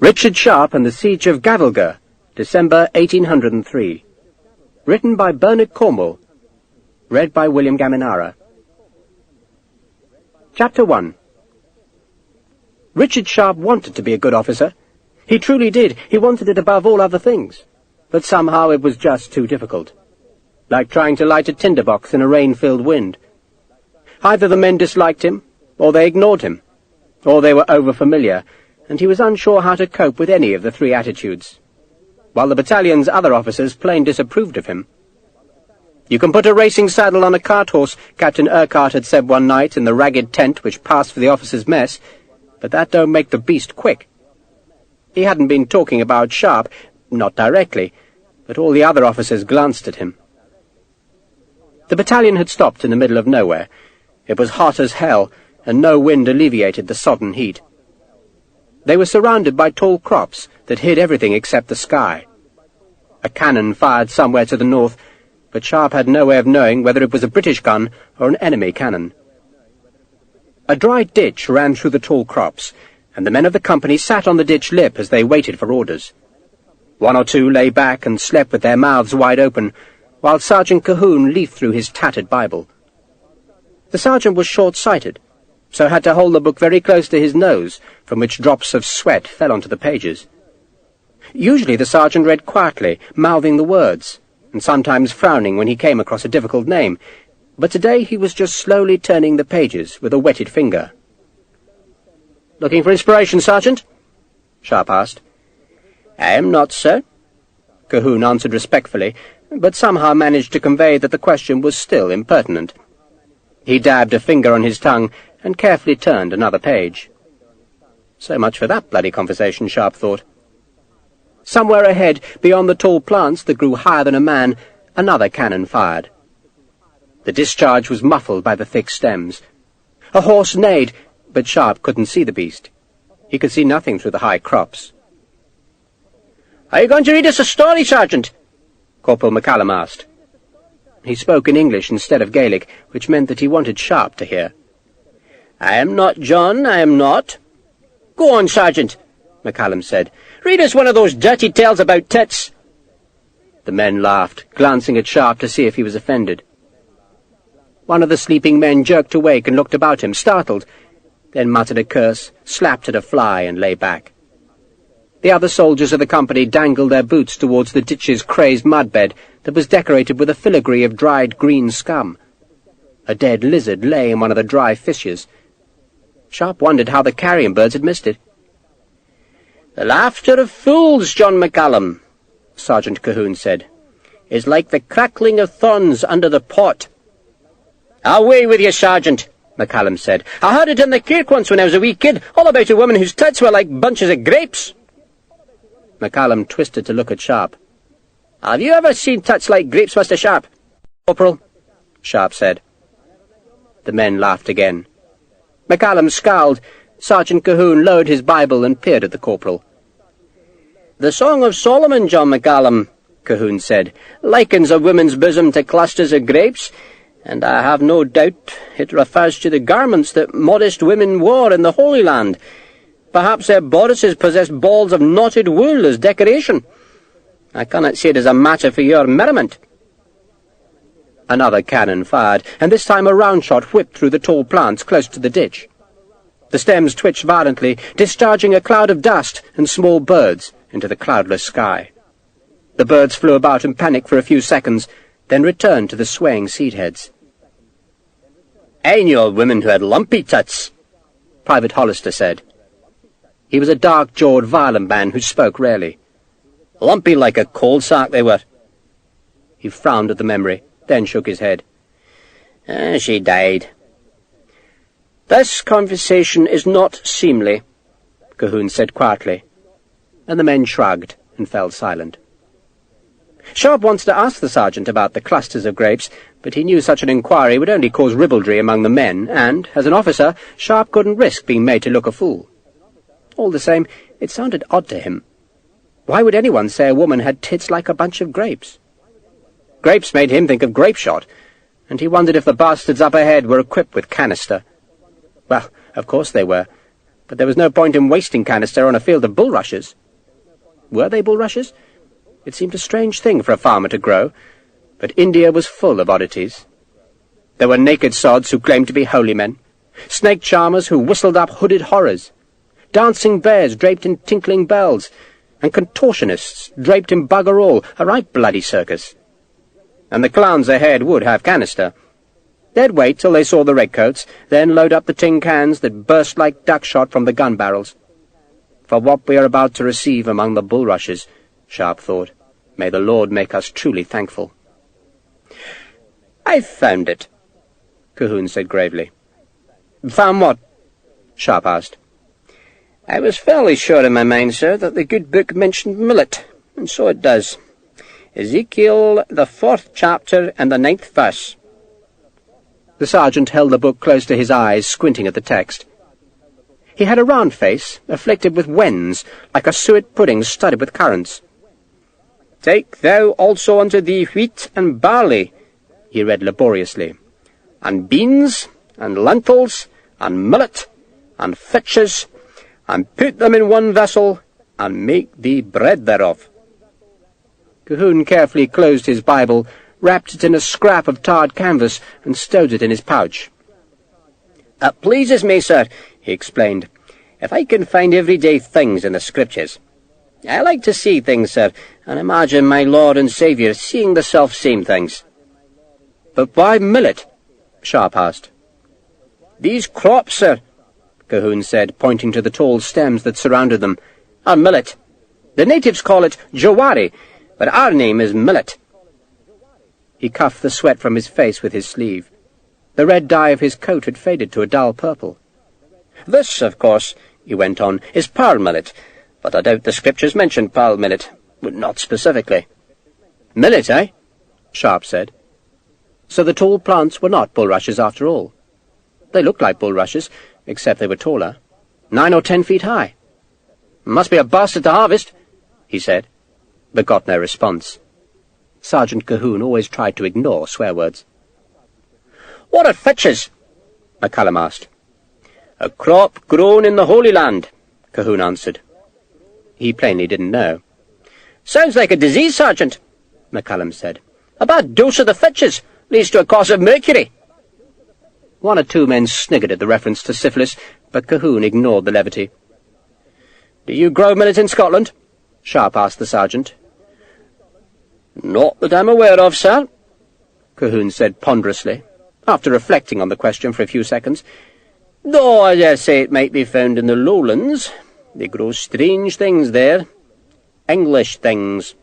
Richard Sharpe and the Siege of Gavelga, December 1803. Written by Bernard Cornwell. Read by William Gaminara. Chapter 1. Richard Sharpe wanted to be a good officer. He truly did. He wanted it above all other things. But somehow it was just too difficult. Like trying to light a tinderbox in a rain-filled wind. Either the men disliked him, or they ignored him, or they were over-familiar, and he was unsure how to cope with any of the three attitudes, while the battalion's other officers plain disapproved of him. "You can put a racing saddle on a cart-horse," Captain Urquhart had said one night in the ragged tent which passed for the officers' mess, "but that don't make the beast quick." He hadn't been talking about Sharpe, not directly, but all the other officers glanced at him. The battalion had stopped in the middle of nowhere. It was hot as hell, and no wind alleviated the sodden heat. They were surrounded by tall crops that hid everything except the sky. A cannon fired somewhere to the north, but Sharpe had no way of knowing whether it was a British gun or an enemy cannon. A dry ditch ran through the tall crops, and the men of the company sat on the ditch lip as they waited for orders. One or two lay back and slept with their mouths wide open, while Sergeant Cahoon leafed through his tattered Bible. The sergeant was short-sighted, so had to hold the book very close to his nose, from which drops of sweat fell onto the pages. Usually the sergeant read quietly, mouthing the words, and sometimes frowning when he came across a difficult name, but today he was just slowly turning the pages with a wetted finger. "Looking for inspiration, Sergeant?" Sharpe asked. "I am not, sir," Cahoon answered respectfully, but somehow managed to convey that the question was still impertinent. He dabbed a finger on his tongue and carefully turned another page. So much for that bloody conversation, Sharpe thought. Somewhere ahead, beyond the tall plants that grew higher than a man, another cannon fired. The discharge was muffled by the thick stems. A horse neighed, but Sharpe couldn't see the beast. He could see nothing through the high crops. "Are you going to read us a story, Sergeant?" Corporal McCallum asked. He spoke in English instead of Gaelic, which meant that he wanted Sharpe to hear. "I am not, John, I am not." "Go on, Sergeant," McCallum said. "Read us one of those dirty tales about tits." The men laughed, glancing at Sharpe to see if he was offended. One of the sleeping men jerked awake and looked about him, startled, then muttered a curse, slapped at a fly, and lay back. The other soldiers of the company dangled their boots towards the ditch's crazed mudbed that was decorated with a filigree of dried green scum. A dead lizard lay in one of the dry fissures. Sharpe wondered how the carrion birds had missed it. "The laughter of fools, John McCallum," Sergeant Cahoon said, "is like the crackling of thorns under the pot." "Away with you, Sergeant," McCallum said. "I heard it in the kirk once when I was a wee kid, all about a woman whose tits were like bunches of grapes." McCallum twisted to look at Sharpe. "Have you ever seen tits like grapes, Mr. Sharpe?" "Corporal," Sharpe said. The men laughed again. McCallum scowled. Sergeant Cahoon lowered his Bible and peered at the corporal. "The Song of Solomon, John McCallum," Cahoon said, "likens a woman's bosom to clusters of grapes, and I have no doubt it refers to the garments that modest women wore in the Holy Land. Perhaps their bodices possessed balls of knotted wool as decoration. I cannot say it is a matter for your merriment." Another cannon fired, and this time a round shot whipped through the tall plants close to the ditch. The stems twitched violently, discharging a cloud of dust and small birds into the cloudless sky. The birds flew about in panic for a few seconds, then returned to the swaying seed heads. "I knew a woman who had lumpy tits," Private Hollister said. He was a dark-jawed, violent man who spoke rarely. "Lumpy like a coal sack they were." He frowned at the memory, then shook his head. "She died." "This conversation is not seemly," Cahoon said quietly, and the men shrugged and fell silent. Sharpe wanted to ask the sergeant about the clusters of grapes, but he knew such an inquiry would only cause ribaldry among the men, and, as an officer, Sharpe couldn't risk being made to look a fool. All the same, it sounded odd to him. Why would anyone say a woman had tits like a bunch of grapes? Grapes made him think of grape shot, and he wondered if the bastards up ahead were equipped with canister. Well, of course they were. but there was no point in wasting canister on a field of bulrushes. Were they bulrushes? It seemed a strange thing for a farmer to grow, but India was full of oddities. There were naked sods who claimed to be holy men, snake charmers who whistled up hooded horrors, dancing bears draped in tinkling bells, and contortionists draped in bugger all, a right bloody circus. And the clowns ahead would have canister. They'd wait till they saw the redcoats, then load up the tin cans that burst like duckshot from the gun barrels. For what we are about to receive among the bulrushes, Sharpe thought, may the Lord make us truly thankful. "I've found it," Colquhoun said gravely. "Found what?" Sharpe asked. "I was fairly sure in my mind, sir, that the good book mentioned millet, and so it does. Ezekiel, the 4th chapter and the 9th verse." The sergeant held the book close to his eyes, squinting at the text. He had a round face, afflicted with wens, like a suet pudding studded with currants. "Take thou also unto thee wheat and barley," he read laboriously, "and beans, and lentils, and millet, and fitches, and put them in one vessel, and make thee bread thereof." Colquhoun carefully closed his Bible, wrapped it in a scrap of tarred canvas, and stowed it in his pouch. "It pleases me, sir," he explained, "if I can find everyday things in the Scriptures. I like to see things, sir, and imagine my Lord and Saviour seeing the self-same things." "But why millet?" Sharpe asked. "These crops, sir," Colquhoun said, pointing to the tall stems that surrounded them, "are millet. The natives call it jowari, but our name is millet." He cuffed the sweat from his face with his sleeve. The red dye of his coat had faded to a dull purple. "This, of course," he went on, "is pearl millet, but I doubt the Scriptures mention pearl millet, not specifically." "Millet, eh?" Sharpe said. So the tall plants were not bulrushes after all. They looked like bulrushes, except they were taller, 9 or 10 feet high. "Must be a bastard to harvest," he said, but got no response. Sergeant Colquhoun always tried to ignore swear words. "What are fitches?" McCallum asked. "A crop grown in the Holy Land," Colquhoun answered. He plainly didn't know. "Sounds like a disease, Sergeant," McCallum said. "A bad dose of the fitches leads to a cause of mercury." One or two men sniggered at the reference to syphilis, but Colquhoun ignored the levity. "Do you grow millet in Scotland?" Sharpe asked the sergeant. "Not that I'm aware of, sir," Colquhoun said ponderously, after reflecting on the question for a few seconds. "Though I dare say it might be found in the lowlands. They grow strange things there. English things."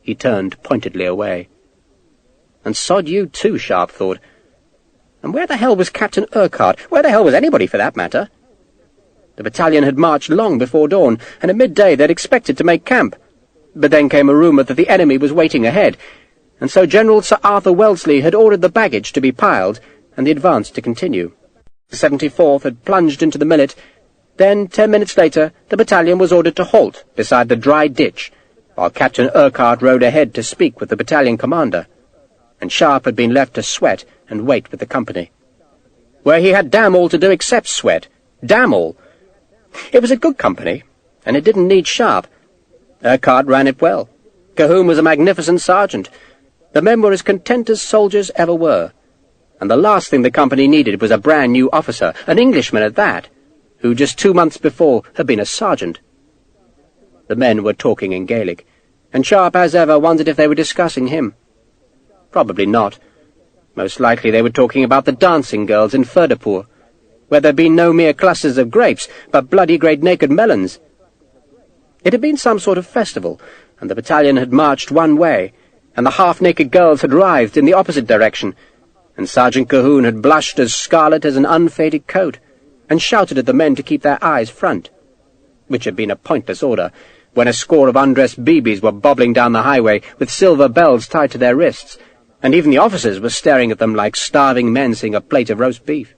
He turned pointedly away. And sod you too, Sharpe thought. And where the hell was Captain Urquhart? Where the hell was anybody, for that matter? The battalion had marched long before dawn, and at midday they'd expected to make camp. But then came a rumour that the enemy was waiting ahead, and so General Sir Arthur Wellesley had ordered the baggage to be piled and the advance to continue. The 74th had plunged into the millet. Then, 10 minutes later, the battalion was ordered to halt beside the dry ditch, while Captain Urquhart rode ahead to speak with the battalion commander, and Sharpe had been left to sweat and wait with the company, where he had damn all to do except sweat. Damn all. It was a good company, and it didn't need Sharpe. Urquhart ran it well. Colquhoun was a magnificent sergeant. The men were as content as soldiers ever were, and the last thing the company needed was a brand-new officer, an Englishman at that, who just 2 months before had been a sergeant. The men were talking in Gaelic, and Sharpe, as ever, wondered if they were discussing him. Probably not. Most likely they were talking about the dancing girls in Ferdapur, where there'd been no mere clusters of grapes, but bloody great naked melons. It had been some sort of festival, and the battalion had marched one way, and the half-naked girls had writhed in the opposite direction, and Sergeant Colquhoun had blushed as scarlet as an unfaded coat, and shouted at the men to keep their eyes front, which had been a pointless order, when a score of undressed BBs were bobbling down the highway with silver bells tied to their wrists, and even the officers were staring at them like starving men seeing a plate of roast beef.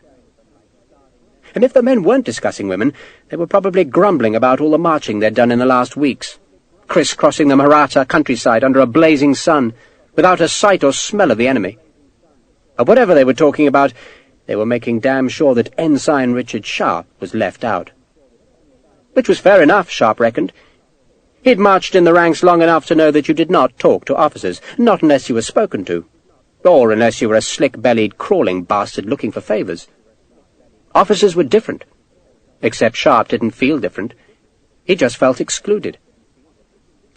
And if the men weren't discussing women, they were probably grumbling about all the marching they'd done in the last weeks, criss-crossing the Maratha countryside under a blazing sun, without a sight or smell of the enemy. Or whatever they were talking about, They were making damn sure that Ensign Richard Sharpe was left out. Which was fair enough, Sharpe reckoned. He'd marched in the ranks long enough to know that you did not talk to officers, not unless you were spoken to, or unless you were a slick-bellied, crawling bastard looking for favours. Officers were different, except Sharpe didn't feel different. He just felt excluded.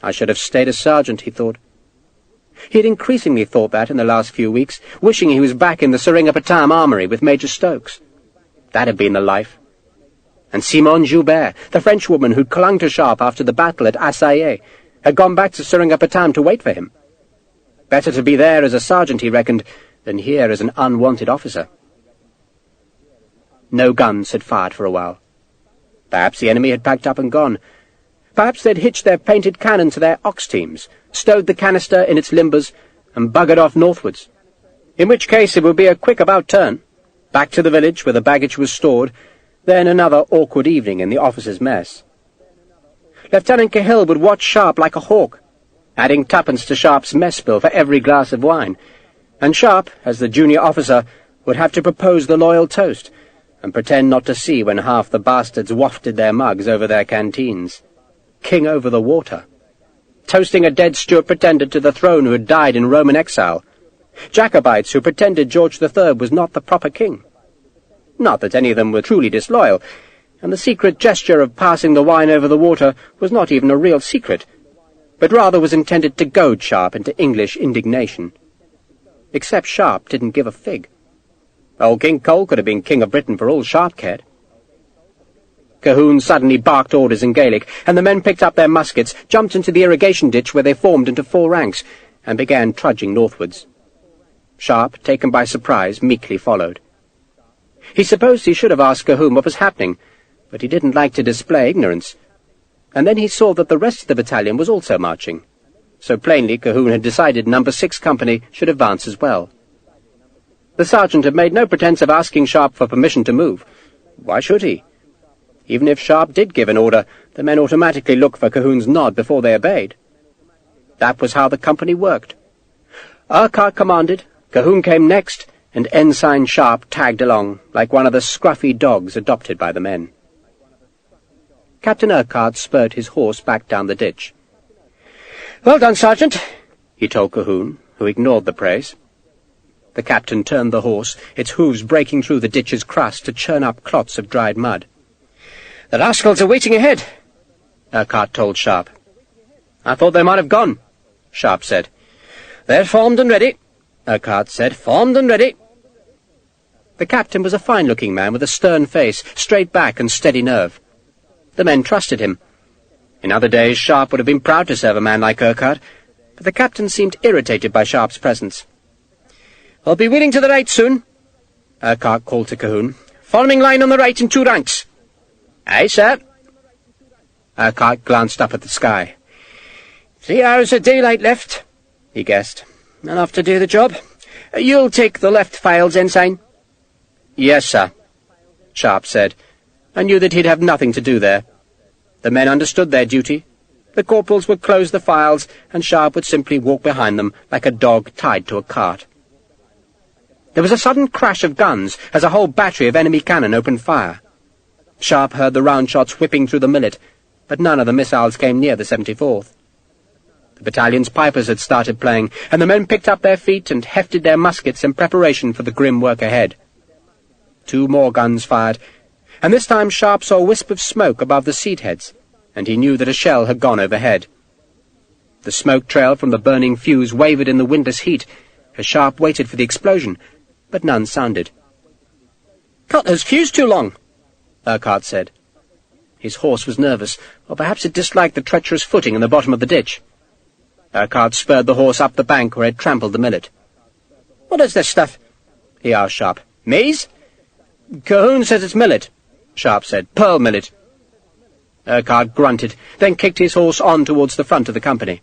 I should have stayed a sergeant, he thought. He had increasingly thought that in the last few weeks, wishing he was back in the Seringapatam armoury with Major Stokes. That had been the life. And Simone Joubert, the Frenchwoman who'd clung to Sharpe after the battle at Assaye, had gone back to Seringapatam to wait for him. Better to be there as a sergeant, he reckoned, than here as an unwanted officer. No guns had fired for a while. Perhaps the enemy had packed up and gone. Perhaps they'd hitched their painted cannon to their ox teams, stowed the canister in its limbers, and buggered off northwards. In which case it would be a quick about turn, back to the village where the baggage was stored, then another awkward evening in the officers' mess. Lieutenant Cahill would watch Sharpe like a hawk, adding twopence to Sharpe's mess bill for every glass of wine, and Sharpe, as the junior officer, would have to propose the loyal toast, and pretend not to see when half the bastards wafted their mugs over their canteens. King over the water. Toasting a dead Stuart pretender to the throne who had died in Roman exile. Jacobites who pretended George III was not the proper king. Not that any of them were truly disloyal, and the secret gesture of passing the wine over the water was not even a real secret, but rather was intended to goad Sharpe into English indignation. Except Sharpe didn't give a fig. Old King Cole could have been King of Britain for all Sharpe cared. Cahoon suddenly barked orders in Gaelic, and the men picked up their muskets, jumped into the irrigation ditch where they formed into four ranks, and began trudging northwards. Sharpe, taken by surprise, meekly followed. He supposed he should have asked Cahoon what was happening, but he didn't like to display ignorance. And then he saw that the rest of the battalion was also marching. So plainly Cahoon had decided No. 6 Company should advance as well. The sergeant had made no pretence of asking Sharpe for permission to move. Why should he? Even if Sharpe did give an order, the men automatically looked for Cahoon's nod before they obeyed. That was how the company worked. Urquhart commanded, Cahoon came next, and Ensign Sharpe tagged along, like one of the scruffy dogs adopted by the men. Captain Urquhart spurred his horse back down the ditch. "Well done, Sergeant," he told Cahoon, who ignored the praise. The captain turned the horse, its hooves breaking through the ditch's crust to churn up clots of dried mud. "The rascals are waiting ahead," Urquhart told Sharpe. "I thought they might have gone," Sharpe said. "They're formed and ready," Urquhart said. "Formed and ready." The captain was a fine-looking man with a stern face, straight back and steady nerve. The men trusted him. In other days Sharpe would have been proud to serve a man like Urquhart, but the captain seemed irritated by Sharpe's presence. "I'll be wheeling to the right soon," Urquhart called to Cahoon. "Forming line on the right in 2 ranks." "Aye, sir." Urquhart glanced up at the sky. 3 hours of daylight left," he guessed. "Enough to do the job. You'll take the left files, Ensign?" "Yes, sir," Sharpe said, and knew that he'd have nothing to do there. The men understood their duty. The corporals would close the files, and Sharpe would simply walk behind them like a dog tied to a cart. There was a sudden crash of guns as a whole battery of enemy cannon opened fire. Sharpe heard the round shots whipping through the millet, but none of the missiles came near the 74th. The battalion's pipers had started playing, and the men picked up their feet and hefted their muskets in preparation for the grim work ahead. 2 more guns fired, and this time Sharpe saw a wisp of smoke above the seat heads, and he knew that a shell had gone overhead. The smoke trail from the burning fuse wavered in the windless heat as Sharpe waited for the explosion, but none sounded. "Cut those fuse too long," Urquhart said. His horse was nervous, or perhaps it disliked the treacherous footing in the bottom of the ditch. Urquhart spurred the horse up the bank where it trampled the millet. "What is this stuff?" he asked Sharpe. "Maize?" "Cahoon says it's millet," Sharpe said. "Pearl millet." Urquhart grunted, then kicked his horse on towards the front of the company.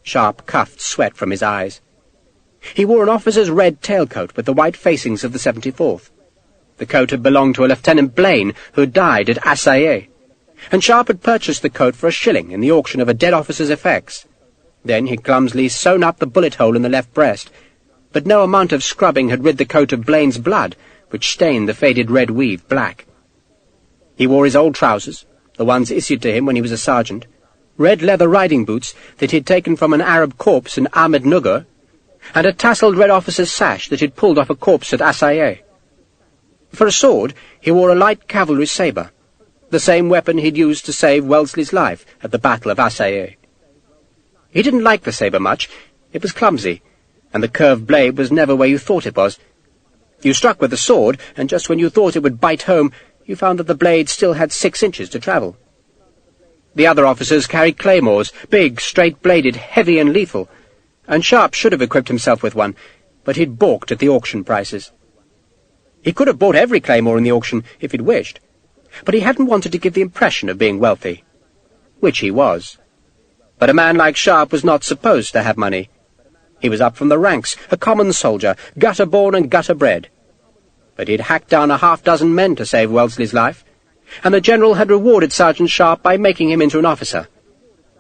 Sharpe cuffed sweat from his eyes. He wore an officer's red tailcoat with the white facings of the 74th. The coat had belonged to a Lieutenant Blaine, who had died at Assaye, and Sharpe had purchased the coat for $1 in the auction of a dead officer's effects. Then he clumsily sewn up the bullet hole in the left breast, but no amount of scrubbing had rid the coat of Blaine's blood, which stained the faded red weave black. He wore his old trousers, the ones issued to him when he was a sergeant, red leather riding boots that he had taken from an Arab corpse in Ahmednugger, and a tasselled red officer's sash that he'd pulled off a corpse at Assaye. For a sword, he wore a light cavalry sabre, the same weapon he'd used to save Wellesley's life at the Battle of Assaye. He didn't like the sabre much. It was clumsy, and the curved blade was never where you thought it was. You struck with the sword, and just when you thought it would bite home, you found that the blade still had 6 inches to travel. The other officers carried claymores, big, straight-bladed, heavy and lethal, and Sharpe should have equipped himself with one, but he'd balked at the auction prices. He could have bought every claymore in the auction if he'd wished, but he hadn't wanted to give the impression of being wealthy, which he was. But a man like Sharpe was not supposed to have money. He was up from the ranks, a common soldier, gutter-born and gutter-bred. But he'd hacked down a half-dozen men to save Wellesley's life, and the general had rewarded Sergeant Sharpe by making him into an officer.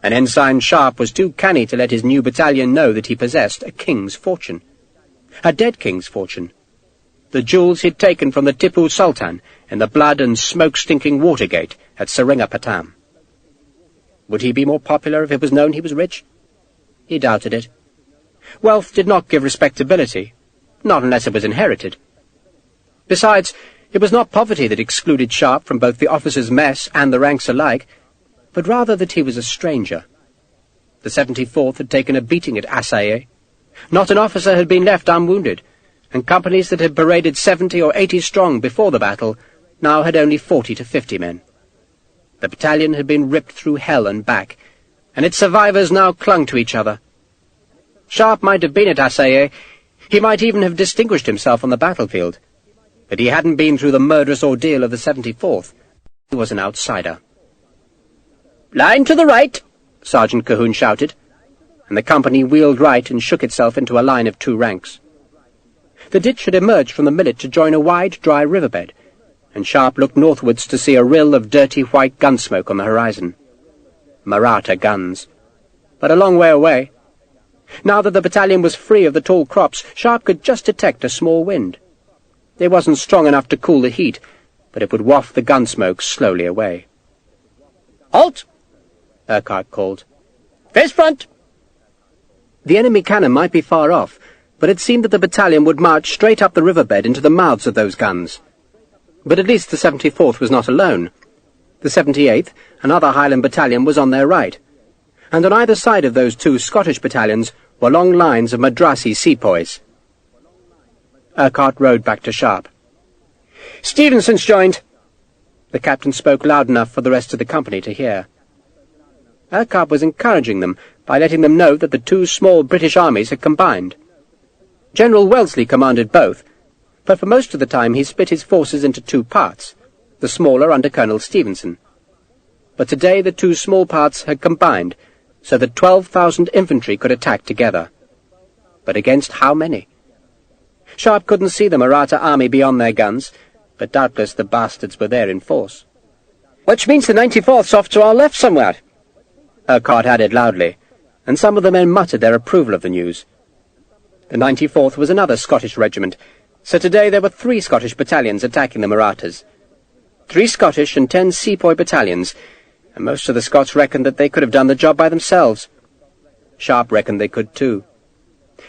And Ensign Sharpe was too canny to let his new battalion know that he possessed a king's fortune. A dead king's fortune. The jewels he'd taken from the Tipu Sultan in the blood and smoke-stinking Watergate at Seringapatam. Would he be more popular if it was known he was rich? He doubted it. Wealth did not give respectability, not unless it was inherited. Besides, it was not poverty that excluded Sharpe from both the officers' mess and the ranks alike, but rather that he was a stranger. The 74th had taken a beating at Assaye. Not an officer had been left unwounded, and companies that had paraded 70 or 80 strong before the battle now had only 40 to 50 men. The battalion had been ripped through hell and back, and its survivors now clung to each other. Sharpe might have been at Assaye. He might even have distinguished himself on the battlefield, but he hadn't been through the murderous ordeal of the 74th. He was an outsider. "Line to the right!" Sergeant Cahoon shouted, and the company wheeled right and shook itself into a line of 2 ranks. The ditch had emerged from the millet to join a wide, dry riverbed, and Sharpe looked northwards to see a rill of dirty white gun smoke on the horizon. Maratha guns, but a long way away. Now that the battalion was free of the tall crops, Sharpe could just detect a small wind. It wasn't strong enough to cool the heat, but it would waft the gun smoke slowly away. "Halt!" Urquhart called. "Face front!" The enemy cannon might be far off, but it seemed that the battalion would march straight up the riverbed into the mouths of those guns. But at least the 74th was not alone. The 78th, another Highland battalion, was on their right, and on either side of those 2 Scottish battalions were long lines of Madrasi sepoys. Urquhart rode back to Sharpe. "Stevenson's joined." The captain spoke loud enough for the rest of the company to hear. Urquhart was encouraging them by letting them know that the 2 small British armies had combined. General Wellesley commanded both, but for most of the time he split his forces into 2 parts, the smaller under Colonel Stevenson. But today the 2 small parts had combined, so that 12,000 infantry could attack together. But against how many? Sharpe couldn't see the Maratha army beyond their guns, but doubtless the bastards were there in force. "Which means the 94th's off to our left somewhere," Urquhart added loudly, and some of the men muttered their approval of the news. The 94th was another Scottish regiment, so today there were 3 Scottish battalions attacking the Marathas. 3 Scottish and 10 sepoy battalions, and most of the Scots reckoned that they could have done the job by themselves. Sharpe reckoned they could too.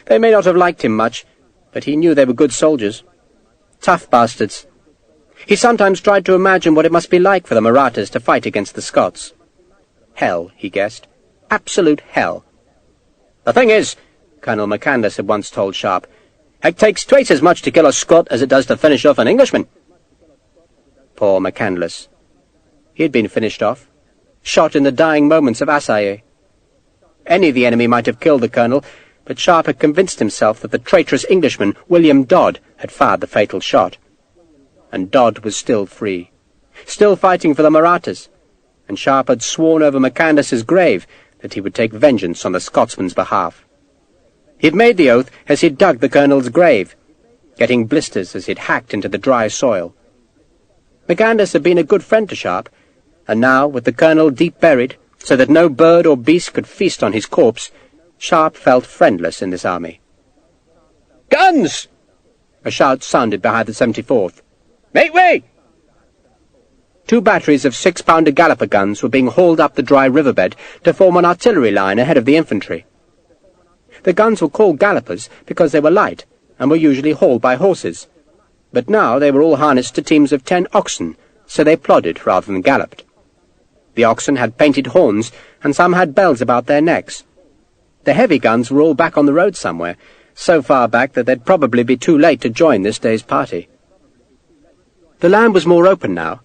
They may not have liked him much, but he knew they were good soldiers. Tough bastards. He sometimes tried to imagine what it must be like for the Marathas to fight against the Scots. Hell, he guessed. Absolute hell. "The thing is," Colonel McCandless had once told Sharpe, "it takes twice as much to kill a Scot as it does to finish off an Englishman." Poor McCandless. He had been finished off, shot in the dying moments of Assaye. Any of the enemy might have killed the colonel, but Sharpe had convinced himself that the traitorous Englishman, William Dodd, had fired the fatal shot. And Dodd was still free, still fighting for the Marathas, and Sharpe had sworn over McCandless's grave that he would take vengeance on the Scotsman's behalf. He'd made the oath as he'd dug the colonel's grave, getting blisters as he'd hacked into the dry soil. McCandless had been a good friend to Sharpe, and now, with the colonel deep buried, so that no bird or beast could feast on his corpse, Sharpe felt friendless in this army. "Guns!" A shout sounded behind the 74th. "Make way!" 2 batteries of 6-pounder galloper guns were being hauled up the dry riverbed to form an artillery line ahead of the infantry. The guns were called gallopers because they were light and were usually hauled by horses, but now they were all harnessed to teams of 10 oxen, so they plodded rather than galloped. The oxen had painted horns, and some had bells about their necks. The heavy guns were all back on the road somewhere, so far back that they'd probably be too late to join this day's party. The land was more open now.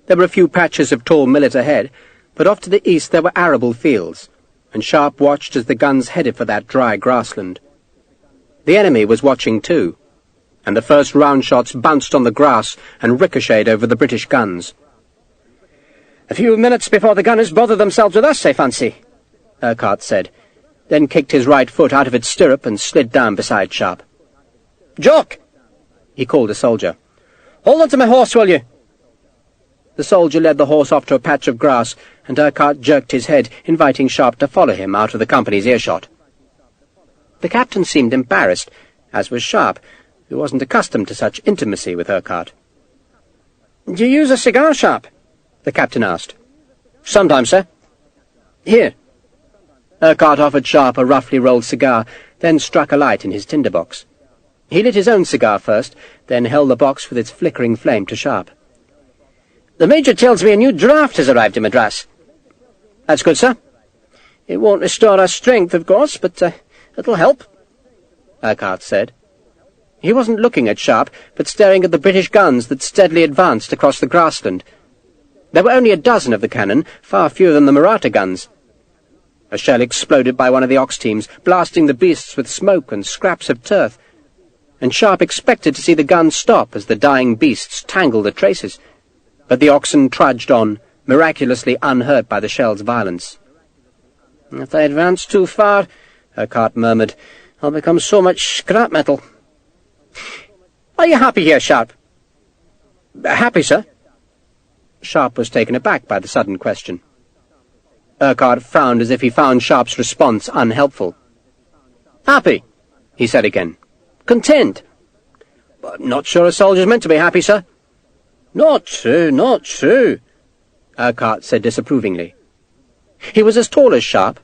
There were a few patches of tall millet ahead, but off to the east there were arable fields, and Sharpe watched as the guns headed for that dry grassland. The enemy was watching too, and the first round shots bounced on the grass and ricocheted over the British guns. "A few minutes before the gunners bother themselves with us, I fancy," Urquhart said, then kicked his right foot out of its stirrup and slid down beside Sharpe. "Jock!" he called a soldier. "Hold on to my horse, will you?" The soldier led the horse off to a patch of grass, and Urquhart jerked his head, inviting Sharpe to follow him out of the company's earshot. The captain seemed embarrassed, as was Sharpe, who wasn't accustomed to such intimacy with Urquhart. "Do you use a cigar, Sharpe?" the captain asked. "Sometimes, sir." "Here." Urquhart offered Sharpe a roughly rolled cigar, then struck a light in his tinderbox. He lit his own cigar first, then held the box with its flickering flame to Sharpe. "The Major tells me a new draft has arrived in Madras." "That's good, sir. It won't restore our strength, of course, but it'll help," Urquhart said. He wasn't looking at Sharpe, but staring at the British guns that steadily advanced across the grassland. There were only a dozen of the cannon, far fewer than the Maratha guns. A shell exploded by one of the ox teams, blasting the beasts with smoke and scraps of turf, and Sharpe expected to see the guns stop as the dying beasts tangled the traces. But the oxen trudged on, miraculously unhurt by the shell's violence. "If they advance too far," Urquhart murmured, "I'll become so much scrap metal." "Are you happy here, Sharpe?" "Happy, sir?" Sharpe was taken aback by the sudden question. Urquhart frowned as if he found Sharpe's response unhelpful. "Happy," he said again. "Content." "Not sure a soldier's meant to be happy, sir." "Not true, not true," Urquhart said disapprovingly. He was as tall as Sharpe.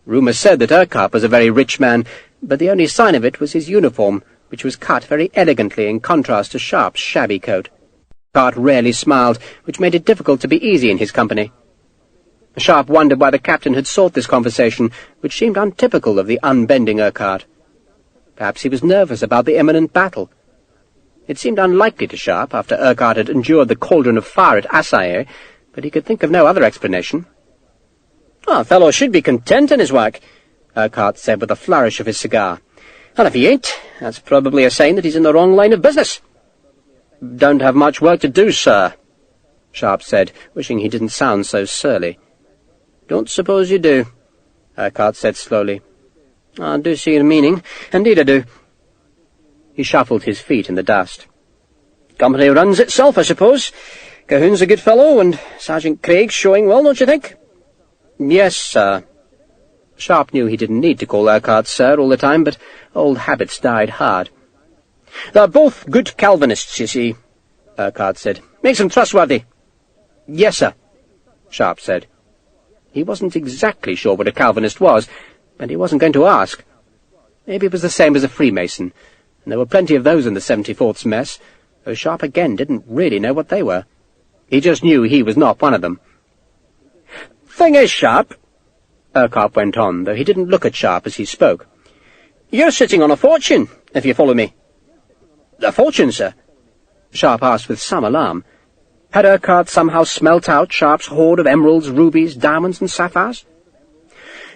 Rumour said that Urquhart was a very rich man, but the only sign of it was his uniform, which was cut very elegantly in contrast to Sharpe's shabby coat. Urquhart rarely smiled, which made it difficult to be easy in his company. Sharpe wondered why the captain had sought this conversation, which seemed untypical of the unbending Urquhart. Perhaps he was nervous about the imminent battle. It seemed unlikely to Sharpe, after Urquhart had endured the cauldron of fire at Assaye, but he could think of no other explanation. "A fellow should be content in his work," Urquhart said with a flourish of his cigar. "And if he ain't, that's probably a sign that he's in the wrong line of business." "Don't have much work to do, sir," Sharpe said, wishing he didn't sound so surly. "Don't suppose you do," Urquhart said slowly. "I do see your meaning. Indeed I do." He shuffled his feet in the dust. "Company runs itself, I suppose. Cahoon's a good fellow, and Sergeant Craig's showing well, don't you think?" "Yes, sir." Sharpe knew he didn't need to call Urquhart sir all the time, but old habits died hard. "They're both good Calvinists, you see," Urquhart said. "Makes them trustworthy." "Yes, sir," Sharpe said. He wasn't exactly sure what a Calvinist was, and he wasn't going to ask. Maybe it was the same as a Freemason, and there were plenty of those in the 74th's mess, though Sharpe again didn't really know what they were. He just knew he was not one of them. "Thing is, Sharpe," Urquhart went on, though he didn't look at Sharpe as he spoke, "you're sitting on a fortune, if you follow me." "A fortune, sir?" Sharpe asked with some alarm. Had Urquhart somehow smelt out Sharpe's hoard of emeralds, rubies, diamonds, and sapphires?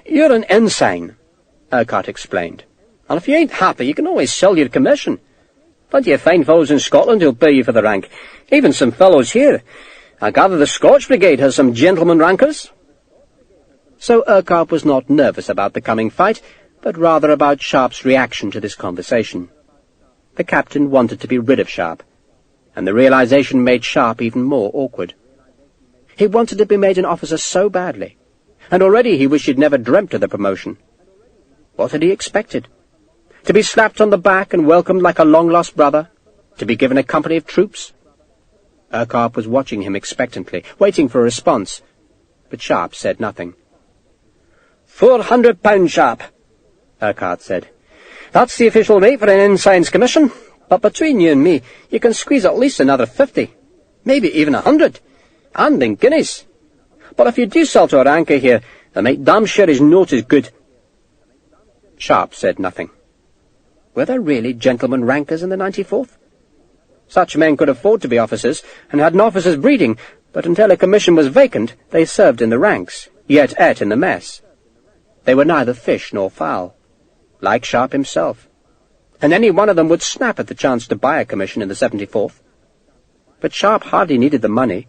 "You're an ensign," Urquhart explained, "and if you ain't happy, you can always sell your commission. Plenty of fine fellows in Scotland who'll pay you for the rank, even some fellows here. I gather the Scotch Brigade has some gentleman rankers." So Urquhart was not nervous about the coming fight, but rather about Sharpe's reaction to this conversation. The captain wanted to be rid of Sharpe, and the realization made Sharpe even more awkward. He wanted to be made an officer so badly, and already he wished he'd never dreamt of the promotion. What had he expected? To be slapped on the back and welcomed like a long-lost brother? To be given a company of troops? Urquhart was watching him expectantly, waiting for a response, but Sharpe said nothing. £400, Sharpe, Urquhart said. That's the official rate for an ensign's commission, but between you and me, you can squeeze at least another 50, maybe even 100, and in guineas. But if you do sell to a ranker here, then make damn sure his note is good. Sharpe said nothing. Were there really gentlemen rankers in the 94th? Such men could afford to be officers, and had an officer's breeding, but until a commission was vacant, they served in the ranks, yet ate in the mess. They were neither fish nor fowl, like Sharpe himself, and any one of them would snap at the chance to buy a commission in the 74th. But Sharpe hardly needed the money.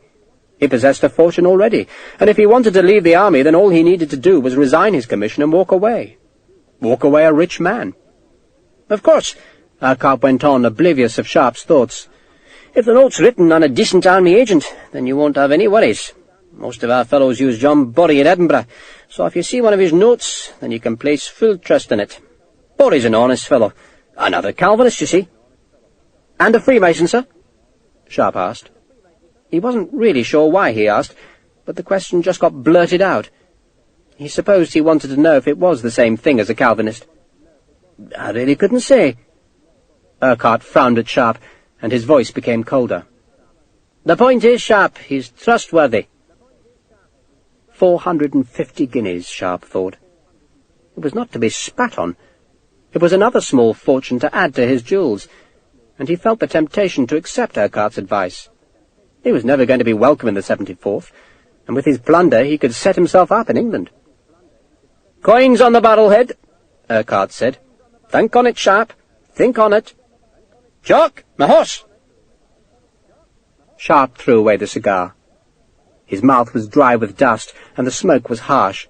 He possessed a fortune already, and if he wanted to leave the army, then all he needed to do was resign his commission and walk away. Walk away a rich man. Of course, Urquhart went on, oblivious of Sharpe's thoughts, if the note's written on a decent army agent, then you won't have any worries. Most of our fellows use John Borry in Edinburgh, so if you see one of his notes, then you can place full trust in it. Borry's an honest fellow. Another Calvinist, you see. And a Freemason, sir? Sharpe asked. He wasn't really sure why he asked, but the question just got blurted out. He supposed he wanted to know if it was the same thing as a Calvinist. I really couldn't say. Urquhart frowned at Sharpe, and his voice became colder. The point is, Sharpe, he's trustworthy. 450 guineas, Sharpe thought. It was not to be spat on. It was another small fortune to add to his jewels, and he felt the temptation to accept Urquhart's advice. He was never going to be welcome in the 74th, and with his plunder he could set himself up in England. Coins on the barrel-head, Urquhart said. Think on it, Sharpe. Think on it. Jock, my horse! Sharpe threw away the cigar. His mouth was dry with dust, and the smoke was harsh.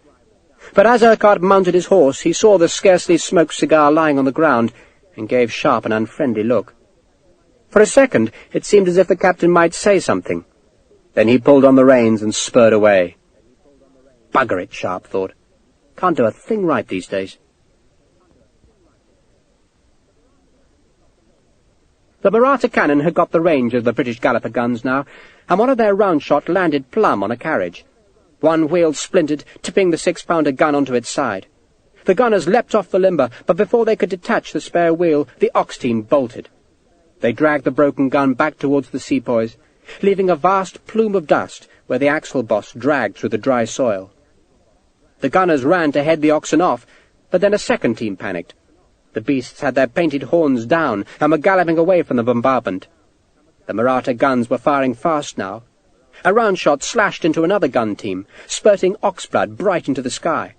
But as Urquhart mounted his horse, he saw the scarcely smoked cigar lying on the ground, and gave Sharpe an unfriendly look. For a second, it seemed as if the captain might say something. Then he pulled on the reins and spurred away. Bugger it, Sharpe thought. Can't do a thing right these days. The Mahratta cannon had got the range of the British Galloper guns now, and one of their round shot landed plumb on a carriage. One wheel splintered, tipping the 6-pounder gun onto its side. The gunners leapt off the limber, but before they could detach the spare wheel, the ox team bolted. They dragged the broken gun back towards the sepoys, leaving a vast plume of dust where the axle boss dragged through the dry soil. The gunners ran to head the oxen off, but then a second team panicked. The beasts had their painted horns down and were galloping away from the bombardment. The Mahratta guns were firing fast now. A round shot slashed into another gun team, spurting oxblood bright into the sky.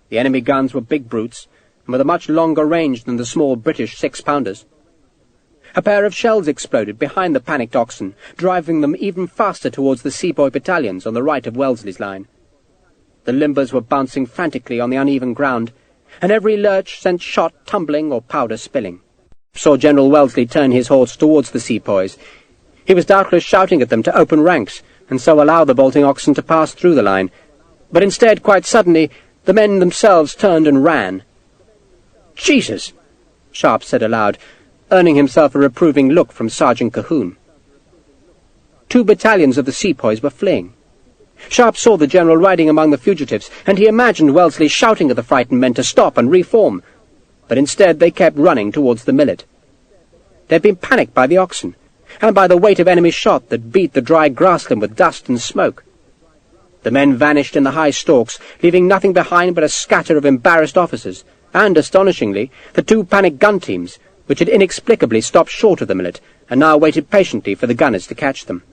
The enemy guns were big brutes, and with a much longer range than the small British 6-pounders. A pair of shells exploded behind the panicked oxen, driving them even faster towards the sepoy battalions on the right of Wellesley's line. The limbers were bouncing frantically on the uneven ground, and every lurch sent shot tumbling or powder spilling. Saw General Wellesley turn his horse towards the sepoys. He was doubtless shouting at them to open ranks, and so allow the bolting oxen to pass through the line. But instead, quite suddenly, the men themselves turned and ran. "Jesus!" Sharpe said aloud, earning himself a reproving look from Sergeant Cahoon. 2 battalions of the sepoys were fleeing. Sharpe saw the general riding among the fugitives, and he imagined Wellesley shouting at the frightened men to stop and reform. But instead they kept running towards the millet. They had been panicked by the oxen, and by the weight of enemy shot that beat the dry grassland with dust and smoke. The men vanished in the high stalks, leaving nothing behind but a scatter of embarrassed officers, and, astonishingly, the 2 panicked gun teams, which had inexplicably stopped short of the millet, and now waited patiently for the gunners to catch them.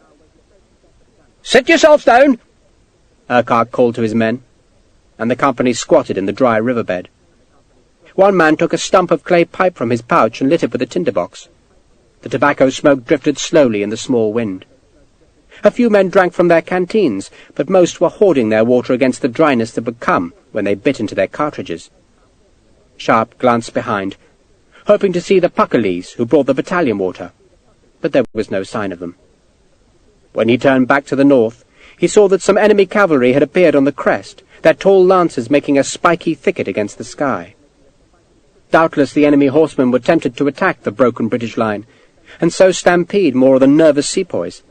"Sit yourselves down!" Urquhart called to his men, and the company squatted in the dry riverbed. One man took a stump of clay pipe from his pouch and lit it with a tinderbox. The tobacco smoke drifted slowly in the small wind. A few men drank from their canteens, but most were hoarding their water against the dryness that would come when they bit into their cartridges. Sharpe glanced behind, hoping to see the Puckerlees who brought the battalion water, but there was no sign of them. When he turned back to the north, he saw that some enemy cavalry had appeared on the crest, their tall lances making a spiky thicket against the sky. Doubtless the enemy horsemen were tempted to attack the broken British line, and so stampede more of the nervous sepoys.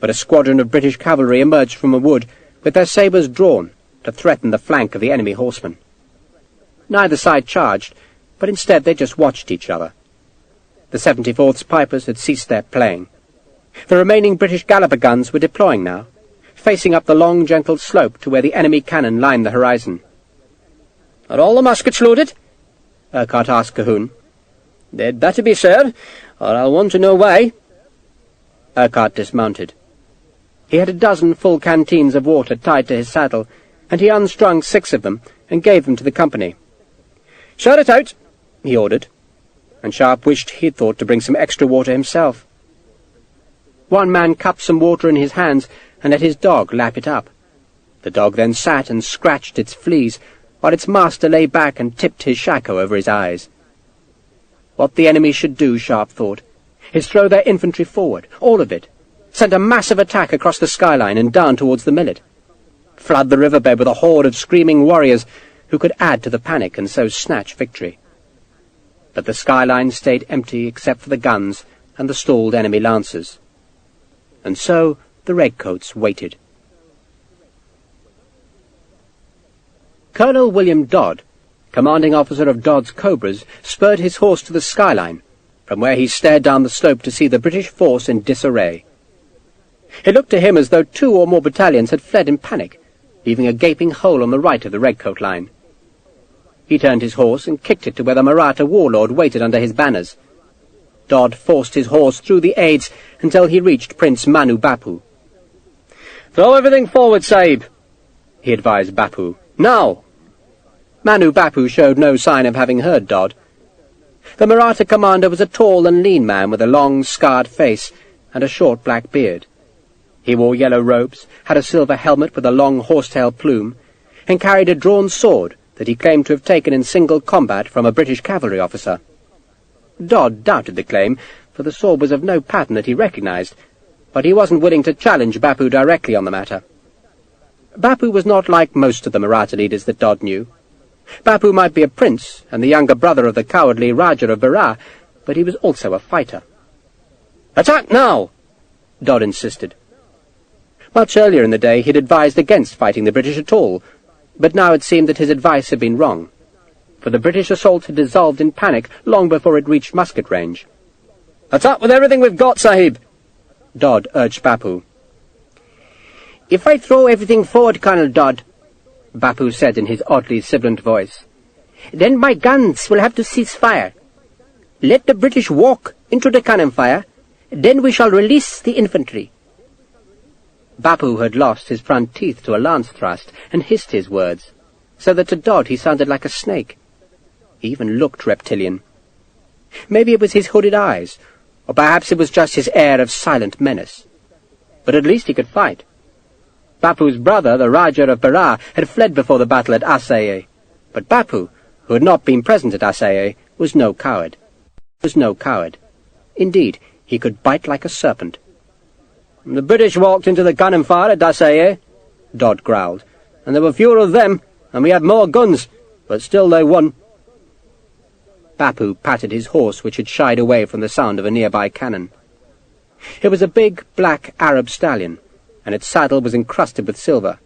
But a squadron of British cavalry emerged from a wood, with their sabres drawn, to threaten the flank of the enemy horsemen. Neither side charged, but instead they just watched each other. The 74th's pipers had ceased their playing. The remaining British galloper guns were deploying now, facing up the long, gentle slope to where the enemy cannon lined the horizon. "Are all the muskets loaded?" Urquhart asked Colquhoun. "They'd better be, sir, or I'll want to know why." Urquhart dismounted. He had a dozen full canteens of water tied to his saddle, and he unstrung 6 of them and gave them to the company. "Shout it out," he ordered, and Sharpe wished he had thought to bring some extra water himself. One man cupped some water in his hands and let his dog lap it up. The dog then sat and scratched its fleas, while its master lay back and tipped his shako over his eyes. What the enemy should do, Sharpe thought, is throw their infantry forward, all of it, send a massive attack across the skyline and down towards the millet, flood the riverbed with a horde of screaming warriors who could add to the panic and so snatch victory. But the skyline stayed empty except for the guns and the stalled enemy lancers. And so the redcoats waited. Colonel William Dodd, commanding officer of Dodd's Cobras, spurred his horse to the skyline, from where he stared down the slope to see the British force in disarray. It looked to him as though 2 or more battalions had fled in panic, leaving a gaping hole on the right of the redcoat line. He turned his horse and kicked it to where the Maratha warlord waited under his banners. Dodd forced his horse through the aids until he reached Prince Manu Bapu. "Throw everything forward, Sahib," he advised Bapu. "Now!" Manu Bapu showed no sign of having heard Dodd. The Maratha commander was a tall and lean man with a long, scarred face and a short black beard. He wore yellow robes, had a silver helmet with a long horsetail plume, and carried a drawn sword that he claimed to have taken in single combat from a British cavalry officer. Dodd doubted the claim, for the sword was of no pattern that he recognized, but he wasn't willing to challenge Bapu directly on the matter. Bapu was not like most of the Maratha leaders that Dodd knew. Bapu might be a prince and the younger brother of the cowardly Rajah of Berar, but he was also a fighter. "Attack now!" Dodd insisted. Much earlier in the day he'd advised against fighting the British at all, but now it seemed that his advice had been wrong, for the British assault had dissolved in panic long before it reached musket range. "Attack with everything we've got, Sahib!" Dodd urged Bapu. "If I throw everything forward, Colonel Dodd," Bapu said in his oddly sibilant voice, "then my guns will have to cease fire. Let the British walk into the cannon fire, then we shall release the infantry." Bapu had lost his front teeth to a lance thrust and hissed his words, so that to Dodd he sounded like a snake. He even looked reptilian. Maybe it was his hooded eyes, or perhaps it was just his air of silent menace. But at least he could fight. Bapu's brother, the Rajah of Berar, had fled before the battle at Assaye, but Bapu, who had not been present at Assaye, was no coward. Indeed, he could bite like a serpent. "The British walked into the cannon fire at Assaye," Dodd growled, "and there were fewer of them, and we had more guns, but still they won." Bapu patted his horse, which had shied away from the sound of a nearby cannon. It was a big, black Arab stallion, and its saddle was encrusted with silver.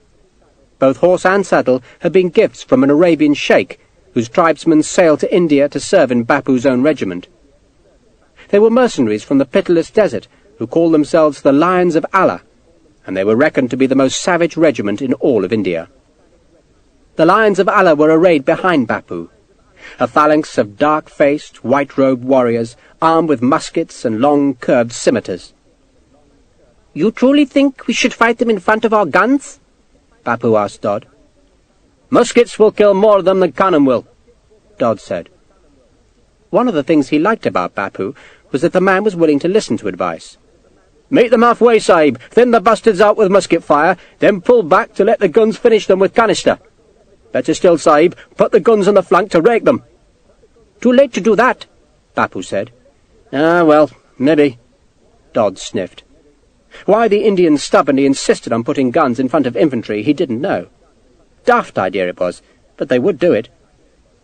Both horse and saddle had been gifts from an Arabian sheikh, whose tribesmen sailed to India to serve in Bapu's own regiment. They were mercenaries from the pitiless desert, who called themselves the Lions of Allah, and they were reckoned to be the most savage regiment in all of India. The Lions of Allah were arrayed behind Bapu, a phalanx of dark-faced, white-robed warriors, armed with muskets and long, curved scimitars. "You truly think we should fight them in front of our guns?" Bapu asked Dodd. "Muskets will kill more of them than cannon will," Dodd said. One of the things he liked about Bapu was that the man was willing to listen to advice. "Meet them halfway, Sahib, thin the bastards out with musket fire, then pull back to let the guns finish them with canister. Better still, Sahib, put the guns on the flank to rake them." "Too late to do that," Bapu said. "Ah, well, maybe," Dodd sniffed. Why the Indians stubbornly insisted on putting guns in front of infantry he didn't know. Daft idea it was, but they would do it.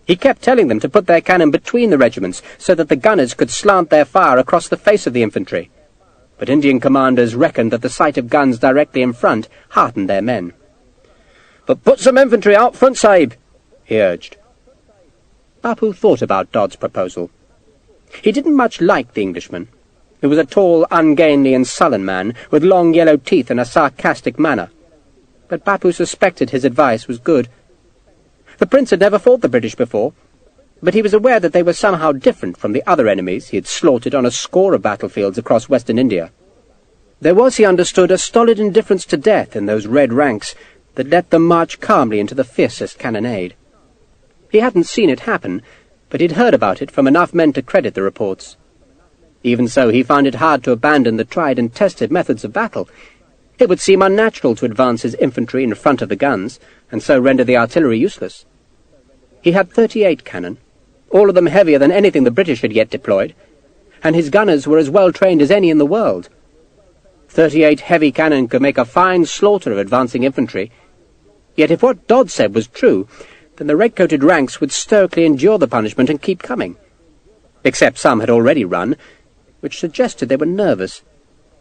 He kept telling them to put their cannon between the regiments so that the gunners could slant their fire across the face of the infantry. But Indian commanders reckoned that the sight of guns directly in front heartened their men. "But put some infantry out front, Sahib," he urged. Bapu thought about Dodd's proposal. He didn't much like the Englishman. He was a tall, ungainly and sullen man, with long yellow teeth and a sarcastic manner. But Bapu suspected his advice was good. The prince had never fought the British before, but he was aware that they were somehow different from the other enemies he had slaughtered on a score of battlefields across western India. There was, he understood, a stolid indifference to death in those red ranks that let them march calmly into the fiercest cannonade. He hadn't seen it happen, but he'd heard about it from enough men to credit the reports. Even so, he found it hard to abandon the tried and tested methods of battle. It would seem unnatural to advance his infantry in front of the guns, and so render the artillery useless. He had 38 cannon, all of them heavier than anything the British had yet deployed, and his gunners were as well trained as any in the world. 38 heavy cannon could make a fine slaughter of advancing infantry, yet if what Dodd said was true, then the red-coated ranks would stoically endure the punishment and keep coming. Except some had already run, which suggested they were nervous.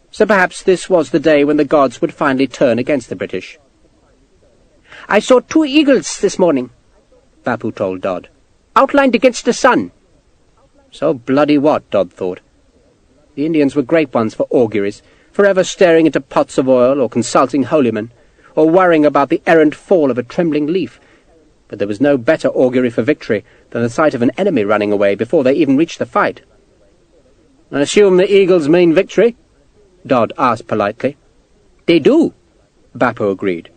So perhaps this was the day when the gods would finally turn against the British. "I saw 2 eagles this morning," Bapu told Dodd, "outlined against the sun." So bloody what, Dodd thought. The Indians were great ones for auguries, forever staring into pots of oil or consulting holy men, or worrying about the errant fall of a trembling leaf. But there was no better augury for victory than the sight of an enemy running away before they even reached the fight. "I assume the eagles mean victory?" Dodd asked politely. "They do," Bapu agreed.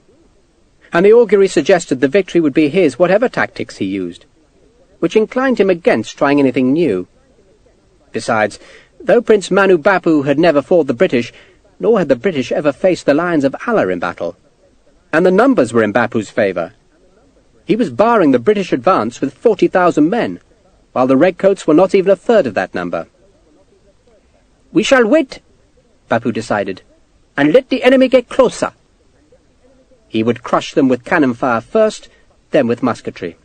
And the augury suggested the victory would be his whatever tactics he used, which inclined him against trying anything new. Besides, though Prince Manu Bapu had never fought the British, nor had the British ever faced the Lions of Allah in battle, and the numbers were in Bapu's favour. He was barring the British advance with 40,000 men, while the redcoats were not even a third of that number. "We shall wait," Bapu decided, "and let the enemy get closer." He would crush them with cannon fire first, then with musketry.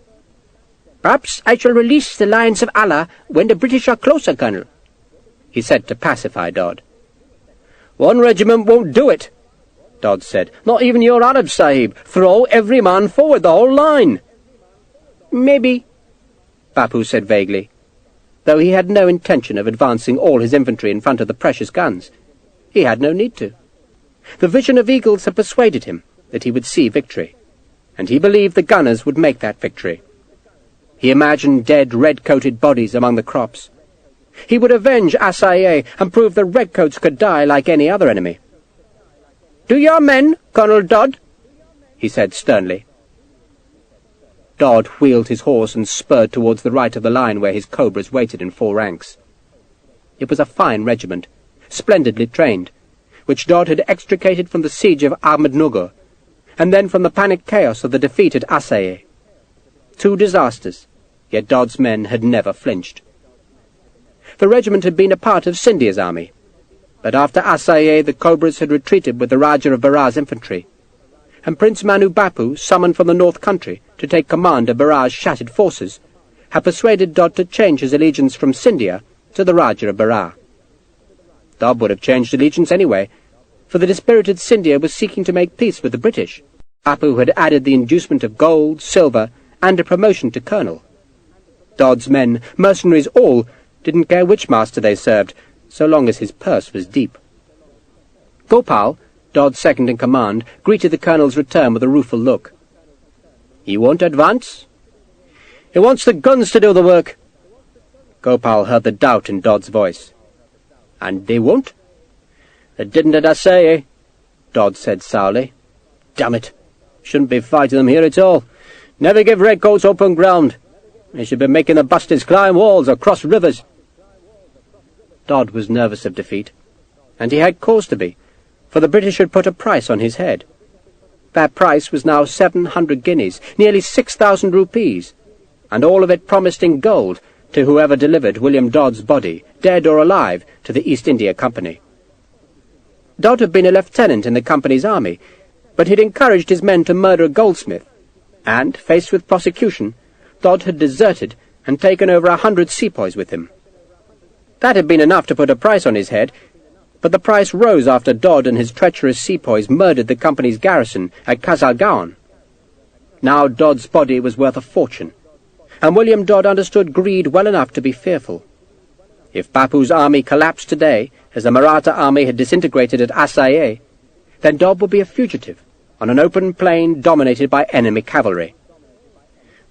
"Perhaps I shall release the Lions of Allah when the British are closer, Colonel," he said to pacify Dodd. "One regiment won't do it," Dodd said. "Not even your Arab Sahib. Throw every man forward, the whole line." "Maybe," Bapu said vaguely, though he had no intention of advancing all his infantry in front of the precious guns. He had no need to. The vision of eagles had persuaded him that he would see victory, and he believed the gunners would make that victory. He imagined dead red-coated bodies among the crops. He would avenge Assaye and prove the redcoats could die like any other enemy. "To your men, Colonel Dodd," he said sternly. Dodd wheeled his horse and spurred towards the right of the line where his cobras waited in 4 ranks. It was a fine regiment, splendidly trained, which Dodd had extricated from the siege of Ahmednugor, and then from the panic chaos of the defeat at Assaye. 2 disasters, yet Dodd's men had never flinched. The regiment had been a part of Scindia's army, but after Assaye the Cobras had retreated with the Rajah of Berat's infantry, and Prince Manu Bapu, summoned from the North Country to take command of Berat's shattered forces, had persuaded Dodd to change his allegiance from Scindia to the Rajah of Berat. Dodd would have changed allegiance anyway, for the dispirited Scindia was seeking to make peace with the British. Bapu had added the inducement of gold, silver, and a promotion to colonel. Dodd's men, mercenaries all, didn't care which master they served, so long as his purse was deep. Gopal, Dodd's second-in-command, greeted the colonel's return with a rueful look. "He won't advance?" "He wants the guns to do the work." Gopal heard the doubt in Dodd's voice. "And they won't?" "They didn't at Assaye," Dodd said sourly. "Damn it! Shouldn't be fighting them here at all. Never give redcoats open ground. They should be making the bastards climb walls or cross rivers." Dodd was nervous of defeat, and he had cause to be, for the British had put a price on his head. That price was now 700 guineas, nearly 6,000 rupees, and all of it promised in gold to whoever delivered William Dodd's body, dead or alive, to the East India Company. Dodd had been a lieutenant in the company's army, but he'd encouraged his men to murder a goldsmith, and, faced with prosecution, Dodd had deserted and taken over 100 sepoys with him. That had been enough to put a price on his head, but the price rose after Dodd and his treacherous sepoys murdered the company's garrison at Kazalgaon. Now Dodd's body was worth a fortune, and William Dodd understood greed well enough to be fearful. If Bapu's army collapsed today, as the Maratha army had disintegrated at Assaye, then Dodd would be a fugitive, on an open plain dominated by enemy cavalry.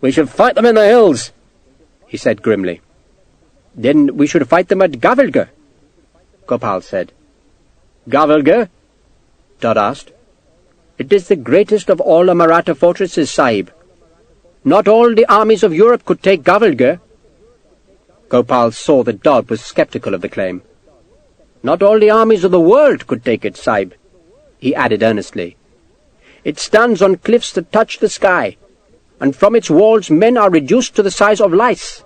"We should fight them in the hills," he said grimly. "Then we should fight them at Gavilge," Gopal said. "Gavilge?" Dodd asked. "It is the greatest of all the Maratha fortresses, Sahib. Not all the armies of Europe could take Gavilge." Gopal saw that Dodd was sceptical of the claim. "Not all the armies of the world could take it, Sahib," he added earnestly. "It stands on cliffs that touch the sky, and from its walls men are reduced to the size of lice."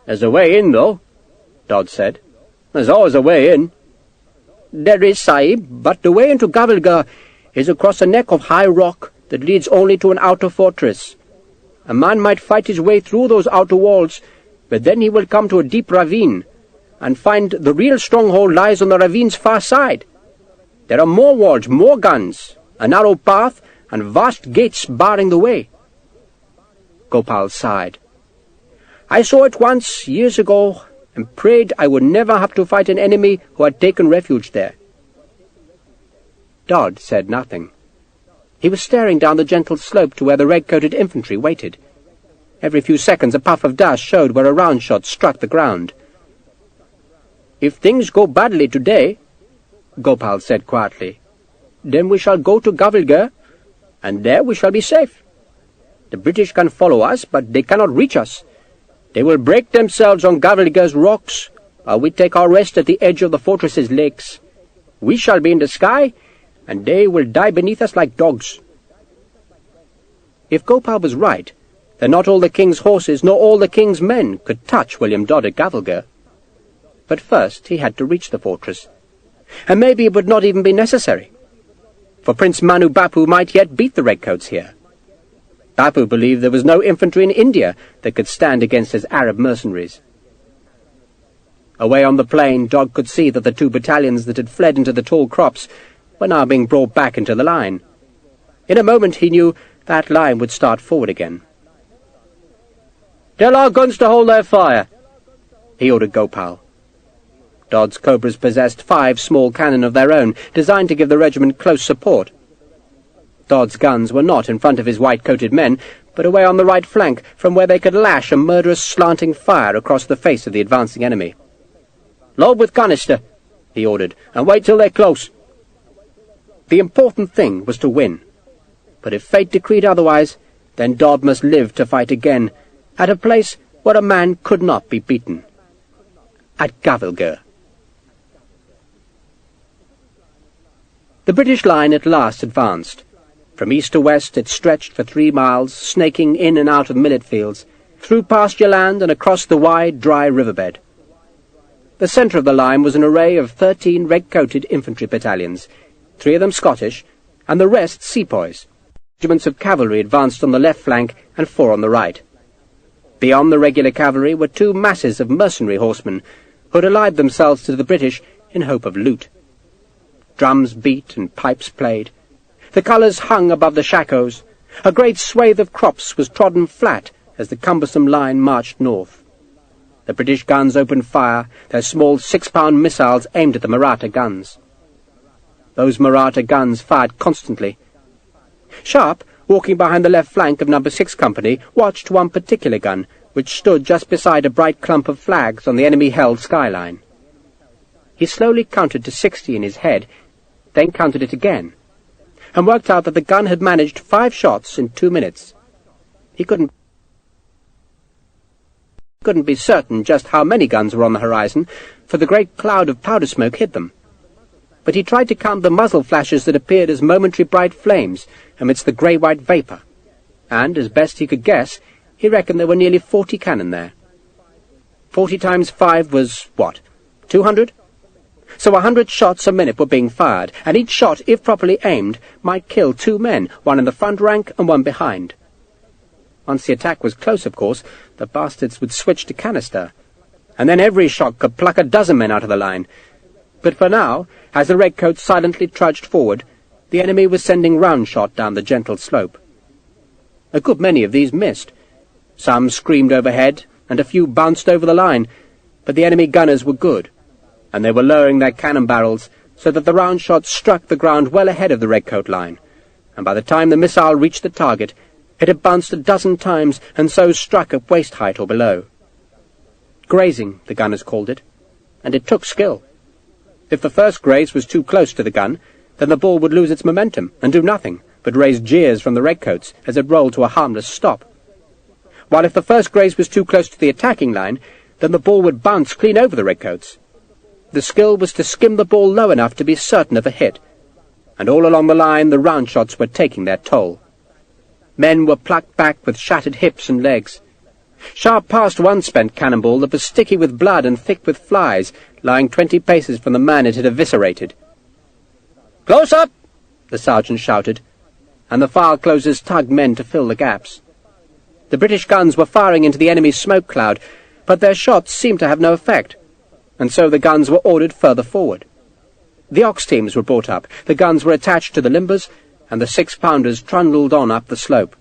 "There's a way in, though," Dodd said. "There's always a way in." "There is, Sahib, but the way into Gavilge is across a neck of high rock that leads only to an outer fortress. A man might fight his way through those outer walls, but then he will come to a deep ravine, and find the real stronghold lies on the ravine's far side. There are more walls, more guns, a narrow path, and vast gates barring the way." Gopal sighed. "I saw it once, years ago, and prayed I would never have to fight an enemy who had taken refuge there." Dodd said nothing. He was staring down the gentle slope to where the red-coated infantry waited. Every few seconds a puff of dust showed where a round shot struck the ground. "If things go badly today," Gopal said quietly, "then we shall go to Gavilge, and there we shall be safe. The British can follow us, but they cannot reach us. They will break themselves on Gavilge's rocks, while we take our rest at the edge of the fortress's lakes. We shall be in the sky, and they will die beneath us like dogs." If Gopal was right, then not all the king's horses nor all the king's men could touch William Dodd at Gavilge. But first he had to reach the fortress, and maybe it would not even be necessary, for Prince Manu Bapu might yet beat the redcoats here. Bapu believed there was no infantry in India that could stand against his Arab mercenaries. Away on the plain, Dodd could see that the 2 battalions that had fled into the tall crops were now being brought back into the line. In a moment he knew that line would start forward again. "Tell our guns to hold their fire," he ordered Gopal. Dodd's Cobras possessed 5 small cannon of their own, designed to give the regiment close support. Dodd's guns were not in front of his white-coated men, but away on the right flank, from where they could lash a murderous slanting fire across the face of the advancing enemy. "Load with canister," he ordered, "and wait till they're close." The important thing was to win, but if fate decreed otherwise, then Dodd must live to fight again, at a place where a man could not be beaten. At Gavilge. The British line at last advanced. From east to west it stretched for 3 miles, snaking in and out of millet fields, through pasture land and across the wide, dry riverbed. The centre of the line was an array of 13 red-coated infantry battalions, 3 of them Scottish, and the rest sepoys. Regiments of cavalry advanced on the left flank and 4 on the right. Beyond the regular cavalry were 2 masses of mercenary horsemen, who had allied themselves to the British in hope of loot. Drums beat and pipes played. The colours hung above the shakos. A great swathe of crops was trodden flat as the cumbersome line marched north. The British guns opened fire, their small 6-pound missiles aimed at the Maratha guns. Those Maratha guns fired constantly. Sharpe, walking behind the left flank of No. 6 Company, watched one particular gun, which stood just beside a bright clump of flags on the enemy-held skyline. He slowly counted to 60 in his head, then counted it again, and worked out that the gun had managed 5 shots in 2 minutes. He couldn't be certain just how many guns were on the horizon, for the great cloud of powder smoke hid them. But he tried to count the muzzle flashes that appeared as momentary bright flames amidst the grey-white vapour, and, as best he could guess, he reckoned there were nearly 40 cannon there. 40 times 5 was, what, 200? So 100 shots a minute were being fired, and each shot, if properly aimed, might kill 2 men, one in the front rank and one behind. Once the attack was close, of course, the bastards would switch to canister, and then every shot could pluck a dozen men out of the line. But for now, as the redcoats silently trudged forward, the enemy was sending round shot down the gentle slope. A good many of these missed. Some screamed overhead, and a few bounced over the line, but the enemy gunners were good, and they were lowering their cannon barrels so that the round shot struck the ground well ahead of the redcoat line, and by the time the missile reached the target, it had bounced a dozen times and so struck at waist height or below. Grazing, the gunners called it, and it took skill. If the first graze was too close to the gun, then the ball would lose its momentum and do nothing but raise jeers from the redcoats as it rolled to a harmless stop. While if the first graze was too close to the attacking line, then the ball would bounce clean over the redcoats. The skill was to skim the ball low enough to be certain of a hit, and all along the line the round shots were taking their toll. Men were plucked back with shattered hips and legs. Sharpe passed one spent cannonball that was sticky with blood and thick with flies, lying 20 paces from the man it had eviscerated. "Close up!" the sergeant shouted, and the file closers tugged men to fill the gaps. The British guns were firing into the enemy's smoke cloud, but their shots seemed to have no effect, and so the guns were ordered further forward. The ox teams were brought up, the guns were attached to the limbers, and the 6-pounders trundled on up the slope.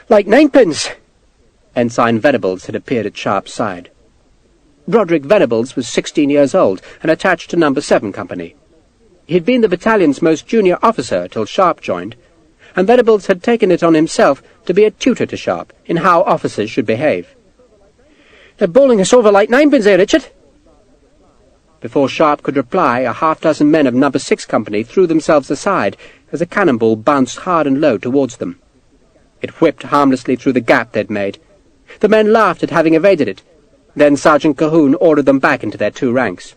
"Like ninepins!" Ensign Venables had appeared at Sharpe's side. Roderick Venables was 16 years old and attached to No. 7 Company. He had been the battalion's most junior officer till Sharpe joined, and Venables had taken it on himself to be a tutor to Sharpe in how officers should behave. "They're bowling us over like ninepins, eh, Richard?" Before Sharpe could reply, a half-dozen men of No. 6 Company threw themselves aside as a cannonball bounced hard and low towards them. It whipped harmlessly through the gap they'd made. The men laughed at having evaded it. Then Sergeant Cahoon ordered them back into their two ranks.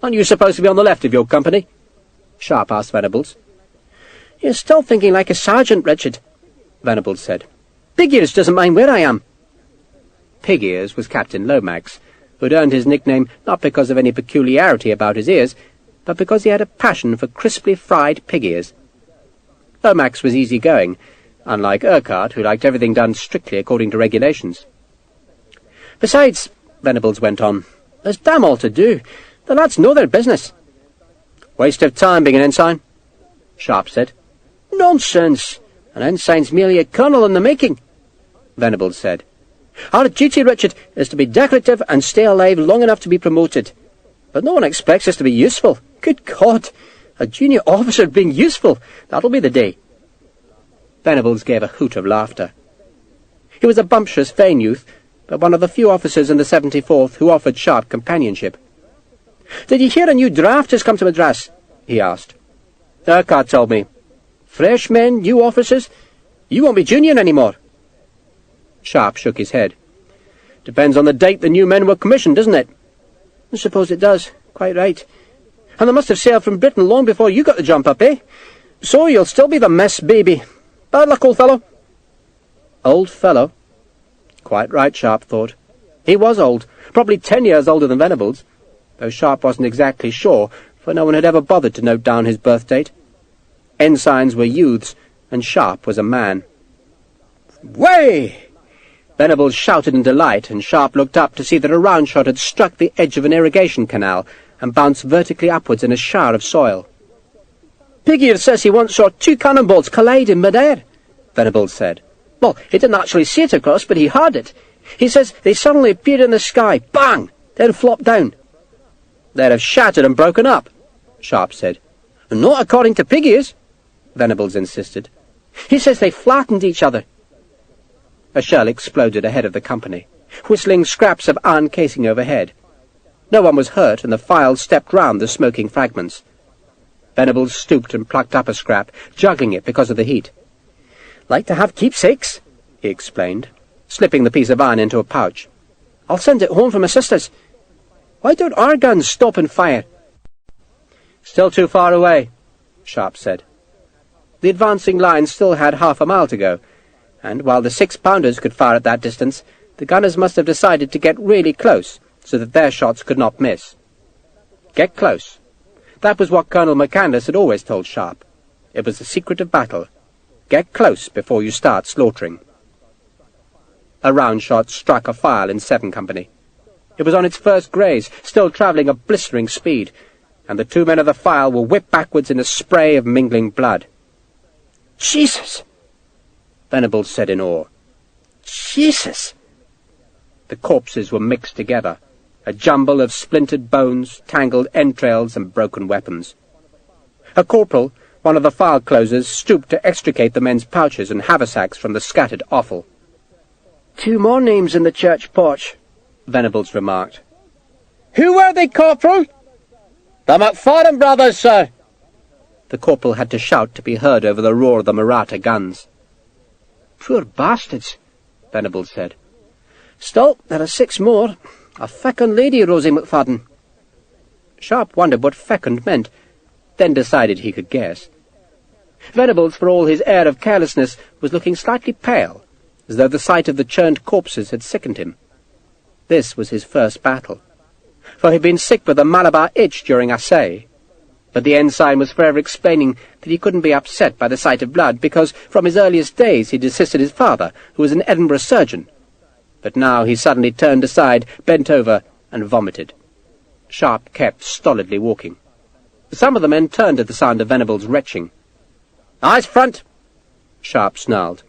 "Aren't you supposed to be on the left of your company?" Sharpe asked Venables. "You're still thinking like a sergeant, Richard," Venables said. "Pig-Ears doesn't mind where I am." Pig-Ears was Captain Lomax, who had earned his nickname not because of any peculiarity about his ears, but because he had a passion for crisply fried pig-ears. Lomax was easy-going, unlike Urquhart, who liked everything done strictly according to regulations. "Besides," Venables went on, "there's damn all to do. The lads know their business." "Waste of time being an ensign," Sharpe said. "Nonsense! An ensign's merely a colonel in the making," Venables said. "Our duty, Richard, is to be decorative and stay alive long enough to be promoted. But no one expects us to be useful. Good God! A junior officer being useful! That'll be the day." Venables gave a hoot of laughter. He was a bumptious, vain youth, but one of the few officers in the 74th who offered Sharpe companionship. "Did you hear a new draft has come to Madras?" he asked. "Urquhart told me. Fresh men, new officers. You won't be junior any more." Sharpe shook his head. "Depends on the date the new men were commissioned, doesn't it?" "I suppose it does. Quite right. And they must have sailed from Britain long before you got the jump up, eh? So you'll still be the mess baby. Bad luck, old fellow." Old fellow? Quite right, Sharpe thought. He was old, probably 10 years older than Venables, though Sharpe wasn't exactly sure, for no one had ever bothered to note down his birth date. Ensigns were youths, and Sharpe was a man. "Way!" Venables shouted in delight, and Sharpe looked up to see that a round shot had struck the edge of an irrigation canal and bounced vertically upwards in a shower of soil. "Pig-Ears says he once saw 2 cannonballs collide in mid-air," Venables said. "Well, he didn't actually see it across, but he heard it. He says they suddenly appeared in the sky, bang, then flopped down." "They'd have shattered and broken up," Sharpe said. "Not according to Pig-Ears," Venables insisted. "He says they flattened each other." A shell exploded ahead of the company, whistling scraps of iron casing overhead. No one was hurt, and the file stepped round the smoking fragments. Venables stooped and plucked up a scrap, juggling it because of the heat. "Like to have keepsakes," he explained, slipping the piece of iron into a pouch. "I'll send it home for my sisters. Why don't our guns stop and fire?" "Still too far away," Sharpe said. The advancing line still had half a mile to go, and while the 6-pounders could fire at that distance, the gunners must have decided to get really close, so that their shots could not miss. Get close. That was what Colonel McCandless had always told Sharpe. It was the secret of battle. Get close before you start slaughtering. A round shot struck a file in 7 Company. It was on its first graze, still travelling at blistering speed, and the 2 men of the file were whipped backwards in a spray of mingling blood. "Jesus!" Venables said in awe. "Jesus!" The corpses were mixed together, a jumble of splintered bones, tangled entrails, and broken weapons. A corporal, one of the file closers, stooped to extricate the men's pouches and haversacks from the scattered offal. "2 more names in the church porch," Venables remarked. "Who were they, Corporal?" "The McFadden brothers, sir." The corporal had to shout to be heard over the roar of the Mahratta guns. "Poor bastards," Venables said. "Still, there are 6 more. A fecund lady, Rosie McFadden." Sharpe wondered what fecund meant, then decided he could guess. Venables, for all his air of carelessness, was looking slightly pale, as though the sight of the churned corpses had sickened him. This was his first battle, for he'd been sick with a Malabar itch during Assay, but the ensign was forever explaining that he couldn't be upset by the sight of blood, because from his earliest days he'd assisted his father, who was an Edinburgh surgeon. But now he suddenly turned aside, bent over, and vomited. Sharpe kept stolidly walking. Some of the men turned at the sound of Venables' retching. "Eyes front!" Sharpe snarled.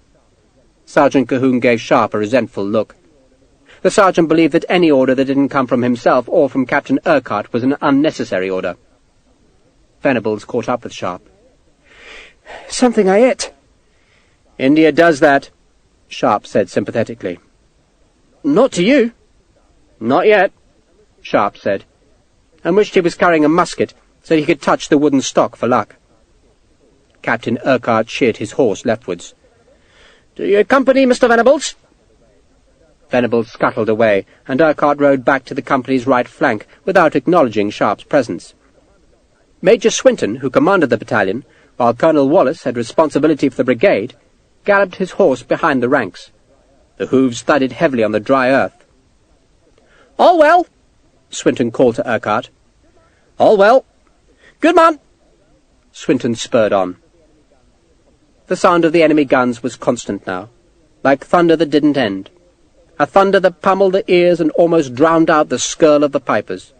Sergeant Cahoon gave Sharpe a resentful look. The sergeant believed that any order that didn't come from himself or from Captain Urquhart was an unnecessary order. Venables caught up with Sharpe. "Something I ate." "India does that," Sharpe said sympathetically. "Not to you." "Not yet," Sharpe said, and wished he was carrying a musket so he could touch the wooden stock for luck. Captain Urquhart sheared his horse leftwards. "To your company, Mr. Venables." Venables scuttled away, and Urquhart rode back to the company's right flank without acknowledging Sharpe's presence. Major Swinton, who commanded the battalion, while Colonel Wallace had responsibility for the brigade, galloped his horse behind the ranks. The hooves thudded heavily on the dry earth. "All well?" Swinton called to Urquhart. "All well." "Good man." Swinton spurred on. The sound of the enemy guns was constant now, like thunder that didn't end, a thunder that pummeled the ears and almost drowned out the skirl of the pipers.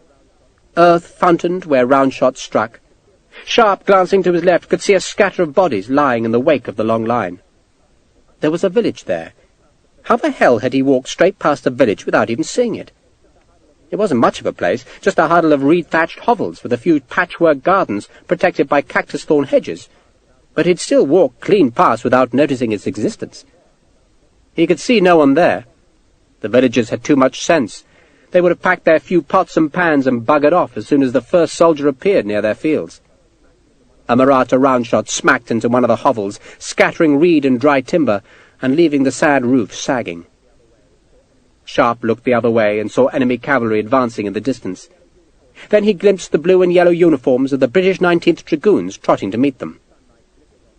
Earth fountained where round shots struck. Sharpe, glancing to his left, could see a scatter of bodies lying in the wake of the long line. There was a village there. How the hell had he walked straight past the village without even seeing it? It wasn't much of a place, just a huddle of reed-thatched hovels with a few patchwork gardens protected by cactus-thorn hedges, but he'd still walked clean past without noticing its existence. He could see no one there. The villagers had too much sense. They would have packed their few pots and pans and buggered off as soon as the first soldier appeared near their fields. A Mahratta round-shot smacked into one of the hovels, scattering reed and dry timber, and leaving the sad roof sagging. Sharpe looked the other way and saw enemy cavalry advancing in the distance. Then he glimpsed the blue and yellow uniforms of the British 19th Dragoons trotting to meet them.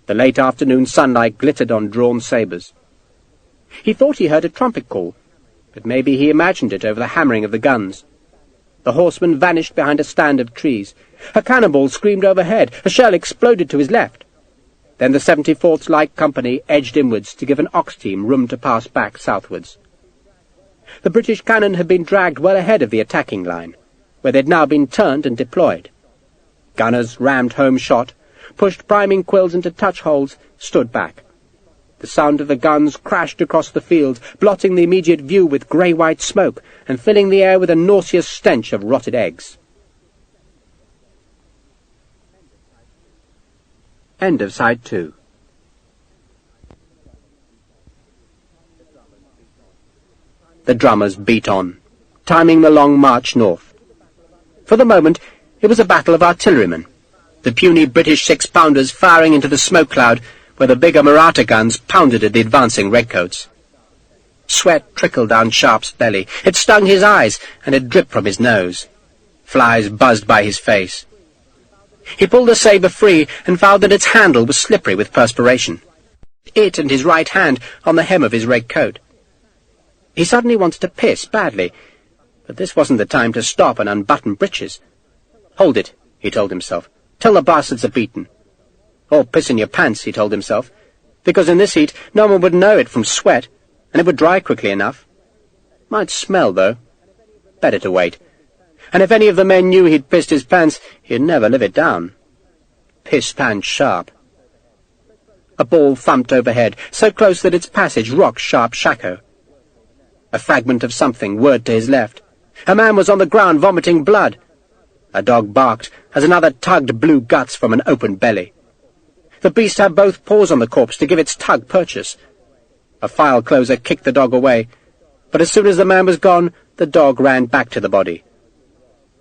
The late afternoon sunlight glittered on drawn sabres. He thought he heard a trumpet call, but maybe he imagined it over the hammering of the guns. The horseman vanished behind a stand of trees. A cannonball screamed overhead. A shell exploded to his left. Then the 74th Light Company edged inwards to give an ox team room to pass back southwards. The British cannon had been dragged well ahead of the attacking line, where they'd now been turned and deployed. Gunners rammed home shot, pushed priming quills into touch holes, stood back. The sound of the guns crashed across the field, blotting the immediate view with grey-white smoke and filling the air with a nauseous stench of rotted eggs. End of Side 2. The drummers beat on, timing the long march north. For the moment, it was a battle of artillerymen, the puny British 6-pounders firing into the smoke cloud where the bigger Mahratta guns pounded at the advancing redcoats. Sweat trickled down Sharpe's belly. It stung his eyes, and it dripped from his nose. Flies buzzed by his face. He pulled the sabre free and found that its handle was slippery with perspiration. It and his right hand on the hem of his red coat. He suddenly wanted to piss badly, but this wasn't the time to stop and unbutton breeches. "Hold it," he told himself. "Till the bastards are beaten." "Or piss in your pants," he told himself. because in this heat no one would know it from sweat, and it would dry quickly enough. Might smell, though. Better to wait. And if any of the men knew he'd pissed his pants, he'd never live it down. Piss-pants Sharpe. A ball thumped overhead, so close that its passage rocked Sharpe's shako. A fragment of something whirred to his left. A man was on the ground vomiting blood. A dog barked as another tugged blue guts from an open belly. The beast had both paws on the corpse to give its tug purchase. A file closer kicked the dog away, but as soon as the man was gone, the dog ran back to the body.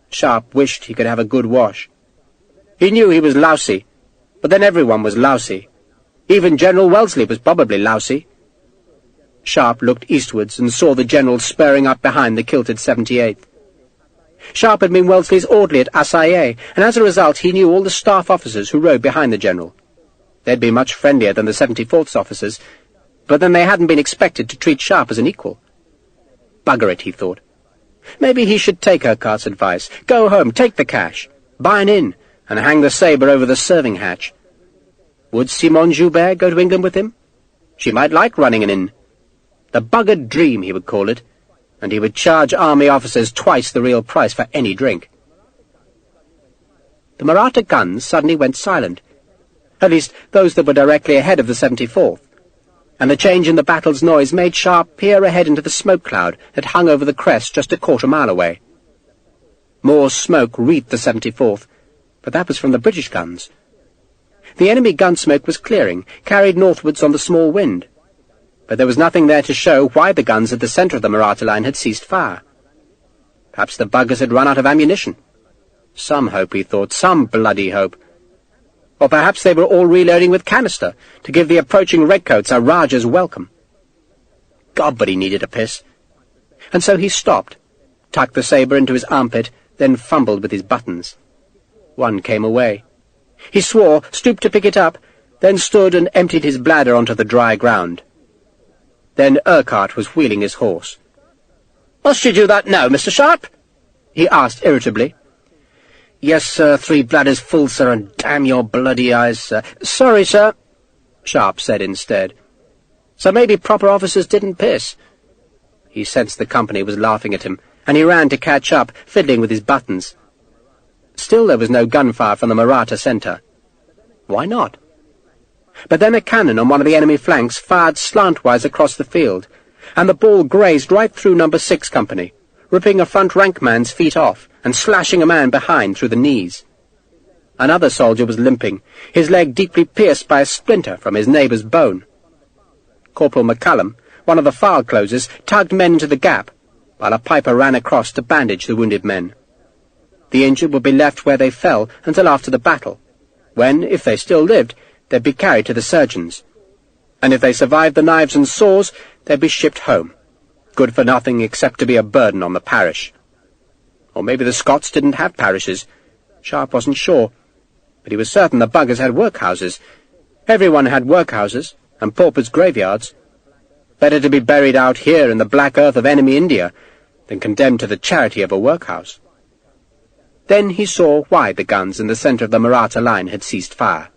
Sharpe wished he could have a good wash. He knew he was lousy, but then everyone was lousy. Even General Wellesley was probably lousy. Sharpe looked eastwards and saw the general spurring up behind the kilted 78th. Sharpe had been Wellesley's orderly at Assaye, and as a result he knew all the staff officers who rode behind the general. They'd been much friendlier than the 74th's officers, but then they hadn't been expected to treat Sharpe as an equal. Bugger it, he thought. Maybe he should take Urquhart's advice, go home, take the cash, buy an inn, and hang the sabre over the serving hatch. Would Simone Joubert go to England with him? She might like running an inn. The buggered dream, he would call it, and he would charge army officers twice the real price for any drink. The Mahratta guns suddenly went silent, at least those that were directly ahead of the 74th, and the change in the battle's noise made Sharpe peer ahead into the smoke cloud that hung over the crest just a quarter-mile away. More smoke wreathed the 74th, but that was from the British guns. The enemy gun smoke was clearing, carried northwards on the small wind, but there was nothing there to show why the guns at the centre of the Mahratta line had ceased fire. Perhaps the buggers had run out of ammunition. Some hope, he thought, some bloody hope. Or perhaps they were all reloading with canister to give the approaching redcoats a Rajah's welcome. God, but he needed a piss. And so he stopped, tucked the sabre into his armpit, then fumbled with his buttons. One came away. He swore, stooped to pick it up, then stood and emptied his bladder onto the dry ground. Then Urquhart was wheeling his horse. "Must you do that now, Mr. Sharpe?" he asked irritably. "Yes, sir, 3 bladders full, sir, and damn your bloody eyes, sir." "Sorry, sir," Sharpe said instead. So maybe proper officers didn't piss. He sensed the company was laughing at him, and he ran to catch up, fiddling with his buttons. Still there was no gunfire from the Mahratta centre. Why not? But then a cannon on one of the enemy flanks fired slantwise across the field, and the ball grazed right through No. 6 Company, ripping a front-rank man's feet off and slashing a man behind through the knees. Another soldier was limping, his leg deeply pierced by a splinter from his neighbour's bone. Corporal McCallum, one of the file closers, tugged men into the gap, while a piper ran across to bandage the wounded men. The injured would be left where they fell until after the battle, when, if they still lived, they'd be carried to the surgeons, and if they survived the knives and saws, they'd be shipped home, good for nothing except to be a burden on the parish. Or maybe the Scots didn't have parishes. Sharpe wasn't sure, but he was certain the buggers had workhouses. Everyone had workhouses, and paupers' graveyards. Better to be buried out here in the black earth of enemy India than condemned to the charity of a workhouse. Then he saw why the guns in the centre of the Mahratta line had ceased fire.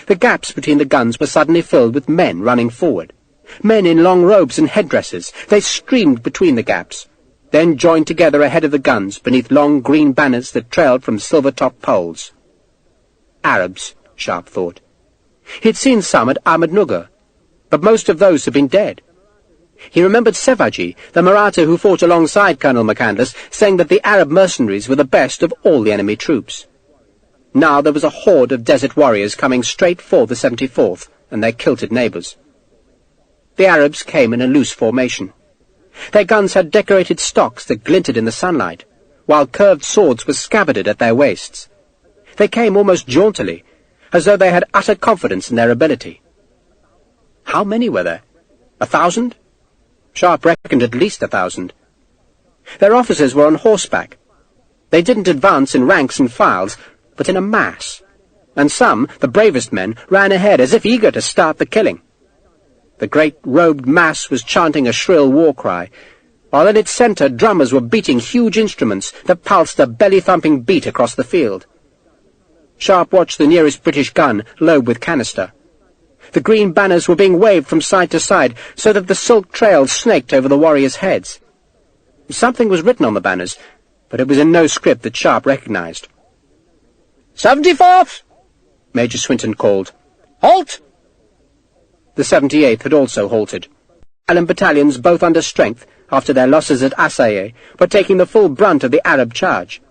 The gaps between the guns were suddenly filled with men running forward. Men in long robes and headdresses. They streamed between the gaps, then joined together ahead of the guns beneath long green banners that trailed from silver-topped poles. Arabs, Sharpe thought. He'd seen some at Ahmednugger, but most of those had been dead. He remembered Sevaji, the Mahratta who fought alongside Colonel McCandless, saying that the Arab mercenaries were the best of all the enemy troops. Now there was a horde of desert warriors coming straight for the 74th and their kilted neighbours. The Arabs came in a loose formation. Their guns had decorated stocks that glinted in the sunlight, while curved swords were scabbarded at their waists. They came almost jauntily, as though they had utter confidence in their ability. How many were there? 1,000? Sharpe reckoned at least 1,000. Their officers were on horseback. They didn't advance in ranks and files, but in a mass, and some, the bravest men, ran ahead as if eager to start the killing. The great robed mass was chanting a shrill war cry, while in its centre drummers were beating huge instruments that pulsed a belly-thumping beat across the field. Sharpe watched the nearest British gun load with canister. The green banners were being waved from side to side, so that the silk trail snaked over the warriors' heads. Something was written on the banners, but it was in no script that Sharpe recognized. 74th! Major Swinton called. Halt! The 78th had also halted. Island battalions, both under strength, after their losses at Assaye, were taking the full brunt of the Arab charge.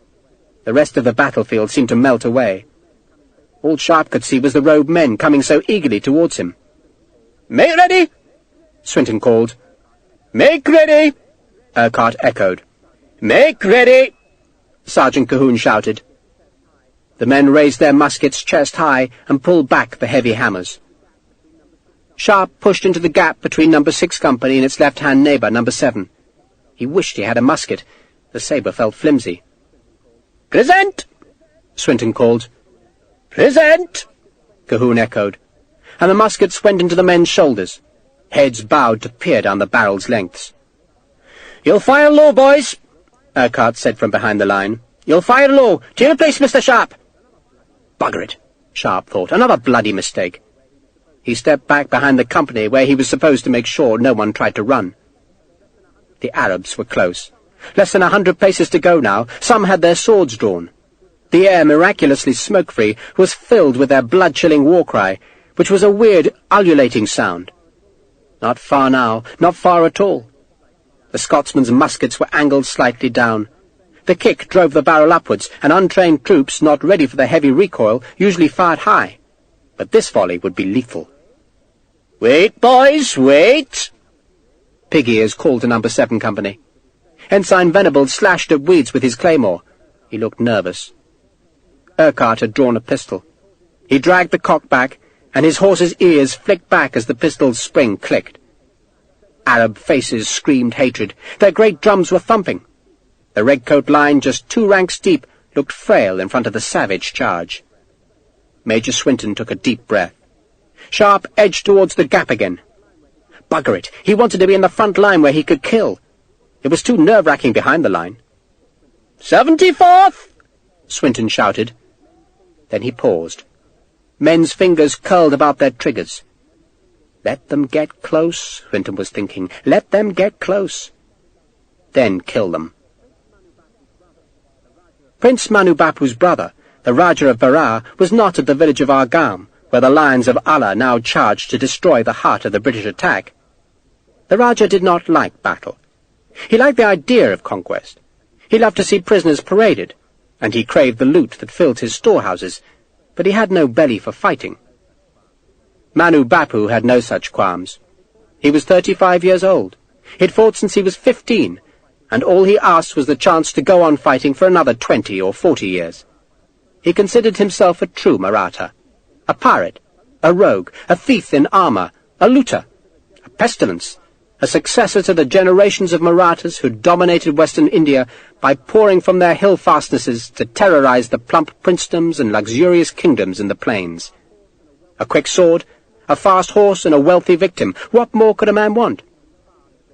The rest of the battlefield seemed to melt away. All Sharpe could see was the robed men coming so eagerly towards him. "Make ready!" Swinton called. "Make ready!" Urquhart echoed. "Make ready!" Sergeant Cahoon shouted. The men raised their muskets chest high and pulled back the heavy hammers. Sharpe pushed into the gap between No. 6 Company and its left-hand neighbour, No. 7. He wished he had a musket. The sabre felt flimsy. "Present!" Swinton called. "Present!" Cahoon echoed, and the muskets went into the men's shoulders. Heads bowed to peer down the barrels' lengths. "You'll fire low, boys," Urquhart said from behind the line. "You'll fire low. To your place, Mr. Sharpe." Bugger it, Sharpe thought. Another bloody mistake. He stepped back behind the company where he was supposed to make sure no one tried to run. The Arabs were close. Less than 100 paces to go now. Some had their swords drawn. The air, miraculously smoke-free, was filled with their blood-chilling war-cry, which was a weird, ululating sound. Not far now, not far at all. The Scotsman's muskets were angled slightly down. The kick drove the barrel upwards, and untrained troops, not ready for the heavy recoil, usually fired high. But this volley would be lethal. "Wait, boys, wait!" Pig-ears called to No. 7 Company. Ensign Venables slashed at weeds with his claymore. He looked nervous. Urquhart had drawn a pistol. He dragged the cock back, and his horse's ears flicked back as the pistol's spring clicked. Arab faces screamed hatred. Their great drums were thumping. The redcoat line, just 2 ranks deep, looked frail in front of the savage charge. Major Swinton took a deep breath. Sharpe edged towards the gap again. Bugger it, he wanted to be in the front line where he could kill. It was too nerve-wracking behind the line. 74th! Swinton shouted. Then he paused. Men's fingers curled about their triggers. Let them get close, Swinton was thinking. Let them get close. Then kill them. Prince Manu Bapu's brother, the Rajah of Berar, was not at the village of Argam, where the Lions of Allah now charged to destroy the heart of the British attack. The Rajah did not like battle. He liked the idea of conquest. He loved to see prisoners paraded, and he craved the loot that filled his storehouses, but he had no belly for fighting. Manu Bapu had no such qualms. He was 35 years old. He'd fought since he was 15, and all he asked was the chance to go on fighting for another 20 or 40 years. He considered himself a true Maratha, a pirate, a rogue, a thief in armour, a looter, a pestilence, a successor to the generations of Marathas who dominated Western India by pouring from their hill fastnesses to terrorize the plump princedoms and luxurious kingdoms in the plains. A quick sword, a fast horse, and a wealthy victim. What more could a man want?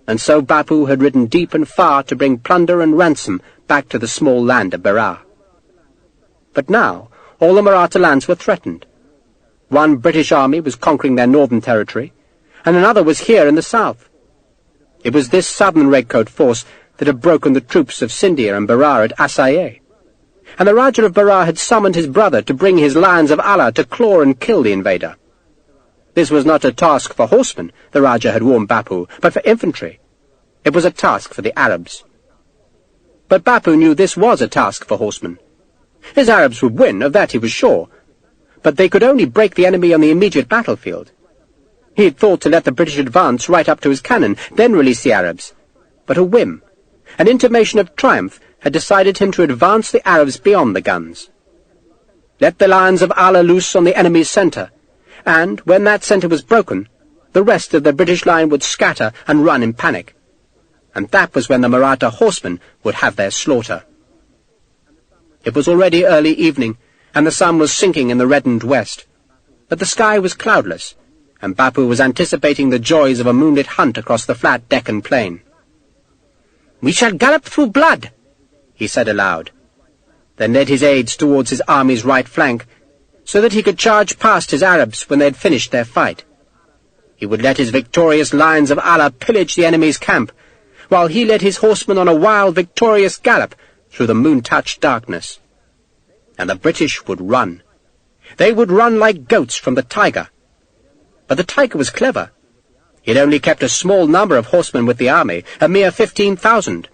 And so Bapu had ridden deep and far to bring plunder and ransom back to the small land of Berar. But now all the Maratha lands were threatened. One British army was conquering their northern territory, and another was here in the south. It was this southern redcoat force that had broken the troops of Scindia and Berar at Assaye, and the Rajah of Berar had summoned his brother to bring his Lions of Allah to claw and kill the invader. This was not a task for horsemen, the Rajah had warned Bapu, but for infantry. It was a task for the Arabs. But Bapu knew this was a task for horsemen. His Arabs would win, of that he was sure, but they could only break the enemy on the immediate battlefield. He had thought to let the British advance right up to his cannon, then release the Arabs. But a whim, an intimation of triumph, had decided him to advance the Arabs beyond the guns. Let the Lions of Allah loose on the enemy's centre, and, when that centre was broken, the rest of the British line would scatter and run in panic. And that was when the Maratha horsemen would have their slaughter. It was already early evening, and the sun was sinking in the reddened west. But the sky was cloudless, and Bapu was anticipating the joys of a moonlit hunt across the flat Deccan plain. "We shall gallop through blood," he said aloud, then led his aides towards his army's right flank, so that he could charge past his Arabs when they had finished their fight. He would let his victorious lines of Allah pillage the enemy's camp, while he led his horsemen on a wild, victorious gallop through the moon-touched darkness. And the British would run. They would run like goats from the tiger. But the tiger was clever. He'd only kept a small number of horsemen with the army, a mere 15,000,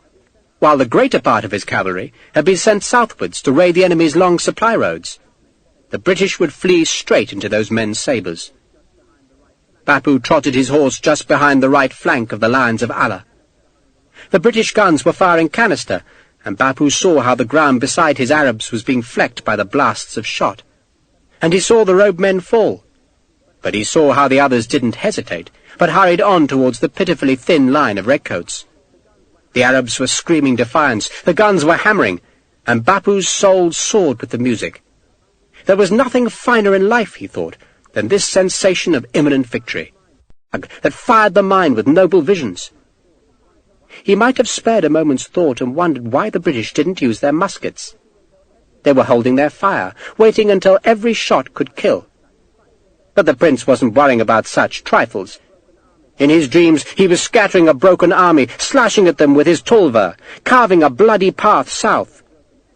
while the greater part of his cavalry had been sent southwards to raid the enemy's long supply roads. The British would flee straight into those men's sabres. Bapu trotted his horse just behind the right flank of the lines of Allah. The British guns were firing canister, and Bapu saw how the ground beside his Arabs was being flecked by the blasts of shot. And he saw the robed men fall. But he saw how the others didn't hesitate, but hurried on towards the pitifully thin line of redcoats. The Arabs were screaming defiance, the guns were hammering, and Bapu's soul soared with the music. There was nothing finer in life, he thought, than this sensation of imminent victory, that fired the mind with noble visions. He might have spared a moment's thought and wondered why the British didn't use their muskets. They were holding their fire, waiting until every shot could kill. But the prince wasn't worrying about such trifles. In his dreams he was scattering a broken army, slashing at them with his tulwar, carving a bloody path south.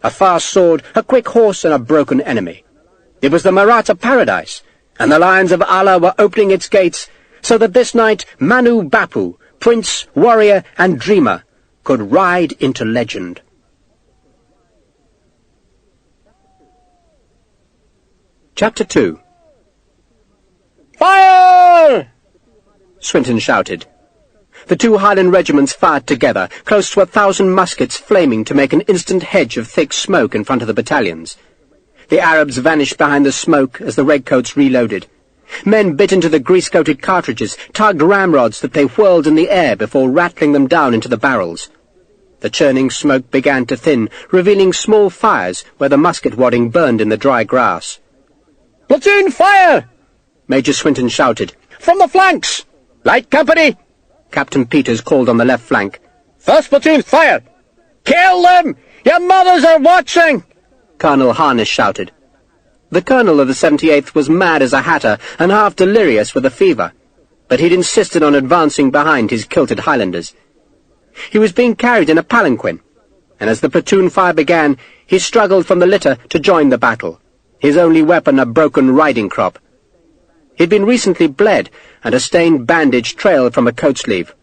A fast sword, a quick horse, and a broken enemy. It was the Maratha paradise, and the lions of Allah were opening its gates, so that this night Manu Bapu, prince, warrior, and dreamer, could ride into legend. Chapter 2. "Fire!" Swinton shouted. The two Highland regiments fired together, close to 1,000 muskets flaming to make an instant hedge of thick smoke in front of the battalions. The Arabs vanished behind the smoke as the redcoats reloaded. Men bit into the grease-coated cartridges, tugged ramrods that they whirled in the air before rattling them down into the barrels. The churning smoke began to thin, revealing small fires where the musket wadding burned in the dry grass. "Platoon, fire!" Major Swinton shouted. "From the flanks! Light company!" Captain Peters called on the left flank. "First platoon, fire! Kill them! Your mothers are watching!" Colonel Harness shouted. The colonel of the 78th was mad as a hatter and half delirious with a fever, but he'd insisted on advancing behind his kilted Highlanders. He was being carried in a palanquin, and as the platoon fire began, he struggled from the litter to join the battle, his only weapon a broken riding crop. He'd been recently bled, and a stained bandage trailed from a coat sleeve.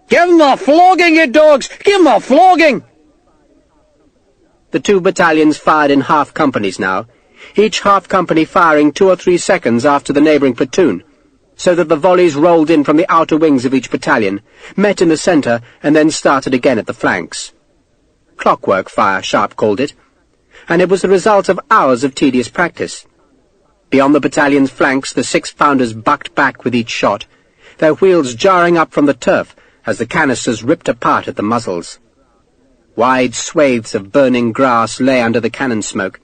"Give 'em a flogging, you dogs! Give 'em a flogging!" The two battalions fired in half companies now, each half company firing 2 or 3 seconds after the neighbouring platoon, so that the volleys rolled in from the outer wings of each battalion, met in the centre, and then started again at the flanks. Clockwork fire, Sharpe called it, and it was the result of hours of tedious practice. Beyond the battalion's flanks, the 6-pounders bucked back with each shot, their wheels jarring up from the turf as the canisters ripped apart at the muzzles. Wide swathes of burning grass lay under the cannon smoke.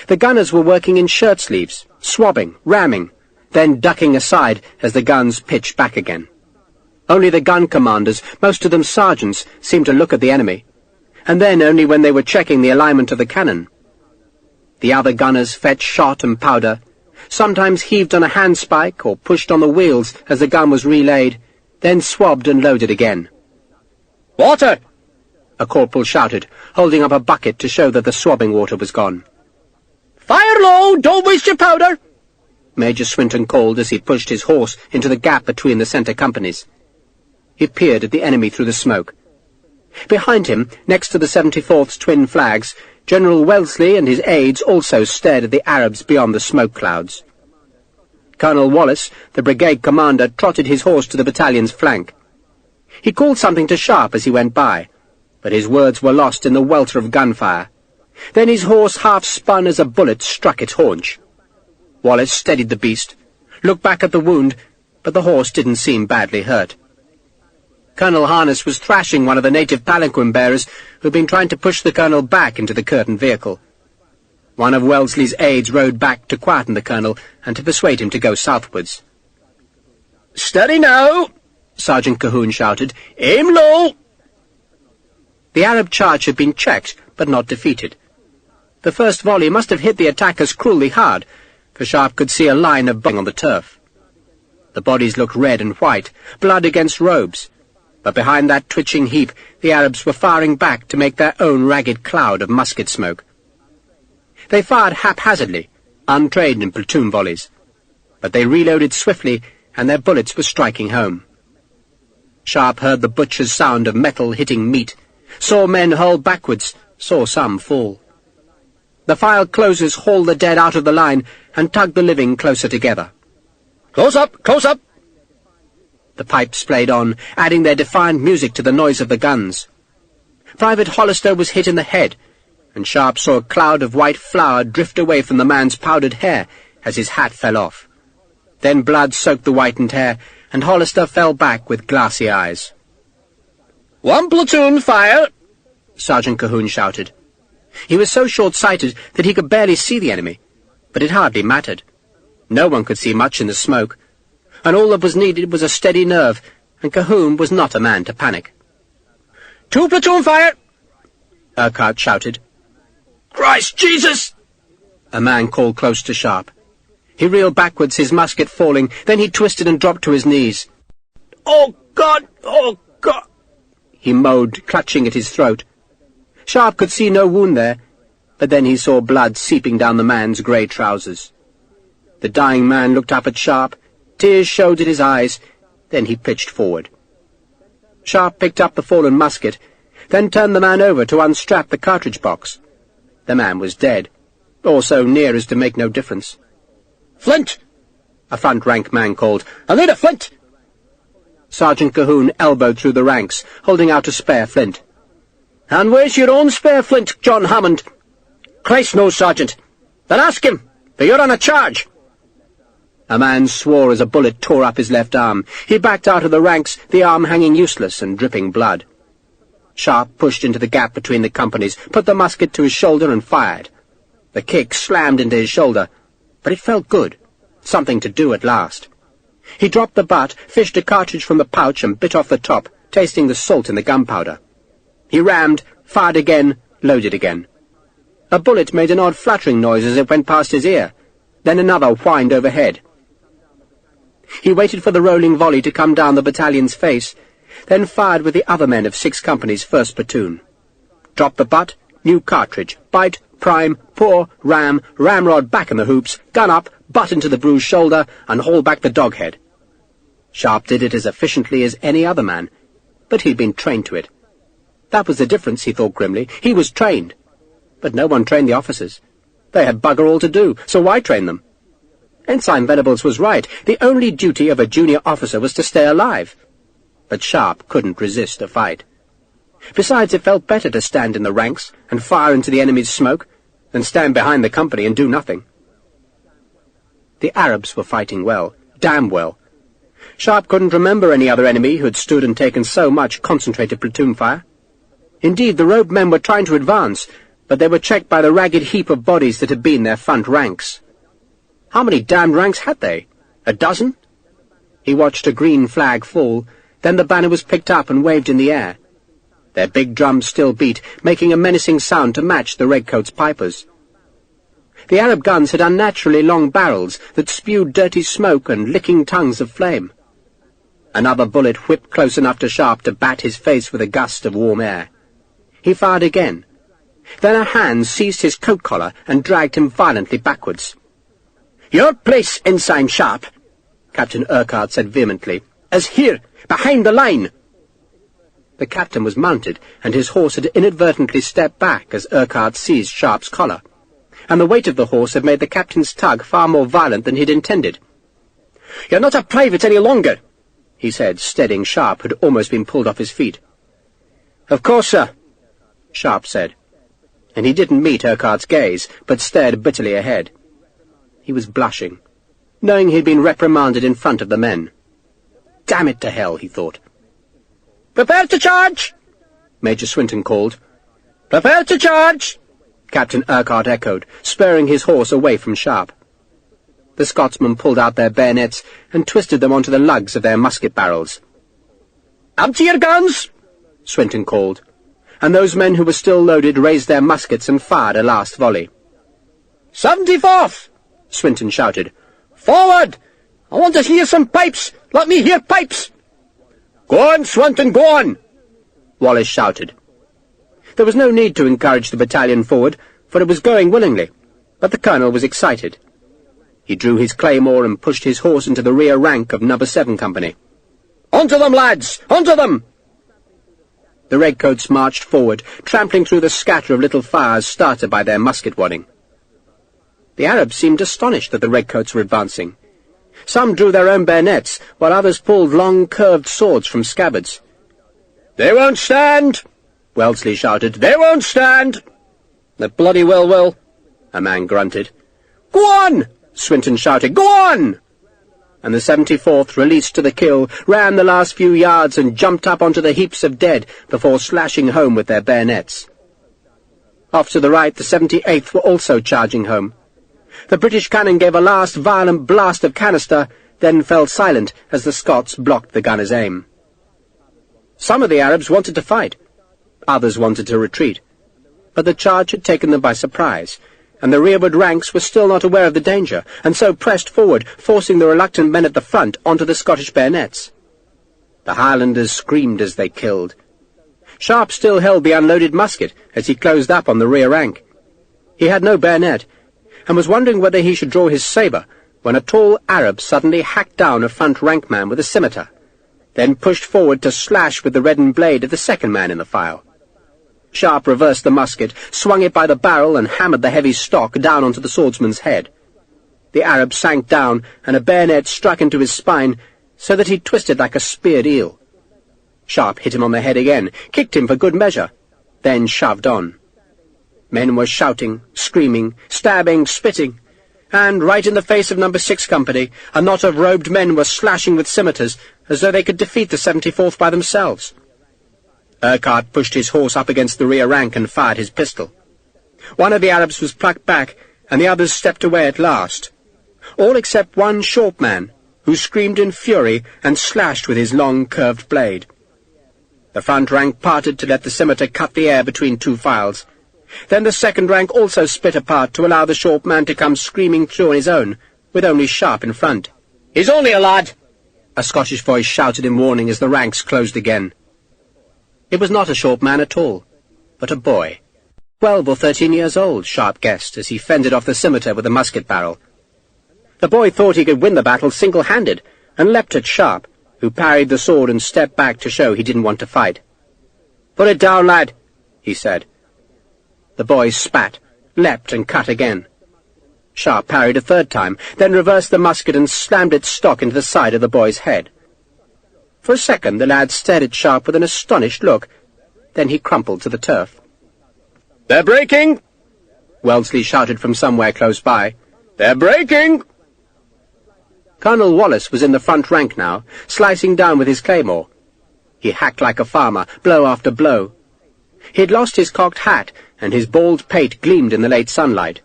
The gunners were working in shirt-sleeves, swabbing, ramming, then ducking aside as the guns pitched back again. Only the gun commanders, most of them sergeants, seemed to look at the enemy, and then only when they were checking the alignment of the cannon. The other gunners fetched shot and powder, sometimes heaved on a handspike or pushed on the wheels as the gun was relayed, then swabbed and loaded again. "Water!" a corporal shouted, holding up a bucket to show that the swabbing water was gone. "Fire low! Don't waste your powder!" Major Swinton called as he pushed his horse into the gap between the centre companies. He peered at the enemy through the smoke. Behind him, next to the 74th's twin flags, General Wellesley and his aides also stared at the Arabs beyond the smoke clouds. Colonel Wallace, the brigade commander, trotted his horse to the battalion's flank. He called something to Sharpe as he went by, but his words were lost in the welter of gunfire. Then his horse half spun as a bullet struck its haunch. Wallace steadied the beast, looked back at the wound, but the horse didn't seem badly hurt. Colonel Harness was thrashing one of the native palanquin bearers who'd been trying to push the colonel back into the curtained vehicle. One of Wellesley's aides rode back to quieten the colonel and to persuade him to go southwards. "Steady now!" Sergeant Cahoon shouted. "Aim low!" The Arab charge had been checked, but not defeated. The first volley must have hit the attackers cruelly hard, for Sharpe could see a line of bang on the turf. The bodies looked red and white, blood against robes. But behind that twitching heap, the Arabs were firing back to make their own ragged cloud of musket smoke. They fired haphazardly, untrained in platoon volleys. But they reloaded swiftly, and their bullets were striking home. Sharpe heard the butcher's sound of metal hitting meat, saw men hurl backwards, saw some fall. The file closers hauled the dead out of the line and tugged the living closer together. "Close up! Close up!" The pipes played on, adding their defiant music to the noise of the guns. Private Hollister was hit in the head, and Sharpe saw a cloud of white flour drift away from the man's powdered hair as his hat fell off. Then blood soaked the whitened hair, and Hollister fell back with glassy eyes. "One platoon, fire!" Sergeant Cahoon shouted. He was so short-sighted that he could barely see the enemy, but it hardly mattered. No one could see much in the smoke, and all that was needed was a steady nerve, and Cahoon was not a man to panic. "Two platoon, fire!" Urquhart shouted. "Christ Jesus!" a man called close to Sharpe. He reeled backwards, his musket falling, then he twisted and dropped to his knees. "Oh, God! Oh, God!" he moaned, clutching at his throat. Sharpe could see no wound there, but then he saw blood seeping down the man's grey trousers. The dying man looked up at Sharpe. Tears showed in his eyes. Then he pitched forward. Sharpe picked up the fallen musket, then turned the man over to unstrap the cartridge box. The man was dead, or so near as to make no difference. "Flint!" a front-rank man called. "I need a flint!" Sergeant Cahoon elbowed through the ranks, holding out a spare flint. "And where's your own spare flint, John Hammond?" "Christ knows, Sergeant." "Then ask him, for you're on a charge." A man swore as a bullet tore up his left arm. He backed out of the ranks, the arm hanging useless and dripping blood. Sharpe pushed into the gap between the companies, put the musket to his shoulder and fired. The kick slammed into his shoulder, but it felt good. Something to do at last. He dropped the butt, fished a cartridge from the pouch and bit off the top, tasting the salt in the gunpowder. He rammed, fired again, loaded again. A bullet made an odd fluttering noise as it went past his ear. Then another whined overhead. He waited for the rolling volley to come down the battalion's face, then fired with the other men of 6 Company's 1st Platoon. Dropped the butt, new cartridge, bite, prime, pour, ramrod back in the hoops, gun up, butt into the bruised shoulder, and haul back the doghead. Sharpe did it as efficiently as any other man, but he'd been trained to it. That was the difference, he thought grimly. He was trained. But no one trained the officers. They had bugger all to do, so why train them? Ensign Venables was right. The only duty of a junior officer was to stay alive. But Sharpe couldn't resist a fight. Besides, it felt better to stand in the ranks and fire into the enemy's smoke than stand behind the company and do nothing. The Arabs were fighting well, damn well. Sharpe couldn't remember any other enemy who had stood and taken so much concentrated platoon fire. Indeed, the rope men were trying to advance, but they were checked by the ragged heap of bodies that had been their front ranks. How many damned ranks had they? A dozen? He watched a green flag fall, then the banner was picked up and waved in the air. Their big drums still beat, making a menacing sound to match the redcoats' pipers. The Arab guns had unnaturally long barrels that spewed dirty smoke and licking tongues of flame. Another bullet whipped close enough to Sharpe to bat his face with a gust of warm air. He fired again. Then a hand seized his coat collar and dragged him violently backwards. "Your place, Ensign Sharpe," Captain Urquhart said vehemently, "is here, behind the line." The captain was mounted, and his horse had inadvertently stepped back as Urquhart seized Sharpe's collar, and the weight of the horse had made the captain's tug far more violent than he'd intended. "You're not a private any longer," he said, steadying Sharpe, who'd almost been pulled off his feet. "Of course, sir," Sharpe said, and he didn't meet Urquhart's gaze, but stared bitterly ahead. He was blushing, knowing he'd been reprimanded in front of the men. Damn it to hell, he thought. "Prepare to charge!" Major Swinton called. "Prepare to charge!" Captain Urquhart echoed, spurring his horse away from Sharpe. The Scotsmen pulled out their bayonets and twisted them onto the lugs of their musket barrels. "Up to your guns!" Swinton called, and those men who were still loaded raised their muskets and fired a last volley. 74th! Swinton shouted. "Forward! I want to hear some pipes! Let me hear pipes! Go on, Swanton, go on! Wallace shouted. There was no need to encourage the battalion forward, for it was going willingly, but the colonel was excited. He drew his claymore and pushed his horse into the rear rank of No. 7 Company. "Onto them, lads! Onto them!" The redcoats marched forward, trampling through the scatter of little fires started by their musket wadding. The Arabs seemed astonished that the redcoats were advancing. Some drew their own bayonets, while others pulled long, curved swords from scabbards. "They won't stand!" Wellesley shouted. "They won't stand!" "They bloody well will," a man grunted. "Go on!" Swinton shouted. "Go on!" And the 74th, released to the kill, ran the last few yards and jumped up onto the heaps of dead before slashing home with their bayonets. Off to the right, the 78th were also charging home. The British cannon gave a last violent blast of canister, then fell silent as the Scots blocked the gunners' aim. Some of the Arabs wanted to fight. Others wanted to retreat. But the charge had taken them by surprise, and the rearward ranks were still not aware of the danger, and so pressed forward, forcing the reluctant men at the front onto the Scottish bayonets. The Highlanders screamed as they killed. Sharpe still held the unloaded musket as he closed up on the rear rank. He had no bayonet, and was wondering whether he should draw his sabre, when a tall Arab suddenly hacked down a front rank man with a scimitar, then pushed forward to slash with the reddened blade at the second man in the file. Sharpe reversed the musket, swung it by the barrel, and hammered the heavy stock down onto the swordsman's head. The Arab sank down, and a bayonet struck into his spine, so that he twisted like a speared eel. Sharpe hit him on the head again, kicked him for good measure, then shoved on. Men were shouting, screaming, stabbing, spitting, and right in the face of No. 6 Company, a knot of robed men were slashing with scimitars, as though they could defeat the 74th by themselves. Urquhart pushed his horse up against the rear rank and fired his pistol. One of the Arabs was plucked back, and the others stepped away at last, all except one Sharpe man, who screamed in fury and slashed with his long, curved blade. The front rank parted to let the scimitar cut the air between two files. Then the second rank also split apart to allow the Sharpe man to come screaming through on his own, with only Sharpe in front. "He's only a lad!" a Scottish voice shouted in warning as the ranks closed again. It was not a Sharpe man at all, but a boy. 12 or 13 years old, Sharpe guessed, as he fended off the scimitar with a musket barrel. The boy thought he could win the battle single-handed, and leapt at Sharpe, who parried the sword and stepped back to show he didn't want to fight. "Put it down, lad," he said. The boy spat, leapt, and cut again. Sharpe parried a third time, then reversed the musket and slammed its stock into the side of the boy's head. For a second the lad stared at Sharpe with an astonished look. Then he crumpled to the turf. "They're breaking!" Wellesley shouted from somewhere close by. "They're breaking!" Colonel Wallace was in the front rank now, slicing down with his claymore. He hacked like a farmer, blow after blow. He had lost his cocked hat, and his bald pate gleamed in the late sunlight.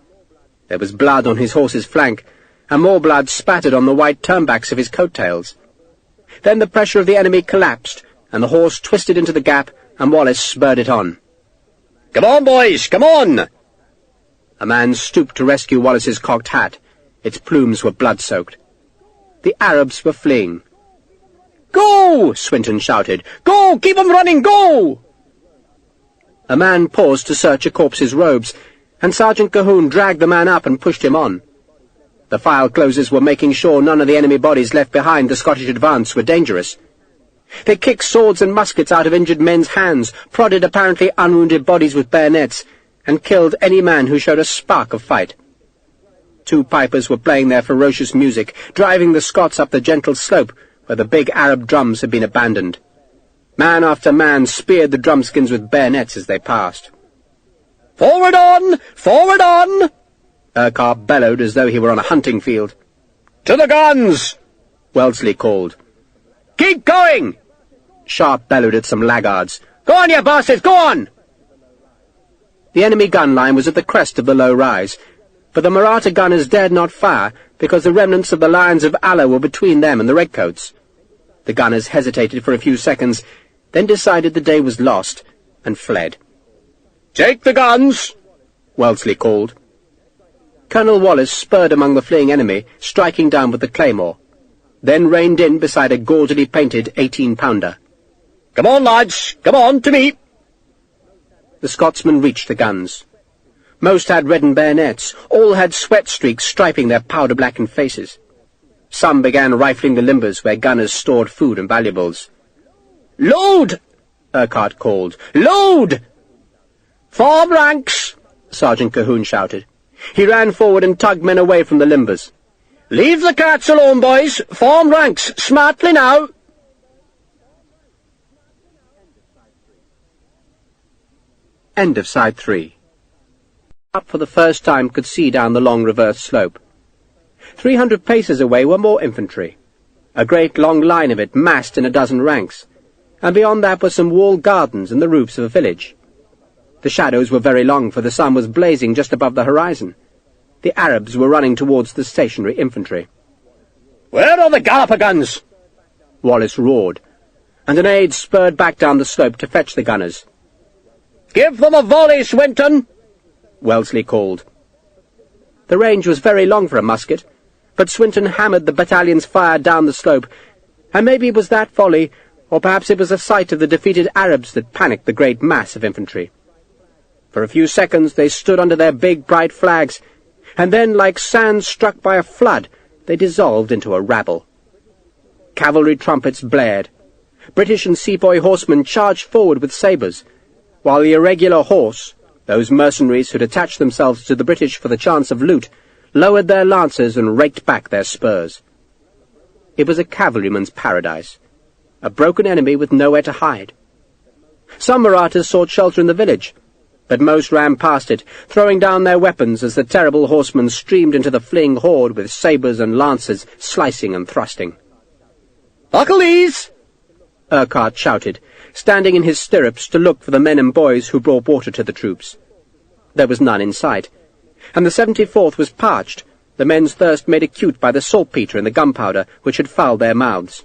There was blood on his horse's flank, and more blood spattered on the white turnbacks of his coat-tails. Then the pressure of the enemy collapsed, and the horse twisted into the gap, and Wallace spurred it on. "Come on, boys, come on!" A man stooped to rescue Wallace's cocked hat. Its plumes were blood-soaked. The Arabs were fleeing. "Go!" Swinton shouted. "Go! Keep 'em running! Go!" A man paused to search a corpse's robes, and Sergeant Cahoon dragged the man up and pushed him on. The file closers were making sure none of the enemy bodies left behind the Scottish advance were dangerous. They kicked swords and muskets out of injured men's hands, prodded apparently unwounded bodies with bayonets, and killed any man who showed a spark of fight. 2 pipers were playing their ferocious music, driving the Scots up the gentle slope where the big Arab drums had been abandoned. Man after man speared the drumskins with bayonets as they passed. "Forward on! Forward on!" Urquhart bellowed as though he were on a hunting field. "To the guns!" Wellesley called. "Keep going!" Sharpe bellowed at some laggards. "Go on, you bastards, go on!" The enemy gun line was at the crest of the low rise, but the Maratha gunners dared not fire because the remnants of the Lions of Allah were between them and the redcoats. The gunners hesitated for a few seconds, then decided the day was lost, and fled. "Take the guns!" Wellesley called. Colonel Wallace spurred among the fleeing enemy, striking down with the claymore. then reined in beside a gaudily painted 18-pounder. "Come on, lads! Come on, to me!" The Scotsmen reached the guns. Most had reddened bayonets, all had sweat streaks striping their powder-blackened faces. Some began rifling the limbers where gunners stored food and valuables. "Load!" Urquhart called. "Load!" "Form ranks!" Sergeant Cahoon shouted. He ran forward and tugged men away from the limbers. "Leave the carts alone, boys! Form ranks! Smartly now!" End of Side 3. Up for the first time could see down the long reverse slope. 300 paces away were more infantry, a great long line of it massed in a dozen ranks, and beyond that were some walled gardens and the roofs of a village. The shadows were very long, for the sun was blazing just above the horizon. The Arabs were running towards the stationary infantry. "Where are the galloper guns?" Wallace roared, and an aide spurred back down the slope to fetch the gunners. "Give them a volley, Swinton!" Wellesley called. The range was very long for a musket, but Swinton hammered the battalion's fire down the slope, and maybe it was that volley, or perhaps it was a sight of the defeated Arabs that panicked the great mass of infantry. For a few seconds they stood under their big, bright flags, and then, like sand struck by a flood, they dissolved into a rabble. Cavalry trumpets blared. British and sepoy horsemen charged forward with sabres, while the irregular horse, those mercenaries who'd attached themselves to the British for the chance of loot, lowered their lances and raked back their spurs. It was a cavalryman's paradise, a broken enemy with nowhere to hide. Some Marathas sought shelter in the village, but most ran past it, throwing down their weapons as the terrible horsemen streamed into the fleeing horde with sabres and lances slicing and thrusting. "Buckle these!" Urquhart shouted, standing in his stirrups to look for the men and boys who brought water to the troops. There was none in sight, and the 74th was parched, the men's thirst made acute by the saltpetre and the gunpowder which had fouled their mouths.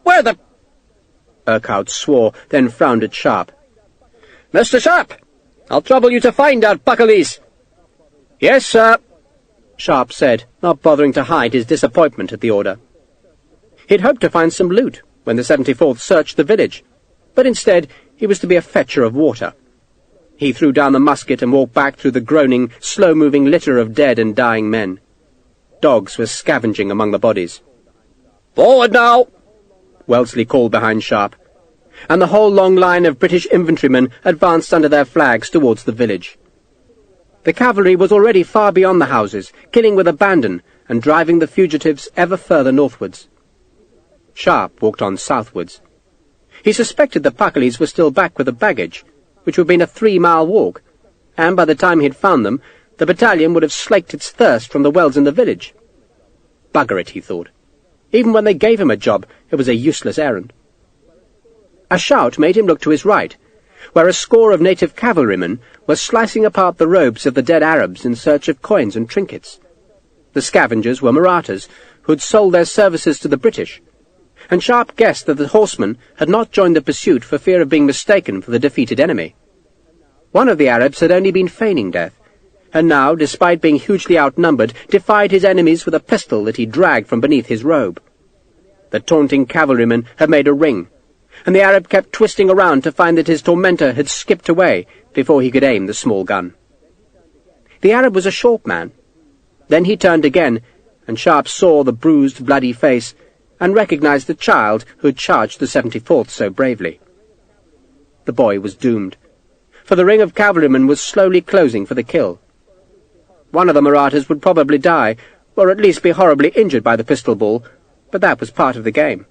"Where the—" Urquhart swore, then frowned at Sharpe. "Mr. Sharpe, I'll trouble you to find out Buckley's." "Yes, sir," Sharpe said, not bothering to hide his disappointment at the order. He'd hoped to find some loot when the 74th searched the village, but instead he was to be a fetcher of water. He threw down the musket and walked back through the groaning, slow-moving litter of dead and dying men. Dogs were scavenging among the bodies. "Forward now!" Wellesley called behind Sharpe, and the whole long line of British infantrymen advanced under their flags towards the village. The cavalry was already far beyond the houses, killing with abandon and driving the fugitives ever further northwards. Sharpe walked on southwards. He suspected the Puckleys were still back with the baggage, which would have been a 3-mile walk, and by the time he had found them, the battalion would have slaked its thirst from the wells in the village. Bugger it, he thought. Even when they gave him a job, it was a useless errand. A shout made him look to his right, where a score of native cavalrymen were slicing apart the robes of the dead Arabs in search of coins and trinkets. The scavengers were Marathas, who had sold their services to the British, and Sharpe guessed that the horsemen had not joined the pursuit for fear of being mistaken for the defeated enemy. One of the Arabs had only been feigning death, and now, despite being hugely outnumbered, defied his enemies with a pistol that he dragged from beneath his robe. The taunting cavalryman had made a ring, and the Arab kept twisting around to find that his tormentor had skipped away before he could aim the small gun. The Arab was a short man. Then he turned again, and Sharpe saw the bruised, bloody face, and recognized the child who had charged the 74th so bravely. The boy was doomed, for the ring of cavalrymen was slowly closing for the kill. One of the Marathas would probably die, or at least be horribly injured by the pistol ball, but that was part of the game.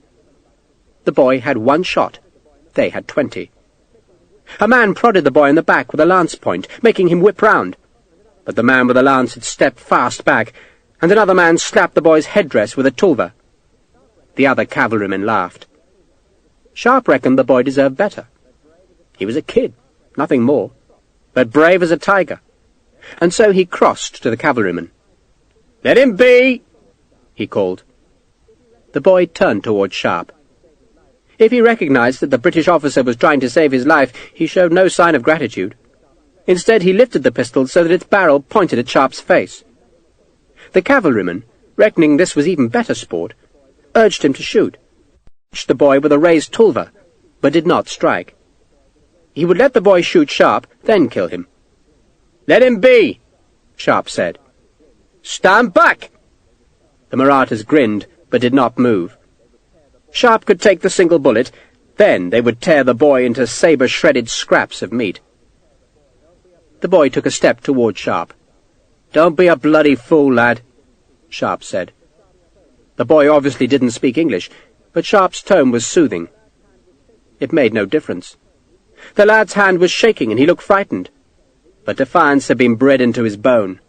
The boy had 1 shot. They had 20. A man prodded the boy in the back with a lance point, making him whip round, but the man with the lance had stepped fast back, and another man slapped the boy's headdress with a tulva. The other cavalrymen laughed. Sharpe reckoned the boy deserved better. He was a kid, nothing more, but brave as a tiger, and so he crossed to the cavalryman. "Let him be!" he called. The boy turned towards Sharpe. If he recognized that the British officer was trying to save his life, he showed no sign of gratitude. Instead, he lifted the pistol so that its barrel pointed at Sharpe's face. The cavalryman, reckoning this was even better sport, urged him to shoot. The boy with a raised tulva, but did not strike. He would let the boy shoot Sharpe, then kill him. "Let him be," Sharpe said. "Stand back!" The Marathas grinned, but did not move. Sharpe could take the single bullet, then they would tear the boy into sabre-shredded scraps of meat. The boy took a step toward Sharpe. "Don't be a bloody fool, lad," Sharpe said. The boy obviously didn't speak English, but Sharpe's tone was soothing. It made no difference. The lad's hand was shaking and he looked frightened, but defiance had been bred into his bone.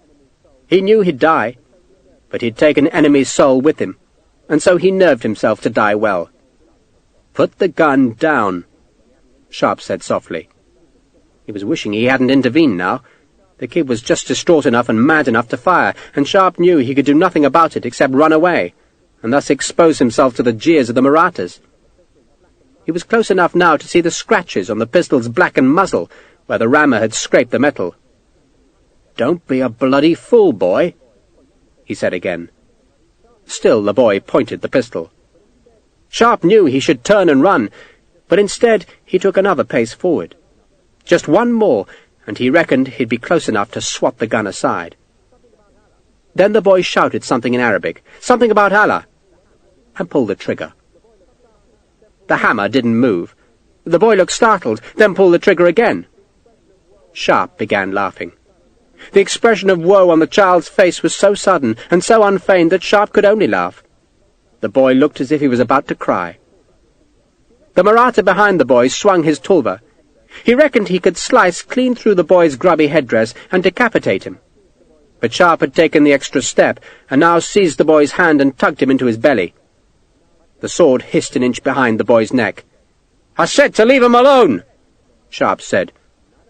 He knew he'd die, but he'd taken enemy's soul with him, and so he nerved himself to die well. "Put the gun down," Sharpe said softly. He was wishing he hadn't intervened now. The kid was just distraught enough and mad enough to fire, and Sharpe knew he could do nothing about it except run away, and thus expose himself to the jeers of the Marathas. He was close enough now to see the scratches on the pistol's blackened muzzle, where the rammer had scraped the metal. "Don't be a bloody fool, boy," he said again. Still the boy pointed the pistol. Sharpe knew he should turn and run, but instead he took another pace forward. Just one more, and he reckoned he'd be close enough to swat the gun aside. Then the boy shouted something in Arabic, something about Allah, and pulled the trigger. The hammer didn't move. The boy looked startled, then pulled the trigger again. Sharpe began laughing. The expression of woe on the child's face was so sudden and so unfeigned that Sharpe could only laugh. The boy looked as if he was about to cry. The Maratha behind the boy swung his tulva. He reckoned he could slice clean through the boy's grubby headdress and decapitate him. But Sharpe had taken the extra step, and now seized the boy's hand and tugged him into his belly. The sword hissed an inch behind the boy's neck. "I said to leave him alone," Sharpe said.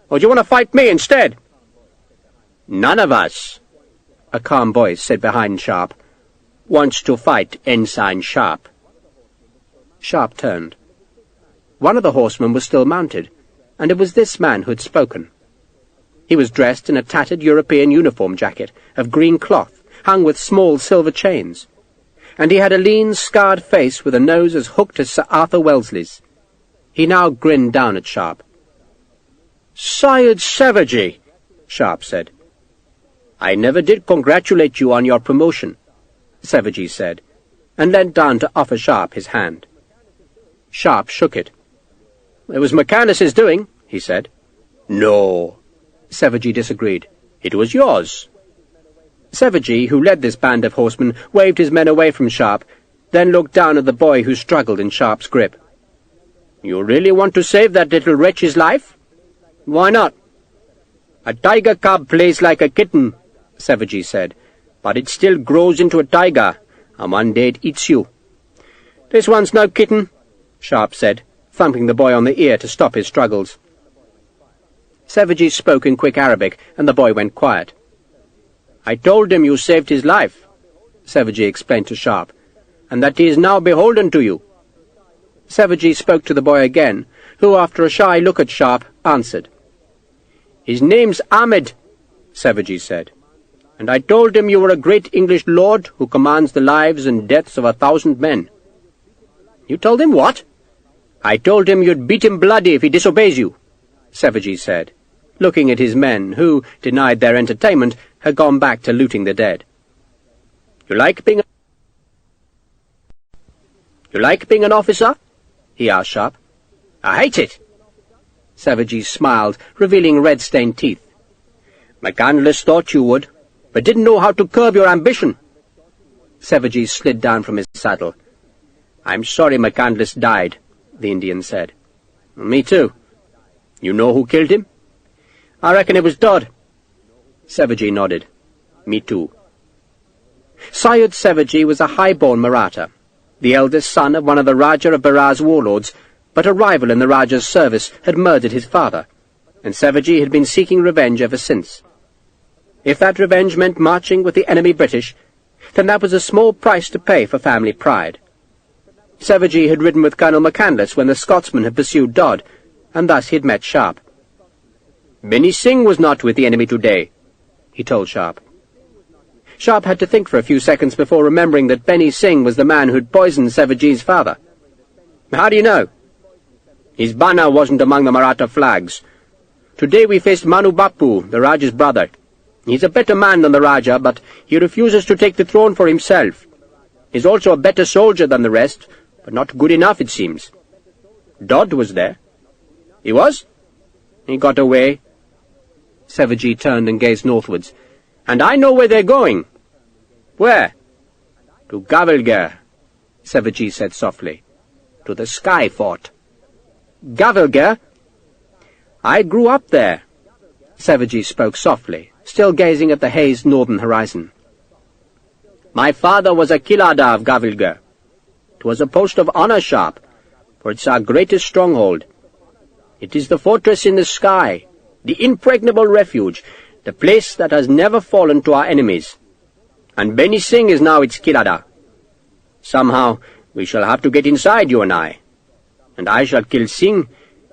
"Or do you want to fight me instead?" "None of us," a calm voice said behind Sharpe, "wants to fight Ensign Sharpe." Sharpe turned. One of the horsemen was still mounted, and it was this man who had spoken. He was dressed in a tattered European uniform jacket of green cloth, hung with small silver chains, and he had a lean, scarred face with a nose as hooked as Sir Arthur Wellesley's. He now grinned down at Sharpe. "Syed Savaji," Sharpe said. "I never did congratulate you on your promotion," Savaji said, and leant down to offer Sharpe his hand. Sharpe shook it. "It was McCandless's doing," he said. "No," Savaji disagreed. "It was yours." Savaji, who led this band of horsemen, waved his men away from Sharpe, then looked down at the boy who struggled in Sharpe's grip. "You really want to save that little wretch's life?" "Why not?" "A tiger cub plays like a kitten," Savaji said, "but it still grows into a tiger, and one day it eats you." "This one's no kitten," Sharpe said, thumping the boy on the ear to stop his struggles. Savaji spoke in quick Arabic, and the boy went quiet. "I told him you saved his life," Savaji explained to Sharpe, "and that he is now beholden to you." Savaji spoke to the boy again, who, after a shy look at Sharpe, answered. "His name's Ahmed," Savaji said, "and I told him you were a great English lord who commands the lives and deaths of 1,000 men." "You told him what?" "I told him you'd beat him bloody if he disobeys you," Savaji said, looking at his men, who, denied their entertainment, had gone back to looting the dead. You like being an officer?" he asked Sharpe. "I hate it." Savaji smiled, revealing red-stained teeth. "McCandless thought you would, but didn't know how to curb your ambition." Savaji slid down from his saddle. "I'm sorry McCandless died," the Indian said. "Me too." "You know who killed him?" "I reckon it was Dodd." Savaji nodded. "Me too." Syed Savaji was a high-born Maratha, the eldest son of one of the Rajah of Berat's warlords, but a rival in the Rajah's service had murdered his father, and Savaji had been seeking revenge ever since. If that revenge meant marching with the enemy British, then that was a small price to pay for family pride. Savaji had ridden with Colonel McCandless when the Scotsman had pursued Dodd, and thus he had met Sharpe. "Benny Singh was not with the enemy today," he told Sharpe. Sharpe had to think for a few seconds before remembering that Benny Singh was the man who'd poisoned Sevaji's father. "How do you know?" "His banner wasn't among the Maratha flags. Today we faced Manu Bapu, the Raja's brother. He's a better man than the Raja, but he refuses to take the throne for himself. He's also a better soldier than the rest, but not good enough, it seems. Dodd was there." "He was?" "He got away." Sevaji turned and gazed northwards. "And I know where they're going." "Where?" "To Gavilgar," Sevaji said softly. "To the Sky Fort." "Gavilgar?" "I grew up there." Sevaji spoke softly, still gazing at the hazed northern horizon. "My father was a Kilada of Gavilgar. It was a post of honor, Sharpe, for it's our greatest stronghold. It is the fortress in the sky, the impregnable refuge, the place that has never fallen to our enemies. And Benny Singh is now its Kilada. Somehow we shall have to get inside, you and I shall kill Singh,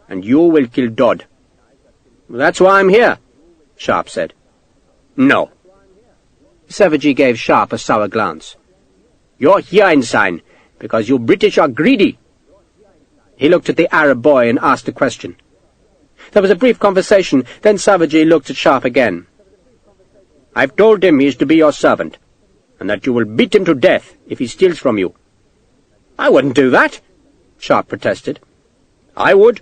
and you will kill Dodd." "That's why I'm here," Sharpe said. "No." Sevaji gave Sharpe a sour glance. "You're here, Ensign, because you British are greedy." He looked at the Arab boy and asked a question. There was a brief conversation, then Sevaji looked at Sharpe again. "I've told him he is to be your servant, and that you will beat him to death if he steals from you." "I wouldn't do that," Sharpe protested. "I would,"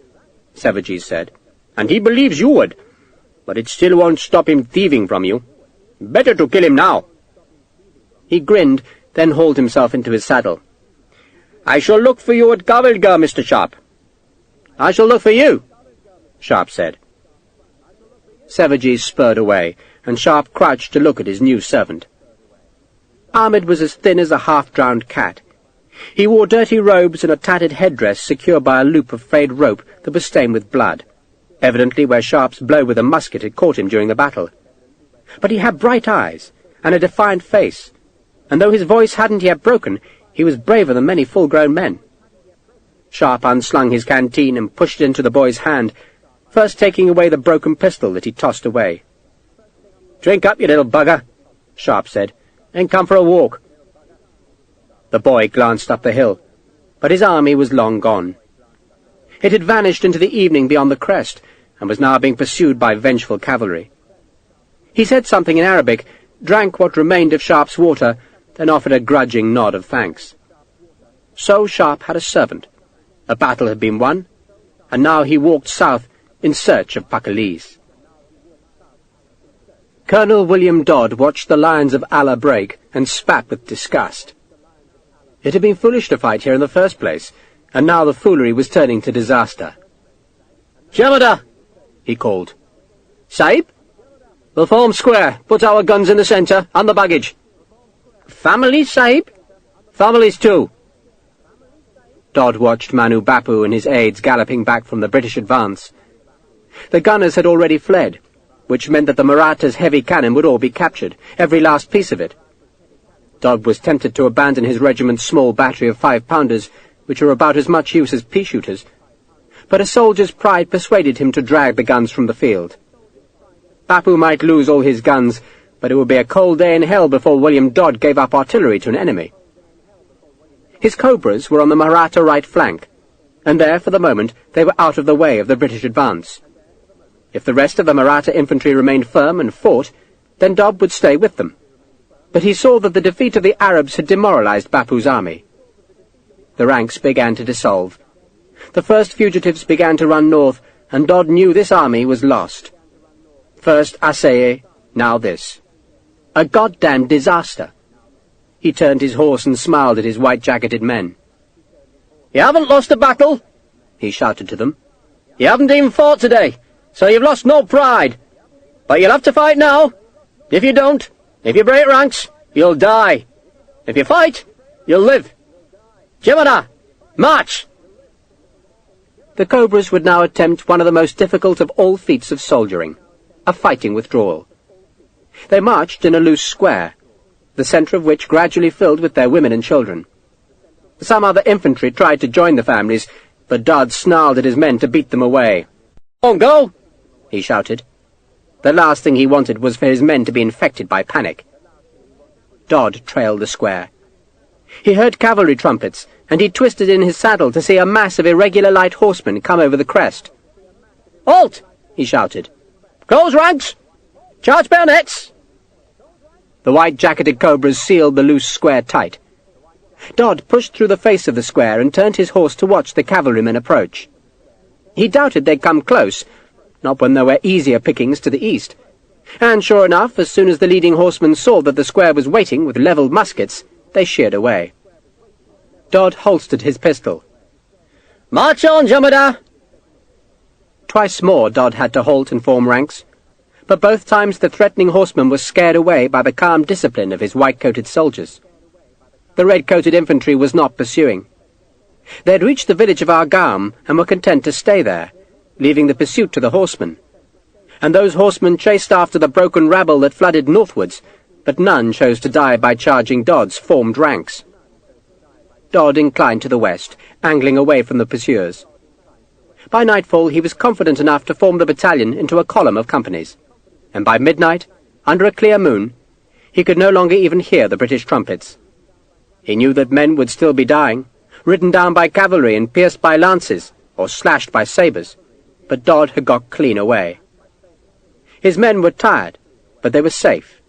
Sevaji said, "and he believes you would, but it still won't stop him thieving from you. Better to kill him now." He grinned, then hauled himself into his saddle. "I shall look for you at Gavilgar, Mr. Sharpe." "I shall look for you," Sharpe said. Sevaji spurred away, and Sharpe crouched to look at his new servant. Ahmed was as thin as a half-drowned cat. He wore dirty robes and a tattered headdress secured by a loop of frayed rope that was stained with blood, evidently where Sharpe's blow with a musket had caught him during the battle. But he had bright eyes and a defiant face, and though his voice hadn't yet broken, he was braver than many full-grown men. Sharpe unslung his canteen and pushed it into the boy's hand, first taking away the broken pistol that he tossed away. "Drink up, you little bugger," Sharpe said, "and come for a walk." The boy glanced up the hill, but his army was long gone. It had vanished into the evening beyond the crest, and was now being pursued by vengeful cavalry. He said something in Arabic, drank what remained of Sharpe's water, then offered a grudging nod of thanks. So Sharpe had a servant. A battle had been won, and now he walked south in search of Pakaliz. Colonel William Dodd watched the lions of Allah break and spat with disgust. It had been foolish to fight here in the first place, and now the foolery was turning to disaster. "Jamada!" he called. "Sahib? We'll form square, put our guns in the centre, and the baggage." "Families, Sahib?" "Families too." Dodd watched Manu Bapu and his aides galloping back from the British advance. The gunners had already fled, which meant that the Marathas' heavy cannon would all be captured, every last piece of it. Dodd was tempted to abandon his regiment's small battery of 5-pounders, which were about as much use as pea-shooters, but a soldier's pride persuaded him to drag the guns from the field. Bapu might lose all his guns, but it would be a cold day in hell before William Dodd gave up artillery to an enemy. His Cobras were on the Maratha right flank, and there, for the moment, they were out of the way of the British advance. If the rest of the Maratha infantry remained firm and fought, then Dodd would stay with them. But he saw that the defeat of the Arabs had demoralized Bapu's army. The ranks began to dissolve. The first fugitives began to run north, and Dodd knew this army was lost. First Assaye, now this. A goddamn disaster. He turned his horse and smiled at his white-jacketed men. "You haven't lost a battle," he shouted to them. "You haven't even fought today, so you've lost no pride. But you'll have to fight now. If you don't, if you break ranks, you'll die. If you fight, you'll live. Jimana, march!" The Cobras would now attempt one of the most difficult of all feats of soldiering, a fighting withdrawal. They marched in a loose square, the centre of which gradually filled with their women and children. Some other infantry tried to join the families, but Dodd snarled at his men to beat them away. "Don't go!" he shouted. The last thing he wanted was for his men to be infected by panic. Dodd trailed the square. He heard cavalry trumpets, and he twisted in his saddle to see a mass of irregular light horsemen come over the crest. "Halt!" he shouted. "Close ranks! Charge bayonets!" The white-jacketed cobras sealed the loose square tight. Dodd pushed through the face of the square and turned his horse to watch the cavalrymen approach. He doubted they'd come close, not when there were easier pickings to the east. And sure enough, as soon as the leading horsemen saw that the square was waiting with levelled muskets, they sheered away. Dodd holstered his pistol. "March on, Jemadar!" Twice more Dodd had to halt and form ranks, but both times the threatening horseman was scared away by the calm discipline of his white-coated soldiers. The red-coated infantry was not pursuing. They had reached the village of Argaum and were content to stay there, leaving the pursuit to the horsemen. And those horsemen chased after the broken rabble that flooded northwards, but none chose to die by charging Dodd's formed ranks. Dodd inclined to the west, angling away from the pursuers. By nightfall he was confident enough to form the battalion into a column of companies, and by midnight, under a clear moon, he could no longer even hear the British trumpets. He knew that men would still be dying, ridden down by cavalry and pierced by lances, or slashed by sabres, but Dodd had got clean away. His men were tired, but they were safe,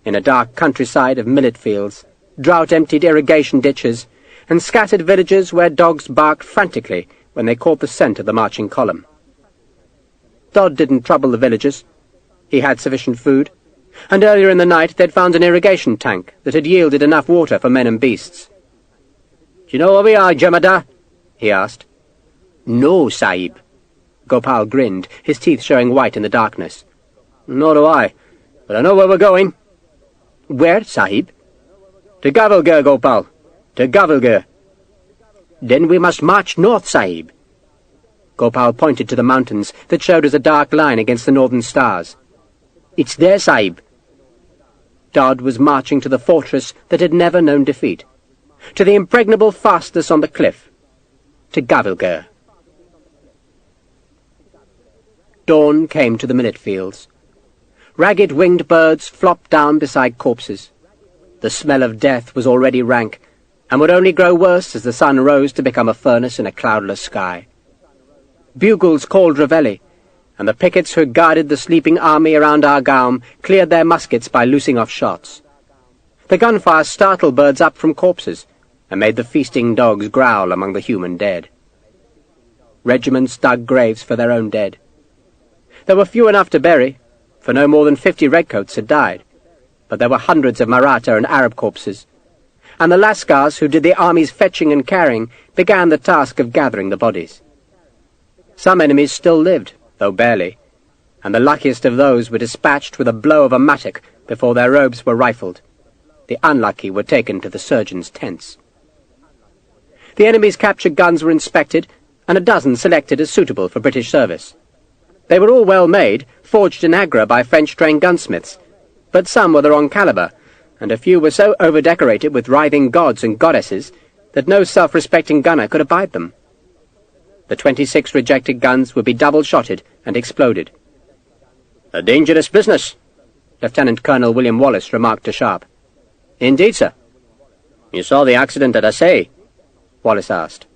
in a dark countryside of millet fields, drought-emptied irrigation ditches, and scattered villages where dogs barked frantically when they caught the scent of the marching column. Dodd didn't trouble the villagers. He had sufficient food, and earlier in the night they'd found an irrigation tank that had yielded enough water for men and beasts. "Do you know where we are, Jemadar?" he asked. "No, Sahib." Gopal grinned, his teeth showing white in the darkness. "Nor do I, but I know where we're going." "Where, Sahib?" "To Gavalgur, Gopal. To Gavalgur." "Then we must march north, Sahib." Gopal pointed to the mountains that showed as a dark line against the northern stars. "It's there, Sahib." Dodd was marching to the fortress that had never known defeat, to the impregnable fastness on the cliff, to Gavalgur. Dawn came to the millet fields. Ragged winged birds flopped down beside corpses. The smell of death was already rank, and would only grow worse as the sun rose to become a furnace in a cloudless sky. Bugles called reveille, and the pickets who guarded the sleeping army around Argaum cleared their muskets by loosing off shots. The gunfire startled birds up from corpses, and made the feasting dogs growl among the human dead. Regiments dug graves for their own dead. There were few enough to bury, for no more than 50 redcoats had died, but there were hundreds of Maratha and Arab corpses, and the Lascars who did the army's fetching and carrying began the task of gathering the bodies. Some enemies still lived, though barely, and the luckiest of those were dispatched with a blow of a mattock before their robes were rifled. The unlucky were taken to the surgeons' tents. The enemy's captured guns were inspected, and a dozen selected as suitable for British service. They were all well made, forged in Agra by French-trained gunsmiths, but some were the wrong calibre, and a few were so over-decorated with writhing gods and goddesses that no self-respecting gunner could abide them. The 26 rejected guns would be double-shotted and exploded. "A dangerous business," Lieutenant Colonel William Wallace remarked to Sharpe. "Indeed, sir." "You saw the accident at Assay?" Wallace asked.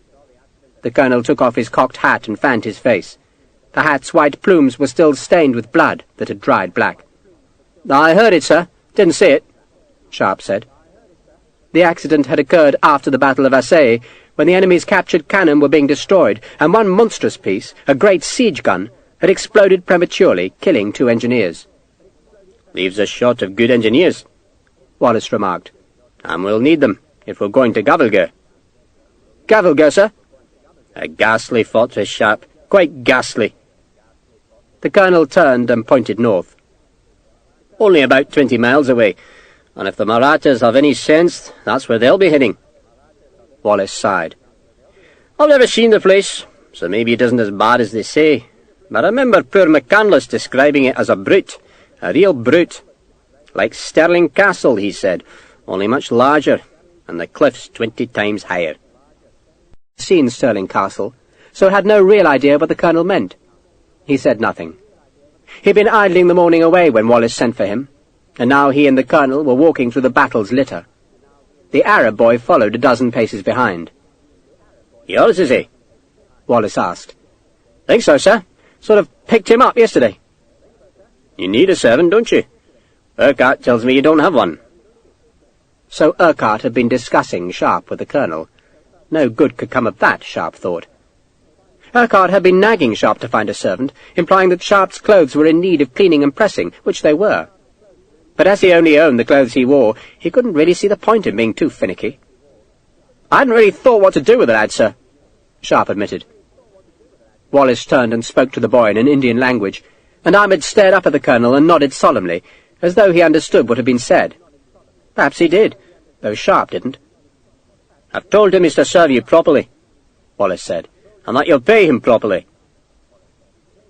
The colonel took off his cocked hat and fanned his face. The hat's white plumes were still stained with blood that had dried black. "I heard it, sir. Didn't see it," Sharpe said. The accident had occurred after the Battle of Assay, when the enemy's captured cannon were being destroyed, and one monstrous piece, a great siege gun, had exploded prematurely, killing 2 engineers. "Leaves us short of good engineers," Wallace remarked. "And we'll need them if we're going to Gavalgur." "Gavalgur, sir?" "A ghastly fortress, Sharpe. Quite ghastly." The colonel turned and pointed north. "Only about 20 miles away, and if the Marathas have any sense, that's where they'll be heading." Wallace sighed. "I've never seen the place, so maybe it isn't as bad as they say, but I remember poor McCandless describing it as a brute, a real brute. Like Stirling Castle, he said, only much larger, and the cliffs 20 times higher." Seen Stirling Castle, so had no real idea what the colonel meant. He said nothing. He'd been idling the morning away when Wallace sent for him. and now he and the colonel were walking through the battle's litter. The Arab boy followed a dozen paces behind. "Yours, is he?" Wallace asked. "Think so, sir. Sort of picked him up yesterday." "You need a servant, don't you? Urquhart tells me you don't have one." So Urquhart had been discussing Sharpe with the colonel. No good could come of that, Sharpe thought. Urquhart had been nagging Sharpe to find a servant, implying that Sharpe's clothes were in need of cleaning and pressing, which they were. But as he only owned the clothes he wore, he couldn't really see the point in being too finicky. "I hadn't really thought what to do with the lad, sir," Sharpe admitted. Wallace turned and spoke to the boy in an Indian language, and Ahmed stared up at the colonel and nodded solemnly, as though he understood what had been said. Perhaps he did, though Sharpe didn't. "I've told him he's to serve you properly," Wallace said, "and that you'll pay him properly."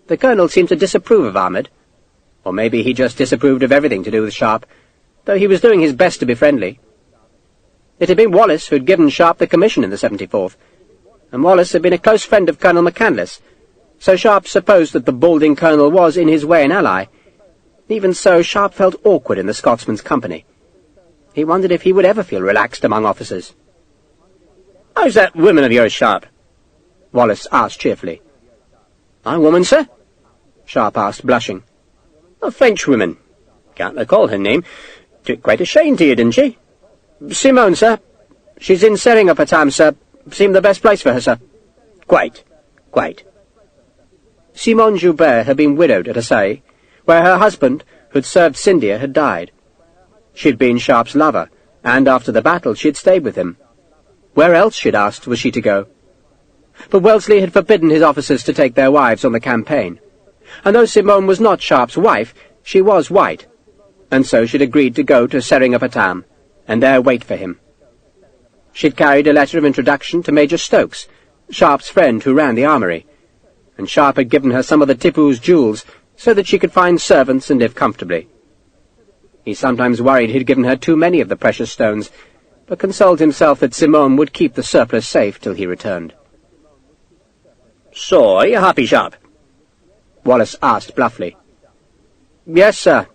The colonel seemed to disapprove of Ahmed, or maybe he just disapproved of everything to do with Sharpe, though he was doing his best to be friendly. It had been Wallace who had given Sharpe the commission in the 74th, and Wallace had been a close friend of Colonel McCandless, so Sharpe supposed that the balding colonel was in his way an ally. Even so, Sharpe felt awkward in the Scotsman's company. He wondered if he would ever feel relaxed among officers. "How's that woman of yours, Sharpe?" Wallace asked cheerfully. "My woman, sir?" Sharpe asked, blushing. "A Frenchwoman. Can't recall her name. Took quite a shine to you, didn't she?" "Simone, sir. She's in Seringapatam, sir. Seemed the best place for her, sir." Quite. Simone Joubert had been widowed at Assaye, where her husband, who'd served Scindia, had died. She'd been Sharpe's lover, and after the battle she had stayed with him. Where else, she'd asked, was she to go? But Wellesley had forbidden his officers to take their wives on the campaign, and though Simone was not Sharpe's wife, she was white, and so she'd agreed to go to Seringapatam, and there wait for him. She'd carried a letter of introduction to Major Stokes, Sharpe's friend who ran the armoury, and Sharpe had given her some of the Tipu's jewels so that she could find servants and live comfortably. He sometimes worried he'd given her too many of the precious stones, but consoled himself that Simone would keep the surplus safe till he returned. "So, are you happy, Sharpe?" Wallace asked bluffly. "Yes, sir,"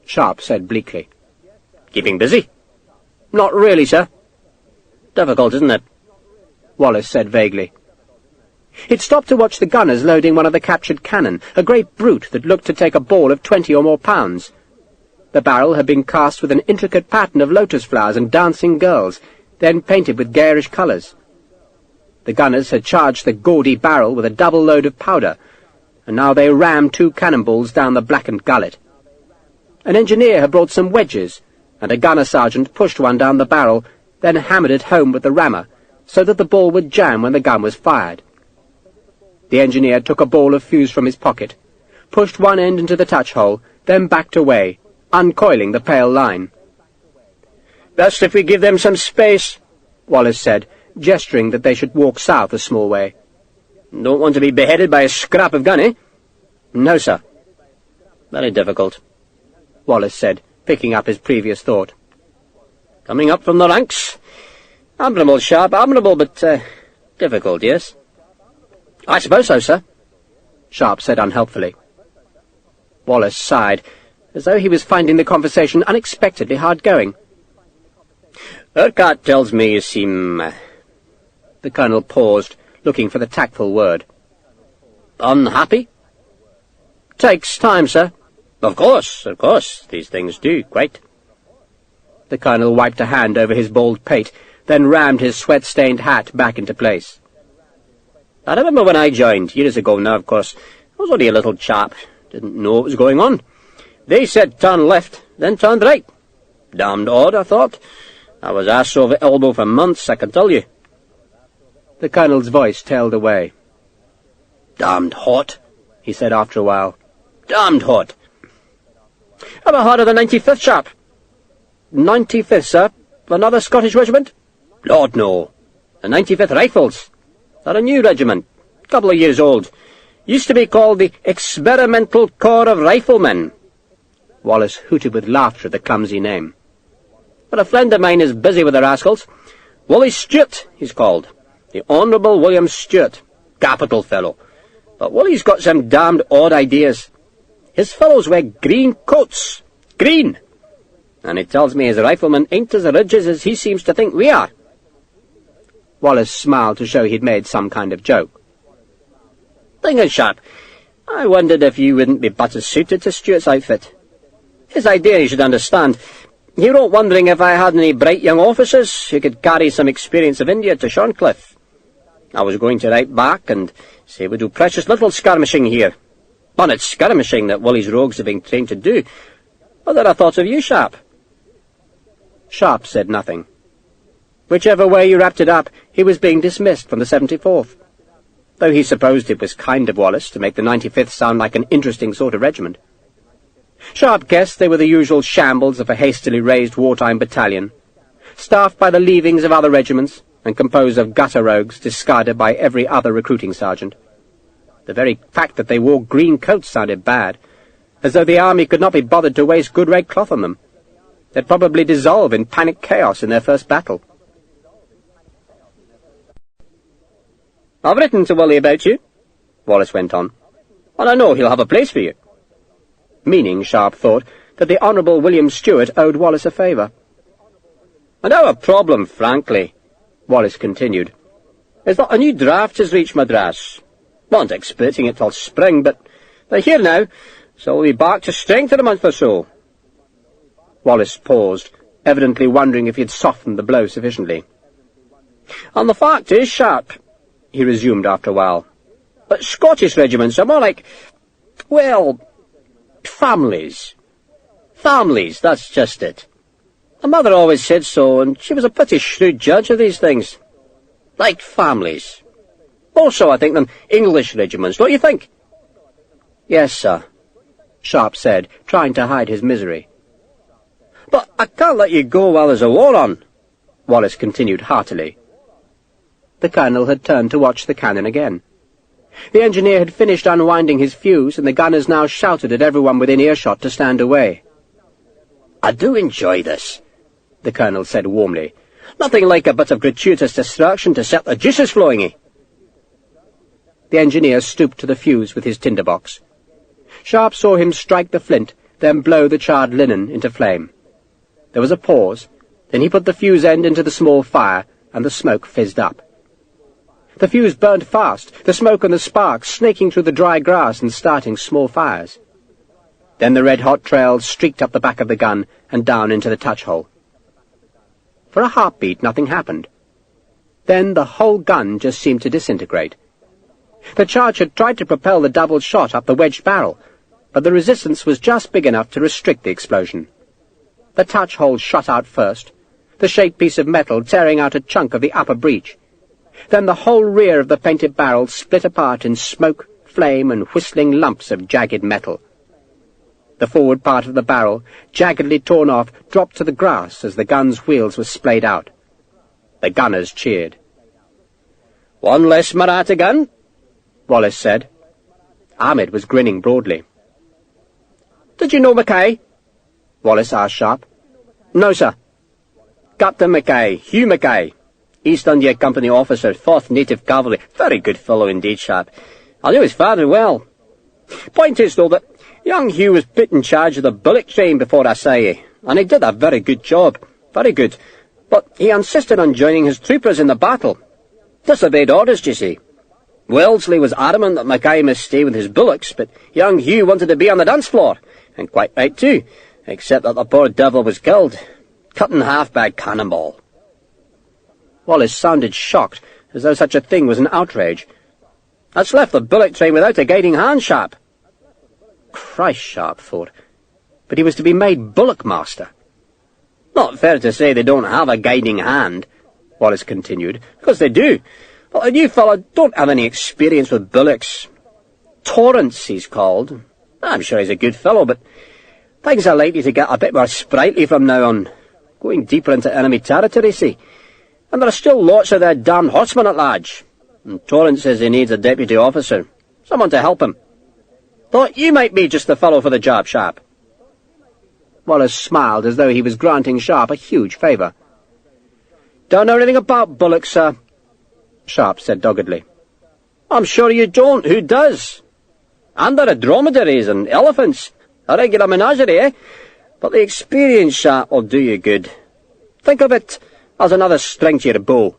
Sharpe said bleakly. "Keeping busy?" "Not really, sir." "Difficult, isn't it?" Wallace said vaguely. He'd stopped to watch the gunners loading one of the captured cannon, a great brute that looked to take a ball of 20 or more pounds. The barrel had been cast with an intricate pattern of lotus flowers and dancing girls, then painted with garish colours. The gunners had charged the gaudy barrel with a double load of powder, and now they rammed 2 cannonballs down the blackened gullet. An engineer had brought some wedges, and a gunner sergeant pushed one down the barrel, then hammered it home with the rammer, so that the ball would jam when the gun was fired. The engineer took a ball of fuse from his pocket, pushed one end into the touch-hole, then backed away, uncoiling the pale line. "Best if we give them some space," Wallace said, gesturing that they should walk south a small way. "Don't want to be beheaded by a scrap of gun, eh?" "No, sir." "Very difficult," Wallace said, picking up his previous thought. "Coming up from the ranks. Admirable, Sharpe, admirable, but difficult, yes?" "I suppose so, sir," Sharpe said unhelpfully. Wallace sighed, as though he was finding the conversation unexpectedly hard-going. "Urquhart tells me you seem—" The colonel paused, looking for the tactful word. "Unhappy?" "Takes time, sir." Of course, these things do, quite." The colonel wiped a hand over his bald pate, then rammed his sweat-stained hat back into place. "I remember when I joined, years ago now, of course. I was only a little chap, didn't know what was going on. They said turn left, then turned right. Damned odd, I thought. I was ass over elbow for months, I can tell you." The colonel's voice tailed away. "Damned hot," he said after a while. "Damned hot." "Ever heard of the 95th, Sharpe?" 95th, sir? Another Scottish regiment?" "Lord, no. The 95th Rifles. They're a new regiment, couple of years old. Used to be called the Experimental Corps of Riflemen." Wallace hooted with laughter at the clumsy name. "But a friend of mine is busy with the rascals. Wally Stewart, he's called. The Honourable William Stewart. Capital fellow. But Wally's got some damned odd ideas. His fellows wear green coats. Green! and he tells me his riflemen ain't as ridges as he seems to think we are." Wallace smiled to show he'd made some kind of joke. "Thing is, Sharpe, I wondered if you wouldn't be better suited to Stuart's outfit. His idea, you should understand. He wrote wondering if I had any bright young officers who could carry some experience of India to Shorncliffe. I was going to write back and say we do precious little skirmishing here. And it's skirmishing that Willie's rogues are being trained to do. But then I thought of you, Sharpe." Sharpe said nothing. Whichever way you wrapped it up, he was being dismissed from the 74th, though he supposed it was kind of Wallace to make the 95th sound like an interesting sort of regiment. Sharpe guessed they were the usual shambles of a hastily raised wartime battalion, staffed by the leavings of other regiments and composed of gutter rogues discarded by every other recruiting sergeant. The very fact that they wore green coats sounded bad, as though the army could not be bothered to waste good red cloth on them. They'd probably dissolve in panic chaos in their first battle. "I've written to Willie about you," Wallace went on, "and I know he'll have a place for you." Meaning, Sharpe thought, that the Honourable William Stewart owed Wallace a favour. "And our problem, frankly," Wallace continued, "is that a new draft has reached Madras. Not expecting it till spring, but they're here now, so we'll be back to strength in a month or so." Wallace paused, evidently wondering if he had softened the blow sufficiently. "And the fact is, Sharpe," he resumed after a while, "that Scottish regiments are more like, well, families. Families, that's just it. My mother always said so, and she was a pretty shrewd judge of these things. Like families. Also, I think them English regiments, don't you think?" "Yes, sir," Sharpe said, trying to hide his misery. "But I can't let you go while there's a war on," Wallace continued heartily. The colonel had turned to watch the cannon again. The engineer had finished unwinding his fuse, and the gunners now shouted at everyone within earshot to stand away. "I do enjoy this," the colonel said warmly. "Nothing like a bit of gratuitous destruction to set the juices flowing, eh?" The engineer stooped to the fuse with his tinderbox. Sharpe saw him strike the flint, then blow the charred linen into flame. There was a pause, then he put the fuse end into the small fire, and the smoke fizzed up. The fuse burnt fast, the smoke and the sparks snaking through the dry grass and starting small fires. Then the red-hot trail streaked up the back of the gun and down into the touch-hole. For a heartbeat, nothing happened. Then the whole gun just seemed to disintegrate. The charge had tried to propel the double shot up the wedged barrel, but the resistance was just big enough to restrict the explosion. The touch-hole shot out first, the shaped piece of metal tearing out a chunk of the upper breech. Then the whole rear of the painted barrel split apart in smoke, flame, and whistling lumps of jagged metal. The forward part of the barrel, jaggedly torn off, dropped to the grass as the gun's wheels were splayed out. The gunners cheered. "One less Maratha gun?" Wallace said. Ahmed was grinning broadly. "Did you know Mackay?" Wallace asked Sharpe. "No, sir. Captain Mackay, Hugh Mackay. East India Company officer, 4th Native Cavalry. Very good fellow indeed, Sharpe. I knew his father well. Point is, though, that young Hugh was put in charge of the bullock train before Assaye, and he did a very good job. Very good. But he insisted on joining his troopers in the battle. Disobeyed orders, d'ye see. Wellesley was adamant that Mackay must stay with his bullocks, but young Hugh wanted to be on the dance floor, and quite right too, except that the poor devil was killed, cut in half by a cannonball." Wallace sounded shocked, as though such a thing was an outrage. "That's left the bullock train without a guiding hand, Sharpe." Christ, Sharpe thought. But he was to be made bullock master. "Not fair to say they don't have a guiding hand," Wallace continued, "because they do. But the new fellow don't have any experience with bullocks. Torrance, he's called. I'm sure he's a good fellow, but things are likely to get a bit more sprightly from now on, going deeper into enemy territory, see. And there are still lots of their damned horsemen at large. And Torrance says he needs a deputy officer, someone to help him. Thought you might be just the fellow for the job, Sharpe." Wallace smiled as though he was granting Sharpe a huge favour. "Don't know anything about bullocks, sir," Sharpe said doggedly. "I'm sure you don't. Who does? And there are dromedaries and elephants. A regular menagerie, eh? But the experience, Sharpe, will do you good. Think of it as another string to your bow.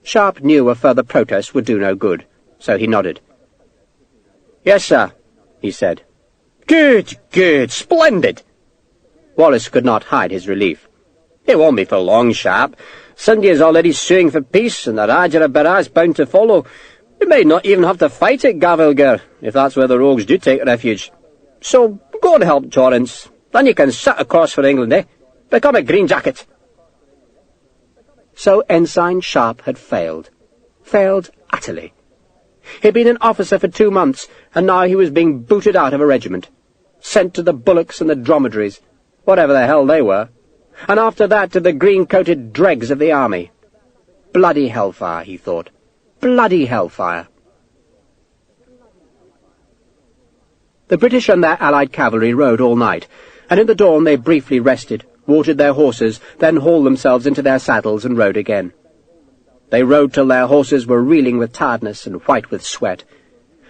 Sharpe knew a further protest would do no good, so he nodded. Yes, sir, he said. Good, good, splendid. Wallace could not hide his relief. It won't be for long, Sharpe. Sunday is already suing for peace, and the Rajah of Berar is bound to follow. We may not even have to fight at Gavelgar, if that's where the rogues do take refuge. So, go and help Torrance. Then you can sit across for England, eh? Become a green jacket. So Ensign Sharpe had failed. Failed utterly. He'd been an officer for 2 months, and now he was being booted out of a regiment. Sent to the bullocks and the dromedaries, whatever the hell they were. And after that to the green-coated dregs of the army. Bloody hellfire, he thought. Bloody hellfire. The British and their allied cavalry rode all night, and in the dawn they briefly rested, watered their horses, then hauled themselves into their saddles and rode again. They rode till their horses were reeling with tiredness and white with sweat,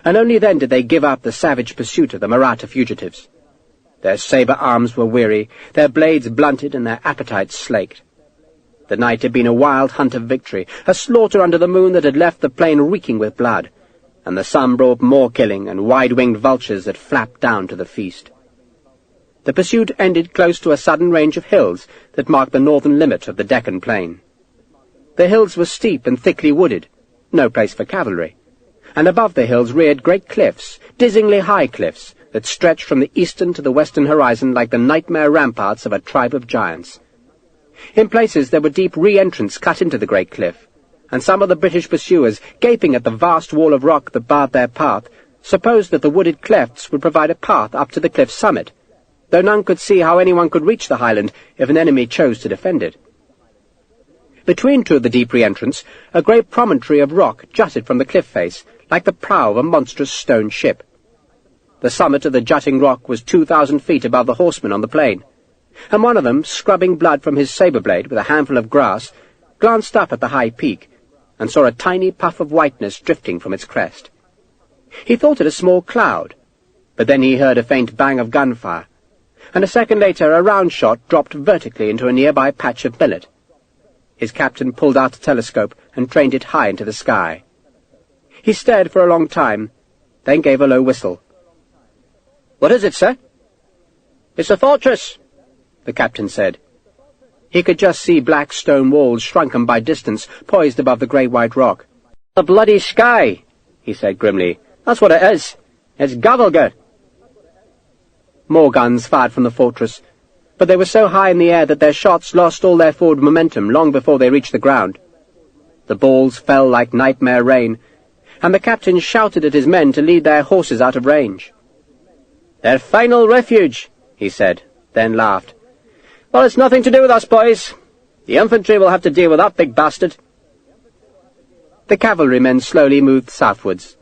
and only then did they give up the savage pursuit of the Maratha fugitives. Their sabre arms were weary, their blades blunted, and their appetites slaked. The night had been a wild hunt of victory, a slaughter under the moon that had left the plain reeking with blood, and the sun brought more killing and wide-winged vultures that flapped down to the feast. The pursuit ended close to a sudden range of hills that marked the northern limit of the Deccan plain. The hills were steep and thickly wooded, no place for cavalry, and above the hills reared great cliffs, dizzyingly high cliffs, that stretched from the eastern to the western horizon like the nightmare ramparts of a tribe of giants. In places there were deep re-entrants cut into the great cliff, and some of the British pursuers, gaping at the vast wall of rock that barred their path, supposed that the wooded clefts would provide a path up to the cliff's summit, though none could see how anyone could reach the highland if an enemy chose to defend it. Between two of the deep re-entrants, a great promontory of rock jutted from the cliff face, like the prow of a monstrous stone ship. The summit of the jutting rock was 2,000 feet above the horsemen on the plain, and one of them, scrubbing blood from his sabre-blade with a handful of grass, glanced up at the high peak, and saw a tiny puff of whiteness drifting from its crest. He thought it a small cloud, but then he heard a faint bang of gunfire, and a second later a round shot dropped vertically into a nearby patch of millet. His captain pulled out a telescope and trained it high into the sky. He stared for a long time, then gave a low whistle. "What is it, sir?" "It's a fortress," the captain said. He could just see black stone walls, shrunken by distance, poised above the grey-white rock. "The bloody sky," he said grimly. "That's what it is. It's Gavelgar." More guns fired from the fortress, but they were so high in the air that their shots lost all their forward momentum long before they reached the ground. The balls fell like nightmare rain, and the captain shouted at his men to lead their horses out of range. "Their final refuge," he said, then laughed. "Well, it's nothing to do with us, boys. The infantry will have to deal with that big bastard." The cavalrymen slowly moved southwards.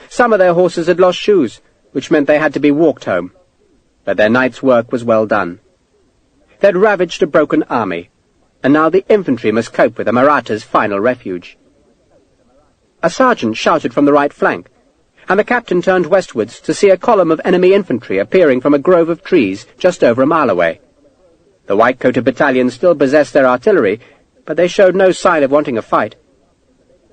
Some of their horses had lost shoes, which meant they had to be walked home, but their night's work was well done. They'd ravaged a broken army, and now the infantry must cope with the Marathas' final refuge. A sergeant shouted from the right flank, and the captain turned westwards to see a column of enemy infantry appearing from a grove of trees just over a mile away. The white-coated battalion still possessed their artillery, but they showed no sign of wanting a fight.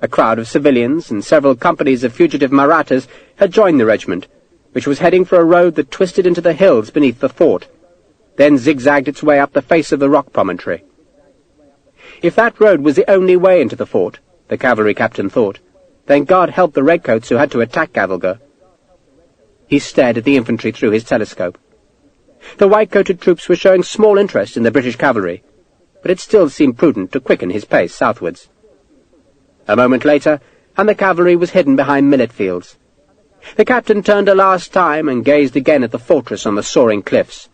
A crowd of civilians and several companies of fugitive Marathas had joined the regiment, which was heading for a road that twisted into the hills beneath the fort, then zigzagged its way up the face of the rock promontory. If that road was the only way into the fort, the cavalry captain thought, then God help the redcoats who had to attack Gavelgar. He stared at the infantry through his telescope. The white-coated troops were showing small interest in the British cavalry, but it still seemed prudent to quicken his pace southwards. A moment later, and the cavalry was hidden behind millet fields. The captain turned a last time and gazed again at the fortress on the soaring cliffs.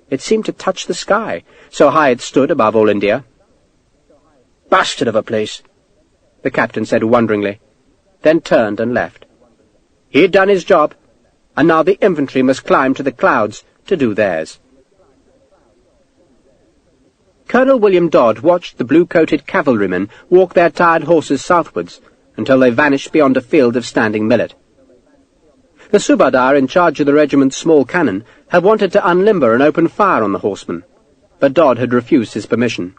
It seemed to touch the sky, so high it stood above all India. "Bastard of a place," the captain said wonderingly, then turned and left. He'd done his job, and now the infantry must climb to the clouds to do theirs. Colonel William Dodd watched the blue-coated cavalrymen walk their tired horses southwards until they vanished beyond a field of standing millet. The subadar in charge of the regiment's small cannon had wanted to unlimber and open fire on the horsemen, but Dodd had refused his permission.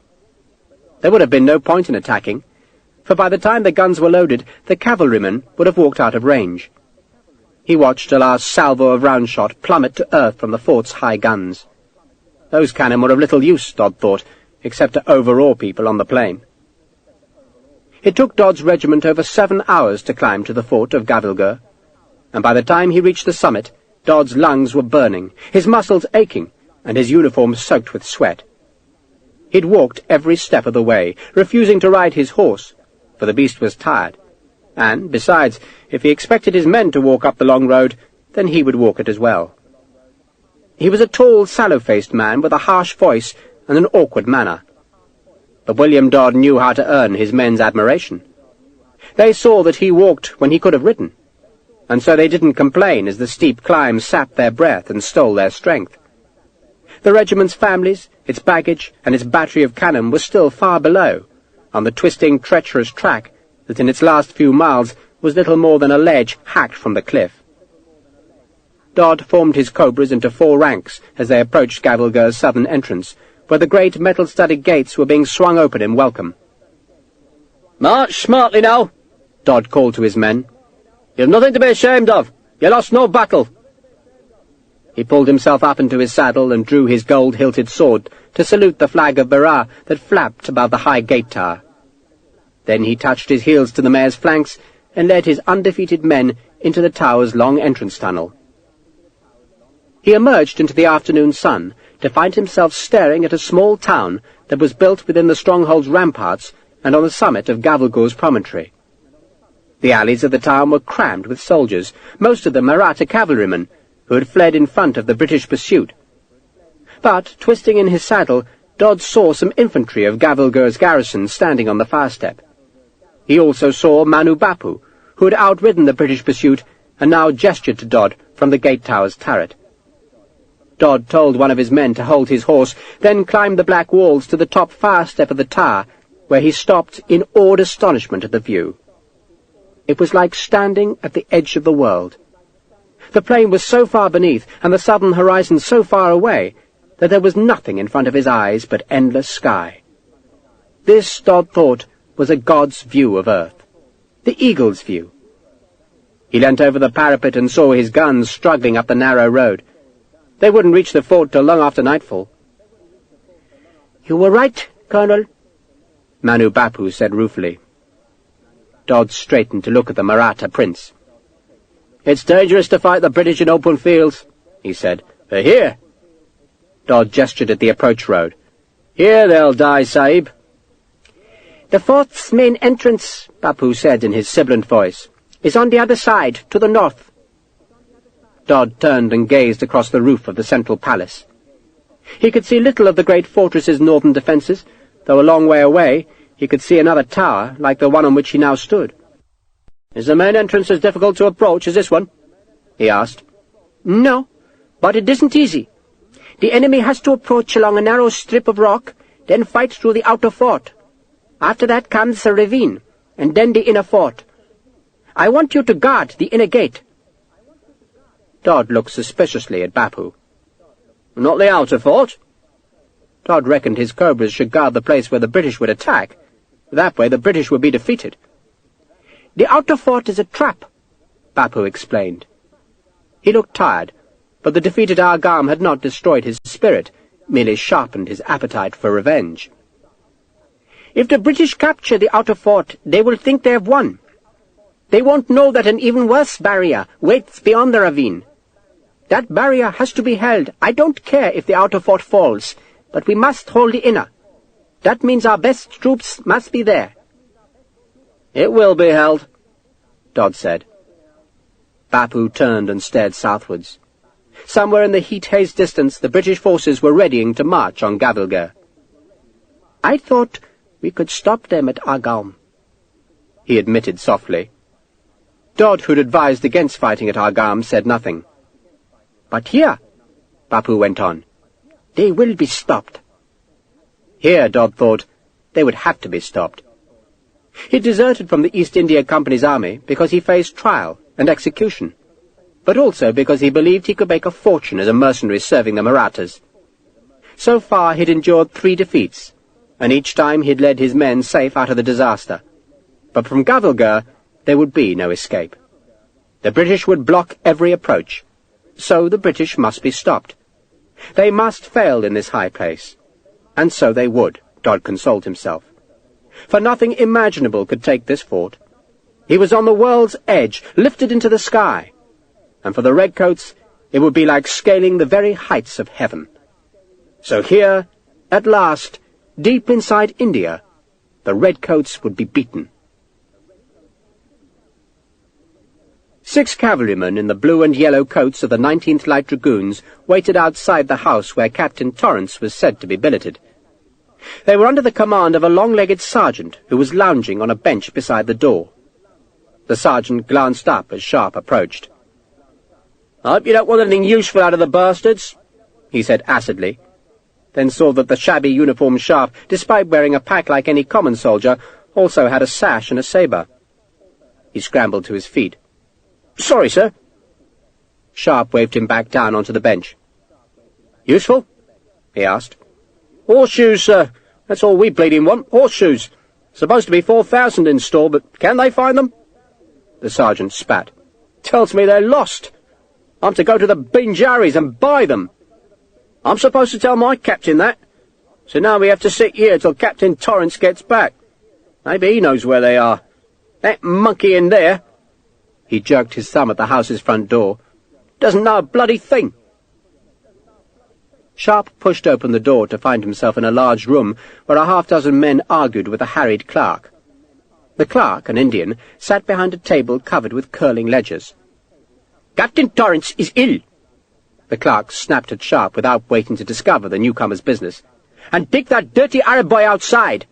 There would have been no point in attacking, for by the time the guns were loaded, the cavalrymen would have walked out of range. He watched a last salvo of round shot plummet to earth from the fort's high guns. Those cannon were of little use, Dodd thought, except to overawe people on the plain. It took Dodd's regiment over 7 hours to climb to the fort of Gavilgur, and by the time he reached the summit, Dodd's lungs were burning, his muscles aching, and his uniform soaked with sweat. He'd walked every step of the way, refusing to ride his horse, for the beast was tired, and, besides, if he expected his men to walk up the long road, then he would walk it as well. He was a tall, sallow-faced man with a harsh voice and an awkward manner. But William Dodd knew how to earn his men's admiration. They saw that he walked when he could have ridden, and so they didn't complain as the steep climb sapped their breath and stole their strength. The regiment's families, its baggage, and its battery of cannon were still far below, on the twisting, treacherous track that in its last few miles was little more than a ledge hacked from the cliff. Dodd formed his cobras into 4 ranks as they approached Gavilgur's southern entrance, where the great metal-studded gates were being swung open in welcome. "March smartly now," Dodd called to his men. "You've nothing to be ashamed of. You lost no battle." He pulled himself up into his saddle and drew his gold-hilted sword to salute the flag of Berar that flapped above the high gate tower. Then he touched his heels to the mare's flanks and led his undefeated men into the tower's long entrance tunnel. He emerged into the afternoon sun to find himself staring at a small town that was built within the stronghold's ramparts and on the summit of Gavilgur's promontory. The alleys of the town were crammed with soldiers, most of them Maratha cavalrymen, who had fled in front of the British pursuit. But, twisting in his saddle, Dodd saw some infantry of Gavilgur's garrison standing on the fire step. He also saw Manu Bapu, who had outridden the British pursuit and now gestured to Dodd from the gate tower's turret. Dodd told one of his men to hold his horse, then climbed the black walls to the top fire step of the tower, where he stopped in awed astonishment at the view. It was like standing at the edge of the world. The plain was so far beneath, and the southern horizon so far away, that there was nothing in front of his eyes but endless sky. This, Dodd thought, was a god's view of earth, the eagle's view. He leant over the parapet and saw his guns struggling up the narrow road. They wouldn't reach the fort till long after nightfall. "You were right, Colonel," Manu Bapu said ruefully. Dodd straightened to look at the Maratha prince. "It's dangerous to fight the British in open fields," he said. "They're here." Dodd gestured at the approach road. "Here they'll die, Sahib." "The fort's main entrance," Bapu said in his sibilant voice, "is on the other side, to the north." Dodd turned and gazed across the roof of the central palace. He could see little of the great fortress's northern defences, though a long way away he could see another tower like the one on which he now stood. "Is the main entrance as difficult to approach as this one?" he asked. "No, but it isn't easy. The enemy has to approach along a narrow strip of rock, then fight through the outer fort. After that comes a ravine, and then the inner fort. I want you to guard the inner gate." Dodd looked suspiciously at Bapu. "Not the outer fort?" Dodd reckoned his cobras should guard the place where the British would attack. That way the British would be defeated. "The outer fort is a trap," Bapu explained. He looked tired, but the defeated Agam had not destroyed his spirit, merely sharpened his appetite for revenge. "If the British capture the outer fort, they will think they have won. They won't know that an even worse barrier waits beyond the ravine. That barrier has to be held. I don't care if the outer fort falls, but we must hold the inner. That means our best troops must be there." "It will be held," Dodd said. Bapu turned and stared southwards. Somewhere in the heat-haze distance the British forces were readying to march on Gavilgur. "I thought we could stop them at Agaum," he admitted softly. Dodd, who'd advised against fighting at Agam, said nothing. "But here," Bapu went on, "they will be stopped." Here, Dodd thought, they would have to be stopped. He deserted from the East India Company's army because he faced trial and execution. but also because he believed he could make a fortune as a mercenary serving the Marathas. So far he'd endured 3 defeats, and each time he'd led his men safe out of the disaster. But from Gavilgur there would be no escape. The British would block every approach, so the British must be stopped. They must fail in this high place, and so they would, Dodd consoled himself. For nothing imaginable could take this fort. He was on the world's edge, lifted into the sky, and for the redcoats it would be like scaling the very heights of heaven. So here, at last, deep inside India, the redcoats would be beaten. 6 cavalrymen in the blue and yellow coats of the 19th Light Dragoons waited outside the house where Captain Torrance was said to be billeted. They were under the command of a long-legged sergeant who was lounging on a bench beside the door. The sergeant glanced up as Sharpe approached. "I hope you don't want anything useful out of the bastards," he said acidly, then saw that the shabby uniformed Sharpe, despite wearing a pack like any common soldier, also had a sash and a sabre. He scrambled to his feet. "Sorry, sir." Sharpe waved him back down onto the bench. "Useful?" he asked. "Horseshoes, sir. That's all we bleeding want, horseshoes. Supposed to be 4,000 in store, but can they find them?" The sergeant spat. "Tells me they're lost. I'm to go to the Binjaris and buy them. I'm supposed to tell my captain that. So now we have to sit here till Captain Torrance gets back. Maybe he knows where they are. That monkey in there," he jerked his thumb at the house's front door, "doesn't know a bloody thing." Sharpe pushed open the door to find himself in a large room where a half-dozen men argued with a harried clerk. The clerk, an Indian, sat behind a table covered with curling ledgers. "Captain Torrance is ill," the clerk snapped at Sharpe without waiting to discover the newcomer's business. "And take that dirty Arab boy outside,"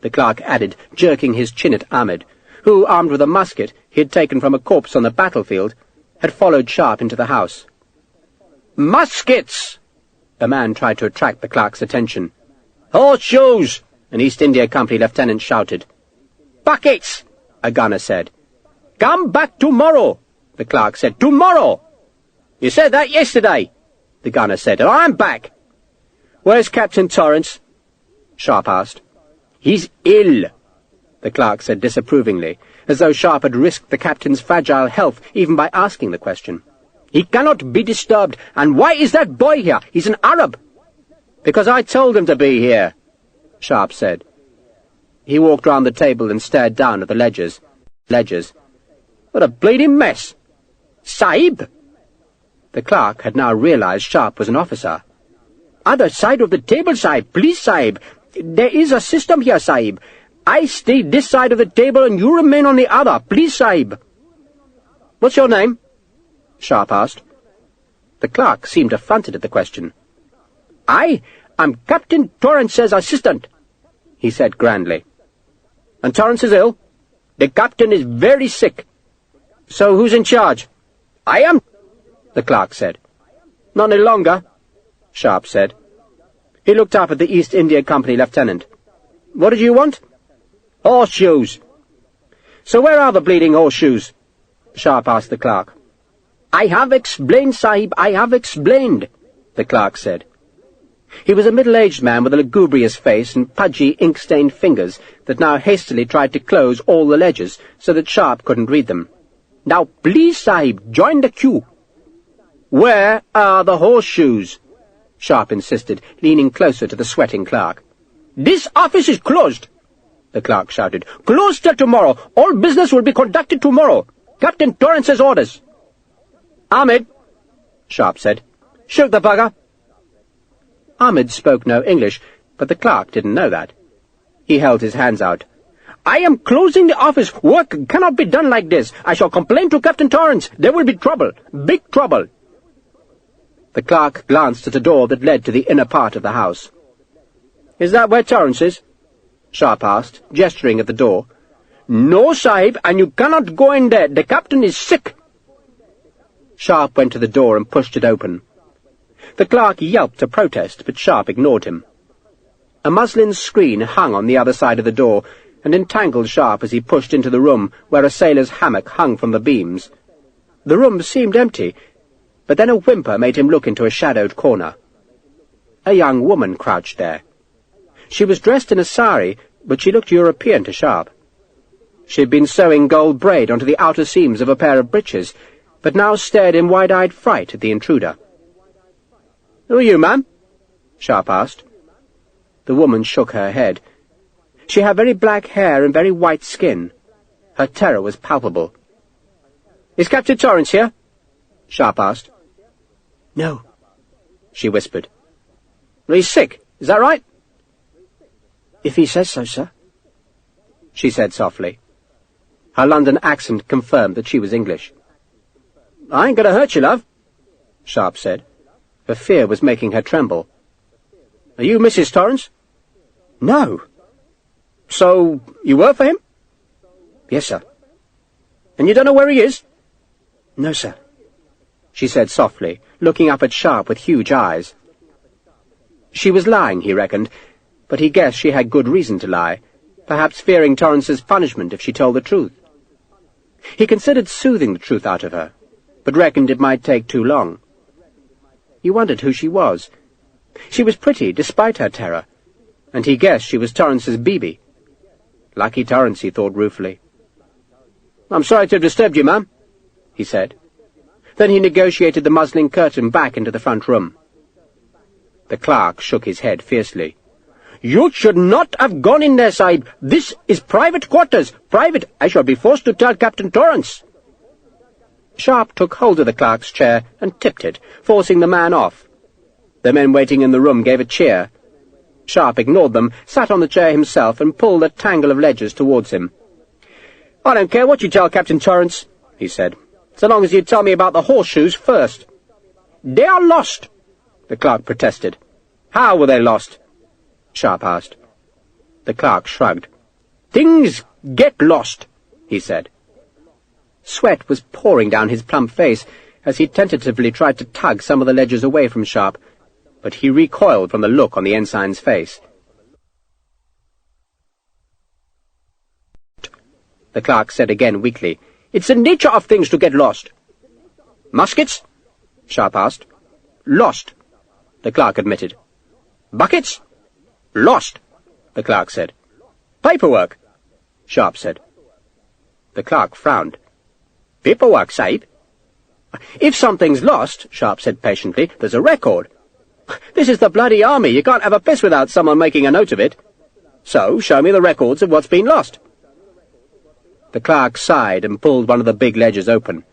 the clerk added, jerking his chin at Ahmed, who, armed with a musket he had taken from a corpse on the battlefield, had followed Sharpe into the house. "Muskets!" A man tried to attract the clerk's attention. "Horseshoes!" an East India Company lieutenant shouted. "Buckets!" a gunner said. "Come back tomorrow," the clerk said. "Tomorrow!" "You said that yesterday," the gunner said, "and I'm back." "Where's Captain Torrance?" Sharpe asked. "He's ill," the clerk said disapprovingly, as though Sharpe had risked the captain's fragile health even by asking the question. "He cannot be disturbed. And why is that boy here? He's an Arab." "Because I told him to be here," Sharpe said. He walked round the table and stared down at the ledgers. What a bleeding mess! "Sahib!" The clerk had now realized Sharpe was an officer. "Other side of the table, Sahib. Please, Sahib. There is a system here, Sahib. I stay this side of the table and you remain on the other. Please, Sahib." "What's your name?" Sharpe asked. The clerk seemed affronted at the question. "I am Captain Torrance's assistant," he said grandly. "And Torrance is ill?" "The captain is very sick." "So who's in charge?" "I am," the clerk said. "Not any longer," Sharpe said. He looked up at the East India Company lieutenant. "What did you want?" "Horseshoes." "So where are the bleeding horseshoes?" Sharpe asked the clerk. "I have explained, Sahib, I have explained," the clerk said. He was a middle-aged man with a lugubrious face and pudgy, ink-stained fingers that now hastily tried to close all the ledgers so that Sharpe couldn't read them. "Now, please, Sahib, join the queue." "Where are the horseshoes?" Sharpe insisted, leaning closer to the sweating clerk. "This office is closed," the clerk shouted. "Closed till tomorrow. All business will be conducted tomorrow. Captain Torrance's orders." "Ahmed," Sharpe said. "Shoot the bugger." Ahmed spoke no English, but the clerk didn't know that. He held his hands out. "I am closing the office. Work cannot be done like this. I shall complain to Captain Torrance. There will be trouble. Big trouble." The clerk glanced at a door that led to the inner part of the house. "Is that where Torrance is?" Sharpe asked, gesturing at the door. "No, Sahib, and you cannot go in there. The captain is sick." Sharpe went to the door and pushed it open. The clerk yelped to protest, but Sharpe ignored him. A muslin screen hung on the other side of the door, and entangled Sharpe as he pushed into the room where a sailor's hammock hung from the beams. The room seemed empty, but then a whimper made him look into a shadowed corner. A young woman crouched there. She was dressed in a sari, but she looked European to Sharpe. She had been sewing gold braid onto the outer seams of a pair of breeches, but now stared in wide-eyed fright at the intruder. "Who are you, ma'am?" Sharpe asked. The woman shook her head. She had very black hair and very white skin. Her terror was palpable. "Is Captain Torrance here?" Sharpe asked. "No," she whispered. "Well, he's sick, is that right?" "If he says so, sir," she said softly. Her London accent confirmed that she was English. "I ain't going to hurt you, love," Sharpe said. Her fear was making her tremble. "Are you Mrs. Torrance?" "No." "So, you work for him?" "Yes, sir." "And you don't know where he is?" "No, sir," she said softly, looking up at Sharpe with huge eyes. She was lying, he reckoned, but he guessed she had good reason to lie, perhaps fearing Torrance's punishment if she told the truth. He considered soothing the truth out of her, but reckoned it might take too long. He wondered who she was. She was pretty, despite her terror, and he guessed she was Torrance's Bibi. Lucky Torrance, he thought ruefully. "I'm sorry to have disturbed you, ma'am," he said. Then he negotiated the muslin curtain back into the front room. The clerk shook his head fiercely. "You should not have gone in there, Sahib. This is private quarters. Private. I shall be forced to tell Captain Torrance." Sharpe took hold of the clerk's chair and tipped it, forcing the man off. The men waiting in the room gave a cheer. Sharpe ignored them, sat on the chair himself, and pulled a tangle of ledgers towards him. "I don't care what you tell Captain Torrance," he said, "so long as you tell me about the horseshoes first." "They are lost," the clerk protested. "How were they lost?" Sharpe asked. The clerk shrugged. "Things get lost," he said. Sweat was pouring down his plump face as he tentatively tried to tug some of the ledgers away from Sharpe, but he recoiled from the look on the ensign's face. The clerk said again weakly, "It's the nature of things to get lost." "Muskets?" Sharpe asked. "Lost," the clerk admitted. "Buckets?" "Lost," the clerk said. "Paperwork?" Sharpe said. The clerk frowned. "Paperwork, Sahib?" "If something's lost," Sharpe said patiently, "there's a record. This is the bloody army. You can't have a piss without someone making a note of it. So, show me the records of what's been lost." The clerk sighed and pulled one of the big ledgers open.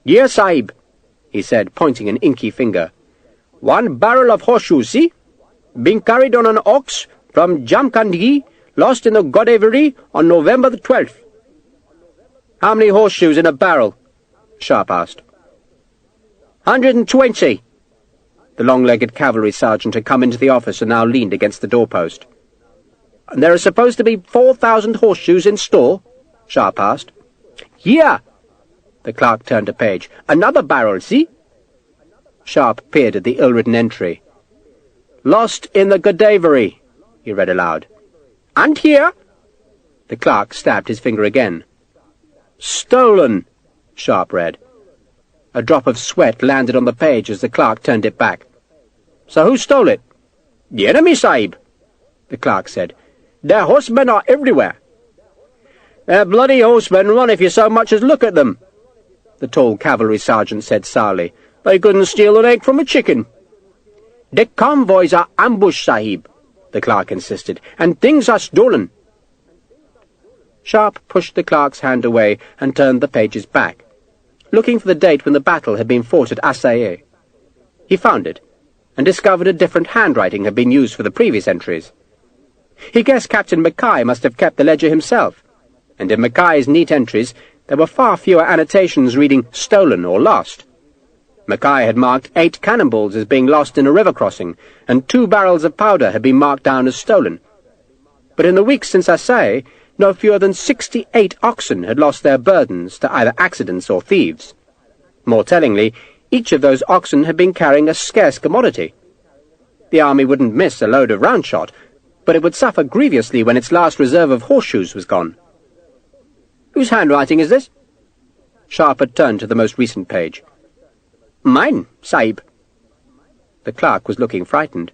"Yes, Sahib," he said, pointing an inky finger. "1 barrel of horseshoes, see? Being carried on an ox from Jamkandi, lost in the Godavery on November the 12th. "How many horseshoes in a barrel?" Sharpe asked. 120. The long-legged cavalry sergeant had come into the office and now leaned against the doorpost. "And there are supposed to be 4,000 horseshoes in store?" Sharpe asked. "Here." The clerk turned a page. "Another barrel, see?" Sharpe peered at the ill-written entry. "Lost in the Godavery," he read aloud. "And here?" The clerk stabbed his finger again. "Stolen," Sharpe read. A drop of sweat landed on the page as the clerk turned it back. "So who stole it?" "The enemy, Sahib," the clerk said. "Their horsemen are everywhere." "Their bloody horsemen run if you so much as look at them," the tall cavalry sergeant said sourly. "They couldn't steal an egg from a chicken." "The convoys are ambushed, Sahib," the clerk insisted, "and things are stolen." Sharpe pushed the clerk's hand away and turned the pages back, looking for the date when the battle had been fought at Assaye. He found it, and discovered a different handwriting had been used for the previous entries. He guessed Captain Mackay must have kept the ledger himself, and in Mackay's neat entries there were far fewer annotations reading "stolen" or "lost." Mackay had marked 8 cannonballs as being lost in a river crossing, and 2 barrels of powder had been marked down as stolen. But in the weeks since Assaye, no fewer than 68 oxen had lost their burdens to either accidents or thieves. More tellingly, each of those oxen had been carrying a scarce commodity. The army wouldn't miss a load of round-shot, but it would suffer grievously when its last reserve of horseshoes was gone. "Whose handwriting is this?" Sharpe had turned to the most recent page. Mine, Sahib. The clerk was looking frightened.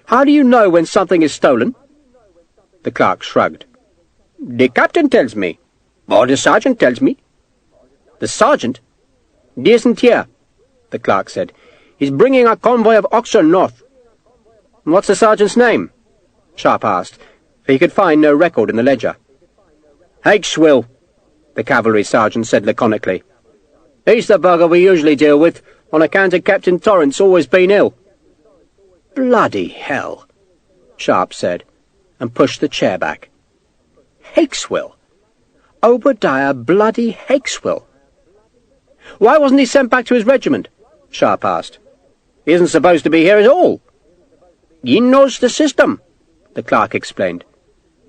How do you know when something is stolen? The clerk shrugged. The captain tells me, or the sergeant tells me. The sergeant? He isn't here, the clerk said. He's bringing a convoy of oxen north. What's the sergeant's name? Sharpe asked, for he could find no record in the ledger. Hakeswill, the cavalry sergeant said laconically. He's the bugger we usually deal with, on account of Captain Torrance always being ill. Bloody hell, Sharpe said, and pushed the chair back. Hakeswill. Obadiah bloody Hakeswill. Why wasn't he sent back to his regiment? Sharpe asked. He isn't supposed to be here at all. He knows the system, the clerk explained.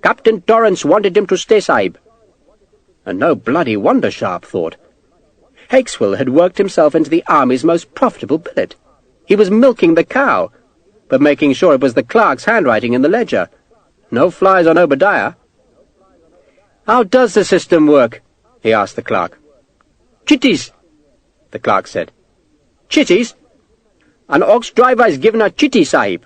Captain Torrance wanted him to stay, Sahib. And no bloody wonder, Sharpe thought. Hakeswill had worked himself into the army's most profitable billet. He was milking the cow, but making sure it was the clerk's handwriting in the ledger. No flies on Obadiah. How does the system work? He asked the clerk. Chitties, the clerk said. Chitties? An ox driver is given a chitty, Sahib,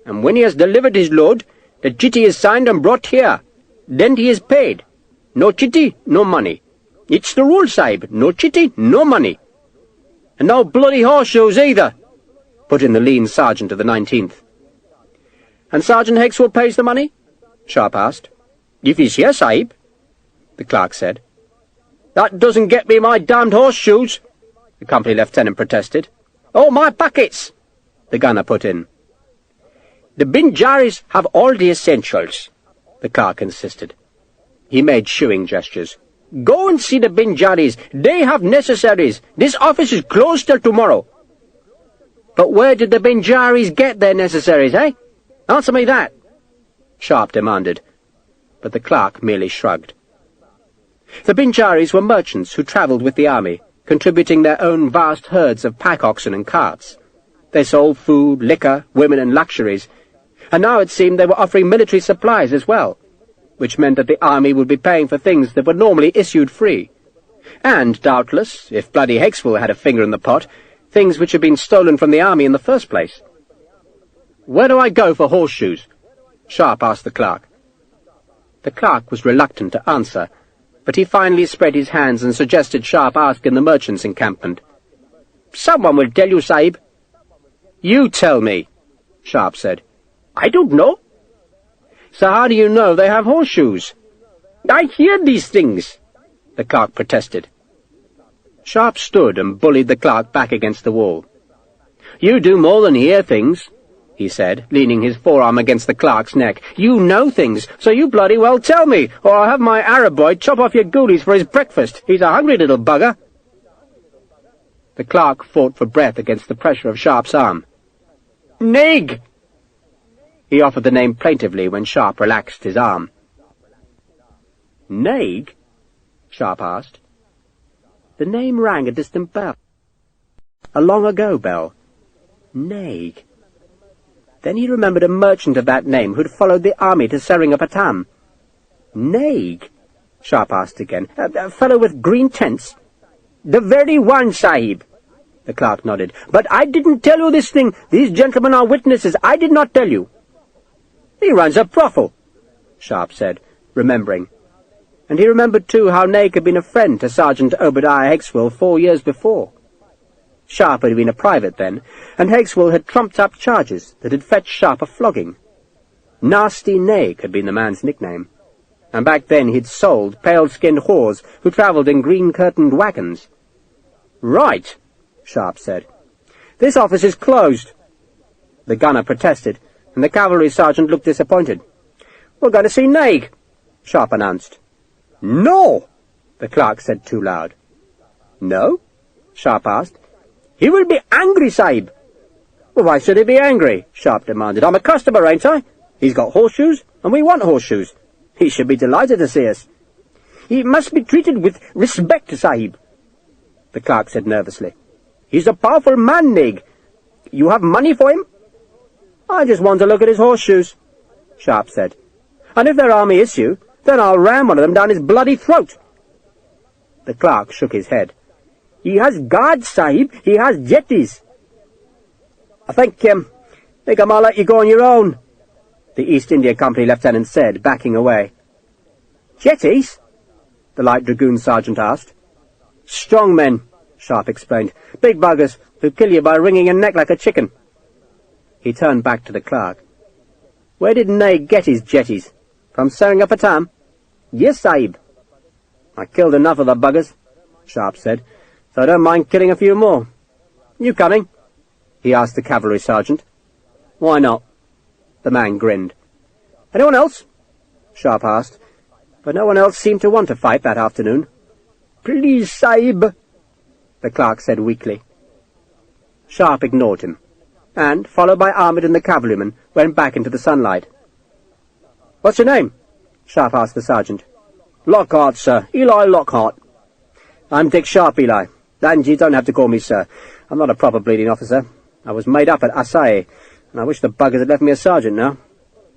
and when he has delivered his load, the chitty is signed and brought here. Then he is paid. No chitty, no money. It's the rule, Sahib. No chitty, no money. And no bloody horseshoes either, put in the lean sergeant of the 19th. And Sergeant Hakeswill pays the money? Sharpe asked. If he's here, Sahib, the clerk said. That doesn't get me my damned horseshoes, the company lieutenant protested. Oh, my buckets, the gunner put in. The Binjaris have all the essentials, the clerk insisted. He made shoeing gestures. Go and see the Binjaris. They have necessaries. This office is closed till tomorrow. But where did the Binjaris get their necessaries, eh? Answer me that, Sharpe demanded, but the clerk merely shrugged. The Binjaris were merchants who travelled with the army, contributing their own vast herds of pack-oxen and carts. They sold food, liquor, women, and luxuries, and now it seemed they were offering military supplies as well, which meant that the army would be paying for things that were normally issued free. And, doubtless, if bloody Hakeswill had a finger in the pot, things which had been stolen from the army in the first place. "Where do I go for horseshoes?" Sharpe asked the clerk. The clerk was reluctant to answer, but he finally spread his hands and suggested Sharpe ask in the merchants' encampment. "Someone will tell you, Sahib." "You tell me," Sharpe said. "I don't know." "So how do you know they have horseshoes?" "I hear these things," the clerk protested. Sharpe stood and bullied the clerk back against the wall. "You do more than hear things," he said, leaning his forearm against the clerk's neck. "You know things, so you bloody well tell me, or I'll have my Arab boy chop off your goolies for his breakfast. He's a hungry little bugger." The clerk fought for breath against the pressure of Sharpe's arm. "Nig!" He offered the name plaintively when Sharpe relaxed his arm. "Naig?" Sharpe asked. The name rang a distant bell. A long-ago bell. Naig. Then he remembered a merchant of that name who'd followed the army to Seringapatam. Naig? Sharpe asked again. A fellow with green tents? "The very one, Sahib," the clerk nodded. "But I didn't tell you this thing. These gentlemen are witnesses. I did not tell you." "He runs a brothel," Sharpe said, remembering. And he remembered too how Naig had been a friend to Sergeant Obadiah Hakeswill 4 years before. Sharpe had been a private then, and Hakeswill had trumped up charges that had fetched Sharpe a flogging. Nasty Naig had been the man's nickname, and back then he'd sold pale-skinned whores who travelled in green-curtained wagons. "Right," Sharpe said. "This office is closed." The gunner protested, and the cavalry sergeant looked disappointed. "We're going to see Naig," Sharpe announced. "No," the clerk said too loud. "No?" Sharpe asked. "He will be angry, Sahib." "Well, why should he be angry?" Sharpe demanded. "I'm a customer, ain't I? He's got horseshoes, and we want horseshoes. He should be delighted to see us." "He must be treated with respect, Sahib," the clerk said nervously. "He's a powerful man, Naig. You have money for him?" "I just want to look at his horseshoes," Sharpe said. "And if they're army issue, then I'll ram one of them down his bloody throat." The clerk shook his head. "He has guards, Sahib. He has jetties." I think I might let you go on your own," the East India Company lieutenant said, backing away. "Jetties?" the light dragoon sergeant asked. "Strong men," Sharpe explained. "Big buggers who kill you by wringing your neck like a chicken." He turned back to the clerk. "Where did Naig get his jetties? From Seringapatam?" "Yes, Sahib." "I killed enough of the buggers," Sharpe said, "so I don't mind killing a few more. You coming?" he asked the cavalry sergeant. "Why not?" The man grinned. "Anyone else?" Sharpe asked, but no one else seemed to want to fight that afternoon. "Please, Sahib," the clerk said weakly. Sharpe ignored him, and, followed by Ahmed and the cavalryman, went back into the sunlight. "What's your name?" Sharpe asked the sergeant. "Lockhart, sir. Eli Lockhart." "I'm Dick Sharpe, Eli. And you don't have to call me sir. I'm not a proper bleeding officer. I was made up at Assaye, and I wish the buggers had left me a sergeant now.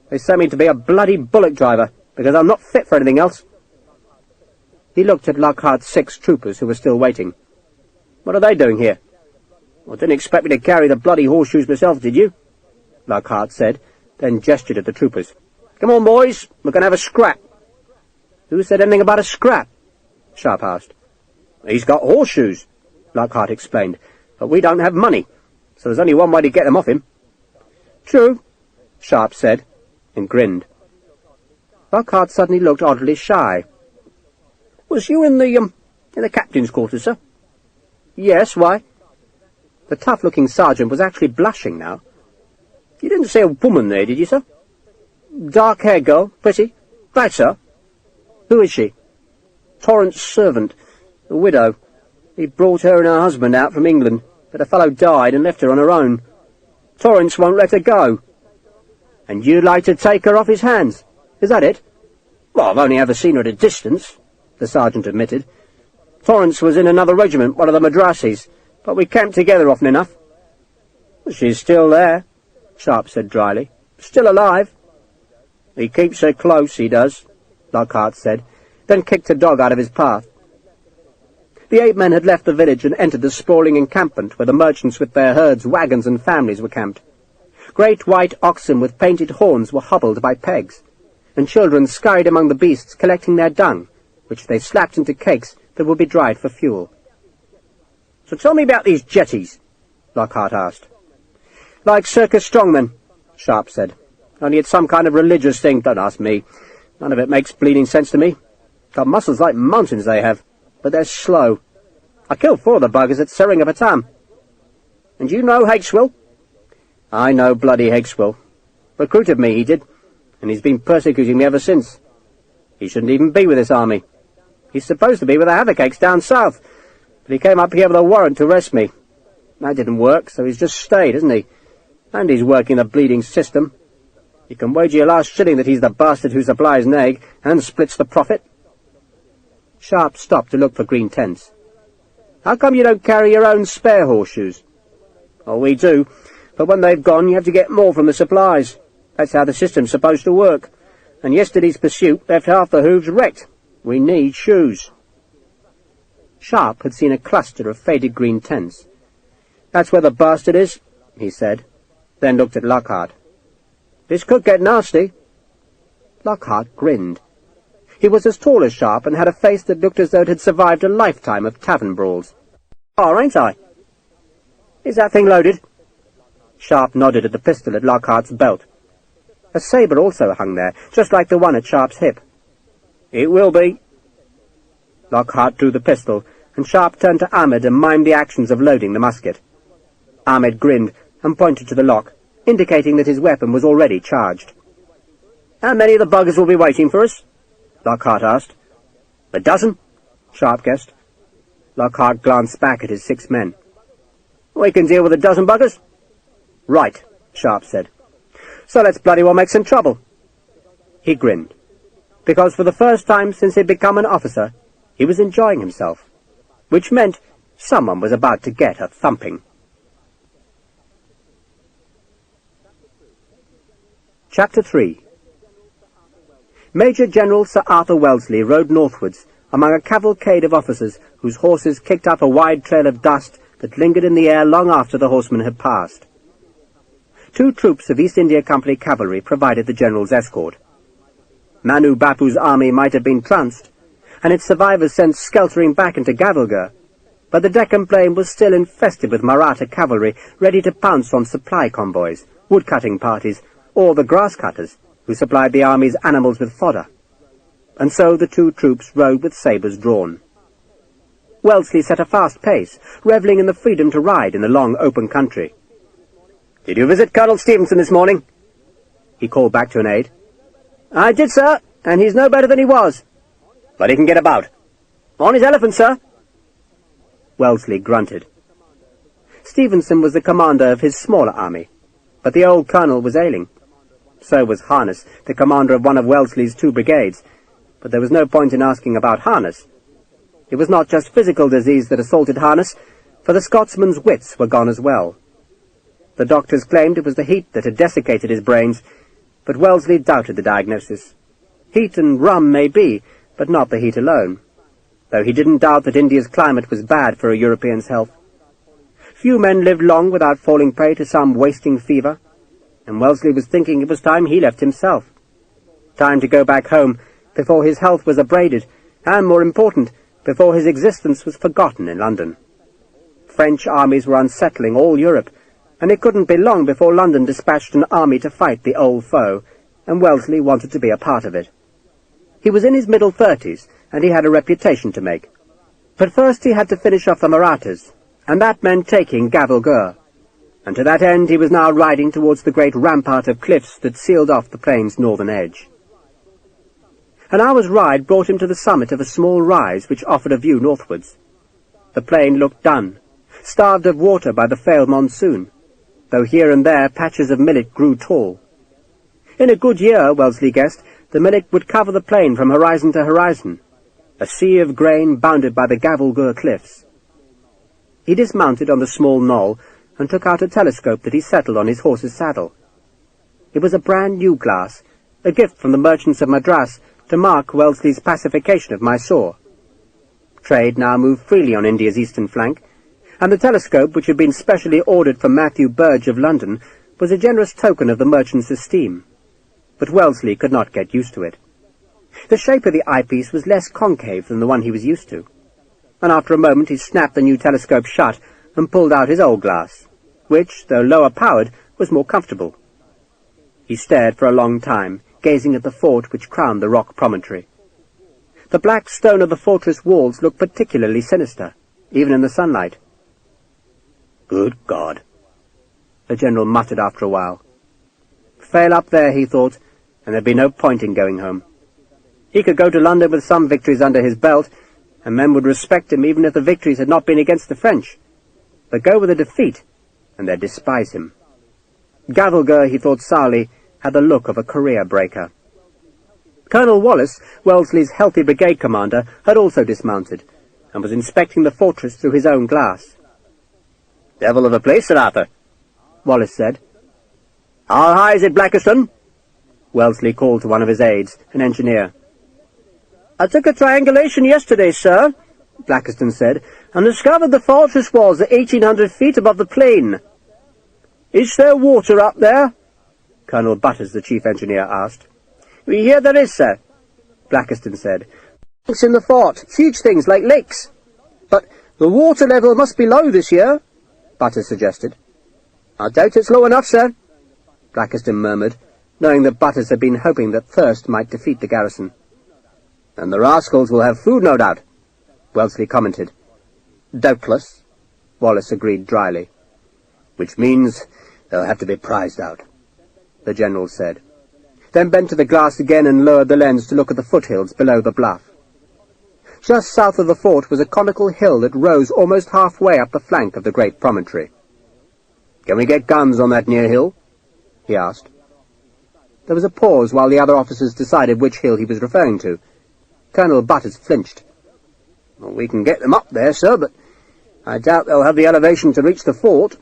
They sent me to be a bloody bullock driver, because I'm not fit for anything else." He looked at Lockhart's 6 troopers who were still waiting. "What are they doing here?" "Well, didn't expect me to carry the bloody horseshoes myself, did you?" Lockhart said, then gestured at the troopers. "Come on, boys, we're going to have a scrap." "Who said anything about a scrap?" Sharpe asked. "He's got horseshoes," Lockhart explained, "but we don't have money, so there's only one way to get them off him." "True," Sharpe said, and grinned. Lockhart suddenly looked oddly shy. "Was you in the captain's quarters, sir?" "Yes, why?" The tough-looking sergeant was actually blushing now. "You didn't see a woman there, did you, sir?" "Dark-haired girl, pretty." "Right, sir." "Who is she?" "Torrance's servant, a widow. He brought her and her husband out from England, but a fellow died and left her on her own. Torrance won't let her go." "And you'd like to take her off his hands? Is that it?" "Well, I've only ever seen her at a distance," the sergeant admitted. "Torrance was in another regiment, one of the Madrasis, but we camped together often enough." "She's still there," Sharpe said dryly. "Still alive." "He keeps her close, he does," Lockhart said, then kicked a dog out of his path. The 8 men had left the village and entered the sprawling encampment where the merchants with their herds, wagons and families were camped. Great white oxen with painted horns were hobbled by pegs, and children scurried among the beasts collecting their dung, which they slapped into cakes that would be dried for fuel. "So tell me about these jetties," Lockhart asked. "Like circus strongmen," Sharpe said. "Only it's some kind of religious thing. Don't ask me. None of it makes bleeding sense to me. Got muscles like mountains they have, but they're slow. I killed 4 of the buggers at Seringapatam." "And you know Hakeswill?" "I know bloody Hakeswill. Recruited me, he did, and he's been persecuting me ever since. He shouldn't even be with this army. He's supposed to be with the Havercakes down south, but he came up here with a warrant to arrest me. That didn't work, so he's just stayed, hasn't he? And he's working the bleeding system. You can wager your last shilling that he's the bastard who supplies Naig and splits the profit." Sharpe stopped to look for green tents. "How come you don't carry your own spare horseshoes?" "Oh, we do, but when they've gone you have to get more from the supplies. That's how the system's supposed to work. And yesterday's pursuit left half the hooves wrecked. We need shoes." Sharpe had seen a cluster of faded green tents. "That's where the bastard is," he said, then looked at Lockhart. "This could get nasty." Lockhart grinned. He was as tall as Sharpe and had a face that looked as though it had survived a lifetime of tavern brawls. "Oh, ain't I?" "Is that thing loaded?" Sharpe nodded at the pistol at Lockhart's belt. A sabre also hung there, just like the one at Sharpe's hip. "It will be." Lockhart drew the pistol, and Sharpe turned to Ahmed and mimed the actions of loading the musket. Ahmed grinned and pointed to the lock, indicating that his weapon was already charged. "How many of the buggers will be waiting for us?" Lockhart asked. "A dozen," Sharpe guessed. Lockhart glanced back at his 6 men. "We can deal with a dozen buggers?" "Right," Sharpe said. "So let's bloody well make some trouble." He grinned, because for the first time since he'd become an officer, he was enjoying himself, which meant someone was about to get a thumping. Chapter 3. Major General Sir Arthur Wellesley rode northwards among a cavalcade of officers whose horses kicked up a wide trail of dust that lingered in the air long after the horsemen had passed. 2 troops of East India Company cavalry provided the general's escort. Manu Bapu's army might have been trounced, and its survivors sent skeltering back into Gavalgur, but the Deccan plain was still infested with Maratha cavalry ready to pounce on supply convoys, wood-cutting parties, or the grass-cutters, who supplied the army's animals with fodder. And so the 2 troops rode with sabres drawn. Wellesley set a fast pace, revelling in the freedom to ride in the long open country. "Did you visit Colonel Stevenson this morning?" he called back to an aide. "I did, sir, and he's no better than he was." "But he can get about?" "On his elephant, sir." Wellesley grunted. Stevenson was the commander of his smaller army, but the old colonel was ailing. So was Harness, the commander of one of Wellesley's 2 brigades, but there was no point in asking about Harness. It was not just physical disease that assaulted Harness, for the Scotsman's wits were gone as well. The doctors claimed it was the heat that had desiccated his brains, but Wellesley doubted the diagnosis. Heat and rum may be, but not the heat alone, though he didn't doubt that India's climate was bad for a European's health. Few men lived long without falling prey to some wasting fever, and Wellesley was thinking it was time he left himself. Time to go back home before his health was abraded, and, more important, before his existence was forgotten in London. French armies were unsettling all Europe, and it couldn't be long before London dispatched an army to fight the old foe, and Wellesley wanted to be a part of it. He was in his middle 30s, and he had a reputation to make. But first he had to finish off the Marathas, and that meant taking Gavalgur, and to that end he was now riding towards the great rampart of cliffs that sealed off the plain's northern edge. An hour's ride brought him to the summit of a small rise which offered a view northwards. The plain looked done, starved of water by the failed monsoon, though here and there patches of millet grew tall. In a good year, Wellesley guessed, the millet would cover the plain from horizon to horizon, a sea of grain bounded by the Gavalgur cliffs. He dismounted on the small knoll and took out a telescope that he settled on his horse's saddle. It was a brand-new glass, a gift from the merchants of Madras to mark Wellesley's pacification of Mysore. Trade now moved freely on India's eastern flank, and the telescope, which had been specially ordered from Matthew Burge of London, was a generous token of the merchant's esteem. But Wellesley could not get used to it. The shape of the eyepiece was less concave than the one he was used to, and after a moment he snapped the new telescope shut and pulled out his old glass, which, though lower powered, was more comfortable. He stared for a long time, gazing at the fort which crowned the rock promontory. The black stone of the fortress walls looked particularly sinister, even in the sunlight. "Good God," the general muttered after a while. Fail up there, he thought, and there'd be no point in going home. He could go to London with some victories under his belt, and men would respect him even if the victories had not been against the French. But go with a defeat, and they'd despise him. Gavalgur, he thought sourly, had the look of a career-breaker. Colonel Wallace, Wellesley's healthy brigade commander, had also dismounted, and was inspecting the fortress through his own glass. "Devil of a place, Sir Arthur," Wallace said. "How high is it, Blackiston?" Wellesley called to one of his aides, an engineer. "I took a triangulation yesterday, sir," Blackiston said, "and discovered the fortress walls at 1,800 feet above the plain." "Is there water up there?" Colonel Butters, the chief engineer, asked. "We hear there is, sir," Blackiston said. "It's in the fort, huge things like lakes. But the water level must be low this year," Butters suggested. "I doubt it's low enough, sir," Blackiston murmured, knowing that Butters had been hoping that thirst might defeat the garrison. "And the rascals will have food, no doubt," Wellesley commented. "Doubtless," Wallace agreed dryly. "Which means they'll have to be prized out," the general said, then bent to the glass again and lowered the lens to look at the foothills below the bluff. Just south of the fort was a conical hill that rose almost halfway up the flank of the great promontory. "Can we get guns on that near hill?" he asked. There was a pause while the other officers decided which hill he was referring to. Colonel Butters flinched. "Well, we can get them up there, sir, but I doubt they'll have the elevation to reach the fort."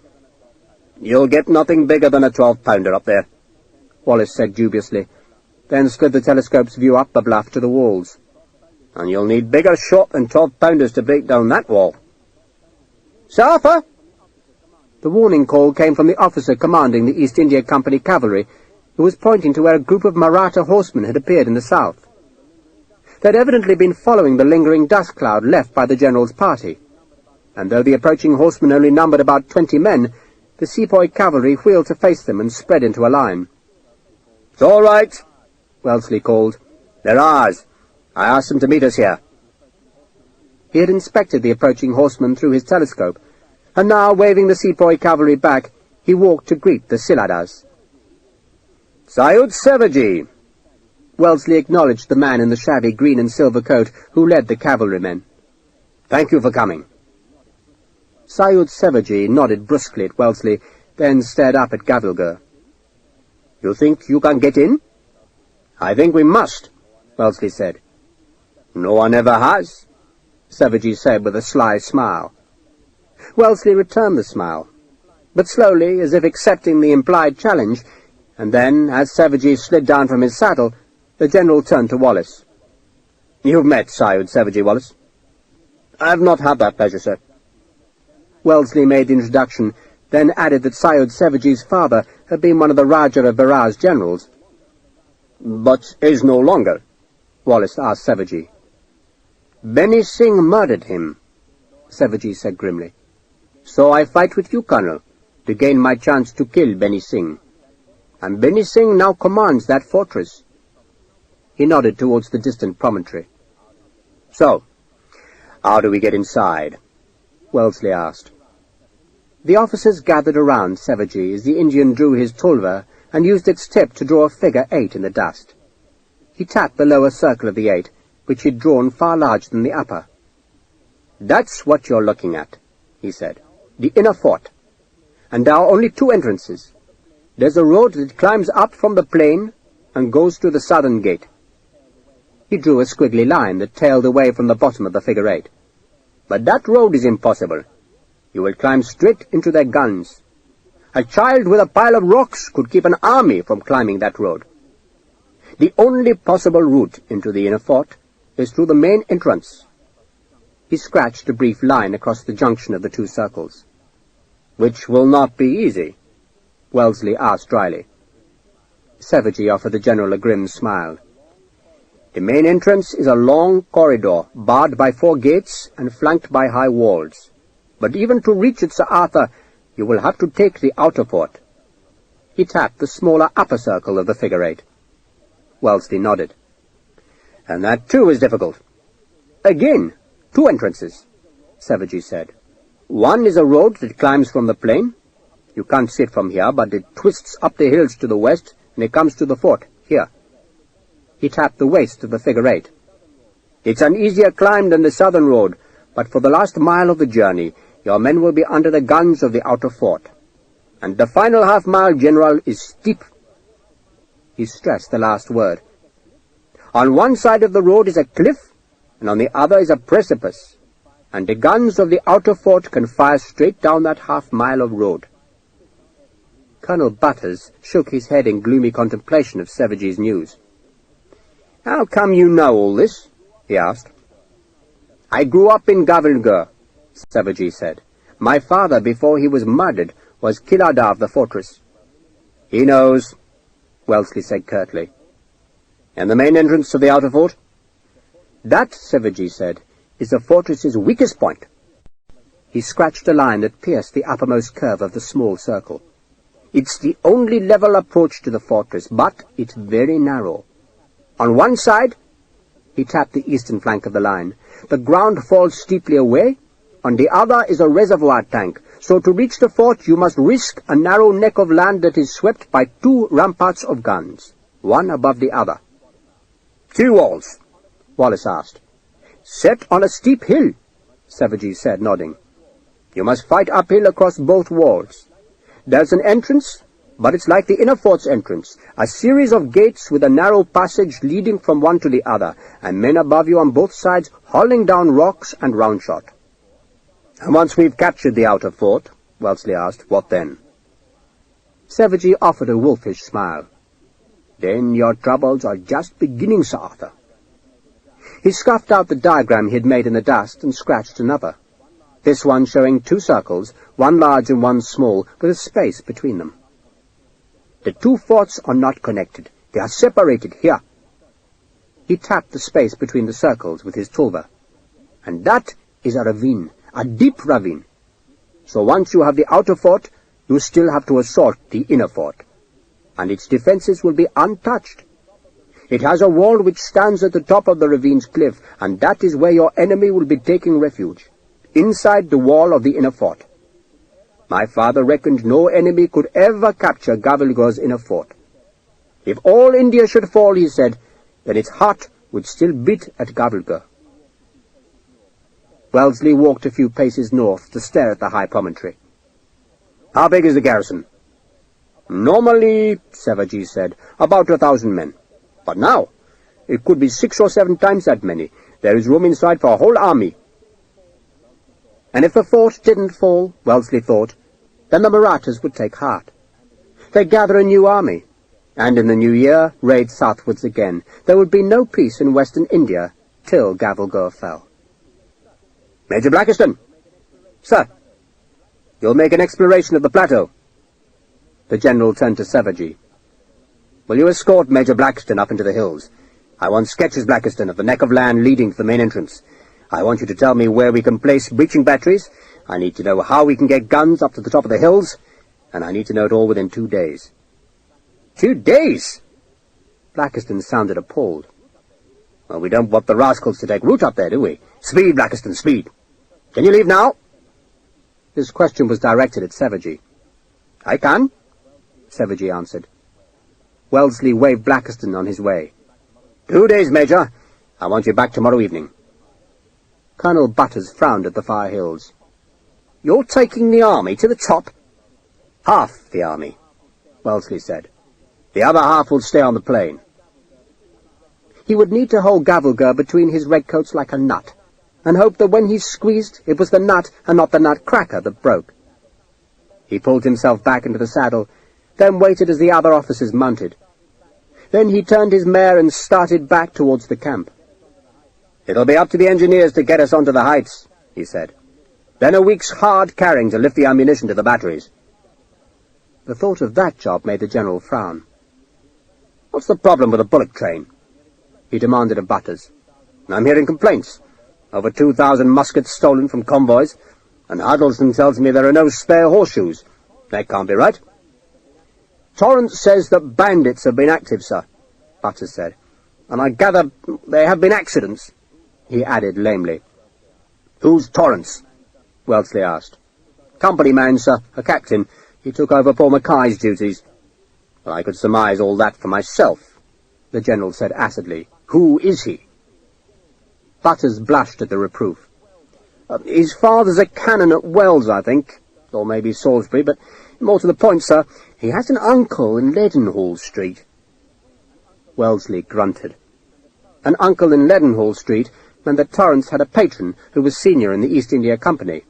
"You'll get nothing bigger than a 12-pounder up there," Wallace said dubiously, then slid the telescope's view up the bluff to the walls. and you'll need bigger shot than 12-pounders to break down that wall. Sharpe! The warning call came from the officer commanding the East India Company cavalry, who was pointing to where a group of Maratha horsemen had appeared in the south. They had evidently been following the lingering dust cloud left by the general's party, and though the approaching horsemen only numbered about 20 men, the sepoy cavalry wheeled to face them and spread into a line. "It's all right," Wellesley called. "They're ours. I asked them to meet us here." He had inspected the approaching horsemen through his telescope, and now, waving the sepoy cavalry back, he walked to greet the Siladas. "Sayud Sevaji." Wellesley acknowledged the man in the shabby green and silver coat who led the cavalrymen. "Thank you for coming." Sayud Sevaji nodded brusquely at Wellesley, then stared up at Gavilgur. "You think you can get in?" "I think we must," Wellesley said. "No one ever has," Sevaji said with a sly smile. Wellesley returned the smile, but slowly, as if accepting the implied challenge, and then, as Sevaji slid down from his saddle, the general turned to Wallace. "You've met Sayud Sevaji, Wallace?" "I have not had that pleasure, sir." Wellesley made the introduction, then added that Sayud Sevaji's father had been one of the Raja of Berat's generals. "But is no longer?" Wallace asked Sevaji. "Benny Singh murdered him," Sevaji said grimly. "So I fight with you, Colonel, to gain my chance to kill Benny Singh. And Benny Singh now commands that fortress." He nodded towards the distant promontory. "So, how do we get inside?" Wellesley asked. The officers gathered around Sevaji as the Indian drew his tulwar and used its tip to draw a figure 8 in the dust. He tapped the lower circle of the 8, which he'd drawn far larger than the upper. "That's what you're looking at," he said. "The inner fort. And there are only 2 entrances. There's a road that climbs up from the plain and goes to the southern gate." He drew a squiggly line that tailed away from the bottom of the figure 8. "But that road is impossible. You will climb straight into their guns. A child with a pile of rocks could keep an army from climbing that road. The only possible route into the inner fort is through the main entrance." He scratched a brief line across the junction of the 2 circles. "Which will not be easy?" Wellesley asked dryly. Sevaji offered the general a grim smile. "The main entrance is a long corridor, barred by 4 gates and flanked by high walls. But even to reach it, Sir Arthur, you will have to take the outer fort." He tapped the smaller upper circle of the figure 8. Wellesley nodded. "And that too is difficult." "Again, 2 entrances," Sevaji said. "One is a road that climbs from the plain. You can't see it from here, but it twists up the hills to the west, and it comes to the fort, here." He tapped the waist of the figure 8. "It's an easier climb than the southern road, but for the last mile of the journey, your men will be under the guns of the outer fort. And the final half-mile, General, is steep." He stressed the last word. "On one side of the road is a cliff, and on the other is a precipice, and the guns of the outer fort can fire straight down that half-mile of road." Colonel Butters shook his head in gloomy contemplation of Sevaji's news. "How come you know all this?" he asked. "I grew up in Gavilgur," Sevaji said. "My father, before he was murdered, was Kilada of the fortress." "He knows," Wellesley said curtly. "And the main entrance to the outer fort?" "That," Sevaji said, "is the fortress's weakest point." He scratched a line that pierced the uppermost curve of the small circle. "It's the only level approach to the fortress, but it's very narrow. On one side," he tapped the eastern flank of the line, "the ground falls steeply away. On the other is a reservoir tank, so to reach the fort you must risk a narrow neck of land that is swept by 2 ramparts of guns, one above the other." "2 walls?" Wallace asked. "Set on a steep hill," Sevaji said, nodding. "You must fight uphill across both walls. There's an entrance, but it's like the inner fort's entrance, a series of gates with a narrow passage leading from one to the other, and men above you on both sides hauling down rocks and round-shot." "And once we've captured the outer fort," Wellesley asked, "what then?" Sevaji offered a wolfish smile. "Then your troubles are just beginning, Sir Arthur." He scuffed out the diagram he had made in the dust and scratched another. This one showing 2 circles, one large and one small, with a space between them. The 2 forts are not connected. They are separated here. He tapped the space between the circles with his tulva. And that is a ravine, a deep ravine. So once you have the outer fort, you still have to assault the inner fort. And its defenses will be untouched. It has a wall which stands at the top of the ravine's cliff, and that is where your enemy will be taking refuge, inside the wall of the inner fort. My father reckoned no enemy could ever capture Gavelgur's inner fort. If all India should fall, he said, then its heart would still beat at Gavelgur. Wellesley walked a few paces north to stare at the high promontory. How big is the garrison? Normally, Savaji said, about 1,000 men. But now, it could be 6 or 7 times that many. There is room inside for a whole army. And if the fort didn't fall, Wellesley thought, then the Marathas would take heart. They'd gather a new army, and in the new year raid southwards again. There would be no peace in western India till Gavelgur fell. Major Blackiston! Sir! You'll make an exploration of the plateau. The general turned to Savaji. Will you escort Major Blackiston up into the hills? I want sketches, Blackiston, of the neck of land leading to the main entrance. I want you to tell me where we can place breaching batteries. I need to know how we can get guns up to the top of the hills. And I need to know it all within 2 days. 2 days? Blackiston sounded appalled. Well, we don't want the rascals to take root up there, do we? Speed, Blackiston, speed. Can you leave now? His question was directed at Savaji. I can, Savaji answered. Wellesley waved Blackiston on his way. 2 days, Major. I want you back tomorrow evening. Colonel Butters frowned at the far hills. You're taking the army to the top? Half the army, Wellesley said. The other half will stay on the plain. He would need to hold Gavelgur between his redcoats like a nut, and hope that when he squeezed, it was the nut and not the nutcracker that broke. He pulled himself back into the saddle, then waited as the other officers mounted. Then he turned his mare and started back towards the camp. It'll be up to the engineers to get us onto the heights, he said. Then a week's hard carrying to lift the ammunition to the batteries. The thought of that job made the general frown. What's the problem with a bullock train? He demanded of Butters. I'm hearing complaints. Over 2,000 muskets stolen from convoys, and Huddleston tells me there are no spare horseshoes. That can't be right. Torrance says that bandits have been active, sir, Butters said. And I gather there have been accidents, he added lamely. Who's Torrance? Wellesley asked. Company man, sir, a captain. He took over Paul Mackay's duties. Well, I could surmise all that for myself, the general said acidly. Who is he? Butters blushed at the reproof. His father's a canon at Wells, I think, or maybe Salisbury, but more to the point, sir, he has an uncle in Leadenhall Street. Wellesley grunted. An uncle in Leadenhall Street meant that Torrance had a patron who was senior in the East India Company,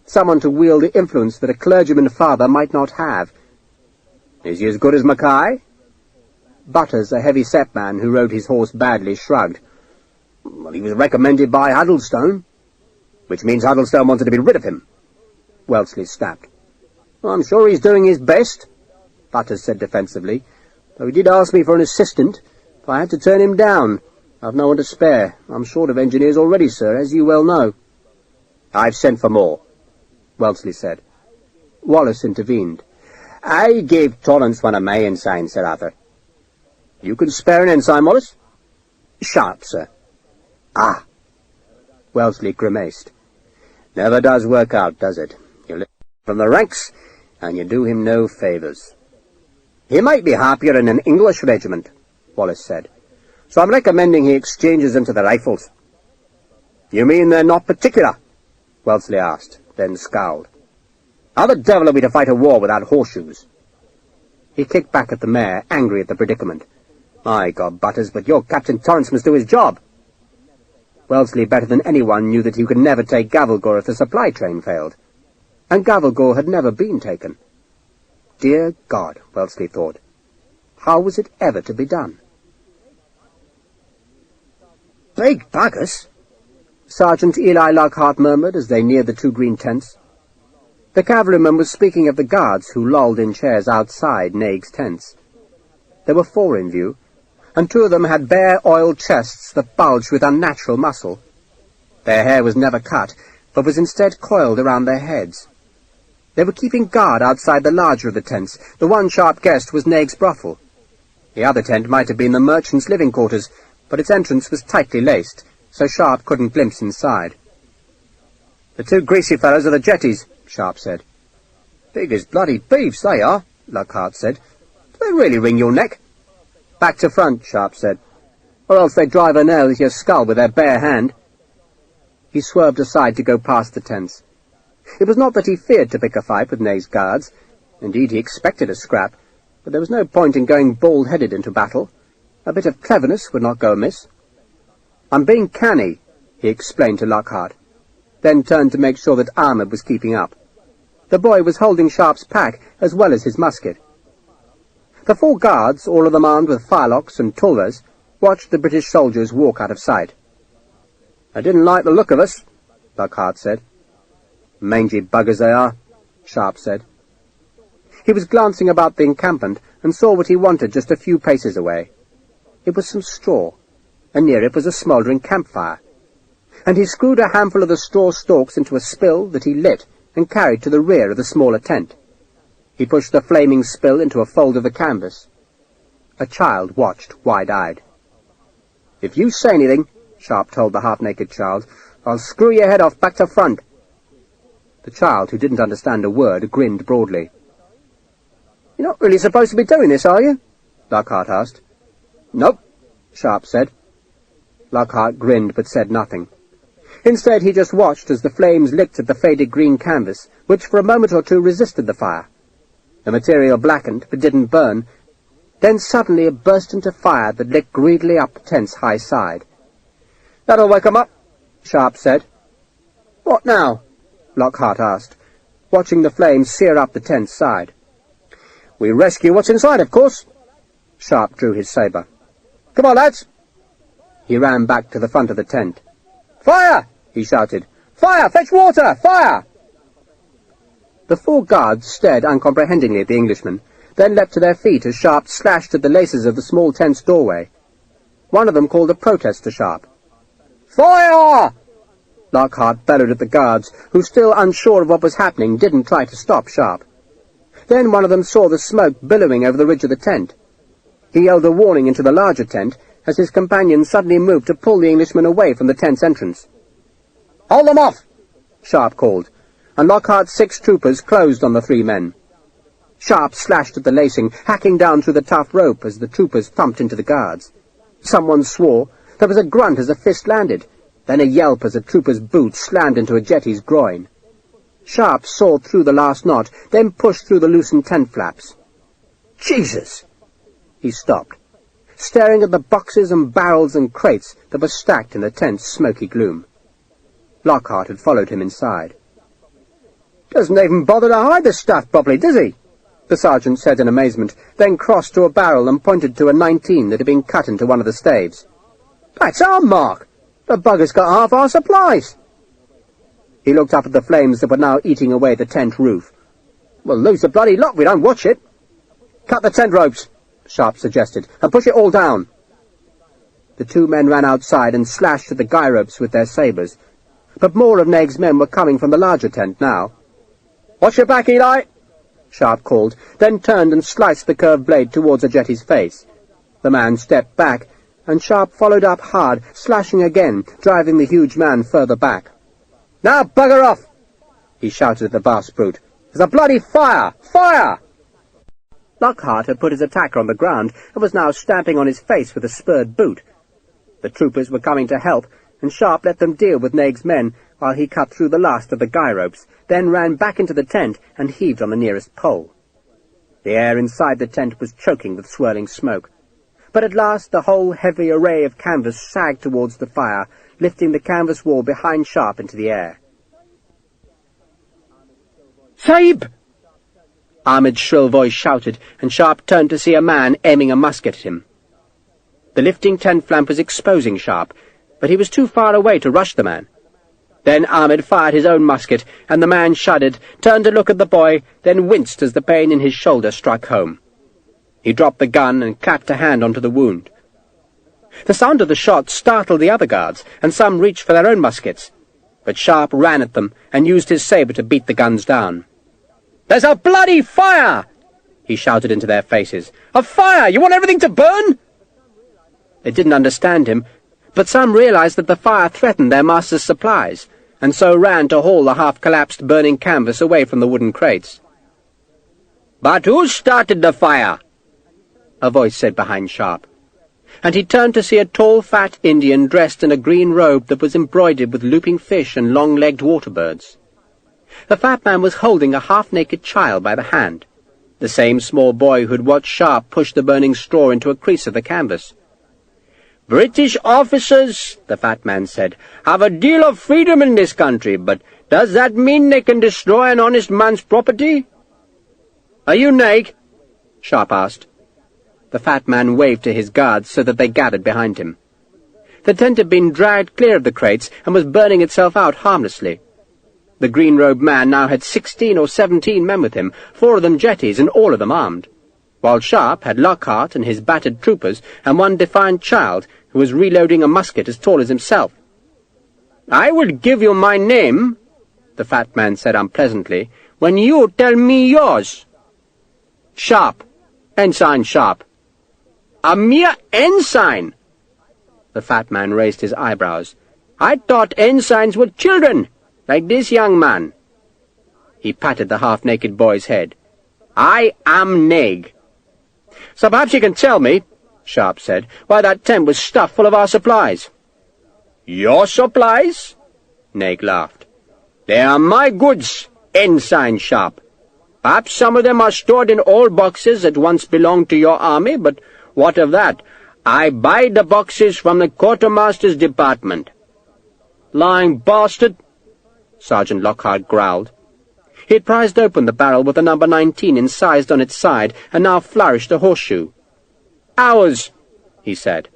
someone to wield the influence that a clergyman father might not have. Is he as good as Mackay? Butters, a heavy-set man who rode his horse badly, shrugged. Well, he was recommended by Huddlestone. Which means Huddlestone wanted to be rid of him. Wellesley snapped. Well, I'm sure he's doing his best, Butters said defensively. Though he did ask me for an assistant, but I had to turn him down. I've no one to spare. I'm short of engineers already, sir, as you well know. I've sent for more, Wellesley said. Wallace intervened. I gave Torrance one of my ensigns, Sir Arthur. You can spare an ensign, Wallace? Sharpe, sir. Ah! Wellesley grimaced. Never does work out, does it? You lift from the ranks, and you do him no favours. He might be happier in an English regiment, Wallace said. So I'm recommending he exchanges them to the rifles. You mean they're not particular? Wellesley asked, then scowled. How the devil are we to fight a war without horseshoes? He kicked back at the mare, angry at the predicament. My God, Butters, but your Captain Torrance must do his job. Wellesley, better than anyone, knew that you could never take Gavelgur if the supply train failed. And Gavelgur had never been taken. Dear God, Wellesley thought, how was it ever to be done? Big buggers. Sergeant Eli Lockhart murmured as they neared the two green tents. The cavalryman was speaking of the guards who lolled in chairs outside Naig's tents. There were 4 in view, and 2 of them had bare, oiled chests that bulged with unnatural muscle. Their hair was never cut, but was instead coiled around their heads. They were keeping guard outside the larger of the tents. The one Sharpe guessed was Naig's brothel. The other tent might have been the merchant's living quarters, but its entrance was tightly laced, so Sharpe couldn't glimpse inside. "The 2 greasy fellows are the jetties," Sharpe said. "Big as bloody beeves, they are," Lockhart said. "Do they really wring your neck?" "Back to front," Sharpe said, "or else they drive a nail into your skull with their bare hand." He swerved aside to go past the tents. It was not that he feared to pick a fight with Naig's guards. Indeed, he expected a scrap, but there was no point in going bald-headed into battle. A bit of cleverness would not go amiss. "I'm being canny," he explained to Lockhart, then turned to make sure that Ahmed was keeping up. The boy was holding Sharpe's pack as well as his musket. The 4 guards, all of them armed with firelocks and tulwars, watched the British soldiers walk out of sight. "I didn't like the look of us," Lockhart said. "Mangy buggers they are," Sharpe said. He was glancing about the encampment and saw what he wanted just a few paces away. It was some straw, and near it was a smouldering campfire, and he screwed a handful of the straw stalks into a spill that he lit and carried to the rear of the smaller tent. He pushed the flaming spill into a fold of the canvas. A child watched, wide-eyed. "If you say anything," Sharpe told the half-naked child, "I'll screw your head off back to front." The child, who didn't understand a word, grinned broadly. "You're not really supposed to be doing this, are you?" Lockhart asked. "Nope," Sharpe said. Lockhart grinned but said nothing. Instead, he just watched as the flames licked at the faded green canvas, which for a moment or 2 resisted the fire. The material blackened, but didn't burn. Then suddenly it burst into fire that licked greedily up the tent's high side. "That'll wake 'em up," Sharpe said. "What now?" Lockhart asked, watching the flames sear up the tent's side. "We rescue what's inside, of course." Sharpe drew his sabre. "Come on, lads!" He ran back to the front of the tent. "Fire!" he shouted. "Fire! Fetch water! Fire!" The 4 guards stared uncomprehendingly at the Englishman, then leapt to their feet as Sharpe slashed at the laces of the small tent's doorway. One of them called a protest to Sharpe. "Fire!" Lockhart bellowed at the guards, who, still unsure of what was happening, didn't try to stop Sharpe. Then one of them saw the smoke billowing over the ridge of the tent. He yelled a warning into the larger tent, as his companion suddenly moved to pull the Englishman away from the tent's entrance. "Hold them off!" Sharpe called, and Lockhart's 6 troopers closed on the 3 men. Sharpe slashed at the lacing, hacking down through the tough rope as the troopers thumped into the guards. Someone swore. There was a grunt as a fist landed, then a yelp as a trooper's boot slammed into a jetty's groin. Sharpe sawed through the last knot, then pushed through the loosened tent flaps. "Jesus!" He stopped, staring at the boxes and barrels and crates that were stacked in the tent's smoky gloom. Lockhart had followed him inside. "Doesn't even bother to hide the stuff properly, does he?" the sergeant said in amazement, then crossed to a barrel and pointed to a 19 that had been cut into one of the staves. "That's our mark! The bugger's got half our supplies!" He looked up at the flames that were now eating away the tent roof. "We'll lose the bloody lot if we don't watch it." "Cut the tent ropes," Sharpe suggested, "and push it all down." The 2 men ran outside and slashed at the guy ropes with their sabres, but more of Naig's men were coming from the larger tent now. "Watch your back, Eli!" Sharpe called, then turned and sliced the curved blade towards a jetty's face. The man stepped back, and Sharpe followed up hard, slashing again, driving the huge man further back. "Now bugger off!" he shouted at the vast brute. "There's a bloody fire! Fire!" Lockhart had put his attacker on the ground and was now stamping on his face with a spurred boot. The troopers were coming to help, and Sharpe let them deal with Naig's men while he cut through the last of the guy ropes, then ran back into the tent and heaved on the nearest pole. The air inside the tent was choking with swirling smoke. But at last the whole heavy array of canvas sagged towards the fire, lifting the canvas wall behind Sharpe into the air. "Sahib!" Ahmed's shrill voice shouted, and Sharpe turned to see a man aiming a musket at him. The lifting tent flamp was exposing Sharpe, but he was too far away to rush the man. Then Ahmed fired his own musket, and the man shuddered, turned to look at the boy, then winced as the pain in his shoulder struck home. He dropped the gun and clapped a hand onto the wound. The sound of the shot startled the other guards, and some reached for their own muskets, but Sharpe ran at them and used his sabre to beat the guns down. "There's a bloody fire!" he shouted into their faces. "A fire! You want everything to burn?" They didn't understand him, but some realized that the fire threatened their master's supplies, and so ran to haul the half-collapsed burning canvas away from the wooden crates. "But who started the fire?" a voice said behind Sharpe, and he turned to see a tall, fat Indian dressed in a green robe that was embroidered with looping fish and long-legged waterbirds. The fat man was holding a half-naked child by the hand, the same small boy who'd watched Sharpe push the burning straw into a crease of the canvas. "British officers," the fat man said, "have a deal of freedom in this country, but does that mean they can destroy an honest man's property?" "Are you Naig?" Sharpe asked. The fat man waved to his guards so that they gathered behind him. The tent had been dragged clear of the crates and was burning itself out harmlessly. The green-robed man now had 16 or 17 men with him, 4 of them jetties and all of them armed, while Sharpe had Lockhart and his battered troopers and one defiant child who was reloading a musket as tall as himself. "I will give you my name," the fat man said unpleasantly, "when you tell me yours." "Sharpe. Ensign Sharpe." "A mere ensign!" The fat man raised his eyebrows. "I thought ensigns were children, like this young man." He patted the half-naked boy's head. "I am Naig." "So perhaps you can tell me," Sharpe said, "why that tent was stuffed full of our supplies." "Your supplies?" Naig laughed. "They are my goods, Ensign Sharpe. Perhaps some of them are stored in old boxes that once belonged to your army, but what of that? I buy the boxes from the quartermaster's department." "Lying bastard," Sergeant Lockhart growled. He had prized open the barrel with the number 19 incised on its side, and now flourished a horseshoe. "Ours," he said.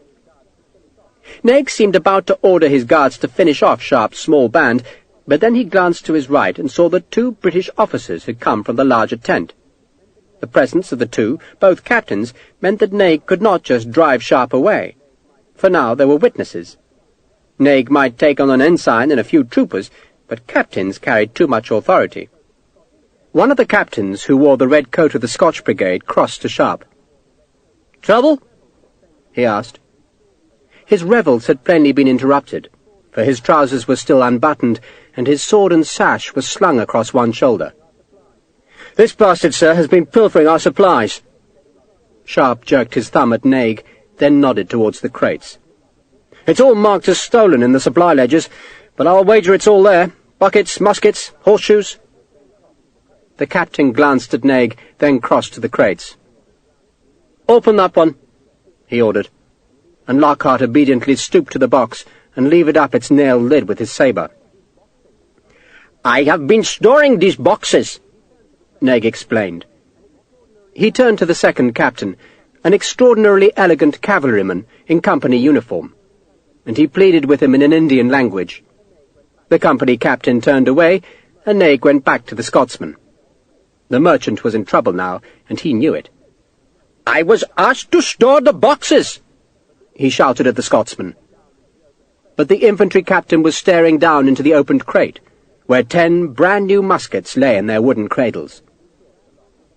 Naig seemed about to order his guards to finish off Sharpe's small band, but then he glanced to his right and saw that 2 British officers had come from the larger tent. The presence of the 2, both captains, meant that Naig could not just drive Sharpe away, for now there were witnesses. Naig might take on an ensign and a few troopers, but captains carried too much authority. One of the captains, who wore the red coat of the Scotch Brigade, crossed to Sharpe. "Trouble?" he asked. His revels had plainly been interrupted, for his trousers were still unbuttoned, and his sword and sash were slung across one shoulder. "This bastard, sir, has been pilfering our supplies." Sharpe jerked his thumb at Naig, then nodded towards the crates. "It's all marked as stolen in the supply ledgers, but I'll wager it's all there. Buckets, muskets, horseshoes." The captain glanced at Naig, then crossed to the crates. "Open that one," he ordered, and Lockhart obediently stooped to the box and levered up its nailed lid with his sabre. "I have been storing these boxes," Naig explained. He turned to the second captain, an extraordinarily elegant cavalryman in company uniform, and he pleaded with him in an Indian language. The company captain turned away, and Naig went back to the Scotsman. The merchant was in trouble now, and he knew it. "I was asked to store the boxes," he shouted at the Scotsman. But the infantry captain was staring down into the opened crate, where 10 brand-new muskets lay in their wooden cradles.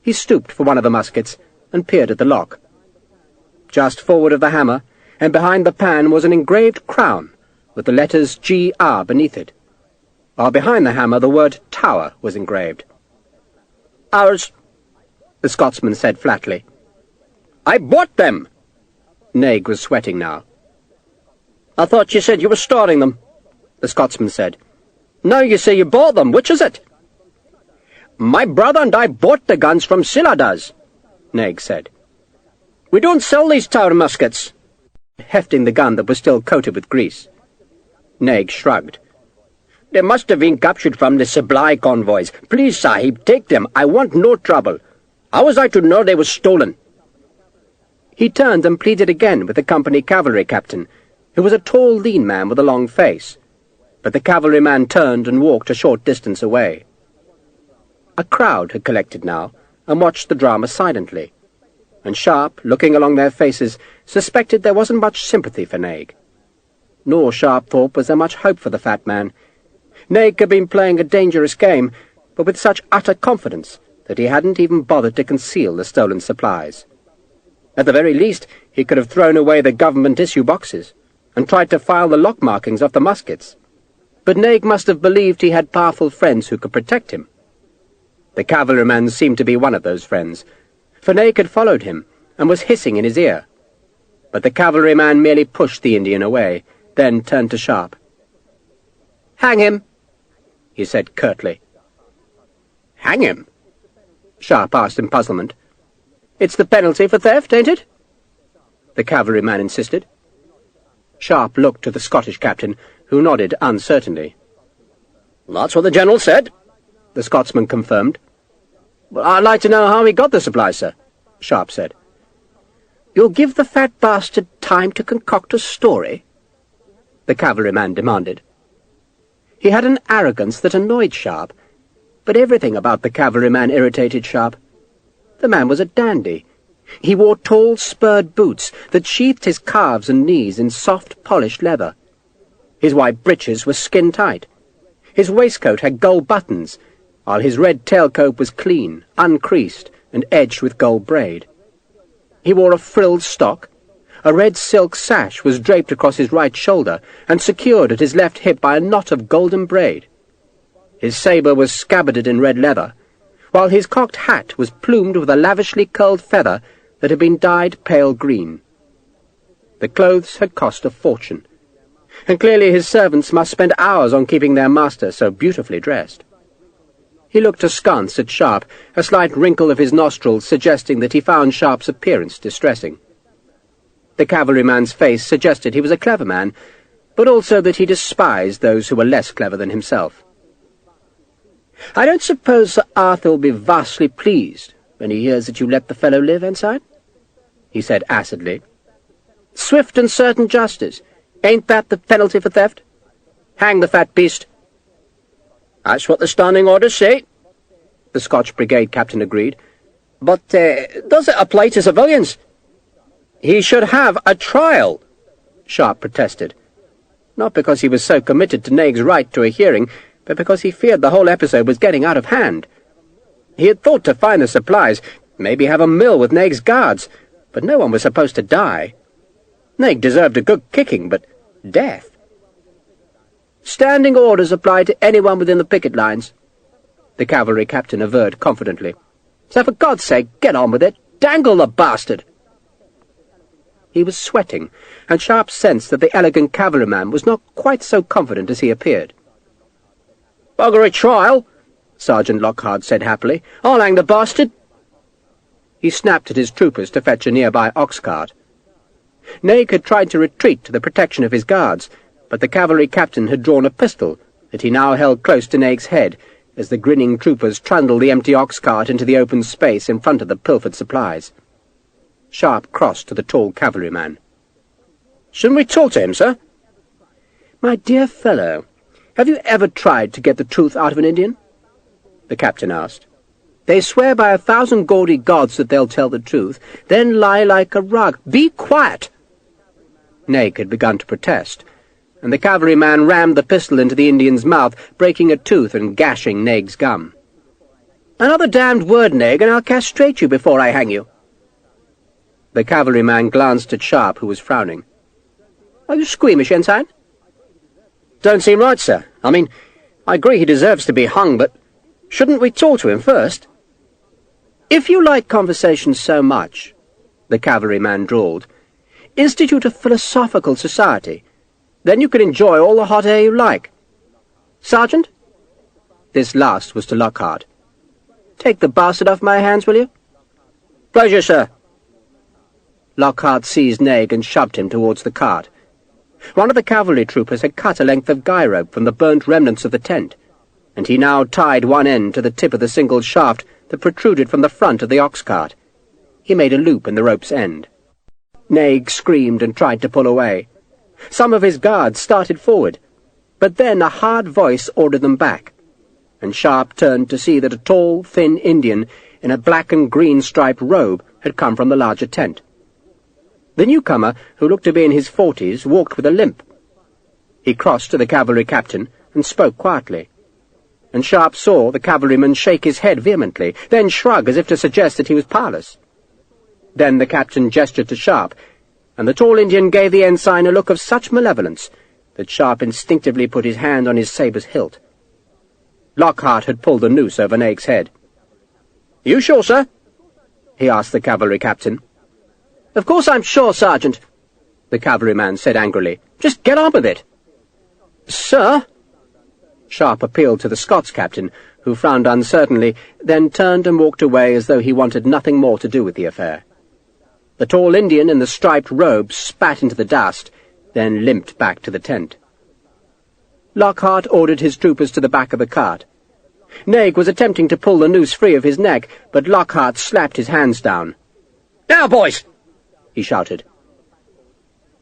He stooped for one of the muskets and peered at the lock. Just forward of the hammer, and behind the pan, was an engraved crown with the letters G.R. beneath it, while behind the hammer the word Tower was engraved. "Ours," the Scotsman said flatly. "I bought them." Naig was sweating now. "I thought you said you were storing them," the Scotsman said. "Now you say you bought them. Which is it?" "My brother and I bought the guns from Siladars," Naig said. "We don't sell these Tower muskets," hefting the gun that was still coated with grease. Naig shrugged. "They must have been captured from the supply convoys. Please, Sahib, take them. I want no trouble. How was I to know they were stolen?" He turned and pleaded again with the company cavalry captain, He was a tall, lean man with a long face, but the cavalryman turned and walked a short distance away. A crowd had collected now and watched the drama silently, and Sharpe, looking along their faces, suspected there wasn't much sympathy for Naig. Nor, Sharpe thought, was there much hope for the fat man. Naig had been playing a dangerous game, but with such utter confidence that he hadn't even bothered to conceal the stolen supplies. At the very least, he could have thrown away the government issue boxes and tried to file the lock markings off the muskets. But Naig must have believed he had powerful friends who could protect him. The cavalryman seemed to be one of those friends, for Naig had followed him and was hissing in his ear. But the cavalryman merely pushed the Indian away, then turned to Sharpe. "Hang him," he said curtly. "Hang him?" Sharpe asked in puzzlement. "It's the penalty for theft, ain't it?" the cavalryman insisted. Sharpe looked to the Scottish captain, who nodded uncertainly. "That's what the general said," the Scotsman confirmed. "Well, I'd like to know how he got the supplies, sir," Sharpe said. "You'll give the fat bastard time to concoct a story?" the cavalryman demanded. He had an arrogance that annoyed Sharpe, but everything about the cavalryman irritated Sharpe. The man was a dandy. He wore tall, spurred boots that sheathed his calves and knees in soft, polished leather. His white breeches were skin-tight. His waistcoat had gold buttons, while his red tailcoat was clean, uncreased, and edged with gold braid. He wore a frilled stock. A red silk sash was draped across his right shoulder and secured at his left hip by a knot of golden braid. His sabre was scabbarded in red leather, while his cocked hat was plumed with a lavishly curled feather that had been dyed pale green. The clothes had cost a fortune, and clearly his servants must spend hours on keeping their master so beautifully dressed. He looked askance at Sharpe, a slight wrinkle of his nostrils suggesting that he found Sharpe's appearance distressing. The cavalryman's face suggested he was a clever man, but also that he despised those who were less clever than himself. "I don't suppose Sir Arthur will be vastly pleased when he hears that you let the fellow live, Ensign?" he said acidly. "Swift and certain justice. Ain't that the penalty for theft? Hang the fat beast." "That's what the standing orders say," the Scotch brigade captain agreed. "But does it apply to civilians?" "He should have a trial," Sharpe protested. Not because he was so committed to Naig's right to a hearing, but because he feared the whole episode was getting out of hand. He had thought to find the supplies, maybe have a mill with Naig's guards, but no one was supposed to die. Naig deserved a good kicking, but death. "Standing orders apply to anyone within the picket lines," the cavalry captain averred confidently. "So for God's sake, get on with it. Dangle the bastard!" He was sweating, and Sharpe sensed that the elegant cavalryman was not quite so confident as he appeared. "Buggery trial," Sergeant Lockhart said happily. "I'll hang the bastard." He snapped at his troopers to fetch a nearby ox-cart. Naig had tried to retreat to the protection of his guards, but the cavalry captain had drawn a pistol that he now held close to Naig's head as the grinning troopers trundled the empty ox-cart into the open space in front of the pilfered supplies. Sharpe crossed to the tall cavalryman. "Shouldn't we talk to him, sir?" "My dear fellow, have you ever tried to get the truth out of an Indian?" the captain asked. "They swear by 1,000 gaudy gods that they'll tell the truth, then lie like a rug. Be quiet!" Naig had begun to protest, and the cavalryman rammed the pistol into the Indian's mouth, breaking a tooth and gashing Naig's gum. "Another damned word, Naig, and I'll castrate you before I hang you." The cavalryman glanced at Sharpe, who was frowning. "Are you squeamish, Ensign?" "Don't seem right, sir. I mean, I agree he deserves to be hung, but shouldn't we talk to him first?" "If you like conversation so much," the cavalryman drawled, "institute a philosophical society. Then you can enjoy all the hot air you like. Sergeant?" This last was to Lockhart. "Take the bastard off my hands, will you?" "Pleasure, sir." Lockhart seized Naig and shoved him towards the cart. One of the cavalry troopers had cut a length of guy rope from the burnt remnants of the tent, and he now tied one end to the tip of the single shaft that protruded from the front of the ox-cart. He made a loop in the rope's end. Naig screamed and tried to pull away. Some of his guards started forward, but then a hard voice ordered them back, and Sharpe turned to see that a tall, thin Indian in a black and green striped robe had come from the larger tent. The newcomer, who looked to be in his 40s, walked with a limp. He crossed to the cavalry captain and spoke quietly, and Sharpe saw the cavalryman shake his head vehemently, then shrug as if to suggest that he was powerless. Then the captain gestured to Sharpe, and the tall Indian gave the ensign a look of such malevolence that Sharpe instinctively put his hand on his sabre's hilt. Lockhart had pulled the noose over Naig's head. "You sure, sir?" he asked the cavalry captain. "Of course I'm sure, Sergeant," the cavalryman said angrily. "Just get on with it." "Sir?" Sharpe appealed to the Scots captain, who frowned uncertainly, then turned and walked away as though he wanted nothing more to do with the affair. The tall Indian in the striped robe spat into the dust, then limped back to the tent. Lockhart ordered his troopers to the back of the cart. Naig was attempting to pull the noose free of his neck, but Lockhart slapped his hands down. "Now, boys!" he shouted.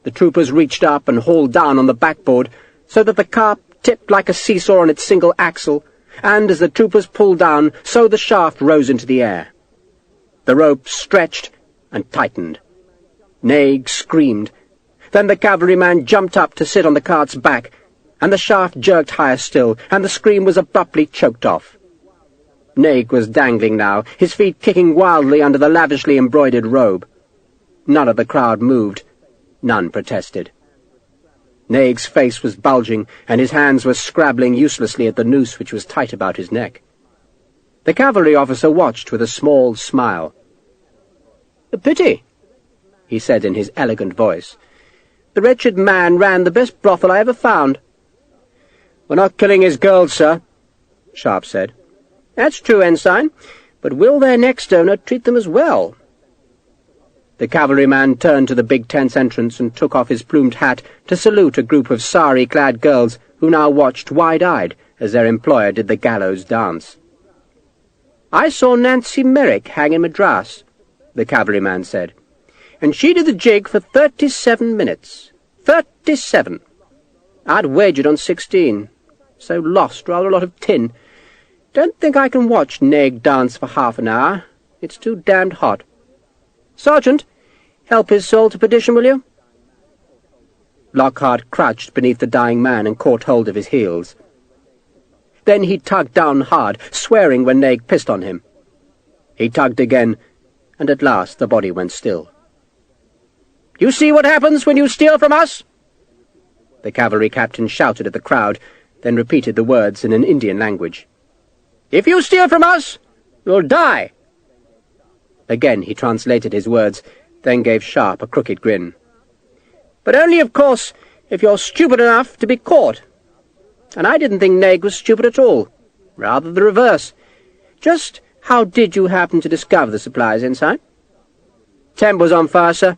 The troopers reached up and hauled down on the backboard so that the cart tipped like a seesaw on its single axle, and as the troopers pulled down, so the shaft rose into the air. The rope stretched and tightened. Naig screamed. Then the cavalryman jumped up to sit on the cart's back, and the shaft jerked higher still, and the scream was abruptly choked off. Naig was dangling now, his feet kicking wildly under the lavishly embroidered robe. None of the crowd moved. None protested. Naig's face was bulging, and his hands were scrabbling uselessly at the noose which was tight about his neck. The cavalry officer watched with a small smile. "A pity," he said in his elegant voice. "The wretched man ran the best brothel I ever found." "We're not killing his girls, sir," Sharpe said. "That's true, Ensign, but will their next owner treat them as well?" The cavalryman turned to the big tent's entrance and took off his plumed hat to salute a group of sari-clad girls who now watched wide-eyed as their employer did the gallows dance. "I saw Nancy Merrick hang in Madras," the cavalryman said, "and she did the jig for 37 minutes. 37! I'd wagered on 16. So lost, rather a lot of tin. Don't think I can watch Naig dance for half an hour. It's too damned hot. Sergeant, help his soul to perdition, will you?" Lockhart crouched beneath the dying man and caught hold of his heels. Then he tugged down hard, swearing when Naig pissed on him. He tugged again, and at last the body went still. "You see what happens when you steal from us?" The cavalry captain shouted at the crowd, then repeated the words in an Indian language. "If you steal from us, you'll die." Again he translated his words, then gave Sharpe a crooked grin. "But only, of course, if you're stupid enough to be caught. And I didn't think Naig was stupid at all. Rather the reverse. Just how did you happen to discover the supplies, Ensign?" "Tent was on fire, sir,"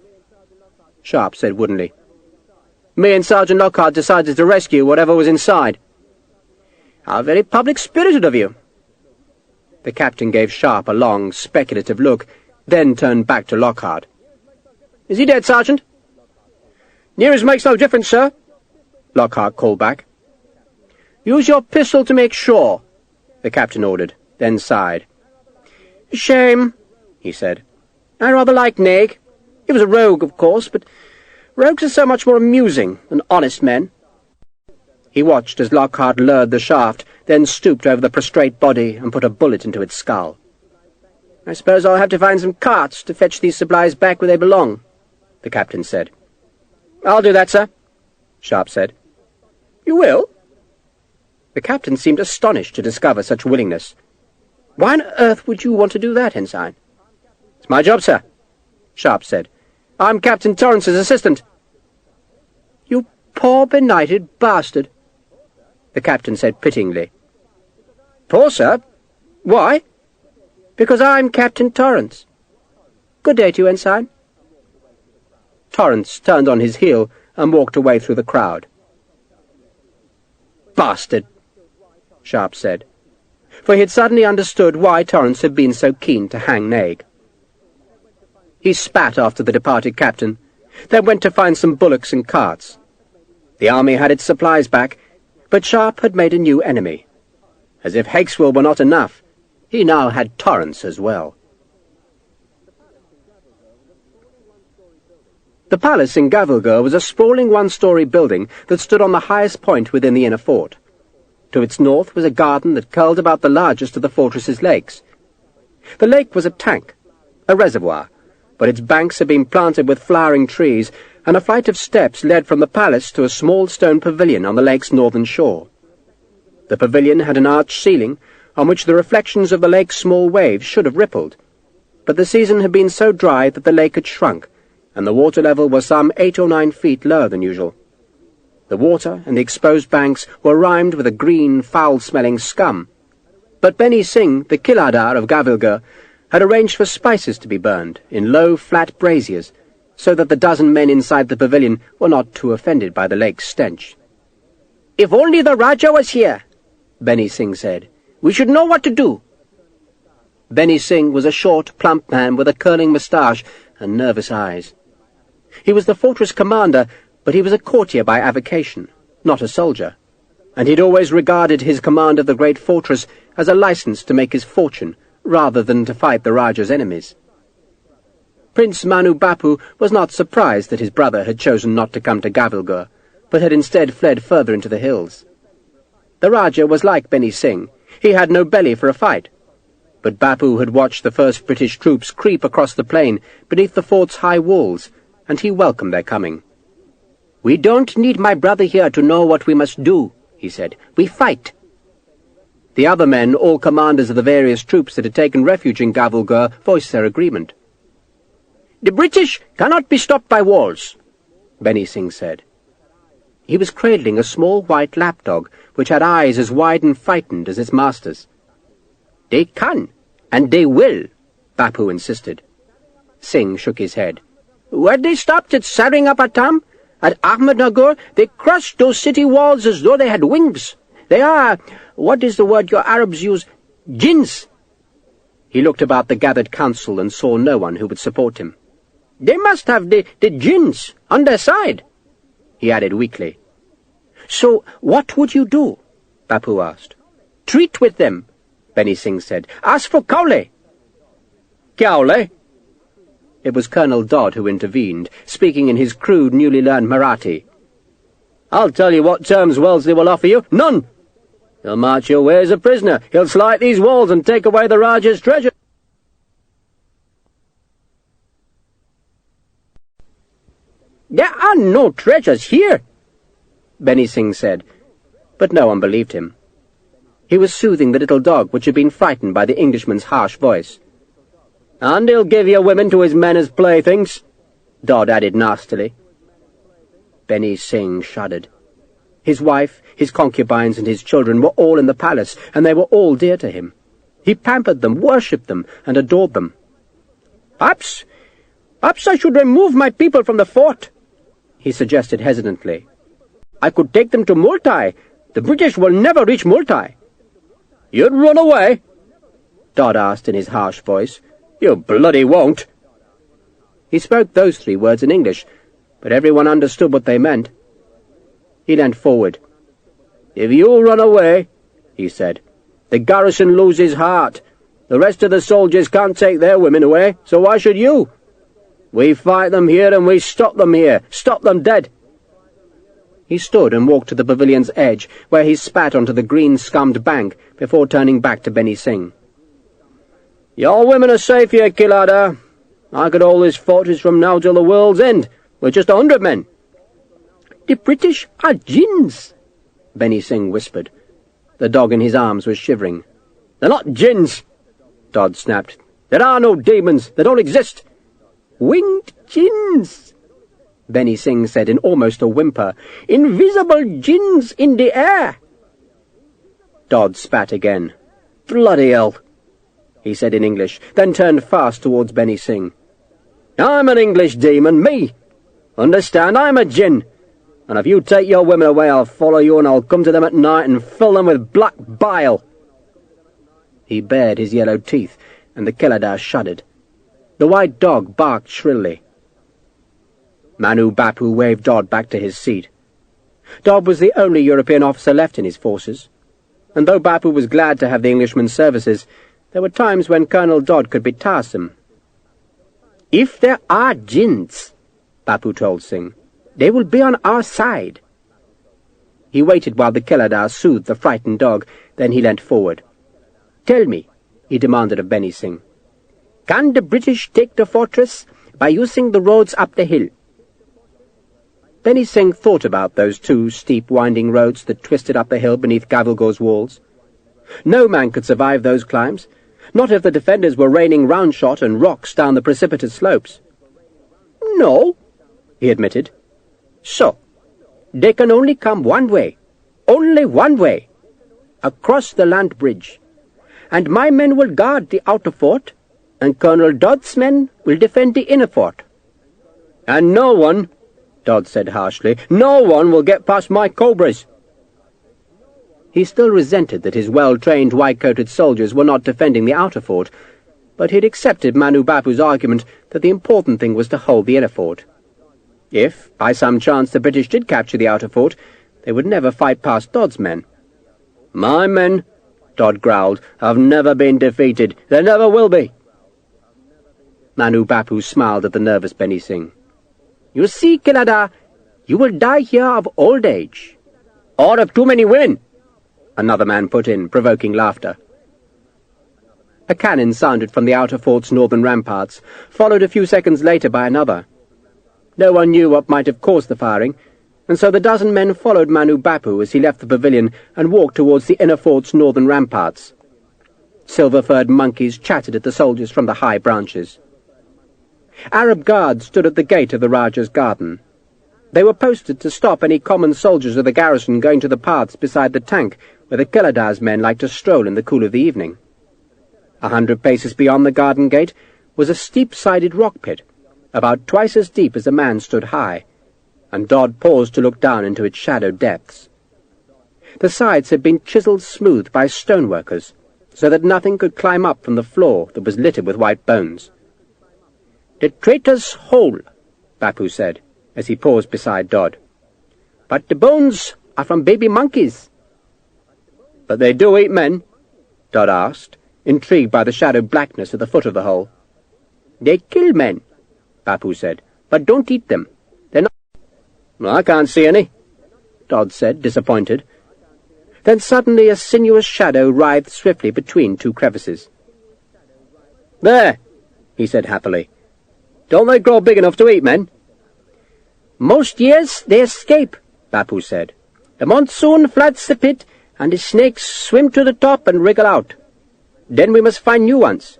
Sharpe said woodenly. "Me and Sergeant Lockhart decided to rescue whatever was inside." "How very public-spirited of you." The captain gave Sharpe a long, speculative look, then turned back to Lockhart. "Is he dead, Sergeant?" "Near as makes no difference, sir," Lockhart called back. "Use your pistol to make sure," the captain ordered, then sighed. "Shame," he said. "I rather like Naig. He was a rogue, of course, but rogues are so much more amusing than honest men." He watched as Lockhart lowered the shaft, then stooped over the prostrate body and put a bullet into its skull. "I suppose I'll have to find some carts to fetch these supplies back where they belong," the captain said. "I'll do that, sir," Sharpe said. "You will?" The captain seemed astonished to discover such willingness. "Why on earth would you want to do that, Ensign?" "It's my job, sir," Sharpe said. "I'm Captain Torrance's assistant." "You poor benighted bastard," the captain said pityingly. "Poor, sir? Why?" "Because I'm Captain Torrance. Good day to you, Ensign." Torrance turned on his heel and walked away through the crowd. "Bastard," Sharpe said, for he had suddenly understood why Torrance had been so keen to hang Naig. He spat after the departed captain, then went to find some bullocks and carts. The army had its supplies back, but Sharpe had made a new enemy. As if Hakeswell were not enough, he now had Torrance as well. The palace in Gavilgur was a sprawling one-story building that stood on the highest point within the inner fort. To its north was a garden that curled about the largest of the fortress's lakes. The lake was a tank, a reservoir, but its banks had been planted with flowering trees, and a flight of steps led from the palace to a small stone pavilion on the lake's northern shore. The pavilion had an arched ceiling, on which the reflections of the lake's small waves should have rippled, but the season had been so dry that the lake had shrunk, and the water level was some 8 or 9 feet lower than usual. The water and the exposed banks were rimed with a green, foul-smelling scum, but Benny Singh, the Kiladar of Gavilgur, had arranged for spices to be burned in low, flat braziers, so that the dozen men inside the pavilion were not too offended by the lake's stench. "If only the Rajah was here," Benny Singh said, "we should know what to do." Benny Singh was a short, plump man with a curling moustache and nervous eyes. He was the fortress commander, but he was a courtier by avocation, not a soldier, and he'd always regarded his command of the great fortress as a license to make his fortune, rather than to fight the Rajah's enemies. Prince Manu Bapu was not surprised that his brother had chosen not to come to Gavilgur, but had instead fled further into the hills. The Rajah was like Benny Singh. He had no belly for a fight. But Bapu had watched the first British troops creep across the plain beneath the fort's high walls, and he welcomed their coming. "We don't need my brother here to know what we must do," he said. "We fight." The other men, all commanders of the various troops that had taken refuge in Gavilgur, voiced their agreement. "The British cannot be stopped by walls," Benny Singh said. He was cradling a small white lapdog, which had eyes as wide and frightened as its master's. "They can, and they will," Bapu insisted. Singh shook his head. "Were they stopped at Saringapatam, at Ahmednagar, they crushed those city walls as though they had wings. They are, what is the word your Arabs use, jinns." He looked about the gathered council and saw no one who would support him. "They must have the jinns on their side," he added weakly. "So what would you do?" Bapu asked. "Treat with them," Benny Singh said. "Ask for Cowley." "Cowley?" It was Colonel Dodd who intervened, speaking in his crude, newly learned Marathi. "I'll tell you what terms Wellesley will offer you. None! He'll march you away as a prisoner. He'll slight these walls and take away the Rajah's treasure." "There are no treasures here," Benny Singh said, but no one believed him. He was soothing the little dog, which had been frightened by the Englishman's harsh voice. "And he'll give your women to his men as playthings," Dodd added nastily. Benny Singh shuddered. His wife, his concubines, and his children were all in the palace, and they were all dear to him. He pampered them, worshipped them, and adored them. Perhaps I should remove my people from the fort," he suggested hesitantly. "I could take them to Multai. The British will never reach Multai." "You'd run away?" Dodd asked in his harsh voice. "You bloody won't." He spoke those 3 words in English, but everyone understood what they meant. He leant forward. "If you run away," he said, "the garrison loses heart. The rest of the soldiers can't take their women away, so why should you? We fight them here and we stop them here. Stop them dead." He stood and walked to the pavilion's edge, where he spat onto the green-scummed bank before turning back to Benny Singh. "Your women are safe here, Kilada. I could hold this fortress from now till the world's end, with just 100 men." "The British are jinns," Benny Singh whispered. The dog in his arms was shivering. "They're not jinns," Dodd snapped. "There are no demons. They don't exist." "Winged jinns," Benny Singh said in almost a whimper. "Invisible jinns in the air." Dodd spat again. "Bloody hell," he said in English, then turned fast towards Benny Singh. "I'm an English demon, me. Understand, I'm a jinn. And if you take your women away, I'll follow you and I'll come to them at night and fill them with black bile." He bared his yellow teeth, and the Kiladar shuddered. The white dog barked shrilly. Manu Bapu waved Dodd back to his seat. Dodd was the only European officer left in his forces, and though Bapu was glad to have the Englishman's services, there were times when Colonel Dodd could be tiresome. "If there are jinns," Bapu told Singh, "they will be on our side." He waited while the Keladar soothed the frightened dog, then he leant forward. "Tell me," he demanded of Benny Singh, "can the British take the fortress by using the roads up the hill?" Benny Singh thought about those 2 steep winding roads that twisted up the hill beneath Gavilgor's walls. No man could survive those climbs, not if the defenders were raining round-shot and rocks down the precipitous slopes. "No," he admitted. "So, they can only come one way, only one way, across the land bridge, and my men will guard the outer fort, and Colonel Dodd's men will defend the inner fort." "And no one," Dodd said harshly, "no one will get past my cobras." He still resented that his well-trained white-coated soldiers were not defending the outer fort, but he'd accepted Manu Bapu's argument that the important thing was to hold the inner fort. If, by some chance, the British did capture the outer fort, they would never fight past Dodd's men. "My men," Dodd growled, "have never been defeated. They never will be." Manu Bapu smiled at the nervous Benny Singh. "You see, Keladar, you will die here of old age." "Or of too many women," another man put in, provoking laughter. A cannon sounded from the outer fort's northern ramparts, followed a few seconds later by another. No one knew what might have caused the firing, and so the 12 men followed Manu Bapu as he left the pavilion and walked towards the inner fort's northern ramparts. Silver-furred monkeys chattered at the soldiers from the high branches. Arab guards stood at the gate of the Rajah's garden. They were posted to stop any common soldiers of the garrison going to the paths beside the tank where the Keladar's men liked to stroll in the cool of the evening. 100 paces beyond the garden gate was a steep-sided rock pit, about twice as deep as a man stood high, and Dodd paused to look down into its shadowed depths. The sides had been chiselled smooth by stoneworkers, so that nothing could climb up from the floor that was littered with white bones. "The traitor's hole," Bapu said, as he paused beside Dodd. "But the bones are from baby monkeys." "But they do eat men?" Dodd asked, intrigued by the shadowed blackness at the foot of the hole. "They kill men," Bapu said, "but don't eat them. They're not—" "Well, I can't see any," Dodd said, disappointed. Then suddenly a sinuous shadow writhed swiftly between 2 crevices. "There," he said happily. "Don't they grow big enough to eat men?" "Most years they escape," Bapu said. "The monsoon floods the pit, and the snakes swim to the top and wriggle out. Then we must find new ones.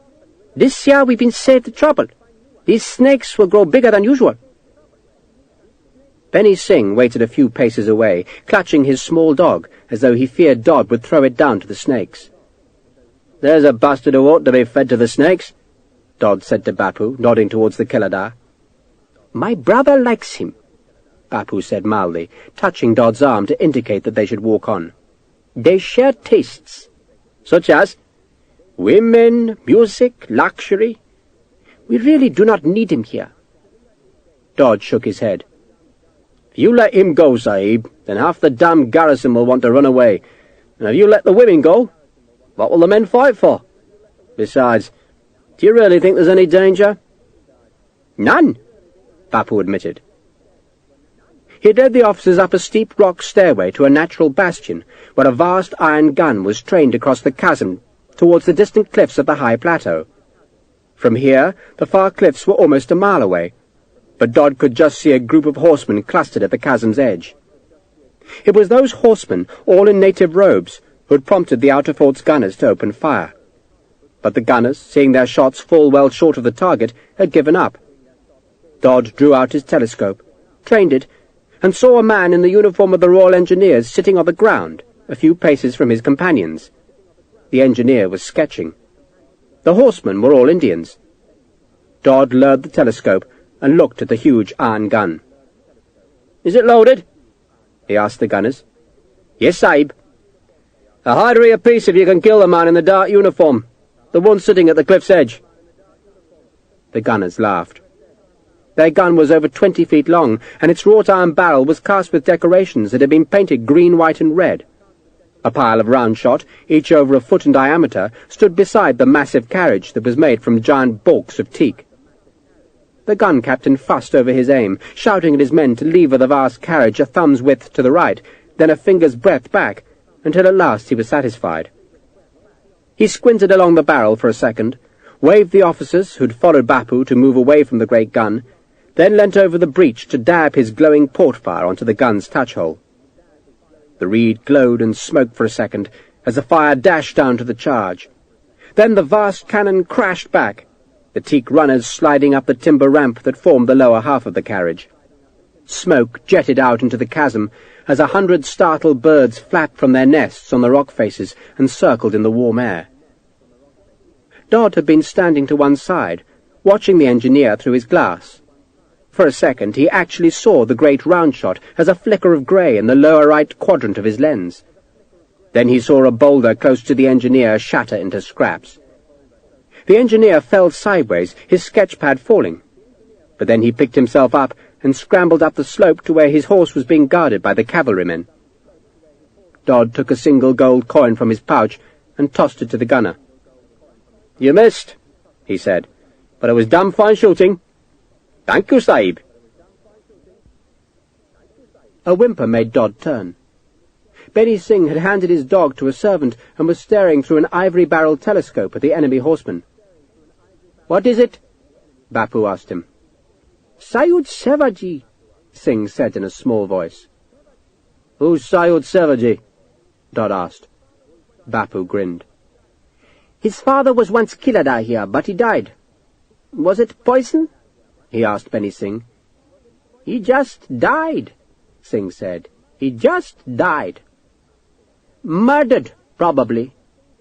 This year we've been saved the trouble. These snakes will grow bigger than usual." Benny Singh waited a few paces away, clutching his small dog, as though he feared Dodd would throw it down to the snakes. "There's a bastard who ought to be fed to the snakes," Dodd said to Bapu, nodding towards the Keladar. "My brother likes him," Bapu said mildly, touching Dodd's arm to indicate that they should walk on. "They share tastes." "Such as?" "Women, music, luxury. We really do not need him here." Dodd shook his head. "If you let him go, Sahib, then half the damned garrison will want to run away, and if you let the women go, what will the men fight for? Besides, do you really think there's any danger?" "None," Bapu admitted. He led the officers up a steep rock stairway to a natural bastion, where a vast iron gun was trained across the chasm towards the distant cliffs of the high plateau. From here, the far cliffs were almost a mile away, but Dodd could just see a group of horsemen clustered at the chasm's edge. It was those horsemen, all in native robes, who had prompted the outer fort's gunners to open fire. But the gunners, seeing their shots fall well short of the target, had given up. Dodd drew out his telescope, trained it, and saw a man in the uniform of the Royal Engineers sitting on the ground, a few paces from his companions. The engineer was sketching. The horsemen were all Indians. Dodd lowered the telescope and looked at the huge iron gun. "Is it loaded?" he asked the gunners. "Yes, Sahib." "A hidery apiece if you can kill the man in the dark uniform, the one sitting at the cliff's edge." The gunners laughed. Their gun was over 20 feet long, and its wrought-iron barrel was cast with decorations that had been painted green, white, and red. A pile of round shot, each over a foot in diameter, stood beside the massive carriage that was made from giant baulks of teak. The gun captain fussed over his aim, shouting at his men to lever the vast carriage a thumb's width to the right, then a finger's breadth back, until at last he was satisfied. He squinted along the barrel for a second, waved the officers who'd followed Bapu to move away from the great gun, then leant over the breech to dab his glowing port-fire onto the gun's touch-hole. The reed glowed and smoked for a second as the fire dashed down to the charge. Then the vast cannon crashed back, the teak runners sliding up the timber ramp that formed the lower half of the carriage. Smoke jetted out into the chasm as 100 startled birds flapped from their nests on the rock faces and circled in the warm air. Dodd had been standing to one side, watching the engineer through his glass. For a second he actually saw the great round shot as a flicker of grey in the lower right quadrant of his lens. Then he saw a boulder close to the engineer shatter into scraps. The engineer fell sideways, his sketch-pad falling. But then he picked himself up and scrambled up the slope to where his horse was being guarded by the cavalrymen. Dodd took a single gold coin from his pouch and tossed it to the gunner. "You missed," he said, "but it was damn fine shooting." "Thank you, Sahib." A whimper made Dodd turn. Benny Singh had handed his dog to a servant and was staring through an ivory-barreled telescope at the enemy horseman. "What is it?" Bapu asked him. "Sayud Sevaji," Singh said in a small voice. "Who's Sayud Sevaji?" Dodd asked. Bapu grinned. "His father was once Kilada here, but he died." "Was it poison?" he asked Benny Singh. "He just died," Singh said. "He just died." "Murdered, probably,"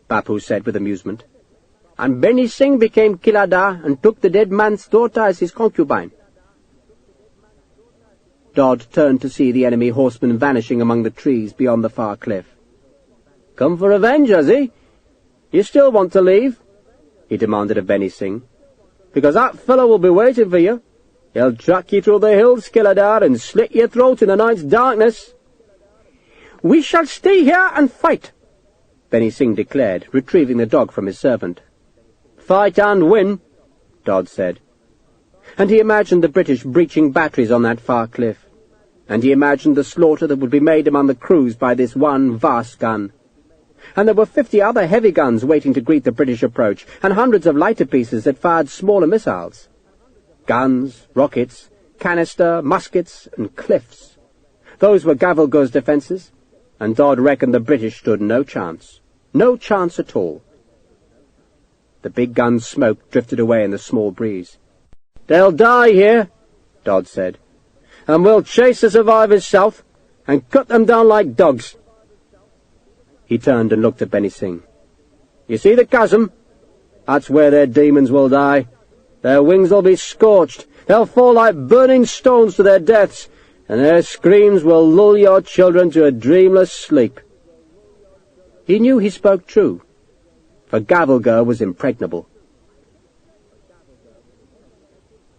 Bapu said with amusement. "And Benny Singh became Kilada and took the dead man's daughter as his concubine." Dodd turned to see the enemy horseman vanishing among the trees beyond the far cliff. "Come for revenge, has he? You still want to leave?" he demanded of Benny Singh. "Because that fellow will be waiting for you. He'll track you through the hills, Killadar, and slit your throat in the night's darkness." "We shall stay here and fight," Benny Singh declared, retrieving the dog from his servant. "Fight and win," Dodd said. And he imagined the British breaching batteries on that far cliff, and he imagined the slaughter that would be made among the crews by this one vast gun. And there were 50 other heavy guns waiting to greet the British approach, and hundreds of lighter pieces that fired smaller missiles. Guns, rockets, canister, muskets, and cliffs. Those were Gavelgur's defences, and Dodd reckoned the British stood no chance. No chance at all. The big gun's smoke drifted away in the small breeze. "They'll die here," Dodd said, "and we'll chase the survivors south and cut them down like dogs." He turned and looked at Benny Singh. "You see the chasm? That's where their demons will die. Their wings will be scorched. They'll fall like burning stones to their deaths, and their screams will lull your children to a dreamless sleep." He knew he spoke true, for Gavelgur was impregnable.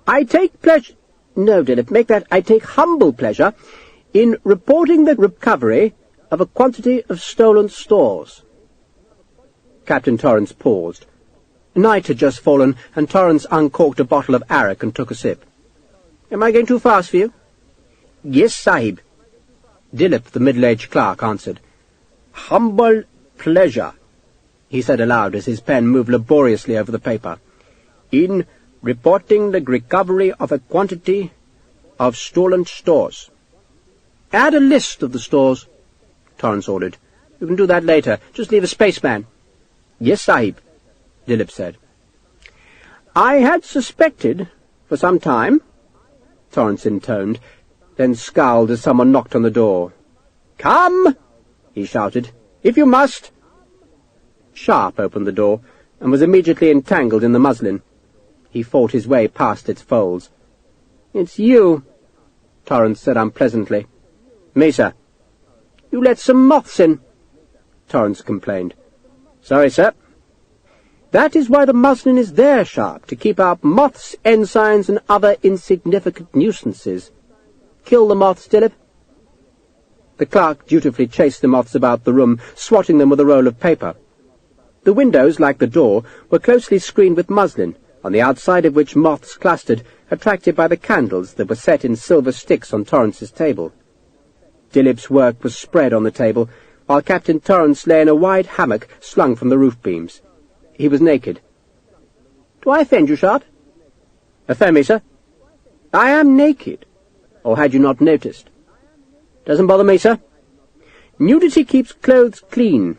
"I take pleasure—" No, Dilip, make that "I take humble pleasure in reporting the recovery of a quantity of stolen stores." Captain Torrance paused. Night had just fallen, and Torrance uncorked a bottle of arrack and took a sip. "Am I going too fast for you?" "Yes, Sahib." Dilip, the middle-aged clerk, answered. "Humble pleasure," he said aloud as his pen moved laboriously over the paper, "in reporting the recovery of a quantity of stolen stores." "Add a list of the stores," Torrance ordered. "You can do that later. Just leave a spaceman." "Yes, Sahib," Dilip said. "I had suspected for some time," Torrance intoned, then scowled as someone knocked on the door. "Come!" he shouted. "If you must." Sharpe opened the door and was immediately entangled in the muslin. He fought his way past its folds. "It's you," Torrance said unpleasantly. "Me, sir." "You let some moths in," Torrance complained. "Sorry, sir." That is why the muslin is there, Sharpe, to keep out moths, ensigns, and other insignificant nuisances. Kill the moths, Dilip." The clerk dutifully chased the moths about the room, swatting them with a roll of paper. The windows, like the door, were closely screened with muslin, on the outside of which moths clustered, attracted by the candles that were set in silver sticks on Torrance's table. Dilip's work was spread on the table, while Captain Torrance lay in a wide hammock slung from the roof beams. He was naked. "Do I offend you, Sharpe?" "Offend me, sir?" "I am naked. Or had you not noticed?" "Doesn't bother me, sir. Nudity keeps clothes clean.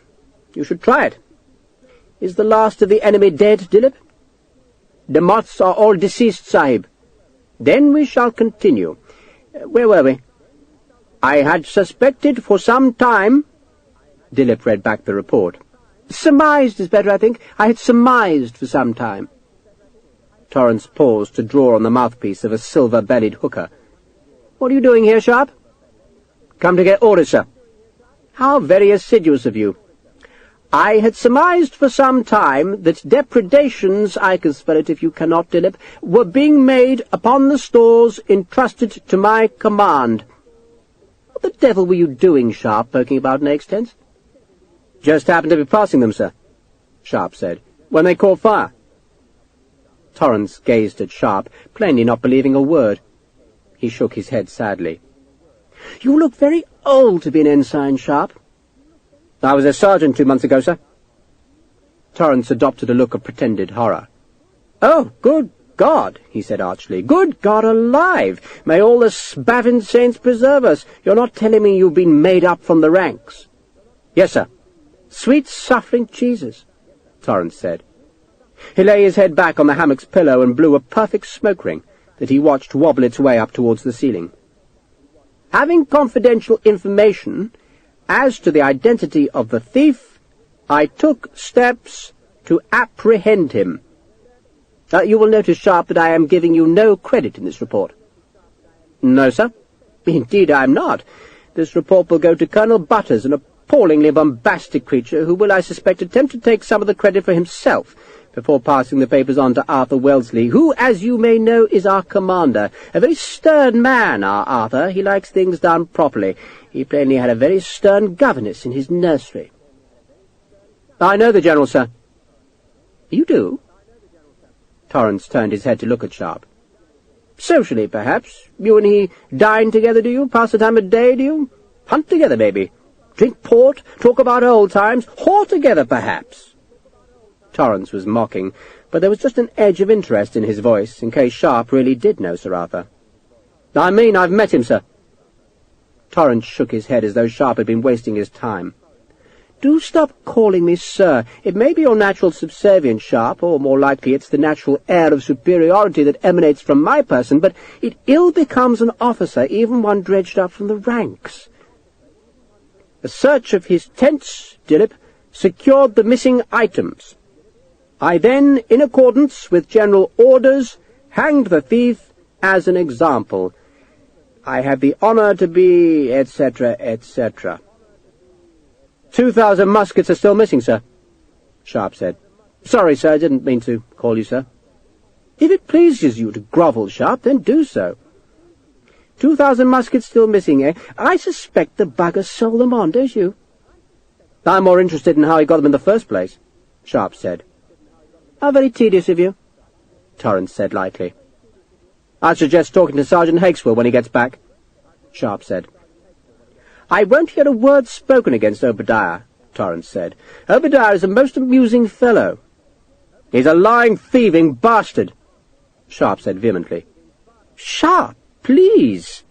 You should try it. Is the last of the enemy dead, Dilip?" "The moths are all deceased, Sahib." "Then we shall continue. Where were we?" "I had suspected for some time—" Dilip read back the report. "Surmised is better, I think. I had surmised for some time." Torrance paused to draw on the mouthpiece of a silver-bellied hookah. "What are you doing here, Sharpe?" "Come to get orders, sir." "How very assiduous of you." "I had surmised for some time that depredations, I can spell it if you cannot, Dilip, were being made upon the stores entrusted to my command." "What the devil were you doing, Sharpe, poking about in eggs' tents?" "Just happened to be passing them, sir," Sharpe said, "when they caught fire." Torrance gazed at Sharpe, plainly not believing a word. He shook his head sadly. "You look very old to be an ensign, Sharpe." "I was a sergeant 2 months ago, sir." Torrance adopted a look of pretended horror. "Oh, good God," he said archly. "Good God alive! May all the spavined saints preserve us! You're not telling me you've been made up from the ranks?" "Yes, sir." "Sweet suffering Jesus," Torrance said. He lay his head back on the hammock's pillow and blew a perfect smoke ring that he watched wobble its way up towards the ceiling. "Having confidential information as to the identity of the thief, I took steps to apprehend him." You will notice, Sharpe, that I am giving you no credit in this report." "No, sir." "Indeed I am not. This report will go to Colonel Butters, an appallingly bombastic creature who will, I suspect, attempt to take some of the credit for himself before passing the papers on to Arthur Wellesley, who, as you may know, is our commander. A very stern man, our Arthur. He likes things done properly. He plainly had a very stern governess in his nursery." "I know the General, sir." "You do?" Torrance turned his head to look at Sharpe. "Socially, perhaps. You and he dine together, do you? Pass the time of day, do you? Hunt together, maybe? Drink port? Talk about old times? Whore together, perhaps?" Torrance was mocking, but there was just an edge of interest in his voice, in case Sharpe really did know Sir Arthur. "I mean, I've met him, sir." Torrance shook his head as though Sharpe had been wasting his time. "Do stop calling me sir. It may be your natural subservience, Sharpe, or more likely it's the natural air of superiority that emanates from my person, but it ill becomes an officer, even one dredged up from the ranks. A search of his tents, Dilip, secured the missing items. I then, in accordance with general orders, hanged the thief as an example. I have the honour to be, etc., etc." 2,000 muskets are still missing, sir," Sharpe said. "Sorry, sir, I didn't mean to call you sir." "If it pleases you to grovel, Sharpe, then do so." 2,000 muskets still missing, eh? I suspect the bugger sold them on, don't you?" "I'm more interested in how he got them in the first place," Sharpe said. "How very tedious of you," Torrance said lightly. "I'd suggest talking to Sergeant Hakeswell when he gets back," Sharpe said. "I won't hear a word spoken against Obadiah," Torrance said. "Obadiah is a most amusing fellow." "He's a lying, thieving bastard," Sharpe said vehemently. "Sharpe, please!"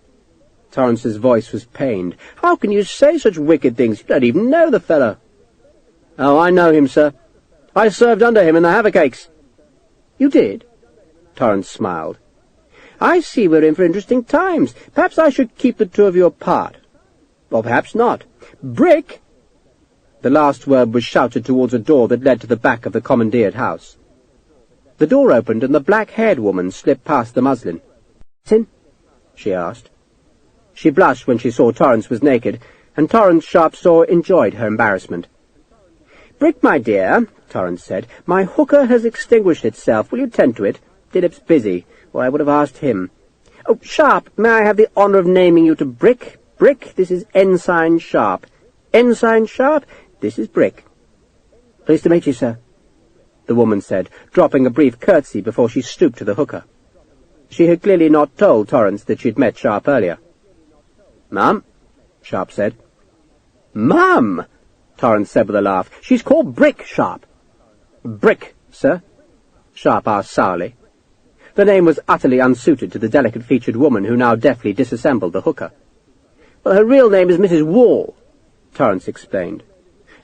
Torrance's voice was pained. "How can you say such wicked things? You don't even know the fellow." "Oh, I know him, sir. I served under him in the Havercakes." "You did?" Torrance smiled. "I see we're in for interesting times. Perhaps I should keep the two of you apart. Or perhaps not. Brick!" The last word was shouted towards a door that led to the back of the commandeered house. The door opened, and the black-haired woman slipped past the muslin. "Sin?" she asked. She blushed when she saw Torrance was naked, and Torrance, Sharpe saw, enjoyed her embarrassment. "Brick, my dear," Torrance said, "my hooker has extinguished itself. Will you tend to it? Dilip's busy, or I would have asked him. Oh, Sharpe, may I have the honour of naming you to Brick? Brick, this is Ensign Sharpe. Ensign Sharpe, this is Brick." "Pleased to meet you, sir," the woman said, dropping a brief curtsy before she stooped to the hooker. She had clearly not told Torrance that she'd met Sharpe earlier. "Ma'am," Sharpe said. "Ma'am," Torrance said with a laugh. "She's called Brick, Sharpe." "Brick, sir?" Sharpe asked sourly. The name was utterly unsuited to the delicate-featured woman who now deftly disassembled the hooker. "Well, her real name is Mrs. Wall," Torrance explained.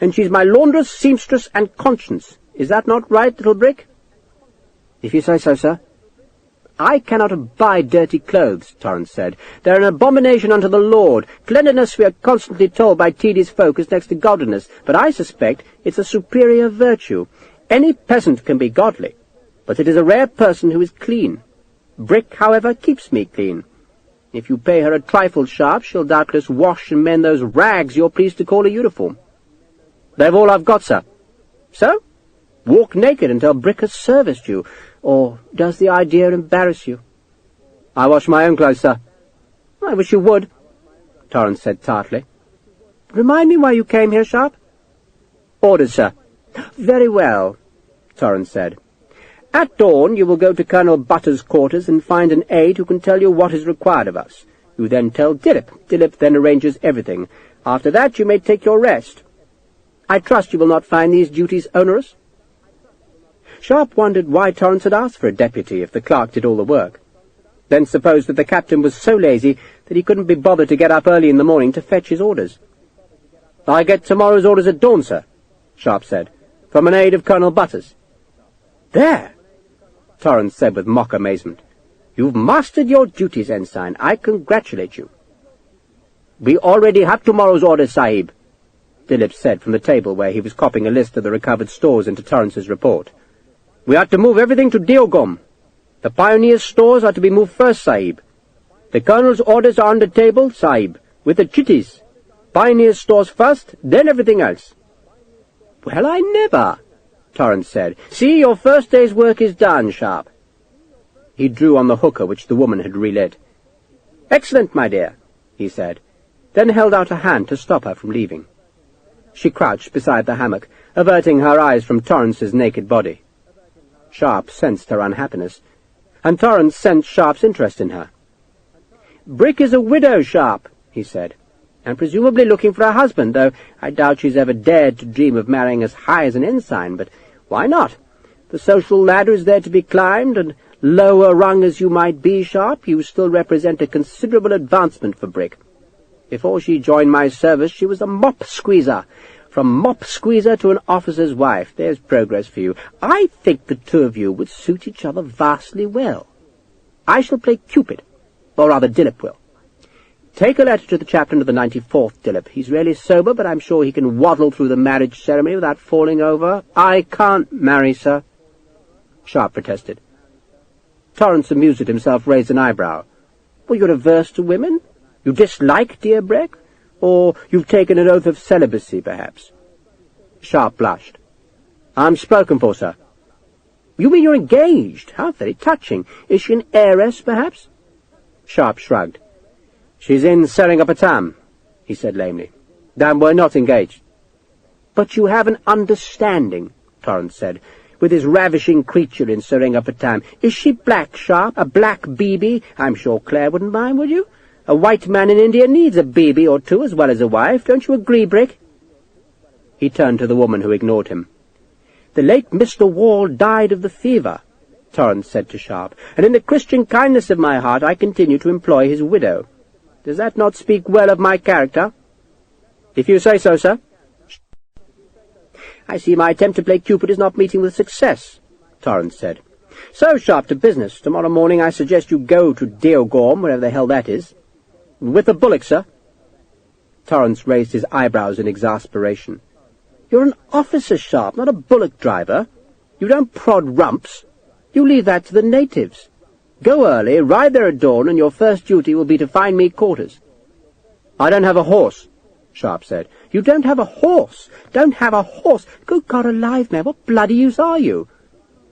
"And she's my laundress, seamstress, and conscience. Is that not right, little Brick?" "If you say so, sir." "I cannot abide dirty clothes," Torrance said. "They're an abomination unto the Lord. Cleanliness, we are constantly told by tedious folk, is next to godliness, but I suspect it's a superior virtue. Any peasant can be godly, but it is a rare person who is clean. Brick, however, keeps me clean. If you pay her a trifle, Sharpe, she'll doubtless wash and mend those rags you're pleased to call a uniform." "They've all I've got, sir." "So? Walk naked until Brick has serviced you, or does the idea embarrass you?" "I wash my own clothes, sir." "I wish you would," Torrance said tartly. "Remind me why you came here, Sharpe." "Orders, sir." "Very well," Torrance said. "At dawn you will go to Colonel Butter's quarters and find an aide who can tell you what is required of us. You then tell Dilip. Dilip then arranges everything. After that you may take your rest. I trust you will not find these duties onerous?" Sharpe wondered why Torrance had asked for a deputy if the clerk did all the work, then supposed that the captain was so lazy that he couldn't be bothered to get up early in the morning to fetch his orders. "I get tomorrow's orders at dawn, sir," Sharpe said, "from an aide of Colonel Butter's." "There!" Torrance said with mock amazement. "You've mastered your duties, Ensign. I congratulate you." "We already have tomorrow's orders, Sahib," Dilip said from the table where he was copying a list of the recovered stores into Torrance's report. "We are to move everything to Deogom. The pioneers' stores are to be moved first, Sahib. The colonel's orders are on the table, Sahib, with the chitties. Pioneers' stores first, then everything else." "Well, I never," Torrance said. "See, your first day's work is done, Sharpe." He drew on the hooker which the woman had relit. "Excellent, my dear," he said, then held out a hand to stop her from leaving. She crouched beside the hammock, averting her eyes from Torrance's naked body. Sharpe sensed her unhappiness, and Torrance sensed Sharpe's interest in her. "Brick is a widow, Sharpe," he said, "and presumably looking for a husband, though I doubt she's ever dared to dream of marrying as high as an ensign, but why not? The social ladder is there to be climbed, and lower rung as you might be, Sharpe, you still represent a considerable advancement for Brick. Before she joined my service she was a mop-squeezer. From mop-squeezer to an officer's wife. There's progress for you. I think the two of you would suit each other vastly well. I shall play Cupid, or rather Dilip will. Take a letter to the chaplain of the 94th, Dilip. He's really sober, but I'm sure he can waddle through the marriage ceremony without falling over." "I can't marry, sir," Sharpe protested. Torrance, amused at himself, raised an eyebrow. "Well, you're averse to women? You dislike dear Brick? Or you've taken an oath of celibacy, perhaps?" Sharpe blushed. "I'm spoken for, sir." "You mean you're engaged? How very touching. Is she an heiress, perhaps?" Sharpe shrugged. "She's in Seringapatam," he said lamely. "Then we're not engaged." "But you have an understanding," Torrance said, "with this ravishing creature in Seringapatam. Is she black, Sharpe? A black BB? I'm sure Claire wouldn't mind, would you? A white man in India needs a BB or two as well as a wife. Don't you agree, Brick?" He turned to the woman who ignored him. "The late Mr. Wall died of the fever," Torrance said to Sharpe, "and in the Christian kindness of my heart I continue to employ his widow. Does that not speak well of my character?" "If you say so, sir." "I see my attempt to play Cupid is not meeting with success," Torrance said. "So, Sharpe, to business. Tomorrow morning I suggest you go to Deogorm, wherever the hell that is." "With a bullock, sir?" Torrance raised his eyebrows in exasperation. "You're an officer, Sharpe, not a bullock driver. You don't prod rumps. You leave that to the natives. Go early, ride there at dawn, and your first duty will be to find me quarters." "I don't have a horse," Sharpe said. You don't have a horse! Don't have a horse! Good God alive, man, what bloody use are you?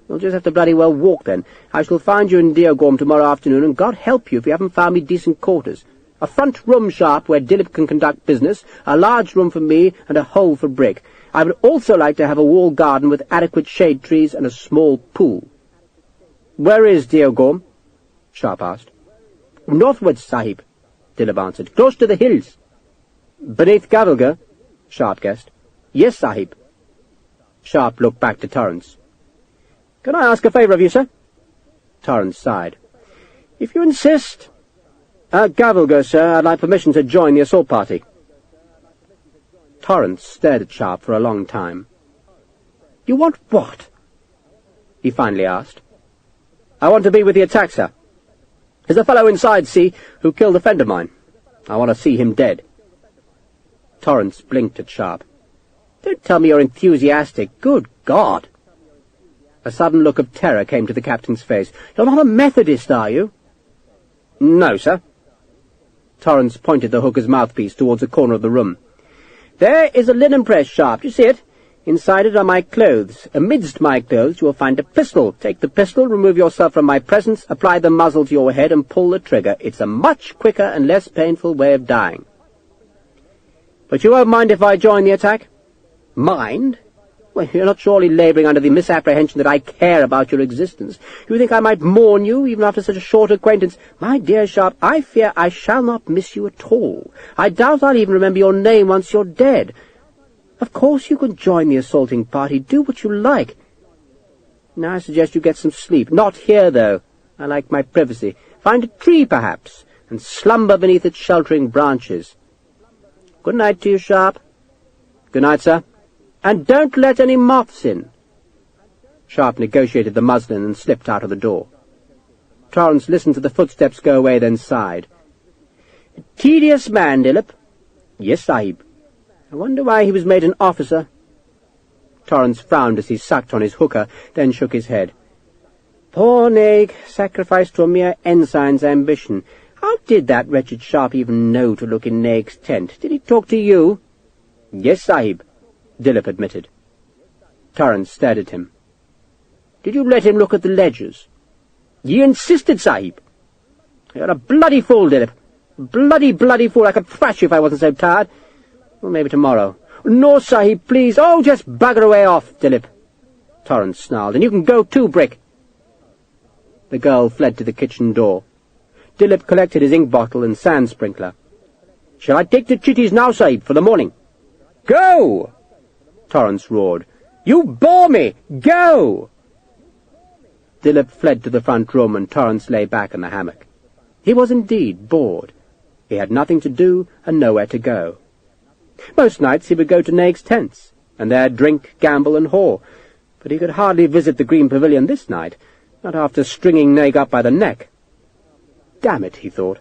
You'll just have to bloody well walk, then. I shall find you in Deogorm tomorrow afternoon, and God help you if you haven't found me decent quarters. A front room, Sharpe, where Dillip can conduct business, a large room for me, and a hole for brick. I would also like to have a walled garden with adequate shade trees and a small pool. Where is Deogorm? Sharpe asked. Northwards, Sahib, Dillip answered. Close to the hills. Beneath Gavalga? Sharpe guessed. Yes, Sahib. Sharpe looked back to Torrance. Can I ask a favour of you, sir? Torrance sighed. If you insist. At Gavalga, sir, I'd like permission to join the assault party. Torrance stared at Sharpe for a long time. You want what? He finally asked. I want to be with the attack, sir. There's a fellow inside, see, who killed a friend of mine. I want to see him dead. Torrance blinked at Sharpe. Don't tell me you're enthusiastic. Good God! A sudden look of terror came to the captain's face. You're not a Methodist, are you? No, sir. Torrance pointed the hooker's mouthpiece towards a corner of the room. There is a linen press, Sharpe. Do you see it? Inside it are my clothes. Amidst my clothes you will find a pistol. Take the pistol, remove yourself from my presence, apply the muzzle to your head, and pull the trigger. It's a much quicker and less painful way of dying. But you won't mind if I join the attack? Mind? Well, you're not surely labouring under the misapprehension that I care about your existence. You think I might mourn you, even after such a short acquaintance? My dear Sharpe, I fear I shall not miss you at all. I doubt I'll even remember your name once you're dead. Of course you can join the assaulting party. Do what you like. Now I suggest you get some sleep. Not here, though. I like my privacy. Find a tree, perhaps, and slumber beneath its sheltering branches. Good night to you, Sharpe. Good night, sir. And don't let any moths in. Sharpe negotiated the muslin and slipped out of the door. Torrance listened to the footsteps go away, then sighed. A tedious man, Dillip. Yes, Sahib. I wonder why he was made an officer. Torrance frowned as he sucked on his hooker, then shook his head. Poor Naig, sacrificed to a mere ensign's ambition. How did that wretched Sharpe even know to look in Naig's tent? Did he talk to you? Yes, Sahib, Dillip admitted. Torrance stared at him. Did you let him look at the ledgers? Ye insisted, Sahib. You're a bloody fool, Dillip. Bloody fool. I could thrash you if I wasn't so tired. Well, maybe tomorrow. No, Sahib, please. Oh, just bugger away off, Dillip. Torrance snarled. And you can go too, Brick. The girl fled to the kitchen door. Dillip collected his ink bottle and sand sprinkler. Shall I take the chitties now, Sahib, for the morning? Go! Torrance roared. You bore me! Go! Dillip fled to the front room, and Torrance lay back in the hammock. He was indeed bored. He had nothing to do and nowhere to go. Most nights he would go to Naig's tents, and there drink, gamble, and whore, but he could hardly visit the Green Pavilion this night, not after stringing Naig up by the neck. Damn it, he thought.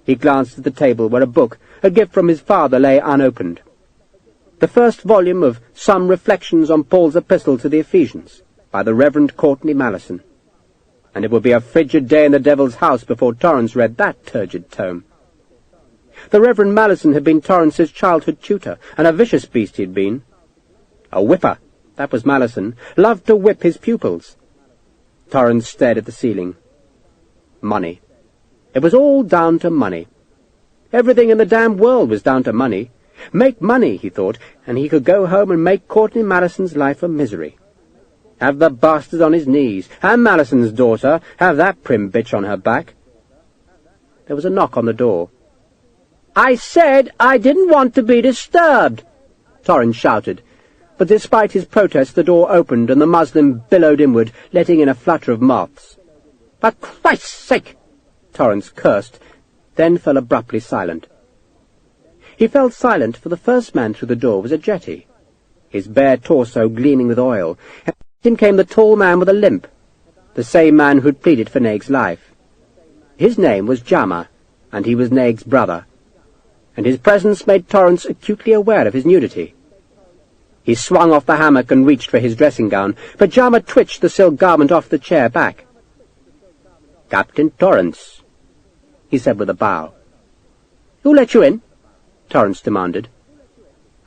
He glanced at the table where a book, a gift from his father, lay unopened. The first volume of Some Reflections on Paul's Epistle to the Ephesians, by the Reverend Courtney Malison. And it would be a frigid day in the devil's house before Torrance read that turgid tome. The Reverend Malison had been Torrance's childhood tutor, and a vicious beast he had been. A whipper, that was Malison, loved to whip his pupils. Torrance stared at the ceiling. Money. It was all down to money. Everything in the damn world was down to money. Make money, he thought, and he could go home and make Courtney Malison's life a misery. Have the bastard on his knees, and Malison's daughter, have that prim bitch on her back. There was a knock on the door. I said I didn't want to be disturbed, Torrance shouted, but despite his protest the door opened and the muslin billowed inward, letting in a flutter of moths. For Christ's sake! Torrance cursed, then fell abruptly silent. He fell silent, for the first man through the door was a jetty, his bare torso gleaming with oil, and behind him came the tall man with a limp, the same man who'd pleaded for Naig's life. His name was Jama, and he was Naig's brother, and his presence made Torrance acutely aware of his nudity. He swung off the hammock and reached for his dressing-gown, but Jama twitched the silk garment off the chair back. Captain Torrance, he said with a bow. Who let you in? Torrance demanded.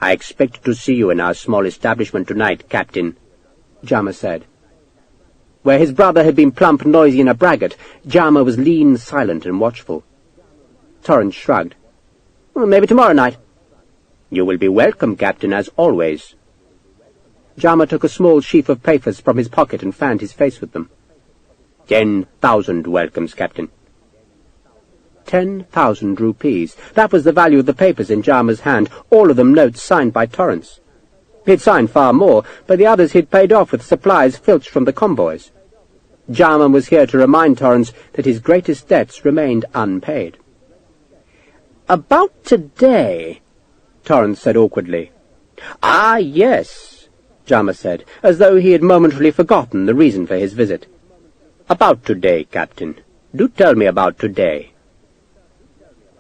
"I expect to see you in our small establishment tonight, Captain," Jama said. Where his brother had been plump, noisy, and a braggart, Jama was lean, silent, and watchful. Torrance shrugged. "Well, maybe tomorrow night." "You will be welcome, Captain, as always." Jama took a small sheaf of papers from his pocket and fanned his face with them. 10,000 welcomes, Captain." 10,000 rupees. That was the value of the papers in Jama's hand, all of them notes signed by Torrance. He'd signed far more, but the others he'd paid off with supplies filched from the convoys. Jama was here to remind Torrance that his greatest debts remained unpaid. "About today," Torrance said awkwardly. "Ah, yes," Jama said, as though he had momentarily forgotten the reason for his visit. "About today, Captain. Do tell me about today."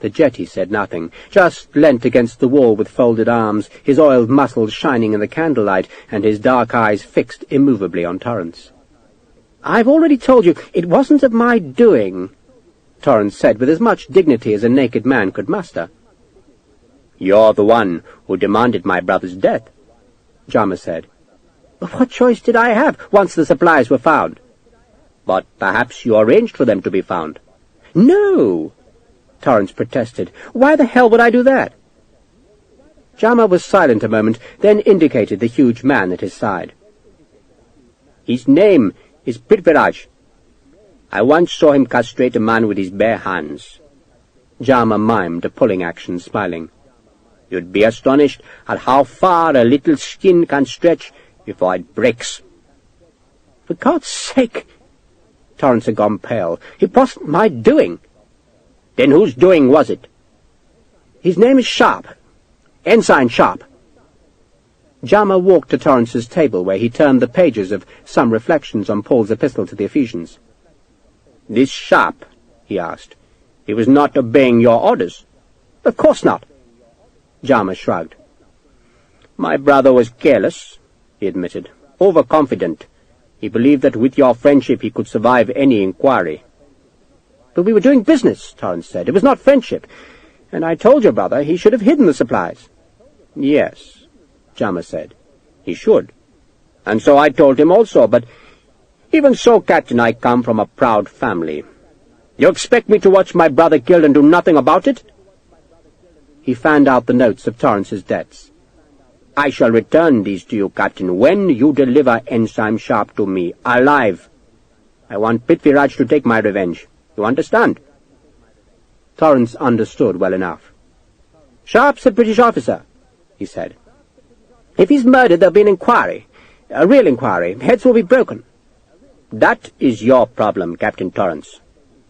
The jetty said nothing, just leant against the wall with folded arms, his oiled muscles shining in the candlelight, and his dark eyes fixed immovably on Torrance. "I've already told you, it wasn't of my doing," Torrance said with as much dignity as a naked man could muster. "You're the one who demanded my brother's death," Jama said. "What choice did I have, once the supplies were found?" "But perhaps you arranged for them to be found." "No," Torrance protested. "Why the hell would I do that?" Jama was silent a moment, then indicated the huge man at his side. "His name is Prithviraj. I once saw him castrate a man with his bare hands." Jama mimed a pulling action, smiling. "You'd be astonished at how far a little skin can stretch before it breaks." "For God's sake!" Torrance had gone pale. "It wasn't my doing." "Then whose doing was it?" "His name is Sharpe. Ensign Sharpe." Jama walked to Torrance's table, where he turned the pages of Some Reflections on Paul's Epistle to the Ephesians. "This Sharpe," he asked, "he was not obeying your orders?" "Of course not." Jama shrugged. "My brother was careless," he admitted, "overconfident. He believed that with your friendship he could survive any inquiry." "But we were doing business," Torrance said. "It was not friendship. And I told your brother he should have hidden the supplies." "Yes," Jama said, "he should. And so I told him also, but even so, Captain, I come from a proud family. You expect me to watch my brother killed and do nothing about it?" He fanned out the notes of Torrance's debts. "I shall return these to you, Captain, when you deliver Ensign Sharpe to me, alive. I want Prithviraj to take my revenge. You understand?" Torrance understood well enough. "Sharpe's a British officer," he said. "If he's murdered, there'll be an inquiry. A real inquiry. Heads will be broken." "That is your problem, Captain Torrance,"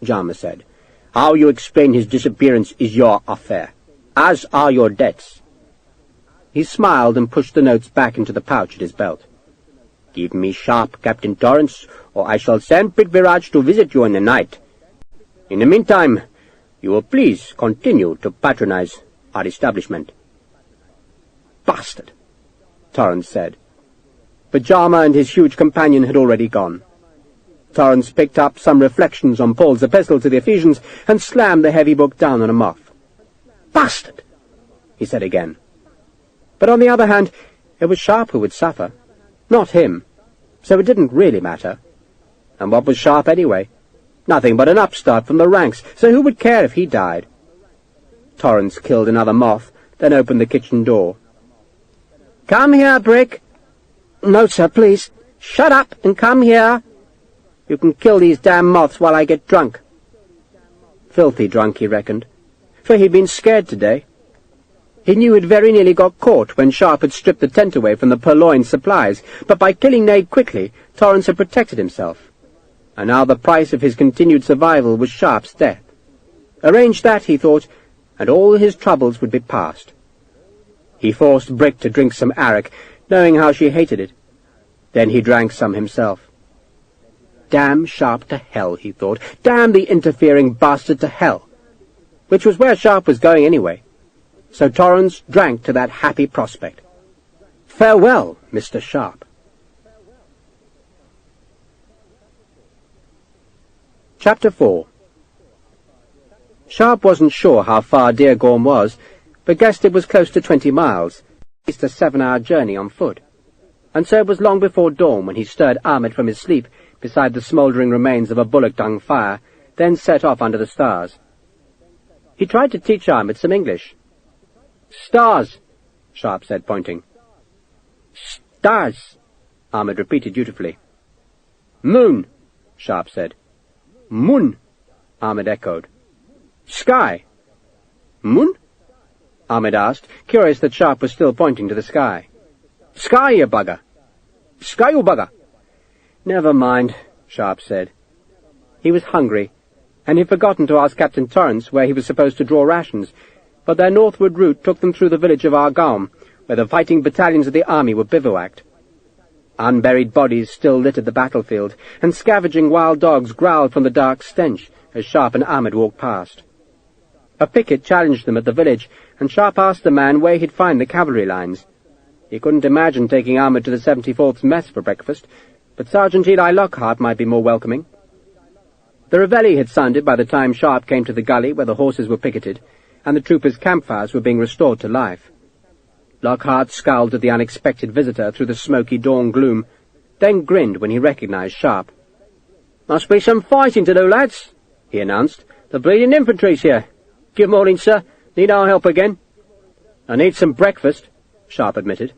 Jama said. "How you explain his disappearance is your affair, as are your debts." He smiled and pushed the notes back into the pouch at his belt. "Give me Sharpe, Captain Torrance, or I shall send Prithviraj to visit you in the night. In the meantime, you will please continue to patronize our establishment." "Bastard," Torrance said. But Jama and his huge companion had already gone. Torrance picked up Some Reflections on Paul's Epistle to the Ephesians and slammed the heavy book down on a moth. "Bastard," he said again. But on the other hand, it was Sharpe who would suffer, not him, so it didn't really matter. And what was Sharpe anyway? Nothing but an upstart from the ranks, so who would care if he died? Torrance killed another moth, then opened the kitchen door. "Come here, Brick." "No, sir, please. Shut up and come here. You can kill these damn moths while I get drunk." Filthy drunk, he reckoned, for he'd been scared today. He knew he'd very nearly got caught when Sharpe had stripped the tent away from the purloined supplies, but by killing Nade quickly, Torrance had protected himself. And now the price of his continued survival was Sharpe's death. Arrange that, he thought, and all his troubles would be past. He forced Brick to drink some arrack, knowing how she hated it. Then he drank some himself. Damn Sharpe to hell, he thought. Damn the interfering bastard to hell. Which was where Sharpe was going anyway. So Torrance drank to that happy prospect. Farewell, Mr. Sharpe. Chapter 4. Sharpe wasn't sure how far Deargorm was, but guessed it was close to 20 miles. least a 7-hour journey on foot, and so it was long before dawn when he stirred Ahmed from his sleep beside the smouldering remains of a bullock-dung fire, then set off under the stars. He tried to teach Ahmed some English. "Stars," Sharpe said, pointing. "Stars," Ahmed repeated dutifully. "Moon," Sharpe said. "Moon," Ahmed echoed. "Sky." "Moon?" Ahmed asked, curious that Sharpe was still pointing to the sky. "Sky, you bugger." "Sky, you bugger." "Never mind," Sharpe said. He was hungry, and he'd forgotten to ask Captain Torrance where he was supposed to draw rations, but their northward route took them through the village of Argaum, where the fighting battalions of the army were bivouacked. Unburied bodies still littered the battlefield, and scavenging wild dogs growled from the dark stench as Sharpe and Ahmed walked past. A picket challenged them at the village, and Sharpe asked the man where he'd find the cavalry lines. He couldn't imagine taking Ahmed to the 74th's mess for breakfast, but Sergeant Eli Lockhart might be more welcoming. The reveille had sounded by the time Sharpe came to the gully where the horses were picketed, and the troopers' campfires were being restored to life. Lockhart scowled at the unexpected visitor through the smoky dawn gloom, then grinned when he recognized Sharpe. "Must be some fighting to do, lads," he announced. "The bleeding infantry's here. Good morning, sir. Need our help again?" "I need some breakfast," Sharpe admitted.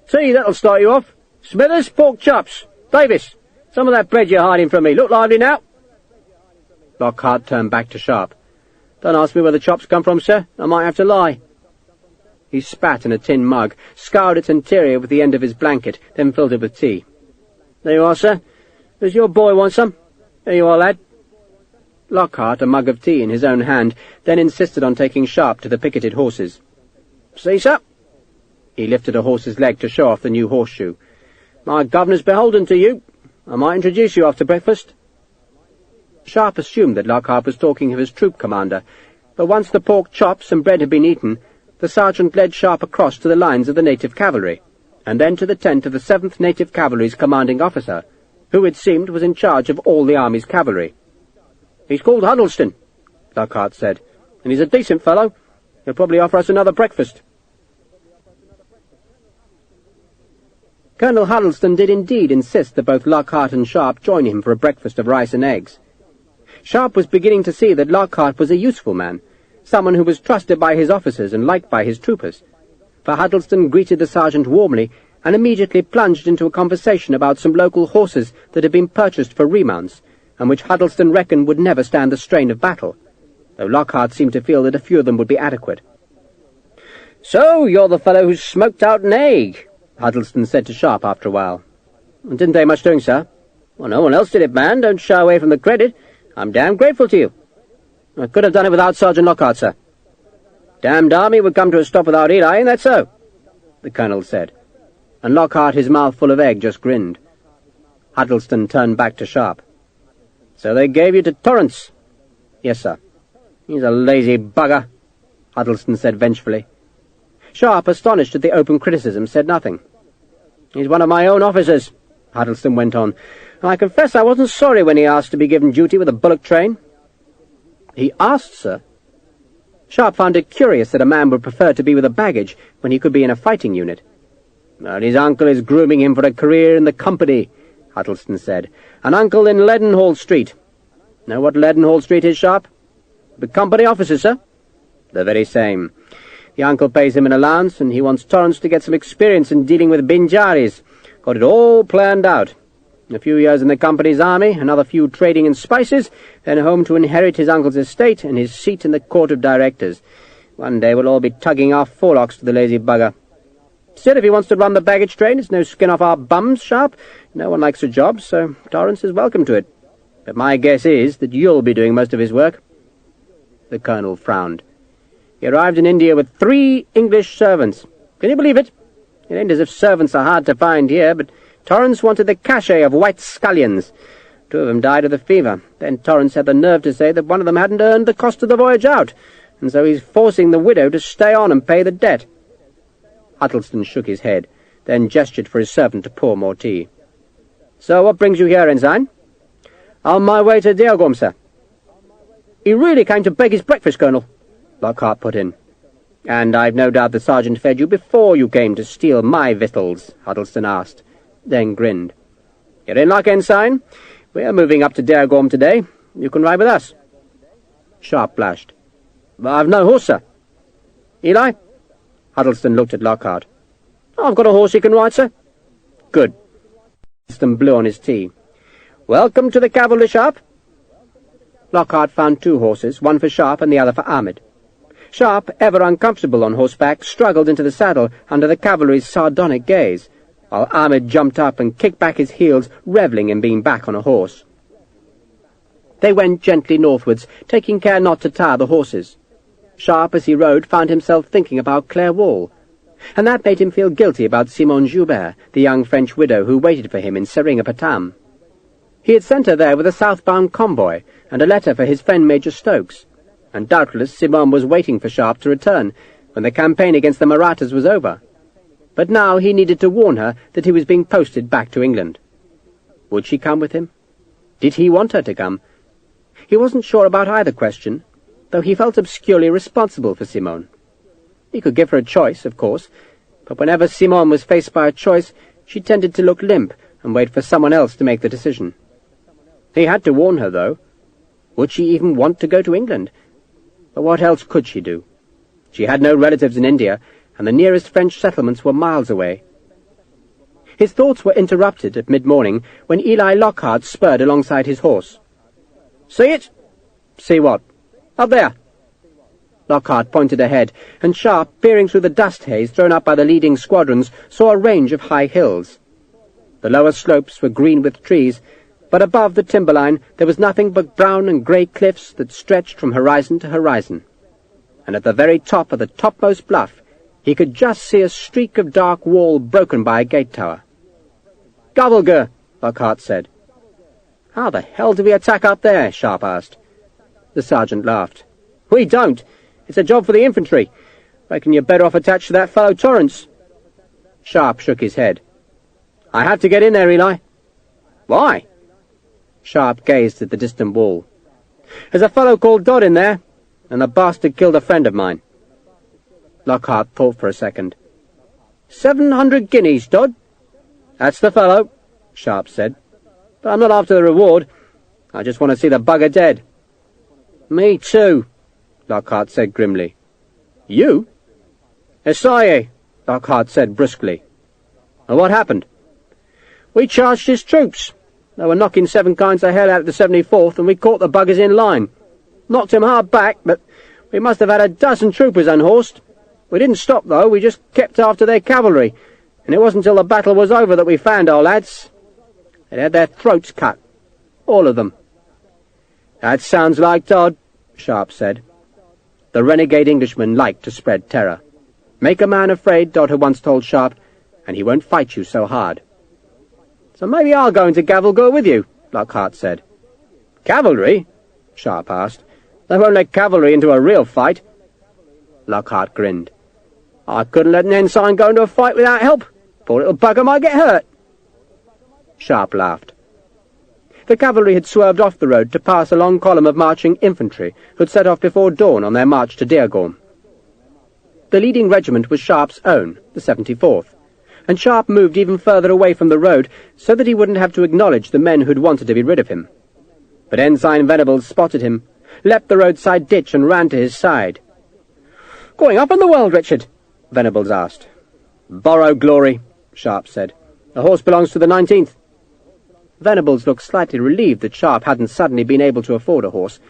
"See, that'll start you off. Smithers, pork chops. Davis, some of that bread you're hiding from me. Look lively now." Lockhart turned back to Sharpe. "Don't ask me where the chops come from, sir. I might have to lie." He spat in a tin mug, scoured its interior with the end of his blanket, then filled it with tea. "There you are, sir. Does your boy want some? There you are, lad." Lockhart, a mug of tea in his own hand, then insisted on taking Sharpe to the picketed horses. "See, sir." He lifted a horse's leg to show off the new horseshoe. "My governor's beholden to you. I might introduce you after breakfast." Sharpe assumed that Lockhart was talking of his troop commander, but once the pork chops and bread had been eaten, the sergeant led Sharpe across to the lines of the native cavalry, and then to the tent of the 7th Native Cavalry's commanding officer, who it seemed was in charge of all the army's cavalry. "He's called Huddleston," Lockhart said, "and he's a decent fellow. He'll probably offer us another breakfast." Colonel Huddleston did indeed insist that both Lockhart and Sharpe join him for a breakfast of rice and eggs. Sharpe was beginning to see that Lockhart was a useful man, someone who was trusted by his officers and liked by his troopers, for Huddleston greeted the sergeant warmly and immediately plunged into a conversation about some local horses that had been purchased for remounts, and which Huddleston reckoned would never stand the strain of battle, though Lockhart seemed to feel that a few of them would be adequate. "So, you're the fellow who smoked out an egg," Huddleston said to Sharpe after a while. "Didn't take much doing, sir." "Well, no one else did it, man. Don't shy away from the credit. I'm damn grateful to you." "I could have done it without Sergeant Lockhart, sir." "Damned army would come to a stop without Eli, ain't that so?" the colonel said, and Lockhart, his mouth full of egg, just grinned. Huddleston turned back to Sharpe. "So they gave you to Torrance?" "Yes, sir." "He's a lazy bugger," Huddleston said vengefully. Sharpe, astonished at the open criticism, said nothing. "He's one of my own officers," Huddleston went on, "and I confess I wasn't sorry when he asked to be given duty with a bullock train." "He asked, sir?" Sharpe found it curious that a man would prefer to be with a baggage when he could be in a fighting unit. "Well, his uncle is grooming him for a career in the company," Huddleston said. "An uncle in Leadenhall Street. Know what Leadenhall Street is, Sharpe?" "The company officer, sir?" "The very same. The uncle pays him an allowance, and he wants Torrance to get some experience in dealing with Binjaris. Got it all planned out. A few years in the company's army, another few trading in spices, then home to inherit his uncle's estate and his seat in the court of directors. One day we'll all be tugging our forelocks to the lazy bugger. Still, if he wants to run the baggage train, it's no skin off our bums, Sharpe. No one likes a job, so Torrance is welcome to it. But my guess is that you'll be doing most of his work." The colonel frowned. "He arrived in India with 3 English servants. Can you believe it? It ain't as if servants are hard to find here, but Torrance wanted the cachet of white scullions. 2 of them died of the fever. Then Torrance had the nerve to say that one of them hadn't earned the cost of the voyage out, and so he's forcing the widow to stay on and pay the debt." Huddleston shook his head, then gestured for his servant to pour more tea. "So what brings you here, Ensign?" "On my way to Diogorm, sir." "He really came to beg his breakfast, Colonel," Lockhart put in. "And I've no doubt the sergeant fed you before you came to steal my victuals?" Huddleston asked, then grinned. "You're in luck, Ensign. We're moving up to Dergorm today. You can ride with us." Sharpe blushed. "I've no horse, sir." "Eli?" Huddleston looked at Lockhart. "I've got a horse you can ride, sir." "Good." Huddleston blew on his tea. "Welcome to the cavalry, Sharpe." Lockhart found 2 horses, one for Sharpe and the other for Ahmed. Sharpe, ever uncomfortable on horseback, struggled into the saddle under the cavalry's sardonic gaze, while Ahmed jumped up and kicked back his heels, revelling in being back on a horse. They went gently northwards, taking care not to tire the horses. Sharpe, as he rode, found himself thinking about Claire Wall, and that made him feel guilty about Simone Joubert, the young French widow who waited for him in Seringapatam. He had sent her there with a southbound convoy and a letter for his friend Major Stokes, and doubtless Simone was waiting for Sharpe to return when the campaign against the Marathas was over. But now he needed to warn her that he was being posted back to England. Would she come with him? Did he want her to come? He wasn't sure about either question, though he felt obscurely responsible for Simone. He could give her a choice, of course, but whenever Simone was faced by a choice, she tended to look limp and wait for someone else to make the decision. He had to warn her, though. Would she even want to go to England? But what else could she do? She had no relatives in India, and the nearest French settlements were miles away. His thoughts were interrupted at mid-morning when Eli Lockhart spurred alongside his horse. "See it?" "See what?" "Up there." Lockhart pointed ahead, and Sharpe, peering through the dust haze thrown up by the leading squadrons, saw a range of high hills. The lower slopes were green with trees, but above the timberline there was nothing but brown and grey cliffs that stretched from horizon to horizon. And at the very top of the topmost bluff he could just see a streak of dark wall broken by a gate tower. "Gavalgur," Lockhart said. "How the hell do we attack up there?" Sharpe asked. The sergeant laughed. "We don't. It's a job for the infantry. Reckon you're better off attached to that fellow Torrance." Sharpe shook his head. "I have to get in there, Eli." "Why?" Sharpe gazed at the distant wall. "There's a fellow called Dodd in there, and the bastard killed a friend of mine." Lockhart thought for a second. 700 guineas, Dodd?" "That's the fellow," Sharpe said. "But I'm not after the reward. I just want to see the bugger dead." "Me too," Lockhart said grimly. "You?" "Esaye," Lockhart said brusquely. "And what happened?" "We charged his troops. They were knocking 7 kinds of hell out of the 74th, and we caught the buggers in line. Knocked him hard back, but we must have had a dozen troopers unhorsed. We didn't stop, though. We just kept after their cavalry, and it wasn't till the battle was over that we found our lads. They'd had their throats cut. All of them." "That sounds like Dodd," Sharpe said. The renegade Englishman liked to spread terror. "Make a man afraid," Dodd had once told Sharpe, "and he won't fight you so hard." "So maybe I'll go into Gavalgur with you," Lockhart said. "Cavalry?" Sharpe asked. "They won't let cavalry into a real fight." Lockhart grinned. "I couldn't let an ensign go into a fight without help. Poor little bugger might get hurt." Sharpe laughed. The cavalry had swerved off the road to pass a long column of marching infantry who had set off before dawn on their march to Dergorm. The leading regiment was Sharpe's own, the 74th, and Sharpe moved even further away from the road so that he wouldn't have to acknowledge the men who'd wanted to be rid of him. But Ensign Venables spotted him, leapt the roadside ditch and ran to his side. "Going up in the world, Richard?" Venables asked. "Borrow glory," Sharpe said. "The horse belongs to the 19th. Venables looked slightly relieved that Sharpe hadn't suddenly been able to afford a horse.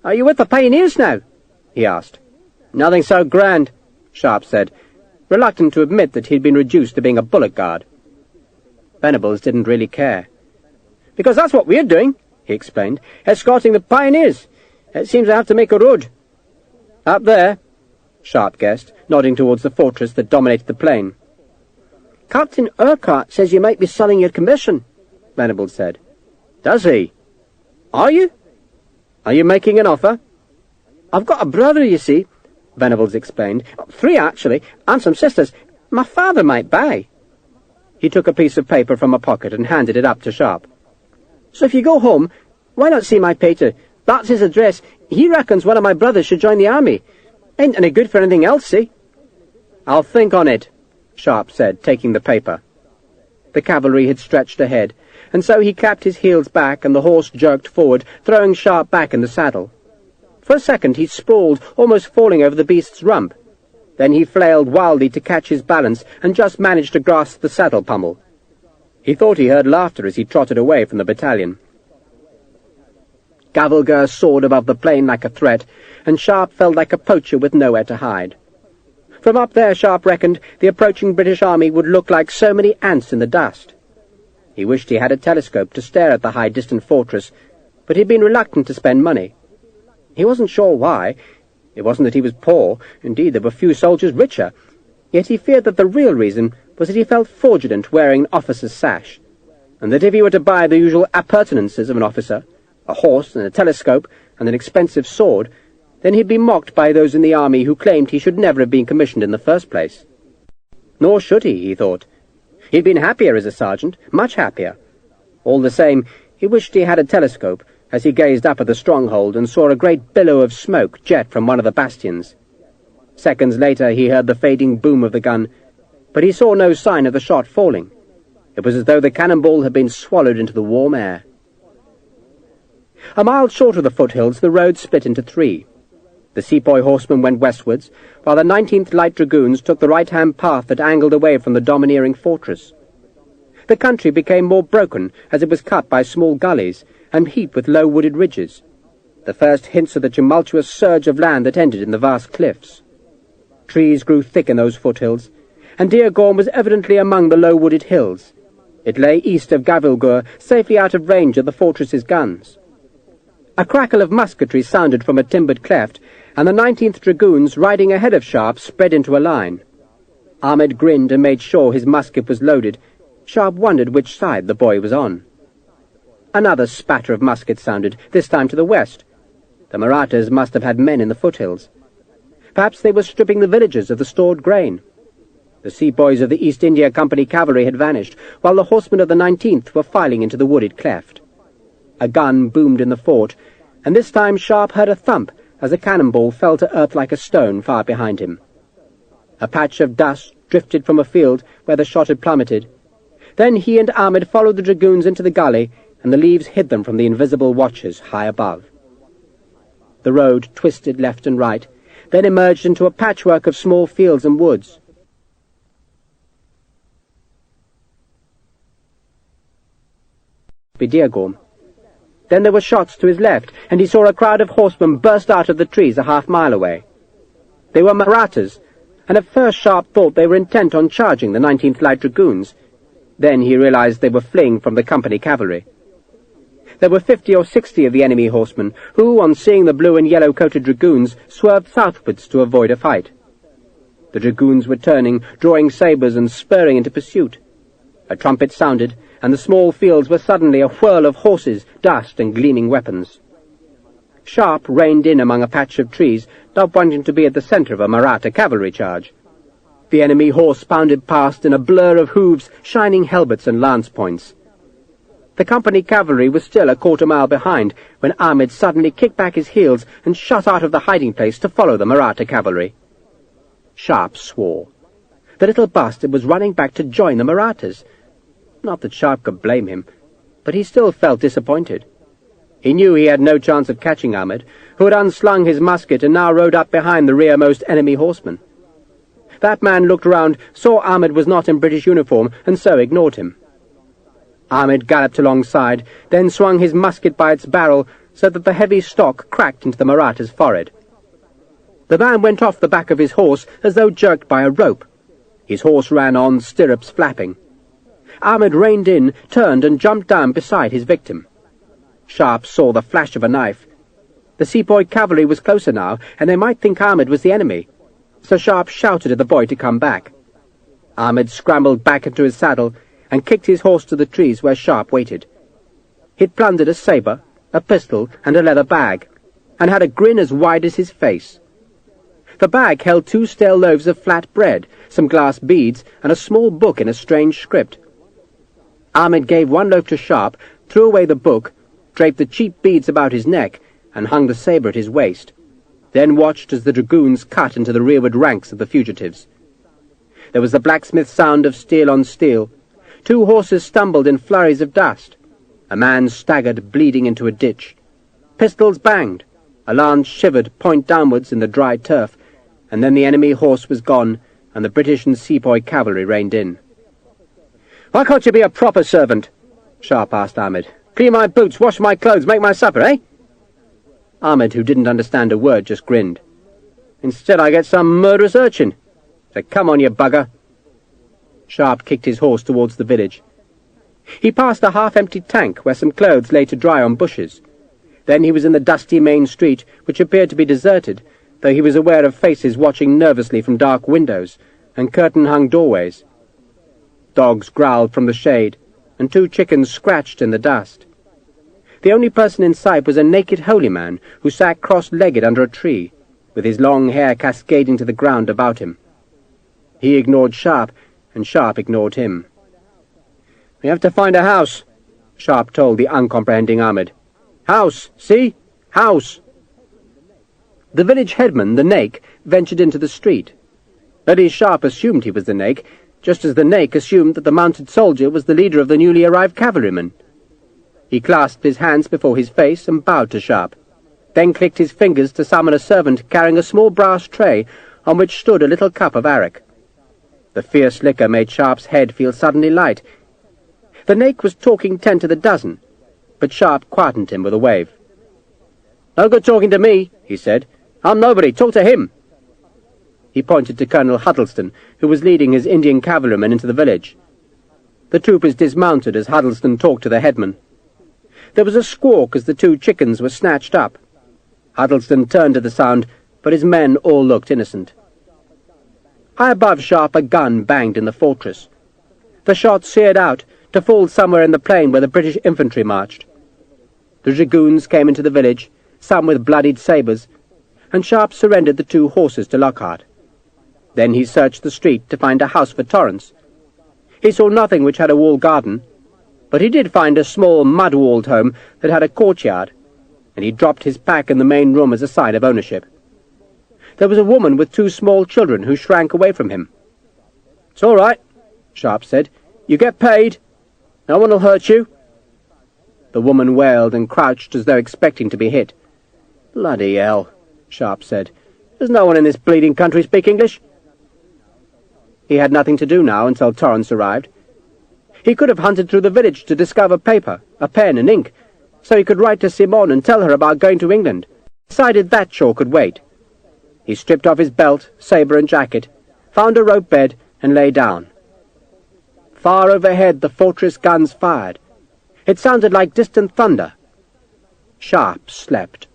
"Are you with the Pioneers now?" he asked. "Nothing so grand," Sharpe said, reluctant to admit that he'd been reduced to being a bullock guard. Venables didn't really care. "Because that's what we're doing," he explained, "escorting the Pioneers. It seems I have to make a road." "Up there?" Sharpe guessed, nodding towards the fortress that dominated the plain. "Captain Urquhart says you might be selling your commission," Venables said. "Does he? Are you? Are you making an offer?" "I've got a brother, you see," Venables explained. "3, actually, and some sisters. My father might buy." He took a piece of paper from a pocket and handed it up to Sharpe. "So if you go home, why not see my pater? That's his address. He reckons one of my brothers should join the army. Ain't any good for anything else, see? I'll think on it, Sharpe said, taking the paper. The cavalry had stretched ahead, and so he clapped his heels back and the horse jerked forward, throwing Sharpe back in the saddle. For a second he sprawled, almost falling over the beast's rump. Then he flailed wildly to catch his balance and just managed to grasp the saddle pommel. He thought he heard laughter as he trotted away from the battalion. Gavelgur soared above the plain like a threat, and Sharpe felt like a poacher with nowhere to hide. From up there, Sharpe reckoned, the approaching British army would look like so many ants in the dust. He wished he had a telescope to stare at the high distant fortress, but he'd been reluctant to spend money. He wasn't sure why. It wasn't that he was poor. Indeed, there were few soldiers richer. Yet he feared that the real reason was that he felt fraudulent wearing an officer's sash, and that if he were to buy the usual appurtenances of an officer, a horse and a telescope and an expensive sword, then he'd be mocked by those in the army who claimed he should never have been commissioned in the first place. Nor should he thought. He'd been happier as a sergeant, much happier. All the same, he wished he had a telescope, as he gazed up at the stronghold and saw a great billow of smoke jet from one of the bastions. Seconds later he heard the fading boom of the gun, but he saw no sign of the shot falling. It was as though the cannonball had been swallowed into the warm air. A mile short of the foothills the road split into three. The sepoy horsemen went westwards, while the 19th Light Dragoons took the right-hand path that angled away from the domineering fortress. The country became more broken as it was cut by small gullies and heaped with low wooded ridges, the first hints of the tumultuous surge of land that ended in the vast cliffs. Trees grew thick in those foothills, and Deargorm was evidently among the low-wooded hills. It lay east of Gavelgur, safely out of range of the fortress's guns. A crackle of musketry sounded from a timbered cleft, and the 19th Dragoons, riding ahead of Sharpe, spread into a line. Ahmed grinned and made sure his musket was loaded. Sharpe wondered which side the boy was on. Another spatter of muskets sounded, this time to the west. The Marathas must have had men in the foothills. Perhaps they were stripping the villagers of the stored grain. The sepoys of the East India Company cavalry had vanished, while the horsemen of the 19th were filing into the wooded cleft. A gun boomed in the fort, and this time Sharpe heard a thump as a cannonball fell to earth like a stone far behind him. A patch of dust drifted from a field where the shot had plummeted. Then he and Ahmed followed the dragoons into the gully, and the leaves hid them from the invisible watchers high above. The road twisted left and right, then emerged into a patchwork of small fields and woods. Deargorm. Then there were shots to his left, and he saw a crowd of horsemen burst out of the trees a half-mile away. They were Marathas, and at first Sharpe thought they were intent on charging the 19th Light Dragoons. Then he realized they were fleeing from the company cavalry. There were 50 or 60 of the enemy horsemen, who, on seeing the blue and yellow-coated dragoons, swerved southwards to avoid a fight. The dragoons were turning, drawing sabres and spurring into pursuit. A trumpet sounded, and the small fields were suddenly a whirl of horses, dust, and gleaming weapons. Sharpe reined in among a patch of trees, not wanting to be at the centre of a Maratha cavalry charge. The enemy horse pounded past in a blur of hooves, shining helmets and lance points. The company cavalry was still a quarter-mile behind when Ahmed suddenly kicked back his heels and shot out of the hiding-place to follow the Maratha cavalry. Sharpe swore. The little bastard was running back to join the Marathas. Not that Sharpe could blame him, but he still felt disappointed. He knew he had no chance of catching Ahmed, who had unslung his musket and now rode up behind the rearmost enemy horseman. That man looked round, saw Ahmed was not in British uniform, and so ignored him. Ahmed galloped alongside, then swung his musket by its barrel so that the heavy stock cracked into the Maratha's forehead. The man went off the back of his horse as though jerked by a rope. His horse ran on, stirrups flapping. Ahmed reined in, turned, and jumped down beside his victim. Sharpe saw the flash of a knife. The sepoy cavalry was closer now, and they might think Ahmed was the enemy, so Sharpe shouted at the boy to come back. Ahmed scrambled back into his saddle and kicked his horse to the trees where Sharpe waited. He'd plundered a sabre, a pistol, and a leather bag, and had a grin as wide as his face. The bag held 2 stale loaves of flat bread, some glass beads, and a small book in a strange script. Ahmed gave 1 loaf to Sharpe, threw away the book, draped the cheap beads about his neck, and hung the sabre at his waist. then watched as the dragoons cut into the rearward ranks of the fugitives. There was the blacksmith's sound of steel on steel. 2 horses stumbled in flurries of dust. A man staggered, bleeding, into a ditch. Pistols banged. A lance shivered, point downwards, in the dry turf, and then the enemy horse was gone, and the British and sepoy cavalry reined in. "Why can't you be a proper servant?" Sharpe asked Ahmed. "Clean my boots, wash my clothes, make my supper, eh?" Ahmed, who didn't understand a word, just grinned. "Instead I get some murderous urchin. So come on, you bugger." Sharpe kicked his horse towards the village. He passed a half-empty tank where some clothes lay to dry on bushes. Then he was in the dusty main street, which appeared to be deserted, though he was aware of faces watching nervously from dark windows and curtain-hung doorways. Dogs growled from the shade, and 2 chickens scratched in the dust. The only person in sight was a naked holy man who sat cross-legged under a tree, with his long hair cascading to the ground about him. He ignored Sharpe, and Sharpe ignored him. "We have to find a house," Sharpe told the uncomprehending Ahmed. "House, see? House." The village headman, the Nake, ventured into the street. That is, Sharpe assumed he was the Nake, just as the Nake assumed that the mounted soldier was the leader of the newly arrived cavalrymen. He clasped his hands before his face and bowed to Sharpe, then clicked his fingers to summon a servant carrying a small brass tray on which stood a little cup of arrack. The fierce liquor made Sharpe's head feel suddenly light. The Nake was talking 10 to the dozen, but Sharpe quietened him with a wave. "No good talking to me," he said. "I'm nobody. Talk to him." He pointed to Colonel Huddleston, who was leading his Indian cavalrymen into the village. The troopers dismounted as Huddleston talked to the headman. There was a squawk as the 2 chickens were snatched up. Huddleston turned to the sound, but his men all looked innocent. High above Sharpe, a gun banged in the fortress. The shot seared out, to fall somewhere in the plain where the British infantry marched. The dragoons came into the village, some with bloodied sabres, and Sharpe surrendered the 2 horses to Lockhart. Then he searched the street to find a house for Torrance. He saw nothing which had a walled garden, but he did find a small mud-walled home that had a courtyard, and he dropped his pack in the main room as a sign of ownership. There was a woman with 2 small children who shrank away from him. "It's all right," Sharpe said. "You get paid. No one will hurt you." The woman wailed and crouched as though expecting to be hit. "Bloody hell," Sharpe said. "Does no one in this bleeding country speak English?" He had nothing to do now until Torrance arrived. He could have hunted through the village to discover paper, a pen and ink, so he could write to Simone and tell her about going to England. Decided that chore could wait. He stripped off his belt, sabre and jacket, found a rope bed, and lay down. Far overhead the fortress guns fired. It sounded like distant thunder. Sharpe slept.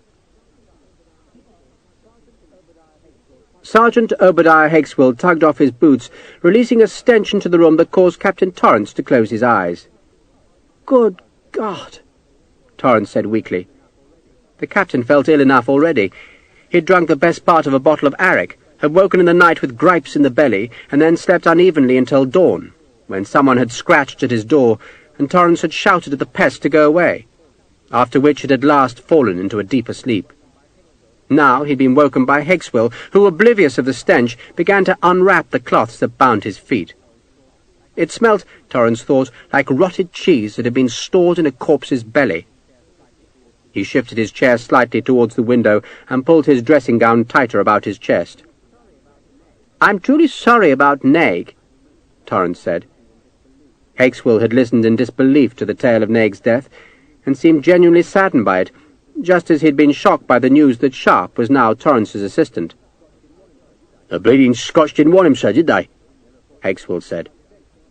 Sergeant Obadiah Hexwell tugged off his boots, releasing a stench into the room that caused Captain Torrance to close his eyes. "Good God," Torrance said weakly. The captain felt ill enough already. He had drunk the best part of a bottle of arrack, had woken in the night with gripes in the belly, and then slept unevenly until dawn, when someone had scratched at his door, and Torrance had shouted at the pest to go away, after which it had last fallen into a deeper sleep. Now he'd been woken by Hexwell, who, oblivious of the stench, began to unwrap the cloths that bound his feet. It smelt, Torrance thought, like rotted cheese that had been stored in a corpse's belly. He shifted his chair slightly towards the window and pulled his dressing-gown tighter about his chest. "I'm truly sorry about Naig," Torrance said. Hexwell had listened in disbelief to the tale of Naig's death, and seemed genuinely saddened by it, just as he had been shocked by the news that Sharpe was now Torrance's assistant. "The bleeding Scotch didn't want him, sir, did they?" Hexwell said.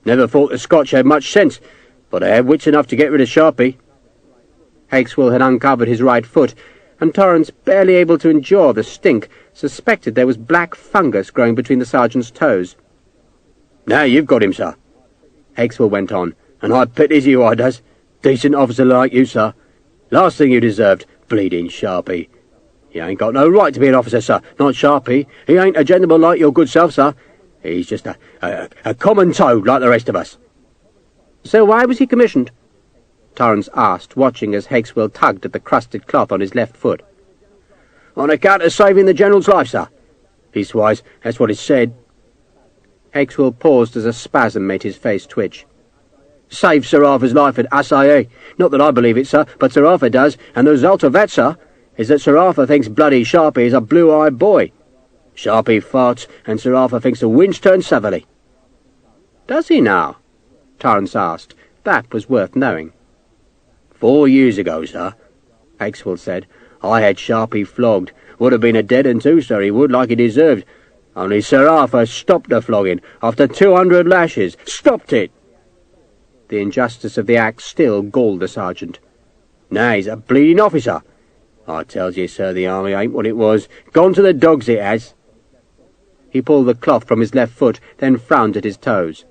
"Never thought the Scotch had much sense, but they had wits enough to get rid of Sharpe." Hexwell had uncovered his right foot, and Torrance, barely able to endure the stink, suspected there was black fungus growing between the sergeant's toes. "Now you've got him, sir," Hexwell went on, "and I pities you, I does. Decent officer like you, sir. Last thing you deserved, bleeding Sharpe. He ain't got no right to be an officer, sir, not Sharpe. He ain't a gentleman like your good self, sir. He's just a common toad like the rest of us." "So why was he commissioned?" Torrance asked, watching as Hexwell tugged at the crusted cloth on his left foot. On account of saving the General's life, sir. Leastwise, that's what it's said. Hexwell paused as a spasm made his face twitch. Saved Sir Arthur's life at Assaye. Not that I believe it, sir, but Sir Arthur does, and the result of that, sir, is that Sir Arthur thinks bloody Sharpe is a blue-eyed boy. Sharpe farts, and Sir Arthur thinks the wind's turned southerly. Does he now? Torrance asked. That was worth knowing. 4 years ago, sir, Hexwell said, I had Sharpe flogged. Would have been a dead un too, sir, he would, like he deserved. Only Sir Arthur stopped the flogging after 200 lashes. Stopped it! The injustice of the act still galled the sergeant. Nay, he's a bleeding officer. I tells you, sir, the army ain't what it was. Gone to the dogs it has. He pulled the cloth from his left foot, then frowned at his toes.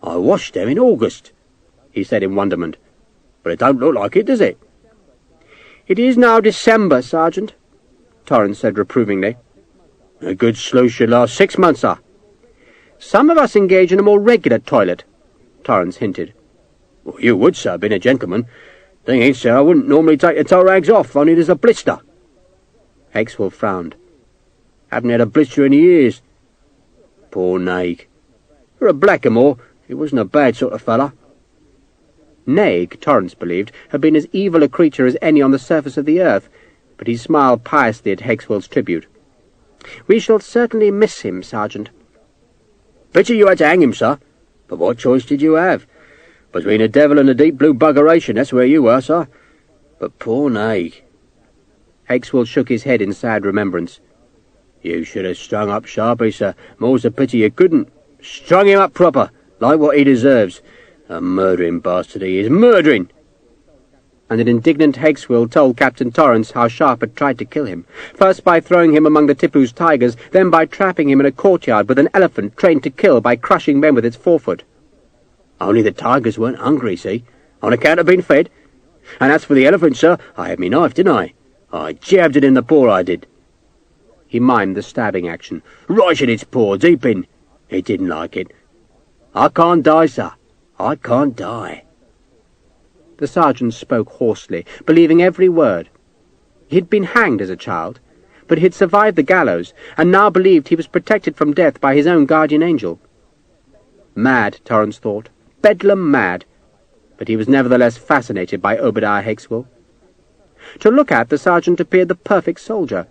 I washed them in August, he said in wonderment. But it don't look like it, does it? It is now December, Sergeant, Torrance said reprovingly. A good sluice should last 6 months, sir. Some of us engage in a more regular toilet, Torrance hinted. Well, you would, sir, being a gentleman. Thing is, sir, I wouldn't normally take the toe rags off, only there's a blister. Hexwell frowned. Haven't had a blister in years. Poor Naig. For a blackamoor, he wasn't a bad sort of fellow. Naig, Torrance believed, had been as evil a creature as any on the surface of the earth, but he smiled piously at Hexwell's tribute. We shall certainly miss him, Sergeant. Pity you had to hang him, sir. But what choice did you have? Between the devil and the deep blue buggeration, that's where you were, sir. But poor Naig. Hexwell shook his head in sad remembrance. You should have strung up Sharpe, sir. More's a pity you couldn't. Strung him up proper, like what he deserves. A murdering bastard he is, murdering! And an indignant Hexwell told Captain Torrance how Sharpe had tried to kill him, first by throwing him among the Tippoo's tigers, then by trapping him in a courtyard with an elephant trained to kill by crushing men with its forefoot. Only the tigers weren't hungry, see, on account of being fed. And as for the elephant, sir, I had me knife, didn't I? I jabbed it in the paw, I did. He mimed the stabbing action. Right in its paw, deep in. It didn't like it. I can't die, sir. I can't die. The sergeant spoke hoarsely, believing every word. He'd been hanged as a child, but he'd survived the gallows, and now believed he was protected from death by his own guardian angel. Mad, Torrance thought, bedlam mad, but he was nevertheless fascinated by Obadiah Hexwell. To look at, the sergeant appeared the perfect soldier.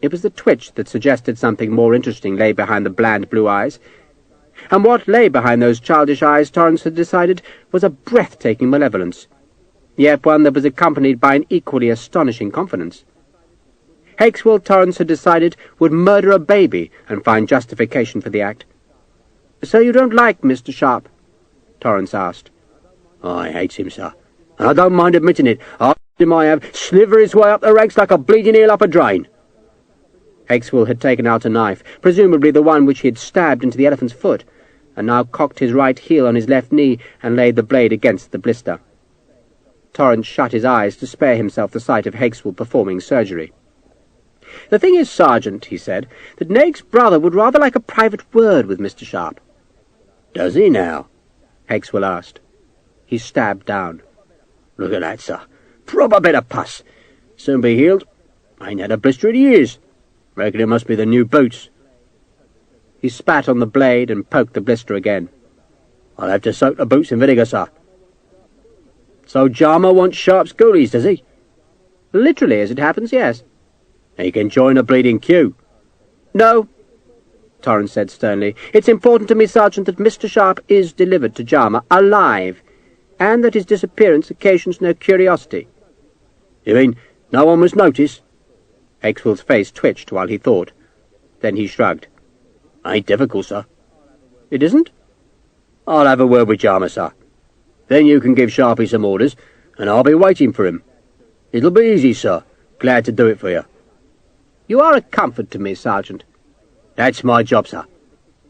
It was the twitch that suggested something more interesting lay behind the bland blue eyes, and what lay behind those childish eyes, Torrance had decided, was a breathtaking malevolence, yet one that was accompanied by an equally astonishing confidence. Hexwell, Torrance had decided, would murder a baby and find justification for the act. "So you don't like Mr. Sharpe?" Torrance asked. I hates him, sir, and I don't mind admitting it. I him I have, sliver his way up the ranks like a bleeding eel up a drain. Hexwell had taken out a knife, presumably the one which he had stabbed into the elephant's foot, and now cocked his right heel on his left knee and laid the blade against the blister. Torrance shut his eyes to spare himself the sight of Hexwell performing surgery. "The thing is, Sergeant," he said, "that Naig's brother would rather like a private word with Mr. Sharpe." Does he now? Hexwell asked. He stabbed down. Look at that, sir. Proper bit of pus. Soon be healed. Ain't had a blister in years. Reckon it must be the new boots. He spat on the blade and poked the blister again. I'll have to soak the boots in vinegar, sir. So Jarmer wants Sharpe's goolies, does he? Literally, as it happens, yes. He can join the bleeding queue. No, Torrance said sternly. It's important to me, Sergeant, that Mr. Sharpe is delivered to Jarmer alive, and that his disappearance occasions no curiosity. You mean no one must notice? Hexwell's face twitched while he thought. Then he shrugged. Ain't difficult, sir. It isn't? I'll have a word with Jarmer, sir. Then you can give Sharpe some orders, and I'll be waiting for him. It'll be easy, sir. Glad to do it for you. You are a comfort to me, Sergeant. That's my job, sir,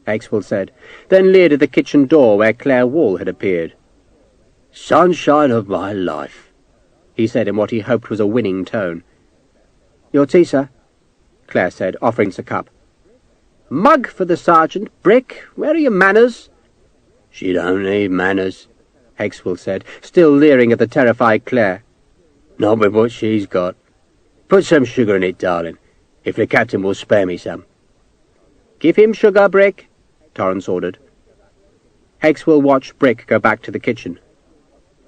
Hexwell said, then leered at the kitchen door where Claire Wall had appeared. Sunshine of my life, he said in what he hoped was a winning tone. Your tea, sir, Claire said, offering us a cup. Mug for the sergeant. Brick, where are your manners? She don't need manners, Hexwell said, still leering at the terrified Claire. Not with what she's got. Put some sugar in it, darling, if the captain will spare me some. Give him sugar, Brick, Torrance ordered. Hexwell watched Brick go back to the kitchen.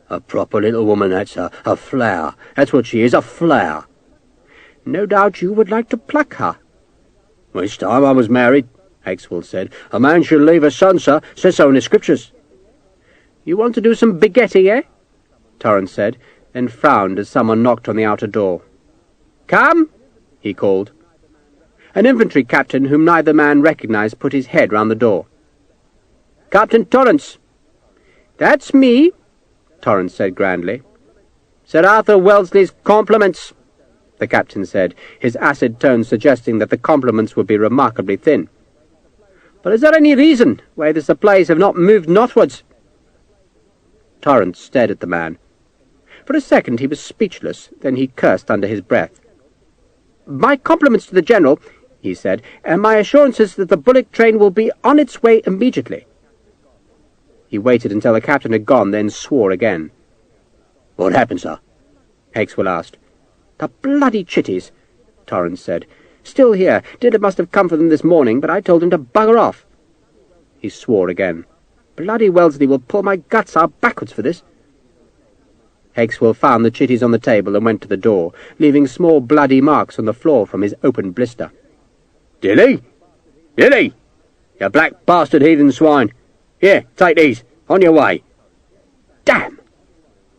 A proper little woman, that's a flower. That's what she is, a flower. No doubt you would like to pluck her. Well, it's time I was married, Hexwell said. A man should leave a son, sir. Says so in the scriptures. You want to do some begetting, eh? Torrance said, then frowned as someone knocked on the outer door. Come, he called. An infantry captain whom neither man recognized put his head round the door. Captain Torrance. That's me, Torrance said grandly. Sir Arthur Wellesley's compliments, the captain said, his acid tone suggesting that the compliments would be remarkably thin. But is there any reason why the supplies have not moved northwards? Torrance stared at the man. For a second he was speechless, then he cursed under his breath. My compliments to the General, he said, and my assurances that the bullock train will be on its way immediately. He waited until the captain had gone, then swore again. What happened, sir? Hexwell asked. The bloody chitties, Torrance said. Still here. Dillard must have come for them this morning, but I told him to bugger off. He swore again. Bloody Wellesley will pull my guts out backwards for this. Hexwell found the chitties on the table and went to the door, leaving small bloody marks on the floor from his open blister. Dilly! Dilly! You black bastard heathen swine! Here, take these. On your way. Damn!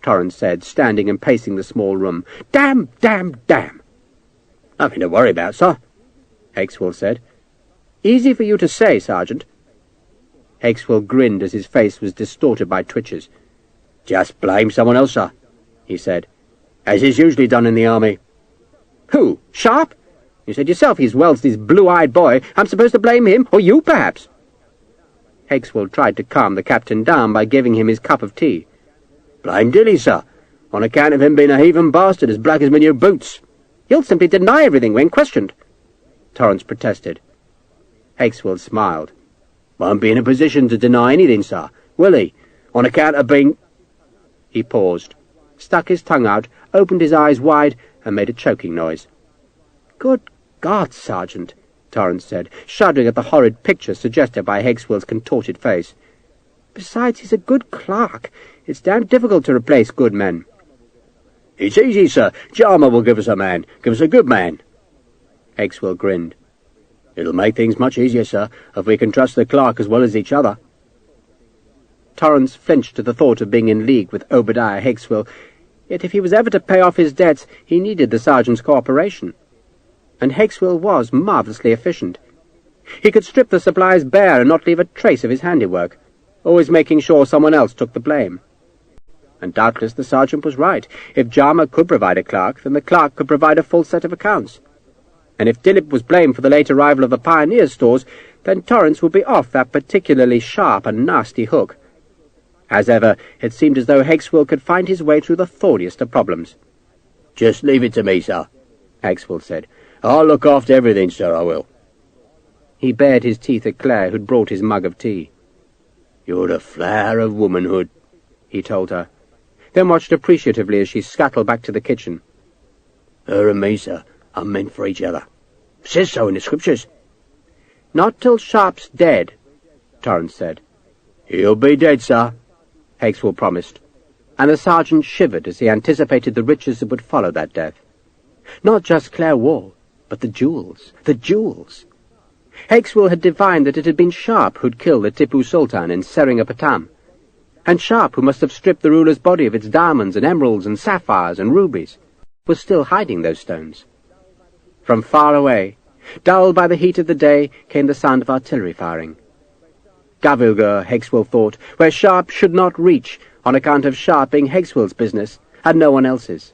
Torrance said, standing and pacing the small room. Damn, damn, damn! Nothing to worry about, sir, Hexwell said. Easy for you to say, Sergeant. Hexwell grinned as his face was distorted by twitches. Just blame someone else, sir, he said, as is usually done in the army. Who? Sharpe? You said yourself he's Wellesley's blue-eyed boy. I'm supposed to blame him, or you, perhaps? Hexwell tried to calm the captain down by giving him his cup of tea. Blame Dilly, sir, on account of him being a heathen bastard as black as my new boots. He'll simply deny everything when questioned, Torrance protested. Hexwell smiled. Won't be in a position to deny anything, sir, will he? On account of being... He paused, stuck his tongue out, opened his eyes wide, and made a choking noise. Good God, Sergeant, Torrance said, shuddering at the horrid picture suggested by Hexwell's contorted face. Besides, he's a good clerk. It's damned difficult to replace good men. It's easy, sir. Jarmer will give us a man. Give us a good man. Hexwell grinned. It'll make things much easier, sir, if we can trust the clerk as well as each other. Torrance flinched at the thought of being in league with Obadiah Hexwell, yet if he was ever to pay off his debts, he needed the sergeant's cooperation. And Hexwell was marvellously efficient. He could strip the supplies bare and not leave a trace of his handiwork, always making sure someone else took the blame. And doubtless the sergeant was right. If Jarmer could provide a clerk, then the clerk could provide a full set of accounts. And if Dillip was blamed for the late arrival of the Pioneer stores, then Torrance would be off that particularly sharp and nasty hook. As ever, it seemed as though Hexwell could find his way through the thorniest of problems. Just leave it to me, sir, Hexwell said. I'll look after everything, sir, I will. He bared his teeth at Claire, who'd brought his mug of tea. You're the flower of womanhood, he told her, then watched appreciatively as she scuttled back to the kitchen. Her and me, sir, are meant for each other. Says so in the scriptures. Not till Sharpe's dead, Torrance said. He'll be dead, sir, Hexwell promised, and the sergeant shivered as he anticipated the riches that would follow that death. Not just Claire Wall, but the jewels, the jewels. Hexwell had divined that it had been Sharpe who'd killed the Tipu Sultan in Seringapatam, and Sharpe, who must have stripped the ruler's body of its diamonds and emeralds and sapphires and rubies, was still hiding those stones. From far away, dulled by the heat of the day, came the sound of artillery firing. Gavilgur, Hexwell thought, where Sharpe should not reach, on account of Sharpe being Hexwell's business, and no one else's.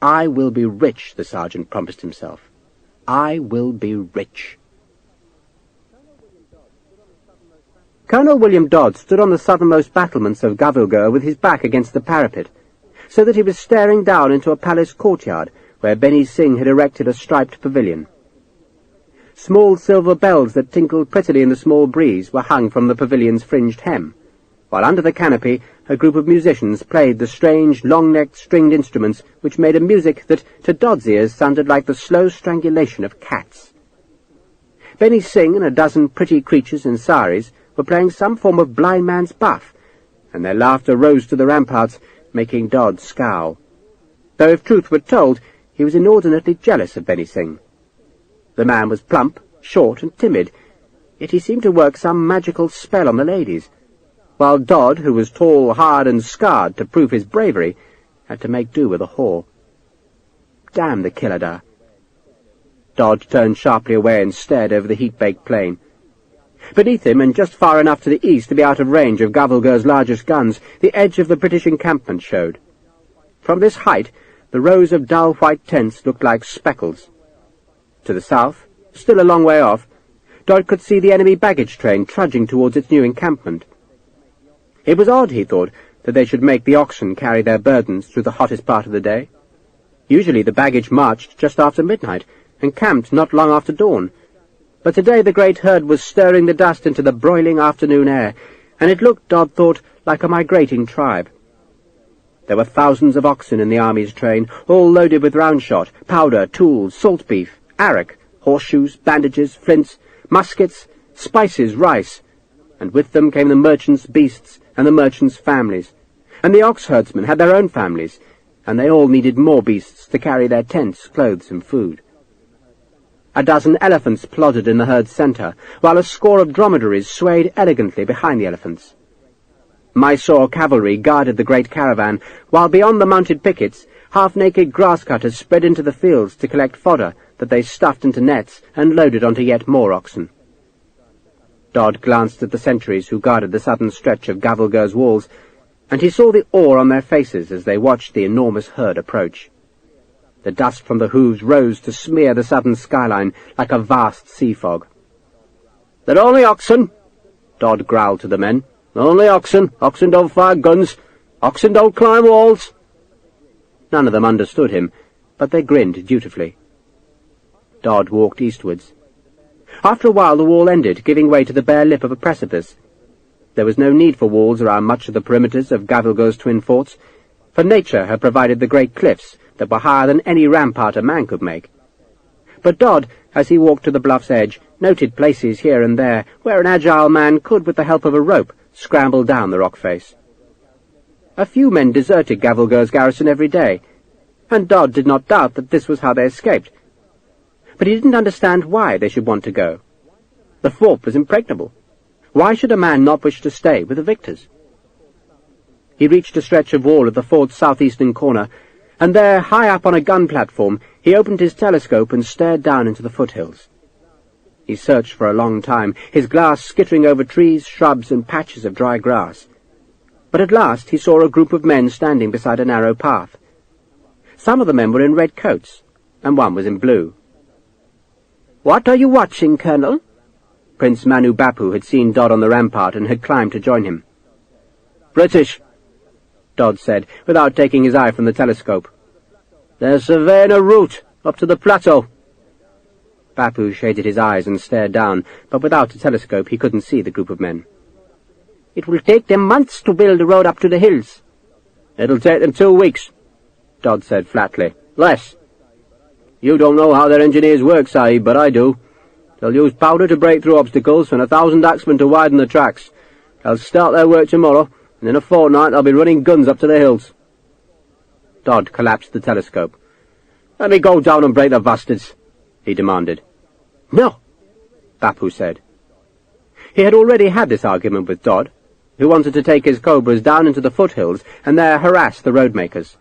I will be rich, the sergeant promised himself. I will be rich. Colonel William Dodd stood on the southernmost battlements of Gavilgur with his back against the parapet, so that he was staring down into a palace courtyard where Benny Singh had erected a striped pavilion. Small silver bells that tinkled prettily in the small breeze were hung from the pavilion's fringed hem, while under the canopy a group of musicians played the strange, long-necked stringed instruments which made a music that, to Dod's ears, sounded like the slow strangulation of cats. Benny Singh and a dozen pretty creatures in saris were playing some form of blind man's buff, and their laughter rose to the ramparts, making Dodd scowl. Though if truth were told, he was inordinately jealous of Benny Singh. The man was plump, short, and timid, yet he seemed to work some magical spell on the ladies, while Dodd, who was tall, hard, and scarred to prove his bravery, had to make do with a whore. Damn the Killadar. Dodd turned sharply away and stared over the heat-baked plain. Beneath him, and just far enough to the east to be out of range of Gavelgur's largest guns, the edge of the British encampment showed. From this height, the rows of dull white tents looked like speckles. To the south, still a long way off, Dodd could see the enemy baggage train trudging towards its new encampment. It was odd, he thought, that they should make the oxen carry their burdens through the hottest part of the day. Usually the baggage marched just after midnight, and camped not long after dawn. But today the great herd was stirring the dust into the broiling afternoon air, and it looked, Dodd thought, like a migrating tribe. There were thousands of oxen in the army's train, all loaded with round shot, powder, tools, salt beef, arrack, horseshoes, bandages, flints, muskets, spices, rice, and with them came the merchants' beasts and the merchants' families, and the ox herdsmen had their own families, and they all needed more beasts to carry their tents, clothes, and food. A dozen elephants plodded in the herd's centre, while a score of dromedaries swayed elegantly behind the elephants. Mysore cavalry guarded the great caravan, while beyond the mounted pickets, half-naked grass-cutters spread into the fields to collect fodder that they stuffed into nets and loaded onto yet more oxen. Dodd glanced at the sentries who guarded the southern stretch of Gavelgur's walls, and he saw the awe on their faces as they watched the enormous herd approach. The dust from the hooves rose to smear the southern skyline like a vast sea fog. "They're only oxen," Dodd growled to the men. "Only oxen. Oxen don't fire guns. Oxen don't climb walls." None of them understood him, but they grinned dutifully. Dodd walked eastwards. After a while the wall ended, giving way to the bare lip of a precipice. There was no need for walls around much of the perimeters of Gavelgur's twin forts, for nature had provided the great cliffs that were higher than any rampart a man could make. But Dodd, as he walked to the bluff's edge, noted places here and there where an agile man could, with the help of a rope, scramble down the rock face. A few men deserted Gavelgur's garrison every day, and Dodd did not doubt that this was how they escaped. But he didn't understand why they should want to go. The fort was impregnable. Why should a man not wish to stay with the victors? He reached a stretch of wall at the fort's southeastern corner, and there, high up on a gun platform, he opened his telescope and stared down into the foothills. He searched for a long time, his glass skittering over trees, shrubs, and patches of dry grass. But at last he saw a group of men standing beside a narrow path. Some of the men were in red coats, and one was in blue. "What are you watching, Colonel?" Prince Manu Bapu had seen Dodd on the rampart and had climbed to join him. "British," Dodd said, without taking his eye from the telescope. "They're surveying a route up to the plateau." Bapu shaded his eyes and stared down, but without a telescope he couldn't see the group of men. "It will take them months to build a road up to the hills." "It'll take them 2 weeks," Dodd said flatly. "Less. You don't know how their engineers work, Sahib, but I do. They'll use powder to break through obstacles and 1,000 axemen to widen the tracks. They'll start their work tomorrow, and in a fortnight they'll be running guns up to the hills." Dodd collapsed the telescope. "Let me go down and break the bastards," he demanded. "No," Bapu said. He had already had this argument with Dodd, who wanted to take his cobras down into the foothills and there harass the road-makers.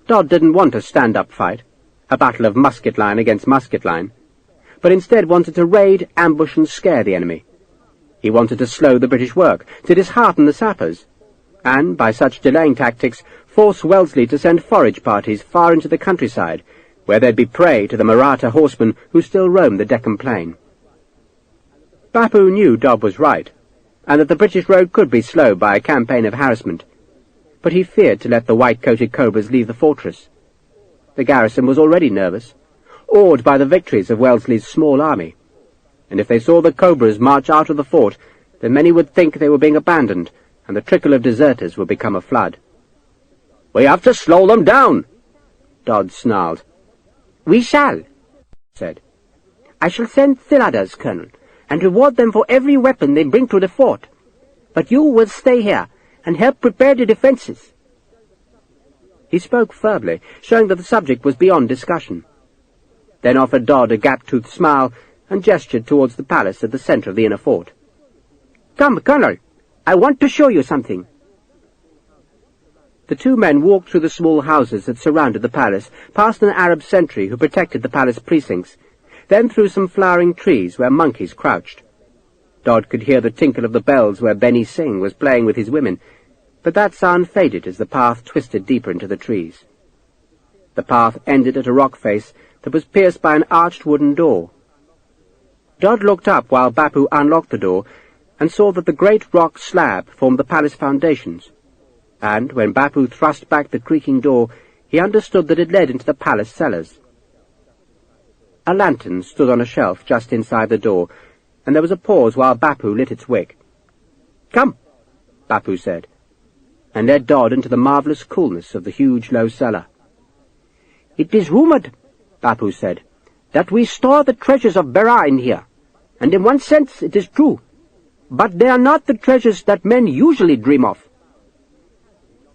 Dodd didn't want a stand-up fight, a battle of musket line against musket line, but instead wanted to raid, ambush, and scare the enemy. He wanted to slow the British work, to dishearten the sappers, and, by such delaying tactics, force Wellesley to send forage parties far into the countryside, where they'd be prey to the Maratha horsemen who still roamed the Deccan plain. Bapu knew Dodd was right, and that the British road could be slowed by a campaign of harassment, but he feared to let the white-coated cobras leave the fortress. The garrison was already nervous, awed by the victories of Wellesley's small army, and if they saw the cobras march out of the fort, then many would think they were being abandoned, and the trickle of deserters would become a flood. "We have to slow them down," Dodd snarled. "We shall," said. "I shall send Thiladas, Colonel, and reward them for every weapon they bring to the fort. But you will stay here and help prepare the defences." He spoke firmly, showing that the subject was beyond discussion, then offered Dodd a gap-toothed smile and gestured towards the palace at the centre of the inner fort. "Come, Colonel, I want to show you something." The two men walked through the small houses that surrounded the palace, past an Arab sentry who protected the palace precincts, then through some flowering trees where monkeys crouched. Dodd could hear the tinkle of the bells where Benny Singh was playing with his women, but that sound faded as the path twisted deeper into the trees. The path ended at a rock face that was pierced by an arched wooden door. Dodd looked up while Bapu unlocked the door and saw that the great rock slab formed the palace foundations, and when Bapu thrust back the creaking door, he understood that it led into the palace cellars. A lantern stood on a shelf just inside the door, and there was a pause while Bapu lit its wick. "Come," Bapu said, and led Dodd into the marvellous coolness of the huge low cellar. "It is rumoured," Bapu said, "that we store the treasures of Berar in here, and in one sense it is true. But they are not the treasures that men usually dream of."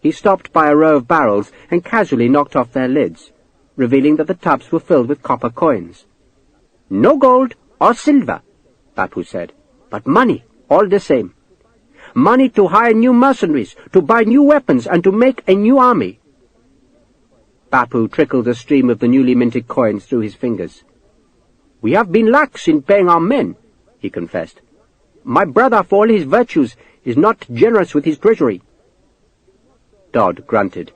He stopped by a row of barrels and casually knocked off their lids, revealing that the tubs were filled with copper coins. "No gold or silver," Bapu said, "but money all the same. Money to hire new mercenaries, to buy new weapons, and to make a new army." Bapu trickled a stream of the newly minted coins through his fingers. "We have been lax in paying our men," he confessed. "My brother, for all his virtues, is not generous with his treasury." Dodd grunted.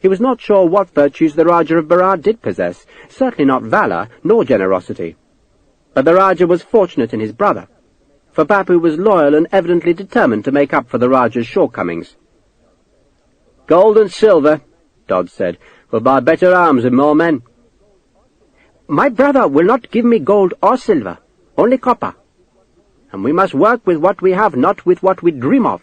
He was not sure what virtues the Rajah of Berar did possess, certainly not valour nor generosity. But the Rajah was fortunate in his brother, for Bapu was loyal and evidently determined to make up for the Rajah's shortcomings. "Gold and silver," Dodd said, "will buy better arms and more men." "My brother will not give me gold or silver, only copper. And we must work with what we have, not with what we dream of."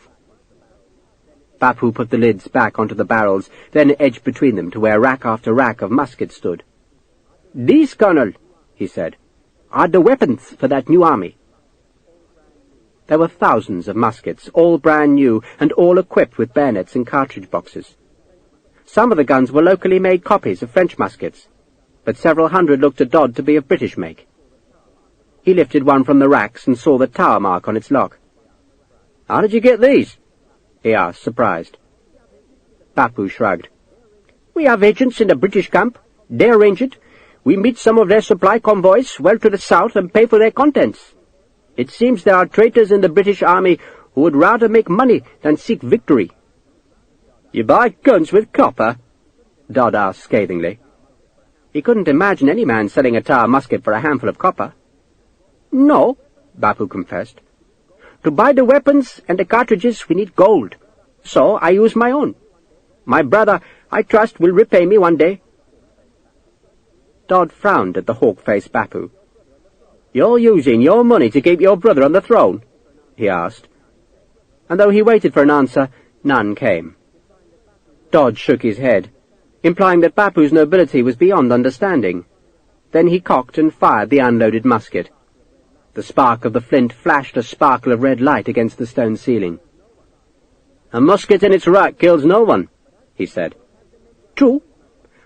Bapu put the lids back onto the barrels, then edged between them to where rack after rack of muskets stood. "These, Colonel," he said, "are the weapons for that new army." There were thousands of muskets, all brand new, and all equipped with bayonets and cartridge boxes. Some of the guns were locally made copies of French muskets, but several hundred looked to Dodd to be of British make. He lifted one from the racks and saw the tower mark on its lock. "How did you get these?" he asked, surprised. Bapu shrugged. "We have agents in the British camp. They arrange it. We meet some of their supply convoys well to the south and pay for their contents. It seems there are traitors in the British army who would rather make money than seek victory." "You buy guns with copper?" Dodd asked scathingly. He couldn't imagine any man selling a tower musket for a handful of copper. "No," Bapu confessed. "To buy the weapons and the cartridges we need gold, so I use my own. My brother, I trust, will repay me one day." Dodd frowned at the hawk-faced Bapu. "You're using your money to keep your brother on the throne?" he asked. And though he waited for an answer, none came. Dodd shook his head, implying that Bapu's nobility was beyond understanding. Then he cocked and fired the unloaded musket. The spark of the flint flashed a sparkle of red light against the stone ceiling. "A musket in its rack kills no one," he said. "True,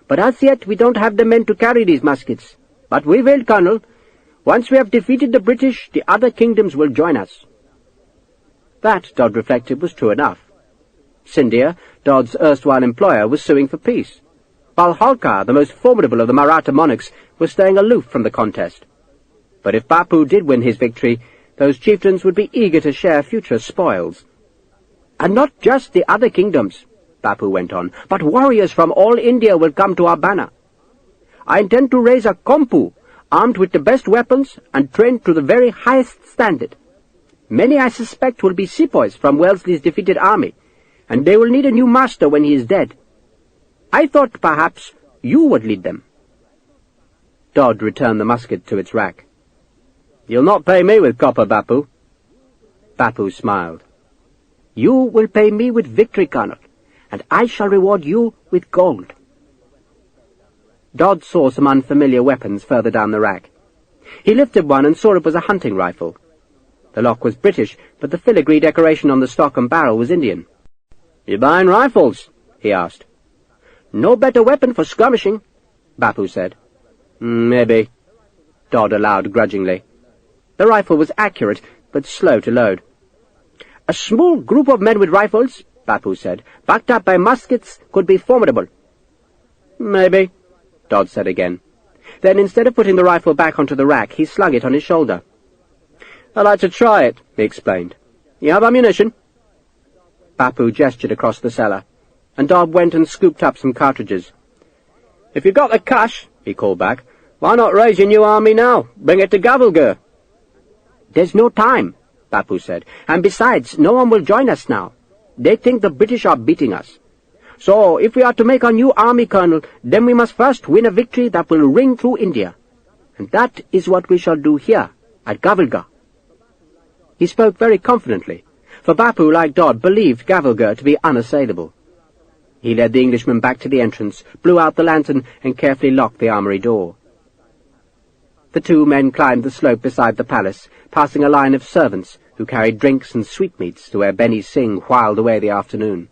but as yet we don't have the men to carry these muskets. But we will, Colonel. Once we have defeated the British, the other kingdoms will join us." That, Dodd reflected, was true enough. Scindia, Dodd's erstwhile employer, was suing for peace, while Holkar, the most formidable of the Maratha monarchs, was staying aloof from the contest. But if Bapu did win his victory, those chieftains would be eager to share future spoils. "And not just the other kingdoms," Bapu went on, "but warriors from all India will come to our banner. I intend to raise a Kompu, armed with the best weapons and trained to the very highest standard. Many, I suspect, will be sepoys from Wellesley's defeated army, and they will need a new master when he is dead. I thought perhaps you would lead them." Dodd returned the musket to its rack. "You'll not pay me with copper, Bapu." Bapu smiled. You will pay me with victory, Colonel, and I shall reward you with gold." Dodd saw some unfamiliar weapons further down the rack. He lifted one and saw it was a hunting rifle. The lock was British, but the filigree decoration on the stock and barrel was Indian. "You buying rifles?" he asked. "No better weapon for skirmishing," Bapu said. "Maybe," Dodd allowed grudgingly. The rifle was accurate, but slow to load. "A small group of men with rifles," Bapu said, "backed up by muskets, could be formidable." "Maybe," Dodd said again. Then, instead of putting the rifle back onto the rack, he slung it on his shoulder. "I'd like to try it," he explained. "You have ammunition?" Bapu gestured across the cellar, and Dodd went and scooped up some cartridges. "If you've got the cash," he called back, "why not raise your new army now? Bring it to Gavalgur." "There's no time," Bapu said, "and besides, no one will join us now. They think the British are beating us. So, if we are to make our new army, Colonel, then we must first win a victory that will ring through India. And that is what we shall do here, at Gavalgur." He spoke very confidently, for Bapu, like Dodd, believed Gavalgur to be unassailable. He led the Englishman back to the entrance, blew out the lantern, and carefully locked the armory door. The two men climbed the slope beside the palace, passing a line of servants who carried drinks and sweetmeats to where Benny Singh whiled away the afternoon.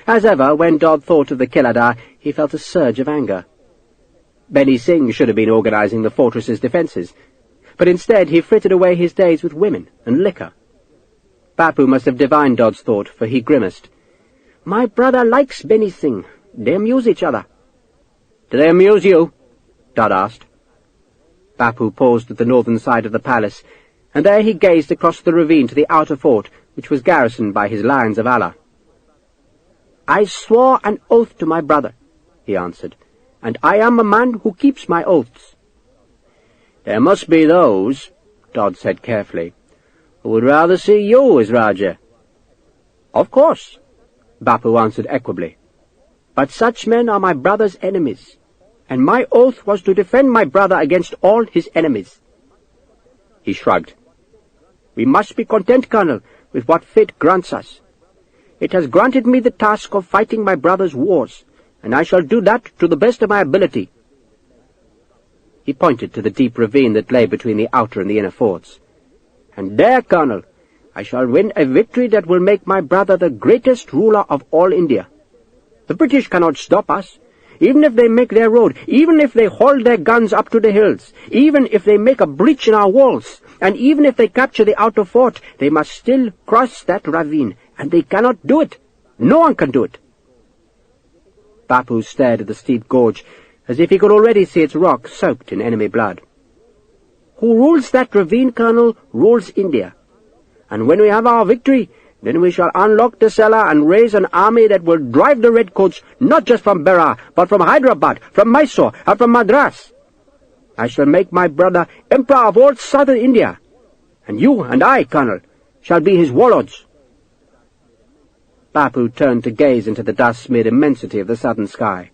As ever, when Dodd thought of the Kiladar, he felt a surge of anger. Benny Singh should have been organizing the fortress's defences, but instead he frittered away his days with women and liquor. Bapu must have divined Dodd's thought, for he grimaced. "My brother likes Benny Singh. They amuse each other." "Do they amuse you?" Dodd asked. Bapu paused at the northern side of the palace, and there he gazed across the ravine to the outer fort, which was garrisoned by his lions of Allah. "I swore an oath to my brother," he answered, "and I am a man who keeps my oaths." "There must be those," Dodd said carefully, "who would rather see you as Raja." "Of course," Bapu answered equably, "but such men are my brother's enemies, and my oath was to defend my brother against all his enemies." He shrugged. "We must be content, Colonel, with what fate grants us. It has granted me the task of fighting my brother's wars, and I shall do that to the best of my ability." He pointed to the deep ravine that lay between the outer and the inner forts. "And there, Colonel, I shall win a victory that will make my brother the greatest ruler of all India. The British cannot stop us, even if they make their road, even if they hold their guns up to the hills, even if they make a breach in our walls, and even if they capture the outer fort, they must still cross that ravine, and they cannot do it. No one can do it." Bapu stared at the steep gorge, as if he could already see its rock soaked in enemy blood. "Who rules that ravine, Colonel, rules India. And when we have our victory, then we shall unlock the cellar and raise an army that will drive the redcoats not just from Berar, but from Hyderabad, from Mysore, and from Madras. I shall make my brother emperor of all southern India, and you and I, Colonel, shall be his warlords." Bapu turned to gaze into the dust-smeared immensity of the southern sky.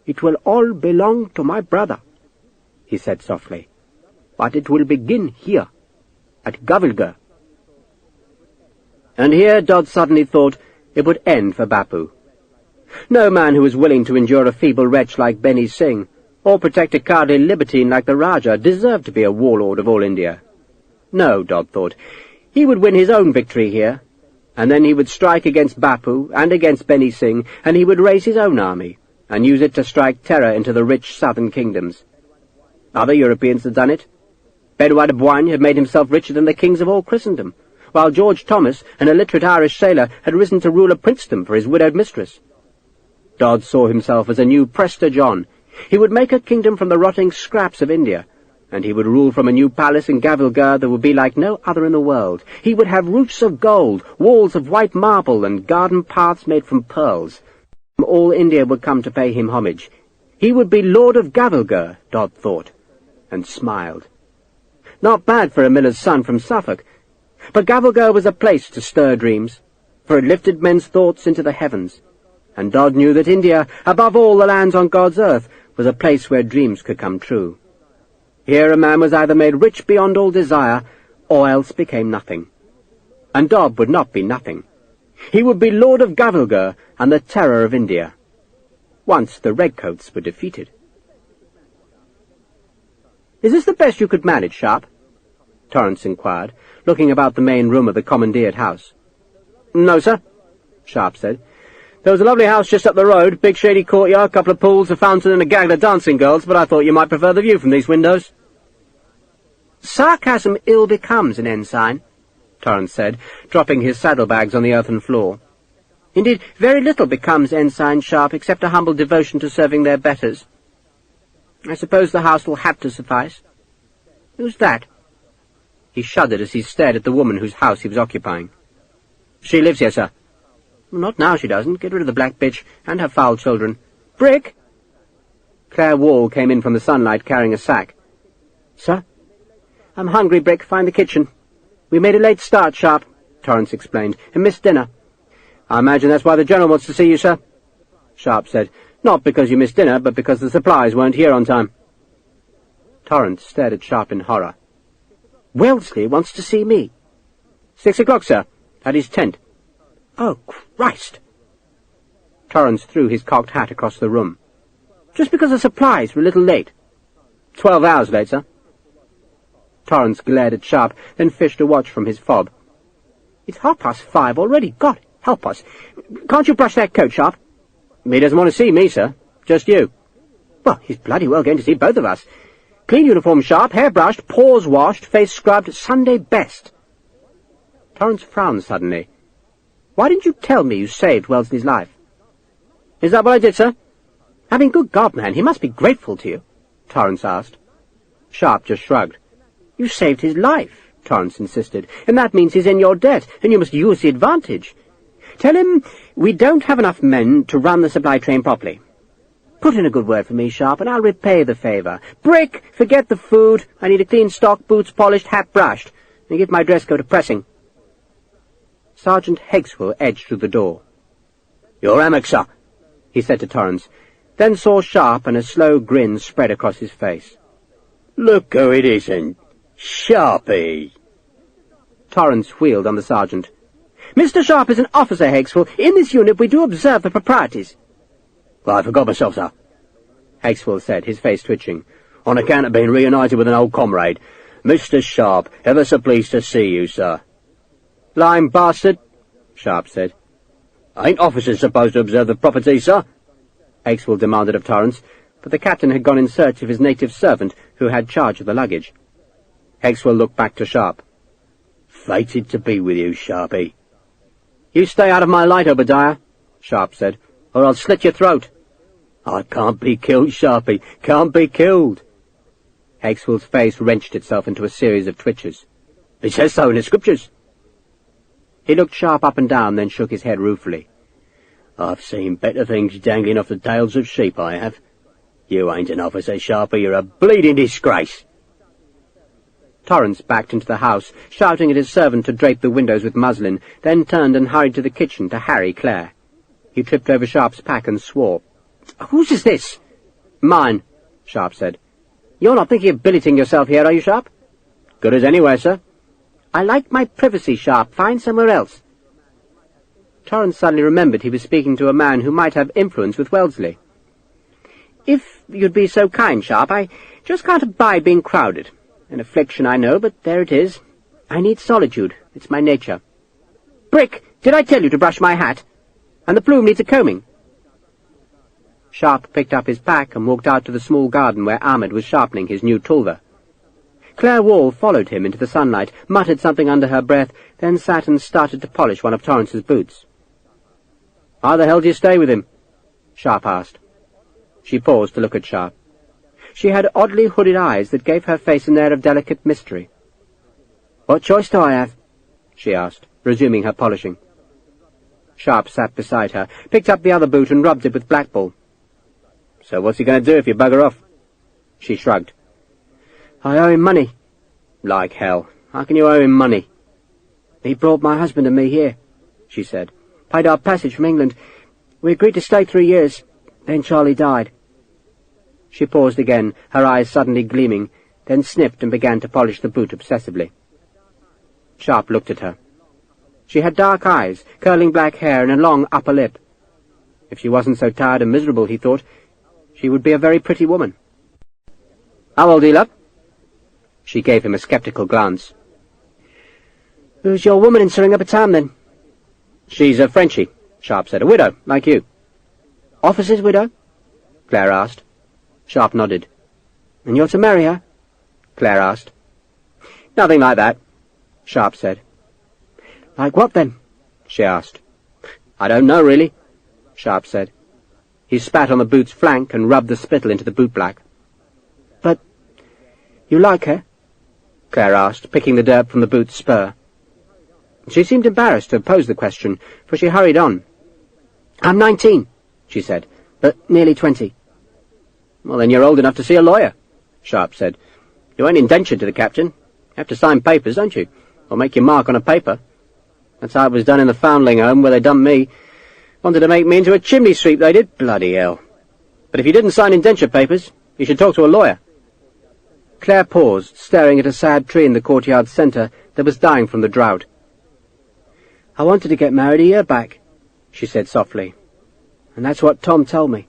"It will all belong to my brother," he said softly, "but it will begin here, at Gavalgur." And here Dodd suddenly thought it would end for Bapu. No man who was willing to endure a feeble wretch like Benny Singh, or protect a cowardly libertine like the Rajah, deserved to be a warlord of all India. No, Dodd thought, he would win his own victory here, and then he would strike against Bapu and against Benny Singh, and he would raise his own army, and use it to strike terror into the rich southern kingdoms. Other Europeans had done it. Benoit de Boigne had made himself richer than the kings of all Christendom, while George Thomas, an illiterate Irish sailor, had risen to rule a princedom for his widowed mistress. Dodd saw himself as a new Prester John. He would make a kingdom from the rotting scraps of India, and he would rule from a new palace in Gavalgur that would be like no other in the world. He would have roofs of gold, walls of white marble, and garden paths made from pearls. All India would come to pay him homage. He would be Lord of Gavalgur, Dodd thought, and smiled. Not bad for a miller's son from Suffolk, but Gavalgur was a place to stir dreams, for it lifted men's thoughts into the heavens, and Dodd knew that India, above all the lands on God's earth, was a place where dreams could come true. Here a man was either made rich beyond all desire, or else became nothing. And Dobb would not be nothing. He would be Lord of Gavilgur and the terror of India. Once the Redcoats were defeated. "Is this the best you could manage, Sharpe?" Torrance inquired, looking about the main room of the commandeered house. "No, sir," Sharpe said. "There was a lovely house just up the road, big shady courtyard, couple of pools, a fountain and a gaggle of dancing girls, but I thought you might prefer the view from these windows." "Sarcasm ill becomes an ensign," Torrance said, dropping his saddlebags on the earthen floor. "Indeed, very little becomes Ensign Sharpe, except a humble devotion to serving their betters. I suppose the house will have to suffice. Who's that?" He shuddered as he stared at the woman whose house he was occupying. "She lives here, sir." "Not now she doesn't. Get rid of the black bitch and her foul children. Brick!" Claire Wall came in from the sunlight carrying a sack. "Sir?" "I'm hungry, Brick. Find the kitchen." "We made a late start, Sharpe," Torrance explained, "and missed dinner." "I imagine that's why the General wants to see you, sir," Sharpe said. "Not because you missed dinner, but because the supplies weren't here on time." Torrance stared at Sharpe in horror. "Wellesley wants to see me." 6 o'clock, sir, at his tent." "Oh, Christ!" Torrance threw his cocked hat across the room. "Just because the supplies were a little late." 12 hours late, sir." Torrance glared at Sharpe, then fished a watch from his fob. "It's 5:30 already. God help us. Can't you brush that coat, Sharpe?" "He doesn't want to see me, sir. Just you." "Well, he's bloody well going to see both of us. Clean uniform, Sharpe, hair brushed, paws washed, face scrubbed, Sunday best." Torrance frowned suddenly. "Why didn't you tell me you saved Wellesley's life?" "Is that what I did, sir?" "I mean, good God, man, he must be grateful to you," Torrance asked. Sharpe just shrugged. "You saved his life," Torrance insisted, "and that means he's in your debt, and you must use the advantage. Tell him we don't have enough men to run the supply train properly. Put in a good word for me, Sharpe, and I'll repay the favour. Brick, forget the food. I need a clean stock, boots polished, hat brushed, and give my dress coat a pressing." Sergeant Hegswell edged through the door. "Your hammock, sir," he said to Torrance, then saw Sharpe, and a slow grin spread across his face. "Look who it isn't. Sharpie." Torrance wheeled on the sergeant. "Mr. Sharpe is an officer, Hegswell. In this unit we do observe the proprieties." "I forgot myself, sir," Hegswell said, his face twitching, "on account of being reunited with an old comrade. Mr. Sharpe, ever so pleased to see you, sir." "Lying bastard," Sharpe said. "Ain't officers supposed to observe the property, sir?" Hegswell demanded of Torrance, but the captain had gone in search of his native servant, who had charge of the luggage. Hegswell looked back to Sharpe. "Fated to be with you, Sharpie." "You stay out of my light, Obadiah," Sharpe said, "or I'll slit your throat." "I can't be killed, Sharpie, can't be killed." Hegswell's face wrenched itself into a series of twitches. "It says so in the scriptures." He looked Sharpe up and down, then shook his head ruefully. "I've seen better things dangling off the tails of sheep, I have. You ain't an officer, Sharpie, you're a bleeding disgrace." Torrance backed into the house, shouting at his servant to drape the windows with muslin, then turned and hurried to the kitchen to harry Claire. He tripped over Sharpe's pack and swore. "Whose is this?" "Mine," Sharpe said. "You're not thinking of billeting yourself here, are you, Sharpe?" "Good as anywhere, sir." "I like my privacy, Sharpe. Find somewhere else." Torrance suddenly remembered he was speaking to a man who might have influence with Wellesley. "If you'd be so kind, Sharpe, I just can't abide being crowded. An affliction, I know, but there it is. I need solitude. It's my nature. Brick, did I tell you to brush my hat? And the plume needs a combing." Sharpe picked up his pack and walked out to the small garden where Ahmed was sharpening his new tulva. Claire Wall followed him into the sunlight, muttered something under her breath, then sat and started to polish one of Torrance's boots. "How the hell do you stay with him?" Sharpe asked. She paused to look at Sharpe. She had oddly hooded eyes that gave her face an air of delicate mystery. "What choice do I have?" she asked, resuming her polishing. Sharpe sat beside her, picked up the other boot and rubbed it with blackball. "So what's he going to do if you bugger off?" She shrugged. "I owe him money." "Like hell. How can you owe him money?" "He brought my husband and me here," she said. "Paid our passage from England. We agreed to stay 3 years. Then Charlie died." She paused again, her eyes suddenly gleaming, then sniffed and began to polish the boot obsessively. Sharpe looked at her. She had dark eyes, curling black hair, and a long upper lip. If she wasn't so tired and miserable, he thought, she would be a very pretty woman. How old are you, love? She gave him a sceptical glance. Who's your woman in Seringapatam, then? She's a Frenchie, Sharpe said. A widow, like you. Officer's widow? Claire asked. Sharpe nodded. And you're to marry her? Claire asked. Nothing like that, Sharpe said. Like what, then? She asked. I don't know, really, Sharpe said. He spat on the boot's flank and rubbed the spittle into the bootblack. But you like her? Claire asked, picking the dirt from the boot's spur. She seemed embarrassed to pose the question, for she hurried on. I'm 19, she said, but nearly 20. Well, then you're old enough to see a lawyer, Sharpe said. You ain't indentured to the captain. You have to sign papers, don't you? Or make your mark on a paper. That's how it was done in the foundling home where they dumped me. Wanted to make me into a chimney sweep, they did. Bloody hell. But if you didn't sign indenture papers, you should talk to a lawyer. Claire paused, staring at a sad tree in the courtyard centre that was dying from the drought. I wanted to get married a year back, she said softly. And that's what Tom told me.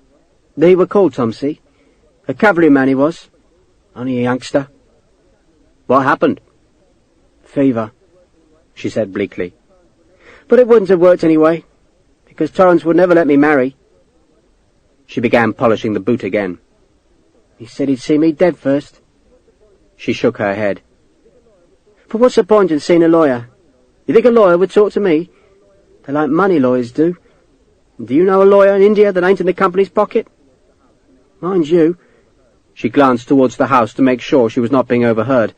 They were called Tom, see? A cavalryman he was. Only a youngster. What happened? Fever, she said bleakly. But it wouldn't have worked anyway, because Torrance would never let me marry. She began polishing the boot again. He said he'd see me dead first. She shook her head. But what's the point in seeing a lawyer? You think a lawyer would talk to me? They like money, lawyers do. And do you know a lawyer in India that ain't in the company's pocket? Mind you, she glanced towards the house to make sure she was not being overheard.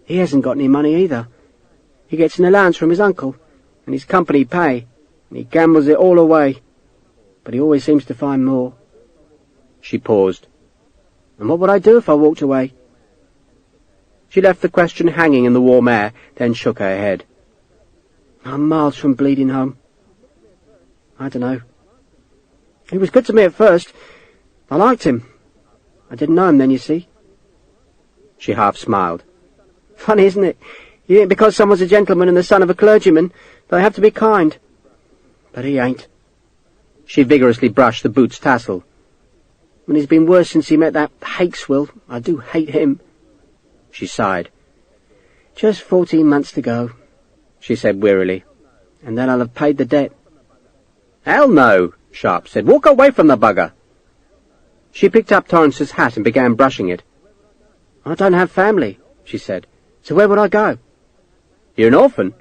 He hasn't got any money either. He gets an allowance from his uncle, and his company pay, and he gambles it all away. But he always seems to find more. She paused. And what would I do if I walked away? She left the question hanging in the warm air, then shook her head. I'm miles from bleeding home. I don't know. He was good to me at first. I liked him. I didn't know him then, you see. She half smiled. Funny, isn't it? You think because someone's a gentleman and the son of a clergyman, they have to be kind. But he ain't. She vigorously brushed the boot's tassel. And he's been worse since he met that Hakeswill. I do hate him. She sighed. Just 14 months to go, she said wearily, and then I'll have paid the debt. Hell no, Sharpe said. Walk away from the bugger. She picked up Torrance's hat and began brushing it. I don't have family, she said, so where would I go? You're an orphan?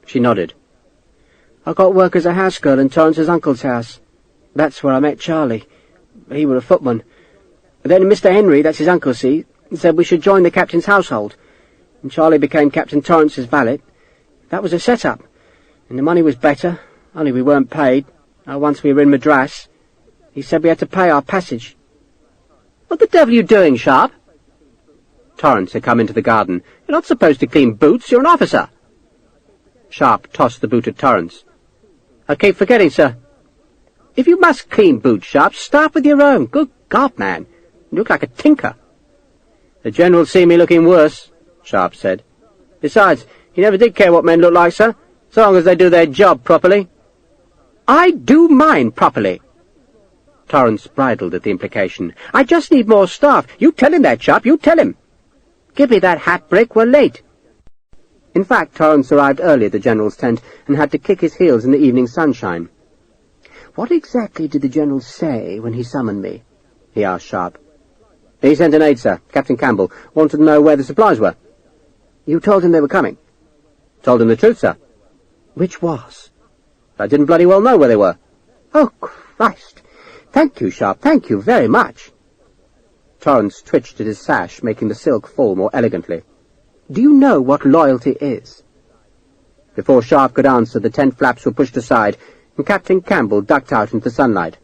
She nodded. I got work as a house girl in Torrance's uncle's house. That's where I met Charlie. He were a footman. Then Mr. Henry, that's his uncle, see, said we should join the captain's household. And Charlie became Captain Torrance's valet. That was a set-up. And the money was better, only we weren't paid. Once we were in Madras, he said we had to pay our passage. What the devil are you doing, Sharpe? Torrance had come into the garden. You're not supposed to clean boots, you're an officer. Sharpe tossed the boot at Torrance. I keep forgetting, sir. If you must clean boots, Sharpe, start with your own. Good God, man. You look like a tinker. The general's seen me looking worse, Sharpe said. Besides, he never did care what men look like, sir, so long as they do their job properly. I do mine properly. Torrance bridled at the implication. I just need more staff. You tell him that, Sharpe, you tell him. Give me that hat, Brick, we're late. In fact, Torrance arrived early at the general's tent and had to kick his heels in the evening sunshine. What exactly did the general say when he summoned me? He asked Sharpe. He sent an aide, sir, Captain Campbell, wanted to know where the supplies were. You told him they were coming? Told him the truth, sir. Which was? I didn't bloody well know where they were. Oh, Christ! Thank you, Sharpe, thank you very much. Torrance twitched at his sash, making the silk fall more elegantly. Do you know what loyalty is? Before Sharpe could answer, the tent flaps were pushed aside, and Captain Campbell ducked out into the sunlight.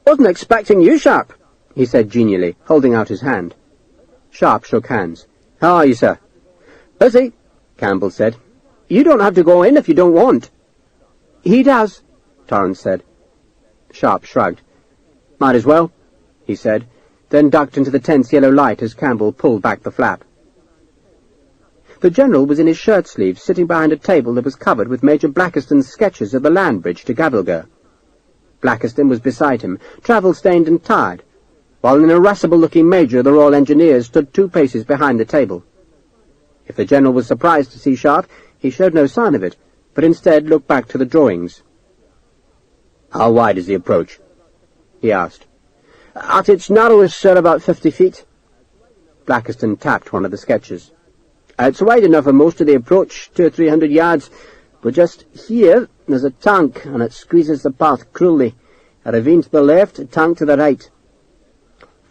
Wasn't expecting you, Sharpe, he said genially, holding out his hand. Sharpe shook hands. How are you, sir? Busy, Campbell said. You don't have to go in if you don't want. He does, Torrance said. Sharpe shrugged. Might as well, he said, then ducked into the tent's yellow light as Campbell pulled back the flap. The General was in his shirt-sleeves, sitting behind a table that was covered with Major Blackiston's sketches of the land bridge to Gavilga. Blackiston was beside him, travel-stained and tired, while an irascible-looking Major of the Royal Engineers stood 2 paces behind the table. If the General was surprised to see Sharpe, he showed no sign of it, but instead looked back to the drawings. "How wide is the approach?" he asked. At its narrowest, sir, about 50 feet. Blackiston tapped one of the sketches. It's wide enough for most of the approach, 200 or 300 yards, but just here there's a tank, and it squeezes the path cruelly. A ravine to the left, a tank to the right.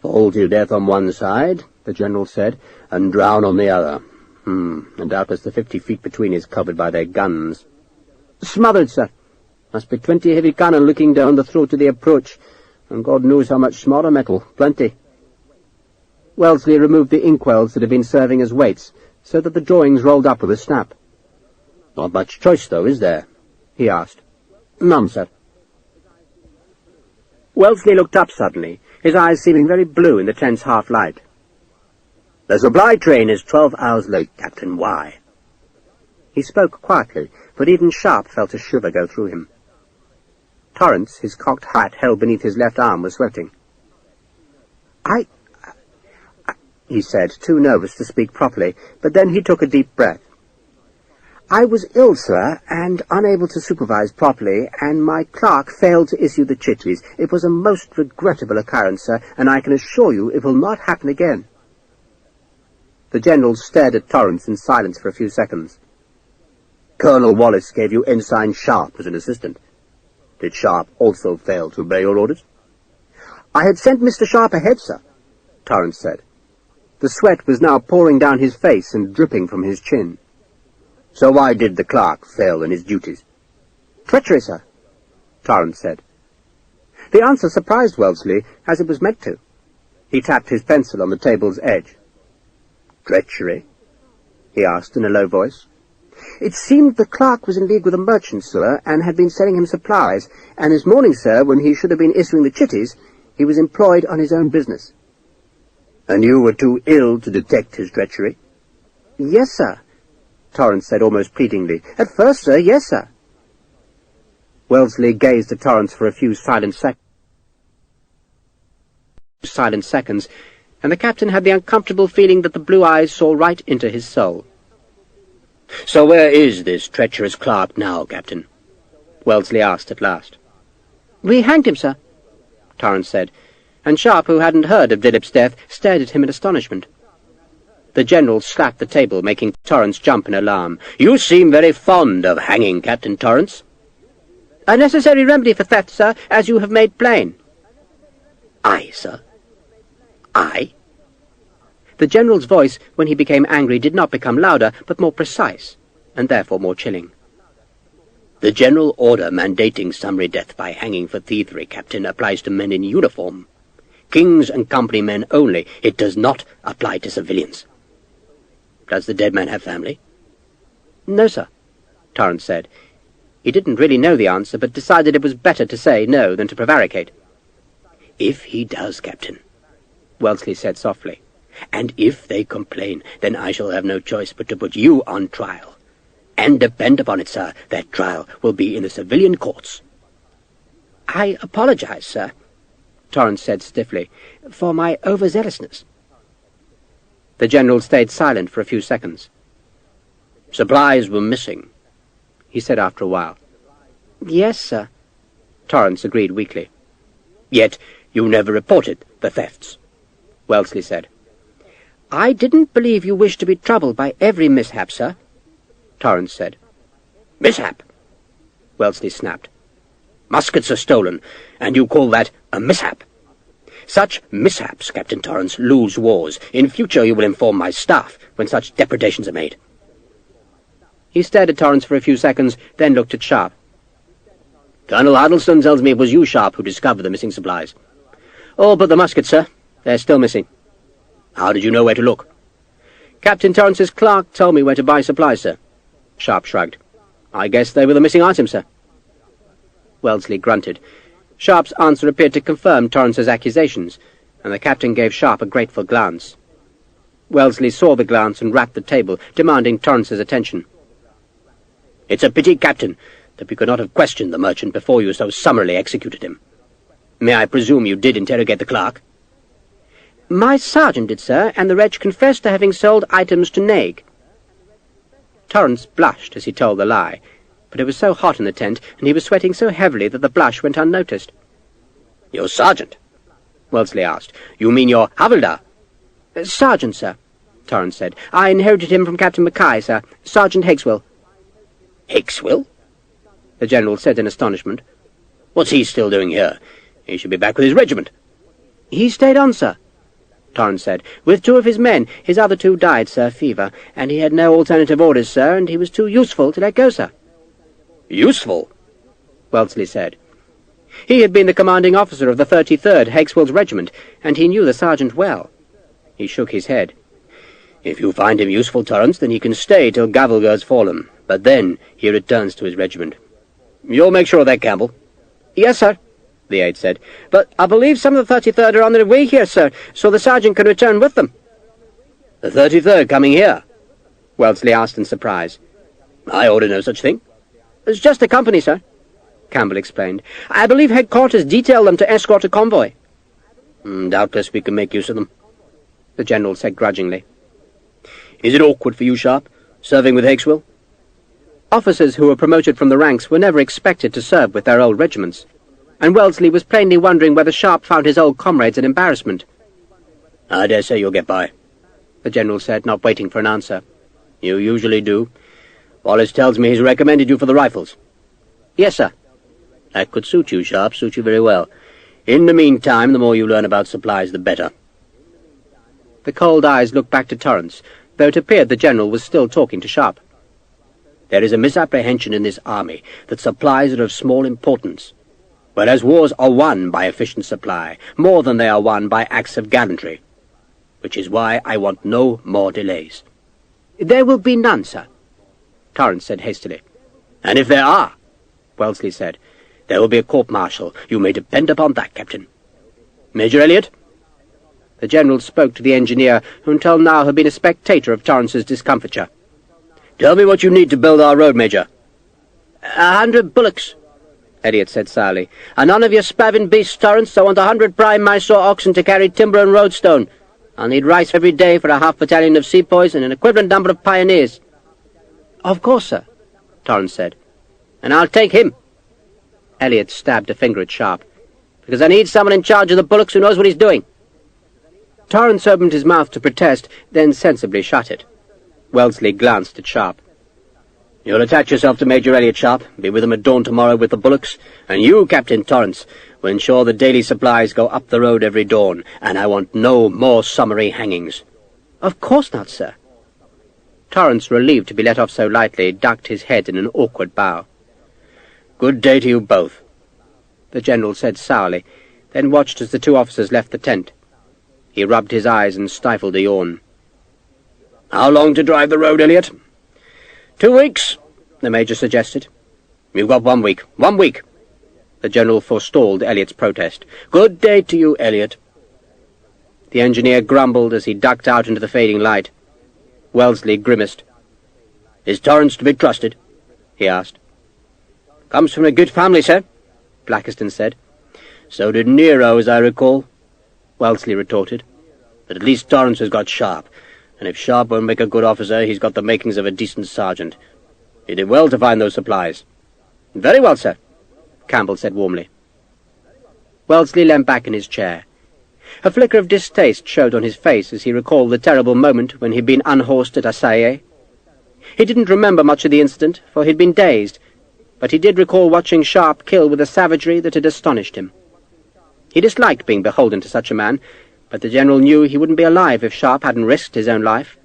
"Fall to your death on one side," the General said, "and drown on the other. And doubtless the 50 feet between is covered by their guns." Smothered, sir. Must be 20 heavy cannon looking down the throat of the approach, and God knows how much smaller metal. Plenty. Wellesley removed the inkwells that had been serving as weights, so that the drawings rolled up with a snap. "Not much choice, though, is there?" he asked. None, sir. Wellesley looked up suddenly, his eyes seeming very blue in the tense half-light. "The supply train is 12 hours late, Captain. Why?" He spoke quietly, but even Sharpe felt a shiver go through him. Torrance, his cocked hat held beneath his left arm, was sweating. I he said, too nervous to speak properly, but then he took a deep breath. "I was ill, sir, and unable to supervise properly, and my clerk failed to issue the chitteries. It was a most regrettable occurrence, sir, and I can assure you it will not happen again." The General stared at Torrance in silence for a few seconds. "Colonel Wallace gave you Ensign Sharpe as an assistant. Did Sharpe also fail to obey your orders?" "I had sent Mr. Sharpe ahead, sir," Torrance said. The sweat was now pouring down his face and dripping from his chin. "So why did the clerk fail in his duties?" "Treachery, sir," Torrance said. The answer surprised Wellesley, as it was meant to. He tapped his pencil on the table's edge. "Treachery?" he asked in a low voice. "It seemed the clerk was in league with a merchant, sir, and had been selling him supplies, and this morning, sir, when he should have been issuing the chitties, he was employed on his own business." "And you were too ill to detect his treachery?" "Yes, sir," Torrance said almost pleadingly. "At first, sir, yes, sir." Wellesley gazed at Torrance for a few silent seconds, and the captain had the uncomfortable feeling that the blue eyes saw right into his soul. "So where is this treacherous clerk now, Captain?" Wellesley asked at last. "We hanged him, sir," Torrance said, and Sharpe, who hadn't heard of Dillip's death, stared at him in astonishment. The General slapped the table, making Torrance jump in alarm. "You seem very fond of hanging, Captain Torrance." "A necessary remedy for theft, sir, as you have made plain." "I, sir? I?" The General's voice, when he became angry, did not become louder, but more precise, and therefore more chilling. "The general order mandating summary death by hanging for thievery, Captain, applies to men in uniform. Kings and company men only. It does not apply to civilians. Does the dead man have family?" "No, sir," Torrance said. He didn't really know the answer, but decided it was better to say no than to prevaricate. "If he does, Captain," Wellesley said softly, "and if they complain, then I shall have no choice but to put you on trial. And depend upon it, sir, that trial will be in the civilian courts." "I apologize, sir," Torrance said stiffly, "for my overzealousness." The General stayed silent for a few seconds. "Supplies were missing," he said after a while. "Yes, sir," Torrance agreed weakly. "Yet you never reported the thefts," Wellesley said. "I didn't believe you wished to be troubled by every mishap, sir," Torrance said. "Mishap?" Wellesley snapped. "Muskets are stolen, and you call that a mishap? Such mishaps, Captain Torrance, lose wars. In future you will inform my staff when such depredations are made." He stared at Torrance for a few seconds, then looked at Sharpe. "Colonel Huddleston tells me it was you, Sharpe, who discovered the missing supplies." "All but the muskets, sir. They're still missing." "How did you know where to look?" "Captain Torrance's clerk told me where to buy supplies, sir." Sharpe shrugged. "I guess they were the missing items, sir." Wellesley grunted. Sharpe's answer appeared to confirm Torrance's accusations, and the captain gave Sharpe a grateful glance. Wellesley saw the glance and rapped the table, demanding Torrance's attention. "It's a pity, Captain, that we could not have questioned the merchant before you so summarily executed him. May I presume you did interrogate the clerk?" "My sergeant did, sir, and the wretch confessed to having sold items to Naig." Torrance blushed as he told the lie, but it was so hot in the tent, and he was sweating so heavily that the blush went unnoticed. "Your sergeant?" Wellesley asked. "You mean your havildar?" "Sergeant, sir," Torrance said. "I inherited him from Captain Mackay, sir. Sergeant Hickswill." "Hickswill?" the General said in astonishment. "What's he still doing here? He should be back with his regiment." "He stayed on, sir," Torrance said, "with 2 of his men. His other 2 died, sir, fever, and he had no alternative orders, sir, and he was too useful to let go, sir." "Useful?" Wellesley said. He had been the commanding officer of the 33rd Hickswill's regiment, and he knew the sergeant well. He shook his head. "If you find him useful, Torrance, then he can stay till Gavelger's fallen, but then he returns to his regiment. You'll make sure of that, Campbell?" "Yes, sir," the aide said. "But I believe some of the 33rd are on their way here, sir, so the sergeant can return with them." "The 33rd coming here?" Wellesley asked in surprise. "I ordered no such thing." "It's just a company, sir," Campbell explained. "I believe headquarters detailed them to escort a convoy." "Doubtless we can make use of them," the General said grudgingly. "Is it awkward for you, Sharpe, serving with Hickswill?" Officers who were promoted from the ranks were never expected to serve with their old regiments, and Wellesley was plainly wondering whether Sharpe found his old comrades an embarrassment. "I dare say you'll get by," the General said, not waiting for an answer. "You usually do. Wallace tells me he's recommended you for the rifles." "Yes, sir." "That could suit you, Sharpe, suit you very well. In the meantime, the more you learn about supplies, the better." The cold eyes looked back to Torrance, though it appeared the General was still talking to Sharpe. "There is a misapprehension in this army that supplies are of small importance, whereas wars are won by efficient supply, more than they are won by acts of gallantry, which is why I want no more delays." "There will be none, sir," Torrance said hastily. "And if there are," Wellesley said, "there will be a court-martial. You may depend upon that, Captain. Major Elliot?" The General spoke to the engineer, who until now had been a spectator of Torrance's discomfiture. "Tell me what you need to build our road, Major." 100 bullocks," Elliot said sourly. "And none of your spavin beasts, Torrance. I want 100 prime Mysore oxen to carry timber and roadstone. I'll need rice every day for a half-battalion of sepoys and an equivalent number of pioneers." "Of course, sir," Torrance said. "And I'll take him." Elliot stabbed a finger at Sharpe. "Because I need someone in charge of the bullocks who knows what he's doing." Torrance opened his mouth to protest, then sensibly shut it. Wellesley glanced at Sharpe. "You'll attach yourself to Major Elliot, Sharpe, be with him at dawn tomorrow with the bullocks, and you, Captain Torrance, will ensure the daily supplies go up the road every dawn, and I want no more summary hangings." "Of course not, sir." Torrance, relieved to be let off so lightly, ducked his head in an awkward bow. "Good day to you both," the General said sourly, then watched as the 2 officers left the tent. He rubbed his eyes and stifled a yawn. "How long to drive the road, Elliot?" 2 weeks, the Major suggested. "You've got 1 week. 1 week." The General forestalled Elliot's protest. "Good day to you, Elliot." The engineer grumbled as he ducked out into the fading light. Wellesley grimaced. "Is Torrance to be trusted?" he asked. "Comes from a good family, sir," Blackiston said. "So did Nero, as I recall," Wellesley retorted. "But at least Torrance has got Sharpe, and if Sharpe won't make a good officer, he's got the makings of a decent sergeant. He did well to find those supplies." "Very well, sir," Campbell said warmly. Wellesley leant back in his chair. A flicker of distaste showed on his face as he recalled the terrible moment when he'd been unhorsed at Assaye. He didn't remember much of the incident, for he'd been dazed, but he did recall watching Sharpe kill with a savagery that had astonished him. He disliked being beholden to such a man, but the General knew he wouldn't be alive if Sharpe hadn't risked his own life.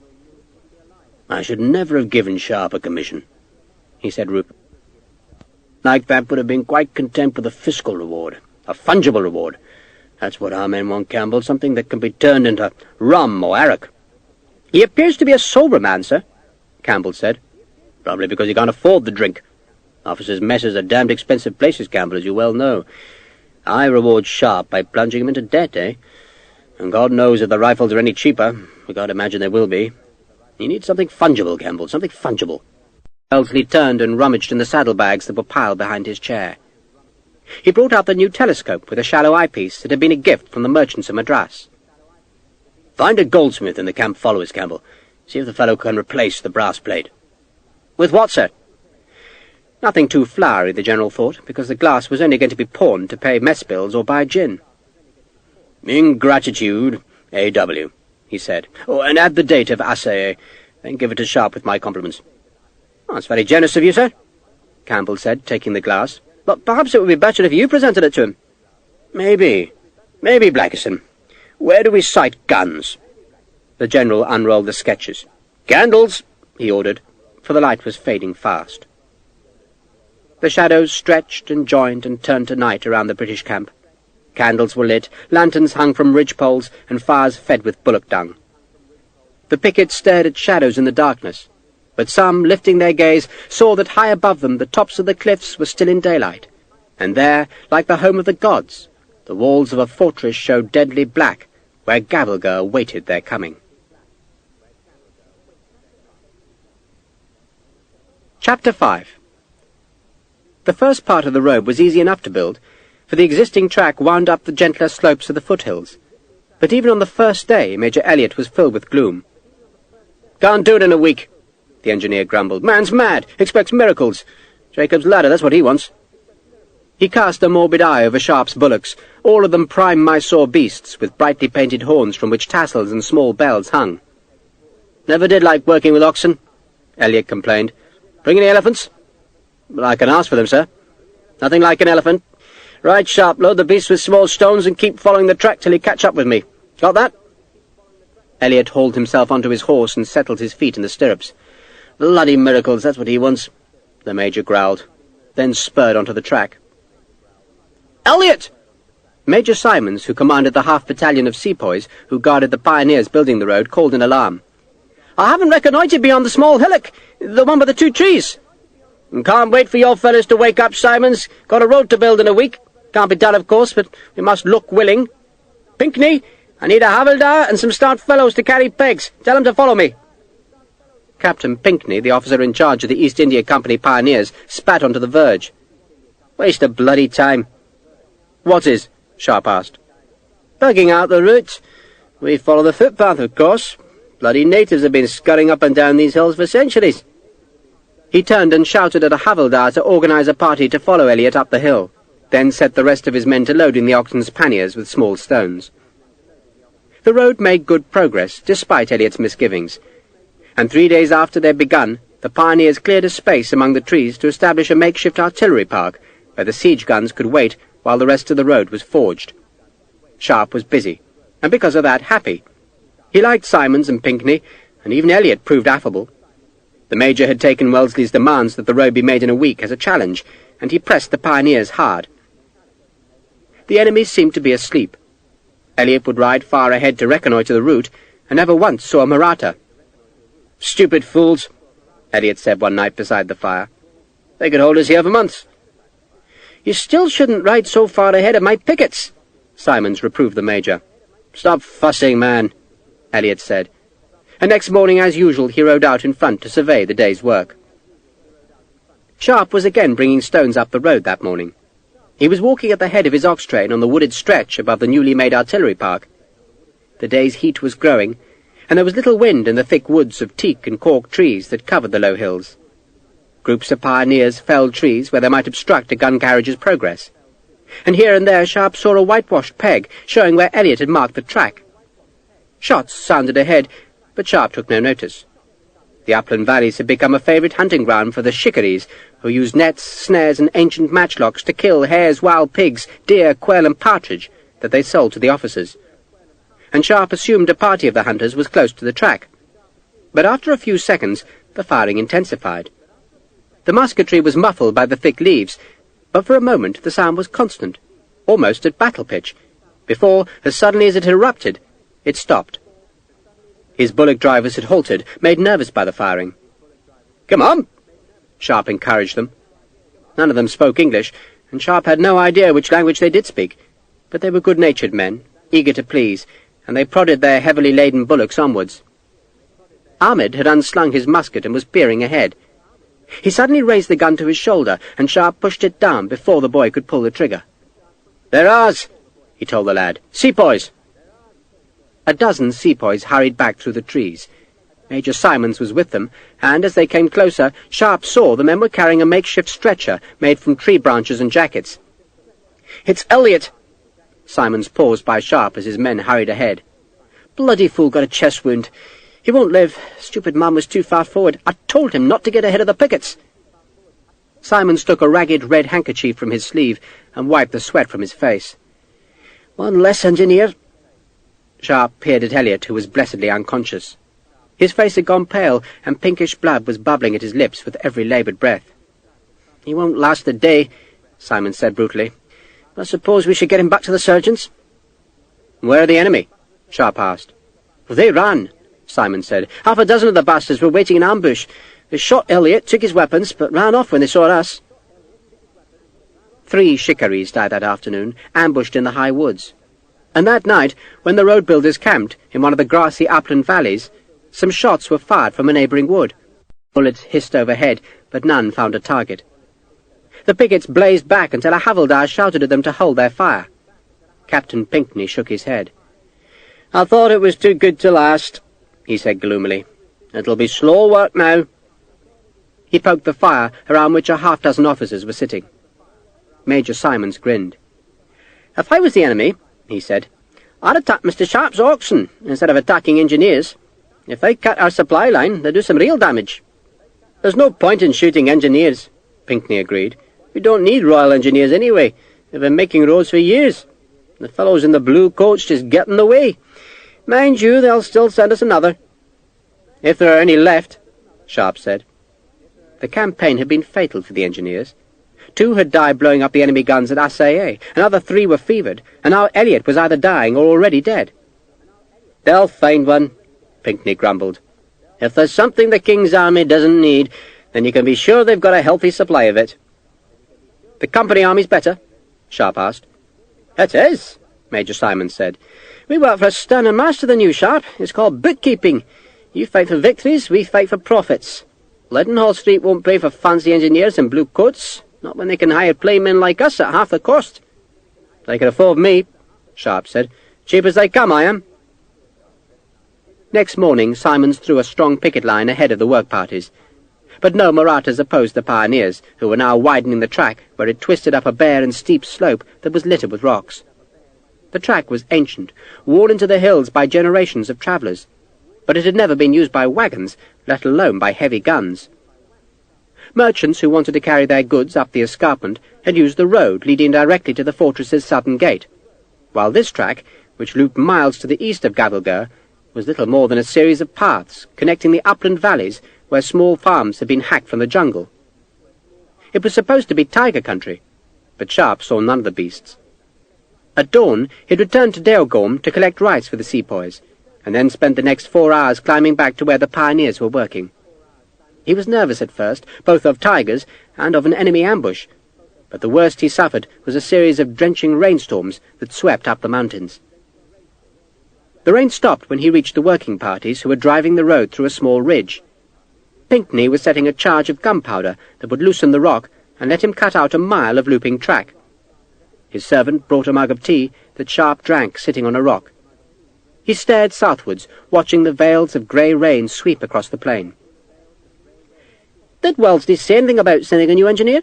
"I should never have given Sharpe a commission," he said ruefully. "Like that would have been quite content with a fiscal reward, a fungible reward. That's what our men want, Campbell, something that can be turned into rum or arrack." "He appears to be a sober man, sir," Campbell said. "Probably because he can't afford the drink. Officers' messes are damned expensive places, Campbell, as you well know. I reward Sharpe by plunging him into debt, And God knows if the rifles are any cheaper, I can't imagine there will be. You need something fungible, Campbell, something fungible. Wellesley turned and rummaged in the saddlebags that were piled behind his chair. He brought out the new telescope with a shallow eyepiece that had been a gift from the merchants of Madras. Find a goldsmith in the camp followers, Campbell. See if the fellow can replace the brass plate. With what, sir? Nothing too flowery, the General thought, because the glass was only going to be pawned to pay mess bills or buy gin. Ingratitude, A.W., he said. Oh, and add the date of assay, then give it to Sharpe with my compliments. Oh, that's very generous of you, sir, Campbell said, taking the glass. But perhaps it would be better if you presented it to him. Maybe, Blackison. Where do we sight guns? The General unrolled the sketches. Candles, he ordered, for the light was fading fast. The shadows stretched and joined and turned to night around the British camp. Candles were lit, lanterns hung from ridge-poles, and fires fed with bullock dung. The pickets stared at shadows in the darkness, but some, lifting their gaze, saw that high above them the tops of the cliffs were still in daylight, and there, like the home of the gods, the walls of a fortress showed deadly black, where Gavelga awaited their coming. Chapter 5. The first part of the road was easy enough to build, for the existing track wound up the gentler slopes of the foothills. But even on the first day, Major Elliot was filled with gloom. "Can't do it in a week," the engineer grumbled. "Man's mad, expects miracles. Jacob's ladder, that's what he wants." He cast a morbid eye over Sharpe's bullocks, all of them prime Mysore beasts, with brightly painted horns from which tassels and small bells hung. "Never did like working with oxen," Elliot complained. "Bring any elephants?" "Well, I can ask for them, sir." "Nothing like an elephant. Right, Sharpe, load the beast with small stones and keep following the track till you catch up with me. Got that?" Elliot hauled himself onto his horse and settled his feet in the stirrups. "Bloody miracles, that's what he wants," the Major growled, then spurred onto the track. "Elliot!" Major Simons, who commanded the half-battalion of sepoys who guarded the pioneers building the road, called in alarm. "I haven't reconnoitred beyond the small hillock, the one with the 2 trees. Can't wait for your fellows to wake up, Simons. Got a road to build in a week. Can't be done, of course, but we must look willing. Pinkney, I need a havildar and some stout fellows to carry pegs. Tell them to follow me." Captain Pinkney, the officer in charge of the East India Company pioneers, spat onto the verge. "Waste of bloody time." "What is?" Sharpe asked. "Bugging out the route. We follow the footpath, of course. Bloody natives have been scurrying up and down these hills for centuries." He turned and shouted at a havildar to organize a party to follow Elliot up the hill, then set the rest of his men to loading the oxen's panniers with small stones. The road made good progress, despite Elliot's misgivings, and 3 days after they'd begun, the pioneers cleared a space among the trees to establish a makeshift artillery park, where the siege guns could wait while the rest of the road was forged. Sharpe was busy, and because of that, happy. He liked Simons and Pinkney, and even Elliot proved affable. The Major had taken Wellesley's demands that the road be made in a week as a challenge, and he pressed the pioneers hard. The enemy seemed to be asleep. Elliot would ride far ahead to reconnoitre the route, and never once saw a Maratha. "Stupid fools," Elliot said one night beside the fire. "They could hold us here for months." "You still shouldn't ride so far ahead of my pickets," Simons reproved the Major. "Stop fussing, man," Elliot said. And next morning, as usual, he rode out in front to survey the day's work. Sharpe was again bringing stones up the road that morning. He was walking at the head of his ox train on the wooded stretch above the newly made artillery park. The day's heat was growing, and there was little wind in the thick woods of teak and cork trees that covered the low hills. Groups of pioneers felled trees where they might obstruct a gun carriage's progress, and here and there Sharpe saw a whitewashed peg showing where Elliot had marked the track. Shots sounded ahead, but Sharpe took no notice. The upland valleys had become a favourite hunting ground for the shikaries, who used nets, snares, and ancient matchlocks to kill hares, wild pigs, deer, quail, and partridge that they sold to the officers. And Sharpe assumed a party of the hunters was close to the track. But after a few seconds, the firing intensified. The musketry was muffled by the thick leaves, but for a moment the sound was constant, almost at battle pitch, before, as suddenly as it had erupted, it stopped. His bullock drivers had halted, made nervous by the firing. "Come on," Sharpe encouraged them. None of them spoke English, and Sharpe had no idea which language they did speak, but they were good-natured men, eager to please, and they prodded their heavily laden bullocks onwards. Ahmed had unslung his musket and was peering ahead. He suddenly raised the gun to his shoulder, and Sharpe pushed it down before the boy could pull the trigger. "They're ours," he told the lad. "Sepoys." A dozen sepoys hurried back through the trees. Major Simons was with them, and as they came closer, Sharpe saw the men were carrying a makeshift stretcher made from tree branches and jackets. "It's Elliot!" Simons paused by Sharpe as his men hurried ahead. "Bloody fool got a chest wound. He won't live. Stupid man was too far forward. I told him not to get ahead of the pickets." Simons took a ragged red handkerchief from his sleeve and wiped the sweat from his face. "One less, engineer." Sharpe peered at Elliot, who was blessedly unconscious. His face had gone pale, and pinkish blood was bubbling at his lips with every laboured breath. "He won't last a day," Simons said brutally. "I suppose we should get him back to the surgeons." "Where are the enemy?" Sharpe asked. "They ran," Simons said. "Half a dozen of the bastards were waiting in ambush. They shot Elliot, took his weapons, but ran off when they saw us." 3 shikaris died that afternoon, ambushed in the high woods. And that night, when the road builders camped in one of the grassy upland valleys, some shots were fired from a neighbouring wood. Bullets hissed overhead, but none found a target. The pickets blazed back until a havildar shouted at them to hold their fire. Captain Pinkney shook his head. "I thought it was too good to last," he said gloomily. "It'll be slow work now." He poked the fire around which a half-dozen officers were sitting. Major Simons grinned. "If I was the enemy," he said, "I'd attack Mr. Sharpe's oxen instead of attacking engineers. If they cut our supply line, they'd do some real damage." "There's no point in shooting engineers," Pinkney agreed. "We don't need Royal Engineers anyway. They've been making roads for years. The fellows in the blue coats just get in the way. Mind you, they'll still send us another." "If there are any left," Sharpe said. The campaign had been fatal for the engineers. 2 had died blowing up the enemy guns at Assaye, another 3 were fevered, and now Elliot was either dying or already dead. "They'll find one," Pinkney grumbled. "If there's something the King's army doesn't need, then you can be sure they've got a healthy supply of it." "The company army's better?" Sharpe asked. "It is," Major Simons said. "We work for a sterner master than you, Sharpe. It's called bookkeeping. You fight for victories, we fight for profits. Leadenhall Street won't pay for fancy engineers in blue coats, not when they can hire playmen like us at half the cost." "They can afford me," Sharpe said. "Cheap as they come, I am." Next morning, Simons threw a strong picket line ahead of the work parties. But no Marathas opposed the pioneers, who were now widening the track where it twisted up a bare and steep slope that was littered with rocks. The track was ancient, worn into the hills by generations of travellers, but it had never been used by wagons, let alone by heavy guns. Merchants who wanted to carry their goods up the escarpment had used the road leading directly to the fortress's southern gate, while this track, which looped miles to the east of Gavelgur, was little more than a series of paths connecting the upland valleys where small farms had been hacked from the jungle. It was supposed to be tiger country, but Sharpe saw none of the beasts. At dawn, he'd returned to Deogorm to collect rice for the sepoys, and then spent the next 4 hours climbing back to where the pioneers were working. He was nervous at first, both of tigers and of an enemy ambush, but the worst he suffered was a series of drenching rainstorms that swept up the mountains. The rain stopped when he reached the working parties who were driving the road through a small ridge. Pinkney was setting a charge of gunpowder that would loosen the rock and let him cut out a mile of looping track. His servant brought a mug of tea that Sharpe drank sitting on a rock. He stared southwards, watching the veils of grey rain sweep across the plain. "Did Wellesley say anything about sending a new engineer?"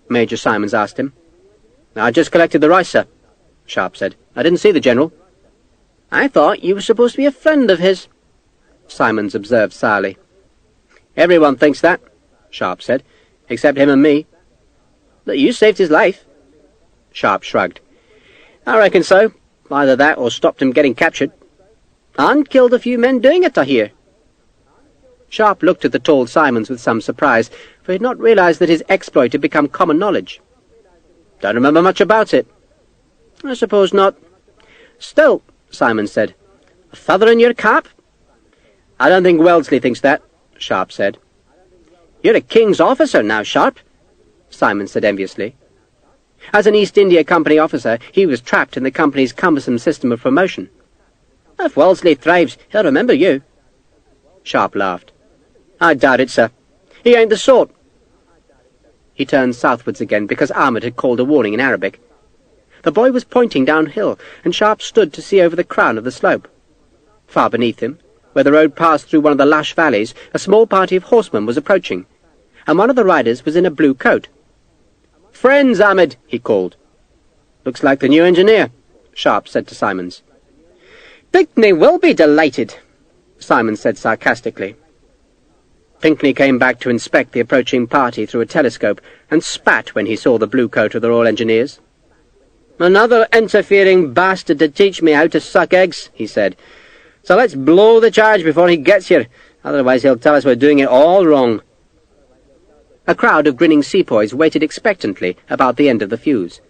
Major Simons asked him. "I just collected the rice, sir," Sharpe said. "I didn't see the General." "I thought you were supposed to be a friend of his," Simons observed sourly. "Everyone thinks that," Sharpe said, "except him and me." "But you saved his life." Sharpe shrugged. "I reckon so. Either that or stopped him getting captured. And killed a few men doing it, I hear." Sharpe looked at the tall Simons with some surprise, for he had not realized that his exploit had become common knowledge. "Don't remember much about it." "I suppose not. Still," Simons said, "a feather in your cap?" "I don't think Wellesley thinks that," Sharpe said. "You're a King's officer now, Sharpe," Simons said enviously. As an East India Company officer, he was trapped in the company's cumbersome system of promotion. If Wellesley thrives, he'll remember you. Sharpe laughed. I doubt it, sir. He ain't the sort. He turned southwards again because Ahmed had called a warning in Arabic. The boy was pointing downhill, and Sharpe stood to see over the crown of the slope. Far beneath him, where the road passed through one of the lush valleys, a small party of horsemen was approaching, and one of the riders was in a blue coat. "Friends, Ahmed," he called. "Looks like the new engineer," Sharpe said to Simons. "Pinkney will be delighted," Simons said sarcastically. Pinkney came back to inspect the approaching party through a telescope, and spat when he saw the blue coat of the Royal Engineers. "Another interfering bastard to teach me how to suck eggs," he said. "So let's blow the charge before he gets here, otherwise he'll tell us we're doing it all wrong." A crowd of grinning sepoys waited expectantly about the end of the fuse.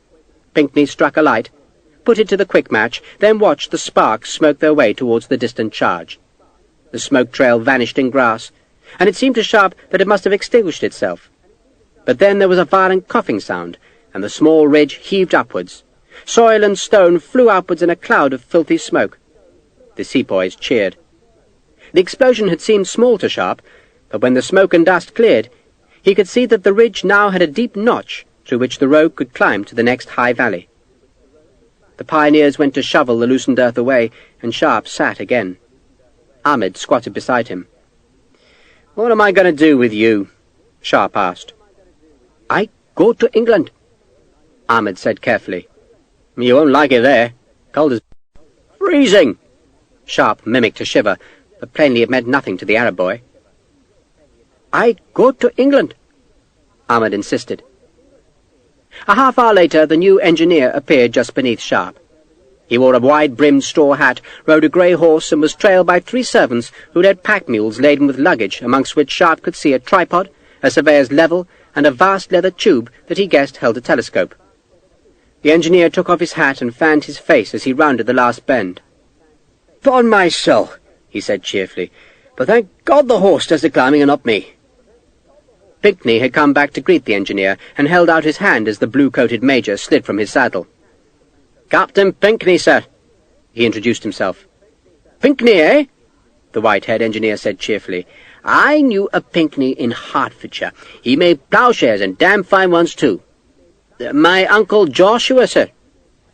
Pinkney struck a light, put it to the quick match, then watched the sparks smoke their way towards the distant charge. The smoke trail vanished in grass, and it seemed to Sharpe that it must have extinguished itself. But then there was a violent coughing sound, and the small ridge heaved upwards. Soil and stone flew upwards in a cloud of filthy smoke. The sepoys cheered. The explosion had seemed small to Sharpe, but when the smoke and dust cleared, he could see that the ridge now had a deep notch through which the road could climb to the next high valley. The pioneers went to shovel the loosened earth away, and Sharpe sat again. Ahmed squatted beside him. "What am I going to do with you?" Sharpe asked. "I go to England," Ahmed said carefully. "You won't like it there. Cold as freezing." Sharpe mimicked a shiver, but plainly it meant nothing to the Arab boy. "I go to England," Ahmed insisted. A half-hour later, the new engineer appeared just beneath Sharpe. He wore a wide-brimmed straw hat, rode a grey horse, and was trailed by 3 servants who led pack mules laden with luggage, amongst which Sharpe could see a tripod, a surveyor's level, and a vast leather tube that he guessed held a telescope. The engineer took off his hat and fanned his face as he rounded the last bend. "'Pon my soul," he said cheerfully, "but thank God the horse does the climbing and not me." Pinkney had come back to greet the engineer, and held out his hand as the blue-coated major slid from his saddle. "Captain Pinkney, sir," he introduced himself. "Pinkney, eh?" the white-haired engineer said cheerfully. "I knew a Pinkney in Hertfordshire. He made ploughshares, and damn fine ones, too." "My Uncle Joshua, sir."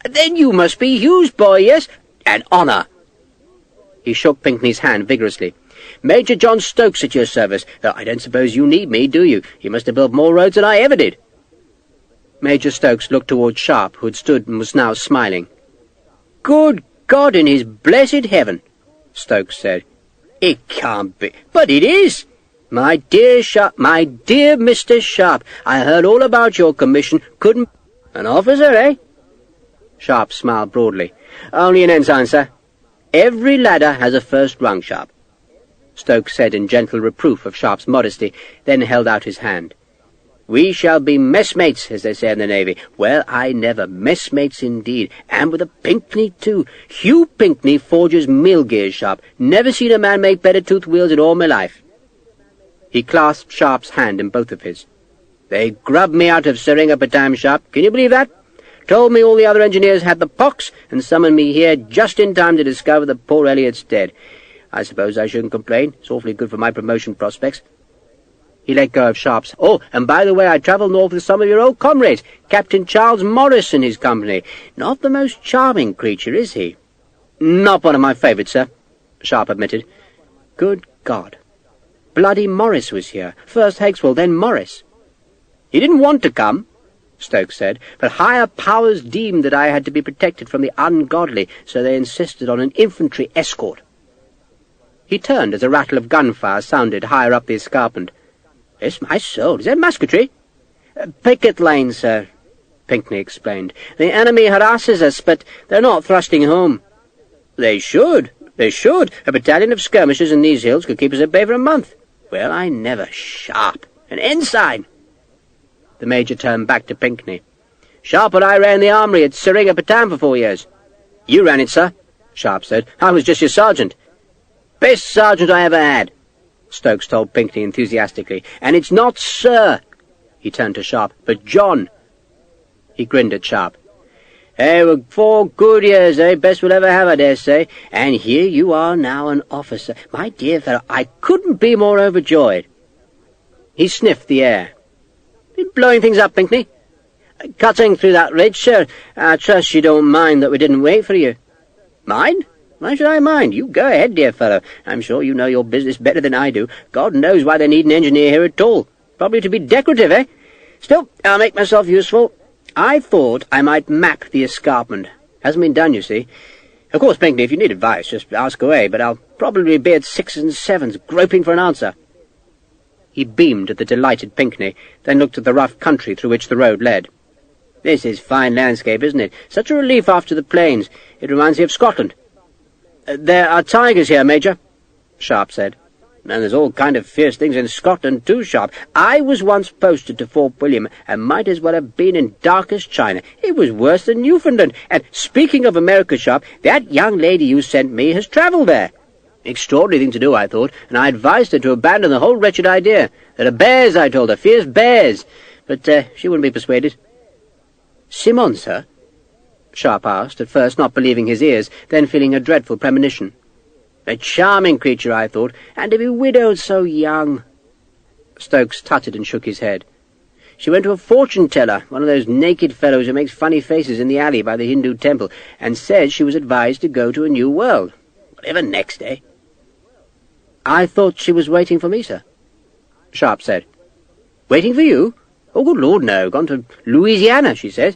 "Then you must be Hugh's boy, yes? An honour." He shook Pinkney's hand vigorously. "Major John Stokes at your service. I don't suppose you need me, do you? You must have built more roads than I ever did." Major Stokes looked towards Sharpe, who had stood and was now smiling. "Good God in his blessed heaven," Stokes said. "It can't be. But it is. My dear Sharpe, my dear Mr. Sharpe, I heard all about your commission. Couldn't... An officer, eh?" Sharpe smiled broadly. "Only an ensign, sir. Every ladder has a first rung, Sharpe," Stokes said in gentle reproof of Sharpe's modesty, then held out his hand. "We shall be messmates, as they say in the Navy. Well, I never. Messmates indeed. And with a Pinkney, too. Hugh Pinkney forges mill gears, Sharpe. Never seen a man make better tooth wheels in all my life." He clasped Sharpe's hand in both of his. "They grubbed me out of Seringapatam, Sharpe. Can you believe that? Told me all the other engineers had the pox, and summoned me here just in time to discover that poor Elliot's dead. I suppose I shouldn't complain. It's awfully good for my promotion prospects." He let go of Sharpe's. "Oh, and by the way, I travelled north with some of your old comrades, Captain Charles Morris and his company. Not the most charming creature, is he?" "Not one of my favourites, sir," Sharpe admitted. Good God. Bloody Morris was here. First Hexwell, then Morris. "He didn't want to come," Stokes said, "but higher powers deemed that I had to be protected from the ungodly, so they insisted on an infantry escort." He turned as a rattle of gunfire sounded higher up the escarpment. "Bless my soul, is that musketry?" "Picket line, sir," Pinkney explained. "The enemy harasses us, but they're not thrusting home." "They should. They should. A battalion of skirmishers in these hills could keep us at bay for a month. Well, I never. Sharpe. An ensign." The major turned back to Pinkney. "Sharpe and I ran the armory at Seringapatam for 4 years." "You ran it, sir," Sharpe said. "I was just your sergeant." "Best sergeant I ever had," Stokes told Pinkney enthusiastically. "And it's not Sir," he turned to Sharpe, "but John." He grinned at Sharpe. Well, 4 good years, best we'll ever have, I dare say. And here you are now an officer. My dear fellow, I couldn't be more overjoyed. He sniffed the air. Been blowing things up, Pinkney? Cutting through that ridge, sir. I trust you don't mind that we didn't wait for you. Mind? Why should I mind? You go ahead, dear fellow. I'm sure you know your business better than I do. God knows why they need an engineer here at all. Probably to be decorative, eh? Still, I'll make myself useful. I thought I might map the escarpment. Hasn't been done, you see. Of course, Pinkney, if you need advice, just ask away, but I'll probably be at 6s and 7s, groping for an answer. He beamed at the delighted Pinkney, then looked at the rough country through which the road led. This is fine landscape, isn't it? Such a relief after the plains. It reminds me of Scotland. There are tigers here, Major, Sharpe said. And there's all kind of fierce things in Scotland too, Sharpe. I was once posted to Fort William, and might as well have been in darkest China. It was worse than Newfoundland. And speaking of America, Sharpe, that young lady you sent me has travelled there. Extraordinary thing to do, I thought, and I advised her to abandon the whole wretched idea. There are bears, I told her, fierce bears. But she wouldn't be persuaded. Simon, sir? Sharpe asked, at first not believing his ears, then feeling a dreadful premonition. A charming creature, I thought, and to be widowed so young. Stokes tutted and shook his head. She went to a fortune-teller, one of those naked fellows who makes funny faces in the alley by the Hindu temple, and said she was advised to go to a new world. Whatever next, eh? I thought she was waiting for me, sir, Sharpe said. Waiting for you? Oh, good Lord, no. Gone to Louisiana, she says.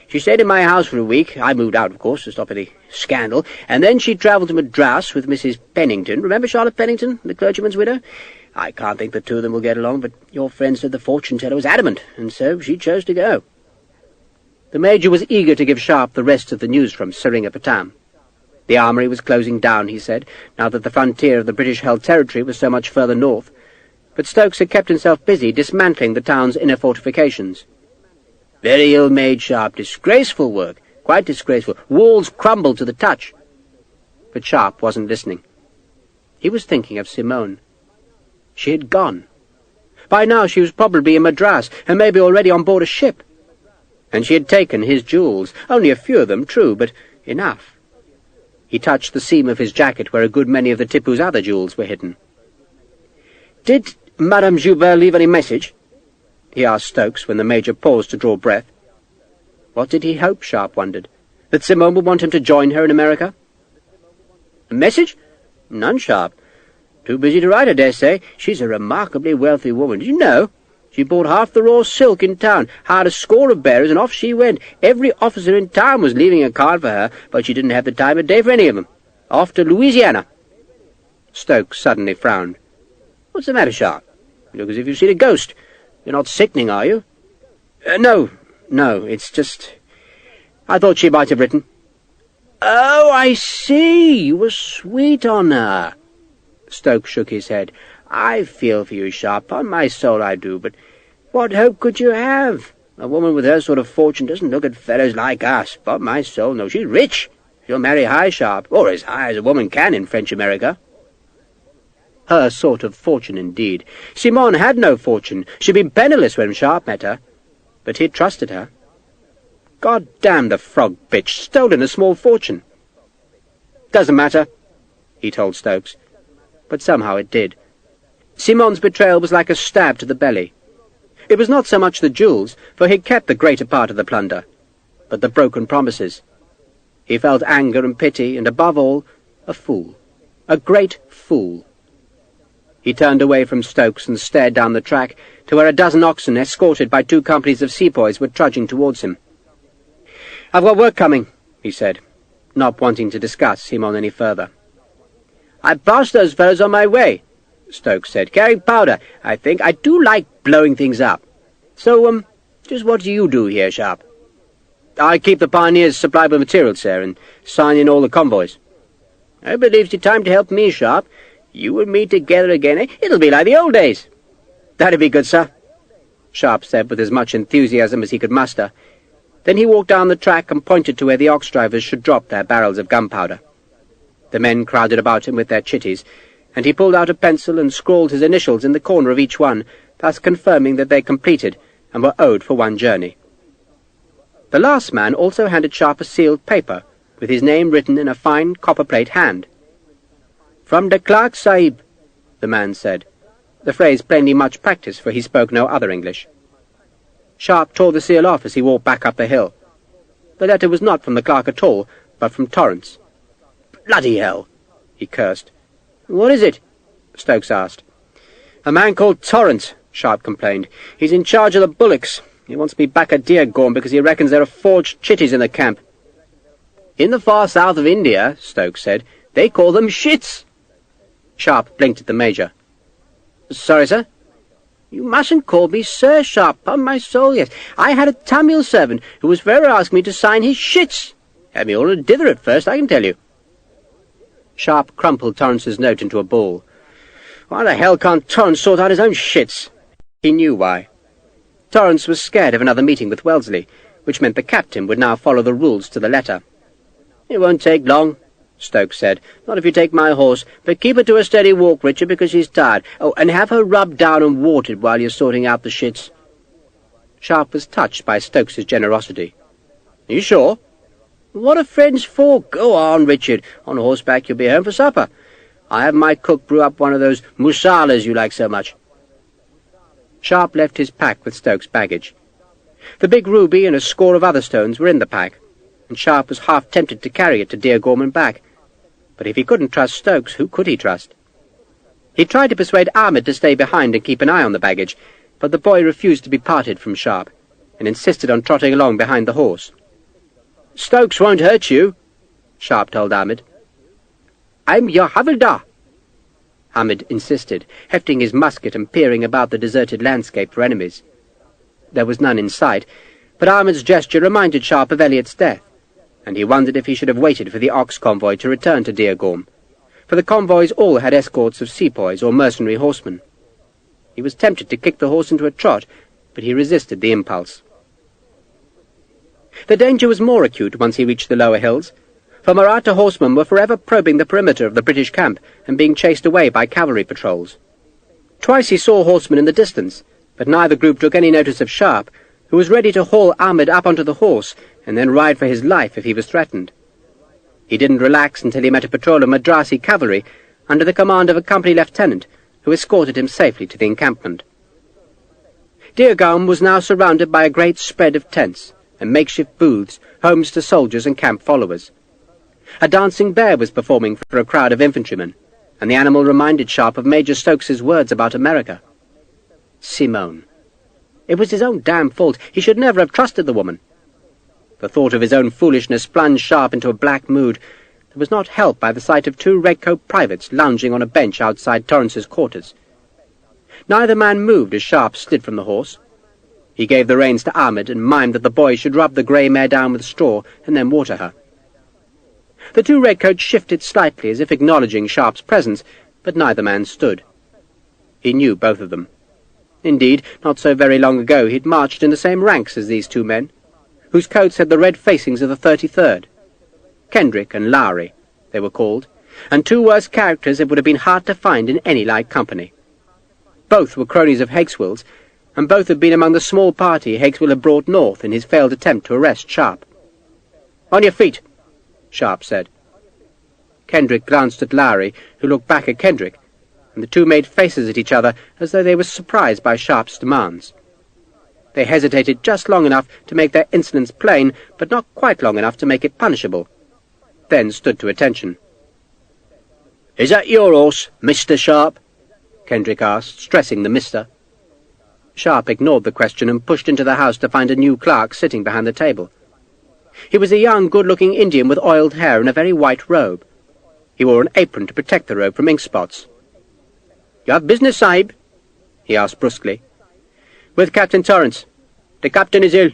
She stayed in my house for a week. I moved out, of course, to stop any scandal. And then she travelled to Madras with Mrs. Pennington. Remember Charlotte Pennington, the clergyman's widow? I can't think the two of them will get along, but your friend said the fortune-teller was adamant, and so she chose to go. The Major was eager to give Sharpe the rest of the news from Seringapatam. The armoury was closing down, he said, now that the frontier of the British-held territory was so much further north. But Stokes had kept himself busy dismantling the town's inner fortifications. Very ill-made, Sharpe. Disgraceful work. Quite disgraceful. Walls crumbled to the touch. But Sharpe wasn't listening. He was thinking of Simone. She had gone. By now she was probably in Madras, and maybe already on board a ship. And she had taken his jewels. Only a few of them, true, but enough. He touched the seam of his jacket where a good many of the Tipu's other jewels were hidden. "Did Madame Joubert leave any message?" he asked Stokes when the Major paused to draw breath. What did he hope, Sharpe wondered? That Simone would want him to join her in America? A message? None, Sharpe. Too busy to write, I dare say. She's a remarkably wealthy woman. Did you know? She bought half the raw silk in town, hired a score of bearers, and off she went. Every officer in town was leaving a card for her, but she didn't have the time of day for any of them. Off to Louisiana. Stokes suddenly frowned. What's the matter, Sharpe? You look as if you've seen a ghost. You're not sickening, are you? No, it's just... I thought she might have written. Oh, I see. You were sweet on her. Stokes shook his head. I feel for you, Sharpe. On my soul I do, but what hope could you have? A woman with her sort of fortune doesn't look at fellows like us. On my soul, no. She's rich. She'll marry high, Sharpe, or as high as a woman can in French America. Her sort of fortune, indeed. Simone had no fortune. She'd been penniless when Sharpe met her. But he'd trusted her. God damn the frog bitch, stolen a small fortune. Doesn't matter, he told Stokes. But somehow it did. Simone's betrayal was like a stab to the belly. It was not so much the jewels, for he'd kept the greater part of the plunder, but the broken promises. He felt anger and pity, and above all, a fool. A great fool. He turned away from Stokes and stared down the track to where a dozen oxen, escorted by 2 companies of sepoys, were trudging towards him. I've got work coming, he said, not wanting to discuss Simone any further. I passed those fellows on my way, Stokes said, carrying powder, I think. I do like blowing things up. So, just what do you do here, Sharpe? I keep the pioneers supplied with materials, sir, and sign in all the convoys. I believe it's time to help me, Sharpe. You and me together again, eh? It'll be like the old days. That'd be good, sir, Sharpe said with as much enthusiasm as he could muster. Then he walked down the track and pointed to where the ox-drivers should drop their barrels of gunpowder. The men crowded about him with their chitties, and he pulled out a pencil and scrawled his initials in the corner of each one, thus confirming that they completed and were owed for one journey. The last man also handed Sharpe a sealed paper, with his name written in a fine copper-plate hand. "From the clerk, sahib," the man said, the phrase plainly much practised, for he spoke no other English. Sharpe tore the seal off as he walked back up the hill. The letter was not from the clerk at all, but from Torrance. "Bloody hell!" he cursed. "What is it?" Stokes asked. "A man called Torrance," Sharpe complained. "He's in charge of the bullocks. He wants me back at Deargorm because he reckons there are forged chitties in the camp." "In the far south of India," Stokes said, "they call them shits." Sharpe blinked at the Major. "Sorry, sir?" "You mustn't call me Sir, Sharpe, upon my soul, yes. I had a Tamil servant who was forever asking me to sign his shits. Had me all in a dither at first, I can tell you." Sharpe crumpled Torrance's note into a ball. Why the hell can't Torrance sort out his own shits? He knew why. Torrance was scared of another meeting with Wellesley, which meant the captain would now follow the rules to the letter. "It won't take long," Stokes said. "Not if you take my horse, but keep her to a steady walk, Richard, because she's tired. Oh, and have her rubbed down and watered while you're sorting out the shits." Sharpe was touched by Stokes's generosity. "Are you sure?" "What are friends for? Go on, Richard. On horseback you'll be home for supper. I have my cook brew up one of those musalas you like so much." Sharpe left his pack with Stokes' baggage. The big ruby and a score of other stones were in the pack, and Sharpe was half tempted to carry it to Deargorm and back. But if he couldn't trust Stokes, who could he trust? He tried to persuade Ahmed to stay behind and keep an eye on the baggage, but the boy refused to be parted from Sharpe, and insisted on trotting along behind the horse. "Stokes won't hurt you," Sharpe told Ahmed. "I'm your havildar," Ahmed insisted, hefting his musket and peering about the deserted landscape for enemies. There was none in sight, but Ahmed's gesture reminded Sharpe of Elliot's death, and he wondered if he should have waited for the ox convoy to return to Deargorm, for the convoys all had escorts of sepoys or mercenary horsemen. He was tempted to kick the horse into a trot, but he resisted the impulse. The danger was more acute once he reached the lower hills, for Maratha horsemen were forever probing the perimeter of the British camp and being chased away by cavalry patrols. Twice he saw horsemen in the distance, but neither group took any notice of Sharpe, who was ready to haul Ahmed up onto the horse and then ride for his life if he was threatened. He didn't relax until he met a patrol of Madrasi cavalry under the command of a company lieutenant, who escorted him safely to the encampment. Deargorm was now surrounded by a great spread of tents and makeshift booths, homes to soldiers and camp followers. A dancing bear was performing for a crowd of infantrymen, and the animal reminded Sharpe of Major Stokes's words about America. Simone. It was his own damn fault. He should never have trusted the woman. The thought of his own foolishness plunged Sharpe into a black mood that was not helped by the sight of two red-coat privates lounging on a bench outside Torrance's quarters. Neither man moved as Sharpe slid from the horse. He gave the reins to Ahmed and mimed that the boy should rub the grey mare down with straw and then water her. The two redcoats shifted slightly as if acknowledging Sharpe's presence, but neither man stood. He knew both of them. Indeed, not so very long ago he had marched in the same ranks as these two men, whose coats had the red facings of the 33rd. Kendrick and Lowry, they were called, and two worse characters it would have been hard to find in any like company. Both were cronies of Hakeswill's, and both had been among the small party Hakeswill had brought north in his failed attempt to arrest Sharpe. "On your feet," Sharpe said. Kendrick glanced at Lowry, who looked back at Kendrick, and the two made faces at each other as though they were surprised by Sharpe's demands. They hesitated just long enough to make their insolence plain, but not quite long enough to make it punishable, then stood to attention. "Is that your horse, Mr. Sharpe?" Kendrick asked, stressing the Mr. Sharpe ignored the question and pushed into the house to find a new clerk sitting behind the table. He was a young, good-looking Indian with oiled hair and a very white robe. He wore an apron to protect the robe from ink spots. "You have business, sahib?" he asked brusquely. "With Captain Torrance. The captain is ill."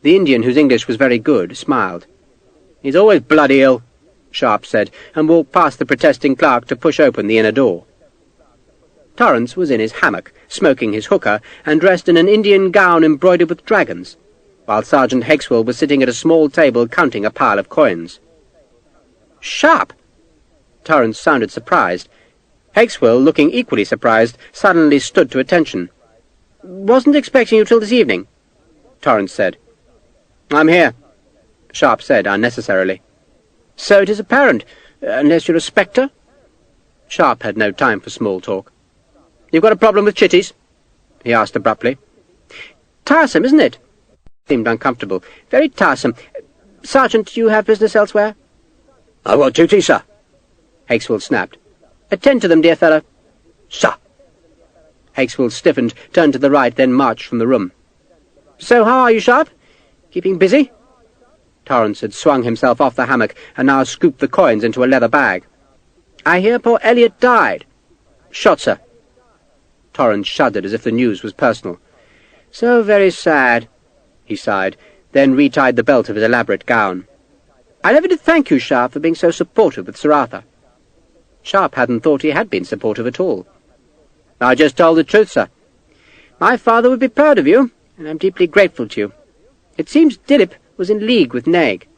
The Indian, whose English was very good, smiled. "He's always bloody ill," Sharpe said, and walked past the protesting clerk to push open the inner door. Torrance was in his hammock, smoking his hookah, and dressed in an Indian gown embroidered with dragons, while Sergeant Hakeswill was sitting at a small table counting a pile of coins. "Sharpe!" Torrance sounded surprised. Hakeswill, looking equally surprised, suddenly stood to attention. "Wasn't expecting you till this evening," Torrance said. "I'm here," Sharpe said unnecessarily. "So it is apparent, unless you're a spectre?" Sharpe had no time for small talk. "You've got a problem with chitties?" he asked abruptly. "Tiresome, isn't it?" Seemed uncomfortable. "Very tiresome. Sergeant, you have business elsewhere?" "I've got duty, sir," Hakeswill snapped. "Attend to them, dear fellow." "Sir." Hakeswill stiffened, turned to the right, then marched from the room. "So how are you, Sharpe? Keeping busy?" Torrance had swung himself off the hammock and now scooped the coins into a leather bag. "I hear poor Elliot died." "Shot, sir." Torrance shuddered as if the news was personal. "So very sad," he sighed, then retied the belt of his elaborate gown. "I never did thank you, Sharpe, for being so supportive with Sir Arthur." Sharpe hadn't thought he had been supportive at all. "I just told the truth, sir. My father would be proud of you, and I'm deeply grateful to you. It seems Dillip was in league with Naig."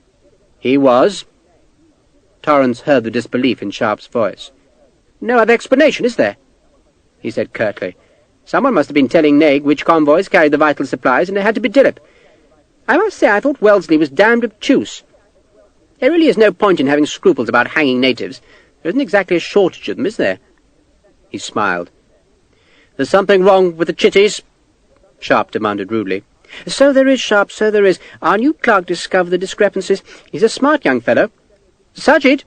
"He was." Torrance heard the disbelief in Sharpe's voice. "No other explanation, is there?" he said curtly. "Someone must have been telling Naig which convoys carried the vital supplies, and it had to be Dillip. I must say I thought Wellesley was damned obtuse. There really is no point in having scruples about hanging natives. There isn't exactly a shortage of them, is there?" He smiled. "There's something wrong with the chitties?" Sharpe demanded rudely. "So there is, Sharpe, so there is. Our new clerk discovered the discrepancies. He's a smart young fellow. Sajid!"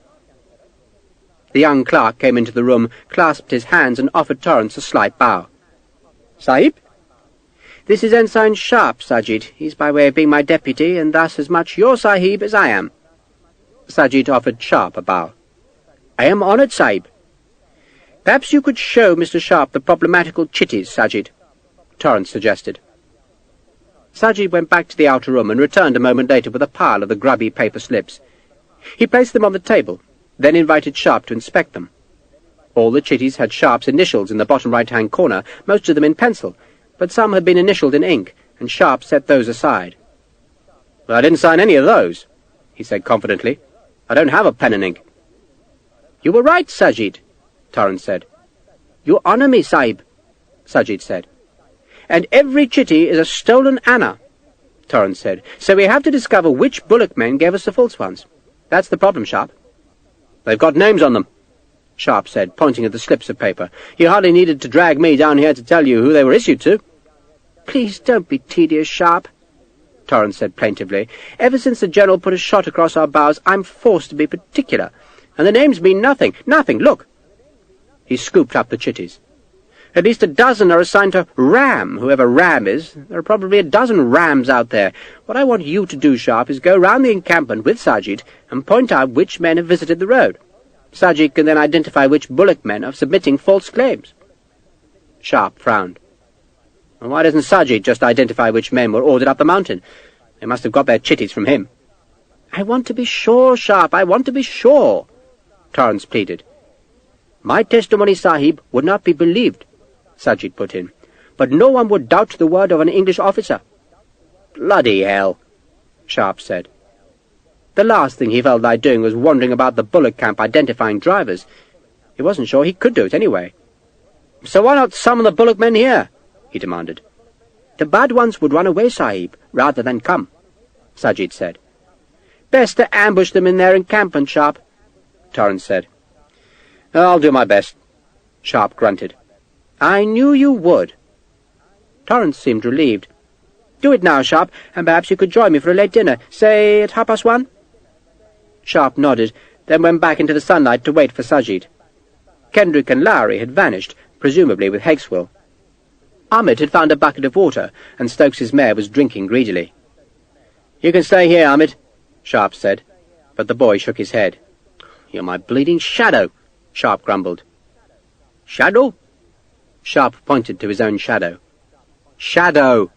The young clerk came into the room, clasped his hands, and offered Torrance a slight bow. "Sahib?" "This is Ensign Sharpe, Sajid. He's by way of being my deputy, and thus as much your Sahib as I am." Sajid offered Sharpe a bow. "I am honoured, Sahib." "Perhaps you could show Mr. Sharpe the problematical chitties, Sajid," Torrance suggested. Sajid went back to the outer room and returned a moment later with a pile of the grubby paper slips. He placed them on the table, then invited Sharpe to inspect them. All the chitties had Sharpe's initials in the bottom right-hand corner, most of them in pencil, but some had been initialed in ink, and Sharpe set those aside. "I didn't sign any of those," he said confidently. "I don't have a pen and ink." "You were right, Sajid," Torrance said. "You honour me, Sahib," Sajid said. "And every chitty is a stolen Anna," Torrance said. "So we have to discover which bullock men gave us the false ones. That's the problem, Sharpe." "They've got names on them," Sharpe said, pointing at the slips of paper. "You hardly needed to drag me down here to tell you who they were issued to." "Please don't be tedious, Sharpe," Torrance said plaintively. "Ever since the General put a shot across our bows, I'm forced to be particular. And the names mean nothing. Nothing. Look." He scooped up the chitties. "At least a dozen are assigned to Ram, whoever Ram is. There are probably a dozen Rams out there. What I want you to do, Sharpe, is go round the encampment with Sajid and point out which men have visited the road. Sajid can then identify which bullock men are submitting false claims." Sharpe frowned. "Well, why doesn't Sajid just identify which men were ordered up the mountain? They must have got their chitties from him." "I want to be sure, Sharpe, I want to be sure," Torrance pleaded. "My testimony, Sahib, would not be believed," Sajid put in, "but no one would doubt the word of an English officer." "Bloody hell," Sharpe said. The last thing he felt like doing was wandering about the bullock camp identifying drivers. He wasn't sure he could do it anyway. "So why not summon the bullock men here?" he demanded. "The bad ones would run away, Sahib, rather than come," Sajid said. "Best to ambush them in their encampment, Sharpe," Torrance said. "I'll do my best," Sharpe grunted. "I knew you would." Torrance seemed relieved. "Do it now, Sharpe, and perhaps you could join me for a late dinner, say at 1:30. Sharpe nodded, then went back into the sunlight to wait for Sajid. Kendrick and Lowry had vanished, presumably with Hakeswill. Ahmed had found a bucket of water, and Stokes's mare was drinking greedily. "You can stay here, Ahmed," Sharpe said, but the boy shook his head. "You're my bleeding shadow," Sharpe grumbled. "Shadow?" Sharpe pointed to his own shadow. "Shadow!"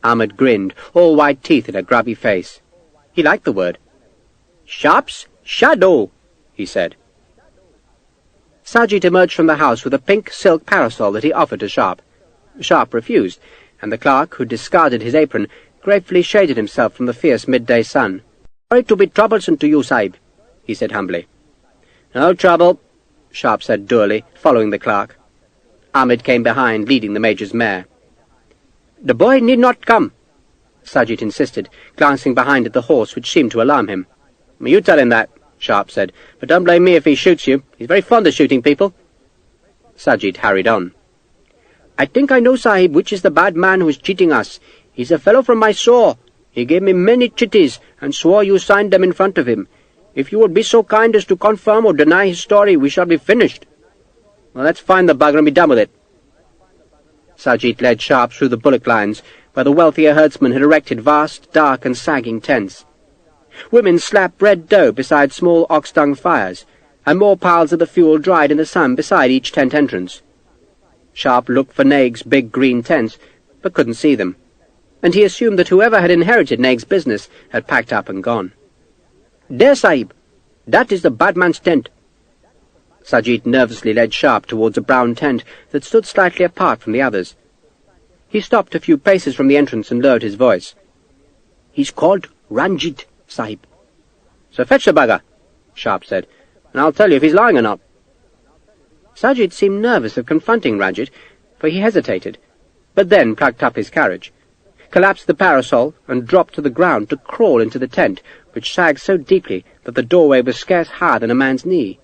Ahmed grinned, all white teeth in a grubby face. He liked the word. "Sharpe's shadow," he said. Sajid emerged from the house with a pink silk parasol that he offered to Sharpe. Sharpe refused, and the clerk, who discarded his apron, gratefully shaded himself from the fierce midday sun. "Sorry to be troublesome to you, Sahib," he said humbly. "No trouble," Sharpe said dourly, following the clerk. Ahmed came behind, leading the Major's mare. "The boy need not come," Sajid insisted, glancing behind at the horse, which seemed to alarm him. "You tell him that," Sharpe said, "but don't blame me if he shoots you. He's very fond of shooting people." Sajid hurried on. "I think I know, Sahib, which is the bad man who is cheating us. He's a fellow from Mysore. He gave me many chitties and swore you signed them in front of him. If you would be so kind as to confirm or deny his story, we shall be finished." "Well, let's find the bugger and be done with it." Sajid led Sharpe through the bullock lines, where the wealthier herdsmen had erected vast, dark and sagging tents. Women slapped red dough beside small ox-dung fires, and more piles of the fuel dried in the sun beside each tent entrance. Sharpe looked for Naig's big green tents, but couldn't see them, and he assumed that whoever had inherited Naig's business had packed up and gone. "There, Sahib. That is the bad man's tent." Sajid nervously led Sharpe towards a brown tent that stood slightly apart from the others. He stopped a few paces from the entrance and lowered his voice. "He's called Ranjit, Sahib." "So fetch the bugger," Sharpe said, "and I'll tell you if he's lying or not." Sajid seemed nervous of confronting Ranjit, for he hesitated, but then plucked up his courage, collapsed the parasol, and dropped to the ground to crawl into the tent, which sagged so deeply that the doorway was scarce higher than a man's knee.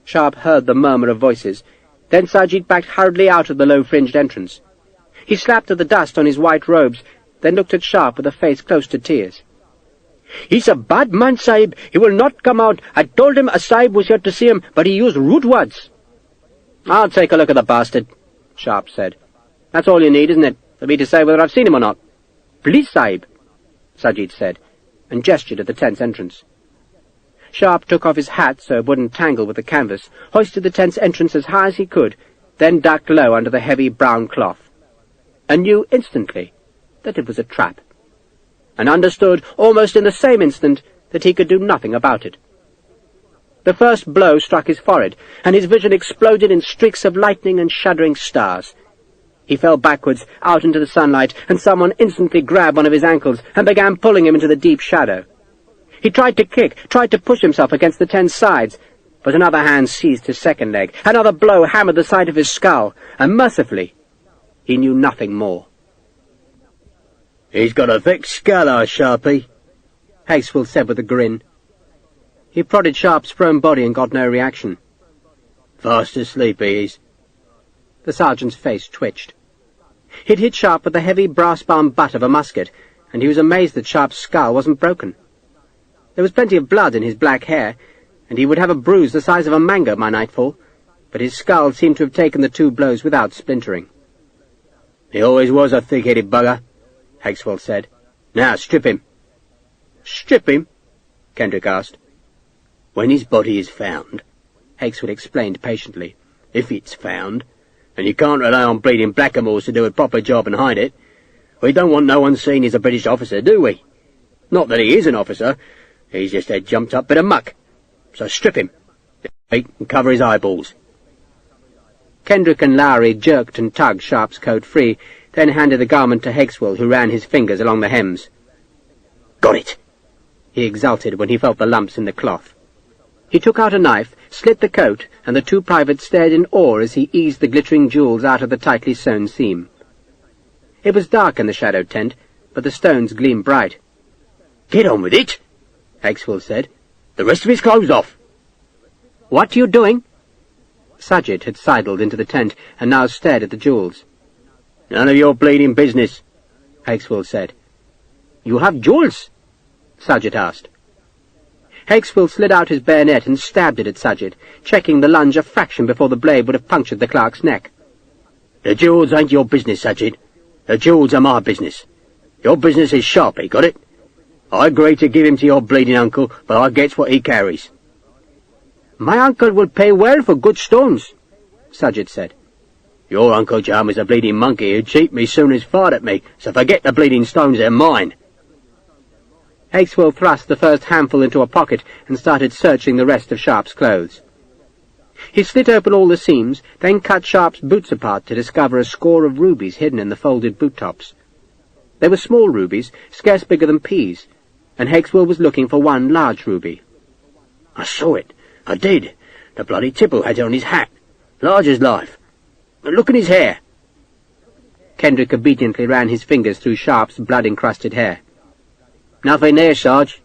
Sharpe heard the murmur of voices. Then Sajid backed hurriedly out of the low-fringed entrance. He slapped at the dust on his white robes, then looked at Sharpe with a face close to tears. "He's a bad man, Sahib. He will not come out. I told him a Sahib was here to see him, but he used rude words." "I'll take a look at the bastard," Sharpe said. "That's all you need, isn't it, for me to say whether I've seen him or not?" "Please, Sahib," Sajid said, and gestured at the tent's entrance. Sharpe took off his hat so it wouldn't tangle with the canvas, hoisted the tent's entrance as high as he could, then ducked low under the heavy brown cloth, and knew instantly that it was a trap, and understood almost in the same instant that he could do nothing about it. The first blow struck his forehead, and his vision exploded in streaks of lightning and shuddering stars. He fell backwards out into the sunlight, and someone instantly grabbed one of his ankles and began pulling him into the deep shadow. He tried to kick, tried to push himself against the tent's sides, but another hand seized his second leg. Another blow hammered the side of his skull, and mercifully, he knew nothing more. "He's got a thick skull, our Sharpie," Haxwell said with a grin. He prodded Sharpe's prone body and got no reaction. "Fast asleep he is." The sergeant's face twitched. He'd hit Sharpe with the heavy brass-bound butt of a musket, and he was amazed that Sharpe's skull wasn't broken. There was plenty of blood in his black hair, and he would have a bruise the size of a mango by nightfall, but his skull seemed to have taken the 2 blows without splintering. "He always was a thick-headed bugger," Haxwell said. "Now strip him." "Strip him?" Kendrick asked. "When his body is found," Haxwell explained patiently. "if it's found, and you can't rely on bleeding blackamoors to do a proper job and hide it, we don't want no one seeing he's a British officer, do we? Not that he is an officer. He's just a jumped-up bit of muck. So strip him, and cover his eyeballs." Kendrick and Lowry jerked and tugged Sharpe's coat free, then handed the garment to Haxwell, who ran his fingers along the hems. "Got it," he exulted when he felt the lumps in the cloth. He took out a knife, slit the coat, and the 2 privates stared in awe as he eased the glittering jewels out of the tightly sewn seam. It was dark in the shadowed tent, but the stones gleamed bright. "Get on with it," Haxwell said. "The rest of his clothes off." "What are you doing?" Sajid had sidled into the tent and now stared at the jewels. "None of your bleeding business," Haxwell said. "You have jewels?" Sajid asked. Haxwell slid out his bayonet and stabbed it at Sajid, checking the lunge a fraction before the blade would have punctured the clerk's neck. "The jewels ain't your business, Sajid. The jewels are my business. Your business is Sharpe, got it? I agree to give him to your bleeding uncle, but I gets what he carries." "My uncle will pay well for good stones," Sajid said. "Your Uncle Jam is a bleeding monkey who'd cheat me soon as fired at me, so forget the bleeding stones, they're mine." Haxwell thrust the first handful into a pocket and started searching the rest of Sharpe's clothes. He slit open all the seams, then cut Sharpe's boots apart to discover a score of rubies hidden in the folded boot-tops. They were small rubies, scarce bigger than peas, and Haxwell was looking for one large ruby. "I saw it. I did. The bloody tipple had it on his hat. Large as life. But look at his hair." Kendrick obediently ran his fingers through Sharpe's blood-encrusted hair. "Nothing there, Sarge."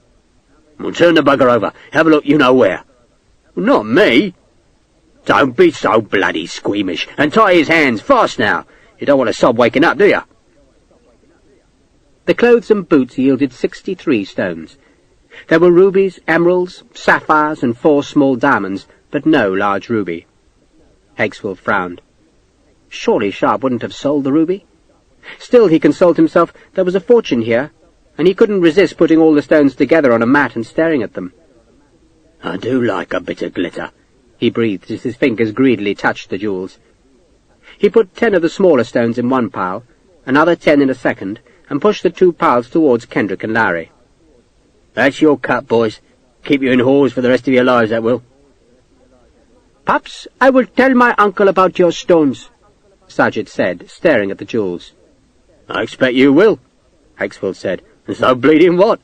"Well, turn the bugger over. Have a look you know where." "Not me." "Don't be so bloody squeamish, and tie his hands fast now. You don't want to sob waking up, do you?" The clothes and boots yielded 63 stones. There were rubies, emeralds, sapphires, and 4 small diamonds, but no large ruby. Hexwell frowned. Surely Sharpe wouldn't have sold the ruby? Still, he consoled himself, there was a fortune here, and he couldn't resist putting all the stones together on a mat and staring at them. "I do like a bit of glitter," he breathed as his fingers greedily touched the jewels. He put 10 of the smaller stones in one pile, another 10 in a second, and pushed the 2 piles towards Kendrick and Larry. "That's your cut, boys. Keep you in whores for the rest of your lives, that will." "Perhaps I will tell my uncle about your stones," Sargent said, staring at the jewels. "I expect you will," Hexwell said. "And so bleeding what?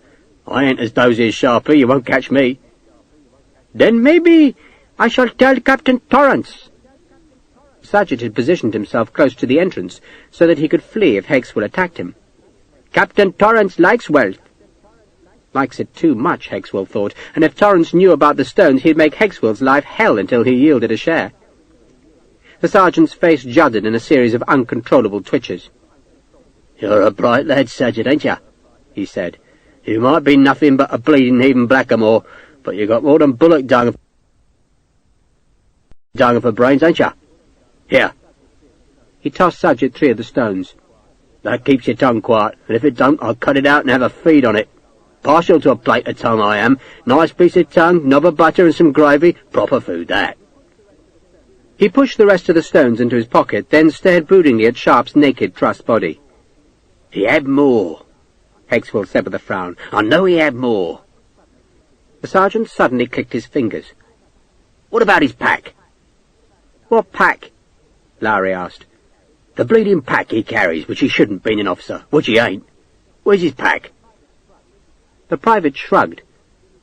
I ain't as dozy as Sharpe, you won't catch me." "Then maybe I shall tell Captain Torrance." Sargent had positioned himself close to the entrance so that he could flee if Hexwell attacked him. "Captain Torrance likes wealth." Likes it too much, Hexwell thought, and if Torrance knew about the stones, he'd make Hexwell's life hell until he yielded a share. The sergeant's face juddered in a series of uncontrollable twitches. "You're a bright lad, Sergeant, ain't you?" he said. "You might be nothing but a bleeding heathen blackamoor, but you got more than bullock dung for brains, ain't you? Here." He tossed Sargent 3 of the stones. "That keeps your tongue quiet, and if it don't, I'll cut it out and have a feed on it. Partial to a plate of tongue, I am. Nice piece of tongue, knob of butter and some gravy. Proper food, that." He pushed the rest of the stones into his pocket, then stared broodingly at Sharpe's naked trussed body. "He had more," Hexwell said with a frown. "I know he had more." The sergeant suddenly clicked his fingers. "What about his pack?" "What pack?" Larry asked. "The bleeding pack he carries, which he shouldn't be an officer, which he ain't. Where's his pack?" The private shrugged.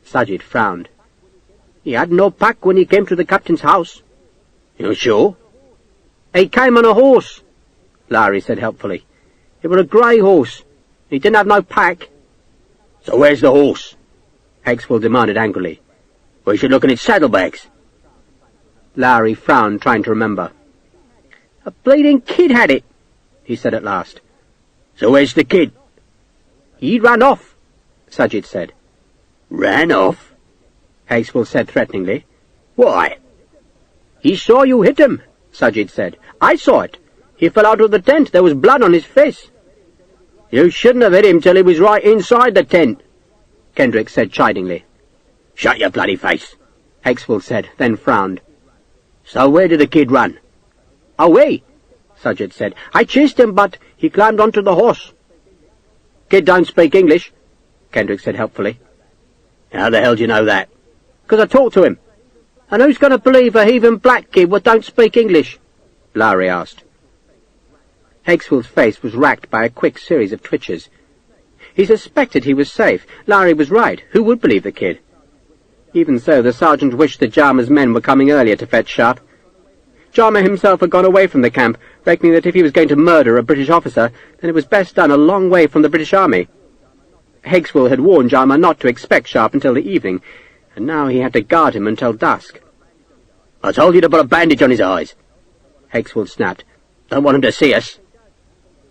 Sargent frowned. "He had no pack when he came to the captain's house." "You're sure?" "He came on a horse," Larry said helpfully. "It was a grey horse. He didn't have no pack." "So where's the horse?" Hexwell demanded angrily. "We should look in its saddlebags." Larry frowned, trying to remember. "A bleeding kid had it," he said at last. "So where's the kid?" "He ran off," Sargent said. "Ran off?" Hexwell said threateningly. "Why?" "He saw you hit him," Sargent said. "I saw it. He fell out of the tent. There was blood on his face." "You shouldn't have hit him till he was right inside the tent," Kendrick said chidingly. "Shut your bloody face," Hexwell said, then frowned. "So where did the kid run?" "Away," Sargent said. "I chased him, but he climbed onto the horse." "Kid don't speak English," Kendrick said helpfully. "How the hell do you know that?" "'Cause I talked to him." "And who's going to believe a heathen black kid what don't speak English?" Larry asked. Hexwell's face was racked by a quick series of twitches. He suspected he was safe. Larry was right. Who would believe the kid? Even so, the sergeant wished that Jarmer's men were coming earlier to fetch Sharpe. Jarmer himself had gone away from the camp, reckoning that if he was going to murder a British officer, then it was best done a long way from the British Army. Hexwell had warned Jarmer not to expect Sharpe until the evening, and now he had to guard him until dusk. "I told you to put a bandage on his eyes," Hexwell snapped. "Don't want him to see us."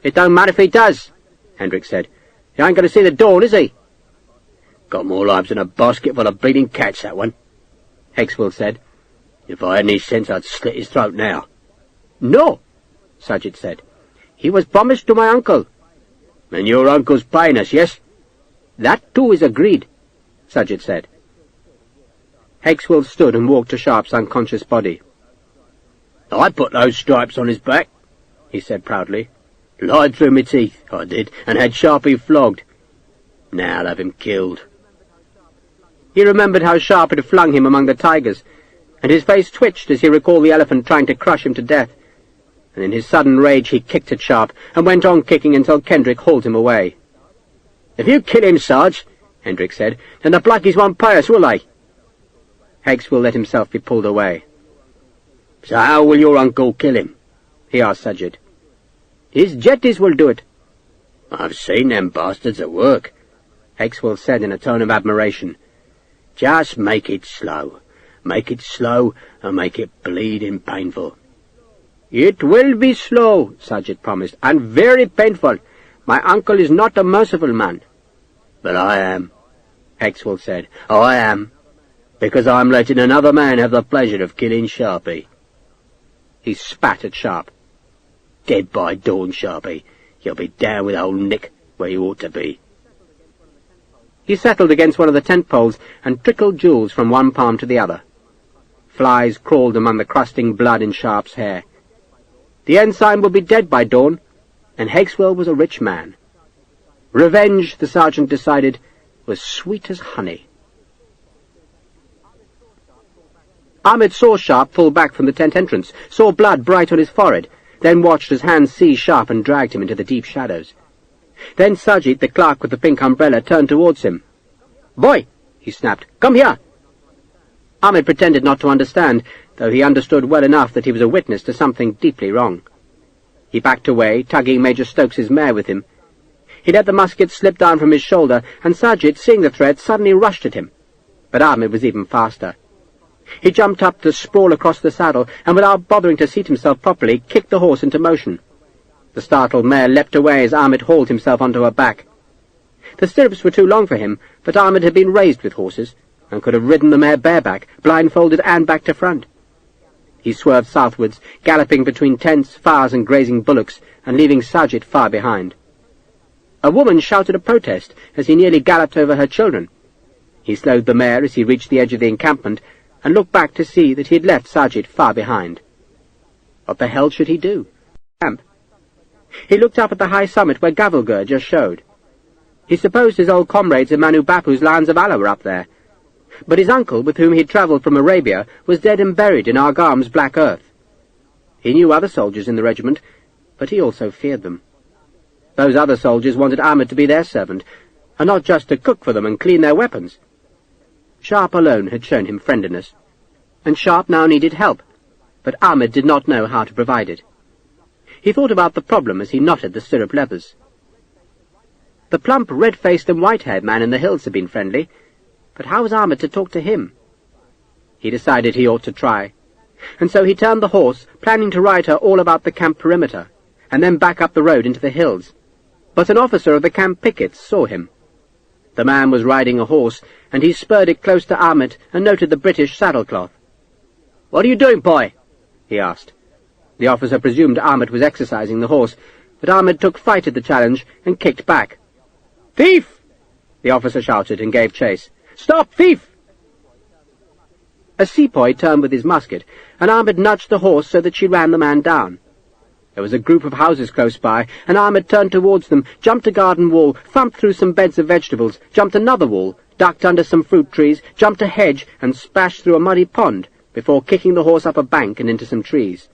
"It don't matter if he does," Hendrick said. "He ain't going to see the dawn, is he?" "Got more lives than a basket full of bleeding cats, that one," Hexwell said. "If I had any sense, I'd slit his throat now." "No," Sargent said. "He was promised to my uncle." "And your uncle's paying us, yes?" "That too is agreed," Sargent said. Hexwell stood and walked to Sharpe's unconscious body. "I put those stripes on his back," he said proudly. "Lied through my teeth, I did, and had Sharpe flogged. Now I'll have him killed." He remembered how Sharpe had flung him among the tigers, and his face twitched as he recalled the elephant trying to crush him to death. And in his sudden rage he kicked at Sharpe, and went on kicking until Kendrick hauled him away. "If you kill him, Sarge," Hendrick said, "then the blackies won't pay us, will they?" Hexwell let himself be pulled away. "So how will your uncle kill him?" he asked Sargent. His jetties will do it." "I've seen them bastards at work," Hexwell said in a tone of admiration. "Just make it slow. Make it slow and make it bleeding painful." "It will be slow," Sargent promised, "and very painful. My uncle is not a merciful man." "But I am," Hexwell said. "I am, because I'm letting another man have the pleasure of killing Sharpe." He spat at Sharpe. "Dead by dawn, Sharpe. You'll be down with old Nick where you ought to be." He settled against one of the tent poles and trickled jewels from one palm to the other. Flies crawled among the crusting blood in Sharpe's hair. The ensign would be dead by dawn, and Hexwell was a rich man. Revenge, the sergeant decided, was sweet as honey. Ahmed saw Sharpe pull back from the tent entrance, saw blood bright on his forehead, then watched as hands seized Sharpe and dragged him into the deep shadows. Then Sajid, the clerk with the pink umbrella, turned towards him. "Boy," he snapped, "come here." Ahmed pretended not to understand, though he understood well enough that he was a witness to something deeply wrong. He backed away, tugging Major Stokes's mare with him. He let the musket slip down from his shoulder, and Sajid, seeing the threat, suddenly rushed at him. But Ahmed was even faster. He jumped up to sprawl across the saddle, and without bothering to seat himself properly, kicked the horse into motion. The startled mare leapt away as Ahmed hauled himself onto her back. The stirrups were too long for him, but Ahmed had been raised with horses, and could have ridden the mare bareback, blindfolded and back to front. He swerved southwards, galloping between tents, fires and grazing bullocks, and leaving Sajid far behind. A woman shouted a protest as he nearly galloped over her children. He slowed the mare as he reached the edge of the encampment, and looked back to see that he had left Sajid far behind. What the hell should he do? Camp. He looked up at the high summit where Gavalgur just showed. He supposed his old comrades in Manu Bapu's lands of Allah were up there. But his uncle, with whom he'd travelled from Arabia, was dead and buried in Argam's black earth. He knew other soldiers in the regiment, but he also feared them. Those other soldiers wanted Ahmed to be their servant, and not just to cook for them and clean their weapons. Sharpe alone had shown him friendliness, and Sharpe now needed help, but Ahmed did not know how to provide it. He thought about the problem as he knotted the stirrup leathers. The plump, red-faced and white-haired man in the hills had been friendly, but how was Ahmed to talk to him? He decided he ought to try, and so he turned the horse, planning to ride her all about the camp perimeter, and then back up the road into the hills. But an officer of the camp pickets saw him. The man was riding a horse, and he spurred it close to Ahmed and noted the British saddlecloth. "What are you doing, boy?" he asked. The officer presumed Ahmed was exercising the horse, but Ahmed took fright at the challenge and kicked back. "Thief!" the officer shouted and gave chase. "Stop, thief!" A sepoy turned with his musket, and Ahmed nudged the horse so that she ran the man down. There was a group of houses close by, and Ahmed turned towards them, jumped a garden wall, thumped through some beds of vegetables, jumped another wall, ducked under some fruit trees, jumped a hedge, and splashed through a muddy pond, before kicking the horse up a bank and into some trees.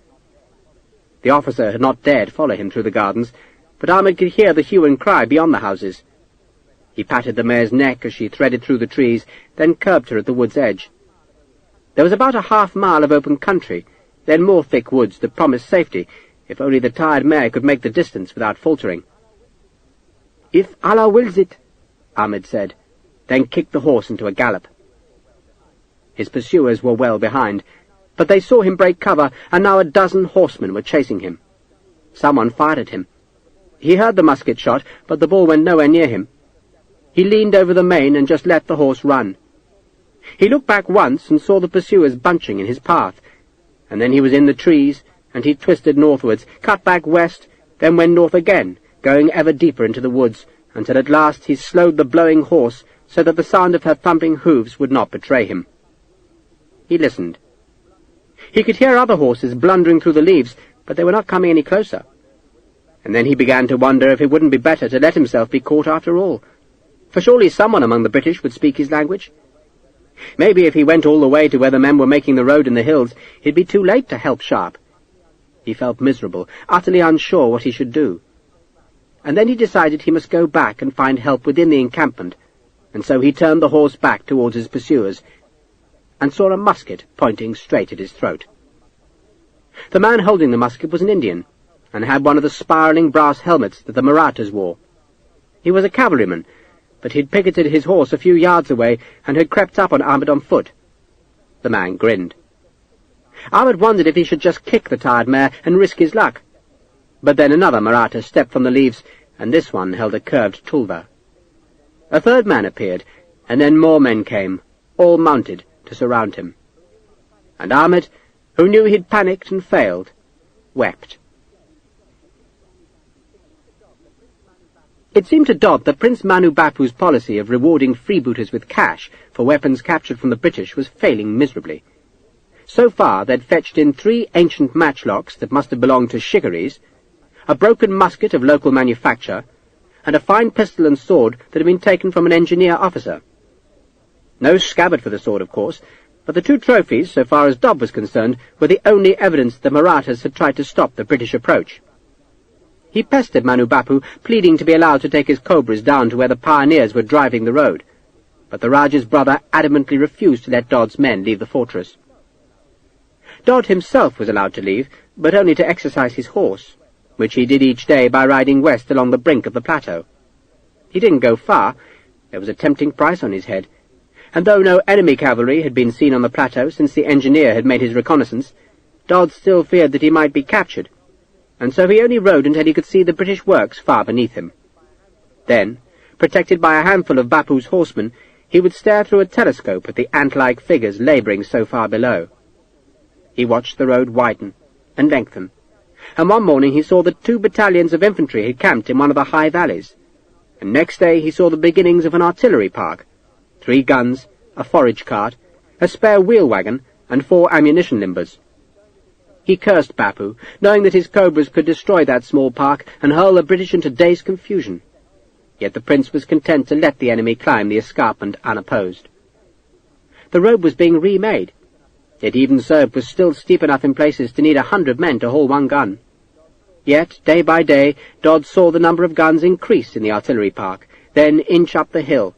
The officer had not dared follow him through the gardens, but Ahmed could hear the hue and cry beyond the houses. He patted the mare's neck as she threaded through the trees, then curbed her at the wood's edge. There was about a half-mile of open country, then more thick woods that promised safety, if only the tired mare could make the distance without faltering. "If Allah wills it," Ahmed said, then kicked the horse into a gallop. His pursuers were well behind, but they saw him break cover, and now a dozen horsemen were chasing him. Someone fired at him. He heard the musket shot, but the ball went nowhere near him. He leaned over the mane and just let the horse run. He looked back once and saw the pursuers bunching in his path, and then he was in the trees, and he twisted northwards, cut back west, then went north again, going ever deeper into the woods, until at last he slowed the blowing horse so that the sound of her thumping hoofs would not betray him. He listened. He could hear other horses blundering through the leaves, but they were not coming any closer. And then he began to wonder if it wouldn't be better to let himself be caught after all, for surely someone among the British would speak his language. Maybe if he went all the way to where the men were making the road in the hills, he'd be too late to help Sharpe. He felt miserable, utterly unsure what he should do. And then he decided he must go back and find help within the encampment, and so he turned the horse back towards his pursuers, and saw a musket pointing straight at his throat. The man holding the musket was an Indian, and had one of the spiralling brass helmets that the Marathas wore. He was a cavalryman, but he'd picketed his horse a few yards away and had crept up on Ahmed on foot. The man grinned. Ahmed wondered if he should just kick the tired mare and risk his luck. But then another Maratha stepped from the leaves, and this one held a curved tulva. A third man appeared, and then more men came, all mounted, to surround him. And Ahmed, who knew he'd panicked and failed, wept. It seemed to Dodd that Prince Manu Bapu's policy of rewarding freebooters with cash for weapons captured from the British was failing miserably. So far they'd fetched in 3 ancient matchlocks that must have belonged to shikaries, a broken musket of local manufacture, and a fine pistol and sword that had been taken from an engineer officer. No scabbard for the sword, of course, but the 2 trophies, so far as Dodd was concerned, were the only evidence the Marathas had tried to stop the British approach. He pestered Manu Bapu, pleading to be allowed to take his cobras down to where the pioneers were driving the road, but the Rajah's brother adamantly refused to let Dodd's men leave the fortress. Dodd himself was allowed to leave, but only to exercise his horse, which he did each day by riding west along the brink of the plateau. He didn't go far. There was a tempting price on his head, and though no enemy cavalry had been seen on the plateau since the engineer had made his reconnaissance, Dodd still feared that he might be captured, and so he only rode until he could see the British works far beneath him. Then, protected by a handful of Bapu's horsemen, he would stare through a telescope at the ant-like figures labouring so far below. He watched the road widen and lengthen, and one morning he saw that 2 battalions of infantry had camped in one of the high valleys, and next day he saw the beginnings of an artillery park, 3 guns, a forage cart, a spare wheel wagon, and 4 ammunition limbers. He cursed Bapu, knowing that his cobras could destroy that small park and hurl the British into dazed confusion. Yet the prince was content to let the enemy climb the escarpment unopposed. The road was being remade, yet even so it was still steep enough in places to need 100 men to haul 1 gun. Yet, day by day, Dodd saw the number of guns increase in the artillery park, then inch up the hill,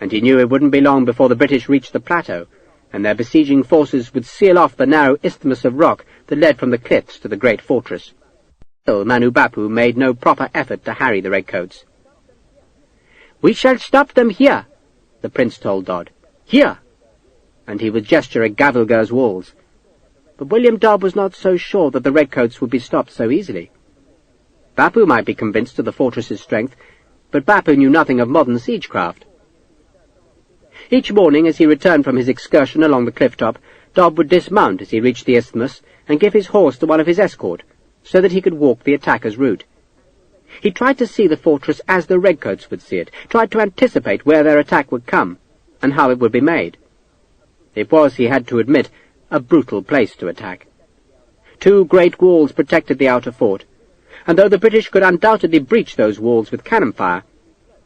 and he knew it wouldn't be long before the British reached the plateau, and their besieging forces would seal off the narrow isthmus of rock that led from the cliffs to the great fortress. Still, Manu Bapu made no proper effort to harry the redcoats. "We shall stop them here," the prince told Dodd. "Here!" And he would gesture at Gavilgar's walls. But William Dodd was not so sure that the redcoats would be stopped so easily. Bapu might be convinced of the fortress's strength, but Bapu knew nothing of modern siegecraft. Each morning, as he returned from his excursion along the cliff-top, Dodd would dismount as he reached the isthmus and give his horse to one of his escort, so that he could walk the attacker's route. He tried to see the fortress as the redcoats would see it, tried to anticipate where their attack would come, and how it would be made. It was, he had to admit, a brutal place to attack. 2 great walls protected the outer fort, and though the British could undoubtedly breach those walls with cannon fire,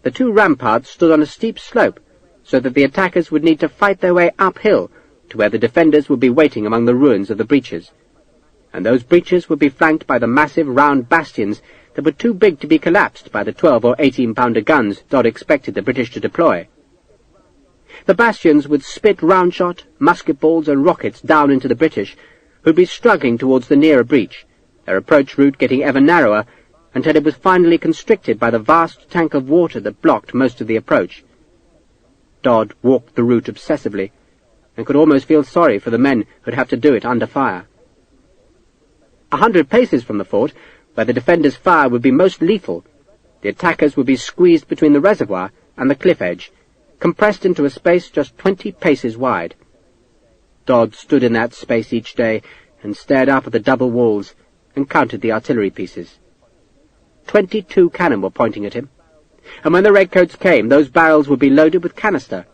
the 2 ramparts stood on a steep slope, so that the attackers would need to fight their way uphill to where the defenders would be waiting among the ruins of the breaches, and those breaches would be flanked by the massive round bastions that were too big to be collapsed by the 12 or 18-pounder guns Dodd expected the British to deploy. The bastions would spit round-shot, musket balls and rockets down into the British, who'd be struggling towards the nearer breach, their approach route getting ever narrower until it was finally constricted by the vast tank of water that blocked most of the approach. Dodd walked the route obsessively, and could almost feel sorry for the men who'd have to do it under fire. 100 paces from the fort, where the defenders' fire would be most lethal, the attackers would be squeezed between the reservoir and the cliff edge, compressed into a space just 20 paces wide. Dodd stood in that space each day and stared up at the double walls and counted the artillery pieces. 22 cannon were pointing at him, and when the redcoats came, those barrels would be loaded with canister.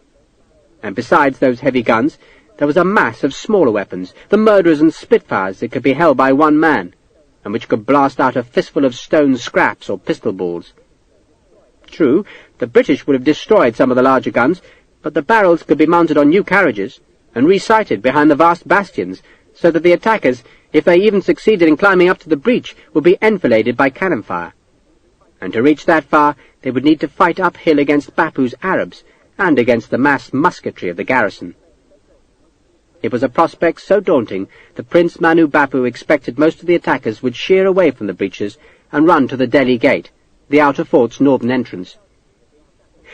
And besides those heavy guns, there was a mass of smaller weapons, the murderers and spitfires that could be held by 1 man, and which could blast out a fistful of stone scraps or pistol balls. True, the British would have destroyed some of the larger guns, but the barrels could be mounted on new carriages and resighted behind the vast bastions, so that the attackers, if they even succeeded in climbing up to the breach, would be enfiladed by cannon fire. And to reach that far, they would need to fight uphill against Bapu's Arabs and against the massed musketry of the garrison. It was a prospect so daunting that Prince Manu Bapu expected most of the attackers would sheer away from the breaches and run to the Delhi Gate, the outer fort's northern entrance.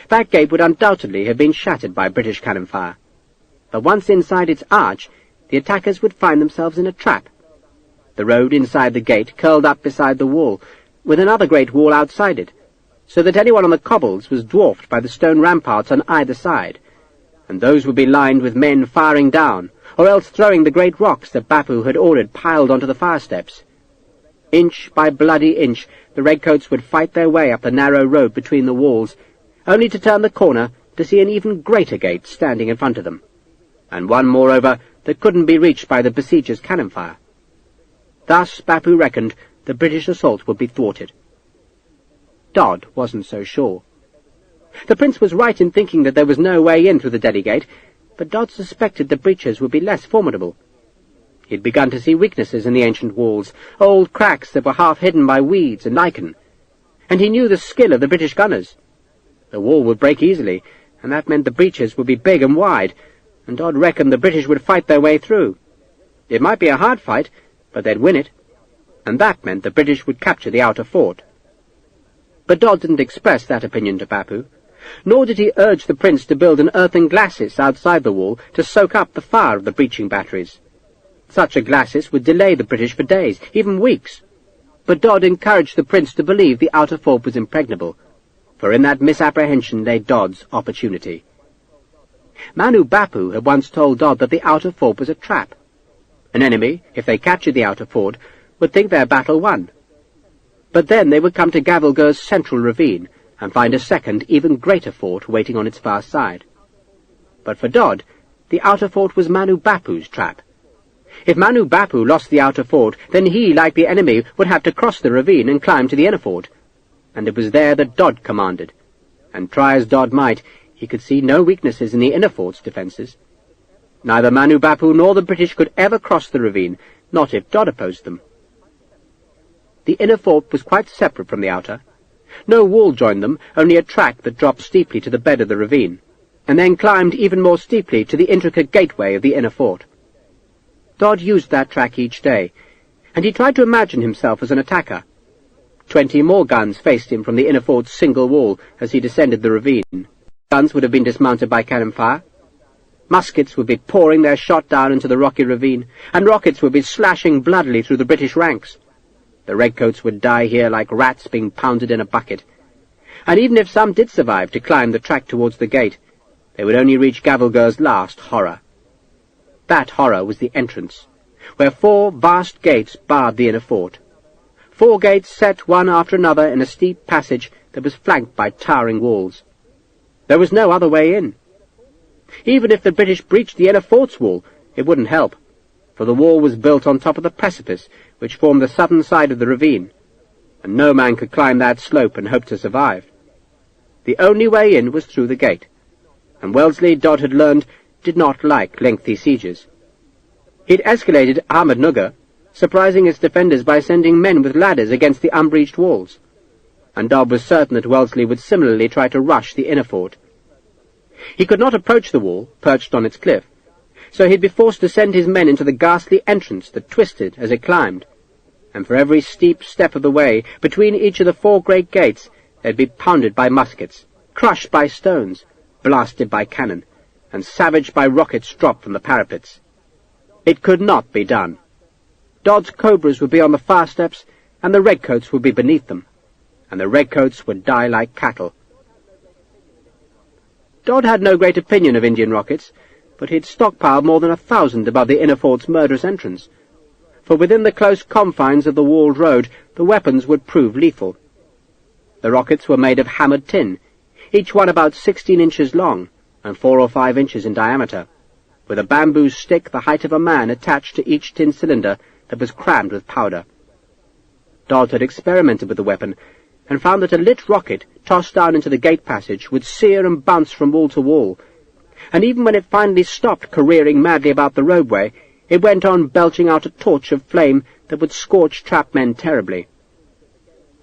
That gate would undoubtedly have been shattered by British cannon fire, but once inside its arch, the attackers would find themselves in a trap. The road inside the gate curled up beside the wall, with another great wall outside it, so that anyone on the cobbles was dwarfed by the stone ramparts on either side, and those would be lined with men firing down, or else throwing the great rocks that Bapu had ordered piled onto the fire steps. Inch by bloody inch, the redcoats would fight their way up the narrow road between the walls, only to turn the corner to see an even greater gate standing in front of them, and one, moreover, that couldn't be reached by the besiegers' cannon fire. Thus, Bapu reckoned, the British assault would be thwarted. Dodd wasn't so sure. The prince was right in thinking that there was no way in through the Delhi Gate, but Dodd suspected the breaches would be less formidable. He had begun to see weaknesses in the ancient walls, old cracks that were half hidden by weeds and lichen, and he knew the skill of the British gunners. The wall would break easily, and that meant the breaches would be big and wide, and Dodd reckoned the British would fight their way through. It might be a hard fight, but they'd win it, and that meant the British would capture the outer fort. But Dodd didn't express that opinion to Bapu, nor did he urge the prince to build an earthen glacis outside the wall to soak up the fire of the breaching batteries. Such a glacis would delay the British for days, even weeks. But Dodd encouraged the prince to believe the outer fort was impregnable, for in that misapprehension lay Dodd's opportunity. Manu Bapu had once told Dodd that the outer fort was a trap. An enemy, if they captured the outer fort, would think their battle won. But then they would come to Gavalgur's central ravine and find a second, even greater fort waiting on its far side. But for Dodd, the outer fort was Manu Bapu's trap. If Manu Bapu lost the outer fort, then he, like the enemy, would have to cross the ravine and climb to the inner fort, and it was there that Dodd commanded, and try as Dodd might, he could see no weaknesses in the inner fort's defences. Neither Manu Bapu nor the British could ever cross the ravine, not if Dodd opposed them. The inner fort was quite separate from the outer. No wall joined them, only a track that dropped steeply to the bed of the ravine, and then climbed even more steeply to the intricate gateway of the inner fort. Dodd used that track each day, and he tried to imagine himself as an attacker. 20 more guns faced him from the inner fort's single wall as he descended the ravine. Guns would have been dismounted by cannon fire. Muskets would be pouring their shot down into the rocky ravine, and rockets would be slashing bloodily through the British ranks. The redcoats would die here like rats being pounded in a bucket. And even if some did survive to climb the track towards the gate, they would only reach Gavalgur's last horror. That horror was the entrance, where 4 vast gates barred the inner fort. 4 gates set one after another in a steep passage that was flanked by towering walls. There was no other way in. Even if the British breached the inner fort's wall, it wouldn't help, for the wall was built on top of the precipice which formed the southern side of the ravine, and no man could climb that slope and hope to survive. The only way in was through the gate, and Wellesley, Dodd had learned, did not like lengthy sieges. He'd escalated Ahmednugger, surprising its defenders by sending men with ladders against the unbreached walls, and Dodd was certain that Wellesley would similarly try to rush the inner fort. He could not approach the wall, perched on its cliff, so he'd be forced to send his men into the ghastly entrance that twisted as it climbed, and for every steep step of the way, between each of the 4 great gates, they'd be pounded by muskets, crushed by stones, blasted by cannon, and savaged by rockets dropped from the parapets. It could not be done. Dodd's cobras would be on the far steps, and the redcoats would be beneath them, and the redcoats would die like cattle. Dodd had no great opinion of Indian rockets, but he had stockpiled more than 1,000 above the inner fort's murderous entrance, for within the close confines of the walled road the weapons would prove lethal. The rockets were made of hammered tin, each one about 16 inches long and 4 or 5 inches in diameter, with a bamboo stick the height of a man attached to each tin cylinder that was crammed with powder. Dodd had experimented with the weapon, and found that a lit rocket tossed down into the gate passage would sear and bounce from wall to wall, and even when it finally stopped careering madly about the roadway, it went on belching out a torch of flame that would scorch trapped men terribly.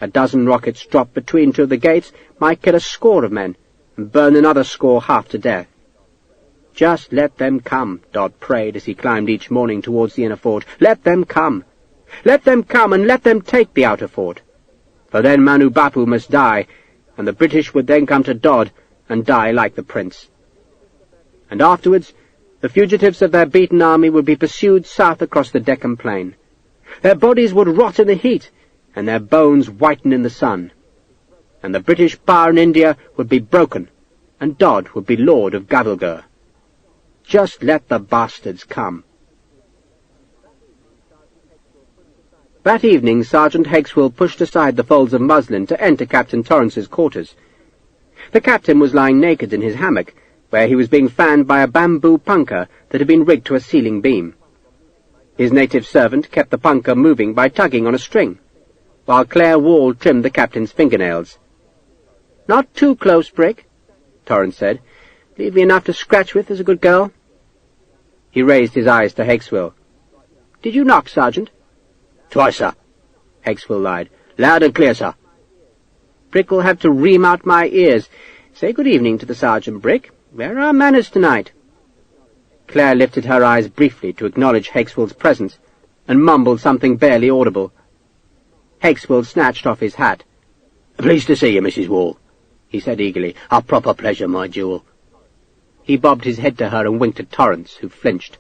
A dozen rockets dropped between 2 of the gates might kill a score of men, and burn another score half to death. "Just let them come," Dodd prayed as he climbed each morning towards the inner fort. "Let them come. Let them come, and let them take the outer fort. For then Manu Bapu must die, and the British would then come to Dodd and die like the prince. And afterwards, the fugitives of their beaten army would be pursued south across the Deccan plain. Their bodies would rot in the heat, and their bones whiten in the sun. And the British power in India would be broken, and Dodd would be lord of Gavilgur. Just let the bastards come." That evening Sergeant Hexwell pushed aside the folds of muslin to enter Captain Torrance's quarters. The captain was lying naked in his hammock, where he was being fanned by a bamboo punkah that had been rigged to a ceiling beam. His native servant kept the punkah moving by tugging on a string, while Claire Wall trimmed the captain's fingernails. "Not too close, Brick," Torrance said. "Leave me enough to scratch with, as a good girl." He raised his eyes to Hexwell. "Did you knock, Sergeant?" "Twice, sir," Hexwell lied. "Loud and clear, sir." "Brick will have to ream out my ears. Say good evening to the sergeant, Brick. Where are manners tonight?" Claire lifted her eyes briefly to acknowledge Hexwell's presence, and mumbled something barely audible. Hexwell snatched off his hat. "Pleased to see you, Mrs. Wall," he said eagerly. "A proper pleasure, my jewel." He bobbed his head to her and winked at Torrance, who flinched.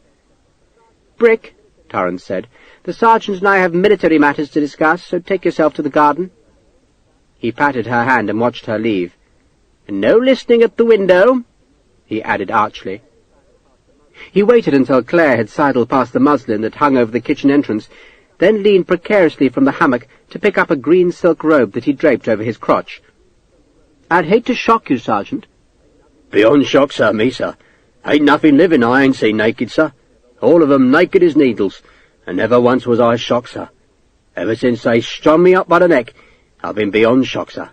"Brick," Torrance said, "the sergeant and I have military matters to discuss, so take yourself to the garden." He patted her hand and watched her leave. "And no listening at the window," he added archly. He waited until Claire had sidled past the muslin that hung over the kitchen entrance, then leaned precariously from the hammock to pick up a green silk robe that he draped over his crotch. "I'd hate to shock you, Sergeant." "Beyond shock, sir, me, sir. Ain't nothing living I ain't seen naked, sir. All of 'em naked as needles, and never once was I shocked, sir. Ever since they strung me up by the neck, I've been beyond shock, sir."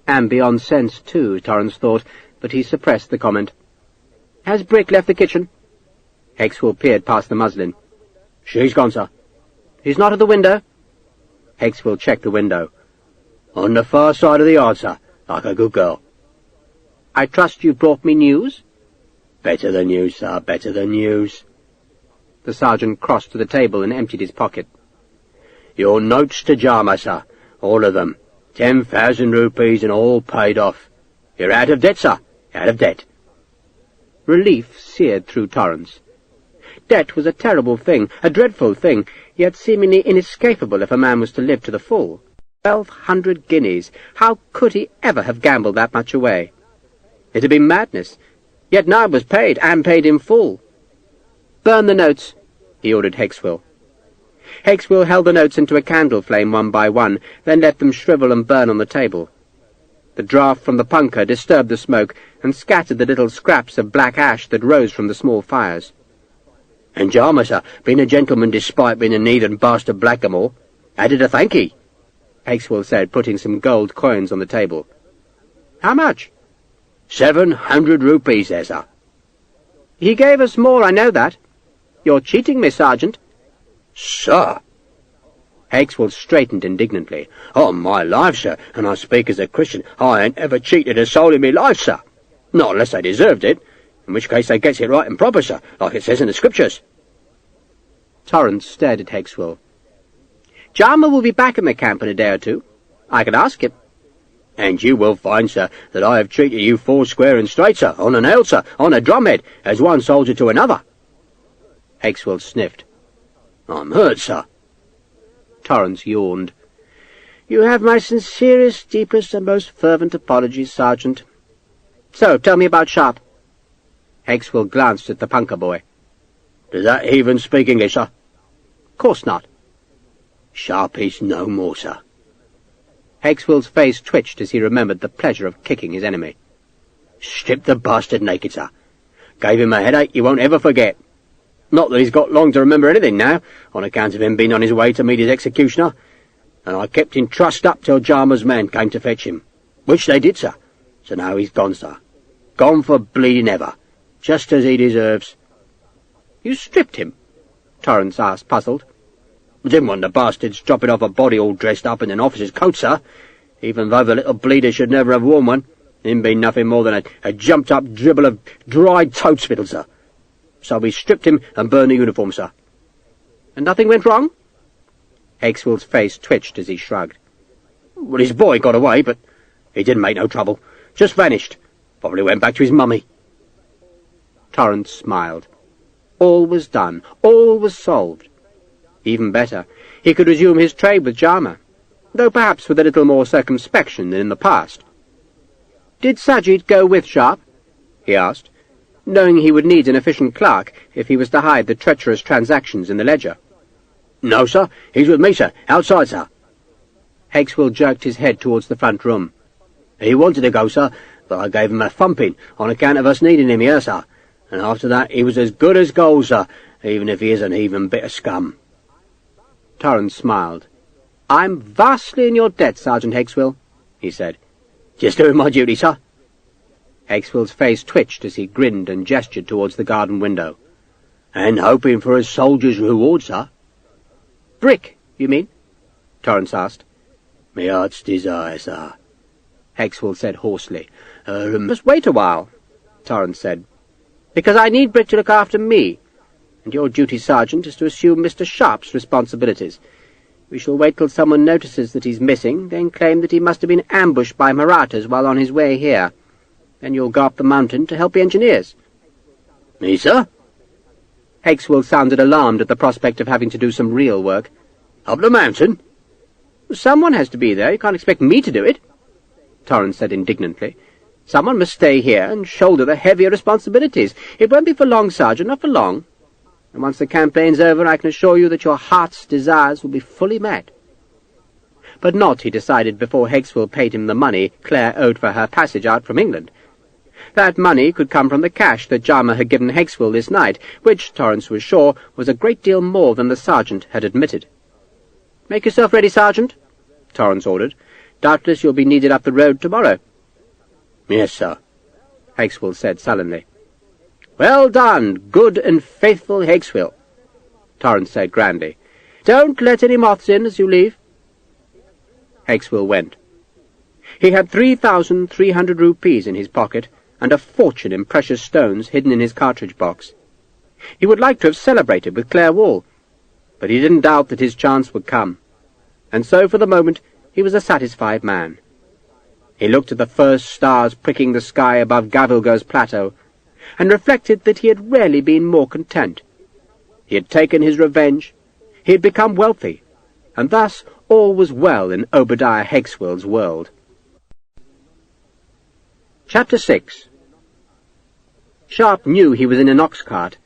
And beyond sense, too, Torrance thought, but he suppressed the comment. "Has Brick left the kitchen?" Hexwell peered past the muslin. "She's gone, sir." "He's not at the window?" Hexwell checked the window. "On the far side of the yard, sir, like a good girl." "I trust you've brought me news?" "Better than news, sir, better than news." The sergeant crossed to the table and emptied his pocket. "Your notes to Jama, sir, all of them. 10,000 rupees and all paid off. You're out of debt, sir, out of debt." Relief seared through Torrance. Debt was a terrible thing, a dreadful thing, yet seemingly inescapable if a man was to live to the full. 1,200 guineas. How could he ever have gambled that much away? It had been madness. Yet now it was paid, and paid in full. "Burn the notes," he ordered Hexwell. Hexwell held the notes into a candle flame one by one, then let them shrivel and burn on the table. The draught from the punkah disturbed the smoke and scattered the little scraps of black ash that rose from the small fires. "And Jama, sir, being a gentleman despite being a needle and bastard blackamoor, added a thankee," Hexwell said, putting some gold coins on the table. "How much?" 700 rupees there, sir." "He gave us more, I know that. You're cheating me, Sergeant." "Sir!" Hexwell straightened indignantly. "On my life, sir, and I speak as a Christian, I ain't ever cheated a soul in me life, sir. Not unless they deserved it, in which case they gets it right and proper, sir, like it says in the Scriptures." Torrance stared at Hexwell. "Jama will be back in the camp in a day or two. I could ask him." "And you will find, sir, that I have treated you four square and straight, sir, on a nail, sir, on a drumhead, as one soldier to another." Hexwell sniffed. "I'm hurt, sir." Torrance yawned. "You have my sincerest, deepest, and most fervent apologies, Sergeant. So, tell me about Sharpe." Hexwell glanced at the punkah boy. "Does that heathen speak English, sir?" "Course not." "Sharpe is no more, sir." Hexwell's face twitched as he remembered the pleasure of kicking his enemy. "Stripped the bastard naked, sir. Gave him a headache you won't ever forget. Not that he's got long to remember anything now, on account of him being on his way to meet his executioner. And I kept him trussed up till Jama's men came to fetch him. Which they did, sir. So now he's gone, sir. Gone for bleeding ever. Just as he deserves." "You stripped him?" Torrance asked, puzzled. "Didn't want the bastards dropping off a body all dressed up in an officer's coat, sir, even though the little bleeder should never have worn one. Him been nothing more than a jumped-up dribble of dried toad spittle, sir. So we stripped him and burned the uniform, sir. And nothing went wrong? Hexwell's face twitched as he shrugged. Well, his boy got away, but he didn't make no trouble. Just vanished. Probably went back to his mummy. Torrance smiled. All was done. All was solved. Even better, he could resume his trade with Jama, though perhaps with a little more circumspection than in the past. Did Sajid go with Sharpe? He asked, knowing he would need an efficient clerk if he was to hide the treacherous transactions in the ledger. No, sir. He's with me, sir. Outside, sir. Hexwell jerked his head towards the front room. He wanted to go, sir, but I gave him a thumping on account of us needing him here, sir. And after that he was as good as gold, sir, even if he is an even bit of scum. Torrance smiled. I'm vastly in your debt, Sergeant Hexwell, he said. Just doing my duty, sir. Hexwell's face twitched as he grinned and gestured towards the garden window. And hoping for a soldier's reward, sir. Brick, you mean? Torrance asked. Me heart's desire, sir, Hexwell said hoarsely. Just wait a while, Torrance said, because I need Brick to look after me, and your duty, Sergeant, is to assume Mr. Sharpe's responsibilities. We shall wait till someone notices that he's missing, then claim that he must have been ambushed by Marathas while on his way here. Then you'll go up the mountain to help the engineers. Me, sir? Hexwell sounded alarmed at the prospect of having to do some real work. Up the mountain? Someone has to be there. You can't expect me to do it, Torrance said indignantly. Someone must stay here and shoulder the heavier responsibilities. It won't be for long, Sergeant, not for long. And once the campaign's over, I can assure you that your heart's desires will be fully met. But not, he decided, before Hexwell paid him the money Claire owed for her passage out from England. That money could come from the cash that Jama had given Hexwell this night, which, Torrance was sure, was a great deal more than the sergeant had admitted. "Make yourself ready, Sergeant," Torrance ordered. "Doubtless you'll be needed up the road tomorrow." "Yes, sir," Hexwell said sullenly. "Well done, good and faithful Hexwell," Torrance said grandly. "Don't let any moths in as you leave." Hexwell went. He had 3,300 rupees in his pocket, and a fortune in precious stones hidden in his cartridge box. He would like to have celebrated with Claire Wall, but he didn't doubt that his chance would come, and so for the moment he was a satisfied man. He looked at the first stars pricking the sky above Gavilger's plateau, and reflected that he had rarely been more content. He had taken his revenge, he had become wealthy, and thus all was well in Obadiah Hexwell's world. Chapter 6. Sharpe knew he was in an ox cart.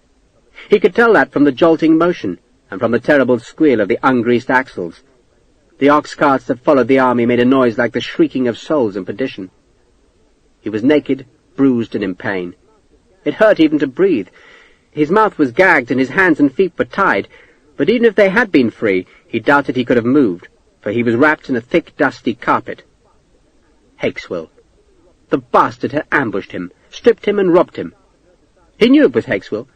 He could tell that from the jolting motion, and from the terrible squeal of the ungreased axles. The ox carts that followed the army made a noise like the shrieking of souls in perdition. He was naked, bruised, and in pain. It hurt even to breathe. His mouth was gagged and his hands and feet were tied, but even if they had been free, he doubted he could have moved, for he was wrapped in a thick, dusty carpet. Hexwell. The bastard had ambushed him, stripped him and robbed him. He knew it was Hexwell,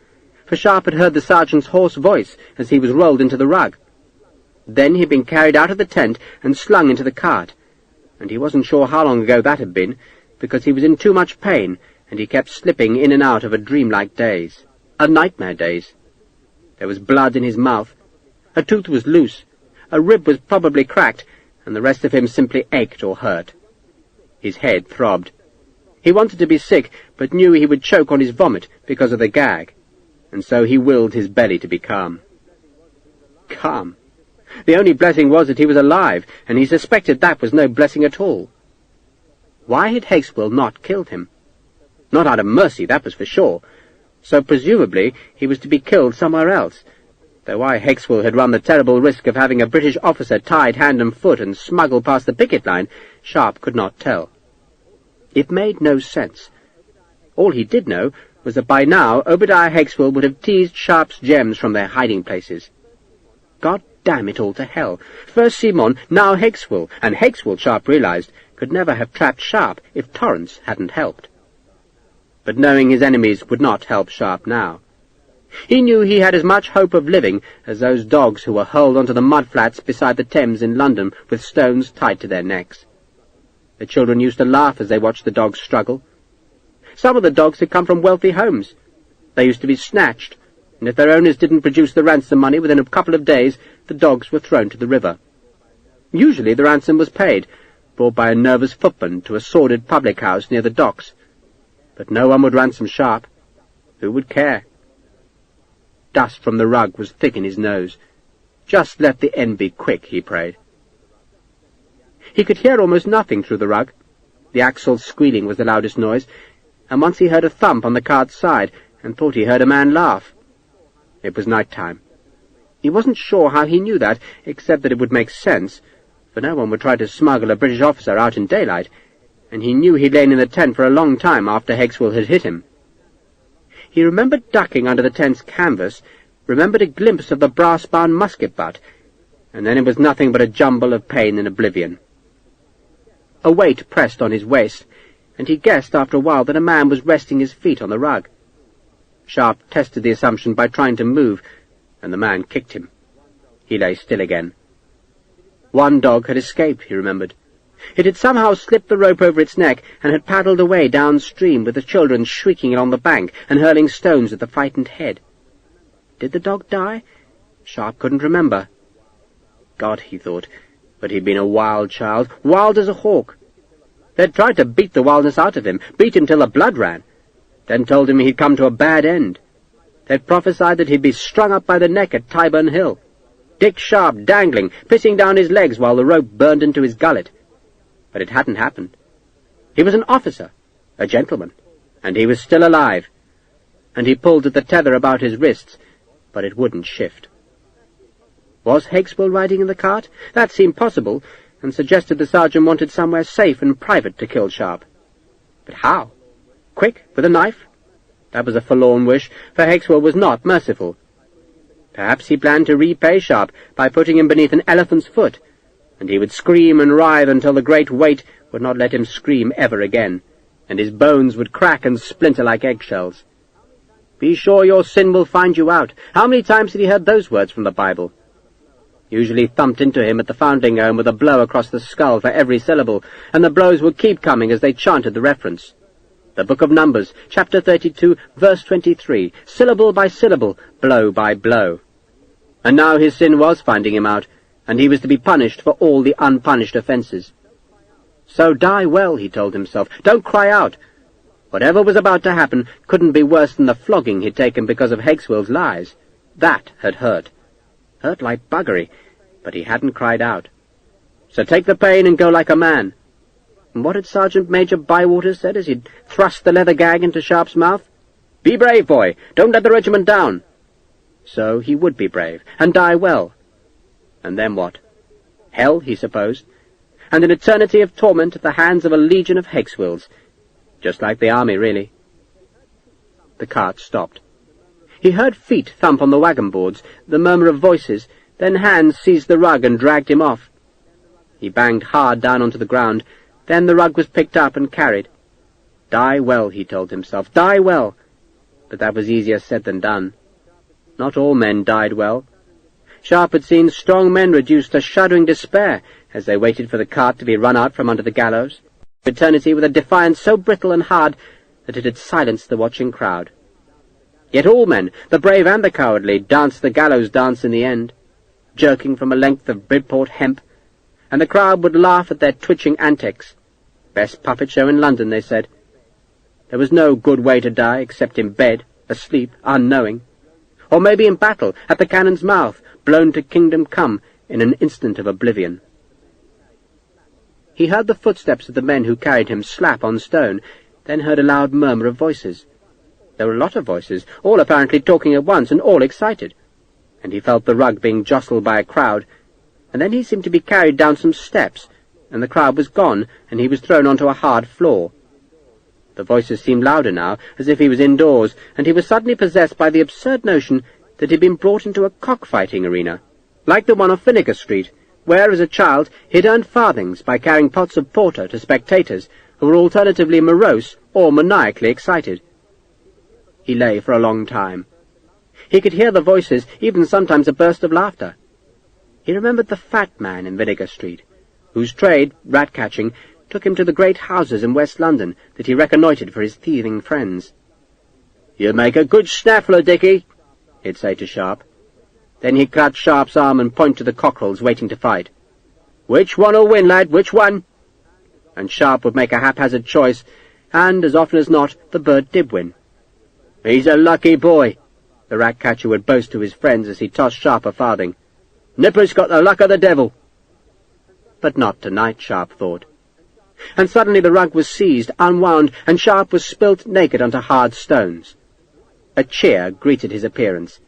for Sharpe had heard the sergeant's hoarse voice as he was rolled into the rug. Then he had been carried out of the tent and slung into the cart, and he wasn't sure how long ago that had been, because he was in too much pain, and he kept slipping in and out of a dreamlike daze, a nightmare daze. There was blood in his mouth, a tooth was loose, a rib was probably cracked, and the rest of him simply ached or hurt. His head throbbed. He wanted to be sick, but knew he would choke on his vomit because of the gag, and so he willed his belly to be calm. Calm. The only blessing was that he was alive, and he suspected that was no blessing at all. Why had Hexwell not killed him? Not out of mercy, that was for sure. So presumably he was to be killed somewhere else, though why Hexwell had run the terrible risk of having a British officer tied hand and foot and smuggled past the picket line, Sharpe could not tell. It made no sense. All he did know was that by now Obadiah Hexwell would have teased Sharpe's gems from their hiding-places. God damn it all to hell. First Simon, now Hexwell, and Hexwell, Sharpe realized, could never have trapped Sharpe if Torrance hadn't helped. But knowing his enemies would not help Sharpe now. He knew he had as much hope of living as those dogs who were hurled onto the mudflats beside the Thames in London with stones tied to their necks. The children used to laugh as they watched the dogs struggle. Some of the dogs had come from wealthy homes. They used to be snatched, and if their owners didn't produce the ransom money within a couple of days, the dogs were thrown to the river. Usually the ransom was paid, brought by a nervous footman to a sordid public house near the docks. But no one would ransom Sharpe. Who would care? Dust from the rug was thick in his nose. Just let the end be quick, he prayed. He could hear almost nothing through the rug. The axle's squealing was the loudest noise, and once he heard a thump on the cart's side and thought he heard a man laugh. It was night time. He wasn't sure how he knew that, except that it would make sense, for no one would try to smuggle a British officer out in daylight, and he knew he'd lain in the tent for a long time after Hexwell had hit him. He remembered ducking under the tent's canvas, remembered a glimpse of the brass-bound musket butt, and then it was nothing but a jumble of pain and oblivion. A weight pressed on his waist, and he guessed after a while that a man was resting his feet on the rug. Sharpe tested the assumption by trying to move, and the man kicked him. He lay still again. One dog had escaped, he remembered. It had somehow slipped the rope over its neck and had paddled away downstream with the children shrieking along the bank and hurling stones at the frightened head. Did the dog die? Sharpe couldn't remember. God, he thought, but he'd been a wild child, wild as a hawk. They'd tried to beat the wildness out of him, beat him till the blood ran, then told him he'd come to a bad end. They'd prophesied that he'd be strung up by the neck at Tyburn Hill, Dick Sharpe dangling, pissing down his legs while the rope burned into his gullet. But it hadn't happened. He was an officer, a gentleman, and he was still alive, and he pulled at the tether about his wrists, but it wouldn't shift. Was Hexwell riding in the cart? That seemed possible, and suggested the sergeant wanted somewhere safe and private to kill Sharpe. But how? Quick, with a knife? That was a forlorn wish, for Hexwell was not merciful. Perhaps he planned to repay Sharpe by putting him beneath an elephant's foot, and he would scream and writhe until the great weight would not let him scream ever again, and his bones would crack and splinter like eggshells. Be sure your sin will find you out. How many times had he heard those words from the Bible? Usually thumped into him at the foundling home with a blow across the skull for every syllable, and the blows would keep coming as they chanted the reference. The Book of Numbers, chapter 32, verse 23, syllable by syllable, blow by blow. And now his sin was finding him out, and he was to be punished for all the unpunished offences. So die well, he told himself. Don't cry out. Whatever was about to happen couldn't be worse than the flogging he'd taken because of Hexwell's lies. That had hurt. Hurt like buggery, but he hadn't cried out. So take the pain and go like a man. And what had Sergeant Major Bywater said as he'd thrust the leather gag into Sharpe's mouth? Be brave, boy. Don't let the regiment down. So he would be brave, and die well. And then what? Hell, he supposed, and an eternity of torment at the hands of a legion of Hexwells. Just like the army, really. The cart stopped. He heard feet thump on the wagon boards, the murmur of voices, then hands seized the rug and dragged him off. He banged hard down onto the ground, then the rug was picked up and carried. Die well, he told himself, die well. But that was easier said than done. Not all men died well. Sharpe had seen strong men reduced to shuddering despair as they waited for the cart to be run out from under the gallows, eternity with a defiance so brittle and hard that it had silenced the watching crowd. Yet all men, the brave and the cowardly, danced the gallows dance in the end, jerking from a length of Bridport hemp, and the crowd would laugh at their twitching antics. Best puppet show in London, they said. There was no good way to die except in bed, asleep, unknowing, or maybe in battle, at the cannon's mouth, blown to kingdom come in an instant of oblivion. He heard the footsteps of the men who carried him slap on stone, then heard a loud murmur of voices. There were a lot of voices, all apparently talking at once and all excited, and he felt the rug being jostled by a crowd, and then he seemed to be carried down some steps, and the crowd was gone, and he was thrown onto a hard floor. The voices seemed louder now, as if he was indoors, and he was suddenly possessed by the absurd notion that he'd been brought into a cockfighting arena, like the one off Vinegar Street, where, as a child, he'd earned farthings by carrying pots of porter to spectators who were alternatively morose or maniacally excited. He lay for a long time. He could hear the voices, even sometimes a burst of laughter. He remembered the fat man in Vinegar Street, whose trade, rat-catching, took him to the great houses in West London that he reconnoitred for his thieving friends. "You make a good snaffler, Dickie," he'd say to Sharpe. Then he'd clutch Sharpe's arm and point to the cockerels waiting to fight. "Which one'll win, lad, which one?" And Sharpe would make a haphazard choice, and, as often as not, the bird did win. "He's a lucky boy," the rat-catcher would boast to his friends as he tossed Sharpe a farthing. "Nipper's got the luck of the devil." But not tonight, Sharpe thought. And suddenly the rug was seized, unwound, and Sharpe was spilt naked onto hard stones. A cheer greeted his appearance.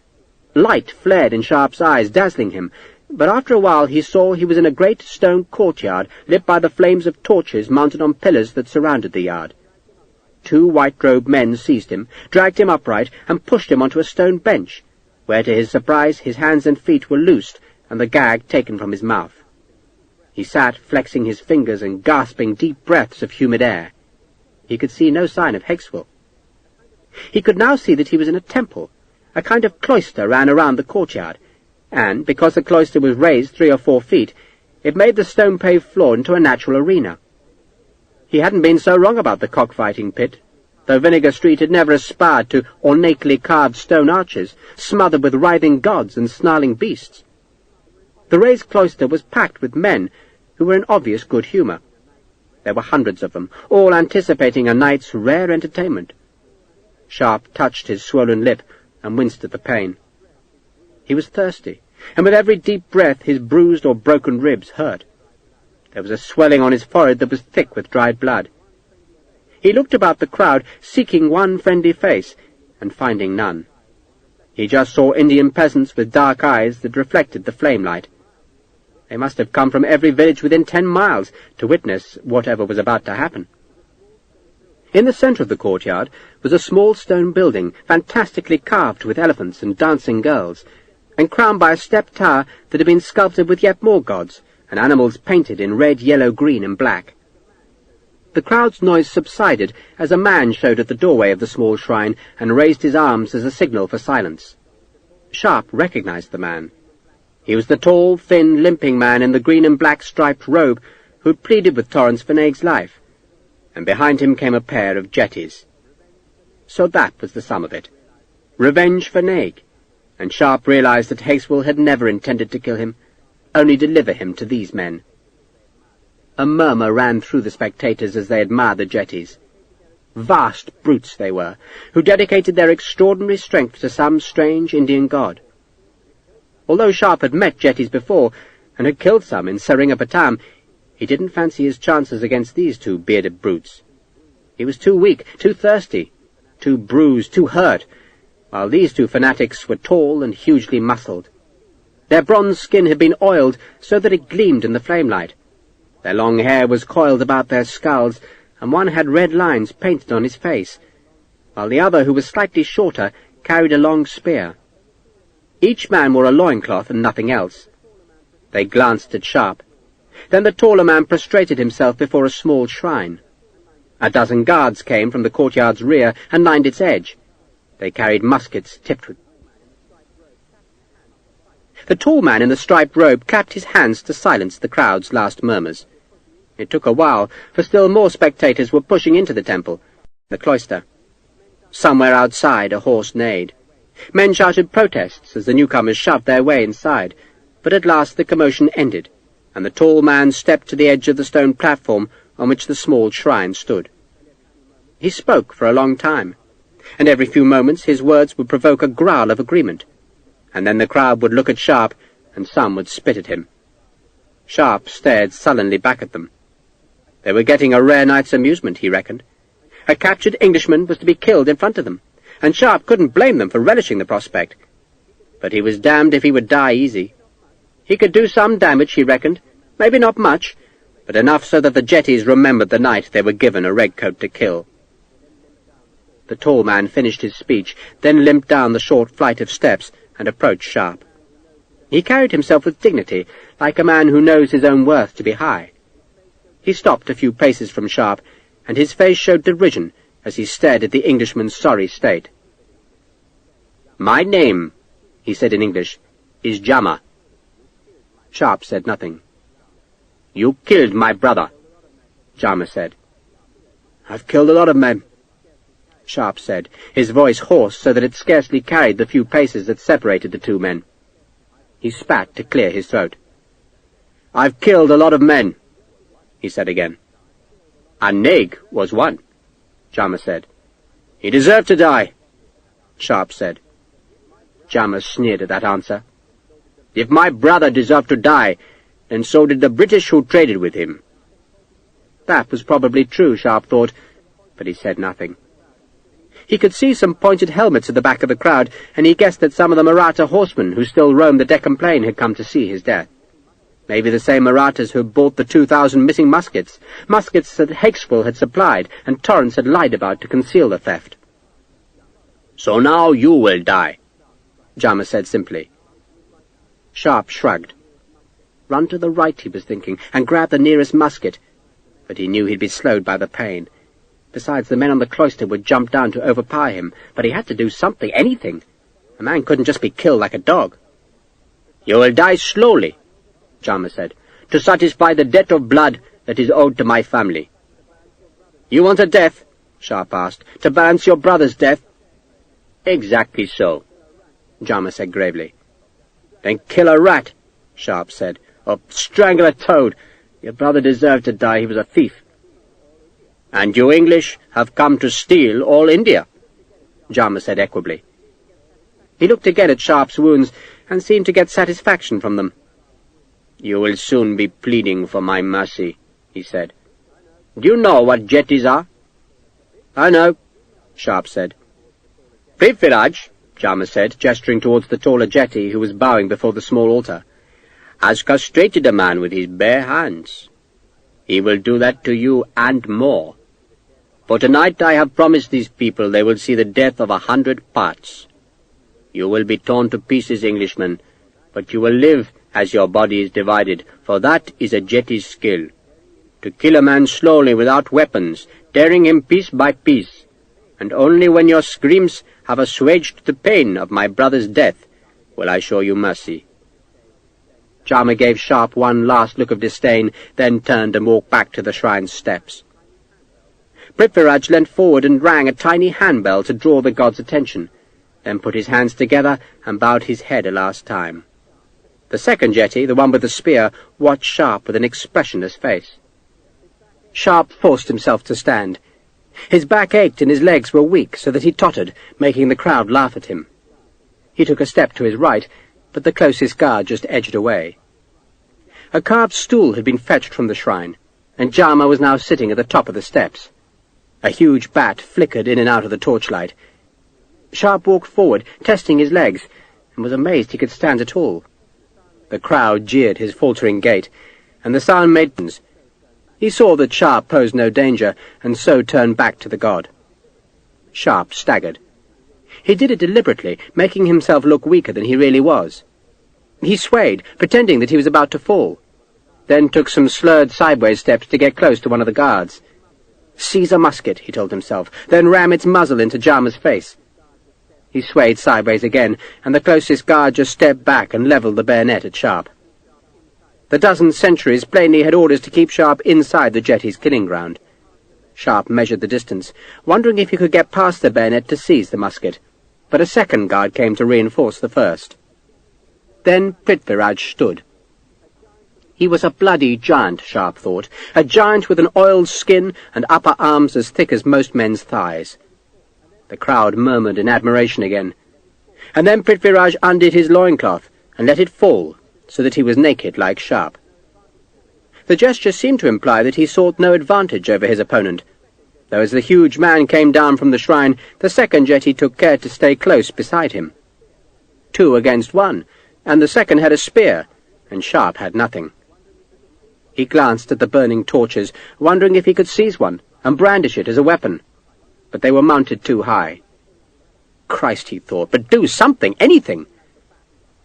Light flared in Sharpe's eyes, dazzling him, but after a while he saw he was in a great stone courtyard lit by the flames of torches mounted on pillars that surrounded the yard. 2 white-robed men seized him, dragged him upright, and pushed him onto a stone bench, where to his surprise his hands and feet were loosed and the gag taken from his mouth. He sat flexing his fingers and gasping deep breaths of humid air. He could see no sign of Hakeswill. He could now see that he was in a temple. A kind of cloister ran around the courtyard, and, because the cloister was raised 3 or 4 feet, it made the stone-paved floor into a natural arena. He hadn't been so wrong about the cockfighting pit, though Vinegar Street had never aspired to ornately carved stone arches, smothered with writhing gods and snarling beasts. The raised cloister was packed with men who were in obvious good humour. There were hundreds of them, all anticipating a night's rare entertainment. Sharpe touched his swollen lip and winced at the pain. He was thirsty, and with every deep breath his bruised or broken ribs hurt. There was a swelling on his forehead that was thick with dried blood. He looked about the crowd, seeking one friendly face, and finding none. He just saw Indian peasants with dark eyes that reflected the flame-light. They must have come from every village within 10 miles to witness whatever was about to happen. In the centre of the courtyard was a small stone building, fantastically carved with elephants and dancing girls, and crowned by a stepped tower that had been sculptured with yet more gods, and animals painted in red, yellow, green, and black. The crowd's noise subsided as a man showed at the doorway of the small shrine and raised his arms as a signal for silence. Sharpe recognized the man. He was the tall, thin, limping man in the green and black striped robe who'd pleaded with Torrance for Naig's life, and behind him came a pair of jetties. So that was the sum of it. Revenge for Naig, and Sharpe realized that Hakeswill had never intended to kill him, only deliver him to these men. A murmur ran through the spectators as they admired the jetties. Vast brutes they were, who dedicated their extraordinary strength to some strange Indian god. Although Sharpe had met jetties before, and had killed some in Seringapatam, he didn't fancy his chances against these 2 bearded brutes. He was too weak, too thirsty, too bruised, too hurt, while these 2 fanatics were tall and hugely muscled. Their bronze skin had been oiled so that it gleamed in the flamelight. Their long hair was coiled about their skulls, and one had red lines painted on his face, while the other, who was slightly shorter, carried a long spear. Each man wore a loincloth and nothing else. They glanced at Sharpe. Then the taller man prostrated himself before a small shrine. A dozen guards came from the courtyard's rear and lined its edge. They carried muskets tipped with... The tall man in the striped robe clapped his hands to silence the crowd's last murmurs. It took a while, for still more spectators were pushing into the temple, the cloister. Somewhere outside a horse neighed. Men shouted protests as the newcomers shoved their way inside, but at last the commotion ended, and the tall man stepped to the edge of the stone platform on which the small shrine stood. He spoke for a long time, and every few moments his words would provoke a growl of agreement, and then the crowd would look at Sharpe, and some would spit at him. Sharpe stared sullenly back at them. They were getting a rare night's amusement, he reckoned. A captured Englishman was to be killed in front of them, and Sharpe couldn't blame them for relishing the prospect. But he was damned if he would die easy. He could do some damage, he reckoned, maybe not much, but enough so that the jetties remembered the night they were given a redcoat to kill. The tall man finished his speech, then limped down the short flight of steps and approached Sharpe. He carried himself with dignity, like a man who knows his own worth to be high. He stopped a few paces from Sharpe, and his face showed derision as he stared at the Englishman's sorry state. "My name," he said in English, "is Jama." Sharpe said nothing. "You killed my brother." Sharpe said. "I've killed a lot of men," Sharpe said, his voice hoarse so that it scarcely carried the few paces that separated the two men. He spat to clear his throat. "I've killed a lot of men," he said again. "And Naig was one," Sharpe said. "He deserved to die," Sharpe said. Sharpe sneered at that answer. "If my brother deserved to die, then so did the British who traded with him." That was probably true, Sharpe thought, but he said nothing. He could see some pointed helmets at the back of the crowd, and he guessed that some of the Maratha horsemen who still roamed the Deccan plain had come to see his death. Maybe the same Marathas who had bought the 2,000 missing muskets that Hakesville had supplied and Torrance had lied about to conceal the theft. "So now you will die," Sharpe said simply. Sharpe shrugged. Run to the right, he was thinking, and grab the nearest musket, but he knew he'd be slowed by the pain. Besides, the men on the cloister would jump down to overpower him, but he had to do something, anything. A man couldn't just be killed like a dog. "You will die slowly," Sharpe said, "to satisfy the debt of blood that is owed to my family." "You want a death?" Sharpe asked. "To balance your brother's death?" "Exactly so," Sharpe said gravely. "Then kill a rat," Sharpe said, "or strangle a toad. Your brother deserved to die. He was a thief." "And you English have come to steal all India," Sharpe said equably. He looked again at Sharpe's wounds and seemed to get satisfaction from them. "You will soon be pleading for my mercy," he said. "Do you know what jetties are?" "I know," Sharpe said. "Prithviraj," Sharpe said, gesturing towards the taller jetty who was bowing before the small altar, "has castrated a man with his bare hands. He will do that to you and more. For tonight I have promised these people they will see the death of 100 parts. You will be torn to pieces, Englishmen, but you will live as your body is divided, for that is a jetty's skill. To kill a man slowly without weapons, tearing him piece by piece, and only when your screams have assuaged the pain of my brother's death will I show you mercy." Sharpe gave Sharpe one last look of disdain, then turned and walked back to the shrine's steps. Prithviraj leant forward and rang a tiny handbell to draw the god's attention, then put his hands together and bowed his head a last time. The second jetty, the one with the spear, watched Sharpe with an expressionless face. Sharpe forced himself to stand. His back ached and his legs were weak, so that he tottered, making the crowd laugh at him. He took a step to his right, but the closest guard just edged away. A carved stool had been fetched from the shrine, and Sharpe was now sitting at the top of the steps. A huge bat flickered in and out of the torchlight. Sharpe walked forward, testing his legs, and was amazed he could stand at all. The crowd jeered his faltering gait, and the sound made sense. He saw that Sharpe posed no danger, and so turned back to the god. Sharpe staggered. He did it deliberately, making himself look weaker than he really was. He swayed, pretending that he was about to fall, then took some slurred sideways steps to get close to one of the guards. "Seize a musket," he told himself, then ram its muzzle into Sharpe's face. He swayed sideways again, and the closest guard just stepped back and levelled the bayonet at Sharpe. The dozen sentries plainly had orders to keep Sharpe inside the jetty's killing ground. Sharpe measured the distance, wondering if he could get past the bayonet to seize the musket, but a second guard came to reinforce the first. Then Prithviraj stood. He was a bloody giant, Sharpe thought, a giant with an oiled skin and upper arms as thick as most men's thighs. The crowd murmured in admiration again. And then Prithviraj undid his loincloth and let it fall, so that he was naked like Sharpe. The gesture seemed to imply that he sought no advantage over his opponent, though as the huge man came down from the shrine, the second jetty took care to stay close beside him. 2 against 1, and the second had a spear, and Sharpe had nothing. He glanced at the burning torches, wondering if he could seize one and brandish it as a weapon, but they were mounted too high. Christ, he thought, but do something, anything!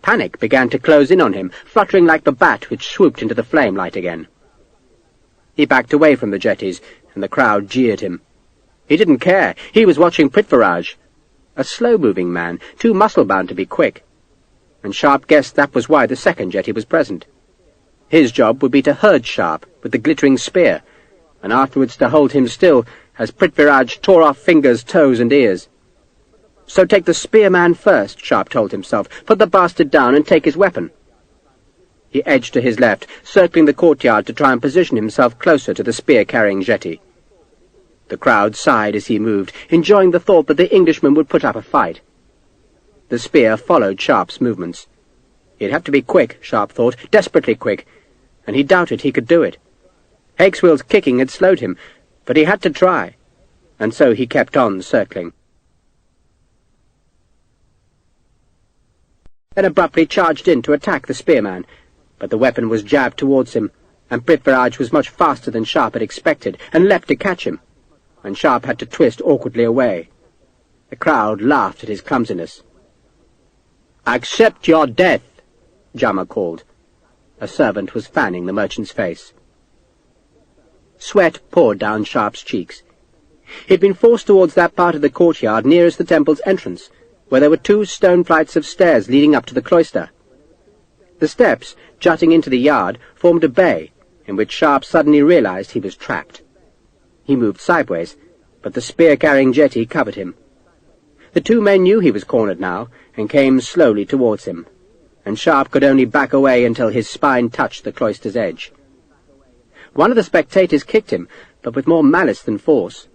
Panic began to close in on him, fluttering like the bat which swooped into the flame light again. He backed away from the jetties, and the crowd jeered him. He didn't care. He was watching Prithviraj, a slow-moving man, too muscle-bound to be quick, and Sharpe guessed that was why the second jetty was present. His job would be to herd Sharpe with the glittering spear, and afterwards to hold him still as Prithviraj tore off fingers, toes, and ears. So take the spearman first, Sharpe told himself. Put the bastard down and take his weapon. He edged to his left, circling the courtyard to try and position himself closer to the spear-carrying jetty. The crowd sighed as he moved, enjoying the thought that the Englishman would put up a fight. The spear followed Sharpe's movements. He'd have to be quick, Sharpe thought, desperately quick, and he doubted he could do it. Hakeswill's kicking had slowed him, but he had to try, and so he kept on circling. Then abruptly charged in to attack the spearman, but the weapon was jabbed towards him, and Prithviraj was much faster than Sharpe had expected, and leapt to catch him, and Sharpe had to twist awkwardly away. The crowd laughed at his clumsiness. "Accept your death," Jama called. A servant was fanning the merchant's face. Sweat poured down Sharpe's cheeks. He'd been forced towards that part of the courtyard nearest the temple's entrance, where there were 2 stone flights of stairs leading up to the cloister. The steps, jutting into the yard, formed a bay, in which Sharpe suddenly realized he was trapped. He moved sideways, but the spear-carrying jetty covered him. The 2 men knew he was cornered now, and came slowly towards him, and Sharpe could only back away until his spine touched the cloister's edge. One of the spectators kicked him, but with more malice than force.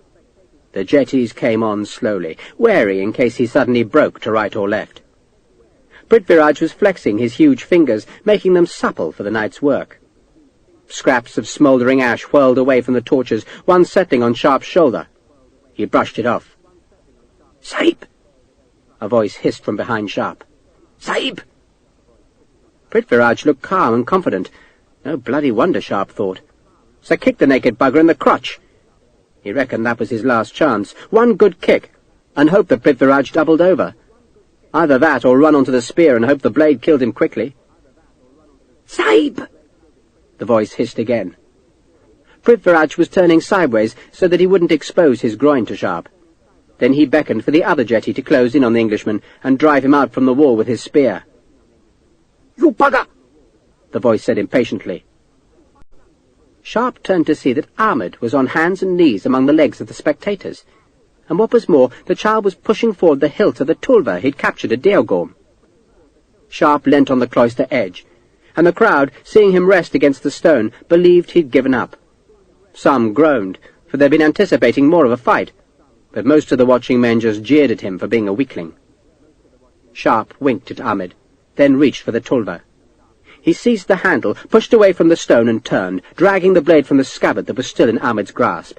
The jetties came on slowly, wary in case he suddenly broke to right or left. Prithviraj was flexing his huge fingers, making them supple for the night's work. Scraps of smouldering ash whirled away from the torches, one settling on Sharpe's shoulder. He brushed it off. "Sahib!" a voice hissed from behind Sharpe. "Sahib!" Prithviraj looked calm and confident. No bloody wonder, Sharpe thought. So kick the naked bugger in the crotch. He reckoned that was his last chance. One good kick, and hope that Prithviraj doubled over. Either that or run onto the spear and hope the blade killed him quickly. "Sahib!" the voice hissed again. Prithviraj was turning sideways so that he wouldn't expose his groin to Sharpe. Then he beckoned for the other jetty to close in on the Englishman and drive him out from the wall with his spear. "You bugger!" the voice said impatiently. Sharpe turned to see that Ahmed was on hands and knees among the legs of the spectators, and what was more, the child was pushing forward the hilt of the tulva he'd captured at Deogorm. Sharpe leant on the cloister edge, and the crowd, seeing him rest against the stone, believed he'd given up. Some groaned, for they'd been anticipating more of a fight, but most of the watching men just jeered at him for being a weakling. Sharpe winked at Ahmed, then reached for the tulva. He seized the handle, pushed away from the stone and turned, dragging the blade from the scabbard that was still in Ahmed's grasp.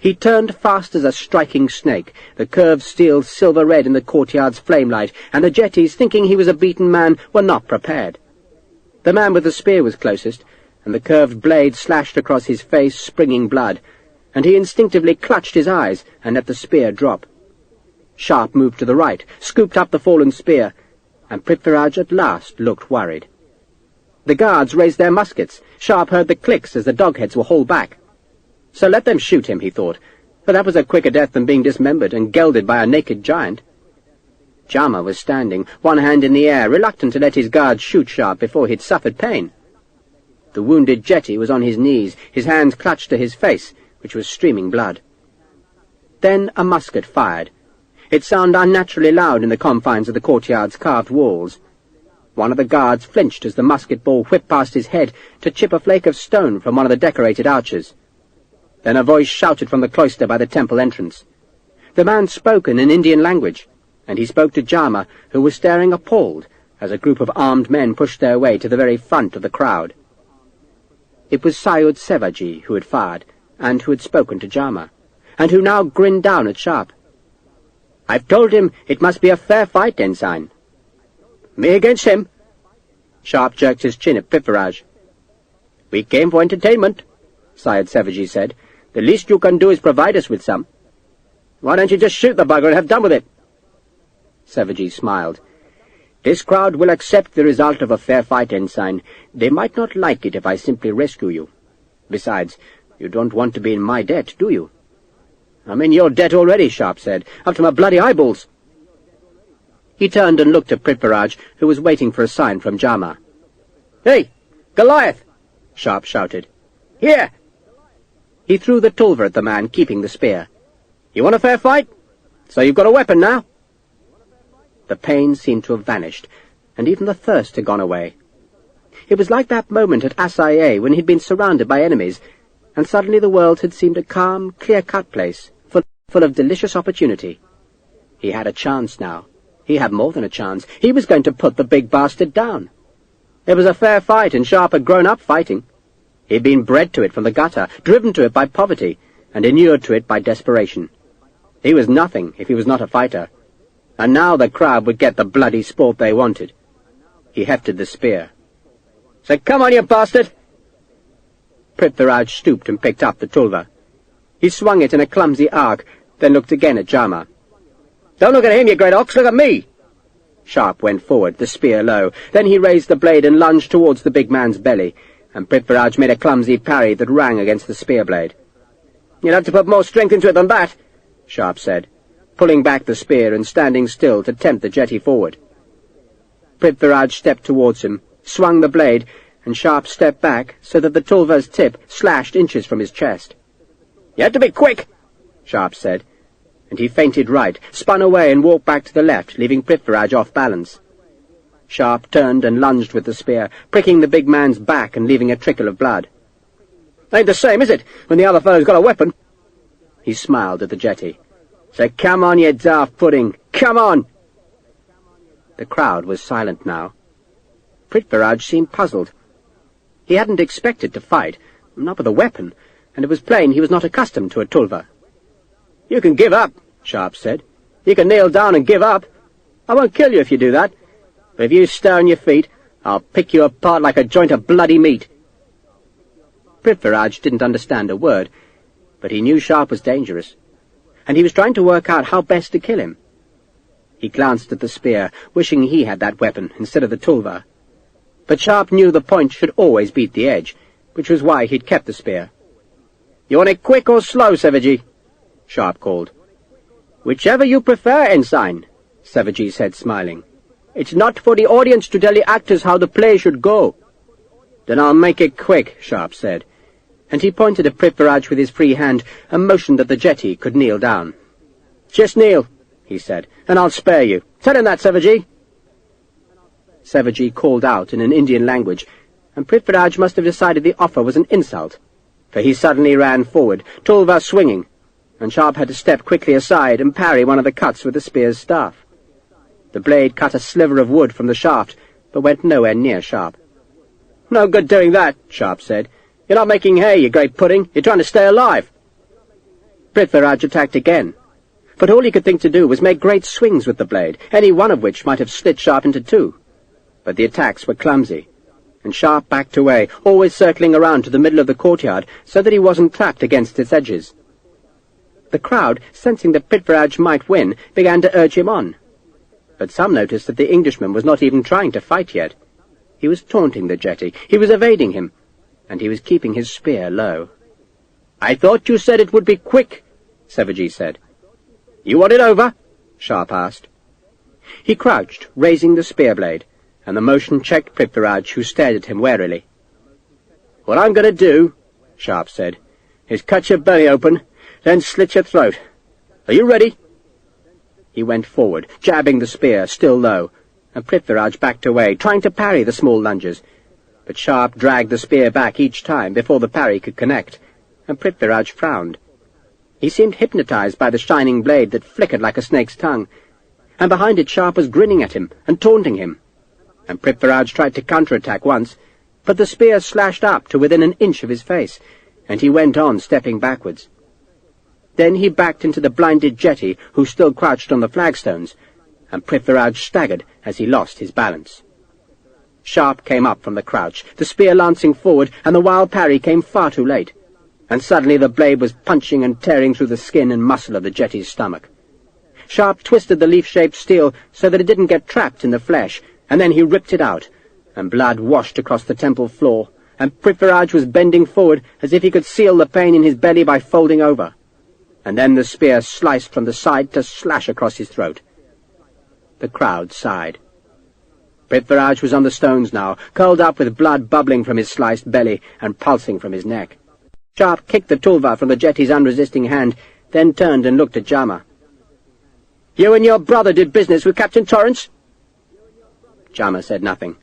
He turned fast as a striking snake, the curved steel silver-red in the courtyard's flame-light, and the jetties, thinking he was a beaten man, were not prepared. The man with the spear was closest, and the curved blade slashed across his face, springing blood, and he instinctively clutched his eyes and let the spear drop. Sharpe moved to the right, scooped up the fallen spear, and Prithviraj at last looked worried. The guards raised their muskets. Sharpe heard the clicks as the dogheads were hauled back. So let them shoot him, he thought, for that was a quicker death than being dismembered and gelded by a naked giant. Jama was standing, one hand in the air, reluctant to let his guards shoot Sharpe before he'd suffered pain. The wounded jetty was on his knees, his hands clutched to his face, which was streaming blood. Then a musket fired. It sounded unnaturally loud in the confines of the courtyard's carved walls. One of the guards flinched as the musket ball whipped past his head to chip a flake of stone from one of the decorated arches. Then a voice shouted from the cloister by the temple entrance. The man spoke in an Indian language, and he spoke to Jama, who was staring appalled as a group of armed men pushed their way to the very front of the crowd. It was Syud Sevaji who had fired, and who had spoken to Jama, and who now grinned down at Sharpe. "I've told him it must be a fair fight, Ensign." "Me against him?" Sharpe jerked his chin at Prithviraj. "We came for entertainment," Syud Sevaji said. "The least you can do is provide us with some. Why don't you just shoot the bugger and have done with it?" Sevaji smiled. "This crowd will accept the result of a fair fight, Ensign. They might not like it if I simply rescue you. Besides, you don't want to be in my debt, do you?" "I'm in your debt already," Sharpe said, "up to my bloody eyeballs." He turned and looked at Prithviraj, who was waiting for a sign from Jama. "Hey, Goliath!" Sharpe shouted. "Here!" He threw the tulva at the man keeping the spear. "You want a fair fight? So you've got a weapon now?" The pain seemed to have vanished, and even the thirst had gone away. It was like that moment at Assaye when he'd been surrounded by enemies, and suddenly the world had seemed a calm, clear-cut place, full of delicious opportunity. He had a chance now. He had more than a chance. He was going to put the big bastard down. It was a fair fight, and Sharpe had grown up fighting. He'd been bred to it from the gutter, driven to it by poverty, and inured to it by desperation. He was nothing if he was not a fighter, and now the crowd would get the bloody sport they wanted. He hefted the spear. "So come on, you bastard!" Prithviraj stooped and picked up the tulva. He swung it in a clumsy arc, then looked again at Jama. "Don't look at him, you great ox, look at me!" Sharpe went forward, the spear low. Then he raised the blade and lunged towards the big man's belly, and Prithviraj made a clumsy parry that rang against the spear blade. "You'll have to put more strength into it than that," Sharpe said, pulling back the spear and standing still to tempt the jetty forward. Prithviraj stepped towards him, swung the blade, and Sharpe stepped back so that the tulva's tip slashed inches from his chest. "You had to be quick," Sharpe said, and he feinted right, spun away and walked back to the left, leaving Prithviraj off balance. Sharpe turned and lunged with the spear, pricking the big man's back and leaving a trickle of blood. "Ain't the same, is it, when the other fellow's got a weapon?" He smiled at the jetty. "So come on, you daft pudding, come on!" The crowd was silent now. Prithviraj seemed puzzled. He hadn't expected to fight, not with a weapon, and it was plain he was not accustomed to a tulva. "You can give up," Sharpe said. "You can kneel down and give up. I won't kill you if you do that, but if you stir on your feet, I'll pick you apart like a joint of bloody meat." Prithviraj didn't understand a word, but he knew Sharpe was dangerous, and he was trying to work out how best to kill him. He glanced at the spear, wishing he had that weapon instead of the tulva. But Sharpe knew the point should always beat the edge, which was why he'd kept the spear. "You want it quick or slow, Savaji?" Sharpe called. "Whichever you prefer, Ensign," Savaji said, smiling. "It's not for the audience to tell the actors how the play should go." "Then I'll make it quick," Sharpe said, and he pointed at Prithviraj with his free hand and motioned that the jetty could kneel down. "Just kneel," he said, "and I'll spare you. Tell him that, Savaji." Savaji called out in an Indian language, and Prithviraj must have decided the offer was an insult, for he suddenly ran forward, tulva swinging, and Sharpe had to step quickly aside and parry one of the cuts with the spear's staff. The blade cut a sliver of wood from the shaft, but went nowhere near Sharpe. "No good doing that," Sharpe said. "You're not making hay, you great pudding. You're trying to stay alive." Prithviraj attacked again, but all he could think to do was make great swings with the blade, any one of which might have split Sharpe into two. But the attacks were clumsy, and Sharpe backed away, always circling around to the middle of the courtyard so that he wasn't trapped against its edges. The crowd, sensing that Prithviraj might win, began to urge him on. But some noticed that the Englishman was not even trying to fight yet. He was taunting the jetty, he was evading him, and he was keeping his spear low. "I thought you said it would be quick," Savaji said. "You want it over?" Sharpe asked. He crouched, raising the spear blade, and the motion checked Prithviraj, who stared at him warily. "What I'm going to do," Sharpe said, "is cut your belly open, then slit your throat. Are you ready?" He went forward, jabbing the spear, still low, and Prithviraj backed away, trying to parry the small lunges. But Sharpe dragged the spear back each time before the parry could connect, and Prithviraj frowned. He seemed hypnotized by the shining blade that flickered like a snake's tongue, and behind it Sharpe was grinning at him and taunting him. And Prithviraj tried to counterattack once, but the spear slashed up to within an inch of his face, and he went on stepping backwards. Then he backed into the blinded jetty, who still crouched on the flagstones, and Prithviraj staggered as he lost his balance. Sharpe came up from the crouch, the spear lancing forward, and the wild parry came far too late, and suddenly the blade was punching and tearing through the skin and muscle of the jetty's stomach. Sharpe twisted the leaf-shaped steel so that it didn't get trapped in the flesh, and then he ripped it out, and blood washed across the temple floor, and Prithviraj was bending forward as if he could seal the pain in his belly by folding over. And then the spear sliced from the side to slash across his throat. The crowd sighed. Prithviraj was on the stones now, curled up with blood bubbling from his sliced belly and pulsing from his neck. Sharpe kicked the tulva from the jetty's unresisting hand, then turned and looked at Jama. "You and your brother did business with Captain Torrance?" Jama said nothing.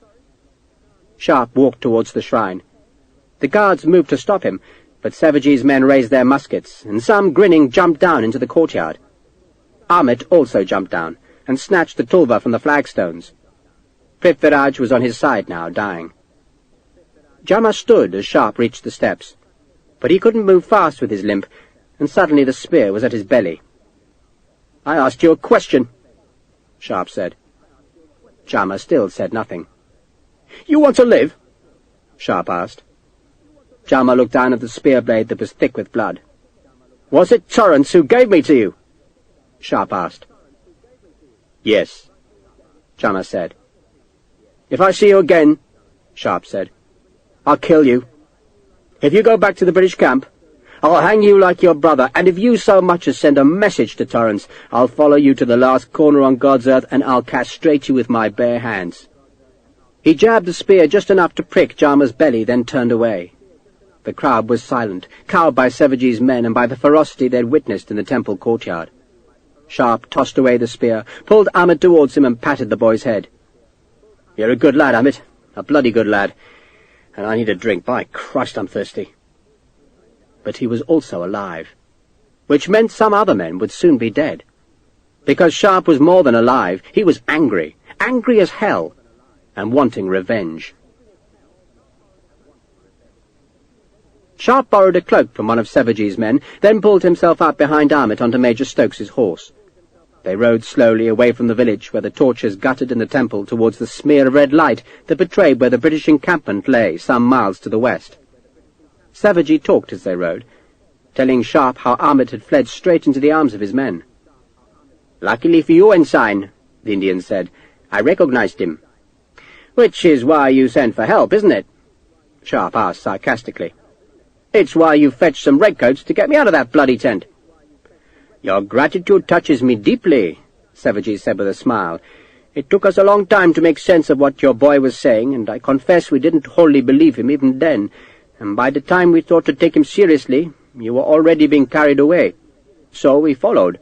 Sharpe walked towards the shrine. The guards moved to stop him, but Savagee's men raised their muskets, and some, grinning, jumped down into the courtyard. Amit also jumped down, and snatched the tulva from the flagstones. Prithviraj was on his side now, dying. Jama stood as Sharpe reached the steps, but he couldn't move fast with his limp, and suddenly the spear was at his belly. "I asked you a question," Sharpe said. Jama still said nothing. "You want to live?" Sharpe asked. Jama looked down at the spear blade that was thick with blood. "Was it Torrance who gave me to you?" Sharpe asked. "Yes," Jama said. "If I see you again," Sharpe said, "I'll kill you. If you go back to the British camp, I'll hang you like your brother, and if you so much as send a message to Torrance, I'll follow you to the last corner on God's earth, and I'll castrate you with my bare hands." He jabbed the spear just enough to prick Jama's belly, then turned away. The crowd was silent, cowed by Savagee's men and by the ferocity they'd witnessed in the temple courtyard. Sharpe tossed away the spear, pulled Amit towards him and patted the boy's head. "You're a good lad, Amit, a bloody good lad. And I need a drink. By Christ, I'm thirsty." But he was also alive, which meant some other men would soon be dead. Because Sharpe was more than alive, he was angry, angry as hell, and wanting revenge. Sharpe borrowed a cloak from one of Savagee's men, then pulled himself up behind Amit onto Major Stokes's horse. They rode slowly away from the village where the torches guttered in the temple towards the smear of red light that betrayed where the British encampment lay some miles to the west. Savagee talked as they rode, telling Sharpe how Amit had fled straight into the arms of his men. "Luckily for you, Ensign," the Indian said, "I recognized him." "Which is why you sent for help, isn't it?" Sharpe asked sarcastically. "It's why you fetched some redcoats to get me out of that bloody tent." "Your gratitude touches me deeply," Savagee said with a smile. "It took us a long time to make sense of what your boy was saying, and I confess we didn't wholly believe him even then, and by the time we thought to take him seriously, you were already being carried away. So we followed.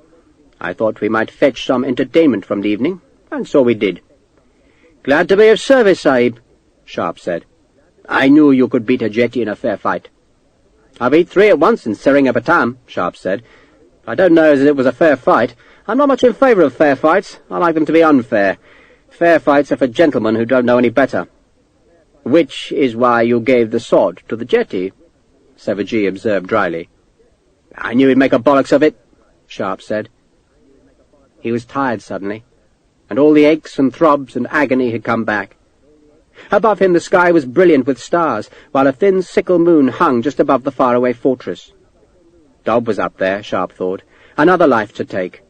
I thought we might fetch some entertainment from the evening, and so we did." "Glad to be of service, Sahib," Sharpe said. "I knew you could beat a jetty in a fair fight." "I beat 3 at once in Seringapatam," Sharpe said. "I don't know as it was a fair fight. I'm not much in favour of fair fights. I like them to be unfair. Fair fights are for gentlemen who don't know any better." "Which is why you gave the sword to the jetty," Savagee observed dryly. "I knew he'd make a bollocks of it," Sharpe said. He was tired suddenly, and all the aches and throbs and agony had come back. Above him the sky was brilliant with stars, while a thin sickle moon hung just above the faraway fortress. Dodd was up there, Sharpe thought, another life to take.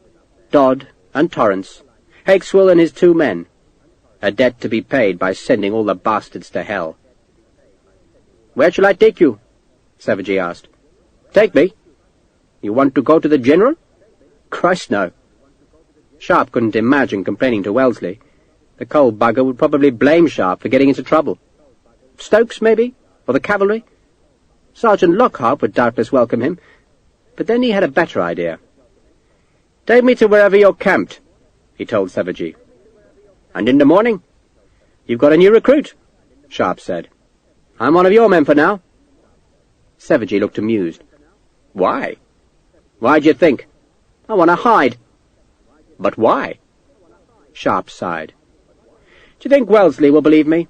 Dodd and Torrance, Hakeswell and his 2 men, a debt to be paid by sending all the bastards to hell. "Where shall I take you?" Savagee asked. "Take me? You want to go to the General?" "Christ, no." Sharpe couldn't imagine complaining to Wellesley. The cold bugger would probably blame Sharpe for getting into trouble. Stokes, maybe? Or the cavalry? Sergeant Lockhart would doubtless welcome him. But then he had a better idea. "Take me to wherever you're camped," he told Savagee. "And in the morning?" "You've got a new recruit," Sharpe said. "I'm one of your men for now." Savagee looked amused. "Why?" "Why do you think?" "I want to hide." "But why?" Sharpe sighed. "Do you think Wellesley will believe me?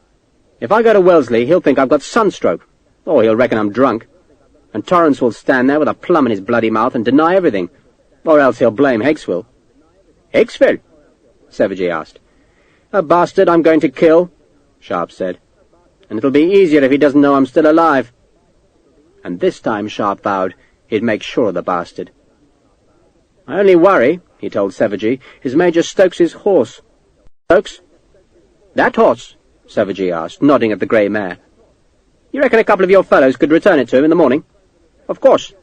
If I go to Wellesley, he'll think I've got sunstroke, or he'll reckon I'm drunk. And Torrance will stand there with a plum in his bloody mouth and deny everything, or else he'll blame Hakeswell." "Hakeswell?" Savagee asked. "A bastard I'm going to kill," Sharpe said. "And it'll be easier if he doesn't know I'm still alive." And this time, Sharpe vowed, he'd make sure of the bastard. "My only worry," he told Savagee, "is Major Stokes's horse." "Stokes?" "That horse?" Savagee asked, nodding at the grey mare. "You reckon a couple of your fellows could return it to him in the morning?" "Of course."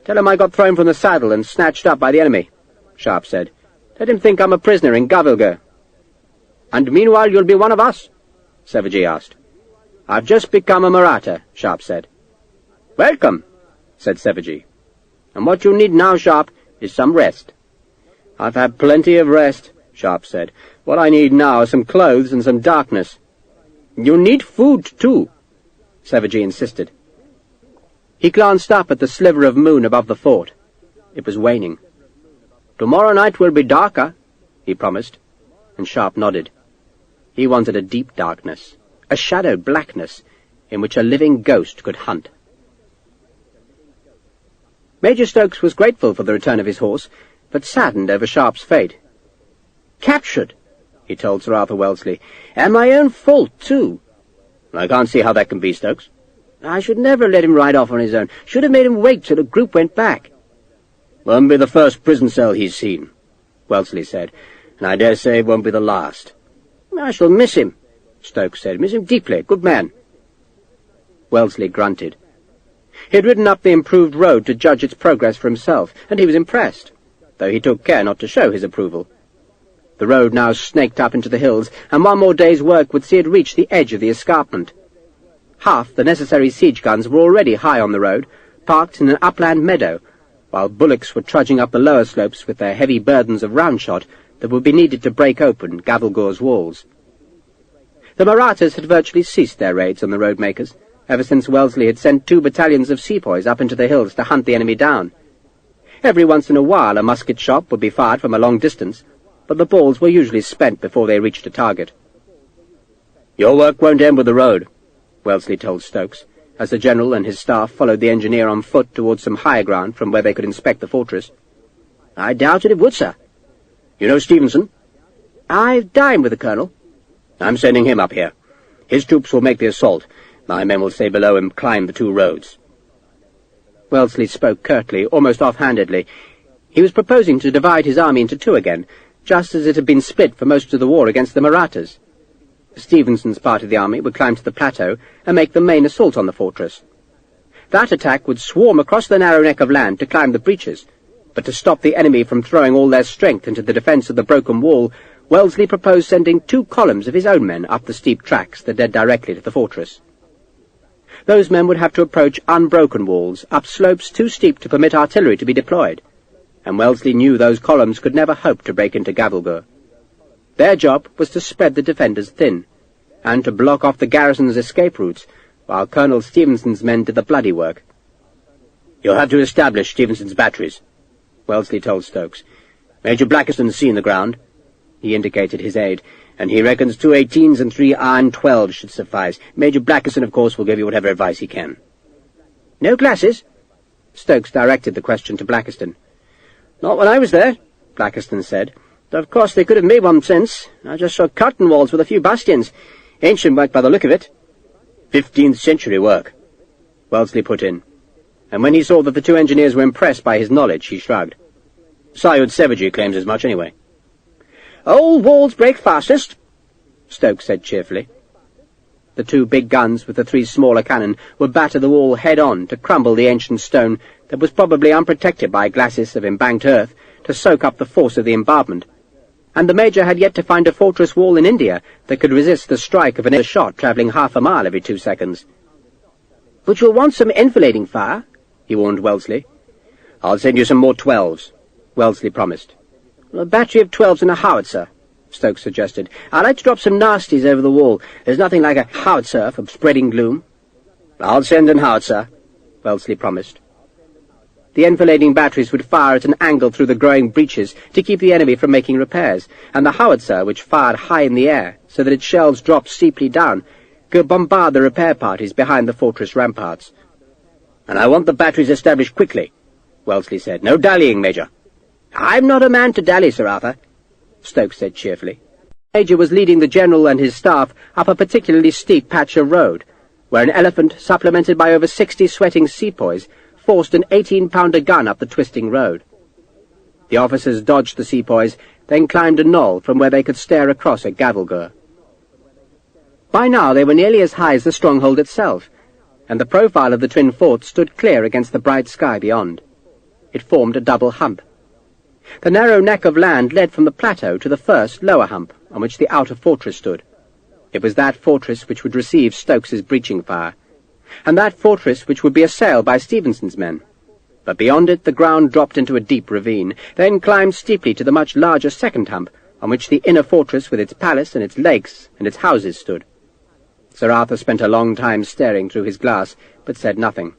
"Tell him I got thrown from the saddle and snatched up by the enemy," Sharpe said. "Let him think I'm a prisoner in Gavilga." "And meanwhile you'll be one of us?" Savagee asked. "I've just become a Maratha," Sharpe said. "Welcome," said Savaji. "And what you need now, Sharpe, is some rest." "I've had plenty of rest," Sharpe said. "What I need now are some clothes and some darkness." "You need food, too," Savaji insisted. He glanced up at the sliver of moon above the fort. It was waning. "Tomorrow night will be darker," he promised, and Sharpe nodded. He wanted a deep darkness, a shadowed blackness, in which a living ghost could hunt. Major Stokes was grateful for the return of his horse, but saddened over Sharpe's fate. "Captured," he told Sir Arthur Wellesley, "and my own fault, too." "I can't see how that can be, Stokes." "I should never have let him ride off on his own. Should have made him wait till the group went back." "Won't be the first prison cell he's seen," Wellesley said, "and I dare say it won't be the last." "I shall miss him," Stokes said. "Miss him deeply. Good man." Wellesley grunted. He had ridden up the improved road to judge its progress for himself, and he was impressed, though he took care not to show his approval. The road now snaked up into the hills, and one more day's work would see it reach the edge of the escarpment. Half the necessary siege guns were already high on the road, parked in an upland meadow, while bullocks were trudging up the lower slopes with their heavy burdens of round shot that would be needed to break open Gavelgur's walls. The Marathas had virtually ceased their raids on the road makers, ever since Wellesley had sent 2 battalions of sepoys up into the hills to hunt the enemy down. Every once in a while a musket shot would be fired from a long distance, but the balls were usually spent before they reached a target. "Your work won't end with the road," Wellesley told Stokes, as the general and his staff followed the engineer on foot towards some higher ground from where they could inspect the fortress. "I doubted it would, sir." "You know Stevenson?" "I've dined with the colonel." "I'm sending him up here. His troops will make the assault. My men will stay below and climb the 2 roads." Wellesley spoke curtly, almost offhandedly. He was proposing to divide his army into 2 again, just as it had been split for most of the war against the Marathas. Stevenson's part of the army would climb to the plateau and make the main assault on the fortress. That attack would swarm across the narrow neck of land to climb the breaches, but to stop the enemy from throwing all their strength into the defence of the broken wall, Wellesley proposed sending 2 columns of his own men up the steep tracks that led directly to the fortress. Those men would have to approach unbroken walls, up slopes too steep to permit artillery to be deployed, and Wellesley knew those columns could never hope to break into Gavelgur. Their job was to spread the defenders thin, and to block off the garrison's escape routes, while Colonel Stevenson's men did the bloody work. "You'll have to establish Stevenson's batteries," Wellesley told Stokes. "Major Blackiston's seen the ground." He indicated his aide. "And he reckons 2 18s and 3 iron 12s should suffice. Major Blackiston, of course, will give you whatever advice he can." "No glasses?" Stokes directed the question to Blackiston. "Not when I was there," Blackiston said. "Though of course they could have made one since. I just saw curtain walls with a few bastions. Ancient work by the look of it." 15th century work," Wellesley put in, and when he saw that the 2 engineers were impressed by his knowledge, he shrugged. "Sayud Savaji claims as much anyway." "Old walls break fastest," Stokes said cheerfully. The 2 big guns with the 3 smaller cannon would batter the wall head-on to crumble the ancient stone that was probably unprotected by glacis of embanked earth to soak up the force of the embankment, and the Major had yet to find a fortress wall in India that could resist the strike of an shot travelling half a mile every 2 seconds. "But you'll want some enfilading fire," he warned Wellesley. "I'll send you some more 12s, Wellesley promised. "A battery of 12s and a howitzer," Stokes suggested. "I'd like to drop some nasties over the wall. There's nothing like a howitzer for spreading gloom." "I'll send an howitzer," Wellesley promised. The enfilading batteries would fire at an angle through the growing breaches to keep the enemy from making repairs, and the howitzer, which fired high in the air so that its shells dropped steeply down, could bombard the repair parties behind the fortress ramparts. "And I want the batteries established quickly," Wellesley said. "No dallying, Major." "I'm not a man to dally, Sir Arthur," Stokes said cheerfully. The Major was leading the general and his staff up a particularly steep patch of road, where an elephant, supplemented by over 60 sweating sepoys, forced an 18-pounder gun up the twisting road. The officers dodged the sepoys, then climbed a knoll from where they could stare across at Gavelgur. By now they were nearly as high as the stronghold itself, and the profile of the twin forts stood clear against the bright sky beyond. It formed a double hump. The narrow neck of land led from the plateau to the first, lower hump, on which the outer fortress stood. It was that fortress which would receive Stokes's breaching fire, and that fortress which would be assailed by Stevenson's men. But beyond it the ground dropped into a deep ravine, then climbed steeply to the much larger second hump, on which the inner fortress with its palace and its lakes and its houses stood. Sir Arthur spent a long time staring through his glass, but said nothing.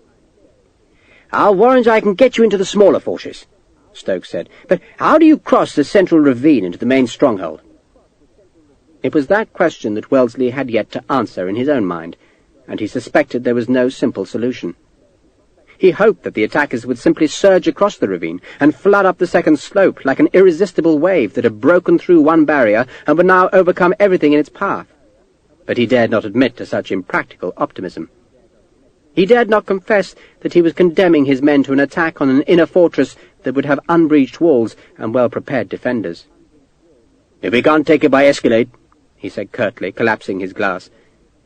"I'll warrant I can get you into the smaller fortress," Stokes said, "but how do you cross the central ravine into the main stronghold?" It was that question that Wellesley had yet to answer in his own mind, and he suspected there was no simple solution. He hoped that the attackers would simply surge across the ravine and flood up the second slope like an irresistible wave that had broken through one barrier and would now overcome everything in its path. But he dared not admit to such impractical optimism. He dared not confess that he was condemning his men to an attack on an inner fortress that would have unbreached walls and well-prepared defenders. "If we can't take it by escalade," he said curtly, collapsing his glass,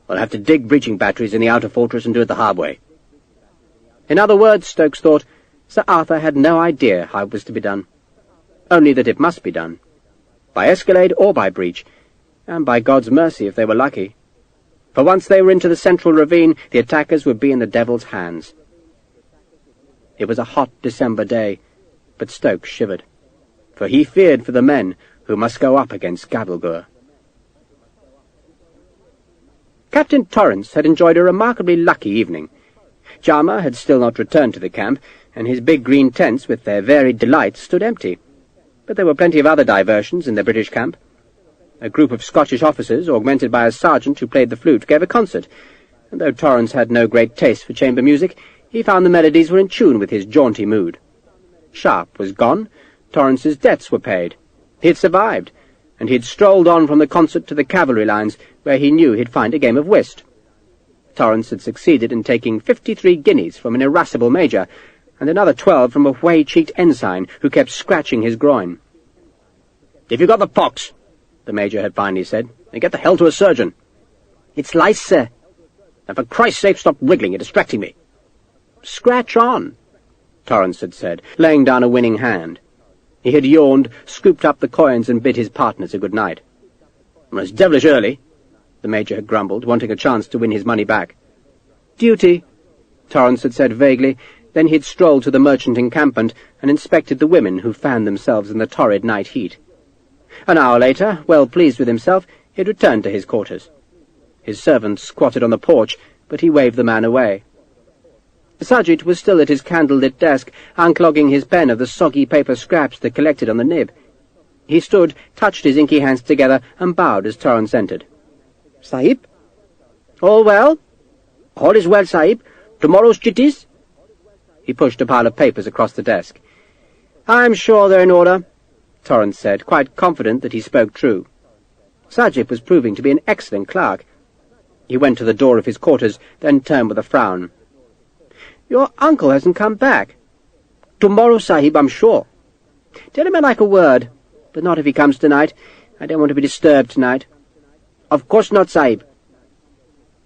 "we'll have to dig breaching batteries in the outer fortress and do it the hard way." In other words, Stokes thought, Sir Arthur had no idea how it was to be done. Only that it must be done. By escalade or by breach, and by God's mercy if they were lucky. For once they were into the central ravine, the attackers would be in the devil's hands. It was a hot December day, but Stokes shivered, for he feared for the men who must go up against Gavelgur. Captain Torrance had enjoyed a remarkably lucky evening. Jama had still not returned to the camp, and his big green tents with their varied delights stood empty. But there were plenty of other diversions in the British camp. A group of Scottish officers, augmented by a sergeant who played the flute, gave a concert, and though Torrance had no great taste for chamber music, he found the melodies were in tune with his jaunty mood. Sharpe was gone, Torrance's debts were paid. He had survived, and he had strolled on from the concert to the cavalry lines, where he knew he'd find a game of whist. Torrance had succeeded in taking 53 guineas from an irascible major, and another 12 from a whey-cheeked ensign who kept scratching his groin. "If you've got the pox," the major had finally said, "then get the hell to a surgeon." "It's lice, sir." "And for Christ's sake stop wriggling, you're distracting me." "Scratch on," Torrance had said, laying down a winning hand. He had yawned, scooped up the coins, and bid his partners a good night. "Well, it's devilish early," the major had grumbled, wanting a chance to win his money back. "Duty," Torrance had said vaguely. Then he had strolled to the merchant encampment and inspected the women who fanned themselves in the torrid night heat. An hour later, well pleased with himself, he had returned to his quarters. His servant squatted on the porch, but he waved the man away. Sajid was still at his candle-lit desk, unclogging his pen of the soggy paper scraps that collected on the nib. He stood, touched his inky hands together, and bowed as Torrance entered. "Sahib?" "All well?" "All is well, Sahib. Tomorrow's chitties?" He pushed a pile of papers across the desk. "I'm sure they're in order," Torrance said, quite confident that he spoke true. Sajib was proving to be an excellent clerk. He went to the door of his quarters, then turned with a frown. "Your uncle hasn't come back." "Tomorrow, Sahib, I'm sure." "Tell him I'd like a word, but not if he comes tonight. I don't want to be disturbed tonight." "Of course not, Sahib."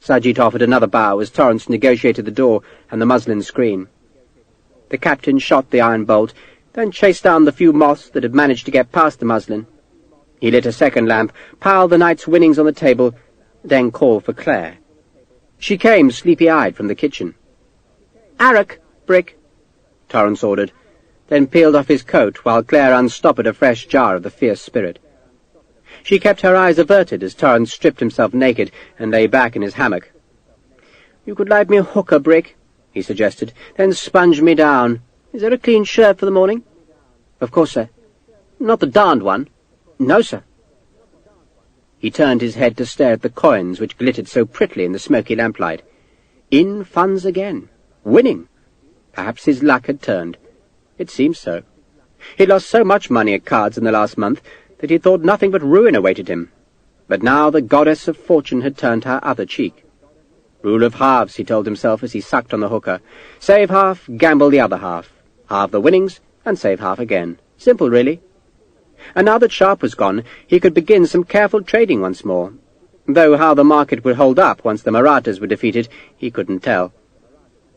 Sajid offered another bow as Torrance negotiated the door and the muslin screen. The captain shot the iron bolt, then chased down the few moths that had managed to get past the muslin. He lit a second lamp, piled the night's winnings on the table, then called for Claire. She came sleepy-eyed from the kitchen. "Arrack, Brick," Torrance ordered, then peeled off his coat while Claire unstoppered a fresh jar of the fierce spirit. She kept her eyes averted as Torrance stripped himself naked and lay back in his hammock. "You could light me a hookah, Brick," he suggested, "then sponge me down. Is there a clean shirt for the morning?" "Of course, sir." "Not the darned one?" "No, sir." He turned his head to stare at the coins which glittered so prettily in the smoky lamplight. In funds again. Winning. Perhaps his luck had turned. It seemed so. He'd lost so much money at cards in the last month that he thought nothing but ruin awaited him. But now the goddess of fortune had turned her other cheek. Rule of halves, he told himself as he sucked on the hookah. Save half, gamble the other half. Halve the winnings, and save half again. Simple, really. And now that Sharpe was gone, he could begin some careful trading once more. Though how the market would hold up once the Marathas were defeated, he couldn't tell.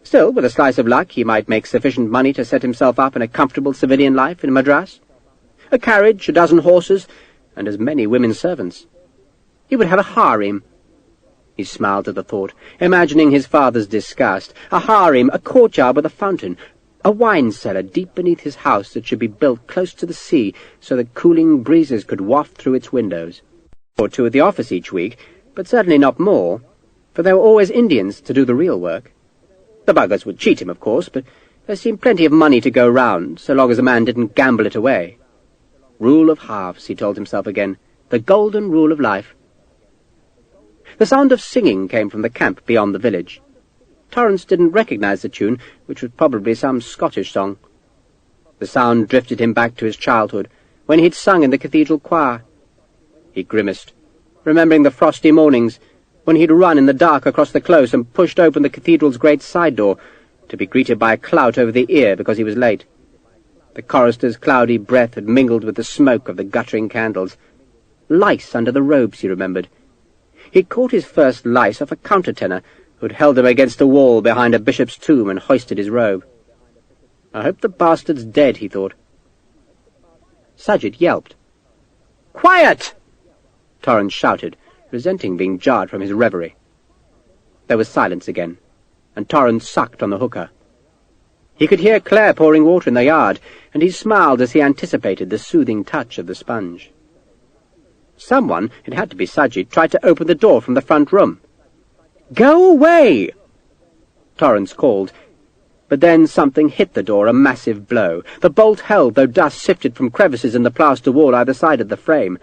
Still, with a slice of luck, he might make sufficient money to set himself up in a comfortable civilian life in Madras. A carriage, a dozen horses, and as many women servants. He would have a harem. He smiled at the thought, imagining his father's disgust, a harem, a courtyard with a fountain, a wine cellar deep beneath his house that should be built close to the sea so that cooling breezes could waft through its windows. Or two at the office each week, but certainly not more, for there were always Indians to do the real work. The buggers would cheat him, of course, but there seemed plenty of money to go round, so long as a man didn't gamble it away. Rule of halves, he told himself again, the golden rule of life. The sound of singing came from the camp beyond the village. Torrance didn't recognize the tune, which was probably some Scottish song. The sound drifted him back to his childhood, when he'd sung in the cathedral choir. He grimaced, remembering the frosty mornings, when he'd run in the dark across the close and pushed open the cathedral's great side door, to be greeted by a clout over the ear because he was late. The chorister's cloudy breath had mingled with the smoke of the guttering candles. Lice under the robes, he remembered. He'd caught his first lice off a countertenor who'd held him against a wall behind a bishop's tomb and hoisted his robe. I hope the bastard's dead, he thought. Sajid yelped. "Quiet!" Torrance shouted, resenting being jarred from his reverie. There was silence again, and Torrance sucked on the hookah. He could hear Claire pouring water in the yard, and he smiled as he anticipated the soothing touch of the sponge. Someone, it had to be Sajid, tried to open the door from the front room. "Go away!" Torrance called, but then something hit the door, a massive blow. The bolt held, though dust sifted from crevices in the plaster wall either side of the frame.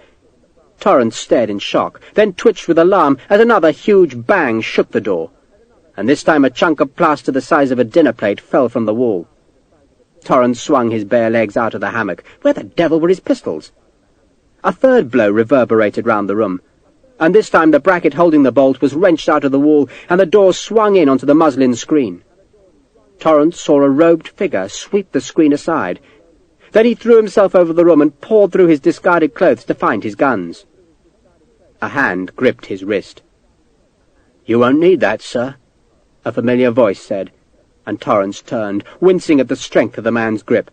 Torrance stared in shock, then twitched with alarm as another huge bang shook the door, and this time a chunk of plaster the size of a dinner plate fell from the wall. Torrance swung his bare legs out of the hammock. Where the devil were his pistols? A third blow reverberated round the room, and this time the bracket holding the bolt was wrenched out of the wall, and the door swung in onto the muslin screen. Torrance saw a robed figure sweep the screen aside. Then he threw himself over the room and pawed through his discarded clothes to find his guns. A hand gripped his wrist. "You won't need that, sir," a familiar voice said, and Torrance turned, wincing at the strength of the man's grip.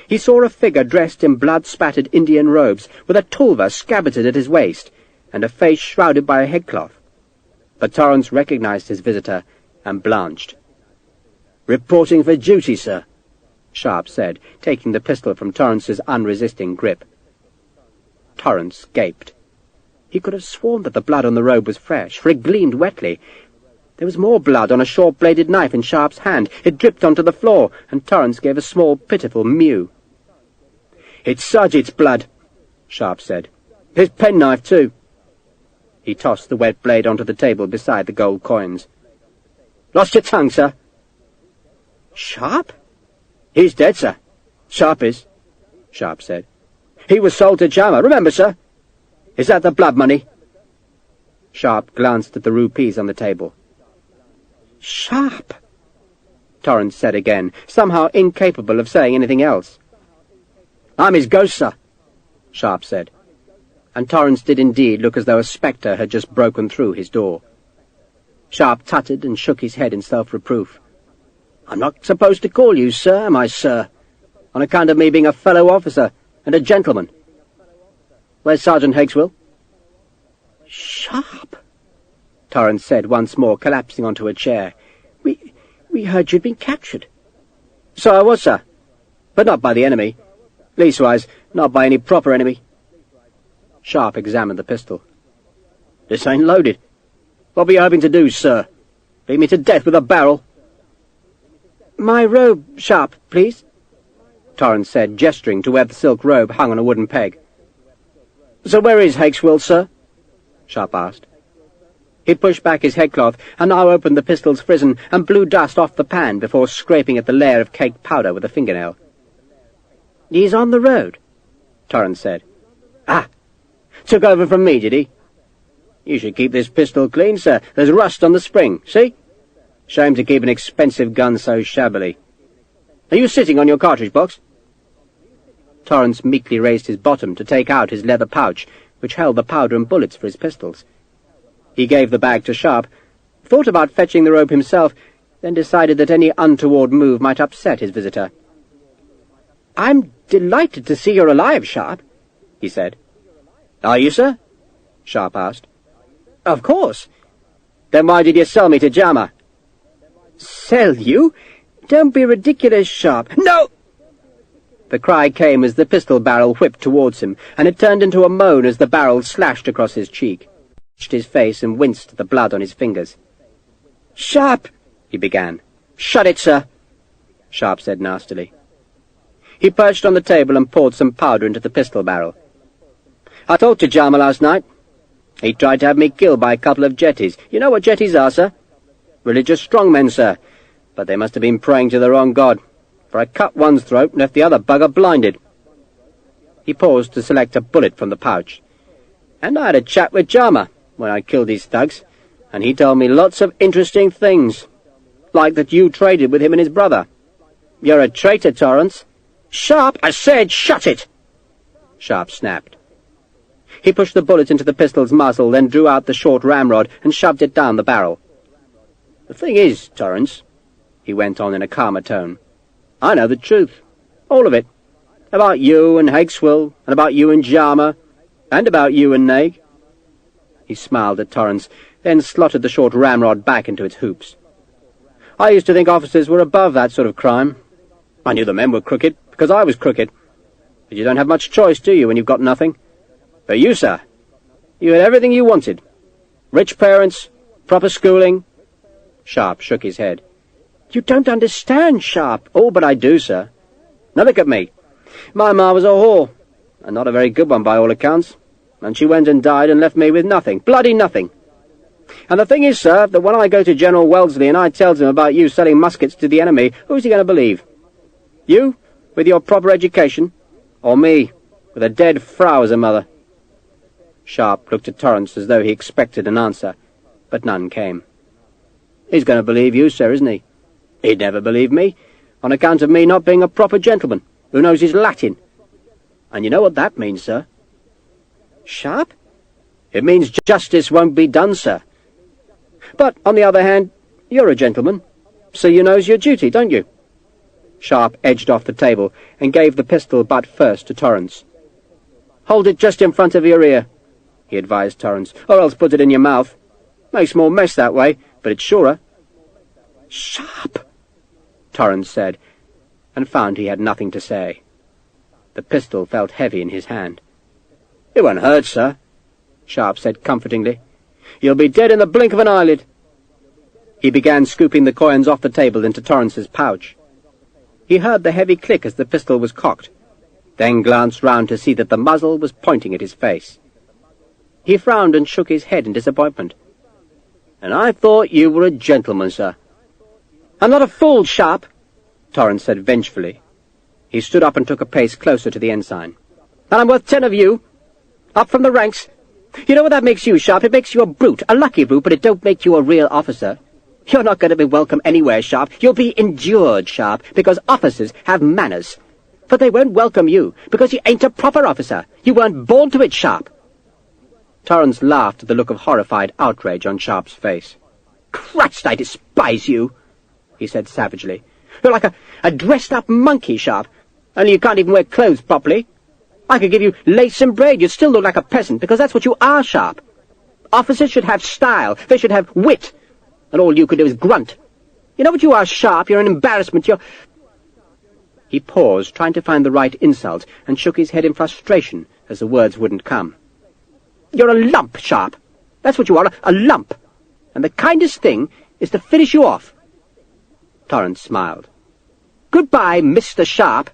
He saw a figure dressed in blood-spattered Indian robes, with a tulva scabbarded at his waist, and a face shrouded by a headcloth. But Torrance recognized his visitor, and blanched. "Reporting for duty, sir," Sharpe said, taking the pistol from Torrance's unresisting grip. Torrance gaped. He could have sworn that the blood on the robe was fresh, for it gleamed wetly. There was more blood on a short-bladed knife in Sharpe's hand. It dripped onto the floor, and Torrance gave a small, pitiful mew. "It's Sajid's blood," Sharpe said. "His penknife, too." He tossed the wet blade onto the table beside the gold coins. "Lost your tongue, sir?" "Sharpe?" "He's dead, sir. Sharpe is," Sharpe said. "He was sold to Jama, remember, sir? Is that the blood money?" Sharpe glanced at the rupees on the table. "Sharpe," Torrance said again, somehow incapable of saying anything else. "I'm his ghost, sir," Sharpe said, and Torrance did indeed look as though a spectre had just broken through his door. Sharpe tutted and shook his head in self-reproof. "I'm not supposed to call you sir, am I, sir? On account of me being a fellow officer and a gentleman. Where's Sergeant Hakeswill?" "Sharpe," Torrance said once more, collapsing onto a chair. We heard you'd been captured." "So I was, sir, but not by the enemy. Leastwise, not by any proper enemy." Sharpe examined the pistol. "This ain't loaded. What were you hoping to do, sir? Beat me to death with a barrel?" "My robe, Sharpe, please," Torrance said, gesturing to where the silk robe hung on a wooden peg. "So where is Hakeswill, sir?" Sharpe asked. He pushed back his headcloth and now opened the pistol's frizzen and blew dust off the pan before scraping at the layer of caked powder with a fingernail. "He's on the road," Torrance said. "Ah! Took over from me, did he? You should keep this pistol clean, sir. There's rust on the spring, see? Shame to keep an expensive gun so shabbily. Are you sitting on your cartridge box?" Torrance meekly raised his bottom to take out his leather pouch, which held the powder and bullets for his pistols. He gave the bag to Sharpe, thought about fetching the robe himself, then decided that any untoward move might upset his visitor. "I'm delighted to see you're alive, Sharpe," he said. "Are you, sir?" Sharpe asked. "Of course. Then why did you sell me to Jama?" "Sell you? Don't be ridiculous, Sharpe." "No!" The cry came as the pistol barrel whipped towards him, and it turned into a moan as the barrel slashed across his cheek. He touched his face and winced at the blood on his fingers. "Sharpe," he began. "Shut it, sir," Sharpe said nastily. He perched on the table and poured some powder into the pistol barrel. "I talked to Jama last night. He tried to have me killed by a couple of jetties. You know what jetties are, sir? Religious strongmen, sir. But they must have been praying to the wrong god, for I cut one's throat and left the other bugger blinded." He paused to select a bullet from the pouch. "And I had a chat with Jama when I killed these thugs, and he told me lots of interesting things, like that you traded with him and his brother. You're a traitor, Torrance." "Sharpe, I said shut it!" Sharpe snapped. He pushed the bullet into the pistol's muzzle, then drew out the short ramrod and shoved it down the barrel. "The thing is, Torrance," he went on in a calmer tone, "I know the truth, all of it, about you and Hakeswill, and about you and Jama, and about you and Naig." He smiled at Torrance, then slotted the short ramrod back into its hoops. "I used to think officers were above that sort of crime. I knew the men were crooked, because I was crooked. But you don't have much choice, do you, when you've got nothing? But you, sir, you had everything you wanted. Rich parents, proper schooling." Sharpe shook his head. "You don't understand, Sharpe." "Oh, but I do, sir. Now look at me. My ma was a whore, and not a very good one by all accounts, and she went and died and left me with nothing, bloody nothing. And the thing is, sir, that when I go to General Wellesley and I tells him about you selling muskets to the enemy, who's he going to believe? You, with your proper education, or me, with a dead frau as a mother?" Sharpe looked at Torrance as though he expected an answer, but none came. "He's going to believe you, sir, isn't he?" "He'd never believe me, on account of me not being a proper gentleman, who knows his Latin. And you know what that means, sir?" "Sharpe?" "It means justice won't be done, sir. But, on the other hand, you're a gentleman, so you knows your duty, don't you?" Sharpe edged off the table and gave the pistol butt first to Torrance. "Hold it just in front of your ear," he advised Torrance, "or else put it in your mouth. Makes more mess that way, but it's surer." "Sharpe!" Torrance said, and found he had nothing to say. The pistol felt heavy in his hand. "It won't hurt, sir," Sharpe said comfortingly. "You'll be dead in the blink of an eyelid." He began scooping the coins off the table into Torrance's pouch. He heard the heavy click as the pistol was cocked, then glanced round to see that the muzzle was pointing at his face. He frowned and shook his head in disappointment. "And I thought you were a gentleman, sir." "I'm not a fool, Sharpe," Torrance said vengefully. He stood up and took a pace closer to the ensign. "And I'm worth 10 of you. Up from the ranks. You know what that makes you, Sharpe? It makes you a brute, a lucky brute, but it don't make you a real officer. You're not going to be welcome anywhere, Sharpe. You'll be endured, Sharpe, because officers have manners. But they won't welcome you, because you ain't a proper officer. You weren't born to it, Sharpe." Torrance laughed at the look of horrified outrage on Sharpe's face. "Christ, I despise you," he said savagely. "You're like a dressed-up monkey, Sharpe, only you can't even wear clothes properly. I could give you lace and braid, you'd still look like a peasant, because that's what you are, Sharpe. Officers should have style, they should have wit, and all you could do is grunt. You know what you are, Sharpe? You're an embarrassment, you're—" He paused, trying to find the right insult, and shook his head in frustration as the words wouldn't come. "You're a lump, Sharpe. That's what you are, a lump. And the kindest thing is to finish you off." Torrance smiled. "Goodbye, Mr. Sharpe."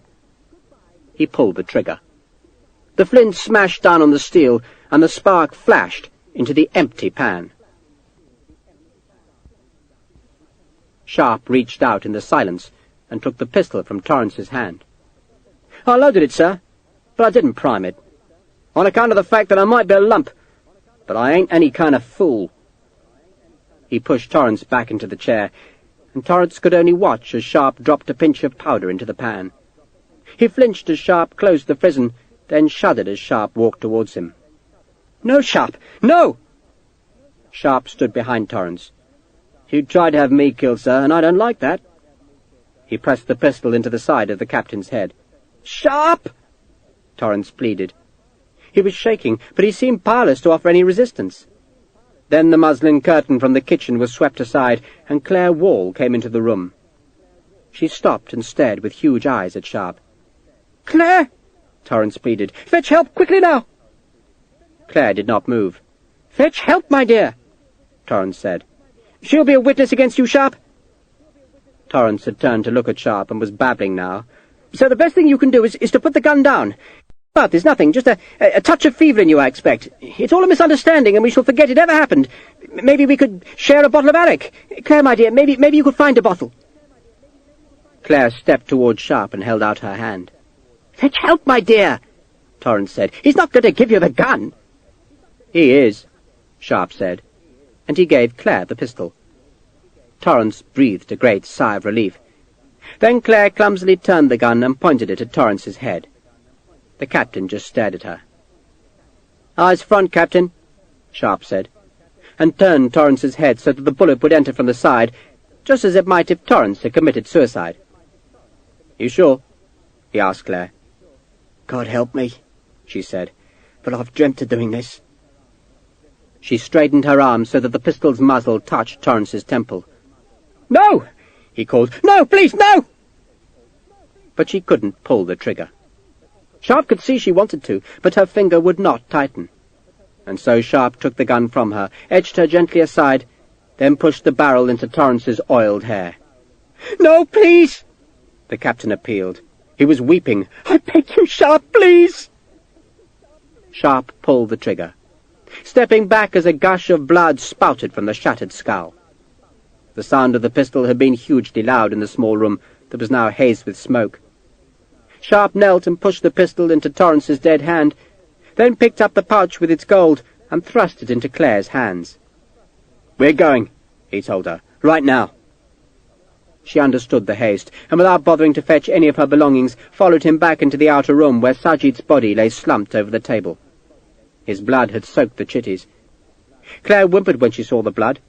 He pulled the trigger. The flint smashed down on the steel, and the spark flashed into the empty pan. Sharpe reached out in the silence and took the pistol from Torrance's hand. "I loaded it, sir, but I didn't prime it, on account of the fact that I might be a lump, but I ain't any kind of fool." He pushed Torrance back into the chair, and Torrance could only watch as Sharpe dropped a pinch of powder into the pan. He flinched as Sharpe closed the frizzen, then shuddered as Sharpe walked towards him. "No, Sharpe, no!" Sharpe stood behind Torrance. "You tried to have me killed, sir, and I don't like that." He pressed the pistol into the side of the captain's head. "Sharpe!" Torrance pleaded. He was shaking, but he seemed powerless to offer any resistance. Then the muslin curtain from the kitchen was swept aside, and Claire Wall came into the room. She stopped and stared with huge eyes at Sharpe. "Claire!" Torrance pleaded. "Fetch help quickly now!" Claire did not move. "Fetch help, my dear," Torrance said. "She'll be a witness against you, Sharpe." Torrance had turned to look at Sharpe and was babbling now. "So the best thing you can do is to put the gun down. But there's nothing, just a touch of fever in you, I expect. It's all a misunderstanding, and we shall forget it ever happened. Maybe we could share a bottle of arrack. Claire, my dear, maybe you could find a bottle." Claire stepped towards Sharpe and held out her hand. "Fetch help, my dear," Torrance said. "He's not going to give you the gun." "He is," Sharpe said, and he gave Claire the pistol. Torrance breathed a great sigh of relief. Then Claire clumsily turned the gun and pointed it at Torrance's head. The captain just stared at her. "Eyes front, Captain," Sharpe said, and turned Torrance's head so that the bullet would enter from the side, just as it might if Torrance had committed suicide. "You sure?" he asked Claire. "God help me," she said, "but I've dreamt of doing this." She straightened her arm so that the pistol's muzzle touched Torrance's temple. "No!" he called. "No, please, no!" But she couldn't pull the trigger. Sharpe could see she wanted to, but her finger would not tighten. And so Sharpe took the gun from her, edged her gently aside, then pushed the barrel into Torrance's oiled hair. "No, please!" the captain appealed. He was weeping. "I beg you, Sharpe, please!" Sharpe pulled the trigger, stepping back as a gush of blood spouted from the shattered skull. The sound of the pistol had been hugely loud in the small room that was now hazed with smoke. Sharpe knelt and pushed the pistol into Torrance's dead hand, then picked up the pouch with its gold and thrust it into Claire's hands. "We're going," he told her, "right now." She understood the haste, and without bothering to fetch any of her belongings, followed him back into the outer room where Sajid's body lay slumped over the table. His blood had soaked the chitties. Claire whimpered when she saw the blood.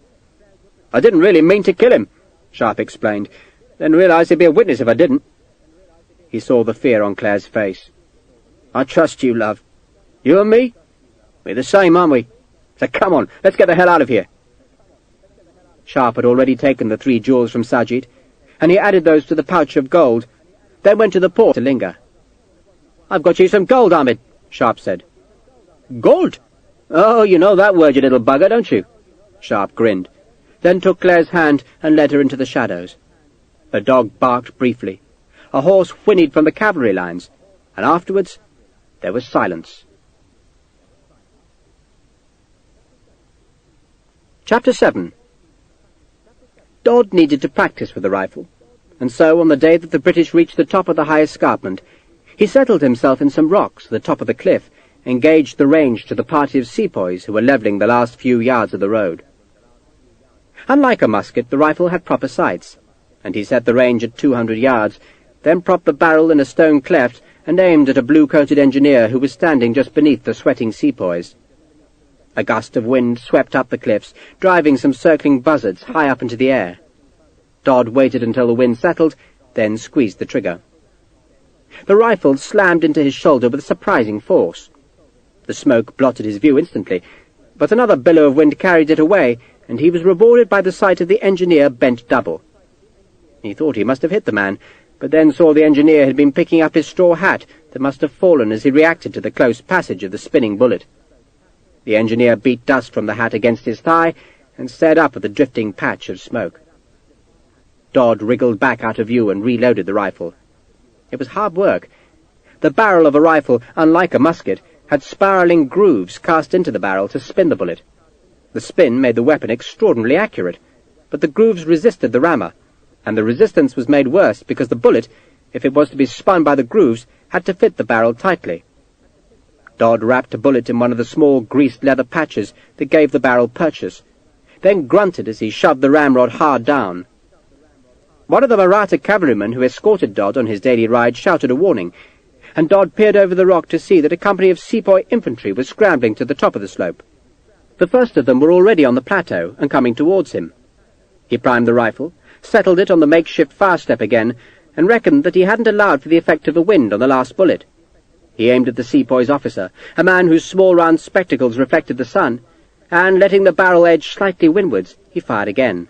"I didn't really mean to kill him," Sharpe explained, "then realized he'd be a witness if I didn't." He saw the fear on Claire's face. "I trust you, love. You and me? We're the same, aren't we? So come on, let's get the hell out of here." Sharpe had already taken the 3 jewels from Sajid, and he added those to the pouch of gold, then went to the port to linger. "I've got you some gold, Ahmed," Sharpe said. "Gold? Oh, you know that word, you little bugger, don't you?" Sharpe grinned, then took Claire's hand and led her into the shadows. A dog barked briefly. A horse whinnied from the cavalry lines, and afterwards there was silence. Chapter 7. Dodd needed to practice with the rifle, and so on the day that the British reached the top of the high escarpment, he settled himself in some rocks at the top of the cliff, and gauged the range to the party of sepoys who were levelling the last few yards of the road. Unlike a musket, the rifle had proper sights, and he set the range at 200 yards, then propped the barrel in a stone cleft and aimed at a blue-coated engineer who was standing just beneath the sweating sepoys. A gust of wind swept up the cliffs, driving some circling buzzards high up into the air. Dodd waited until the wind settled, then squeezed the trigger. The rifle slammed into his shoulder with surprising force. The smoke blotted his view instantly, but another billow of wind carried it away, and he was rewarded by the sight of the engineer bent double. He thought he must have hit the man, but then saw the engineer had been picking up his straw hat that must have fallen as he reacted to the close passage of the spinning bullet. The engineer beat dust from the hat against his thigh and stared up at the drifting patch of smoke. Dodd wriggled back out of view and reloaded the rifle. It was hard work. The barrel of a rifle, unlike a musket, had spiralling grooves cast into the barrel to spin the bullet. The spin made the weapon extraordinarily accurate, but the grooves resisted the rammer, and the resistance was made worse because the bullet, if it was to be spun by the grooves, had to fit the barrel tightly. Dodd wrapped a bullet in one of the small greased leather patches that gave the barrel purchase, then grunted as he shoved the ramrod hard down. One of the Maratha cavalrymen who escorted Dodd on his daily ride shouted a warning, and Dodd peered over the rock to see that a company of sepoy infantry was scrambling to the top of the slope. The first of them were already on the plateau and coming towards him. He primed the rifle, settled it on the makeshift fire step again, and reckoned that he hadn't allowed for the effect of the wind on the last bullet. He aimed at the sepoy's officer, a man whose small round spectacles reflected the sun, and letting the barrel edge slightly windwards, he fired again.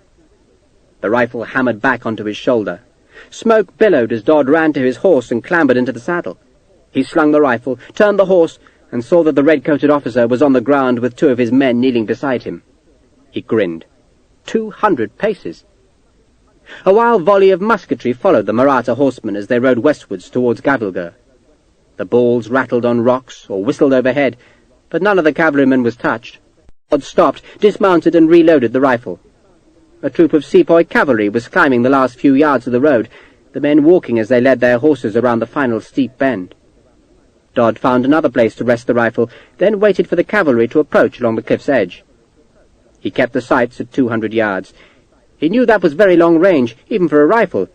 The rifle hammered back onto his shoulder. Smoke billowed as Dodd ran to his horse and clambered into the saddle. He slung the rifle, turned the horse, and saw that the red-coated officer was on the ground with 2 of his men kneeling beside him. He grinned. 200 paces! A wild volley of musketry followed the Mahratta horsemen as they rode westwards towards Gavilgur. The balls rattled on rocks or whistled overhead, but none of the cavalrymen was touched. Dodd stopped, dismounted, and reloaded the rifle. A troop of sepoy cavalry was climbing the last few yards of the road, the men walking as they led their horses around the final steep bend. Dodd found another place to rest the rifle, then waited for the cavalry to approach along the cliff's edge. He kept the sights at 200 yards. He knew that was very long range, even for a rifle.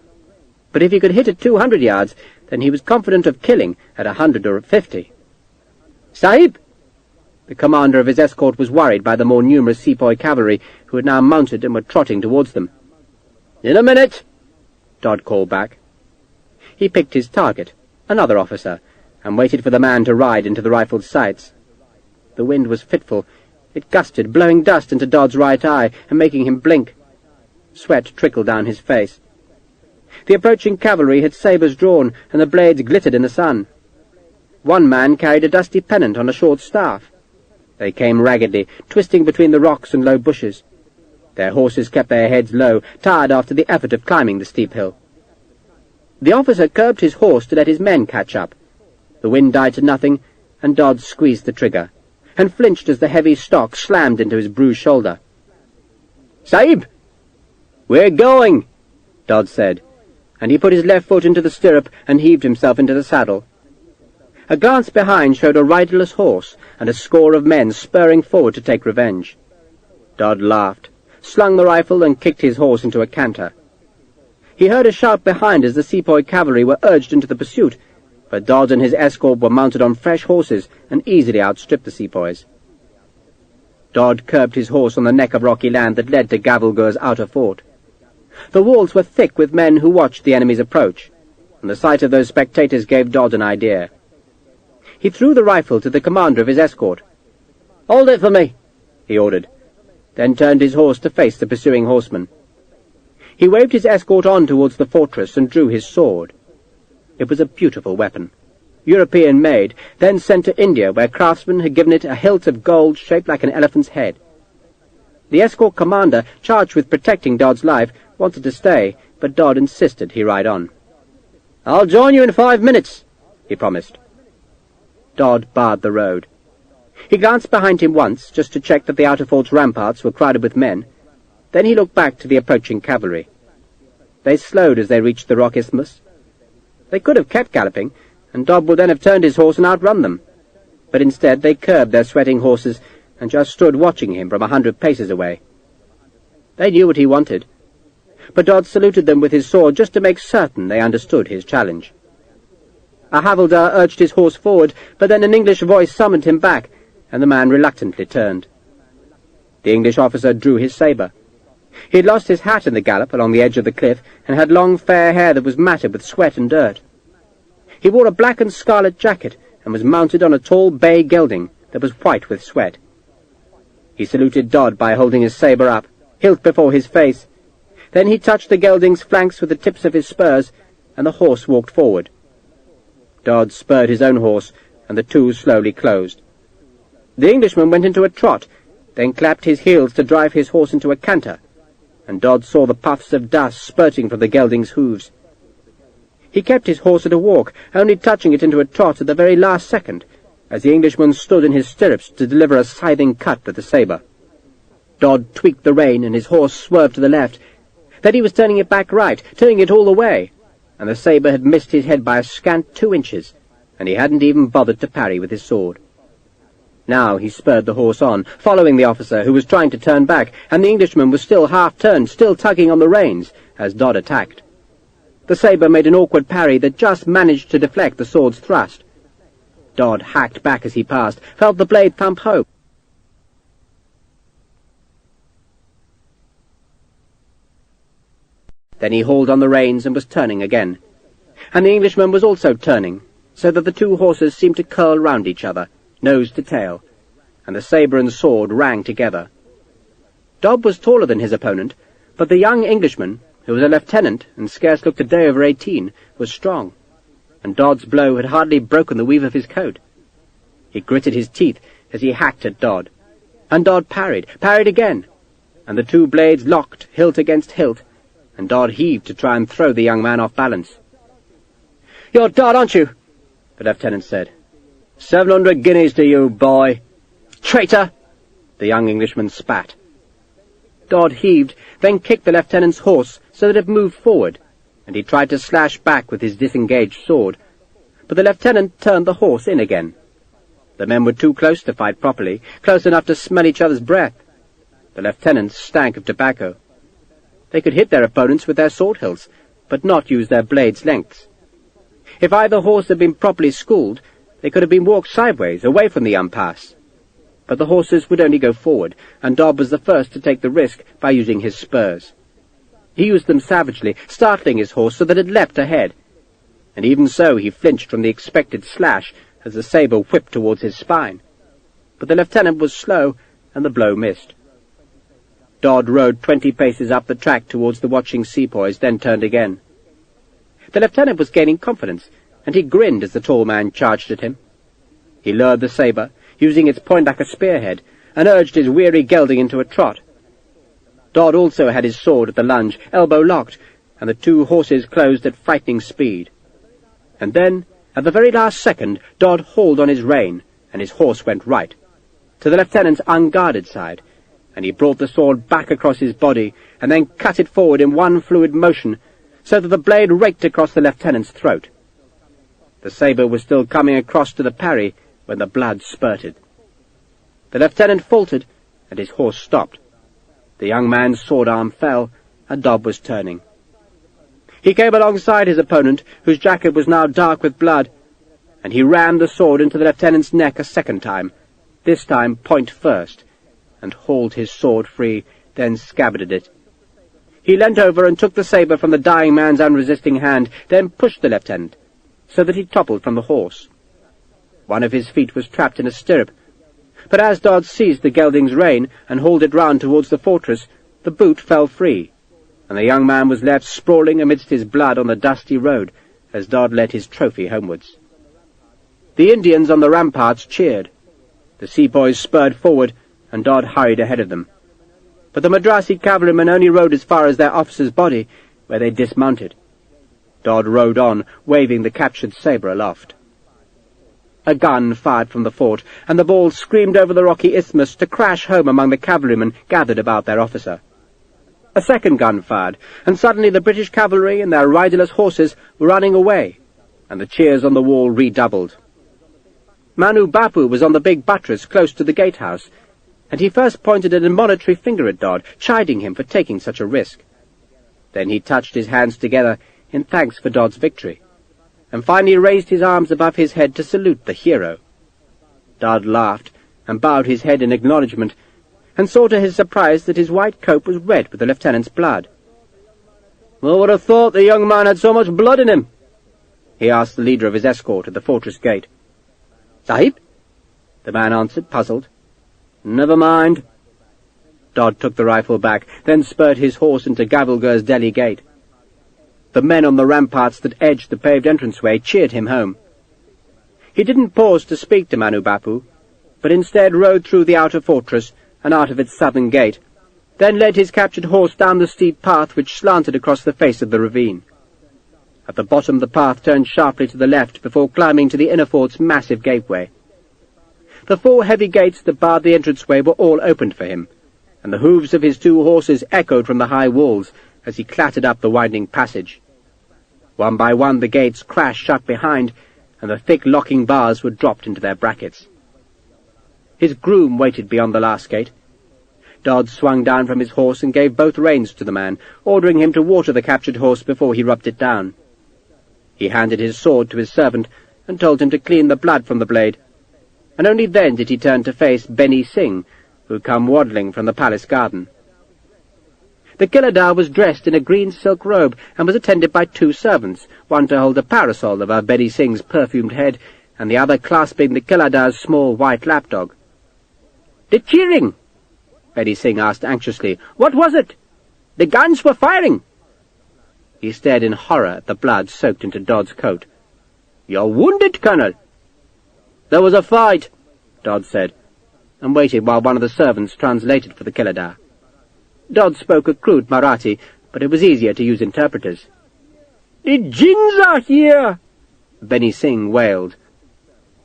But if he could hit at 200 yards, then he was confident of killing at 100 or 50. "Sahib!" The commander of his escort was worried by the more numerous sepoy cavalry, who had now mounted and were trotting towards them. "In a minute," Dodd called back. He picked his target, another officer, and waited for the man to ride into the rifled sights. The wind was fitful. It gusted, blowing dust into Dodd's right eye and making him blink. Sweat trickled down his face. The approaching cavalry had sabres drawn, and the blades glittered in the sun. One man carried a dusty pennant on a short staff. They came raggedly, twisting between the rocks and low bushes. Their horses kept their heads low, tired after the effort of climbing the steep hill. The officer curbed his horse to let his men catch up. The wind died to nothing, and Dodd squeezed the trigger, and flinched as the heavy stock slammed into his bruised shoulder. "Sahib!" "We're going," Dodd said, and he put his left foot into the stirrup and heaved himself into the saddle. A glance behind showed a riderless horse and a score of men spurring forward to take revenge. Dodd laughed, slung the rifle, and kicked his horse into a canter. He heard a shout behind as the sepoy cavalry were urged into the pursuit, but Dodd and his escort were mounted on fresh horses and easily outstripped the sepoys. Dodd curbed his horse on the neck of rocky land that led to Gavilgur's outer fort. The walls were thick with men who watched the enemy's approach, and the sight of those spectators gave Dodd an idea. He threw the rifle to the commander of his escort. "Hold it for me," he ordered, then turned his horse to face the pursuing horsemen. He waved his escort on towards the fortress and drew his sword. It was a beautiful weapon, European-made, then sent to India, where craftsmen had given it a hilt of gold shaped like an elephant's head. The escort commander, charged with protecting Dodd's life, wanted to stay, but Dodd insisted he ride on. "I'll join you in 5 minutes," he promised. Dodd barred the road. He glanced behind him once, just to check that the outer fort's ramparts were crowded with men. Then he looked back to the approaching cavalry. They slowed as they reached the rock isthmus. They could have kept galloping, and Dodd would then have turned his horse and outrun them. But instead they curbed their sweating horses and just stood watching him from 100 paces away. They knew what he wanted, but Dodd saluted them with his sword just to make certain they understood his challenge. A havildar urged his horse forward, but then an English voice summoned him back, and the man reluctantly turned. The English officer drew his sabre. He had lost his hat in the gallop along the edge of the cliff, and had long fair hair that was matted with sweat and dirt. He wore a black and scarlet jacket, and was mounted on a tall bay gelding that was white with sweat. He saluted Dodd by holding his sabre up, hilt before his face. Then he touched the gelding's flanks with the tips of his spurs, and the horse walked forward. Dodd spurred his own horse, and the two slowly closed. The Englishman went into a trot, then clapped his heels to drive his horse into a canter, and Dodd saw the puffs of dust spurting from the gelding's hooves. He kept his horse at a walk, only touching it into a trot at the very last second, as the Englishman stood in his stirrups to deliver a scything cut with the sabre. Dodd tweaked the rein, and his horse swerved to the left. Then he was turning it back right, turning it all the way, and the sabre had missed his head by a scant 2 inches, and he hadn't even bothered to parry with his sword. Now he spurred the horse on, following the officer, who was trying to turn back, and the Englishman was still half-turned, still tugging on the reins, as Dodd attacked. The sabre made an awkward parry that just managed to deflect the sword's thrust. Dodd hacked back as he passed, felt the blade thump home. Then he hauled on the reins and was turning again. And the Englishman was also turning, so that the two horses seemed to curl round each other, nose to tail. and the sabre and sword rang together. Dodd was taller than his opponent, but the young Englishman, who was a lieutenant and scarce looked a day over 18, was strong, and Dodd's blow had hardly broken the weave of his coat. He gritted his teeth as he hacked at Dodd, and Dodd parried again, and the two blades locked hilt against hilt, and Dodd heaved to try and throw the young man off balance. "You're Dodd, aren't you?" the lieutenant said. 700 guineas to you, boy." "Traitor!" the young Englishman spat. Dodd heaved, then kicked the lieutenant's horse so that it moved forward, and he tried to slash back with his disengaged sword, but the lieutenant turned the horse in again. The men were too close to fight properly, close enough to smell each other's breath. The lieutenant stank of tobacco. They could hit their opponents with their sword hilts, but not use their blades' lengths. If either horse had been properly schooled, they could have been walked sideways, away from the impasse. But the horses would only go forward, and Dodd was the first to take the risk by using his spurs. He used them savagely, startling his horse so that it leapt ahead, and even so he flinched from the expected slash as the sabre whipped towards his spine. But the lieutenant was slow, and the blow missed. Dodd rode 20 paces up the track towards the watching sepoys, then turned again. The lieutenant was gaining confidence, and he grinned as the tall man charged at him. He lured the sabre, using its point like a spearhead, and urged his weary gelding into a trot. Dodd also had his sword at the lunge, elbow locked, and the two horses closed at frightening speed. And then, at the very last second, Dodd hauled on his rein, and his horse went right, to the lieutenant's unguarded side, and he brought the sword back across his body, and then cut it forward in one fluid motion, so that the blade raked across the lieutenant's throat. The sabre was still coming across to the parry when the blood spurted. The lieutenant faltered, and his horse stopped. The young man's sword arm fell, and Dodd was turning. He came alongside his opponent, whose jacket was now dark with blood, and he rammed the sword into the lieutenant's neck a second time, this time point first, and hauled his sword free, then scabbarded it. He leant over and took the sabre from the dying man's unresisting hand, then pushed the lieutenant, so that he toppled from the horse. One of his feet was trapped in a stirrup, but as Dodd seized the gelding's rein and hauled it round towards the fortress, the boot fell free, and the young man was left sprawling amidst his blood on the dusty road as Dodd led his trophy homewards. The Indians on the ramparts cheered. The sepoys spurred forward, and Dodd hurried ahead of them. But the Madrasi cavalrymen only rode as far as their officer's body, where they dismounted. Dodd rode on, waving the captured sabre aloft. A gun fired from the fort, and the ball screamed over the rocky isthmus to crash home among the cavalrymen gathered about their officer. A second gun fired, and suddenly the British cavalry and their riderless horses were running away, and the cheers on the wall redoubled. Manu Bapu was on the big buttress close to the gatehouse, and he first pointed an admonitory finger at Dodd, chiding him for taking such a risk. Then he touched his hands together in thanks for Dodd's victory, and finally raised his arms above his head to salute the hero. Dodd laughed and bowed his head in acknowledgment, and saw to his surprise that his white coat was red with the lieutenant's blood. "Who would have thought the young man had so much blood in him?" he asked the leader of his escort at the fortress gate. "Sahib?" the man answered, puzzled. "Never mind." Dodd took the rifle back, then spurred his horse into Gavalgur's Delhi gate. The men on the ramparts that edged the paved entranceway cheered him home. He didn't pause to speak to Manu Bapu, but instead rode through the outer fortress and out of its southern gate, then led his captured horse down the steep path which slanted across the face of the ravine. At the bottom the path turned sharply to the left before climbing to the inner fort's massive gateway. The 4 heavy gates that barred the entranceway were all opened for him, and the hooves of his 2 horses echoed from the high walls as he clattered up the winding passage. One by one the gates crashed shut behind, and the thick locking bars were dropped into their brackets. His groom waited beyond the last gate. Dodd swung down from his horse and gave both reins to the man, ordering him to water the captured horse before he rubbed it down. He handed his sword to his servant and told him to clean the blood from the blade, and only then did he turn to face Beni Singh, who had come waddling from the palace garden. The Kiladar was dressed in a green silk robe and was attended by 2 servants, one to hold a parasol above Beni Singh's perfumed head, and the other clasping the Kiladar's small white lapdog. The cheering! Benny Singh asked anxiously. What was it? The guns were firing! He stared in horror at the blood soaked into Dodd's coat. You're wounded, Colonel. There was a fight, Dodd said, and waited while one of the servants translated for the Killadar. Dodd spoke a crude Marathi, but it was easier to use interpreters. The Jinns are here, Benny Singh wailed.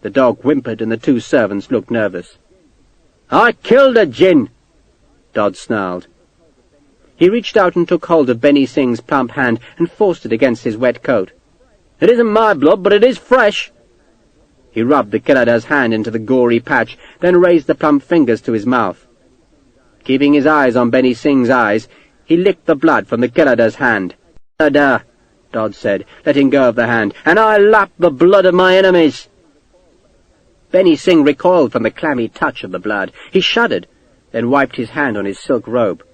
The dog whimpered and the two servants looked nervous. I killed a Jinn, Dodd snarled. He reached out and took hold of Benny Singh's plump hand and forced it against his wet coat. It isn't my blood, but it is fresh. He rubbed the Killadar's hand into the gory patch, then raised the plump fingers to his mouth. Keeping his eyes on Benny Singh's eyes, he licked the blood from the Killadar's hand. Killadar, Dodd said, letting go of the hand, and I lap the blood of my enemies. Benny Singh recoiled from the clammy touch of the blood. He shuddered, then wiped his hand on his silk robe.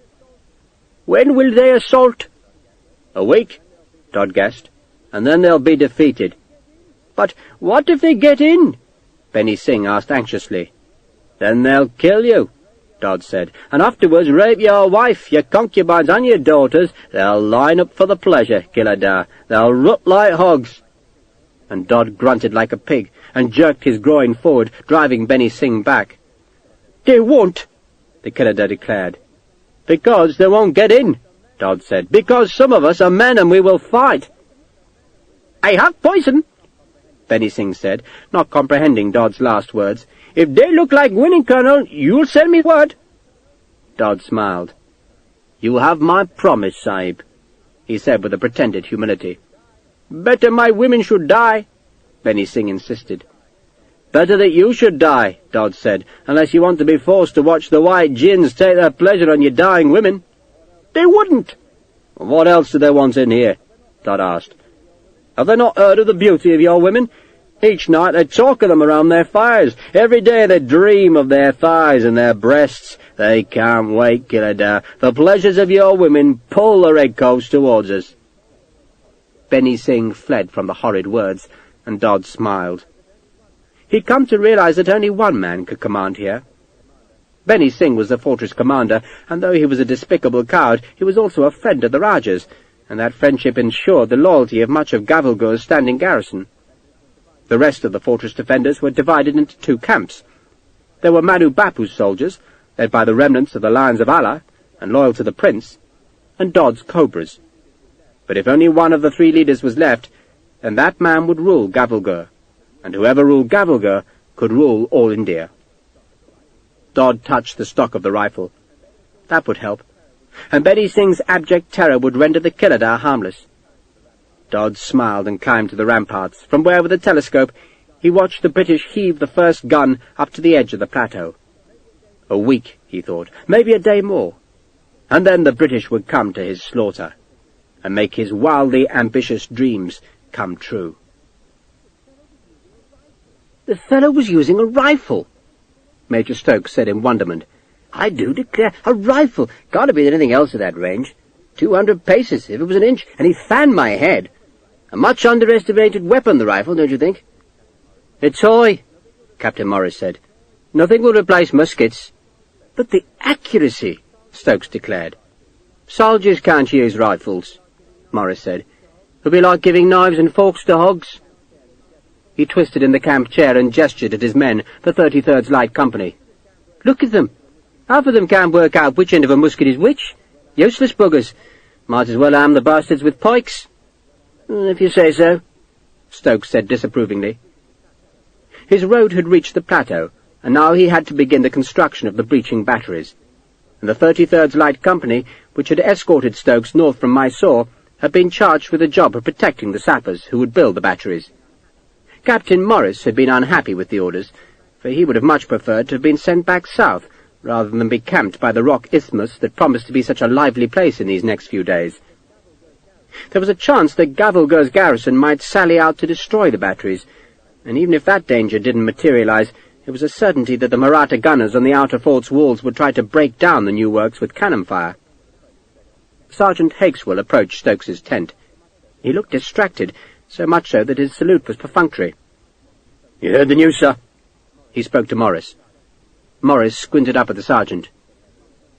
When will they assault? A week, Dodd guessed, and then they'll be defeated. But what if they get in? Benny Singh asked anxiously. Then they'll kill you, Dodd said, and afterwards rape your wife, your concubines, and your daughters. They'll line up for the pleasure, Killadar. They'll rut like hogs. And Dodd grunted like a pig, and jerked his groin forward, driving Benny Singh back. They won't, the Killadar declared. Because they won't get in, Dodd said. Because some of us are men and we will fight. I have poison, Benny Singh said, not comprehending Dodd's last words. If they look like winning, Colonel, you'll send me word. Dodd smiled. You have my promise, Sahib, he said with a pretended humility. Better my women should die, Benny Singh insisted. Better that you should die, Dodd said, unless you want to be forced to watch the white Jinns take their pleasure on your dying women. They wouldn't. What else do they want in here? Dodd asked. Have they not heard of the beauty of your women? Each night they talk of them around their fires. Every day they dream of their thighs and their breasts. They can't wait, Killadar. The pleasures of your women pull the redcoats towards us. Benny Singh fled from the horrid words, and Dodd smiled. He'd come to realize that only one man could command here. Benny Singh was the fortress commander, and though he was a despicable coward, he was also a friend of the Rajas, and that friendship ensured the loyalty of much of Gavalgur's standing garrison. The rest of the fortress defenders were divided into two camps. There were Manu Bapu's soldiers, led by the remnants of the Lions of Allah, and loyal to the prince, and Dodd's Cobras. But if only one of the three leaders was left, then that man would rule Gavalgur, and whoever ruled Gavalgur could rule all India. Dodd touched the stock of the rifle. That would help, and Benny Singh's abject terror would render the Killadar harmless. Dodd smiled and climbed to the ramparts, from where, with a telescope, he watched the British heave the first gun up to the edge of the plateau. A week, he thought, maybe a day more, and then the British would come to his slaughter, and make his wildly ambitious dreams come true. The fellow was using a rifle, Major Stokes said in wonderment. I do declare, a rifle! Can't have been anything else at that range. 200 paces, if it was an inch, and he fanned my head. A much underestimated weapon, the rifle, don't you think? A toy, Captain Morris said. Nothing will replace muskets. But the accuracy, Stokes declared. Soldiers can't use rifles, Morris said. It'll be like giving knives and forks to hogs. He twisted in the camp chair and gestured at his men, the 33rd Light Company. Look at them. Half of them can't work out which end of a musket is which. Useless buggers. Might as well arm the bastards with pikes. If you say so, Stokes said disapprovingly. His road had reached the plateau, and now he had to begin the construction of the breaching batteries. And the 33rd Light Company, which had escorted Stokes north from Mysore, had been charged with the job of protecting the sappers who would build the batteries. Captain Morris had been unhappy with the orders, for he would have much preferred to have been sent back south, rather than be camped by the rock isthmus that promised to be such a lively place in these next few days. There was a chance that Gavalgur's garrison might sally out to destroy the batteries, and even if that danger didn't materialize, it was a certainty that the Maratha gunners on the outer fort's walls would try to break down the new works with cannon fire. Sergeant Hakeswell approached Stokes's tent. He looked distracted, so much so that his salute was perfunctory. You heard the news, sir? He spoke to Morris. Morris squinted up at the sergeant.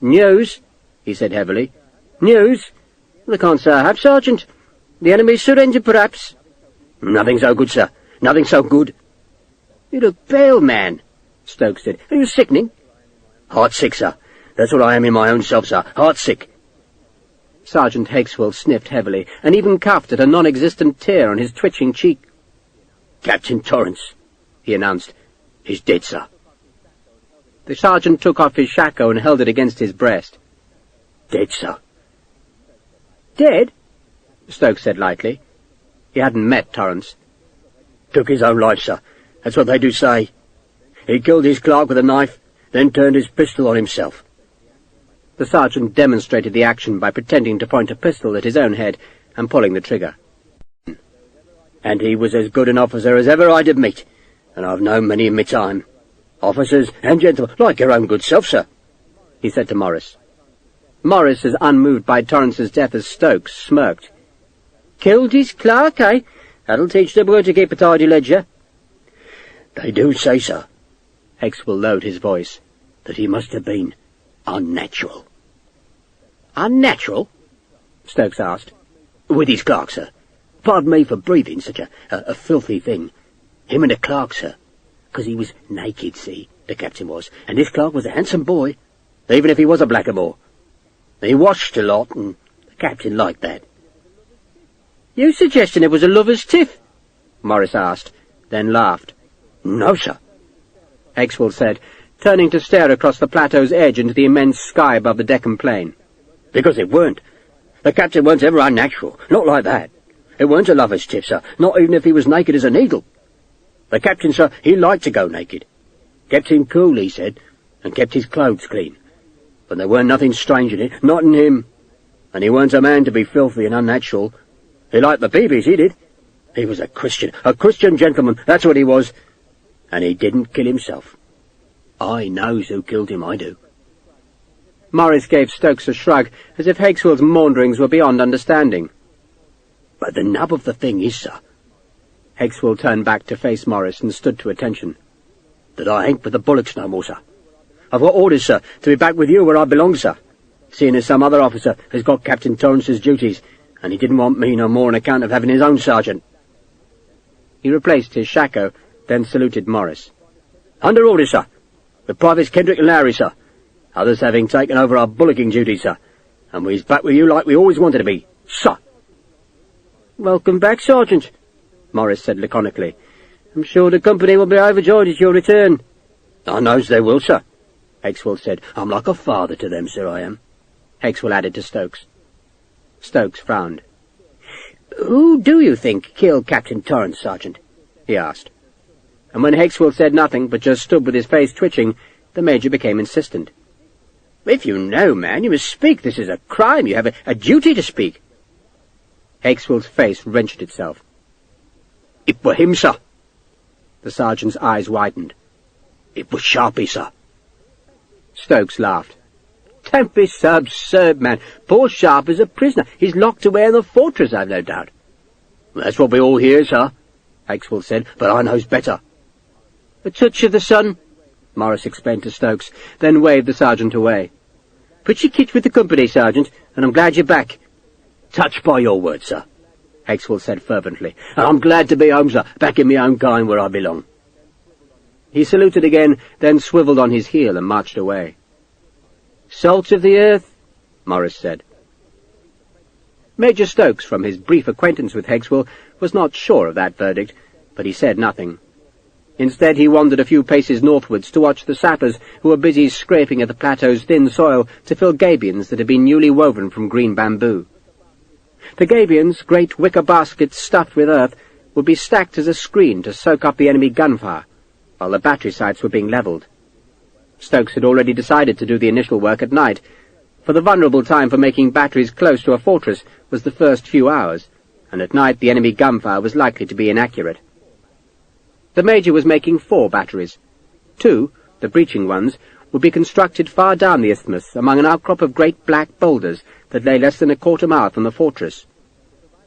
"News?" he said heavily. "News? I can't say I have, Sergeant. The enemy surrendered, perhaps." "Nothing so good, sir. Nothing so good." "You look pale, man," Stokes said. "Are you sickening?" "Heart sick, sir. That's what I am in my own self, sir. Heart sick." Sergeant Hakeswell sniffed heavily, and even coughed at a non-existent tear on his twitching cheek. "Captain Torrance," he announced, "is dead, sir." The sergeant took off his shako and held it against his breast. "Dead, sir." "Dead?" Stokes said lightly. He hadn't met Torrance. "Took his own life, sir. That's what they do say. He killed his clerk with a knife, then turned his pistol on himself." The sergeant demonstrated the action by pretending to point a pistol at his own head and pulling the trigger. "And he was as good an officer as ever I did meet, and I've known many in my time. Officers and gentlemen, like your own good self, sir," he said to Morris. Morris, as unmoved by Torrance's death as Stokes, smirked. "Killed his clerk, eh? That'll teach the boy to keep a tidy ledger." "They do say, sir," Hakeswell lowered his voice, "that he must have been unnatural." "Unnatural?" Stokes asked. "With his clerk, sir. Pardon me for breathing such a filthy thing. Him and the clerk, sir. 'Cause he was naked, see, the captain was, and this clerk was a handsome boy, even if he was a blackamoor. He washed a lot, and the captain liked that." "You suggesting it was a lover's tiff?" Morris asked, then laughed. "No, sir," Hakeswell said, turning to stare across the plateau's edge into the immense sky above the Deccan plain. "Because it weren't. The captain weren't ever unnatural, not like that. It weren't a lover's tiff, sir, not even if he was naked as a needle. The captain, sir, he liked to go naked. Kept him cool, he said, and kept his clothes clean. But there weren't nothing strange in it, not in him. And he weren't a man to be filthy and unnatural. He liked the babies, he did. He was a Christian gentleman, that's what he was. And he didn't kill himself. I knows who killed him, I do." Morris gave Stokes a shrug, as if Hakeswell's maunderings were beyond understanding. "But the nub of the thing is, sir," Hakeswell turned back to face Morris and stood to attention, "that I ain't with the bullocks no more, sir. I've got orders, sir, to be back with you where I belong, sir, seeing as some other officer has got Captain Torrance's duties, and he didn't want me no more on account of having his own sergeant." He replaced his shako, then saluted Morris. "Under orders, sir, with Privates Kendrick and Lowry, sir, others having taken over our bullocking duties, sir, and we's back with you like we always wanted to be, sir." "Welcome back, Sergeant," Morris said laconically. "I'm sure the company will be overjoyed at your return." "I knows they will, sir," Hakeswell said. "I'm like a father to them, sir, I am," Hakeswell added to Stokes. Stokes frowned. "Who do you think killed Captain Torrance, Sergeant?" he asked. And when Hakeswell said nothing, but just stood with his face twitching, the Major became insistent. "If you know, man, you must speak. This is a crime. You have a duty to speak." Hakeswell's face wrenched itself. "It were him, sir." The sergeant's eyes widened. "It was Sharpe, sir." Stokes laughed. "Don't be so absurd, man. Poor Sharpe is a prisoner. He's locked away in the fortress, I've no doubt." "That's what we all hear, sir," Hakeswell said, "but I knows better." "A touch of the sun," Morris explained to Stokes, then waved the sergeant away. "Put your kit with the company, Sergeant, and I'm glad you're back." "Touched by your words, sir," Hakeswell said fervently. "And I'm glad to be home, sir, back in my own kind where I belong." He saluted again, then swiveled on his heel and marched away. "Salt of the earth," Morris said. Major Stokes, from his brief acquaintance with Hakeswell, was not sure of that verdict, but he said nothing. Instead, he wandered a few paces northwards to watch the sappers who were busy scraping at the plateau's thin soil to fill gabions that had been newly woven from green bamboo. The gabions, great wicker baskets stuffed with earth, would be stacked as a screen to soak up the enemy gunfire, while the battery sites were being levelled. Stokes had already decided to do the initial work at night, for the vulnerable time for making batteries close to a fortress was the first few hours, and at night the enemy gunfire was likely to be inaccurate. The Major was making 4 batteries. 2, the breaching ones, would be constructed far down the isthmus among an outcrop of great black boulders that lay less than a quarter-mile from the fortress.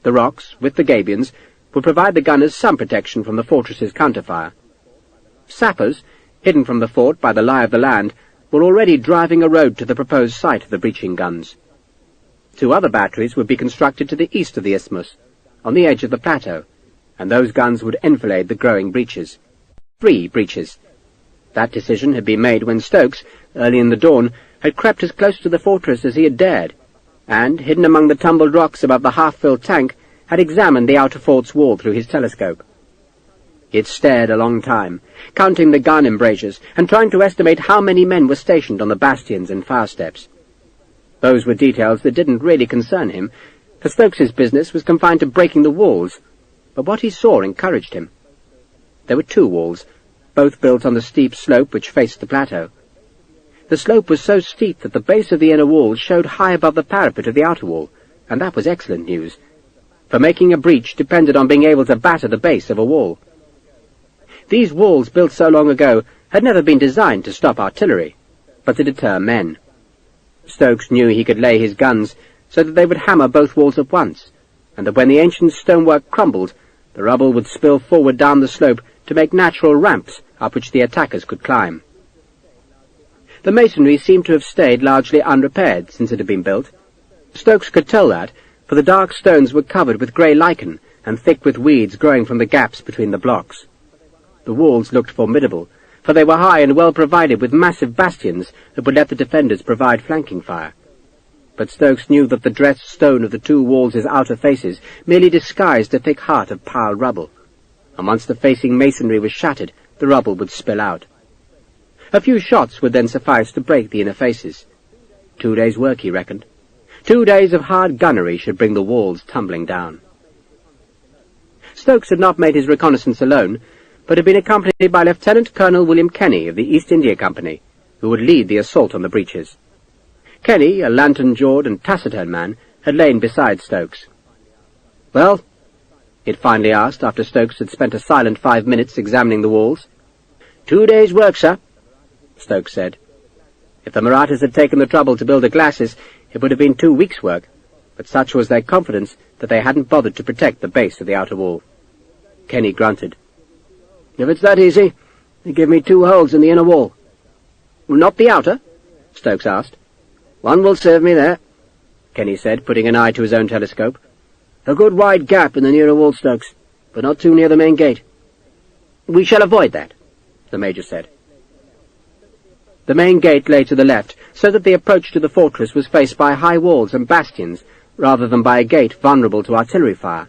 The rocks, with the gabions, would provide the gunners some protection from the fortress's counterfire. Sappers, hidden from the fort by the lie of the land, were already driving a road to the proposed site of the breaching guns. 2 other batteries would be constructed to the east of the isthmus, on the edge of the plateau, and those guns would enfilade the growing breaches. 3 breaches. That decision had been made when Stokes, early in the dawn, had crept as close to the fortress as he had dared, and, hidden among the tumbled rocks above the half-filled tank, had examined the outer fort's wall through his telescope. He had stared a long time, counting the gun embrasures and trying to estimate how many men were stationed on the bastions and fire steps. Those were details that didn't really concern him, for Stokes's business was confined to breaking the walls, but what he saw encouraged him. There were 2 walls, both built on the steep slope which faced the plateau. The slope was so steep that the base of the inner wall showed high above the parapet of the outer wall, and that was excellent news, for making a breach depended on being able to batter the base of a wall. These walls, built so long ago, had never been designed to stop artillery, but to deter men. Stokes knew he could lay his guns so that they would hammer both walls at once, and that when the ancient stonework crumbled, the rubble would spill forward down the slope to make natural ramps up which the attackers could climb. The masonry seemed to have stayed largely unrepaired since it had been built. Stokes could tell that, for the dark stones were covered with grey lichen and thick with weeds growing from the gaps between the blocks. The walls looked formidable, for they were high and well provided with massive bastions that would let the defenders provide flanking fire. But Stokes knew that the dressed stone of the 2 walls' outer faces merely disguised a thick heart of piled rubble, and once the facing masonry was shattered, the rubble would spill out. A few shots would then suffice to break the inner faces. 2 days' work, he reckoned. 2 days of hard gunnery should bring the walls tumbling down. Stokes had not made his reconnaissance alone, but had been accompanied by Lieutenant Colonel William Kenny of the East India Company, who would lead the assault on the breaches. Kenny, a lantern-jawed and taciturn man, had lain beside Stokes. "Well?" it finally asked, after Stokes had spent a silent 5 minutes examining the walls. 2 days' work, sir," Stokes said. If the Marathas had taken the trouble to build the glasses, it would have been 2 weeks' work, but such was their confidence that they hadn't bothered to protect the base of the outer wall. Kenny grunted. "If it's that easy, they give me 2 holes in the inner wall." "Not the outer?" Stokes asked. "One will serve me there," Kenny said, putting an eye to his own telescope. "A good wide gap in the nearer wall, Stokes, but not too near the main gate." "We shall avoid that," the Major said. The main gate lay to the left, so that the approach to the fortress was faced by high walls and bastions, rather than by a gate vulnerable to artillery fire.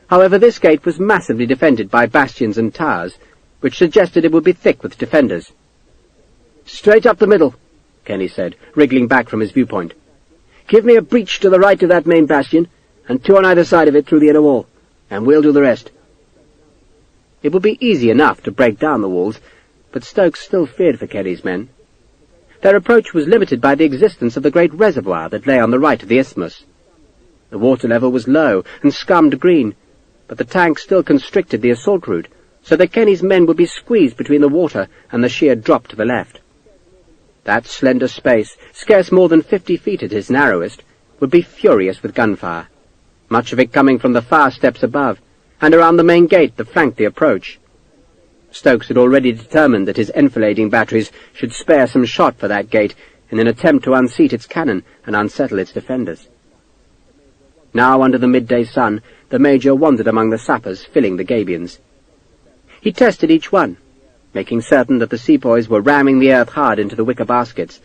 However, this gate was massively defended by bastions and towers, which suggested it would be thick with defenders. "Straight up the middle," Kenny said, wriggling back from his viewpoint. "Give me a breach to the right of that main bastion, and 2 on either side of it through the inner wall, and we'll do the rest." It would be easy enough to break down the walls, but Stokes still feared for Kenny's men. Their approach was limited by the existence of the great reservoir that lay on the right of the isthmus. The water level was low and scummed green, but the tank still constricted the assault route, so that Kenny's men would be squeezed between the water and the sheer drop to the left. That slender space, scarce more than 50 feet at its narrowest, would be furious with gunfire, much of it coming from the far steps above, and around the main gate that flanked the approach. Stokes had already determined that his enfilading batteries should spare some shot for that gate in an attempt to unseat its cannon and unsettle its defenders. Now, under the midday sun, the Major wandered among the sappers filling the gabions. He tested each one, making certain that the sepoys were ramming the earth hard into the wicker baskets,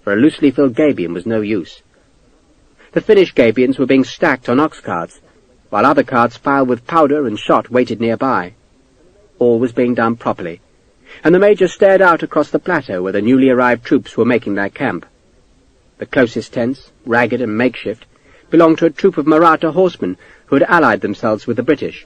for a loosely filled gabion was no use. The finished gabions were being stacked on ox carts, while other carts piled with powder and shot waited nearby. All was being done properly, and the Major stared out across the plateau where the newly arrived troops were making their camp. The closest tents, ragged and makeshift, belonged to a troop of Maratha horsemen who had allied themselves with the British.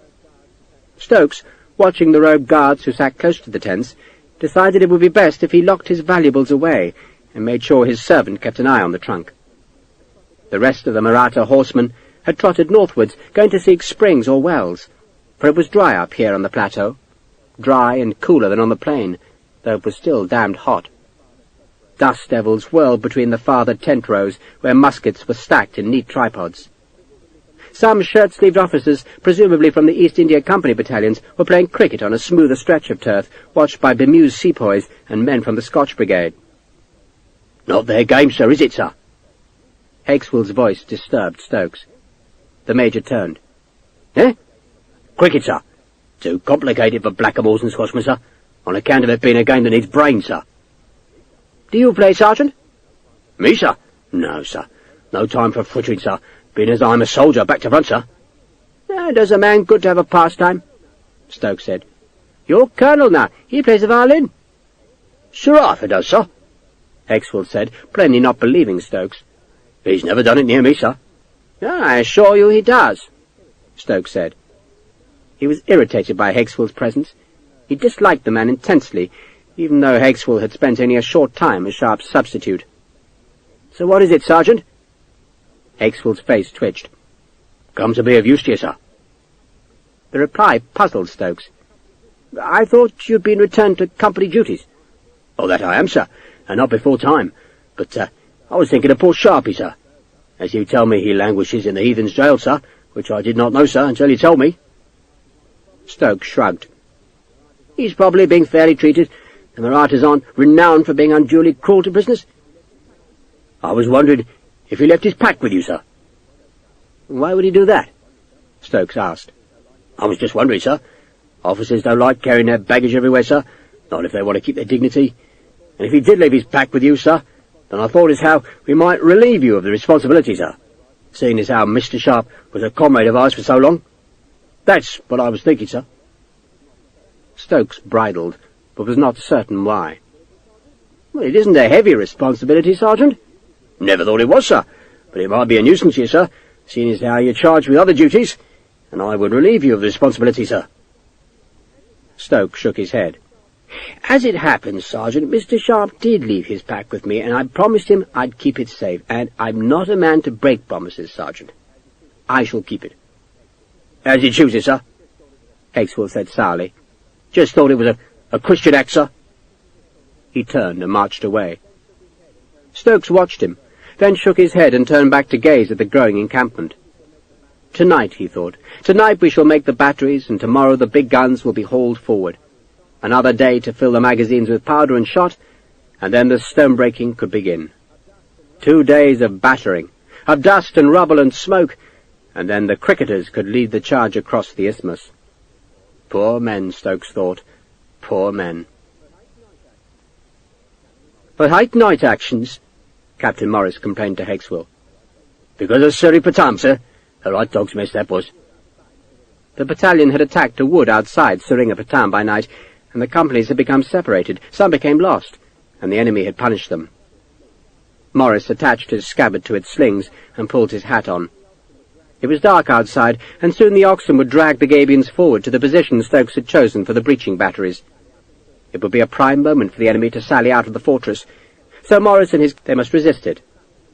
Stokes, watching the robed guards who sat close to the tents, decided it would be best if he locked his valuables away and made sure his servant kept an eye on the trunk. The rest of the Maratha horsemen had trotted northwards, going to seek springs or wells, for it was dry up here on the plateau, dry and cooler than on the plain, though it was still damned hot. Dust devils whirled between the farther tent rows where muskets were stacked in neat tripods. Some shirt-sleeved officers, presumably from the East India Company battalions, were playing cricket on a smoother stretch of turf, watched by bemused sepoys and men from the Scotch Brigade. "Not their game, sir, is it, sir?" Hakeswell's voice disturbed Stokes. The Major turned. "Eh? Cricket, sir. Too complicated for blackamoors and Scotchmen, sir, on account of it being a game that needs brains, sir." "Do you play, Sergeant?" "Me, sir? No, sir. No time for frittering, sir, being as I'm a soldier back to front, sir." "Does a man good to have a pastime?" Stokes said. "Your Colonel now, he plays the violin." "Sharpe does, sir," Hakeswell said, plainly not believing Stokes. "He's never done it near me, sir." "I assure you he does," Stokes said. He was irritated by Hakeswell's presence. He disliked the man intensely, even though Hakeswell had spent only a short time as Sharpe's substitute. "So what is it, Sergeant?" Hakeswell's face twitched. "Come to be of use to you, sir." The reply puzzled Stokes. "I thought you'd been returned to company duties." "Oh, that I am, sir, and not before time. But, I was thinking of poor Sharpe, sir. As you tell me, he languishes in the heathen's jail, sir, which I did not know, sir, until you told me." Stokes shrugged. "He's probably being fairly treated. The Marathas aren't renowned for being unduly cruel to prisoners." "I was wondering if he left his pack with you, sir." "Why would he do that?" Stokes asked. "I was just wondering, sir. Officers don't like carrying their baggage everywhere, sir, not if they want to keep their dignity. And if he did leave his pack with you, sir, then I thought as how we might relieve you of the responsibility, sir, seeing as how Mr. Sharpe was a comrade of ours for so long. That's what I was thinking, sir." Stokes bridled, but was not certain why. "Well, it isn't a heavy responsibility, Sergeant." "Never thought it was, sir, but it might be a nuisance to you, sir, seeing as how you're charged with other duties, and I would relieve you of the responsibility, sir." Stokes shook his head. "As it happens, Sergeant, Mr. Sharpe did leave his pack with me, and I promised him I'd keep it safe, and I'm not a man to break promises, Sergeant. I shall keep it." "As you choose it, sir," Hakeswell said sourly. "Just thought it was a Christian act, sir." He turned and marched away. Stokes watched him, then shook his head and turned back to gaze at the growing encampment. "Tonight," he thought, "tonight we shall make the batteries, and tomorrow the big guns will be hauled forward. Another day to fill the magazines with powder and shot, and then the stone-breaking could begin. 2 days of battering, of dust and rubble and smoke, and then the cricketers could lead the charge across the isthmus. Poor men, Stokes thought, poor men. "But hate night actions," Captain Morris complained to Hakeswell. "Because of Seringapatam, sir. A right dog's mess that was." The battalion had attacked a wood outside Seringapatam by night, and the companies had become separated. Some became lost, and the enemy had punished them. Morris attached his scabbard to its slings and pulled his hat on. It was dark outside, and soon the oxen would drag the Gabions forward to the position Stokes had chosen for the breaching batteries. It would be a prime moment for the enemy to sally out of the fortress, so Morris and they must resist it,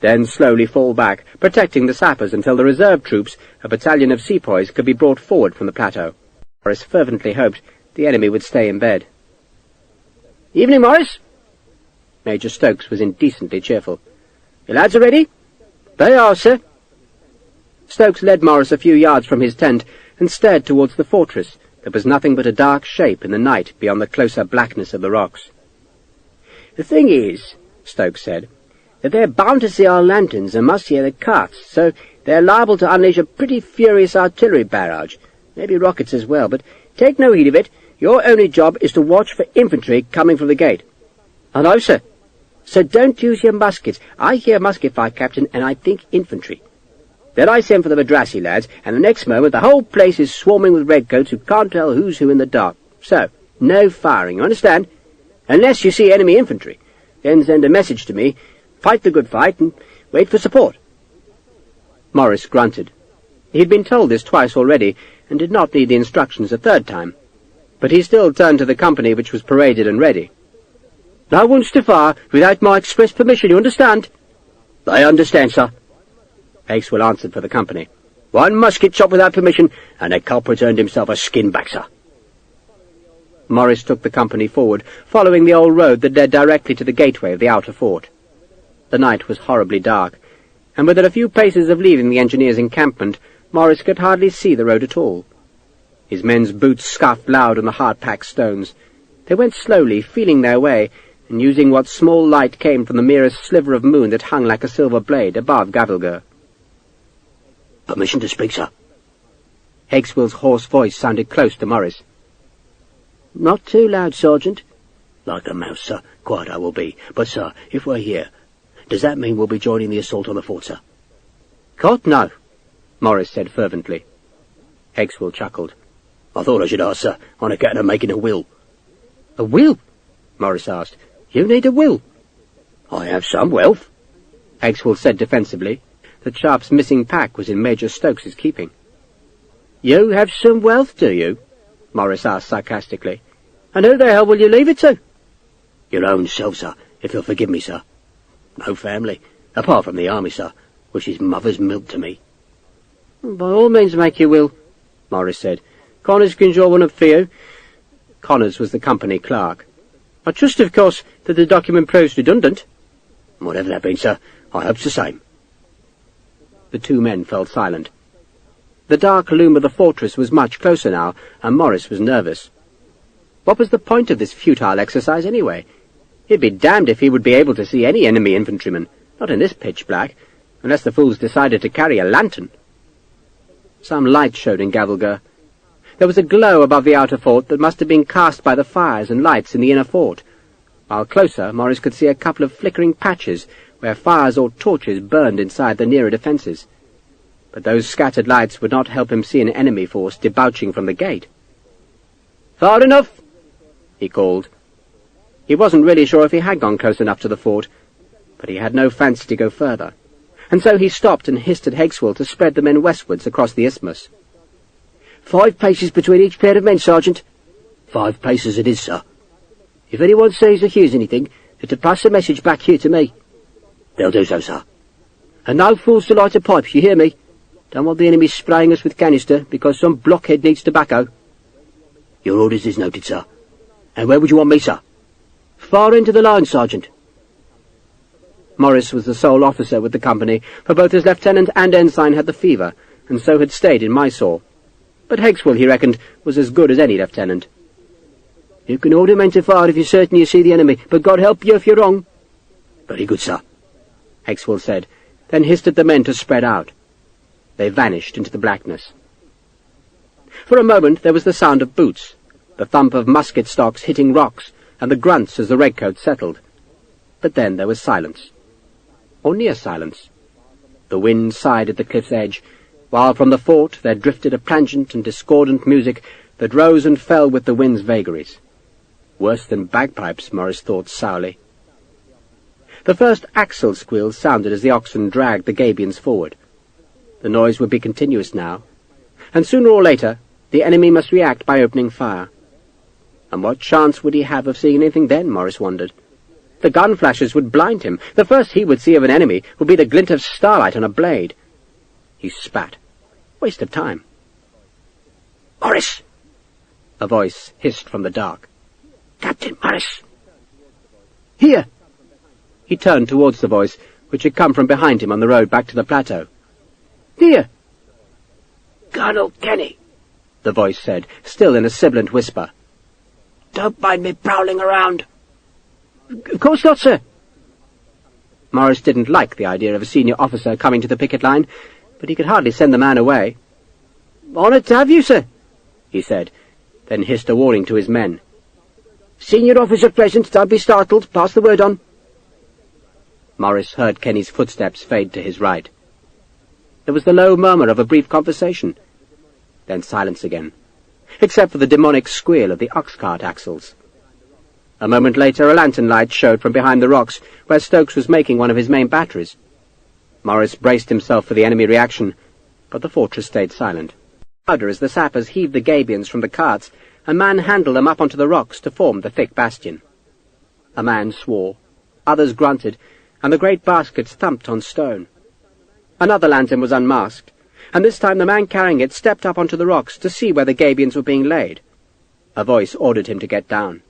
then slowly fall back, protecting the sappers until the reserve troops, a battalion of sepoys, could be brought forward from the plateau. Morris fervently hoped the enemy would stay in bed. "Evening, Morris." Major Stokes was indecently cheerful. "Your lads are ready?" "They are, sir." Stokes led Morris a few yards from his tent and stared towards the fortress that was nothing but a dark shape in the night beyond the closer blackness of the rocks. "The thing is," Stokes said, "that they're bound to see our lanterns and must hear the carts, so they're liable to unleash a pretty furious artillery barrage, maybe rockets as well, but take no heed of it. Your only job is to watch for infantry coming from the gate." "I know, sir." "So don't use your muskets. I hear musket fire, Captain, and I think infantry." Then I send for the Madrassi lads, and the next moment the whole place is swarming with redcoats who can't tell who's who in the dark. So, no firing, you understand? Unless you see enemy infantry. Then send a message to me, fight the good fight, and wait for support." Morris grunted. He had been told this twice already, and did not need the instructions a third time. But he still turned to the company which was paraded and ready. "No one's to fire without my express permission, you understand?" "I understand, sir," Hakeswell answered for the company. "One musket shot without permission, and the culprit earned himself a skin back, sir." Morris took the company forward, following the old road that led directly to the gateway of the outer fort. The night was horribly dark, and within a few paces of leaving the engineers' encampment, Morris could hardly see the road at all. His men's boots scuffed loud on the hard-packed stones. They went slowly, feeling their way, and using what small light came from the merest sliver of moon that hung like a silver blade above Gavilger. "Permission to speak, sir?" Heggswill's hoarse voice sounded close to Morris. "Not too loud, Sergeant." "Like a mouse, sir. Quiet I will be. But, sir, if we're here, does that mean we'll be joining the assault on the fort, sir?" "God, no," Morris said fervently. Heggswill chuckled. "I thought I should ask, sir, on account of making a will." "A will?" Morris asked. "You need a will?" "I have some wealth," Heggswill said defensively, that Sharpe's missing pack was in Major Stokes's keeping. "You have some wealth, do you?" Morris asked sarcastically. "And who the hell will you leave it to?" "Your own self, sir, if you'll forgive me, sir. No family, apart from the army, sir, which is mother's milk to me." "By all means make your will," Morris said. "Connors can draw one up for you." Connors was the company clerk. "I trust, of course, that the document proves redundant." "Whatever that means, sir, I hope's the same." The two men fell silent. The dark loom of the fortress was much closer now, and Morris was nervous. What was the point of this futile exercise, anyway? He'd be damned if he would be able to see any enemy infantrymen, not in this pitch black, unless the fools decided to carry a lantern. Some light showed in Gavilger. There was a glow above the outer fort that must have been cast by the fires and lights in the inner fort, while closer Morris could see a couple of flickering patches where fires or torches burned inside the nearer defences. But those scattered lights would not help him see an enemy force debouching from the gate. "Far enough!" he called. He wasn't really sure if he had gone close enough to the fort, but he had no fancy to go further, and so he stopped and hissed at Heggswill to spread the men westwards across the isthmus. 5 paces between each pair of men, Sergeant." 5 paces it is, sir." "If anyone sees or hears anything, they're to pass a message back here to me." "They'll do so, sir." "And no fools to light a pipe, you hear me? Don't want the enemy spraying us with canister because some blockhead needs tobacco." "Your orders is noted, sir. And where would you want me, sir?" "Far into the line, Sergeant." Morris was the sole officer with the company, for both his lieutenant and ensign had the fever, and so had stayed in Mysore. But Heggswill, he reckoned, was as good as any lieutenant. "You can order men to fire if you're certain you see the enemy, but God help you if you're wrong." "Very good, sir," Heggswill said, then hissed at the men to spread out. They vanished into the blackness. For a moment there was the sound of boots, the thump of musket stocks hitting rocks, and the grunts as the redcoats settled. But then there was silence, or near silence. The wind sighed at the cliff's edge, while from the fort there drifted a plangent and discordant music that rose and fell with the wind's vagaries. Worse than bagpipes, Morris thought sourly. The first axle squeals sounded as the oxen dragged the gabions forward. The noise would be continuous now, and sooner or later the enemy must react by opening fire. And what chance would he have of seeing anything then, Morris wondered? The gun flashes would blind him. The first he would see of an enemy would be the glint of starlight on a blade. He spat. Waste of time. "Morris!" A voice hissed from the dark. "Captain Morris!" "Here!" He turned towards the voice, which had come from behind him on the road back to the plateau. "Here!" "Colonel Kenny," the voice said, still in a sibilant whisper. "Don't mind me prowling around." "Of course not, sir." Morris didn't like the idea of a senior officer coming to the picket line, but he could hardly send the man away. "Honoured to have you, sir," he said, then hissed a warning to his men. "Senior officer present, don't be startled, pass the word on." Morris heard Kenny's footsteps fade to his right. There was the low murmur of a brief conversation, then silence again, except for the demonic squeal of the ox-cart axles. A moment later a lantern light showed from behind the rocks, where Stokes was making one of his main batteries. Morris braced himself for the enemy reaction, but the fortress stayed silent. Louder as the sappers heaved the gabions from the carts, and manhandled them up onto the rocks to form the thick bastion. A man swore, others grunted, and the great baskets thumped on stone. Another lantern was unmasked, and this time the man carrying it stepped up onto the rocks to see where the gabions were being laid. A voice ordered him to get down.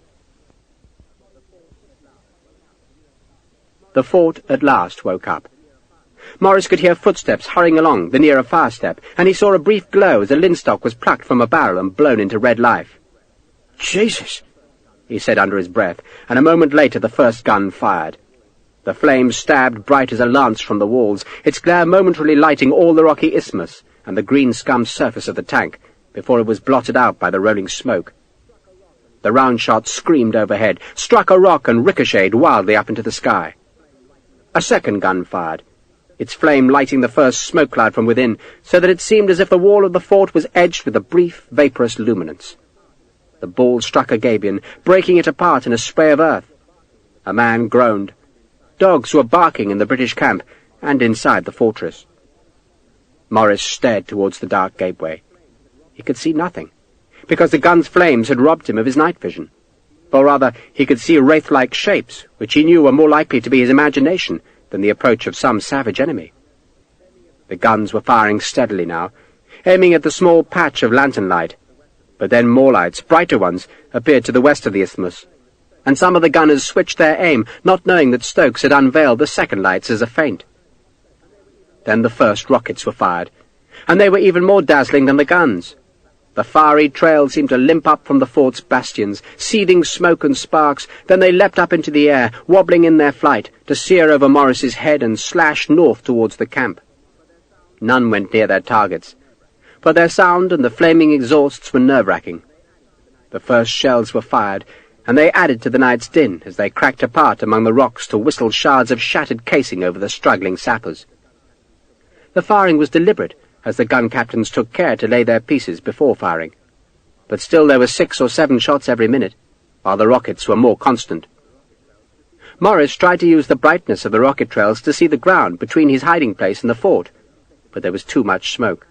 The fort at last woke up. Morris could hear footsteps hurrying along the nearer fire step, and he saw a brief glow as a linstock was plucked from a barrel and blown into red life. Jesus! He said under his breath, and a moment later the first gun fired. The flame stabbed bright as a lance from the walls, its glare momentarily lighting all the rocky isthmus and the green scum surface of the tank, before it was blotted out by the rolling smoke. The round shot screamed overhead, struck a rock and ricocheted wildly up into the sky. A second gun fired, its flame lighting the first smoke cloud from within, so that it seemed as if the wall of the fort was edged with a brief, vaporous luminance. The ball struck a gabion, breaking it apart in a spray of earth. A man groaned. Dogs were barking in the British camp and inside the fortress. Morris stared towards the dark gateway. He could see nothing, because the gun's flames had robbed him of his night vision. Or rather, he could see wraith-like shapes, which he knew were more likely to be his imagination than the approach of some savage enemy. The guns were firing steadily now, aiming at the small patch of lantern light, but then more lights, brighter ones, appeared to the west of the isthmus, and some of the gunners switched their aim, not knowing that Stokes had unveiled the second lights as a feint. Then the first rockets were fired, and they were even more dazzling than the guns. The fiery trail seemed to limp up from the fort's bastions, seething smoke and sparks. Then they leapt up into the air, wobbling in their flight, to sear over Morris's head and slash north towards the camp. None went near their targets, for their sound and the flaming exhausts were nerve-wracking. The first shells were fired, and they added to the night's din as they cracked apart among the rocks to whistle shards of shattered casing over the struggling sappers. The firing was deliberate, as the gun captains took care to lay their pieces before firing, but still there were 6 or 7 shots every minute, while the rockets were more constant. Morris tried to use the brightness of the rocket trails to see the ground between his hiding place and the fort, but there was too much smoke.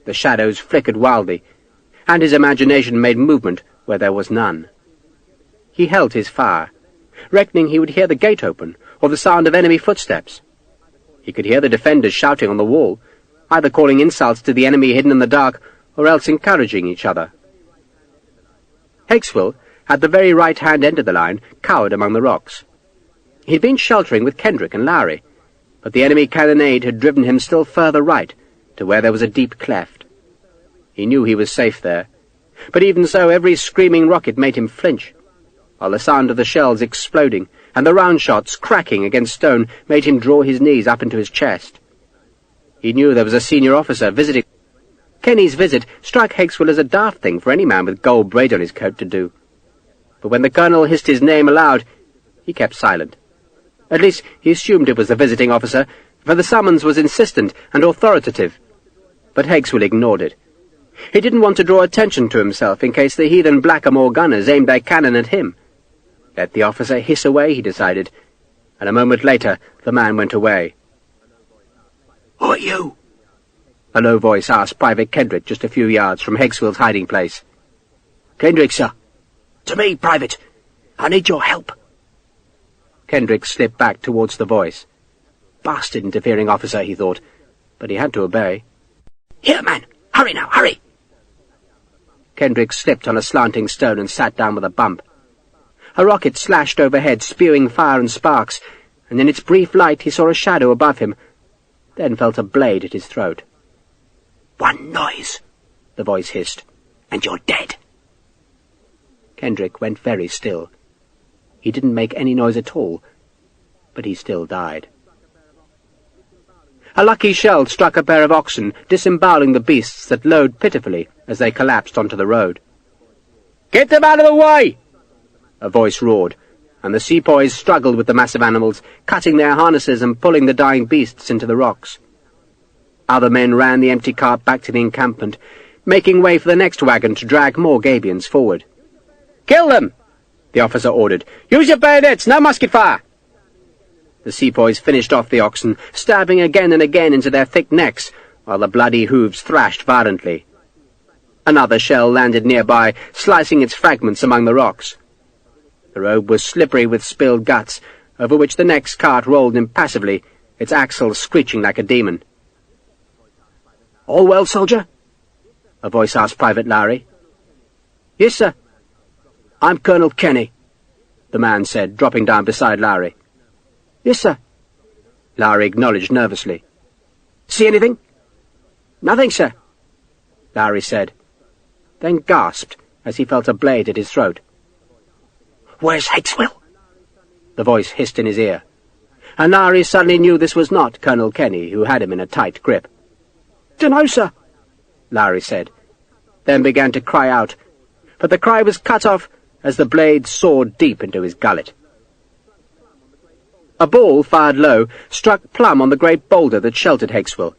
The shadows flickered wildly, and his imagination made movement where there was none. He held his fire, reckoning he would hear the gate open, or the sound of enemy footsteps. He could hear the defenders shouting on the wall, either calling insults to the enemy hidden in the dark, or else encouraging each other. Hakesville, at the very right-hand end of the line, cowered among the rocks. He'd been sheltering with Kendrick and Lowry, but the enemy cannonade had driven him still further right, to where there was a deep cleft. He knew he was safe there, but even so every screaming rocket made him flinch, while the sound of the shells exploding and the round shots cracking against stone made him draw his knees up into his chest. He knew there was a senior officer visiting. Kenny's visit struck Hakesville as a daft thing for any man with gold braid on his coat to do. But when the colonel hissed his name aloud, he kept silent. At least he assumed it was the visiting officer, for the summons was insistent and authoritative. But Hakesville ignored it. He didn't want to draw attention to himself in case the heathen Blackamoor gunners aimed their cannon at him. Let the officer hiss away, he decided, and a moment later the man went away. Who are you? A low voice asked Private Kendrick just a few yards from Hakesville's hiding place. Kendrick, sir. To me, Private. I need your help. Kendrick slipped back towards the voice. Bastard interfering officer, he thought, but he had to obey. Here, man. Hurry now, hurry. Kendrick slipped on a slanting stone and sat down with a bump. A rocket slashed overhead, spewing fire and sparks, and in its brief light he saw a shadow above him, then felt a blade at his throat. One noise, the voice hissed, and you're dead. Kendrick went very still. He didn't make any noise at all, but he still died. A lucky shell struck a pair of oxen, disemboweling the beasts that lowed pitifully as they collapsed onto the road. "Get them out of the way!" a voice roared, and the sepoys struggled with the massive animals, cutting their harnesses and pulling the dying beasts into the rocks. Other men ran the empty cart back to the encampment, making way for the next wagon to drag more Gabions forward. "Kill them!" the officer ordered. "Use your bayonets, no musket fire!" The sepoys finished off the oxen, stabbing again and again into their thick necks, while the bloody hooves thrashed violently. Another shell landed nearby, slicing its fragments among the rocks. The road was slippery with spilled guts, over which the next cart rolled impassively, its axles screeching like a demon. All well, soldier? A voice asked Private Lowry. Yes, sir. I'm Colonel Kenny, the man said, dropping down beside Lowry. Yes, sir. Lowry acknowledged nervously. "See anything?" "Nothing, sir," Lowry said, then gasped as he felt a blade at his throat. "Where's Hickswell?" the voice hissed in his ear, and Lowry suddenly knew this was not Colonel Kenny, who had him in a tight grip. "Dunno, sir," Lowry said, then began to cry out, but the cry was cut off as the blade soared deep into his gullet. A ball fired low struck plumb on the great boulder that sheltered Hickswell,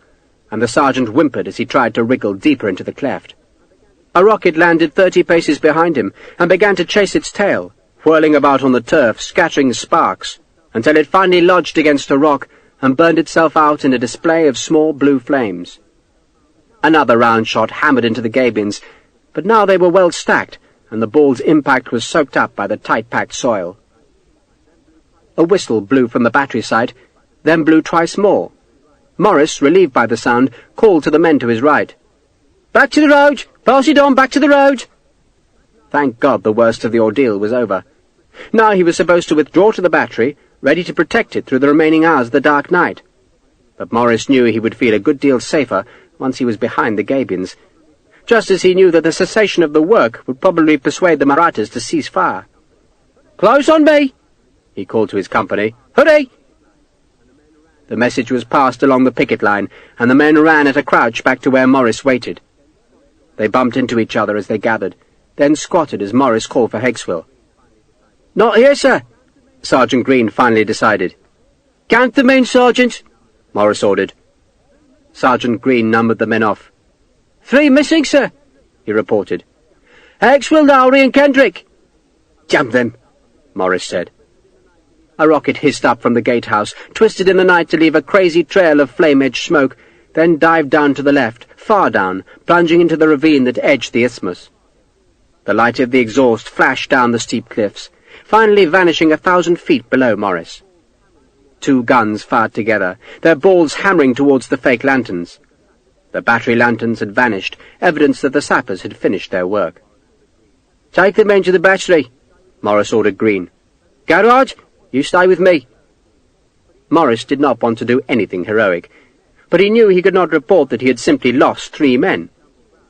and the sergeant whimpered as he tried to wriggle deeper into the cleft. A rocket landed 30 paces behind him and began to chase its tail, whirling about on the turf, scattering sparks, until it finally lodged against a rock and burned itself out in a display of small blue flames. Another round shot hammered into the gabions, but now they were well stacked, and the ball's impact was soaked up by the tight-packed soil. A whistle blew from the battery site, then blew twice more. Morris, relieved by the sound, called to the men to his right. "Back to the road! Pass it on, back to the road!" Thank God the worst of the ordeal was over. Now he was supposed to withdraw to the battery, ready to protect it through the remaining hours of the dark night. But Morris knew he would feel a good deal safer once he was behind the gabions, just as he knew that the cessation of the work would probably persuade the Marathas to cease fire. "Close on me!" he called to his company. "Hurry!" The message was passed along the picket line, and the men ran at a crouch back to where Morris waited. They bumped into each other as they gathered, then squatted as Morris called for Hickswell. "Not here, sir," Sergeant Green finally decided. "Count the men, Sergeant," Morris ordered. Sergeant Green numbered the men off. "3 missing, sir," he reported. "Hickswell, Lowry and Kendrick." "Damn them," Morris said. A rocket hissed up from the gatehouse, twisted in the night to leave a crazy trail of flame-edged smoke, then dived down to the left, far down, plunging into the ravine that edged the isthmus. The light of the exhaust flashed down the steep cliffs, finally vanishing 1,000 feet below Morris. 2 guns fired together, their balls hammering towards the fake lanterns. The battery lanterns had vanished, evidence that the sappers had finished their work. "Take the men to the battery," Morris ordered Green. "Garrard, you stay with me." Morris did not want to do anything heroic, but he knew he could not report that he had simply lost 3 men.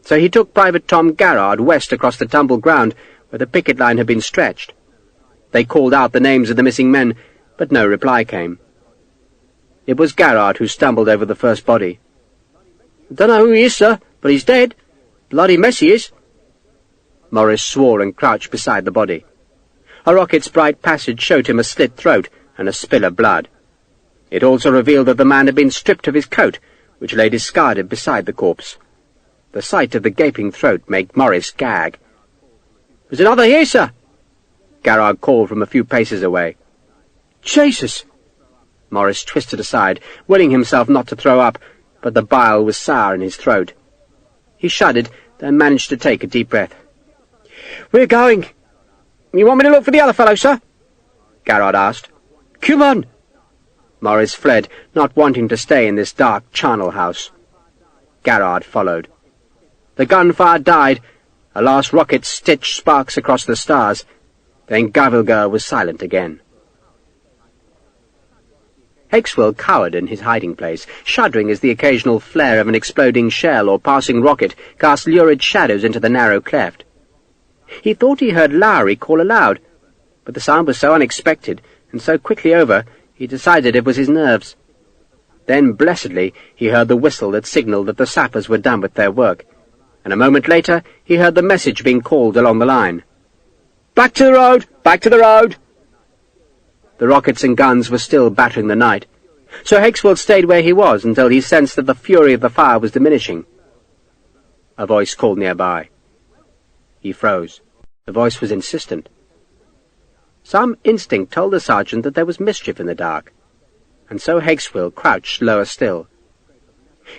So he took Private Tom Garrard west across the tumbled ground where the picket line had been stretched. They called out the names of the missing men, but no reply came. It was Garrard who stumbled over the first body. "Don't know who he is, sir, but he's dead. Bloody mess he is." Morris swore and crouched beside the body. A rocket's bright passage showed him a slit throat and a spill of blood. It also revealed that the man had been stripped of his coat, which lay discarded beside the corpse. The sight of the gaping throat made Morris gag. "There's another here, sir," Garrard called from a few paces away. "Jesus!" Morris twisted aside, willing himself not to throw up, but the bile was sour in his throat. He shuddered, then managed to take a deep breath. "We're going. You want me to look for the other fellow, sir?" Garrard asked. "Come on!" Morris fled, not wanting to stay in this dark charnel house. Garrard followed. The gunfire died. A last rocket stitched sparks across the stars. Then Gavilgar was silent again. Hickswell cowered in his hiding place, shuddering as the occasional flare of an exploding shell or passing rocket cast lurid shadows into the narrow cleft. He thought he heard Lowry call aloud, but the sound was so unexpected and so quickly over, he decided it was his nerves. Then, blessedly, he heard the whistle that signalled that the sappers were done with their work, and a moment later he heard the message being called along the line. "Back to the road! Back to the road!" The rockets and guns were still battering the night, so Hickswell stayed where he was until he sensed that the fury of the fire was diminishing. A voice called nearby. He froze. The voice was insistent. Some instinct told the sergeant that there was mischief in the dark, and so Hickswell crouched lower still.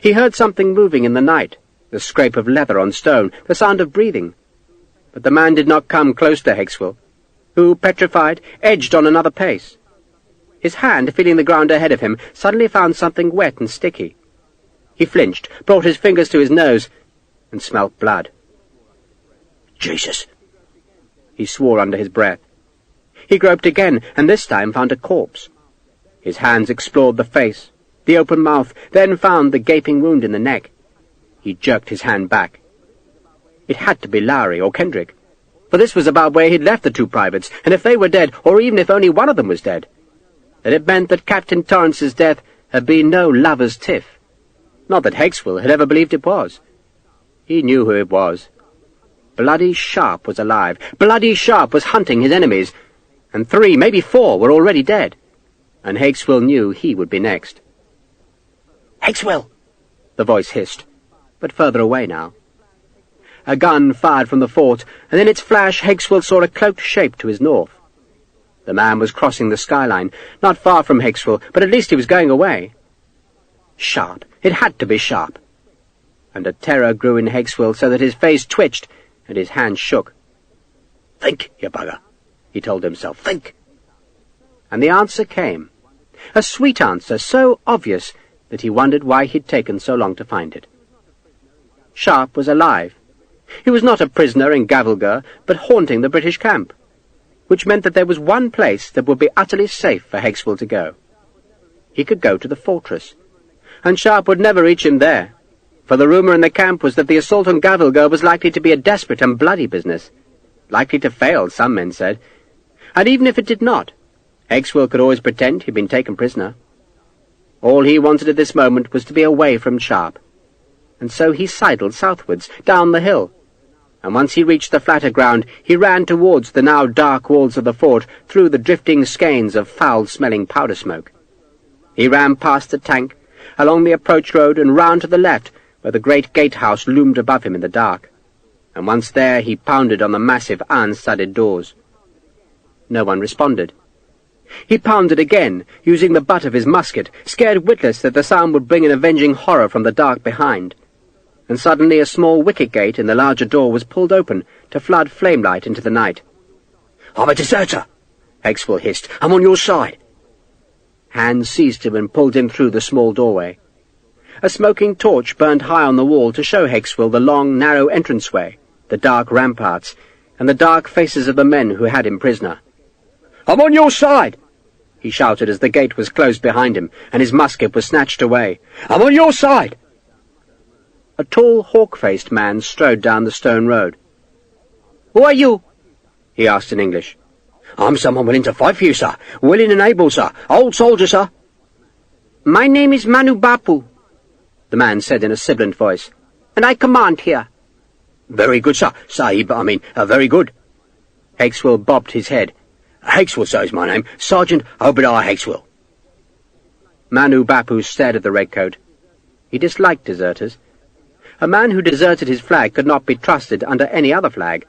He heard something moving in the night, the scrape of leather on stone, the sound of breathing. But the man did not come close to Hickswell, who, petrified, edged on another pace. His hand, feeling the ground ahead of him, suddenly found something wet and sticky. He flinched, brought his fingers to his nose, and smelt blood. "Jesus!" he swore under his breath. He groped again, and this time found a corpse. His hands explored the face, the open mouth, then found the gaping wound in the neck. He jerked his hand back. It had to be Lowry or Kendrick, for this was about where he'd left the two privates, and if they were dead, or even if only one of them was dead, then it meant that Captain Torrance's death had been no lover's tiff. Not that Hexwell had ever believed it was. He knew who it was. Bloody Sharpe was alive. Bloody Sharpe was hunting his enemies, and 3, maybe 4, were already dead, and Hexwell knew he would be next. "Hexwell!" the voice hissed, but further away now. A gun fired from the fort, and in its flash Hexwell saw a cloaked shape to his north. The man was crossing the skyline, not far from Hexwell, but at least he was going away. Sharpe! It had to be Sharpe! And a terror grew in Hexwell so that his face twitched and his hands shook. "Think, you bugger," he told himself. "Think." And the answer came. A sweet answer, so obvious that he wondered why he'd taken so long to find it. Sharpe was alive. He was not a prisoner in Gavelgur, but haunting the British camp, which meant that there was one place that would be utterly safe for Hexwell to go. He could go to the fortress, and Sharpe would never reach him there, for the rumour in the camp was that the assault on Gavelgur was likely to be a desperate and bloody business. Likely to fail, some men said, and even if it did not, Hexwell could always pretend he'd been taken prisoner. All he wanted at this moment was to be away from Sharpe, and so he sidled southwards, down the hill, and once he reached the flatter ground, he ran towards the now dark walls of the fort, through the drifting skeins of foul-smelling powder smoke. He ran past the tank, along the approach road, and round to the left, where the great gatehouse loomed above him in the dark, and once there he pounded on the massive iron-studded doors. No one responded. He pounded again, using the butt of his musket, scared witless that the sound would bring an avenging horror from the dark behind. And suddenly a small wicket gate in the larger door was pulled open to flood flamelight into the night. "I'm a deserter!" Hexwell hissed. "I'm on your side!" Hands seized him and pulled him through the small doorway. A smoking torch burned high on the wall to show Hexwell the long, narrow entranceway, the dark ramparts, and the dark faces of the men who had him prisoner. "I'm on your side!" he shouted as the gate was closed behind him, and his musket was snatched away. "I'm on your side!" A tall, hawk-faced man strode down the stone road. "Who are you?" he asked in English. "I'm someone willing to fight for you, sir. Willing and able, sir. Old soldier, sir." "My name is Manu Bapu," the man said in a sibilant voice, "and I command here." "Very good, sir. Sahib, very good." Hexwell bobbed his head. "Hexwell, sir, is my name. Sergeant Obadiah Hexwell." Manu Bapu stared at the redcoat. He disliked deserters. A man who deserted his flag could not be trusted under any other flag,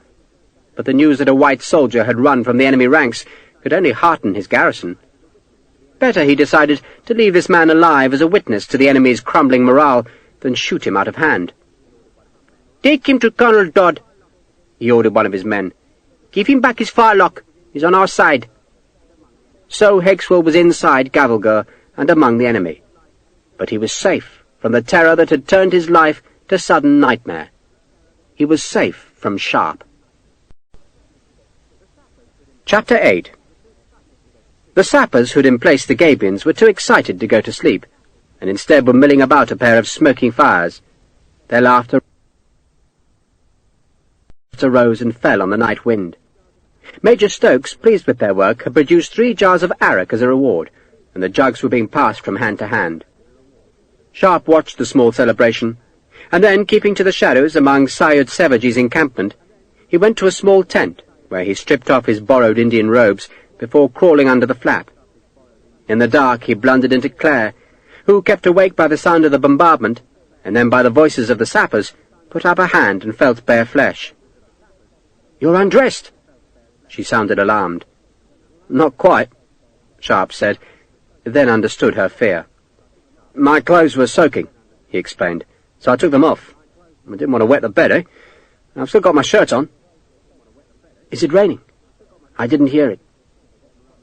but the news that a white soldier had run from the enemy ranks could only hearten his garrison. Better, he decided, to leave this man alive as a witness to the enemy's crumbling morale than shoot him out of hand. "Take him to Colonel Dodd," he ordered one of his men. "Give him back his firelock. He's on our side." So Hexwell was inside Gavelgur and among the enemy, but he was safe from the terror that had turned his life to sudden nightmare. He was safe from Sharpe. Chapter 8. The sappers who'd emplaced the Gabions were too excited to go to sleep, and instead were milling about a pair of smoking fires. Their laughter rose and fell on the night wind. Major Stokes, pleased with their work, had produced 3 jars of arrack as a reward, and the jugs were being passed from hand to hand. Sharpe watched the small celebration, and then, keeping to the shadows among Syed Sevaji's encampment, he went to a small tent, where he stripped off his borrowed Indian robes before crawling under the flap. In the dark he blundered into Claire, who, kept awake by the sound of the bombardment, and then by the voices of the sappers, put up a hand and felt bare flesh. "You're undressed!" She sounded alarmed. "Not quite," Sharpe said, then understood her fear. "My clothes were soaking," he explained, "so I took them off. I didn't want to wet the bed, eh? I've still got my shirt on." "Is it raining?" "I didn't hear it."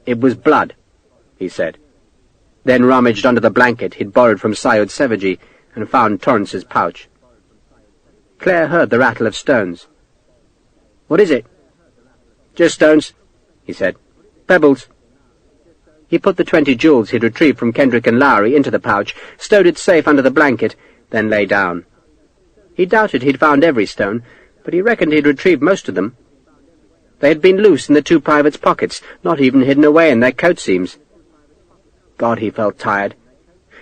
"It was blood," he said, then rummaged under the blanket he'd borrowed from Syed Sevaji and found Torrance's pouch. Claire heard the rattle of stones. "What is it?" "Just stones," he said. "Pebbles." He put the 20 jewels he'd retrieved from Kendrick and Lowry into the pouch, stowed it safe under the blanket, then lay down. He doubted he'd found every stone, but he reckoned he'd retrieved most of them. They had been loose in the two privates' pockets, not even hidden away in their coat seams. God, he felt tired,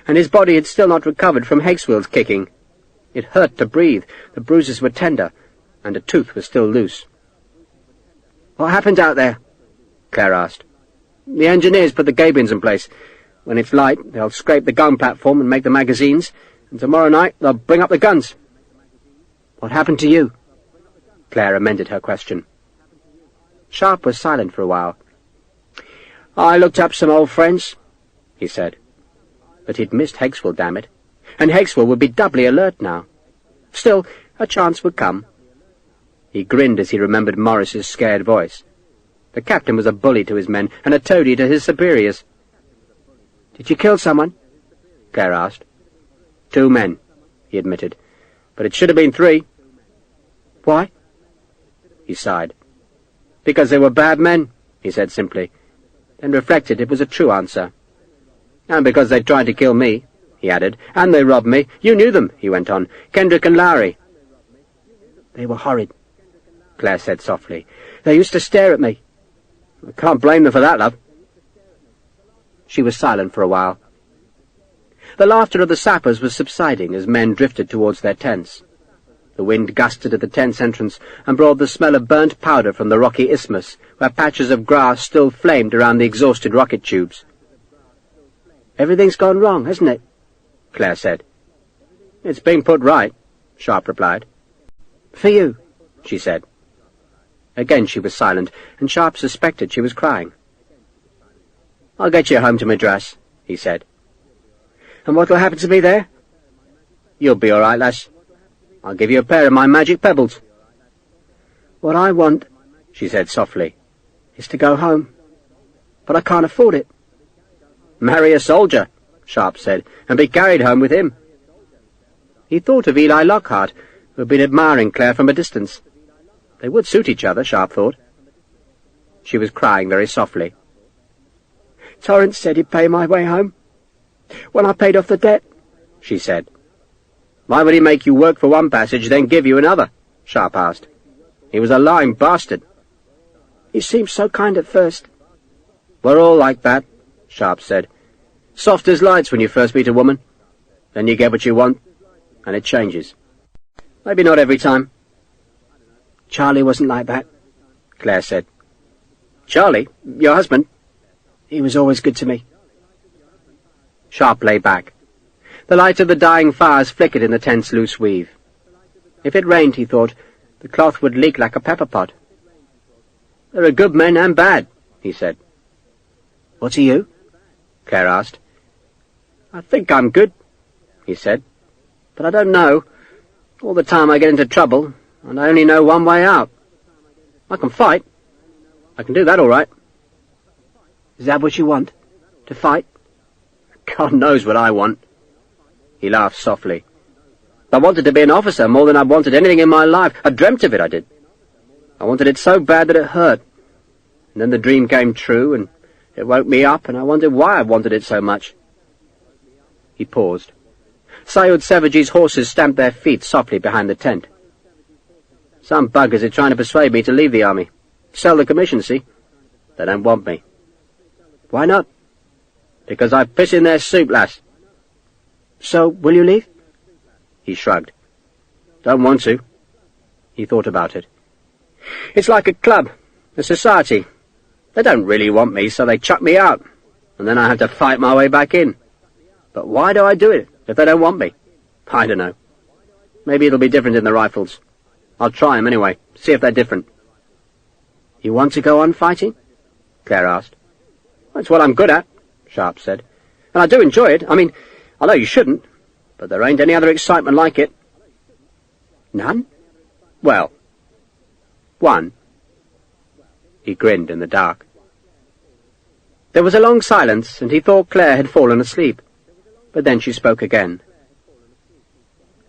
and his body had still not recovered from Haggswill's kicking. It hurt to breathe, the bruises were tender, and a tooth was still loose. "What happened out there?" Claire asked. "The engineers put the gabions in place. When it's light, they'll scrape the gun platform and make the magazines, and tomorrow night they'll bring up the guns." "What happened to you?" Claire amended her question. Sharpe was silent for a while. "I looked up some old friends," he said. But he'd missed Haggswill, damn it, and Haggswill would be doubly alert now. Still, a chance would come. He grinned as he remembered Morris's scared voice. The captain was a bully to his men and a toady to his superiors. "Did you kill someone?" Claire asked. "2 men," he admitted, "but it should have been 3. "Why?" He sighed. "Because they were bad men," he said simply, then reflected it was a true answer. "And because they tried to kill me," he added, "and they robbed me. You knew them," he went on, "Kendrick and Lowry." "They were horrid," Claire said softly. "They used to stare at me." "I can't blame them for that, love." She was silent for a while. The laughter of the sappers was subsiding as men drifted towards their tents. The wind gusted at the tent's entrance and brought the smell of burnt powder from the rocky isthmus, where patches of grass still flamed around the exhausted rocket tubes. "Everything's gone wrong, hasn't it?" Claire said. "It's been put right," Sharpe replied. "For you," she said. Again she was silent, and Sharpe suspected she was crying. "I'll get you home to Madras," he said. "And what'll happen to me there?" "You'll be all right, lass. I'll give you a pair of my magic pebbles." "What I want," she said softly, "is to go home. But I can't afford it." "Marry a soldier," Sharpe said, "and be carried home with him." He thought of Eli Lockhart, who had been admiring Claire from a distance. They would suit each other, Sharpe thought. She was crying very softly. "Torrance said he'd pay my way home. When I paid off the debt," she said. "Why would he make you work for one passage, then give you another?" Sharpe asked. "He was a lying bastard." "He seemed so kind at first." "We're all like that," Sharpe said. "Soft as lights when you first meet a woman. Then you get what you want, and it changes. Maybe not every time." "Charlie wasn't like that," Claire said. "Charlie? Your husband?" "He was always good to me." Sharpe lay back. The light of the dying fires flickered in the tent's loose weave. If it rained, he thought, the cloth would leak like a pepper pot. "There are good men and bad," he said. "What are you?" Claire asked. "I think I'm good," he said, "but I don't know. All the time I get into trouble, and I only know one way out. I can fight. I can do that all right." "Is that what you want? To fight?" "God knows what I want." He laughed softly. "I wanted to be an officer more than I'd wanted anything in my life. I dreamt of it, I did. I wanted it so bad that it hurt. And then the dream came true, and it woke me up, and I wondered why I wanted it so much." He paused. Sayud Savage's horses stamped their feet softly behind the tent. "Some buggers are trying to persuade me to leave the army. Sell the commission, see? They don't want me." "Why not?" "Because I piss in their soup, lass." "So, will you leave?" He shrugged. "Don't want to." He thought about it. "It's like a club, a society. They don't really want me, so they chuck me out, and then I have to fight my way back in. But why do I do it, if they don't want me? I don't know. Maybe it'll be different in the rifles. I'll try 'em anyway, see if they're different." "You want to go on fighting?" Claire asked. "That's what I'm good at," Sharpe said. "And I do enjoy it. I mean, I know you shouldn't, but there ain't any other excitement like it." "None?" "Well, one." He grinned in the dark. There was a long silence, and he thought Claire had fallen asleep. But then she spoke again.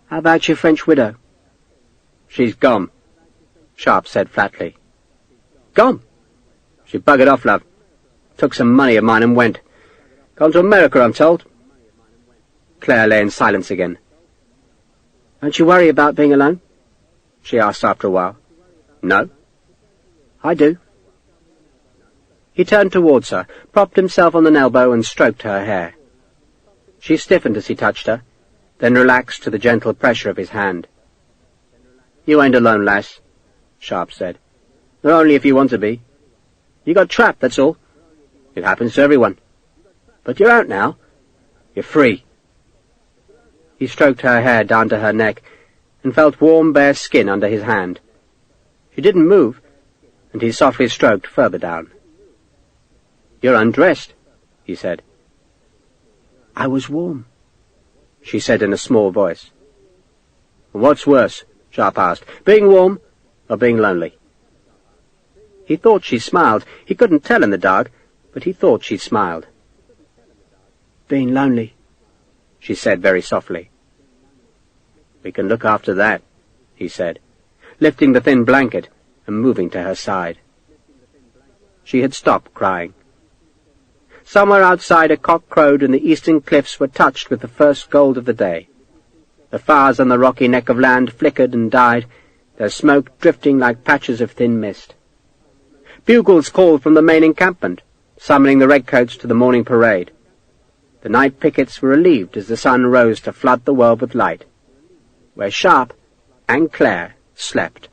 "How about your French widow?" "She's gone," Sharpe said flatly. "Gone?" "She buggered off, love. Took some money of mine and went. Gone to America, I'm told. Claire lay in silence again. Don't you worry about being alone? She asked after a while. No. I do. He turned towards her, propped himself on an elbow and stroked her hair. She stiffened as he touched her, then relaxed to the gentle pressure of his hand. You ain't alone, lass, Sharpe said. But only if you want to be. You got trapped, that's all. It happens to everyone. But you're out now. You're free. He stroked her hair down to her neck and felt warm, bare skin under his hand. She didn't move, and he softly stroked further down. You're undressed, he said. I was warm, she said in a small voice. What's worse, Sharpe asked, being warm or being lonely? He thought she smiled. He couldn't tell in the dark, but he thought she smiled. Being lonely, she said very softly. We can look after that, he said, lifting the thin blanket and moving to her side. She had stopped crying. Somewhere outside a cock crowed and the eastern cliffs were touched with the first gold of the day. The fires on the rocky neck of land flickered and died, their smoke drifting like patches of thin mist. Bugles called from the main encampment, summoning the redcoats to the morning parade. The night pickets were relieved as the sun rose to flood the world with light, where Sharpe and Claire slept.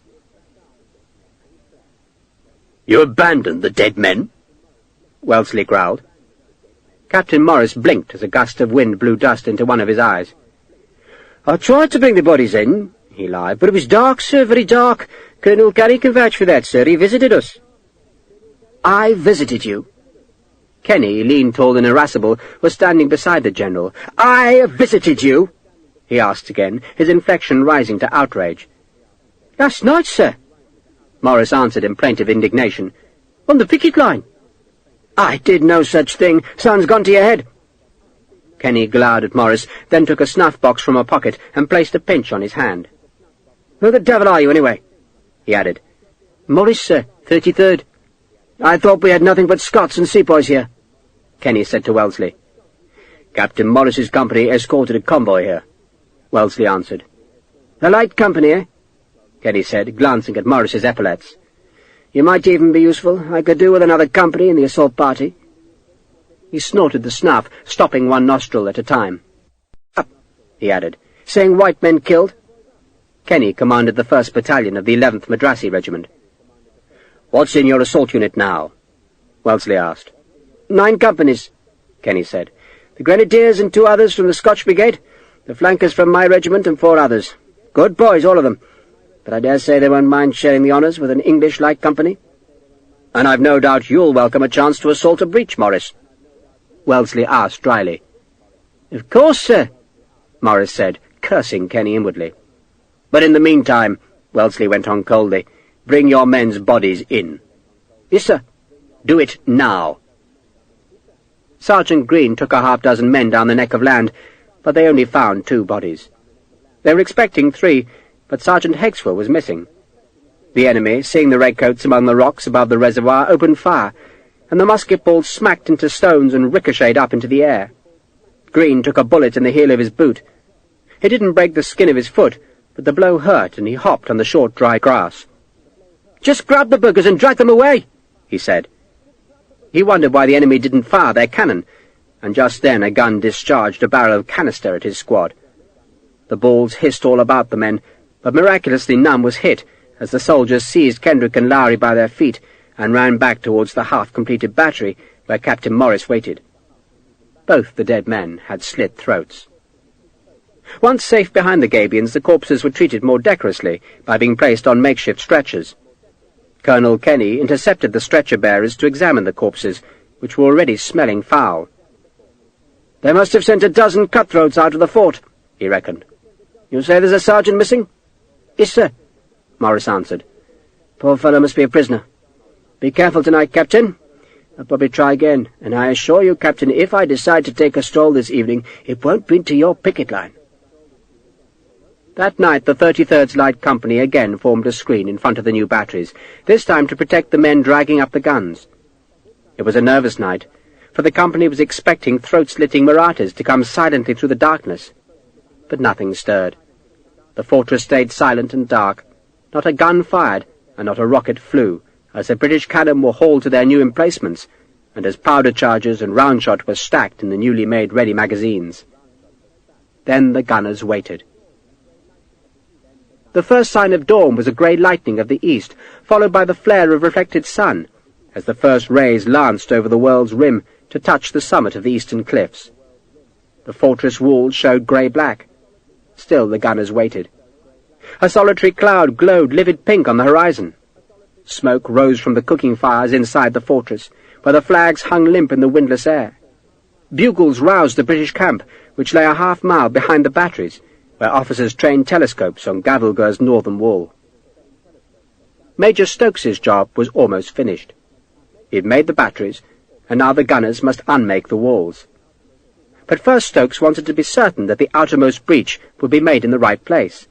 You abandoned the dead men? Wellesley growled. Captain Morris blinked as a gust of wind blew dust into one of his eyes. I tried to bring the bodies in, he lied, but it was dark, sir, very dark. Colonel Garry can vouch for that, sir. He visited us. I visited you? Kenny, lean, tall, and irascible, was standing beside the general. I visited you? He asked again, his inflection rising to outrage. Last night, sir, Morris answered in plaintive indignation. On the picket line. I did no such thing. Sun's gone to your head. Kenny glowered at Morris, then took a snuff-box from a pocket and placed a pinch on his hand. Who the devil are you, anyway? He added. Morris, sir, 33rd. I thought we had nothing but Scots and sepoys here, Kenny said to Wellesley. Captain Morris's company escorted a convoy here, Wellesley answered. A light company, eh? Kenny said, glancing at Morris's epaulets. You might even be useful. I could do with another company in the assault party. He snorted the snuff, stopping one nostril at a time. Up, he added, saying white men killed. Kenny commanded the 1st Battalion of the 11th Madrasi Regiment. What's in your assault unit now? Wellesley asked. 9 companies, Kenny said. The Grenadiers and 2 others from the Scotch Brigade, the flankers from my regiment and 4 others. Good boys, all of them. But I dare say they won't mind sharing the honours with an English light company. And I've no doubt you'll welcome a chance to assault a breach, Morris, Wellesley asked dryly. Of course, sir, Morris said, cursing Kenny inwardly. But in the meantime, Wellesley went on coldly, bring your men's bodies in. Yes, sir. Do it now. Sergeant Green took a half-dozen men down the neck of land, but they only found 2 bodies. They were expecting 3, but Sergeant Hexwell was missing. The enemy, seeing the redcoats among the rocks above the reservoir, opened fire, and the musket balls smacked into stones and ricocheted up into the air. Green took a bullet in the heel of his boot. It didn't break the skin of his foot, but the blow hurt, and he hopped on the short, dry grass. "Just grab the buggers and drag them away," he said. He wondered why the enemy didn't fire their cannon, and just then a gun discharged a barrel of canister at his squad. The balls hissed all about the men, but miraculously none was hit, as the soldiers seized Kendrick and Lowry by their feet and ran back towards the half-completed battery where Captain Morris waited. Both the dead men had slit throats. Once safe behind the gabions, the corpses were treated more decorously by being placed on makeshift stretchers. Colonel Kenny intercepted the stretcher-bearers to examine the corpses, which were already smelling foul. "They must have sent a dozen cutthroats out of the fort," he reckoned. "You say there's a sergeant missing?" "Yes, sir," Morris answered. "Poor fellow must be a prisoner. Be careful tonight, Captain. I'll probably try again, and I assure you, Captain, if I decide to take a stroll this evening, it won't be to your picket line." That night the 33rd Light Company again formed a screen in front of the new batteries, this time to protect the men dragging up the guns. It was a nervous night, for the company was expecting throat-slitting Marathas to come silently through the darkness. But nothing stirred. The fortress stayed silent and dark. Not a gun fired, and not a rocket flew, as the British cannon were hauled to their new emplacements, and as powder charges and round-shot were stacked in the newly made ready magazines. Then the gunners waited. The first sign of dawn was a grey lightning of the east, followed by the flare of reflected sun, as the first rays lanced over the world's rim to touch the summit of the eastern cliffs. The fortress walls showed grey-black. Still the gunners waited. A solitary cloud glowed livid pink on the horizon. Smoke rose from the cooking fires inside the fortress, where the flags hung limp in the windless air. Bugles roused the British camp, which lay a half-mile behind the batteries, where officers trained telescopes on Gavelgur's northern wall. Major Stokes's job was almost finished. He had made the batteries, and now the gunners must unmake the walls. But first Stokes wanted to be certain that the outermost breach would be made in the right place.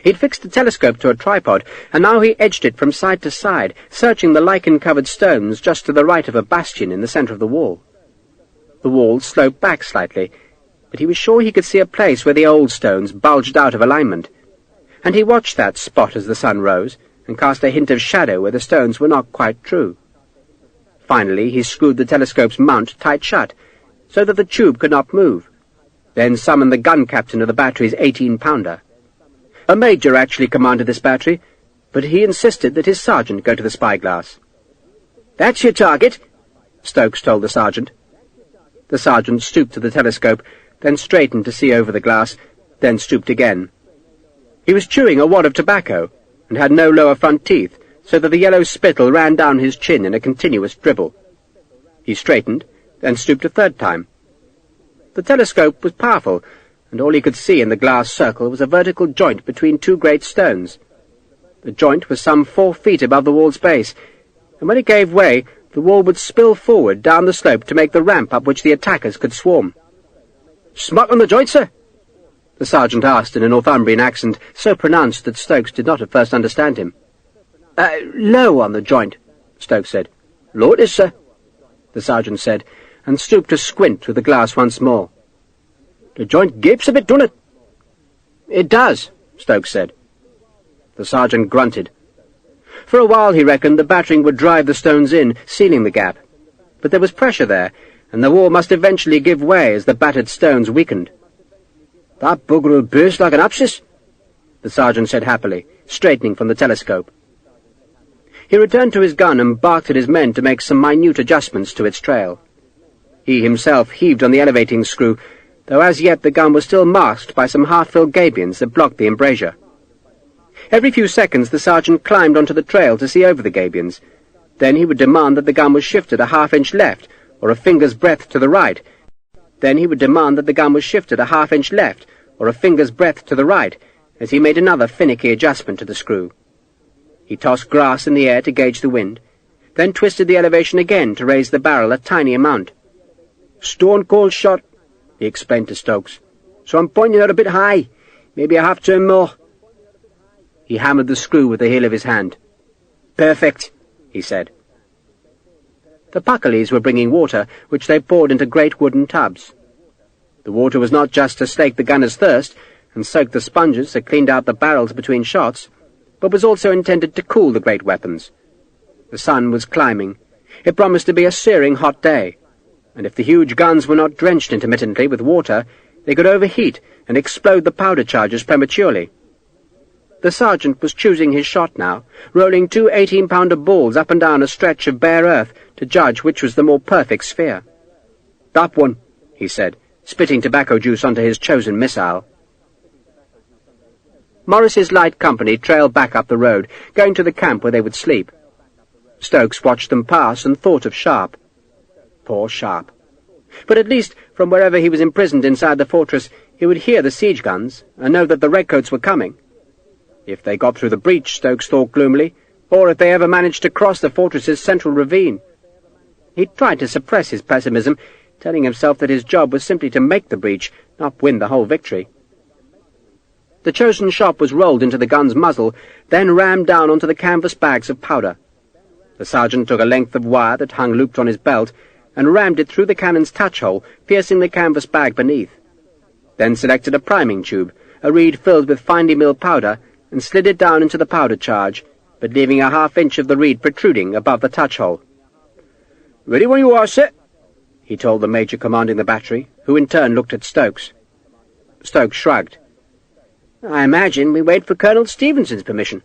He'd fixed the telescope to a tripod, and now he edged it from side to side, searching the lichen-covered stones just to the right of a bastion in the centre of the wall. The wall sloped back slightly, but he was sure he could see a place where the old stones bulged out of alignment, and he watched that spot as the sun rose, and cast a hint of shadow where the stones were not quite true. Finally he screwed the telescope's mount tight shut, so that the tube could not move, then summoned the gun captain of the battery's 18-pounder. A major actually commanded this battery, but he insisted that his sergeant go to the spyglass. "That's your target," Stokes told the sergeant. The sergeant stooped to the telescope, then straightened to see over the glass, then stooped again. He was chewing a wad of tobacco, and had no lower front teeth, so that the yellow spittle ran down his chin in a continuous dribble. He straightened, then stooped a third time. The telescope was powerful, and all he could see in the glass circle was a vertical joint between two great stones. The joint was some 4 feet above the wall's base, and when it gave way, the wall would spill forward down the slope to make the ramp up which the attackers could swarm. "Smut on the joint, sir?" the sergeant asked in a Northumbrian accent so pronounced that Stokes did not at first understand him. "Low on the joint," Stokes said. "Low it is, sir," the sergeant said, and stooped to squint through the glass once more. "The joint gapes a bit, don't it?" "It does," Stokes said. The sergeant grunted. For a while, he reckoned, the battering would drive the stones in, sealing the gap. But there was pressure there, and the wall must eventually give way as the battered stones weakened. "That bugger will burst like an abscess," the sergeant said happily, straightening from the telescope. He returned to his gun and barked at his men to make some minute adjustments to its trail. He himself heaved on the elevating screw, though as yet the gun was still masked by some half-filled gabions that blocked the embrasure. Every few seconds the sergeant climbed onto the trail to see over the gabions. Then he would demand that the gun was shifted a half-inch left, or a finger's breadth to the right. Then he would demand that the gun was shifted a half-inch left, or a finger's breadth to the right, as he made another finicky adjustment to the screw. He tossed grass in the air to gauge the wind, then twisted the elevation again to raise the barrel a tiny amount. "Stone-cold shot," he explained to Stokes. "So I'm pointing out a bit high. Maybe a half-turn more." He hammered the screw with the heel of his hand. "Perfect," he said. The Puckleys were bringing water, which they poured into great wooden tubs. The water was not just to slake the gunner's thirst and soak the sponges that cleaned out the barrels between shots, but was also intended to cool the great weapons. The sun was climbing. It promised to be a searing hot day, and if the huge guns were not drenched intermittently with water, they could overheat and explode the powder charges prematurely. The sergeant was choosing his shot now, rolling 2 18-pounder balls up and down a stretch of bare earth to judge which was the more perfect sphere. "That one," he said, spitting tobacco juice onto his chosen missile. Morris's light company trailed back up the road, going to the camp where they would sleep. Stokes watched them pass and thought of Sharpe. Poor Sharpe. But at least, from wherever he was imprisoned inside the fortress, he would hear the siege guns and know that the redcoats were coming. If they got through the breach, Stokes thought gloomily, or if they ever managed to cross the fortress's central ravine. He tried to suppress his pessimism, telling himself that his job was simply to make the breach, not win the whole victory. The chosen shot was rolled into the gun's muzzle, then rammed down onto the canvas bags of powder. The sergeant took a length of wire that hung looped on his belt, and rammed it through the cannon's touch-hole, piercing the canvas bag beneath. Then selected a priming tube, a reed filled with finely milled powder, and slid it down into the powder charge, but leaving a half-inch of the reed protruding above the touch-hole. "Ready when you are, sir," he told the major commanding the battery, who in turn looked at Stokes. Stokes shrugged. "I imagine we wait for Colonel Stevenson's permission."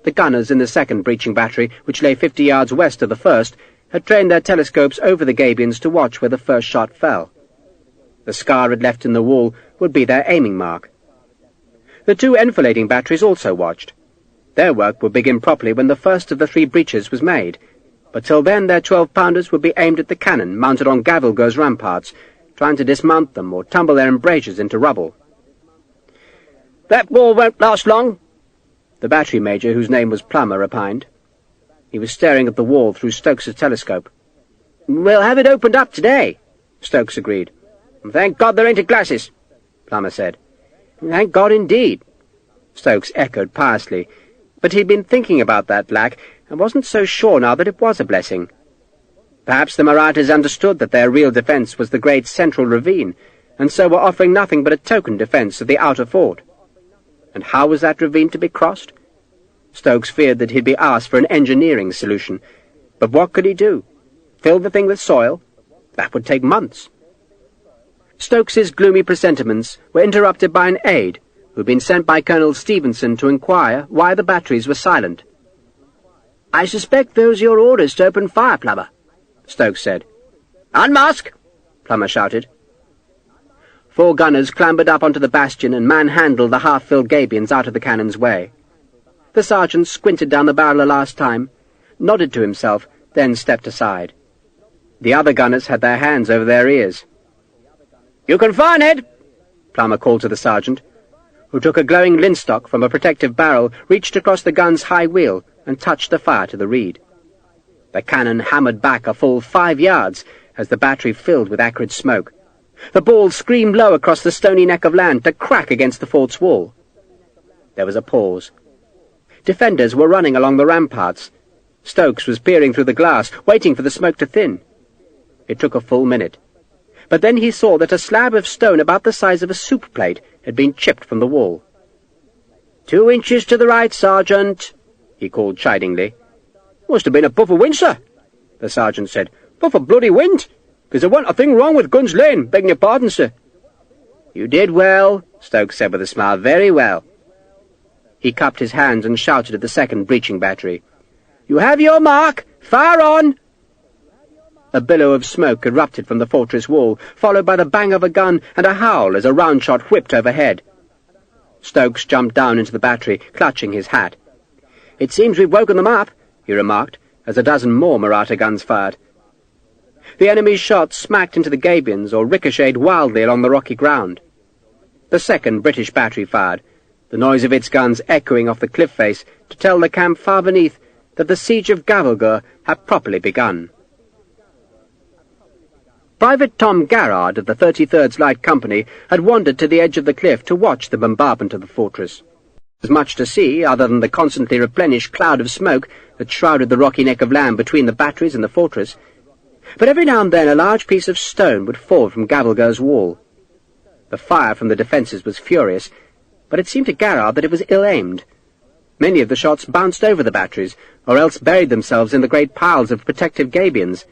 The gunners in the second breaching battery, which lay 50 yards west of the first, had trained their telescopes over the gabions to watch where the first shot fell. The scar it left in the wall would be their aiming mark. The two enfilading batteries also watched. Their work would begin properly when the first of the 3 breaches was made, but till then their 12-pounders would be aimed at the cannon mounted on Gavelgo's ramparts, trying to dismount them or tumble their embrasures into rubble. "That wall won't last long," the battery major, whose name was Plummer, opined. He was staring at the wall through Stokes's telescope. "We'll have it opened up today," Stokes agreed. "Thank God there ain't glasses," Plummer said. "Thank God indeed," Stokes echoed piously, but he'd been thinking about that lack and wasn't so sure now that it was a blessing. Perhaps the Marathas understood that their real defence was the great central ravine, and so were offering nothing but a token defence of the outer fort. And how was that ravine to be crossed? Stokes feared that he'd be asked for an engineering solution. But what could he do? Fill the thing with soil? That would take months. Stokes's gloomy presentiments were interrupted by an aide who'd been sent by Colonel Stevenson to inquire why the batteries were silent. "I suspect those are your orders to open fire, Plummer," Stokes said. "Unmask!" Plummer shouted. 4 gunners clambered up onto the bastion and manhandled the half-filled gabions out of the cannon's way. The sergeant squinted down the barrel a last time, nodded to himself, then stepped aside. The other gunners had their hands over their ears. "You can fire, Ned," Plummer called to the sergeant, who took a glowing linstock from a protective barrel, reached across the gun's high wheel, and touched the fire to the reed. The cannon hammered back a full 5 yards as the battery filled with acrid smoke. The ball screamed low across the stony neck of land to crack against the fort's wall. There was a pause. Defenders were running along the ramparts. Stokes was peering through the glass, waiting for the smoke to thin. It took a full minute. But then he saw that a slab of stone about the size of a soup plate had been chipped from the wall. 2 inches to the right, Sergeant," he called chidingly. "Must have been a puff of wind, sir," the sergeant said. "Puff of bloody wind, 'cause there wasn't a thing wrong with Guns Lane, begging your pardon, sir." "You did well," Stokes said with a smile. "Very well." He cupped his hands and shouted at the second breaching battery. "You have your mark! Fire on!" A billow of smoke erupted from the fortress wall, followed by the bang of a gun and a howl as a round shot whipped overhead. Stokes jumped down into the battery, clutching his hat. "It seems we've woken them up," he remarked, as a dozen more Maratha guns fired. The enemy's shots smacked into the gabions or ricocheted wildly along the rocky ground. The second British battery fired, the noise of its guns echoing off the cliff face to tell the camp far beneath that the siege of Gavelgo had properly begun. Private Tom Garrard of the 33rd Light Company had wandered to the edge of the cliff to watch the bombardment of the fortress. There was much to see, other than the constantly replenished cloud of smoke that shrouded the rocky neck of land between the batteries and the fortress. But every now and then a large piece of stone would fall from Gavelgo's wall. The fire from the defences was furious, but it seemed to Garrard that it was ill-aimed. Many of the shots bounced over the batteries, or else buried themselves in the great piles of protective gabions.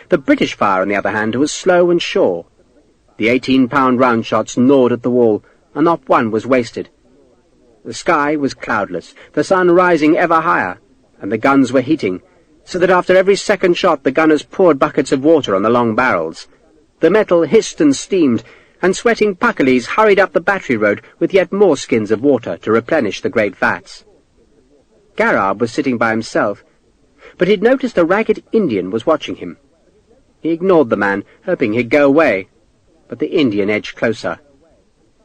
The British fire, on the other hand, was slow and sure. The 18-pound round shots gnawed at the wall, and not one was wasted. The sky was cloudless, the sun rising ever higher, and the guns were heating, so that after every second shot the gunners poured buckets of water on the long barrels. The metal hissed and steamed, and sweating Pakalis hurried up the battery road with yet more skins of water to replenish the great vats. Garrard was sitting by himself, but he'd noticed a ragged Indian was watching him. He ignored the man, hoping he'd go away, but the Indian edged closer.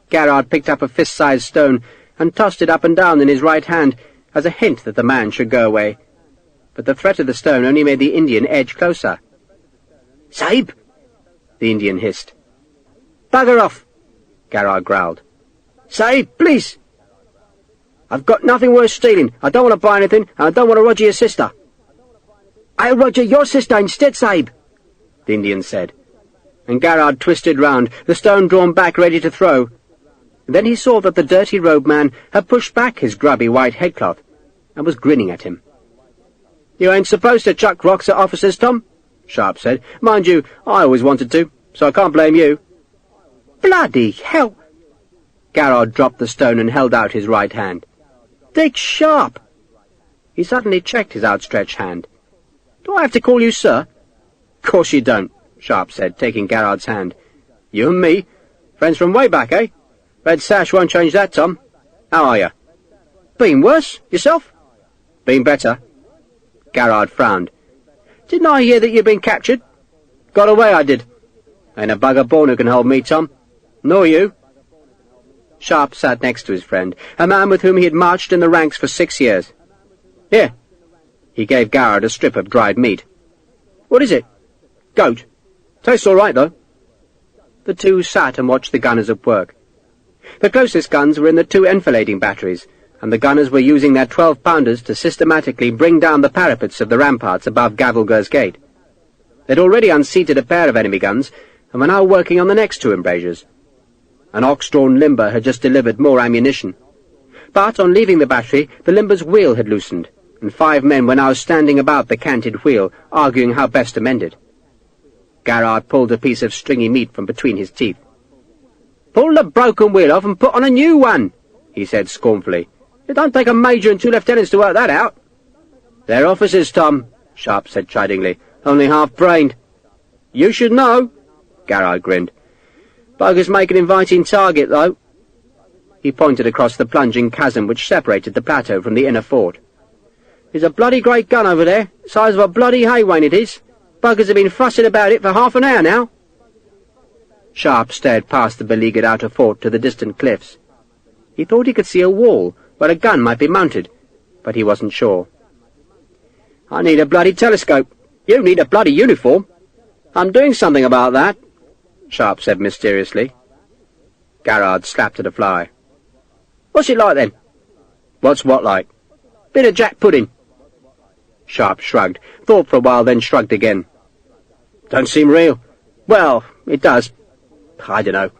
Garrard picked up a fist-sized stone and tossed it up and down in his right hand as a hint that the man should go away. But the threat of the stone only made the Indian edge closer. "Sahib!" the Indian hissed. "Bugger off!" Garrard growled. "Sahib, please! I've got nothing worth stealing. I don't want to buy anything, and I don't want to roger your sister." "I'll roger your sister instead, sahib," the Indian said. And Garrard twisted round, the stone drawn back ready to throw. Then he saw that the dirty-robed man had pushed back his grubby white headcloth and was grinning at him. "You ain't supposed to chuck rocks at officers, Tom," Sharpe said. "Mind you, I always wanted to, so I can't blame you." "Bloody hell!" Garrard dropped the stone and held out his right hand. "Dick Sharpe!" He suddenly checked his outstretched hand. "Do I have to call you sir?" "Course you don't," Sharpe said, taking Garrard's hand. "You and me, friends from way back, eh? Red sash won't change that, Tom. How are you?" "Been worse. Yourself?" "Been better." Garrard frowned. "Didn't I hear that you'd been captured?" "Got away, I did. Ain't a bugger born who can hold me, Tom. Nor you." Sharpe sat next to his friend, a man with whom he had marched in the ranks for 6 years. "Here." He gave Garrard a strip of dried meat. "What is it?" "Goat. Tastes all right, though." The two sat and watched the gunners at work. The closest guns were in the 2 enfilading batteries, and the gunners were using their 12-pounders to systematically bring down the parapets of the ramparts above Gavelger's Gate. They'd already unseated a pair of enemy guns, and were now working on the next 2 embrasures. An ox-drawn limber had just delivered more ammunition. But on leaving the battery, the limber's wheel had loosened, and 5 men were now standing about the canted wheel, arguing how best to mend it. Garrard pulled a piece of stringy meat from between his teeth. "Pull the broken wheel off and put on a new one," he said scornfully. "It don't take a major and 2 lieutenants to work that out." "They're officers, Tom," Sharpe said chidingly. "Only half-brained." "You should know," Garrard grinned. "Bugger's make an inviting target, though." He pointed across the plunging chasm which separated the plateau from the inner fort. "There's a bloody great gun over there, size of a bloody hay-wain it is. Buggers have been fussing about it for half an hour now." Sharpe stared past the beleaguered outer fort to the distant cliffs. He thought he could see a wall where a gun might be mounted, but he wasn't sure. "I need a bloody telescope. You need a bloody uniform." "I'm doing something about that," Sharpe said mysteriously. Garrard slapped at a fly. "What's it like, then?" "What's what like?" "Bit of jack pudding." Sharpe shrugged, thought for a while, then shrugged again. "Don't seem real." "Well, it does. I dunno."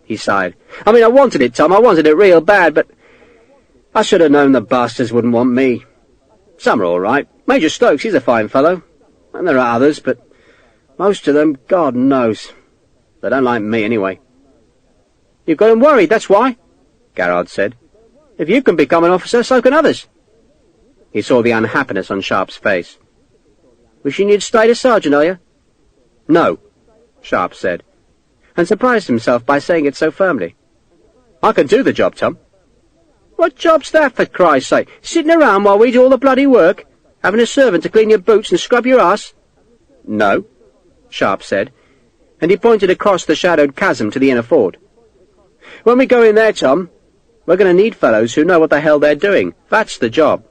He sighed. "I mean, I wanted it, Tom. I wanted it real bad, but I should have known the bastards wouldn't want me. Some are all right. Major Stokes, he's a fine fellow. And there are others, but most of them, God knows. They don't like me, anyway." "You've got 'em worried, that's why," Garrard said. "If you can become an officer, so can others." He saw the unhappiness on Sharpe's face. "Wishing you'd stayed a sergeant, are you?" "No," Sharpe said, and surprised himself by saying it so firmly. "I can do the job, Tom." "What job's that, for Christ's sake? Sitting around while we do all the bloody work? Having a servant to clean your boots and scrub your ass?" "No," Sharpe said, and he pointed across the shadowed chasm to the inner fort. "When we go in there, Tom, we're going to need fellows who know what the hell they're doing. That's the job.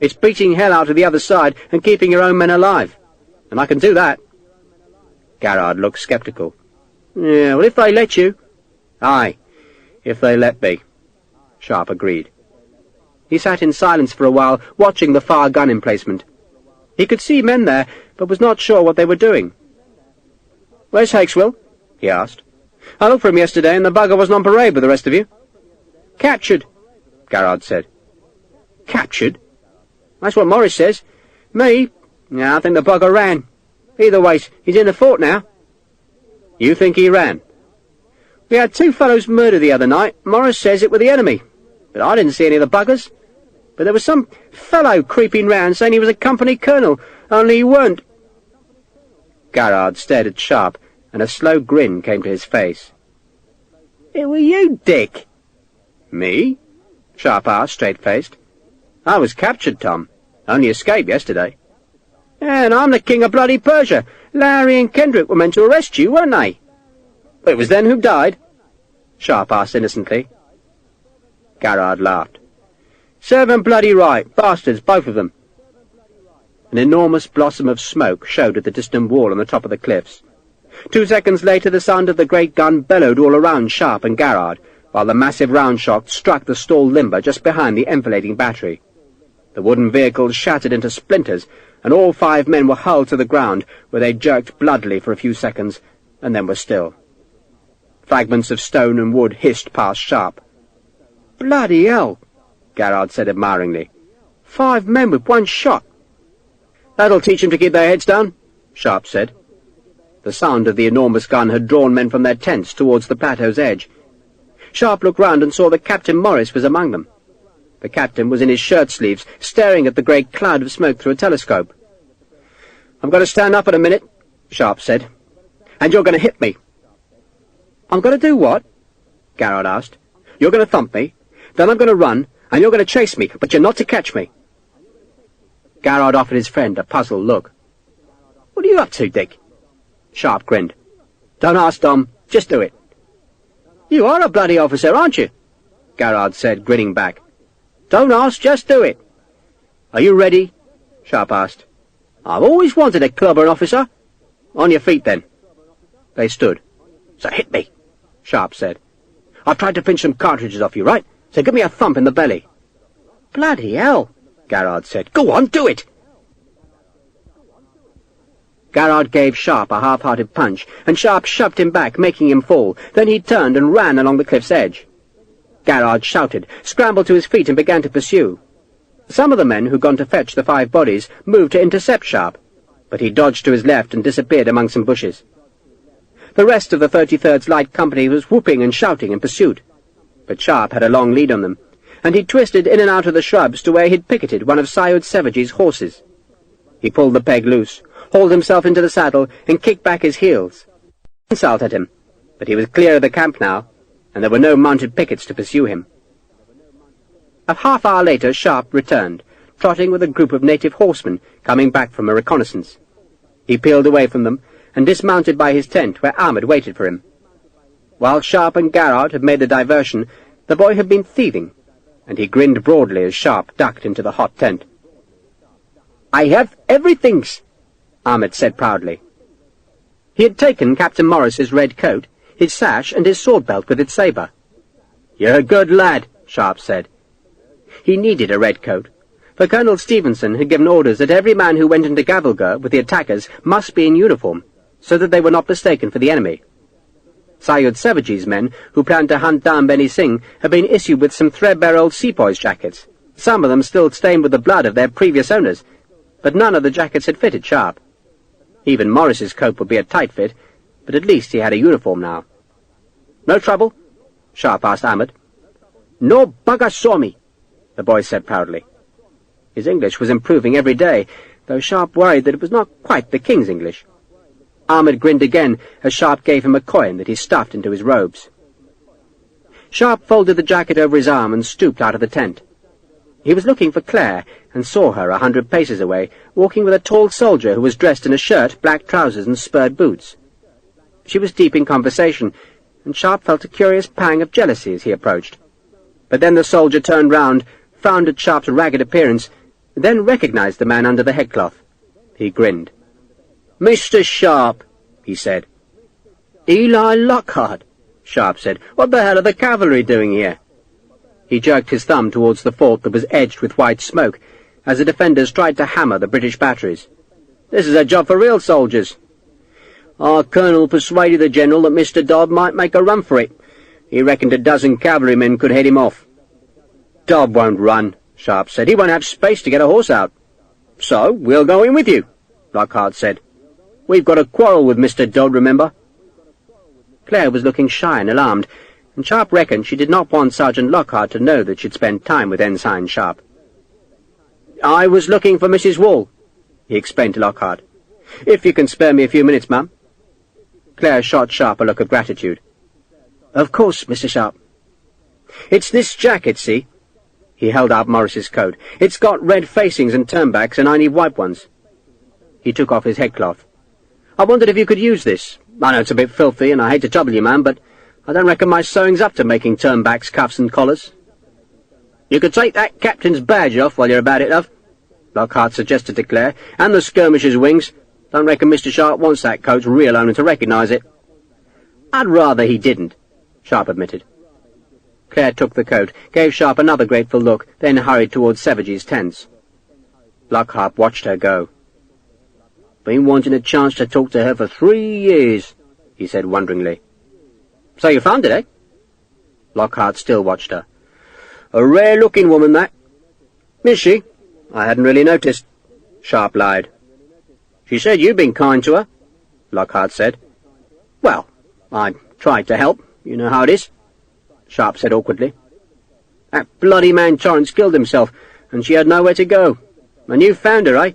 It's beating hell out of the other side and keeping your own men alive. And I can do that." Garrard looked sceptical. "Yeah, well, if they let you—" "Aye, if they let me," Sharpe agreed. He sat in silence for a while, watching the far gun emplacement. He could see men there, but was not sure what they were doing. "Where's Hakeswill?" he asked. "I looked for him yesterday, and the bugger wasn't on parade with the rest of you." "Captured," Garrard said. "Captured? That's what Morris says. Me? No, I think the bugger ran. Either way, he's in the fort now." "You think he ran?" "We had 2 fellows murdered the other night. Morris says it were the enemy, but I didn't see any of the buggers. But there was some fellow creeping round saying he was a company colonel, only he weren't." Garrard stared at Sharpe, and a slow grin came to his face. "It were you, Dick?" "Me?" Sharpe asked, straight-faced. "I was captured, Tom. Only escaped yesterday." "And I'm the King of bloody Persia. Larry and Kendrick were meant to arrest you, weren't they?" "It was then who died?" Sharpe asked innocently. Garrard laughed. "Serve 'em bloody right. Bastards, both of them." An enormous blossom of smoke showed at the distant wall on the top of the cliffs. 2 seconds later the sound of the great gun bellowed all around Sharpe and Garrard, while the massive round shot struck the stalled limber just behind the enfilading battery. The wooden vehicles shattered into splinters, and all 5 men were hurled to the ground, where they jerked bloodily for a few seconds, and then were still. Fragments of stone and wood hissed past Sharpe. "Bloody hell," Garrard said admiringly. 5 men with 1 shot." "That'll teach them to keep their heads down," Sharpe said. The sound of the enormous gun had drawn men from their tents towards the plateau's edge. Sharpe looked round and saw that Captain Morris was among them. The captain was in his shirt-sleeves, staring at the great cloud of smoke through a telescope. "I'm going to stand up in a minute," Sharpe said, "and you're going to hit me." "I'm going to do what?" Garrard asked. "You're going to thump me, then I'm going to run, and you're going to chase me, but you're not to catch me." Garrard offered his friend a puzzled look. "What are you up to, Dick?" Sharpe grinned. "Don't ask, Dom. Just do it." "You are a bloody officer, aren't you?" Garrard said, grinning back. "Don't ask, just do it." "Are you ready?" Sharpe asked. "I've always wanted a club an officer." "On your feet, then." They stood. "So hit me," Sharpe said. "I've tried to pinch some cartridges off you, right? So give me a thump in the belly." "Bloody hell," Garrard said. "Go on, do it." Garrard gave Sharpe a half-hearted punch, and Sharpe shoved him back, making him fall. Then he turned and ran along the cliff's edge. Garrard shouted, scrambled to his feet, and began to pursue. Some of the men who'd gone to fetch the 5 bodies moved to intercept Sharpe, but he dodged to his left and disappeared among some bushes. The rest of the 33rd's Light Company was whooping and shouting in pursuit, but Sharpe had a long lead on them, and he twisted in and out of the shrubs to where he'd picketed one of Syud Savage's horses. He pulled the peg loose, hauled himself into the saddle, and kicked back his heels. Insult at him, but he was clear of the camp now, and there were no mounted pickets to pursue him. A half-hour later Sharpe returned, trotting with a group of native horsemen coming back from a reconnaissance. He peeled away from them, and dismounted by his tent where Ahmed waited for him. While Sharpe and Garrard had made the diversion, the boy had been thieving, and he grinned broadly as Sharpe ducked into the hot tent. "I have everythings," Ahmed said proudly. He had taken Captain Morris's red coat, his sash, and his sword-belt with its sabre. "You're a good lad," Sharpe said. He needed a red coat, for Colonel Stevenson had given orders that every man who went into Gavalgur with the attackers must be in uniform, so that they were not mistaken for the enemy. Syud Savage's men, who planned to hunt down Benny Singh, had been issued with some threadbare old sepoys' jackets, some of them still stained with the blood of their previous owners, but none of the jackets had fitted Sharpe. Even Morris's coat would be a tight fit, but at least he had a uniform now. "No trouble?" Sharpe asked Ahmed. "No bugger saw me," the boy said proudly. His English was improving every day, though Sharpe worried that it was not quite the king's English. Ahmed grinned again as Sharpe gave him a coin that he stuffed into his robes. Sharpe folded the jacket over his arm and stooped out of the tent. He was looking for Claire, and saw her 100 paces away, walking with a tall soldier who was dressed in a shirt, black trousers, and spurred boots. She was deep in conversation, and Sharpe felt a curious pang of jealousy as he approached. But then the soldier turned round, frowned at Sharpe's ragged appearance, and then recognized the man under the headcloth. He grinned. "Mr. Sharpe," he said. "Eli Lockhart," Sharpe said. "What the hell are the cavalry doing here?" He jerked his thumb towards the fort that was edged with white smoke, as the defenders tried to hammer the British batteries. "This is a job for real soldiers. Our colonel persuaded the general that Mr. Dodd might make a run for it. He reckoned a dozen cavalrymen could head him off." "Dodd won't run," Sharpe said. "He won't have space to get a horse out." "So we'll go in with you," Lockhart said. "We've got a quarrel with Mr. Dodd, remember?" Claire was looking shy and alarmed, and Sharpe reckoned she did not want Sergeant Lockhart to know that she'd spent time with Ensign Sharpe. "I was looking for Mrs. Wall," he explained to Lockhart. "If you can spare me a few minutes, ma'am." Claire shot Sharpe a look of gratitude. "Of course, Mr. Sharpe." "It's this jacket, see?" He held out Morris's coat. "It's got red facings and turnbacks, and I need white ones." He took off his headcloth. "I wondered if you could use this. I know it's a bit filthy, and I hate to trouble you, ma'am, but I don't reckon my sewing's up to making turnbacks, cuffs, and collars." "You could take that captain's badge off while you're about it, love," Lockhart suggested to Claire, "and the skirmisher's wings. Don't reckon Mr. Sharpe wants that coat's real owner to recognise it." "I'd rather he didn't," Sharpe admitted. Claire took the coat, gave Sharpe another grateful look, then hurried towards Savage's tents. Lockhart watched her go. "Been wanting a chance to talk to her for 3 years," he said wonderingly. "So you found it, eh?" Lockhart still watched her. "A rare-looking woman, that." "Is she? I hadn't really noticed," Sharpe lied. "She said you'd been kind to her," Lockhart said. "Well, I tried to help. You know how it is," Sharpe said awkwardly. "That bloody man Torrance killed himself, and she had nowhere to go. And you found her, eh?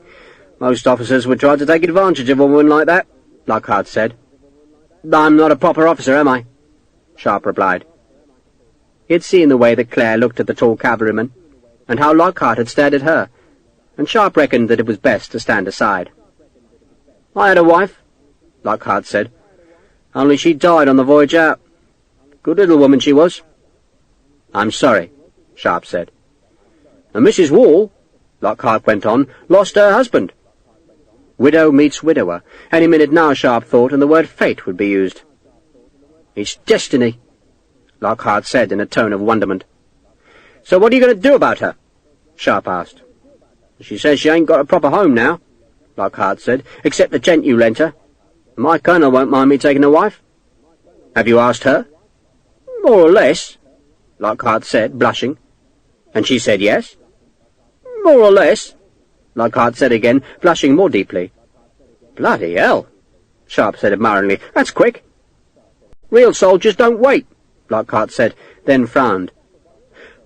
Most officers would try to take advantage of a woman like that," Lockhart said. "I'm not a proper officer, am I?" Sharpe replied. He had seen the way that Claire looked at the tall cavalryman, and how Lockhart had stared at her, and Sharpe reckoned that it was best to stand aside. "I had a wife," Lockhart said, "only she died on the voyage out. Good little woman she was." "I'm sorry," Sharpe said. "And Mrs. Wall," Lockhart went on, "lost her husband." Widow meets widower. Any minute now, Sharpe thought, and the word fate would be used. "It's destiny," Lockhart said in a tone of wonderment. "So what are you going to do about her?" Sharpe asked. "She says she ain't got a proper home now," Lockhart said, "except the tent you lent her. My colonel won't mind me taking a wife." "Have you asked her?" "More or less," Lockhart said, blushing. "And she said yes?" "More or less," Lockhart said again, blushing more deeply. "Bloody hell," Sharpe said admiringly. "That's quick." "Real soldiers don't wait," Lockhart said, then frowned.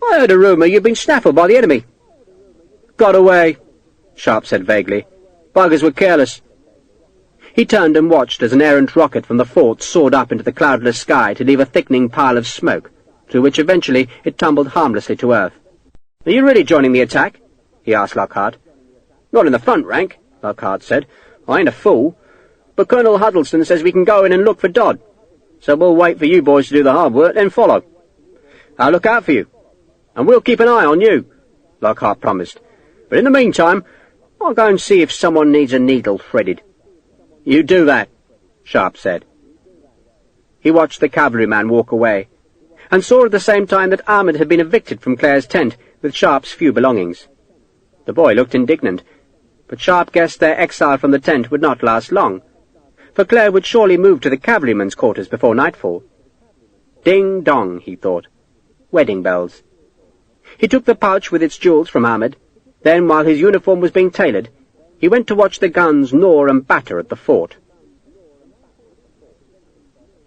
"I heard a rumour you'd been snaffled by the enemy." "Got away," Sharpe said vaguely. "Buggers were careless." He turned and watched as an errant rocket from the fort soared up into the cloudless sky to leave a thickening pile of smoke, through which eventually it tumbled harmlessly to earth. "Are you really joining the attack?" he asked Lockhart. "Not in the front rank," Lockhart said. "I ain't a fool. But Colonel Huddleston says we can go in and look for Dodd. So we'll wait for you boys to do the hard work, then follow. I'll look out for you. And we'll keep an eye on you," Lockhart promised. "But in the meantime, I'll go and see if someone needs a needle threaded." "You do that," Sharpe said. He watched the cavalryman walk away, and saw at the same time that Ahmed had been evicted from Claire's tent with Sharpe's few belongings. The boy looked indignant, but Sharpe guessed their exile from the tent would not last long, for Claire would surely move to the cavalryman's quarters before nightfall. Ding-dong, he thought. Wedding bells. He took the pouch with its jewels from Ahmed. Then, while his uniform was being tailored, he went to watch the guns gnaw and batter at the fort.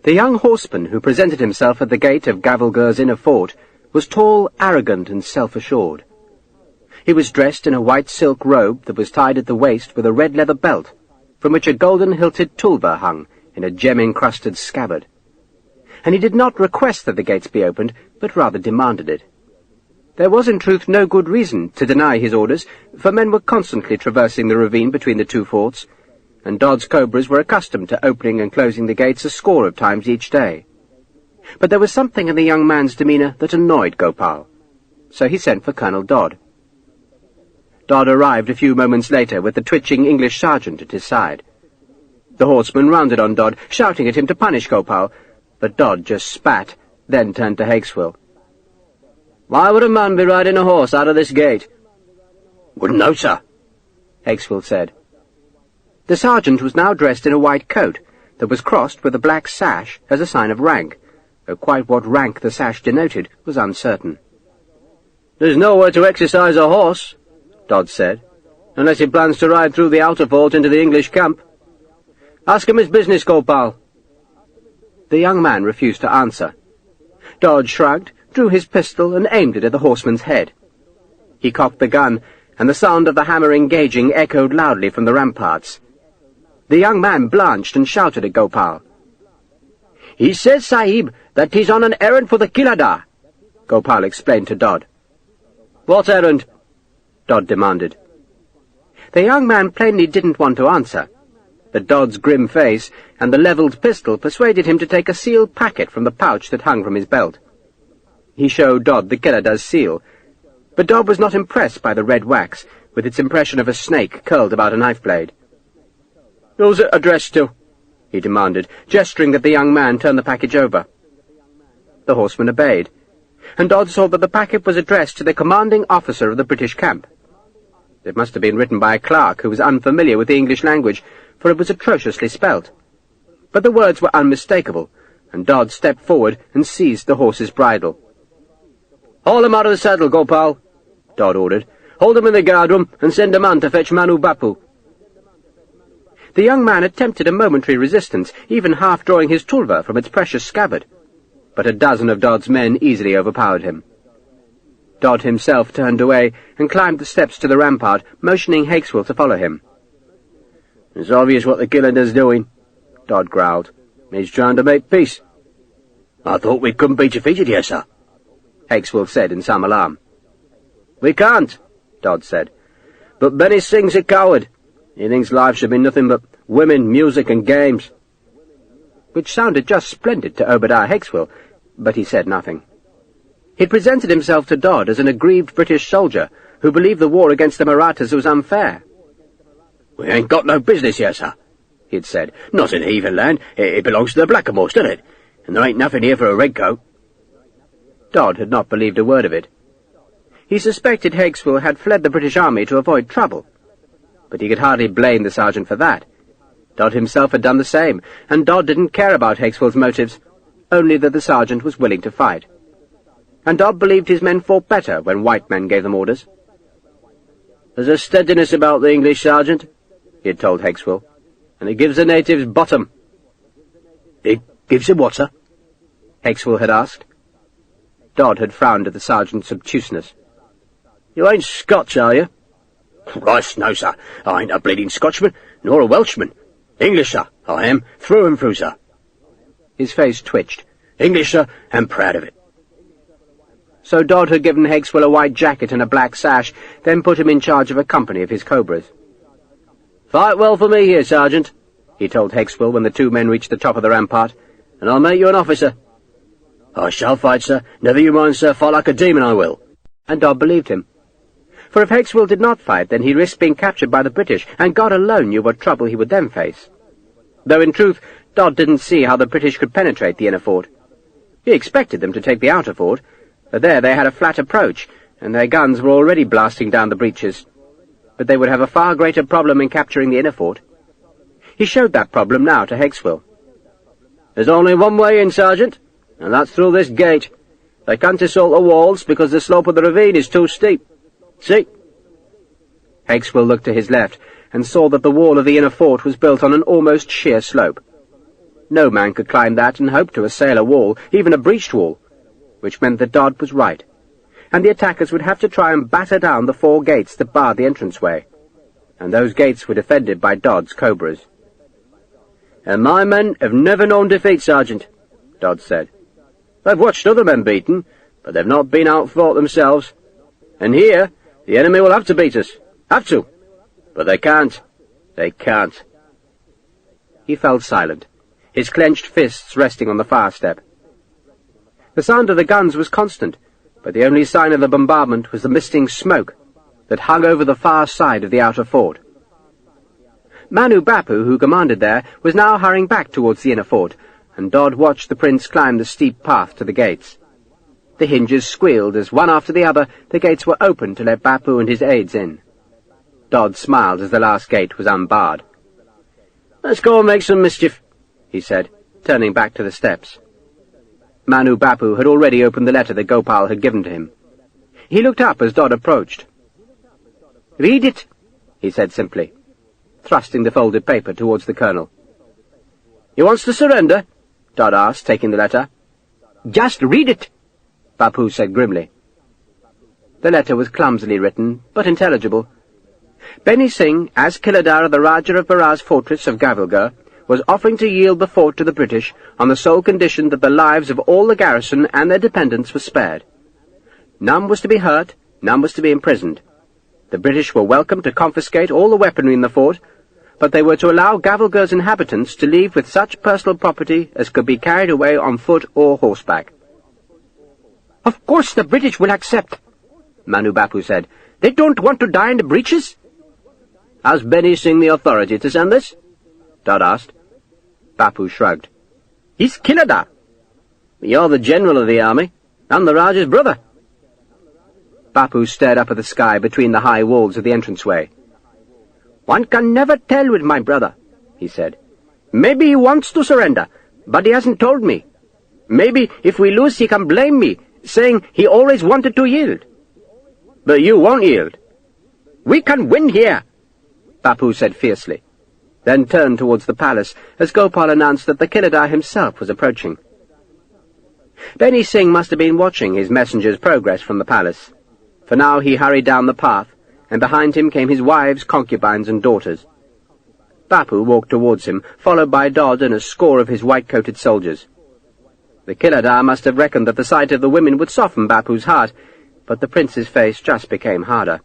The young horseman who presented himself at the gate of Gavelgur's inner fort was tall, arrogant, and self-assured. He was dressed in a white silk robe that was tied at the waist with a red leather belt, from which a golden-hilted tulva hung in a gem-encrusted scabbard. And he did not request that the gates be opened, but rather demanded it. There was in truth no good reason to deny his orders, for men were constantly traversing the ravine between the two forts, and Dodd's cobras were accustomed to opening and closing the gates a score of times each day. But there was something in the young man's demeanour that annoyed Gopal, so he sent for Colonel Dodd. Dodd arrived a few moments later with the twitching English sergeant at his side. The horseman rounded on Dodd, shouting at him to punish Gopal, but Dodd just spat, then turned to Hakeswill. "Why would a man be riding a horse out of this gate?" "Wouldn't know, sir," Hakeswill said. The sergeant was now dressed in a white coat that was crossed with a black sash as a sign of rank, though quite what rank the sash denoted was uncertain. "There's nowhere to exercise a horse," Dodd said, "unless he plans to ride through the outer fort into the English camp. Ask him his business, Gopal." The young man refused to answer. Dodd shrugged, drew his pistol, and aimed it at the horseman's head. He cocked the gun, and the sound of the hammer engaging echoed loudly from the ramparts. The young man blanched and shouted at Gopal. "He says, Sahib, that he's on an errand for the Kilada," Gopal explained to Dodd. "What errand?" Dodd demanded. The young man plainly didn't want to answer, but Dodd's grim face and the levelled pistol persuaded him to take a sealed packet from the pouch that hung from his belt. He showed Dodd the Kilada's seal, but Dodd was not impressed by the red wax, with its impression of a snake curled about a knife-blade. "Who's it addressed to?" he demanded, gesturing that the young man turn the package over. The horseman obeyed, and Dodd saw that the packet was addressed to the commanding officer of the British camp. It must have been written by a clerk who was unfamiliar with the English language, for it was atrociously spelt. But the words were unmistakable, and Dodd stepped forward and seized the horse's bridle. "Haul him out of the saddle, Gopal," Dodd ordered. "Hold him in the guardroom and send a man to fetch Manu Bapu." The young man attempted a momentary resistance, even half drawing his tulva from its precious scabbard, but a dozen of Dodd's men easily overpowered him. Dodd himself turned away and climbed the steps to the rampart, motioning Hakeswill to follow him. "It's obvious what the Killender's doing," Dodd growled. "He's trying to make peace." "I thought we couldn't be defeated here, sir," Hakeswill said in some alarm. "We can't," Dodd said. "But Benny Singh's a coward. He thinks life should be nothing but women, music, and games." Which sounded just splendid to Obadiah Hakeswill, but he said nothing. He presented himself to Dodd as an aggrieved British soldier who believed the war against the Marathas was unfair. "We ain't got no business here, sir," he'd said. "Not in heathen land. It belongs to the Blackamoors, doesn't it? And there ain't nothing here for a redcoat." Dodd had not believed a word of it. He suspected Hakeswill had fled the British army to avoid trouble, but he could hardly blame the sergeant for that. Dodd himself had done the same, and Dodd didn't care about Hakeswill's motives, only that the sergeant was willing to fight. And Dodd believed his men fought better when white men gave them orders. "There's a steadiness about the English, Sergeant," he had told Hakeswill, "and it gives the natives bottom." "It gives them what, sir?" Hakeswill had asked. Dodd had frowned at the sergeant's obtuseness. "You ain't Scotch, are you?" "Christ, no, sir. I ain't a bleeding Scotchman, "Nor a Welshman." "English, sir, I am, through and through, sir." His face twitched. "English, sir, and proud of it." So Dodd had given Hakeswill a white jacket and a black sash, then put him in charge of a company of his cobras. "Fight well for me here, Sergeant," he told Hakeswill when the two men reached the top of the rampart, "and I'll make you an officer." "I shall fight, sir. Never you mind, sir. Fight like a demon, I will." And Dodd believed him. For if Hakeswill did not fight, then he risked being captured by the British, and God alone knew what trouble he would then face. Though in truth, Dodd didn't see how the British could penetrate the inner fort. He expected them to take the outer fort, but there they had a flat approach, and their guns were already blasting down the breaches. But they would have a far greater problem in capturing the inner fort. He showed that problem now to Hakeswill. "There's only one way in, Sergeant, and that's through this gate. They can't assault the walls because the slope of the ravine is too steep. See?" Hakeswill looked to his left and saw that the wall of the inner fort was built on an almost sheer slope. No man could climb that and hope to assail a wall, even a breached wall, which meant that Dodd was right, and the attackers would have to try and batter down the 4 gates that barred the entranceway, and those gates were defended by Dodd's cobras. "And my men have never known defeat, Sergeant," Dodd said. "They've watched other men beaten, but they've not been outfought themselves. And here, the enemy will have to beat us. Have to. But they can't. They can't." He fell silent, his clenched fists resting on the fire step. The sound of the guns was constant, but the only sign of the bombardment was the misting smoke that hung over the far side of the outer fort. Manu Bapu, who commanded there, was now hurrying back towards the inner fort, and Dodd watched the prince climb the steep path to the gates. The hinges squealed as, one after the other, the gates were opened to let Bapu and his aides in. Dodd smiled as the last gate was unbarred. "Let's go and make some mischief," he said, turning back to the steps. Manu Bapu had already opened the letter that Gopal had given to him. He looked up as Dodd approached. "Read it," he said simply, thrusting the folded paper towards the colonel. "You wants to surrender?" Dodd asked, taking the letter. "Just read it," Bapu said grimly. The letter was clumsily written, but intelligible. Benny Singh, as Killadar of the Rajah of Berat's fortress of Gavilgur, was offering to yield the fort to the British on the sole condition that the lives of all the garrison and their dependents were spared. None was to be hurt, none was to be imprisoned. The British were welcome to confiscate all the weaponry in the fort, but they were to allow Gavilgur's inhabitants to leave with such personal property as could be carried away on foot or horseback. "Of course the British will accept," Manu Bapu said. "They don't want to die in the breaches." "Has Benny Singh the authority to send this?" Dodd asked. Bapu shrugged. "He's Killadar." "You're the general of the army. I'm the Rajah's brother." Bapu stared up at the sky between the high walls of the entranceway. "One can never tell with my brother," he said. "Maybe he wants to surrender, but he hasn't told me. Maybe if we lose he can blame me, saying he always wanted to yield." "But you won't yield." "We can win here," Bapu said fiercely, then turned towards the palace as Gopal announced that the Killadar himself was approaching. Beni Singh must have been watching his messenger's progress from the palace, for now he hurried down the path, and behind him came his wives, concubines, and daughters. Bapu walked towards him, followed by Dodd and a score of his white-coated soldiers. The Killadar must have reckoned that the sight of the women would soften Bapu's heart, but the prince's face just became harder.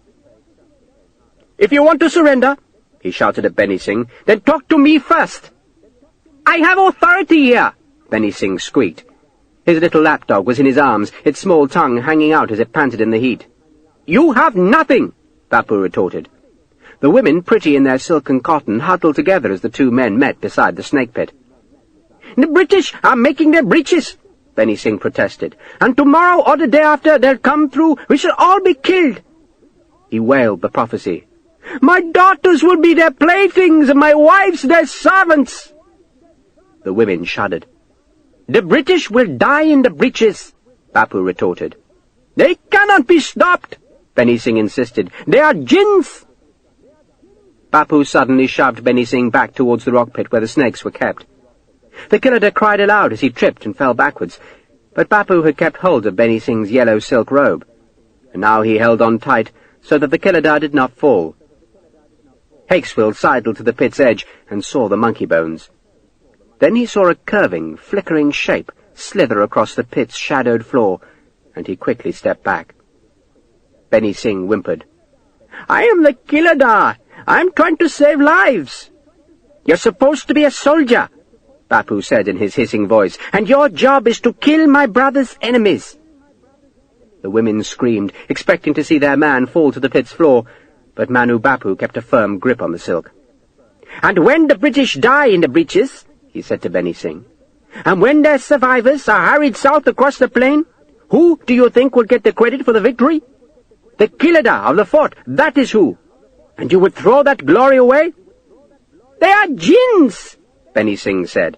"If you want to surrender," he shouted at Beni Singh, "then talk to me first." "I have authority here," Beni Singh squeaked. His little lapdog was in his arms, its small tongue hanging out as it panted in the heat. "You have nothing," Bapu retorted. The women, pretty in their silk and cotton, huddled together as the two men met beside the snake pit. "The British are making their breaches," Beni Singh protested, "and tomorrow or the day after they'll come through. We shall all be killed." He wailed the prophecy. "My daughters will be their playthings, and my wives their servants." The women shuddered. "The British will die in the breaches," Bapu retorted. "They cannot be stopped," Beni Singh insisted. "They are jinns." Bapu suddenly shoved Beni Singh back towards the rock pit where the snakes were kept. The Killadar cried aloud as he tripped and fell backwards, but Bapu had kept hold of Beni Singh's yellow silk robe, and now he held on tight so that the Killadar did not fall. Hakeswill sidled to the pit's edge and saw the monkey bones. Then he saw a curving, flickering shape slither across the pit's shadowed floor, and he quickly stepped back. Beni Singh whimpered. "I am the Killadar. I am trying to save lives." "You're supposed to be a soldier," Bapu said in his hissing voice, "and your job is to kill my brother's enemies." The women screamed, expecting to see their man fall to the pit's floor, but Manu Bapu kept a firm grip on the silk. "And when the British die in the breaches," he said to Beni Singh, "and when their survivors are hurried south across the plain, who do you think will get the credit for the victory? The Killadar of the fort, that is who. And you would throw that glory away?" "They are jinns," Beni Singh said,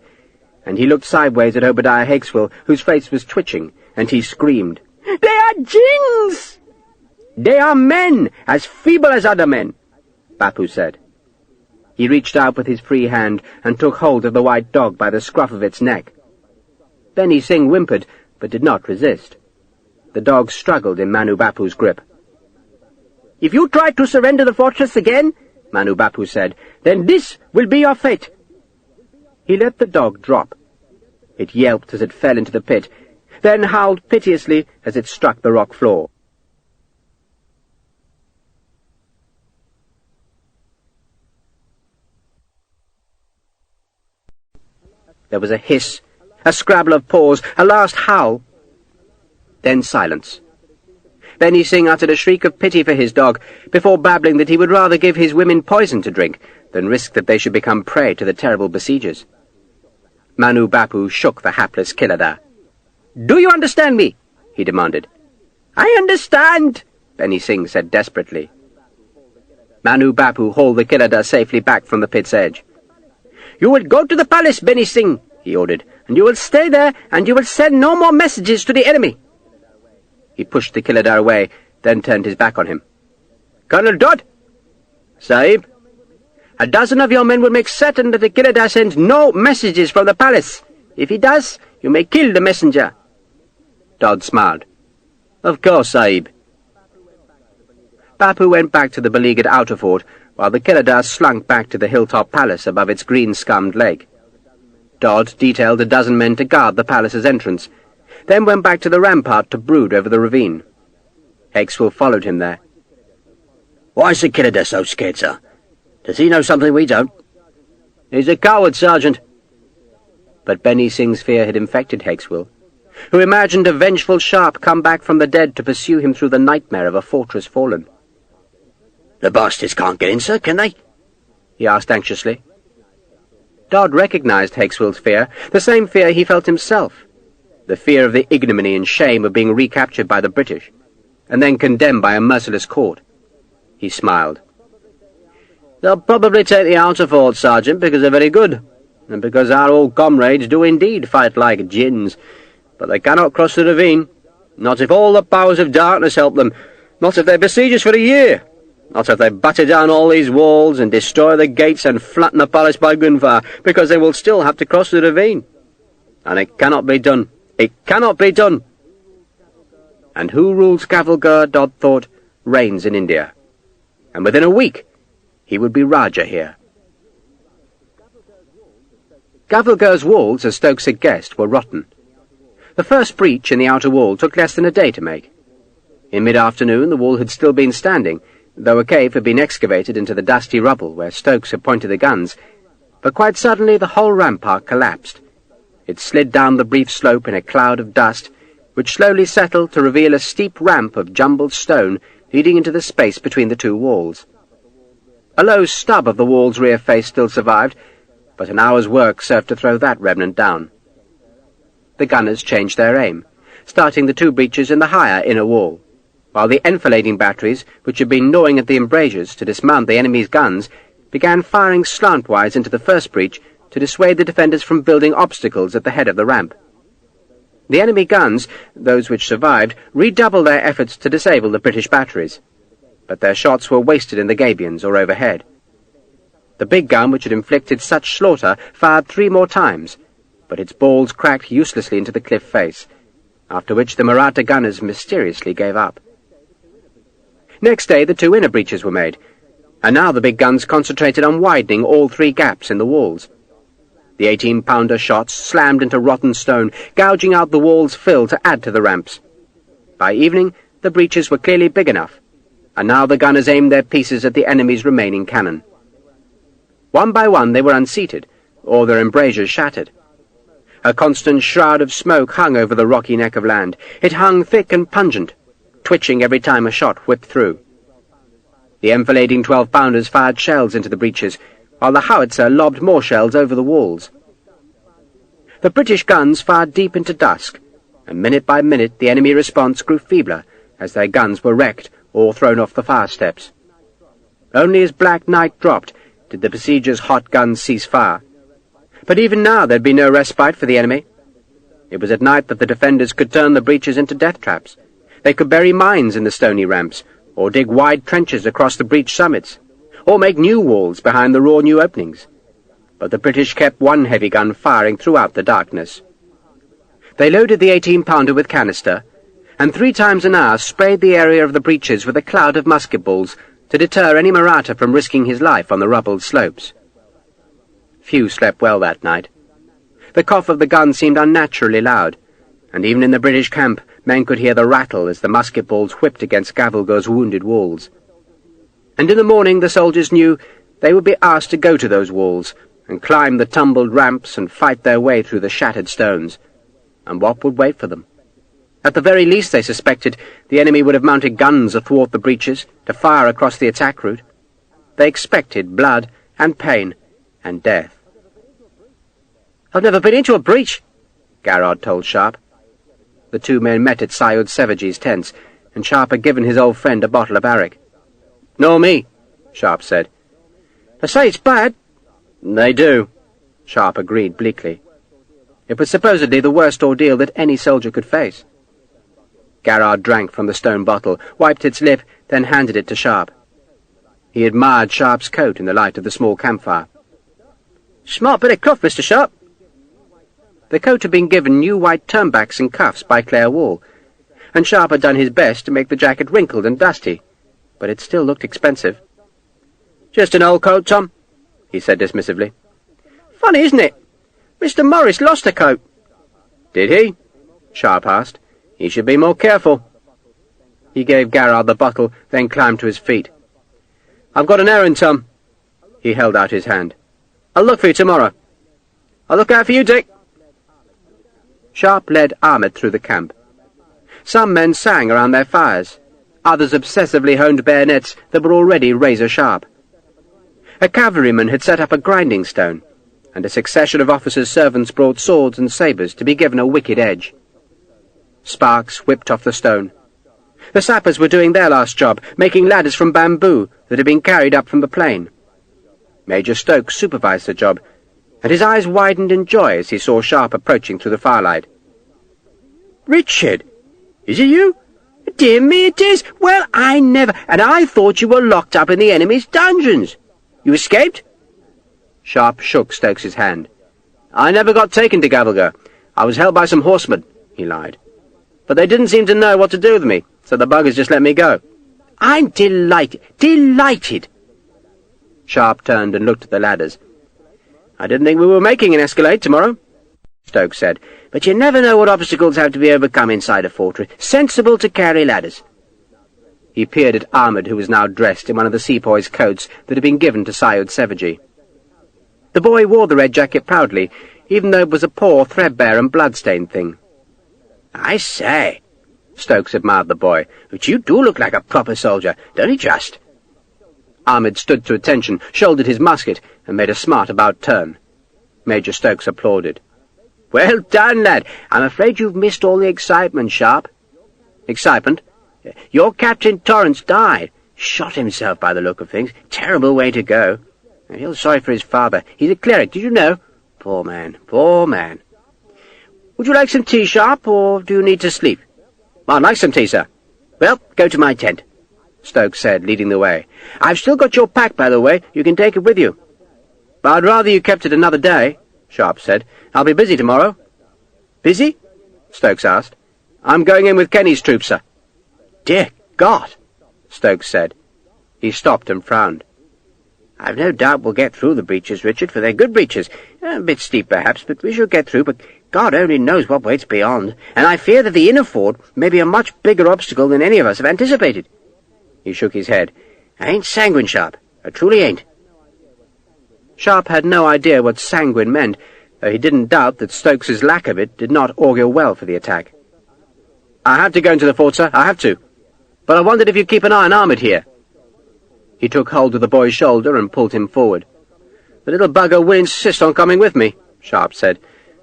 and he looked sideways at Obadiah Hakeswill, whose face was twitching, and he screamed, "They are jinns!" "They are men, as feeble as other men," Bapu said. He reached out with his free hand and took hold of the white dog by the scruff of its neck. Beni Singh whimpered, but did not resist. The dog struggled in Manu Bapu's grip. "If you try to surrender the fortress again," Manu Bapu said, "then this will be your fate." He let the dog drop. It yelped as it fell into the pit, then howled piteously as it struck the rock floor. There was a hiss, a scrabble of paws, a last howl. Then silence. Beni Singh uttered a shriek of pity for his dog, before babbling that he would rather give his women poison to drink than risk that they should become prey to the terrible besiegers. Manu Bapu shook the hapless Killadar. "Do you understand me?" he demanded. "I understand," Beni Singh said desperately. Manu Bapu hauled the Killadar safely back from the pit's edge. "You will go to the palace, Beni Singh," he ordered, "and you will stay there, and you will send no more messages to the enemy." He pushed the Killadar away, then turned his back on him. "Colonel Dodd!" "Sahib?" "A dozen of your men will make certain that the Killadar sends no messages from the palace. If he does, you may kill the messenger." Dodd smiled. "Of course, Sahib." Bapu went back to the beleaguered outer fort, while the Killadar slunk back to the hilltop palace above its green-scummed lake. Dodd detailed a dozen men to guard the palace's entrance, then went back to the rampart to brood over the ravine. Hakeswill followed him there. "Why is the Killadar so scared, sir? Does he know something we don't?" "He's a coward, Sergeant." But Beni Singh's fear had infected Hakeswill, who imagined a vengeful Sharpe come back from the dead to pursue him through the nightmare of a fortress fallen. "The bastards can't get in, sir, can they?" he asked anxiously. Dodd recognized Hakeswill's fear, the same fear he felt himself, the fear of the ignominy and shame of being recaptured by the British. and then condemned by a merciless court. He smiled. They'll probably take the outer forts, Sergeant, because they're very good, and because our old comrades do indeed fight like gins. But they cannot cross the ravine, not if all the powers of darkness help them, not if they besiege us for a year, not if they batter down all these walls and destroy the gates and flatten the palace by gunfire, because they will still have to cross the ravine. And it cannot be done. It cannot be done. And who rules Gavalgur, Dodd thought, reigns in India. And within a week he would be Raja here. Gavalgur's walls, as Stokes had guessed, were rotten. The first breach in the outer wall took less than a day to make. In mid-afternoon the wall had still been standing, though a cave had been excavated into the dusty rubble where Stokes had pointed the guns, but quite suddenly the whole rampart collapsed. It slid down the brief slope in a cloud of dust, which slowly settled to reveal a steep ramp of jumbled stone leading into the space between the two walls. A low stub of the wall's rear face still survived, but an hour's work served to throw that remnant down. The gunners changed their aim, starting the two breaches in the higher inner wall, while the enfilading batteries, which had been gnawing at the embrasures to dismount the enemy's guns, began firing slantwise into the first breach to dissuade the defenders from building obstacles at the head of the ramp. The enemy guns, those which survived, redoubled their efforts to disable the British batteries, but their shots were wasted in the gabions or overhead. The big gun which had inflicted such slaughter fired 3 more times, but its balls cracked uselessly into the cliff face, after which the Maratha gunners mysteriously gave up. Next day the 2 inner breaches were made, and now the big guns concentrated on widening all 3 gaps in the walls. The 18-pounder shots slammed into rotten stone, gouging out the wall's fill to add to the ramps. By evening the breaches were clearly big enough, and now the gunners aimed their pieces at the enemy's remaining cannon. One by one they were unseated, or their embrasures shattered. A constant shroud of smoke hung over the rocky neck of land. It hung thick and pungent, twitching every time a shot whipped through. The enfilading 12-pounders fired shells into the breaches, while the howitzer lobbed more shells over the walls. The British guns fired deep into dusk, and minute by minute the enemy response grew feebler as their guns were wrecked or thrown off the fire steps. Only as black night dropped did the besiegers' hot guns cease fire. But even now there'd be no respite for the enemy. It was at night that the defenders could turn the breaches into death traps. They could bury mines in the stony ramps, or dig wide trenches across the breach summits, or make new walls behind the raw new openings. But the British kept one heavy gun firing throughout the darkness. They loaded the 18-pounder with canister, and 3 times an hour sprayed the area of the breaches with a cloud of musket balls to deter any Maratha from risking his life on the rubbled slopes. Few slept well that night. The cough of the gun seemed unnaturally loud, and even in the British camp men could hear the rattle as the musket balls whipped against Gavalgur's wounded walls. And in the morning the soldiers knew they would be asked to go to those walls and climb the tumbled ramps and fight their way through the shattered stones. And what would wait for them? At the very least, they suspected, the enemy would have mounted guns athwart the breaches to fire across the attack route. They expected blood and pain and death. "I've never been into a breach," Garrod told Sharpe. The 2 men met at Syud Sevaji's tents, and Sharpe had given his old friend a bottle of arrack. "Nor me," Sharpe said. "They say it's bad." "They do," Sharpe agreed bleakly. It was supposedly the worst ordeal that any soldier could face. Garrod drank from the stone bottle, wiped its lip, then handed it to Sharpe. He admired Sharpe's coat in the light of the small campfire. "Smart bit of cloth, Mr. Sharpe." The coat had been given new white turnbacks and cuffs by Clare Wall, and Sharpe had done his best to make the jacket wrinkled and dusty, but it still looked expensive. "Just an old coat, Tom," he said dismissively. "Funny, isn't it? Mr. Morris lost a coat." "Did he?" Sharpe asked. "He should be more careful." He gave Garrod the bottle, then climbed to his feet. "I've got an errand, Tom." He held out his hand. "I'll look for you tomorrow." "I'll look out for you, Dick." Sharpe led Ahmed through the camp. Some men sang around their fires, others obsessively honed bayonets that were already razor-sharp. A cavalryman had set up a grinding stone, and a succession of officers' servants brought swords and sabres to be given a wicked edge. Sparks whipped off the stone. The sappers were doing their last job, making ladders from bamboo that had been carried up from the plain. Major Stokes supervised the job, and his eyes widened in joy as he saw Sharpe approaching through the firelight. "Richard, is it you? Dear me, it is! Well, I never— and I thought you were locked up in the enemy's dungeons. You escaped?" Sharpe shook Stokes's hand. "I never got taken to Gavelga. I was held by some horsemen," he lied. "But they didn't seem to know what to do with me, so the buggers just let me go." "I'm delighted! Sharpe turned and looked at the ladders. "I didn't think we were making an escalade tomorrow," Stokes said. "But you never know what obstacles have to be overcome inside a fortress. Sensible to carry ladders." He peered at Ahmed, who was now dressed in one of the sepoy's coats that had been given to Syed Sevaji. The boy wore the red jacket proudly, even though it was a poor, threadbare and blood-stained thing. "I say," Stokes admired the boy, "but you do look like a proper soldier, don't he just?" Ahmed stood to attention, shouldered his musket, and made a smart about-turn. Major Stokes applauded. "Well done, lad. I'm afraid you've missed all the excitement, Sharpe." "Excitement?" "Your Captain Torrance died. Shot himself by the look of things. Terrible way to go. I feel sorry for his father. He's a cleric, did you know? Poor man, poor man. Would you like some tea, Sharpe, or do you need to sleep?" "I'd like some tea, sir." "Well, go to my tent," Stokes said, leading the way. "I've still got your pack, by the way. You can take it with you." "I'd rather you kept it another day," Sharpe said. "I'll be busy tomorrow." "Busy?" Stokes asked. "I'm going in with Kenny's troop, sir." "Dear God," Stokes said. He stopped and frowned. "I've no doubt we'll get through the breaches, Richard, for they're good breaches. A bit steep, perhaps, but we shall get through. But God only knows what waits beyond, and I fear that the inner ford may be a much bigger obstacle than any of us have anticipated." He shook his head. "I ain't sanguine, Sharpe. I truly ain't." Sharpe had no idea what sanguine meant, though he didn't doubt that Stokes's lack of it did not augur well for the attack. "I have to go into the fort, sir. I have to. But I wondered if you'd keep an eye on Ahmed here." He took hold of the boy's shoulder and pulled him forward. "The little bugger will insist on coming with me," Sharpe said.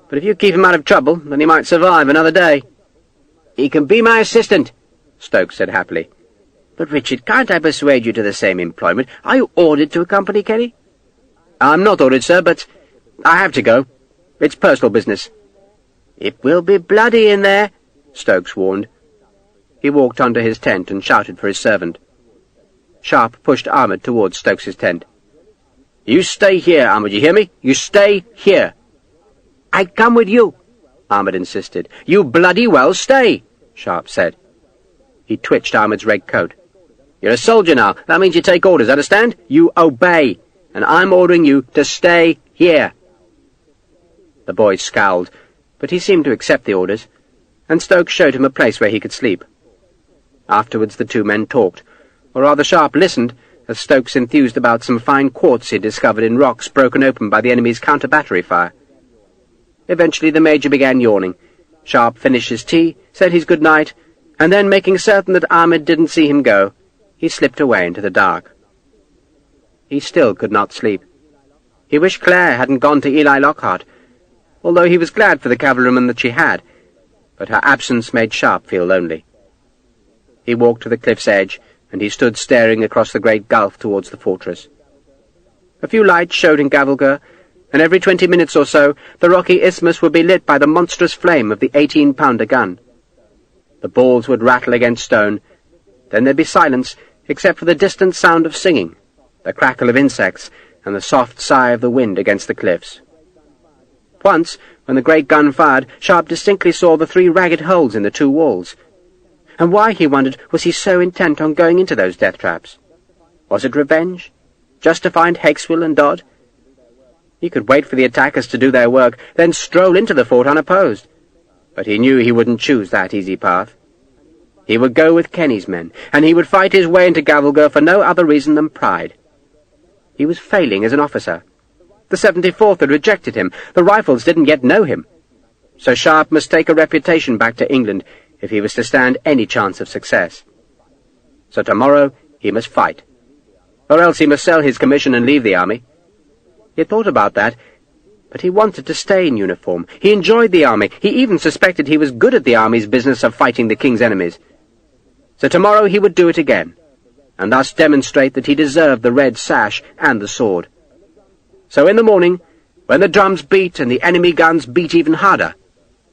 "But if you keep him out of trouble, then he might survive another day." "He can be my assistant," Stokes said happily. "But, Richard, can't I persuade you to the same employment? Are you ordered to accompany Kenny?" "I'm not ordered, sir, but I have to go. It's personal business." "It will be bloody in there," Stokes warned. He walked under his tent and shouted for his servant. Sharpe pushed Ahmed towards Stokes's tent. "You stay here, Ahmed, you hear me? You stay here." "I come with you," Ahmed insisted. "You bloody well stay," Sharpe said. He twitched Ahmed's red coat. "You're a soldier now. That means you take orders, understand? You obey. And I'm ordering you to stay here." The boy scowled, but he seemed to accept the orders, and Stokes showed him a place where he could sleep. Afterwards the two men talked, or rather Sharpe listened, as Stokes enthused about some fine quartz he had discovered in rocks broken open by the enemy's counter-battery fire. Eventually the Major began yawning. Sharpe finished his tea, said his good night, and then, making certain that Ahmed didn't see him go, he slipped away into the dark. He still could not sleep. He wished Claire hadn't gone to Eli Lockhart, although he was glad for the cavalryman that she had, but her absence made Sharpe feel lonely. He walked to the cliff's edge, and he stood staring across the great gulf towards the fortress. A few lights showed in Gavelga, and every 20 minutes or so the rocky isthmus would be lit by the monstrous flame of the 18-pounder gun. The balls would rattle against stone, then there'd be silence, except for the distant sound of singing, the crackle of insects, and the soft sigh of the wind against the cliffs. Once, when the great gun fired, Sharpe distinctly saw the 3 ragged holes in the 2 walls. And why, he wondered, was he so intent on going into those death traps? Was it revenge? Just to find Hakeswill and Dodd? He could wait for the attackers to do their work, then stroll into the fort unopposed. But he knew he wouldn't choose that easy path. He would go with Kenny's men, and he would fight his way into Gavelga for no other reason than pride. He was failing as an officer. The 74th had rejected him. The Rifles didn't yet know him. So Sharpe must take a reputation back to England if he was to stand any chance of success. So tomorrow he must fight, or else he must sell his commission and leave the army. He had thought about that, but he wanted to stay in uniform. He enjoyed the army. He even suspected he was good at the army's business of fighting the king's enemies. So tomorrow he would do it again, and thus demonstrate that he deserved the red sash and the sword. So in the morning, when the drums beat and the enemy guns beat even harder,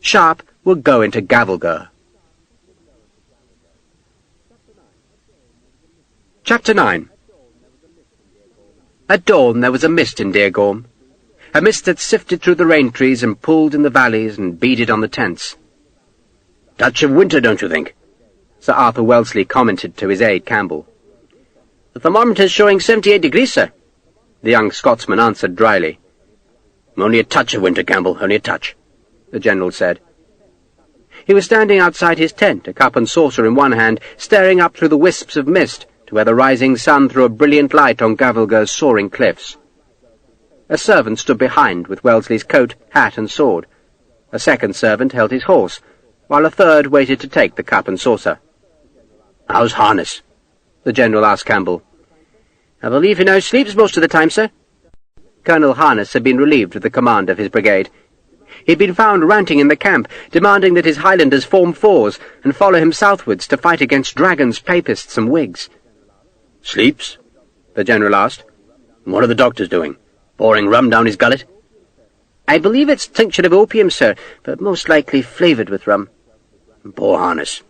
Sharpe would go into Gavelgurh. Chapter 9. At dawn there was a mist in Deargorm, a mist that sifted through the rain trees and pooled in the valleys and beaded on the tents. "Touch of winter, don't you think?" Sir Arthur Wellesley commented to his aide Campbell. "The thermometer's showing 78 degrees, sir," the young Scotsman answered dryly. "Only a touch of winter, Campbell, only a touch," the general said. He was standing outside his tent, a cup and saucer in one hand, staring up through the wisps of mist to where the rising sun threw a brilliant light on Gavelgurh's soaring cliffs. A servant stood behind with Wellesley's coat, hat, and sword. A second servant held his horse, while a third waited to take the cup and saucer. "How's harness?" the general asked Campbell. "I believe he now sleeps most of the time, sir." Colonel Harness had been relieved of the command of his brigade. He had been found ranting in the camp, demanding that his Highlanders form fours and follow him southwards to fight against dragons, papists, and Whigs. "Sleeps?" the general asked. "What are the doctors doing? Pouring rum down his gullet?" "I believe it's tincture of opium, sir, but most likely flavoured with rum." "Poor Harness,"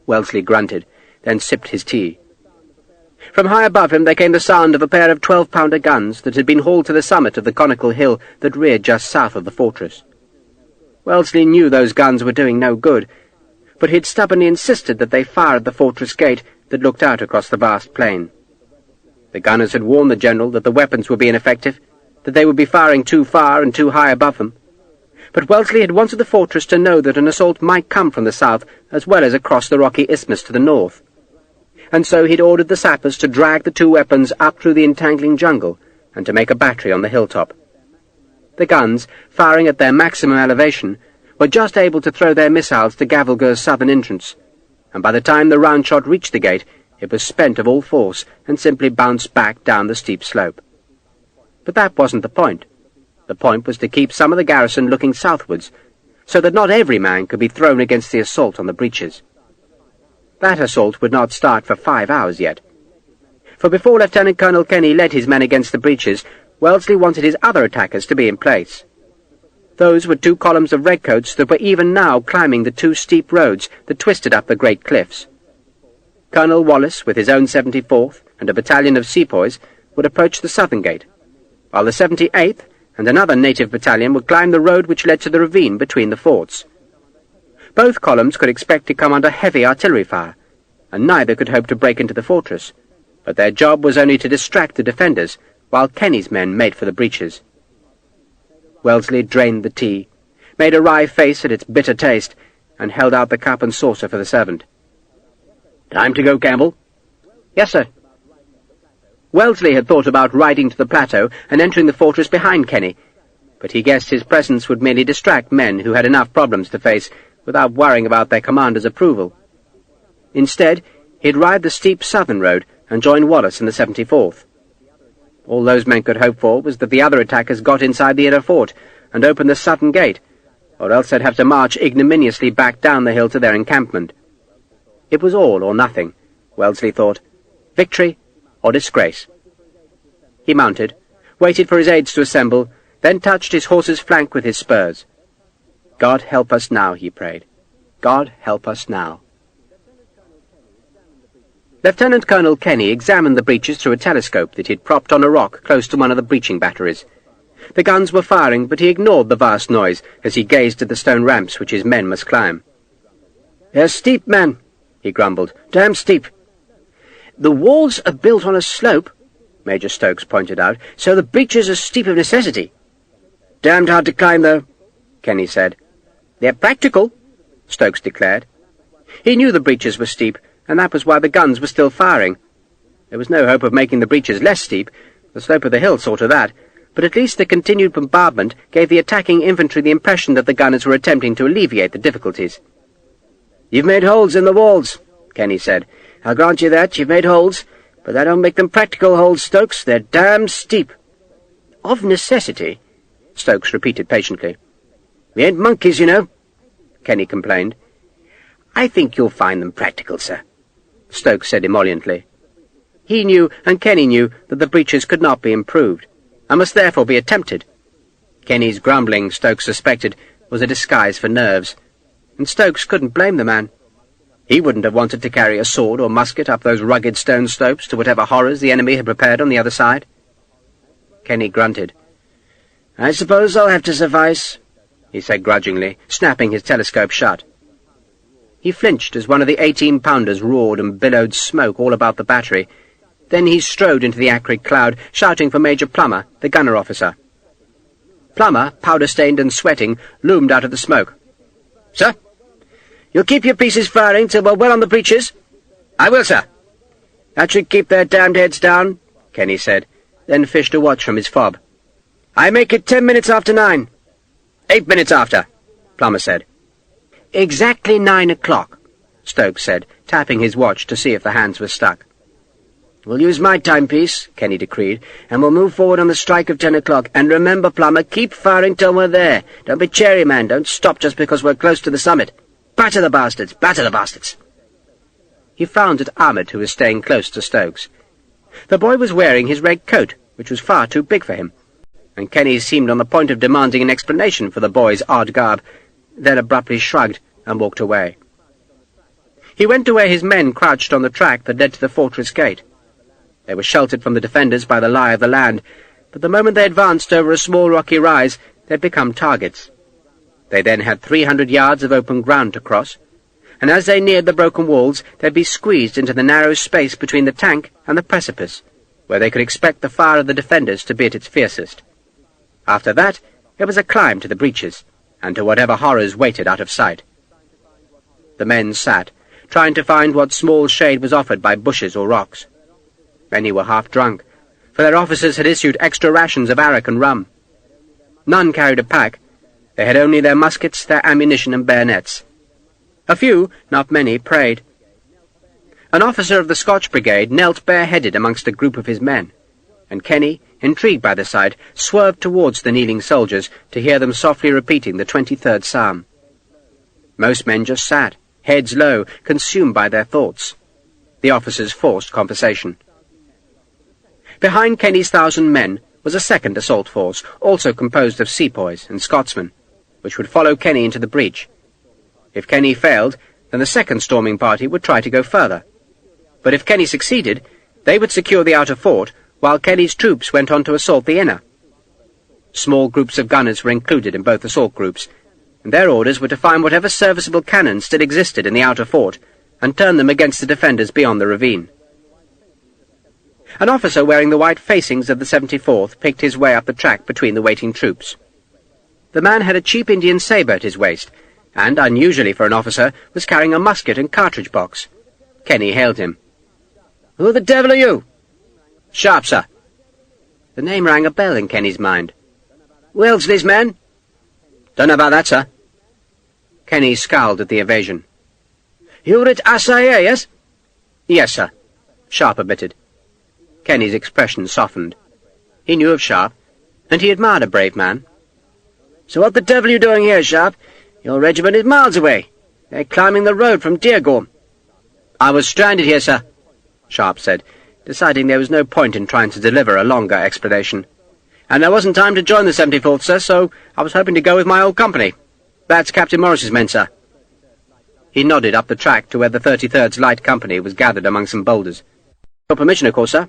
Wellesley grunted, then sipped his tea. From high above him there came the sound of a pair of 12-pounder guns that had been hauled to the summit of the conical hill that reared just south of the fortress. Wellesley knew those guns were doing no good, but he had stubbornly insisted that they fire at the fortress gate that looked out across the vast plain. The gunners had warned the general that the weapons would be ineffective, that they would be firing too far and too high above them. But Wellesley had wanted the fortress to know that an assault might come from the south as well as across the rocky isthmus to the north. And so he'd ordered the sappers to drag the two weapons up through the entangling jungle and to make a battery on the hilltop. The guns, firing at their maximum elevation, were just able to throw their missiles to Gavelgurh's southern entrance, and by the time the round shot reached the gate, it was spent of all force and simply bounced back down the steep slope. But that wasn't the point. The point was to keep some of the garrison looking southwards, so that not every man could be thrown against the assault on the breaches. That assault would not start for 5 hours yet. For before Lieutenant Colonel Kenny led his men against the breaches, Wellesley wanted his other attackers to be in place. Those were 2 columns of redcoats that were even now climbing the 2 steep roads that twisted up the great cliffs. Colonel Wallace, with his own 74th and a battalion of sepoys, would approach the southern gate, while the 78th and another native battalion would climb the road which led to the ravine between the forts. Both columns could expect to come under heavy artillery fire, and neither could hope to break into the fortress, but their job was only to distract the defenders, while Kenny's men made for the breaches. Wellesley drained the tea, made a wry face at its bitter taste, and held out the cup and saucer for the servant. "Time to go, Campbell?" "Yes, sir." Wellesley had thought about riding to the plateau and entering the fortress behind Kenny, but he guessed his presence would merely distract men who had enough problems to face without worrying about their commander's approval. Instead, he'd ride the steep southern road and join Wallace in the 74th. All those men could hope for was that the other attackers got inside the inner fort and opened the southern gate, or else they'd have to march ignominiously back down the hill to their encampment. It was all or nothing, Wellesley thought. Victory or disgrace. He mounted, waited for his aides to assemble, then touched his horse's flank with his spurs. God help us now, he prayed. God help us now. Lieutenant Colonel Kenny examined the breaches through a telescope that he'd propped on a rock close to one of the breaching batteries. The guns were firing, but he ignored the vast noise as he gazed at the stone ramps which his men must climb. "They're steep, men," he grumbled. "Damn steep." "The walls are built on a slope," Major Stokes pointed out, "so the breaches are steep of necessity." "Damned hard to climb, though," Kenny said. "They're practical," Stokes declared. He knew the breaches were steep, and that was why the guns were still firing. There was no hope of making the breaches less steep. The slope of the hill saw to that, but at least the continued bombardment gave the attacking infantry the impression that the gunners were attempting to alleviate the difficulties. "You've made holes in the walls," Kenny said. "I'll grant you that, you've made holes, but that don't make them practical holes, Stokes. They're damned steep." "Of necessity," Stokes repeated patiently. "We ain't monkeys, you know," Kenny complained. "I think you'll find them practical, sir." Stokes said emolliently. He knew, and Kenny knew, that the breaches could not be improved, and must therefore be attempted. Kenny's grumbling, Stokes suspected, was a disguise for nerves, and Stokes couldn't blame the man. He wouldn't have wanted to carry a sword or musket up those rugged stone slopes to whatever horrors the enemy had prepared on the other side. Kenny grunted. "I suppose I'll have to suffice," he said grudgingly, snapping his telescope shut. He flinched as one of the 18-pounders roared and billowed smoke all about the battery. Then he strode into the acrid cloud, shouting for Major Plummer, the gunner officer. Plummer, powder-stained and sweating, loomed out of the smoke. "Sir? You'll keep your pieces firing till we're well on the breaches?" "I will, sir." "That should keep their damned heads down," Kenny said, then fished a watch from his fob. "I make it 10 minutes after 9. 8 minutes after," Plummer said. "Exactly 9 o'clock, Stokes said, tapping his watch to see if the hands were stuck. "We'll use my timepiece," Kenny decreed, "and we'll move forward on the strike of 10 o'clock. And remember, Plummer, keep firing till we're there. Don't be cherry, man. Don't stop just because we're close to the summit. Batter the bastards! Batter the bastards!" He frowned at Ahmed, who was staying close to Stokes. The boy was wearing his red coat, which was far too big for him, and Kenny seemed on the point of demanding an explanation for the boy's odd garb, then abruptly shrugged and walked away. He went to where his men crouched on the track that led to the fortress gate. They were sheltered from the defenders by the lie of the land, but the moment they advanced over a small rocky rise, they'd become targets. They then had 300 yards of open ground to cross, and as they neared the broken walls, they'd be squeezed into the narrow space between the tank and the precipice, where they could expect the fire of the defenders to be at its fiercest. After that, it was a climb to the breaches, and to whatever horrors waited out of sight. The men sat, trying to find what small shade was offered by bushes or rocks. Many were half drunk, for their officers had issued extra rations of arrack and rum. None carried a pack. They had only their muskets, their ammunition and bayonets. A few, not many, prayed. An officer of the Scotch Brigade knelt bareheaded amongst a group of his men, and Kenny, intrigued by the sight, swerved towards the kneeling soldiers to hear them softly repeating the 23rd Psalm. Most men just sat, heads low, consumed by their thoughts. The officers forced conversation. Behind Kenny's 1,000 men was a second assault force, also composed of sepoys and Scotsmen, which would follow Kenny into the breach. If Kenny failed, then the second storming party would try to go further. But if Kenny succeeded, they would secure the outer fort, while Kenny's troops went on to assault the inner. Small groups of gunners were included in both assault groups, and their orders were to find whatever serviceable cannon still existed in the outer fort, and turn them against the defenders beyond the ravine. An officer wearing the white facings of the 74th picked his way up the track between the waiting troops. The man had a cheap Indian sabre at his waist, and, unusually for an officer, was carrying a musket and cartridge box. Kenny hailed him. "Who the devil are you?" "Sharpe, sir." The name rang a bell in Kenny's mind. "Wellesley's men?" "Don't know about that, sir." Kenny scowled at the evasion. "You were at Assaye, yes?" "Yes, sir," Sharpe admitted. Kenny's expression softened. He knew of Sharpe, and he admired a brave man. "So what the devil are you doing here, Sharpe? Your regiment is miles away. They're climbing the road from Deargorm." "I was stranded here, sir," Sharpe said, deciding there was no point in trying to deliver a longer explanation. "And there wasn't time to join the 74th, sir, so I was hoping to go with my old company. That's Captain Morris's men, sir." He nodded up the track to where the 33rd's light company was gathered among some boulders. "Your permission, of course, sir."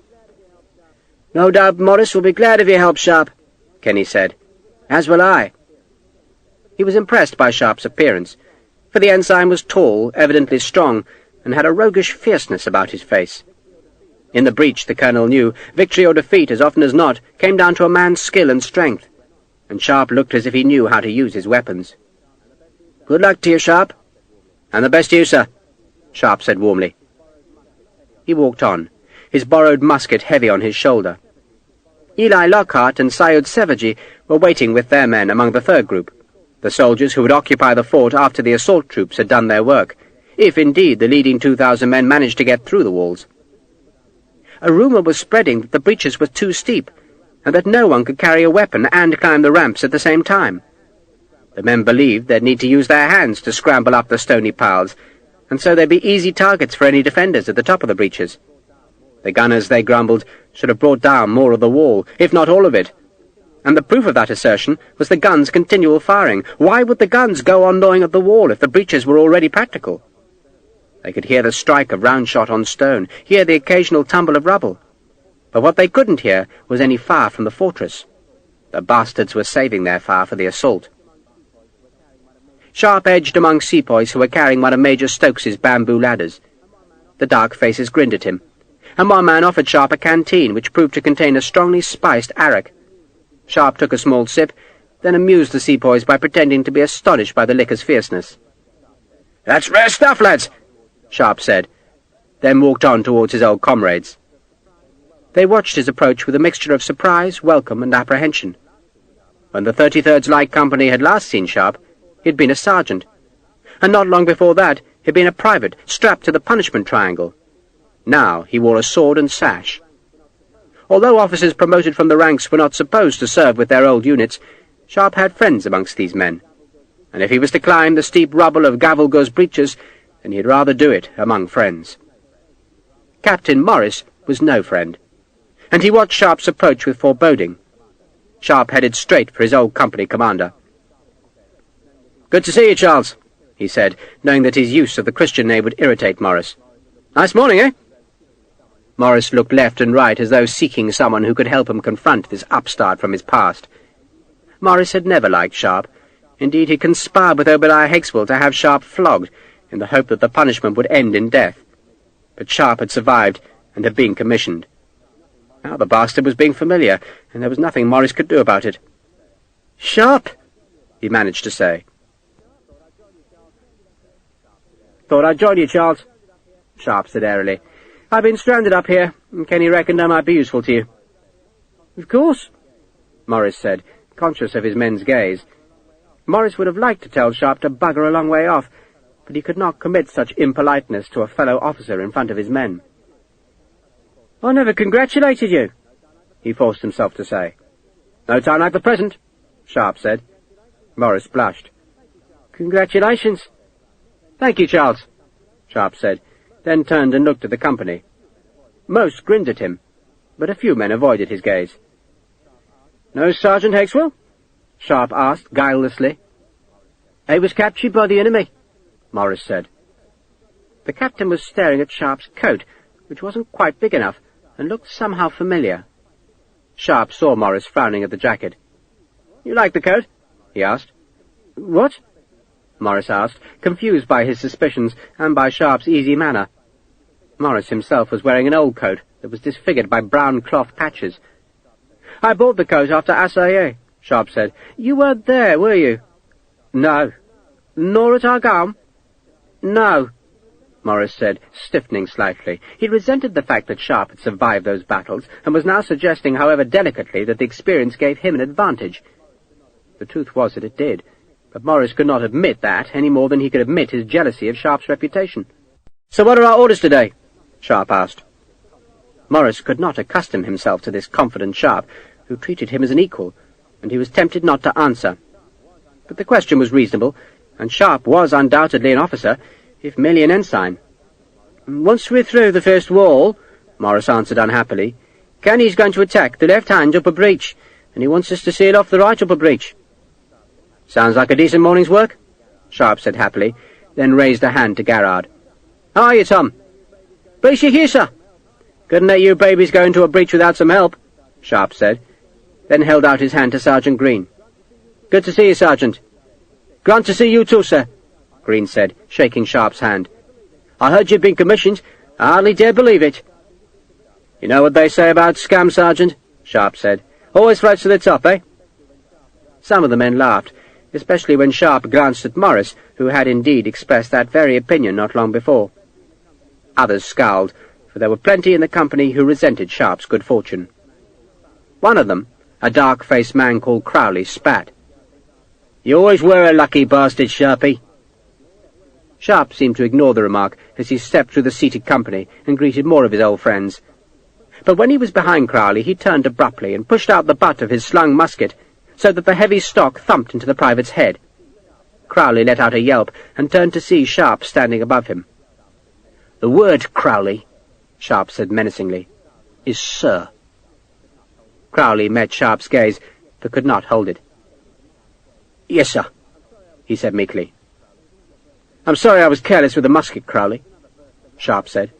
"No doubt Morris will be glad of your help, Sharpe," Kenny said. "As will I." He was impressed by Sharpe's appearance, for the ensign was tall, evidently strong, and had a roguish fierceness about his face. In the breach, the colonel knew, victory or defeat, as often as not, came down to a man's skill and strength, and Sharpe looked as if he knew how to use his weapons. "Good luck to you, Sharpe." "And the best to you, sir," Sharpe said warmly. He walked on, his borrowed musket heavy on his shoulder. Eli Lockhart and Syed Sevaji were waiting with their men among the third group, the soldiers who would occupy the fort after the assault troops had done their work, if indeed the leading 2,000 men managed to get through the walls. A rumour was spreading that the breaches were too steep, and that no one could carry a weapon and climb the ramps at the same time. The men believed they'd need to use their hands to scramble up the stony piles, and so they'd be easy targets for any defenders at the top of the breaches. The gunners, they grumbled, should have brought down more of the wall, if not all of it. And the proof of that assertion was the guns' continual firing. Why would the guns go on gnawing at the wall if the breaches were already practical? They could hear the strike of round shot on stone, hear the occasional tumble of rubble. But what they couldn't hear was any fire from the fortress. The bastards were saving their fire for the assault. Sharpe edged among sepoys who were carrying one of Major Stokes's bamboo ladders. The dark faces grinned at him, and one man offered Sharpe a canteen which proved to contain a strongly spiced arrack. Sharpe took a small sip, then amused the sepoys by pretending to be astonished by the liquor's fierceness. "That's rare stuff, lads," Sharpe said, then walked on towards his old comrades. They watched his approach with a mixture of surprise, welcome, and apprehension. When the 33rd Light Company had last seen Sharpe, he had been a sergeant, and not long before that he had been a private strapped to the punishment triangle. Now he wore a sword and sash. Although officers promoted from the ranks were not supposed to serve with their old units, Sharpe had friends amongst these men, and if he was to climb the steep rubble of Gavelgur's breaches, then he'd rather do it among friends. Captain Morris was no friend, and he watched Sharpe's approach with foreboding. Sharpe headed straight for his old company commander. "Good to see you, Charles," he said, knowing that his use of the Christian name would irritate Morris. "Nice morning, eh?" Morris looked left and right as though seeking someone who could help him confront this upstart from his past. Morris had never liked Sharpe. Indeed, he conspired with Obadiah Hexwell to have Sharpe flogged, in the hope that the punishment would end in death. But Sharpe had survived and had been commissioned. Now the bastard was being familiar, and there was nothing Morris could do about it. "Sharpe," he managed to say. "Thought I'd join you, Charles," Sharpe said airily. "I've been stranded up here, and Kenny reckoned I might be useful to you." "Of course," Morris said, conscious of his men's gaze. Morris would have liked to tell Sharpe to bugger a long way off, but he could not commit such impoliteness to a fellow officer in front of his men. "I never congratulated you," he forced himself to say. "No time like the present," Sharpe said. Morris blushed. "Congratulations." "Thank you, Charles," Sharpe said, then turned and looked at the company. Most grinned at him, but a few men avoided his gaze. "No Sergeant Hexwell?" Sharpe asked guilelessly. "He was captured by the enemy," Morris said. The captain was staring at Sharpe's coat, which wasn't quite big enough, and looked somehow familiar. Sharpe saw Morris frowning at the jacket. "You like the coat?" he asked. "What?" Morris asked, confused by his suspicions and by Sharpe's easy manner. Morris himself was wearing an old coat that was disfigured by brown cloth patches. "I bought the coat after Assaye," Sharpe said. "You weren't there, were you?" "No." "Nor at Argam?" "No," Morris said, stiffening slightly. He resented the fact that Sharpe had survived those battles, and was now suggesting, however delicately, that the experience gave him an advantage. The truth was that it did, but Morris could not admit that any more than he could admit his jealousy of Sharpe's reputation. "So what are our orders today?" Sharpe asked. Morris could not accustom himself to this confident Sharpe, who treated him as an equal, and he was tempted not to answer. But the question was reasonable, and Sharpe was undoubtedly an officer, if merely an ensign. "Once we're through the first wall," Morris answered unhappily, "Kenny's going to attack the left-hand upper breach, and he wants us to seal off the right upper breach." "Sounds like a decent morning's work," Sharpe said happily, then raised a hand to Garrard. "How are you, Tom?" "Brace you here, sir." "Couldn't let you babies go into a breach without some help," Sharpe said, then held out his hand to Sergeant Green. "Good to see you, Sergeant." "Glad to see you too, sir," Green said, shaking Sharpe's hand. "I heard you'd been commissioned. I hardly dare believe it." "You know what they say about scam, Sergeant?" Sharpe said. "Always floats to the top, eh?" Some of the men laughed, especially when Sharpe glanced at Morris, who had indeed expressed that very opinion not long before. Others scowled, for there were plenty in the company who resented Sharpe's good fortune. One of them, a dark-faced man called Crowley, spat. "You always were a lucky bastard, Sharpey." Sharpe seemed to ignore the remark as he stepped through the seated company and greeted more of his old friends. But when he was behind Crowley, he turned abruptly and pushed out the butt of his slung musket, so that the heavy stock thumped into the private's head. Crowley let out a yelp and turned to see Sharpe standing above him. "The word, Crowley," Sharpe said menacingly, "is sir." Crowley met Sharpe's gaze, but could not hold it. "Yes, sir," he said meekly. "I'm sorry I was careless with the musket, Crowley," Sharpe said.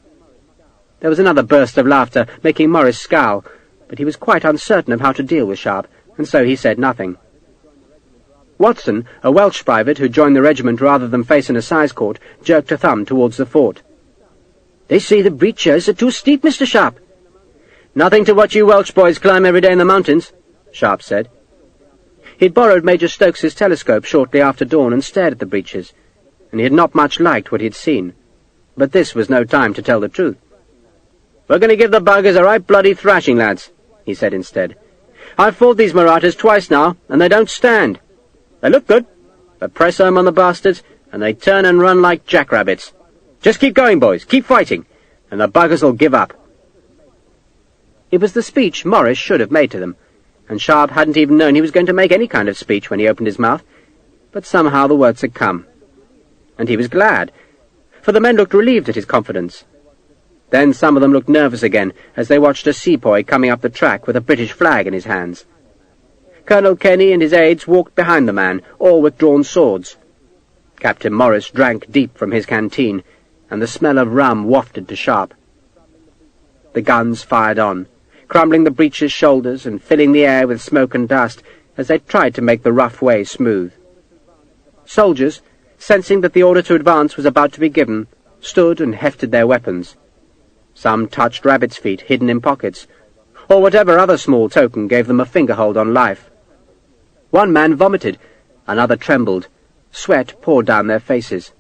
There was another burst of laughter, making Morris scowl, but he was quite uncertain of how to deal with Sharpe, and so he said nothing. Watson, a Welsh private who joined the regiment rather than face an assize court, jerked a thumb towards the fort. "They say the breaches are too steep, Mr. Sharpe." "Nothing to what you Welsh boys climb every day in the mountains," Sharpe said. He'd borrowed Major Stokes's telescope shortly after dawn and stared at the breaches, and he had not much liked what he had seen. But this was no time to tell the truth. "We're going to give the buggers a right bloody thrashing, lads," he said instead. "I've fought these Marathas twice now, and they don't stand. They look good, but press home on the bastards, and they turn and run like jackrabbits. Just keep going, boys, keep fighting, and the buggers will give up." It was the speech Morris should have made to them, and Sharpe hadn't even known he was going to make any kind of speech when he opened his mouth, but somehow the words had come. And he was glad, for the men looked relieved at his confidence. Then some of them looked nervous again as they watched a sepoy coming up the track with a British flag in his hands. Colonel Kenny and his aides walked behind the man, all with drawn swords. Captain Morris drank deep from his canteen, and the smell of rum wafted to Sharpe. The guns fired on, crumbling the breaches' shoulders and filling the air with smoke and dust as they tried to make the rough way smooth. Soldiers, sensing that the order to advance was about to be given, stood and hefted their weapons. Some touched rabbits' feet hidden in pockets, or whatever other small token gave them a fingerhold on life. One man vomited, another trembled. Sweat poured down their faces.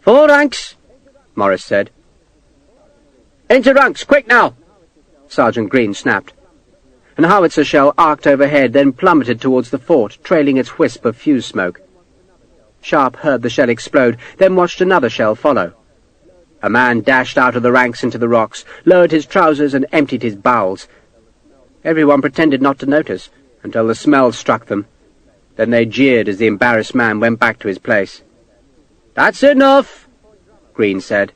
"Four ranks," Morris said. "Into ranks, quick now!" Sergeant Green snapped. An howitzer shell arced overhead, then plummeted towards the fort, trailing its wisp of fuse smoke. Sharpe heard the shell explode, then watched another shell follow. A man dashed out of the ranks into the rocks, lowered his trousers and emptied his bowels. Everyone pretended not to notice, until the smell struck them. Then they jeered as the embarrassed man went back to his place. "That's enough," Green said.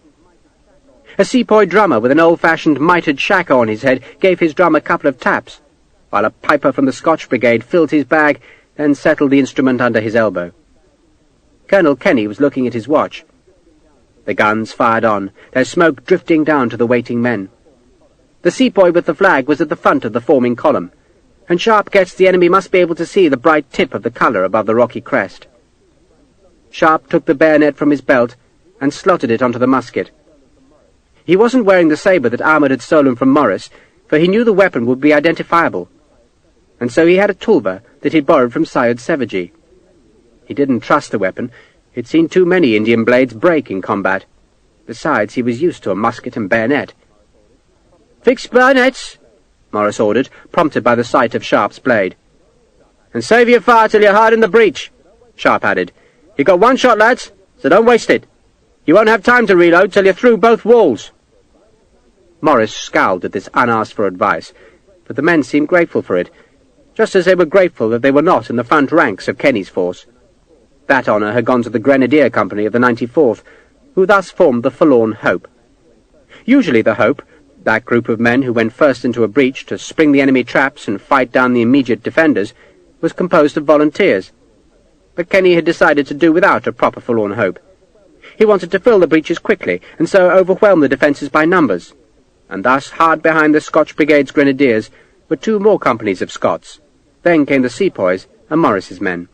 A sepoy drummer with an old-fashioned mitred shako on his head gave his drum a couple of taps, while a piper from the Scotch Brigade filled his bag, then settled the instrument under his elbow. Colonel Kenny was looking at his watch. The guns fired on, their smoke drifting down to the waiting men. The sepoy with the flag was at the front of the forming column, and Sharpe guessed the enemy must be able to see the bright tip of the colour above the rocky crest. Sharpe took the bayonet from his belt and slotted it onto the musket. He wasn't wearing the sabre that Ahmed had stolen from Morris, for he knew the weapon would be identifiable, and so he had a tulba that he'd borrowed from Syed Sevaji. He didn't trust the weapon. He'd seen too many Indian blades break in combat. Besides, he was used to a musket and bayonet. "Fix bayonets," Morris ordered, prompted by the sight of Sharpe's blade. "And save your fire till you're hard in the breach," Sharpe added. "You've got one shot, lads, so don't waste it. You won't have time to reload till you're through both walls." Morris scowled at this unasked-for advice, but the men seemed grateful for it, just as they were grateful that they were not in the front ranks of Kenny's force. That honour had gone to the Grenadier Company of the 94th, who thus formed the Forlorn Hope. Usually the Hope, that group of men who went first into a breach to spring the enemy traps and fight down the immediate defenders, was composed of volunteers. But Kenny had decided to do without a proper Forlorn Hope. He wanted to fill the breaches quickly, and so overwhelm the defences by numbers, and thus hard behind the Scotch Brigade's Grenadiers were two more companies of Scots. Then came the sepoys and Morris's men.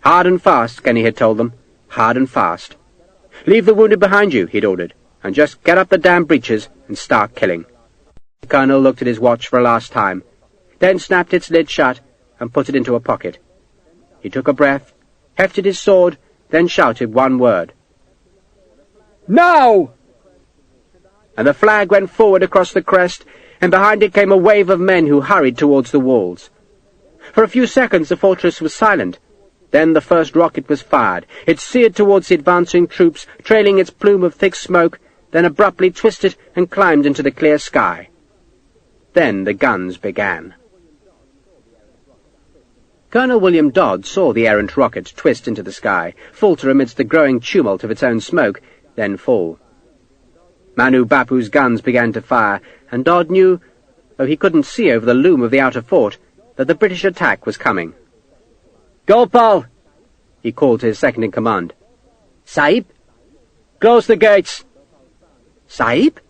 "Hard and fast," Kenny had told them. "Hard and fast. Leave the wounded behind you," he'd ordered, "and just get up the damn breaches and start killing." The colonel looked at his watch for a last time, then snapped its lid shut and put it into a pocket. He took a breath, hefted his sword, then shouted one word. "Now!" And the flag went forward across the crest, and behind it came a wave of men who hurried towards the walls. For a few seconds the fortress was silent. Then the first rocket was fired. It seared towards the advancing troops, trailing its plume of thick smoke, then abruptly twisted and climbed into the clear sky. Then the guns began. Colonel William Dodd saw the errant rocket twist into the sky, falter amidst the growing tumult of its own smoke, then fall. Manu Bapu's guns began to fire, and Dodd knew, though he couldn't see over the loom of the outer fort, that the British attack was coming. "Gopal!" he called to his second-in-command. Sahib? "Close the gates!" Sahib?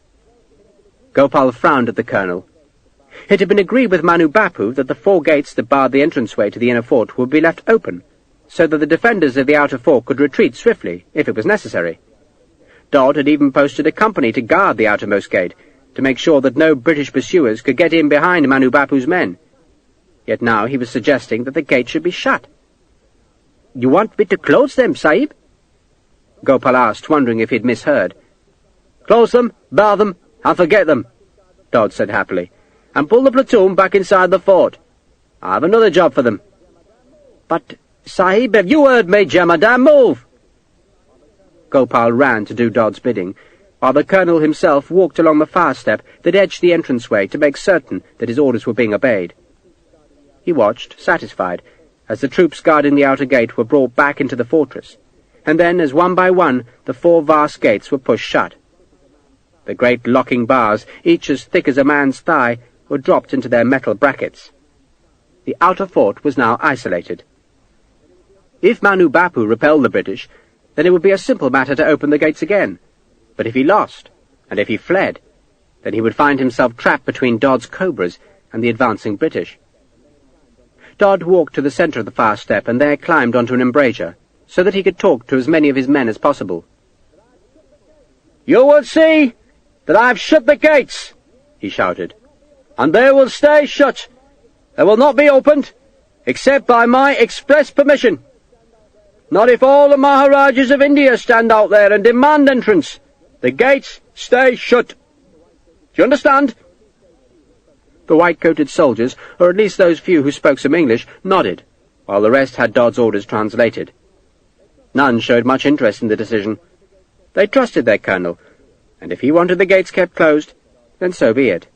Gopal frowned at the colonel. It had been agreed with Manu Bapu that the 4 gates that barred the entranceway to the inner fort would be left open, so that the defenders of the outer fort could retreat swiftly, if it was necessary. Dodd had even posted a company to guard the outermost gate, to make sure that no British pursuers could get in behind Manu Bapu's men. Yet now he was suggesting that the gate should be shut. You want me to close them, Sahib? Gopal asked, wondering if he'd misheard. "Close them, bar them, and forget them," Dodd said happily, "and pull the platoon back inside the fort. I have another job for them." But, Sahib, "Have you heard me, Jemadar? Move!" Gopal ran to do Dodd's bidding, while the colonel himself walked along the far step that edged the entranceway to make certain that his orders were being obeyed. He watched, satisfied, as the troops guarding the outer gate were brought back into the fortress, and then, as one by one, the 4 vast gates were pushed shut. The great locking bars, each as thick as a man's thigh, were dropped into their metal brackets. The outer fort was now isolated. If Manu Bapu repelled the British, then it would be a simple matter to open the gates again. But if he lost, and if he fled, then he would find himself trapped between Dodd's cobras and the advancing British. Dodd walked to the centre of the far step and there climbed onto an embrasure, so that he could talk to as many of his men as possible. "You will see that I have shut the gates," he shouted, "and they will stay shut. They will not be opened, except by my express permission. Not if all the Maharajas of India stand out there and demand entrance. The gates stay shut. Do you understand?" The white-coated soldiers, or at least those few who spoke some English, nodded, while the rest had Dodd's orders translated. None showed much interest in the decision. They trusted their colonel, and if he wanted the gates kept closed, then so be it.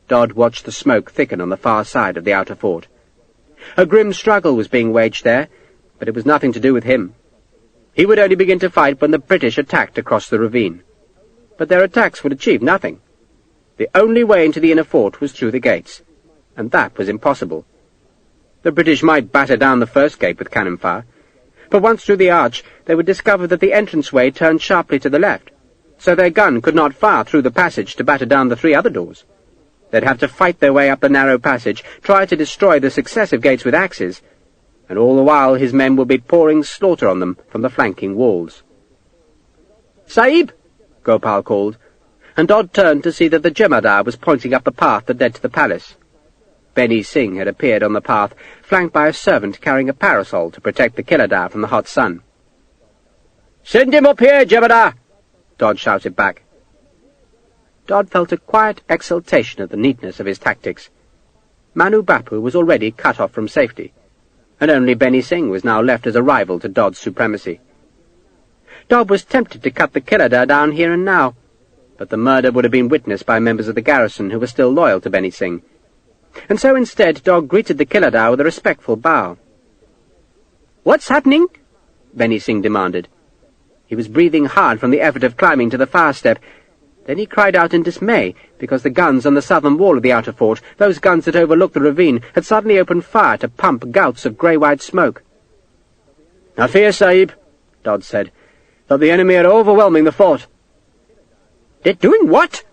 Dodd watched the smoke thicken on the far side of the outer fort. A grim struggle was being waged there, but it was nothing to do with him. He would only begin to fight when the British attacked across the ravine. But their attacks would achieve nothing. The only way into the inner fort was through the gates, and that was impossible. The British might batter down the first gate with cannon fire, but once through the arch they would discover that the entranceway turned sharply to the left, so their gun could not fire through the passage to batter down the 3 other doors. They'd have to fight their way up the narrow passage, try to destroy the successive gates with axes, and all the while his men would be pouring slaughter on them from the flanking walls. Sahib! Gopal called, and Dodd turned to see that the Jemadar was pointing up the path that led to the palace. Benny Singh had appeared on the path, flanked by a servant carrying a parasol to protect the Killadar from the hot sun. "Send him up here, Jemadar!" Dodd shouted back. Dodd felt a quiet exultation at the neatness of his tactics. Manu Bapu was already cut off from safety, and only Benny Singh was now left as a rival to Dodd's supremacy. Dodd was tempted to cut the Killadar down here and now, but the murder would have been witnessed by members of the garrison who were still loyal to Benny Singh. And so instead Dodd greeted the Killadar with a respectful bow. "What's happening?" Benny Singh demanded. He was breathing hard from the effort of climbing to the far step. Then he cried out in dismay, because the guns on the southern wall of the outer fort, those guns that overlooked the ravine, had suddenly opened fire to pump gouts of grey-white smoke. "I fear, Sahib," Dodd said, "that the enemy are overwhelming the fort." "They're doing what?"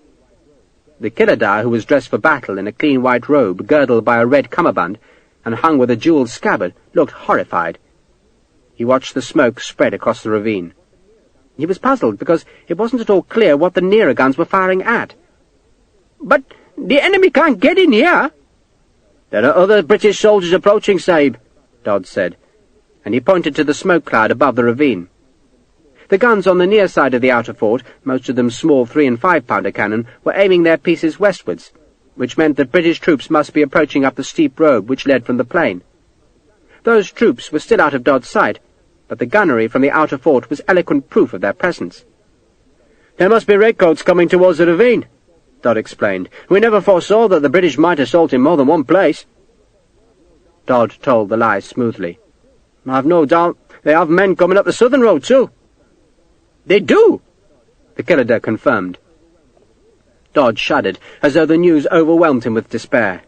The Killadar, who was dressed for battle in a clean white robe girdled by a red cummerbund and hung with a jewelled scabbard, looked horrified. He watched the smoke spread across the ravine. He was puzzled because it wasn't at all clear what the nearer guns were firing at. "But the enemy can't get in here." "There are other British soldiers approaching, Sahib," Dodd said, and he pointed to the smoke cloud above the ravine. The guns on the near side of the outer fort, most of them small 3- and 5-pounder cannon, were aiming their pieces westwards, which meant that British troops must be approaching up the steep road which led from the plain. Those troops were still out of Dodd's sight, but the gunnery from the outer fort was eloquent proof of their presence. "There must be redcoats coming towards the ravine," Dodd explained. "We never foresaw that the British might assault in more than one place." Dodd told the lie smoothly. "I've no doubt they have men coming up the southern road, too." "They do?" the Killeder confirmed. Dodd shuddered, as though the news overwhelmed him with despair.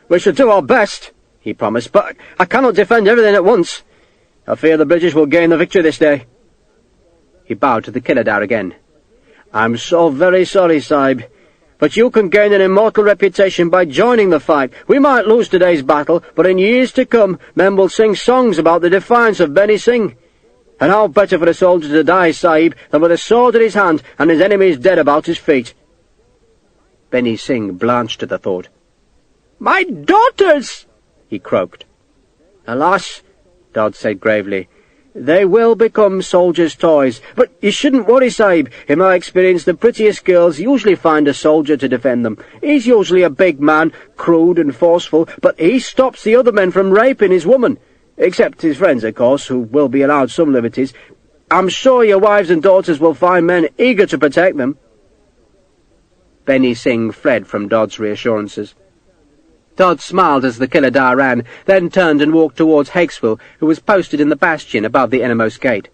"We shall do our best," he promised, "but I cannot defend everything at once. I fear the British will gain the victory this day." He bowed to the Killeder again. "I'm so very sorry, Sahib, but you can gain an immortal reputation by joining the fight. We might lose today's battle, but in years to come men will sing songs about the defiance of Beni Singh. And how better for a soldier to die, Sahib, than with a sword in his hand and his enemies dead about his feet." Beni Singh blanched at the thought. "My daughters!" he croaked. "Alas," Dodd said gravely, "they will become soldiers' toys. But you shouldn't worry, Sahib. In my experience, the prettiest girls usually find a soldier to defend them. He's usually a big man, crude and forceful, but he stops the other men from raping his woman. Except his friends, of course, who will be allowed some liberties. I'm sure your wives and daughters will find men eager to protect them." Beni Singh fled from Dodd's reassurances. Dodd smiled as the Killeder ran, then turned and walked towards Hakeswill, who was posted in the bastion above the innermost gate.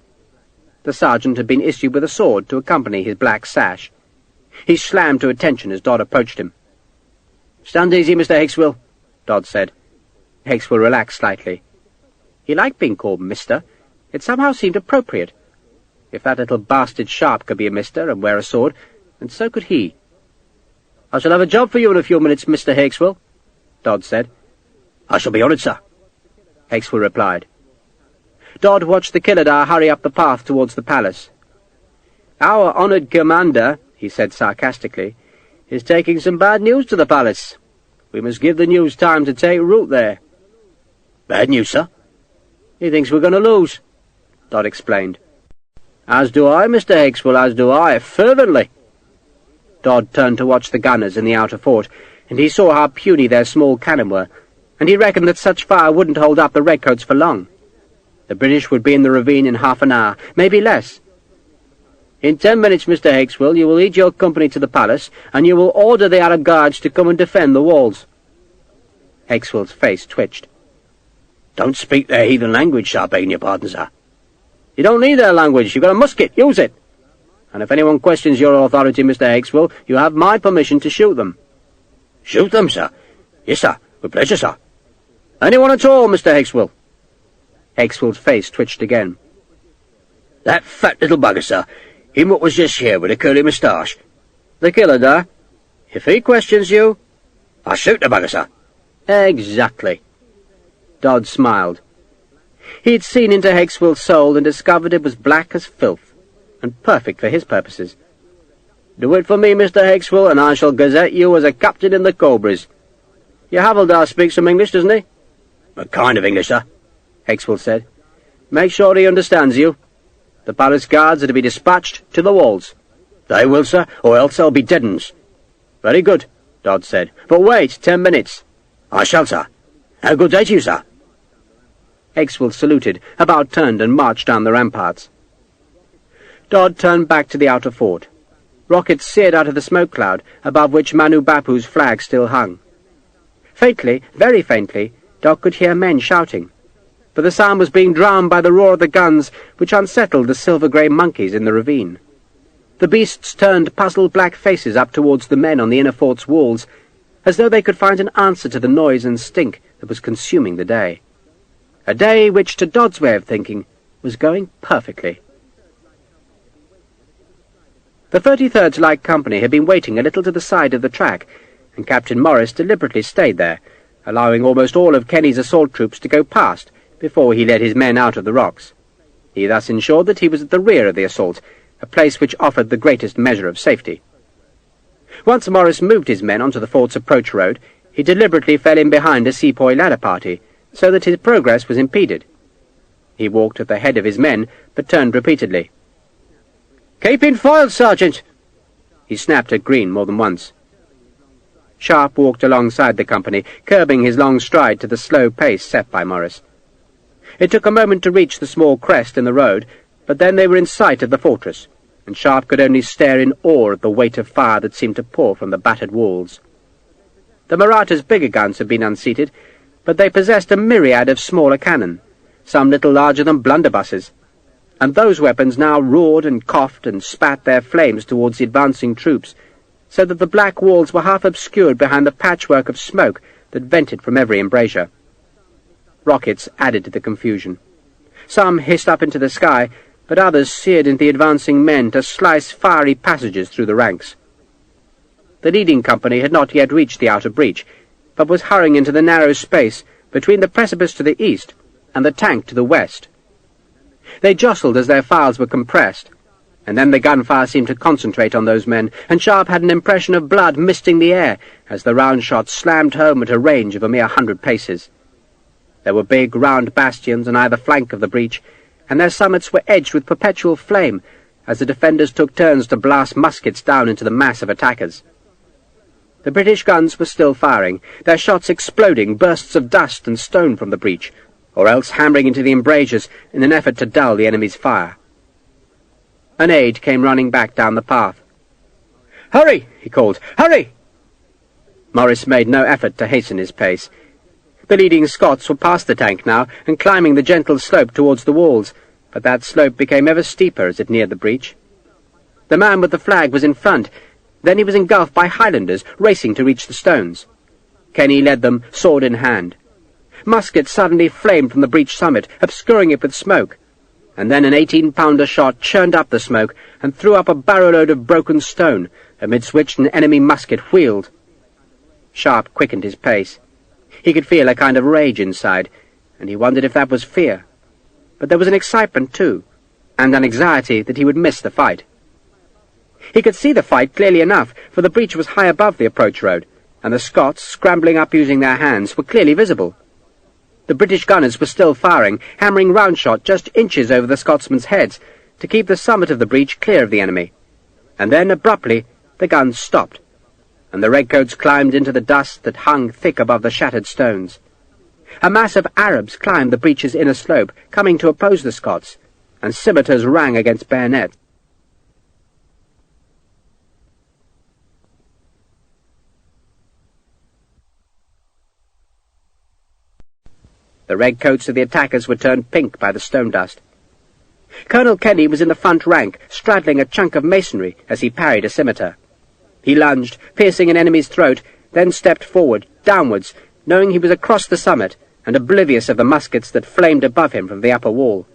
The sergeant had been issued with a sword to accompany his black sash. He slammed to attention as Dodd approached him. "Stand easy, Mr. Hakeswill," Dodd said. Hakeswill relaxed slightly. He liked being called Mister. It somehow seemed appropriate. If that little bastard Sharpe could be a mister and wear a sword, then so could he. "I shall have a job for you in a few minutes, Mr. Hakeswill," Dodd said. "I shall be honoured, sir," Hakeswill replied. Dodd watched the Killeder hurry up the path towards the palace. "Our honoured commander," he said sarcastically, "is taking some bad news to the palace. We must give the news time to take root there." "Bad news, sir?" "He thinks we're going to lose," Dodd explained. "As do I, Mr. Hakeswill, as do I, fervently." Dodd turned to watch the gunners in the outer fort, and he saw how puny their small cannon were, and he reckoned that such fire wouldn't hold up the redcoats for long. The British would be in the ravine in half an hour, maybe less. "In 10 minutes, Mr. Hakeswill, you will lead your company to the palace, and you will order the Arab guards to come and defend the walls." Hakeswill's face twitched. "Don't speak their heathen language, sir, begging your pardon, sir." "You don't need their language. You've got a musket. Use it. And if anyone questions your authority, Mr. Hakeswill, you have my permission to shoot them." "Shoot them, sir?" "Yes, sir. With pleasure, sir." "Anyone at all, Mr. Hakeswill?" Hakeswill's face twitched again. "That fat little bugger, sir. Him what was just here with a curly moustache." "The Killeder? If he questions you—" "I'll shoot the bugger, sir." "Exactly." Dodd smiled. He'd seen into Hakeswill's soul and discovered it was black as filth, and perfect for his purposes. "Do it for me, Mr. Hakeswill, and I shall gazette you as a captain in the Cobras. Your havildar speaks some English, doesn't he?" "A kind of English, sir," Hakeswill said. "Make sure he understands you. The palace guards are to be dispatched to the walls." "They will, sir, or else they'll be dead uns." "Very good," Dodd said. "But wait 10 minutes. "I shall, sir. Have a good day to you, sir." Hakeswill saluted, about turned and marched down the ramparts. Dodd turned back to the outer fort. Rockets seared out of the smoke cloud, above which Manu Bapu's flag still hung. Faintly, very faintly, Dodd could hear men shouting, but the sound was being drowned by the roar of the guns, which unsettled the silver-grey monkeys in the ravine. The beasts turned puzzled black faces up towards the men on the inner fort's walls, as though they could find an answer to the noise and stink that was consuming the day. A day which, to Dodd's way of thinking, was going perfectly. The 33rd Light Company had been waiting a little to the side of the track, and Captain Morris deliberately stayed there, allowing almost all of Kenny's assault troops to go past before he led his men out of the rocks. He thus ensured that he was at the rear of the assault, a place which offered the greatest measure of safety. Once Morris moved his men onto the fort's approach road, he deliberately fell in behind a sepoy ladder party, so that his progress was impeded. He walked at the head of his men, but turned repeatedly. "Keep in file, Sergeant!" He snapped at Green more than once. Sharpe walked alongside the company, curbing his long stride to the slow pace set by Morris. It took a moment to reach the small crest in the road, but then they were in sight of the fortress, and Sharpe could only stare in awe at the weight of fire that seemed to pour from the battered walls. The Mahrattas' bigger guns had been unseated, but they possessed a myriad of smaller cannon, some little larger than blunderbusses. and those weapons now roared and coughed and spat their flames towards the advancing troops, so that the black walls were half obscured behind the patchwork of smoke that vented from every embrasure. Rockets added to the confusion. Some hissed up into the sky, but others seared into the advancing men to slice fiery passages through the ranks. The leading company had not yet reached the outer breach, but was hurrying into the narrow space between the precipice to the east and the tank to the west. They jostled as their files were compressed, and then the gunfire seemed to concentrate on those men, and Sharpe had an impression of blood misting the air as the round shot slammed home at a range of a mere 100 paces. There were big, round bastions on either flank of the breach, and their summits were edged with perpetual flame as the defenders took turns to blast muskets down into the mass of attackers. The British guns were still firing, their shots exploding bursts of dust and stone from the breach, or else hammering into the embrasures in an effort to dull the enemy's fire. An aide came running back down the path. "Hurry!" he called. "Hurry!" Morris made no effort to hasten his pace. The leading Scots were past the tank now and climbing the gentle slope towards the walls, but that slope became ever steeper as it neared the breach. The man with the flag was in front. Then he was engulfed by Highlanders racing to reach the stones. Kenny led them, sword in hand. Muskets suddenly flamed from the breach summit, obscuring it with smoke, and then an 18-pounder shot churned up the smoke and threw up a barrowload of broken stone, amidst which an enemy musket wheeled. Sharpe quickened his pace. He could feel a kind of rage inside, and he wondered if that was fear. But there was an excitement, too, and an anxiety that he would miss the fight. He could see the fight clearly enough, for the breach was high above the approach road, and the Scots, scrambling up using their hands, were clearly visible. The British gunners were still firing, hammering round shot just inches over the Scotsmen's heads, to keep the summit of the breach clear of the enemy. And then, abruptly, the guns stopped, and the redcoats climbed into the dust that hung thick above the shattered stones. A mass of Arabs climbed the breach's inner slope, coming to oppose the Scots, and scimitars rang against bayonets. The redcoats of the attackers were turned pink by the stone dust. Colonel Kenny was in the front rank, straddling a chunk of masonry as he parried a scimitar. He lunged, piercing an enemy's throat, then stepped forward, downwards, knowing he was across the summit and oblivious of the muskets that flamed above him from the upper wall.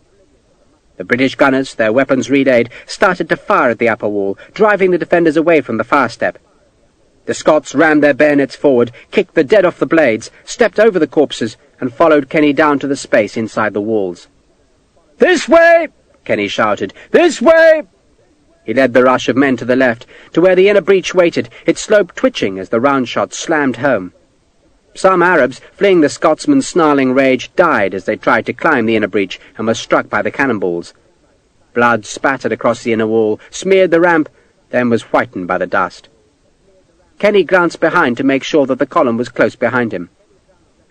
The British gunners, their weapons relayed, started to fire at the upper wall, driving the defenders away from the fire step. The Scots rammed their bayonets forward, kicked the dead off the blades, stepped over the corpses, and followed Kenny down to the space inside the walls. "This way!" Kenny shouted. "This way!" He led the rush of men to the left, to where the inner breach waited, its slope twitching as the round shot slammed home. Some Arabs, fleeing the Scotsman's snarling rage, died as they tried to climb the inner breach and were struck by the cannonballs. Blood spattered across the inner wall, smeared the ramp, then was whitened by the dust. Kenny glanced behind to make sure that the column was close behind him.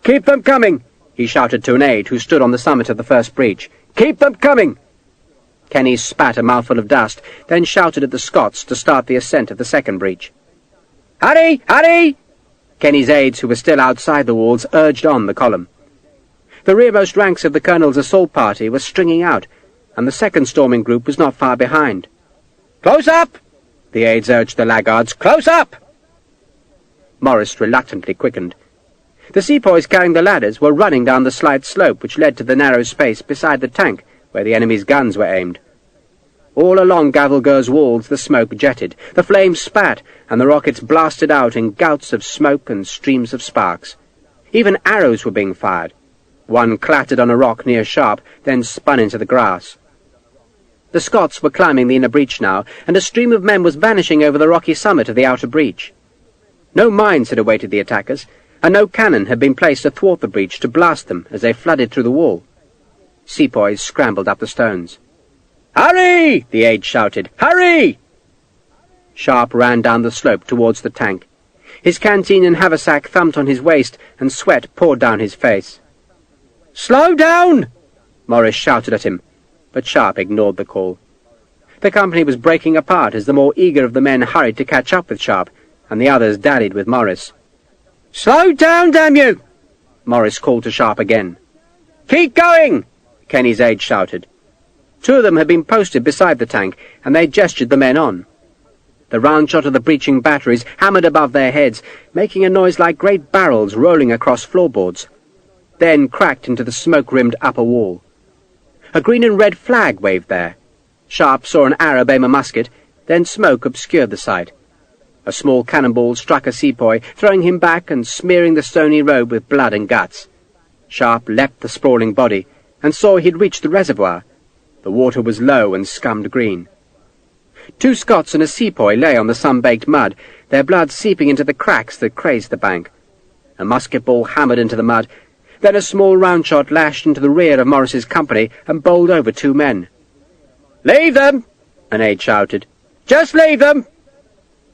"Keep them coming!" he shouted to an aide who stood on the summit of the first breach. "Keep them coming!" Kenny spat a mouthful of dust, then shouted at the Scots to start the ascent of the second breach. "Hurry! Hurry!" Kenny's aides, who were still outside the walls, urged on the column. The rearmost ranks of the colonel's assault party were stringing out, and the second storming group was not far behind. "Close up!" the aides urged the laggards. "Close up!" Morris reluctantly quickened. The sepoys carrying the ladders were running down the slight slope which led to the narrow space beside the tank where the enemy's guns were aimed. All along Gavelgur's walls the smoke jetted, the flames spat, and the rockets blasted out in gouts of smoke and streams of sparks. Even arrows were being fired. One clattered on a rock near Sharpe, then spun into the grass. The Scots were climbing the inner breach now, and a stream of men was vanishing over the rocky summit of the outer breach. No mines had awaited the attackers, and no cannon had been placed athwart the breach to blast them as they flooded through the wall. Sepoys scrambled up the stones. "Hurry!" the aide shouted. "Hurry!" Sharpe ran down the slope towards the tank. His canteen and haversack thumped on his waist, and sweat poured down his face. "Slow down!" Morris shouted at him, but Sharpe ignored the call. The company was breaking apart as the more eager of the men hurried to catch up with Sharpe, and the others dallied with Morris. "Slow down, damn you!" Morris called to Sharpe again. "Keep going!" Kenny's aide shouted. Two of them had been posted beside the tank, and they gestured the men on. The round shot of the breaching batteries hammered above their heads, making a noise like great barrels rolling across floorboards, then cracked into the smoke-rimmed upper wall. A green and red flag waved there. Sharpe saw an Arab aim a musket, then smoke obscured the sight. A small cannonball struck a sepoy, throwing him back and smearing the stony road with blood and guts. Sharpe leapt the sprawling body, and saw he'd reached the reservoir. The water was low and scummed green. 2 Scots and a sepoy lay on the sun-baked mud, their blood seeping into the cracks that crazed the bank. A musket ball hammered into the mud. Then a small round shot lashed into the rear of Morris's company and bowled over 2 men. "Leave them!" an aide shouted. "Just leave them!"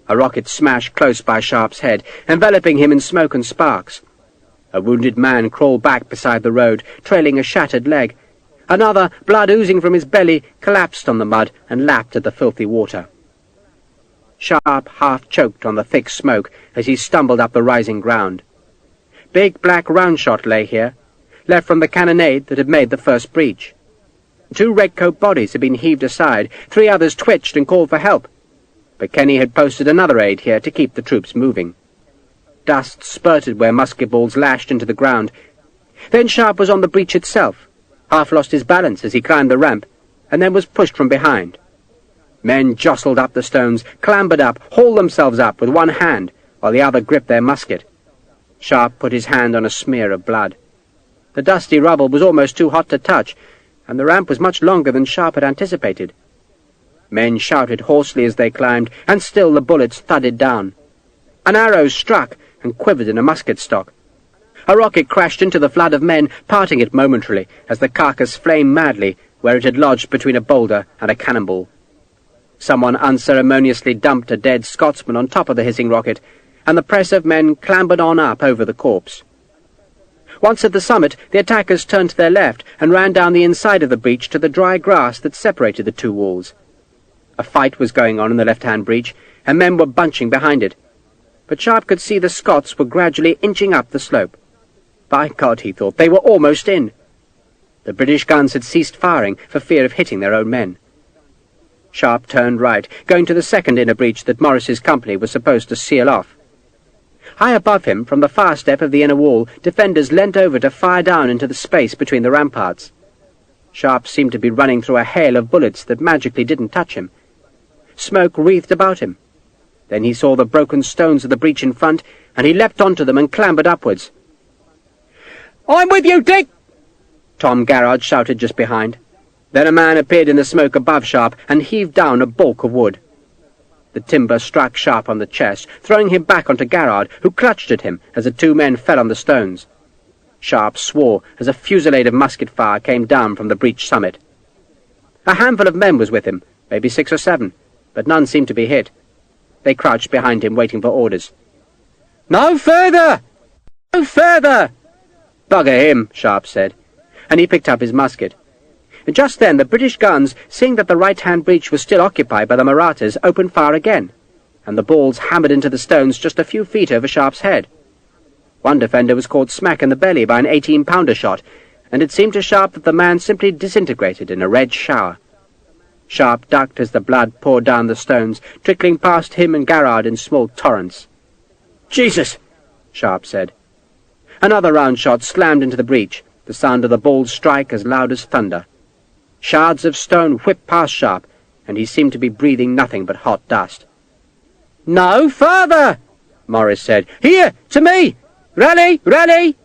A rocket smashed close by Sharpe's head, enveloping him in smoke and sparks. A wounded man crawled back beside the road, trailing a shattered leg. Another, blood oozing from his belly, collapsed on the mud and lapped at the filthy water. Sharpe half choked on the thick smoke as he stumbled up the rising ground. Big black round shot lay here, left from the cannonade that had made the first breach. 2 redcoat bodies had been heaved aside, 3 others twitched and called for help. But Kenny had posted another aide here to keep the troops moving. Dust spurted where musket balls lashed into the ground. Then Sharpe was on the breach itself, half lost his balance as he climbed the ramp, and then was pushed from behind. Men jostled up the stones, clambered up, hauled themselves up with one hand, while the other gripped their musket. Sharpe put his hand on a smear of blood. The dusty rubble was almost too hot to touch, and the ramp was much longer than Sharpe had anticipated. Men shouted hoarsely as they climbed, and still the bullets thudded down. An arrow struck and quivered in a musket stock. A rocket crashed into the flood of men, parting it momentarily as the carcass flamed madly where it had lodged between a boulder and a cannonball. Someone unceremoniously dumped a dead Scotsman on top of the hissing rocket, and the press of men clambered on up over the corpse. Once at the summit, the attackers turned to their left and ran down the inside of the breach to the dry grass that separated the 2 walls. A fight was going on in the left-hand breach, and men were bunching behind it. But Sharpe could see the Scots were gradually inching up the slope. By God, he thought, they were almost in. The British guns had ceased firing for fear of hitting their own men. Sharpe turned right, going to the second inner breach that Morris's company was supposed to seal off. High above him, from the far step of the inner wall, defenders leant over to fire down into the space between the ramparts. Sharpe seemed to be running through a hail of bullets that magically didn't touch him. Smoke wreathed about him. Then he saw the broken stones of the breach in front, and he leapt onto them and clambered upwards. "I'm with you, Dick!" Tom Garrard shouted just behind. Then a man appeared in the smoke above Sharpe and heaved down a balk of wood. The timber struck Sharpe on the chest, throwing him back onto Garrard, who clutched at him as the 2 men fell on the stones. Sharpe swore as a fusillade of musket fire came down from the breach summit. A handful of men was with him, maybe 6 or 7, but none seemed to be hit. They crouched behind him, waiting for orders. "No further! No further!" "Bugger him," Sharpe said, and he picked up his musket. Just then the British guns, seeing that the right-hand breach was still occupied by the Marathas, opened fire again, and the balls hammered into the stones just a few feet over Sharpe's head. One defender was caught smack in the belly by an 18-pounder shot, and it seemed to Sharpe that the man simply disintegrated in a red shower. Sharpe ducked as the blood poured down the stones, trickling past him and Garrard in small torrents. "Jesus!" Sharpe said. Another round shot slammed into the breach, the sound of the ball's strike as loud as thunder. Shards of stone whipped past Sharpe, and he seemed to be breathing nothing but hot dust. "No further!" Morris said. "Here, to me! Rally! Rally!"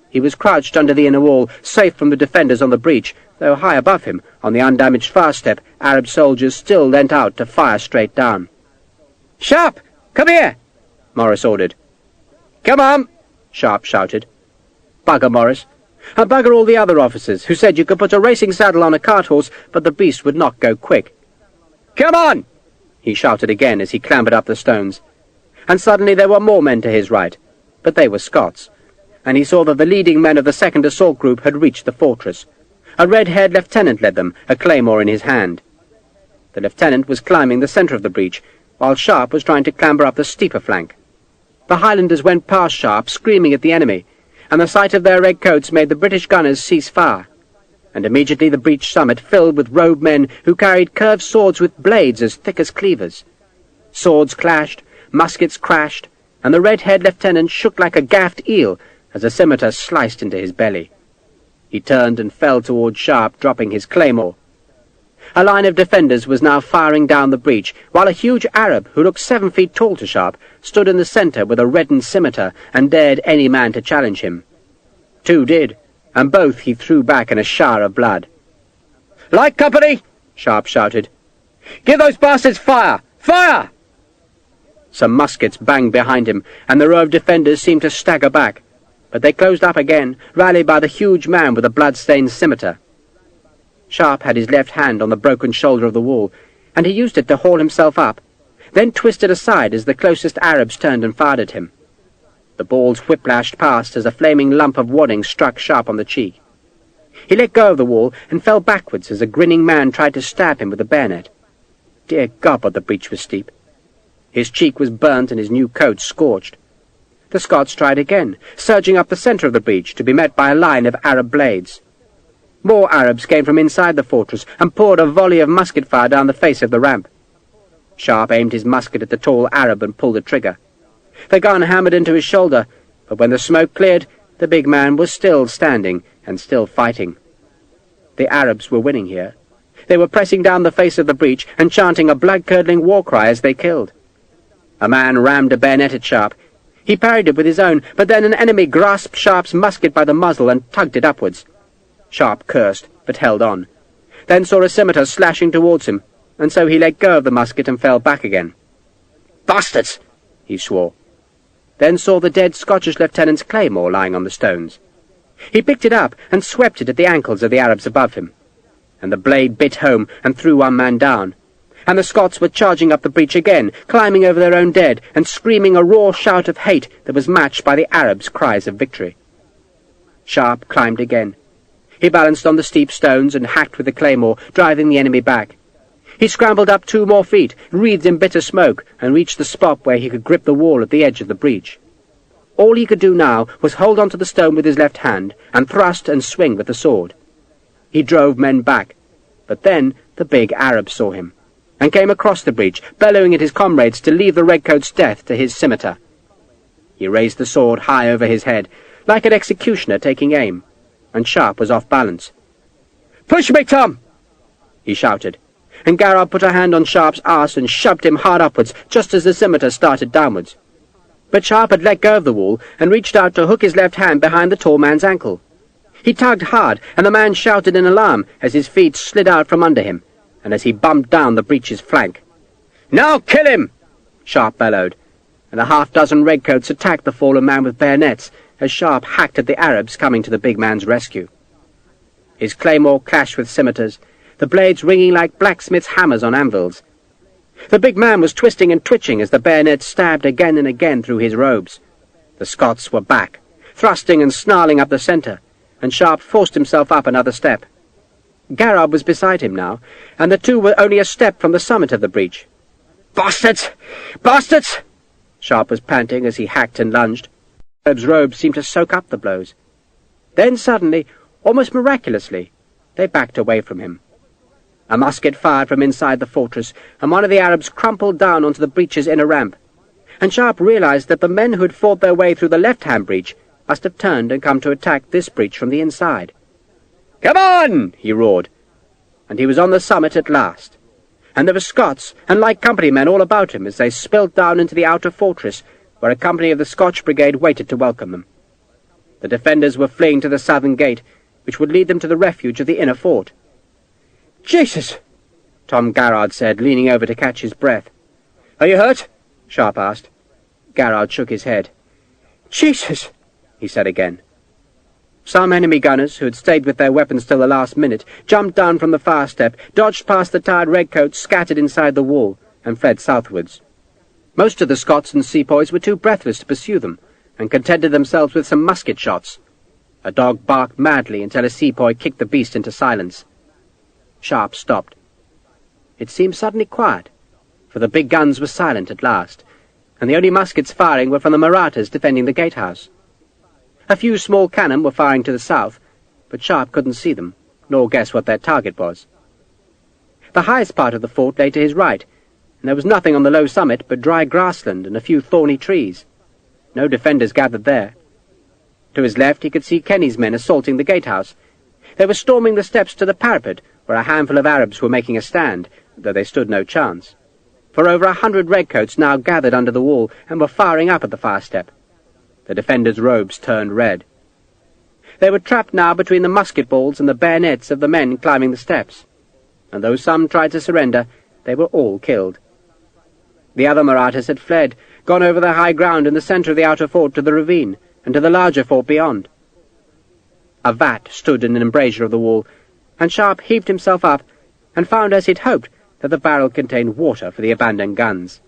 He was crouched under the inner wall, safe from the defenders on the breach, though high above him, on the undamaged far step, Arab soldiers still leant out to fire straight down. "Sharpe, come here!" Morris ordered. "Come on!" Sharpe shouted. Bugger Morris, and bugger all the other officers who said you could put a racing saddle on a cart horse, but the beast would not go quick. "Come on!" he shouted again as he clambered up the stones. And suddenly there were more men to his right, but they were Scots, and he saw that the leading men of the second assault group had reached the fortress. A red-haired lieutenant led them, a claymore in his hand. The lieutenant was climbing the centre of the breach, while Sharpe was trying to clamber up the steeper flank. The Highlanders went past Sharpe, screaming at the enemy, and the sight of their red coats made the British gunners cease fire. and immediately the breach summit filled with robed men who carried curved swords with blades as thick as cleavers. Swords clashed, muskets crashed, and the red-haired lieutenant shook like a gaffed eel as a scimitar sliced into his belly. He turned and fell toward Sharpe, dropping his claymore. A line of defenders was now firing down the breach, while a huge Arab, who looked 7 feet tall to Sharpe, stood in the centre with a reddened scimitar and dared any man to challenge him. 2 did, and both he threw back in a shower of blood. "Light company!" Sharpe shouted. "Give those bastards fire! Fire!" Some muskets banged behind him, and the row of defenders seemed to stagger back, but they closed up again, rallied by the huge man with the blood-stained scimitar. Sharpe had his left hand on the broken shoulder of the wall, and he used it to haul himself up, then twisted aside as the closest Arabs turned and fired at him. The balls whiplashed past as a flaming lump of wadding struck Sharpe on the cheek. He let go of the wall and fell backwards as a grinning man tried to stab him with a bayonet. Dear God, but the breach was steep. His cheek was burnt and his new coat scorched. The Scots tried again, surging up the centre of the breach to be met by a line of Arab blades. More Arabs came from inside the fortress and poured a volley of musket fire down the face of the ramp. Sharpe aimed his musket at the tall Arab and pulled the trigger. The gun hammered into his shoulder, but when the smoke cleared, the big man was still standing and still fighting. The Arabs were winning here. They were pressing down the face of the breach and chanting a blood-curdling war cry as they killed. A man rammed a bayonet at Sharpe. He parried it with his own, but then an enemy grasped Sharpe's musket by the muzzle and tugged it upwards. Sharpe cursed, but held on, then saw a scimitar slashing towards him, and so he let go of the musket and fell back again. "Bastards!" he swore, then saw the dead Scottish lieutenant's claymore lying on the stones. He picked it up and swept it at the ankles of the Arabs above him, and the blade bit home and threw one man down, and the Scots were charging up the breach again, climbing over their own dead, and screaming a raw shout of hate that was matched by the Arabs' cries of victory. Sharpe climbed again. He balanced on the steep stones and hacked with the claymore, driving the enemy back. He scrambled up 2 more feet, wreathed in bitter smoke, and reached the spot where he could grip the wall at the edge of the breach. All he could do now was hold onto the stone with his left hand and thrust and swing with the sword. He drove men back, but then the big Arab saw him, and came across the breach, bellowing at his comrades to leave the redcoat's death to his scimitar. He raised the sword high over his head, like an executioner taking aim, and Sharpe was off balance. "Push me, Tom!" he shouted, and Garrod put a hand on Sharpe's arse and shoved him hard upwards just as the scimitar started downwards. But Sharpe had let go of the wall and reached out to hook his left hand behind the tall man's ankle. He tugged hard, and the man shouted in alarm as his feet slid out from under him, and as he bumped down the breach's flank. "Now kill him!" Sharpe bellowed, and a half-dozen redcoats attacked the fallen man with bayonets as Sharpe hacked at the Arabs coming to the big man's rescue. His claymore clashed with scimitars, the blades ringing like blacksmiths' hammers on anvils. The big man was twisting and twitching as the bayonet stabbed again and again through his robes. The Scots were back, thrusting and snarling up the centre, and Sharpe forced himself up another step. Garrod was beside him now, and the two were only a step from the summit of the breach. "Bastards! Bastards!" Sharpe was panting as he hacked and lunged. The Arab's robes seemed to soak up the blows. Then suddenly, almost miraculously, they backed away from him. A musket fired from inside the fortress, and one of the Arabs crumpled down onto the breach's inner ramp, and Sharpe realized that the men who had fought their way through the left-hand breach must have turned and come to attack this breach from the inside. "Come on!" he roared, and he was on the summit at last, and there were Scots and light company men all about him as they spilled down into the outer fortress, where a company of the Scotch Brigade waited to welcome them. The defenders were fleeing to the southern gate, which would lead them to the refuge of the inner fort. "Jesus!" Tom Garrod said, leaning over to catch his breath. "Are you hurt?" Sharpe asked. Garrod shook his head. "Jesus!" he said again. Some enemy gunners, who had stayed with their weapons till the last minute, jumped down from the far step, dodged past the tired redcoats scattered inside the wall, and fled southwards. Most of the Scots and sepoys were too breathless to pursue them, and contented themselves with some musket shots. A dog barked madly until a sepoy kicked the beast into silence. Sharpe stopped. It seemed suddenly quiet, for the big guns were silent at last, and the only muskets firing were from the Marathas defending the gatehouse. A few small cannon were firing to the south, but Sharpe couldn't see them, nor guess what their target was. The highest part of the fort lay to his right, and there was nothing on the low summit but dry grassland and a few thorny trees. No defenders gathered there. To his left he could see Kenny's men assaulting the gatehouse. They were storming the steps to the parapet, where a handful of Arabs were making a stand, though they stood no chance. For over 100 redcoats now gathered under the wall and were firing up at the far step. The defenders' robes turned red. They were trapped now between the musket balls and the bayonets of the men climbing the steps, and though some tried to surrender, they were all killed. The other Marathas had fled, gone over the high ground in the centre of the outer fort to the ravine, and to the larger fort beyond. A vat stood in an embrasure of the wall, and Sharpe heaved himself up, and found, as he'd hoped, that the barrel contained water for the abandoned guns.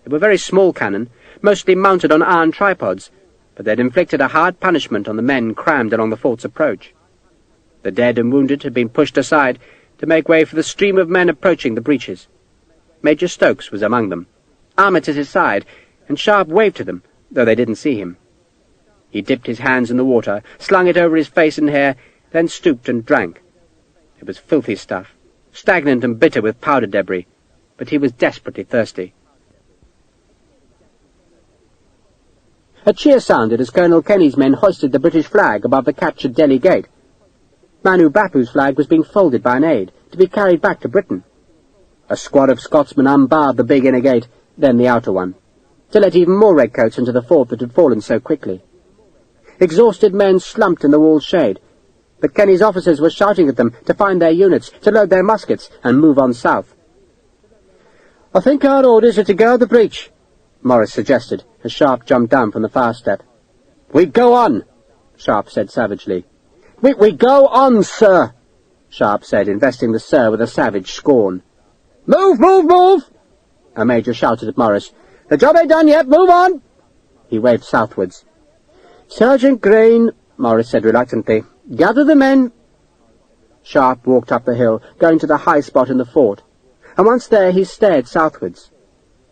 They were very small cannon, mostly mounted on iron tripods, but they'd inflicted a hard punishment on the men crammed along the fort's approach. The dead and wounded had been pushed aside to make way for the stream of men approaching the breaches. Major Stokes was among them, armoured at his side, and Sharpe waved to them, though they didn't see him. He dipped his hands in the water, slung it over his face and hair, then stooped and drank. It was filthy stuff, stagnant and bitter with powder debris, but he was desperately thirsty. A cheer sounded as Colonel Kenny's men hoisted the British flag above the captured Delhi gate. Manu Bapu's flag was being folded by an aide, to be carried back to Britain. A squad of Scotsmen unbarred the big inner gate, then the outer one, to let even more redcoats into the fort that had fallen so quickly. Exhausted men slumped in the wall's shade, but Kenny's officers were shouting at them to find their units, to load their muskets, and move on south. "I think our orders are to guard the breach," Morris suggested, as Sharpe jumped down from the far step. "We go on," Sharpe said savagely. We go on, sir," Sharpe said, investing the sir with a savage scorn. "Move, move, move!" a major shouted at Morris. "The job ain't done yet, move on!" He waved southwards. "Sergeant Grain," Morris said reluctantly, "gather the men." Sharpe walked up the hill, going to the high spot in the fort, and once there he stared southwards.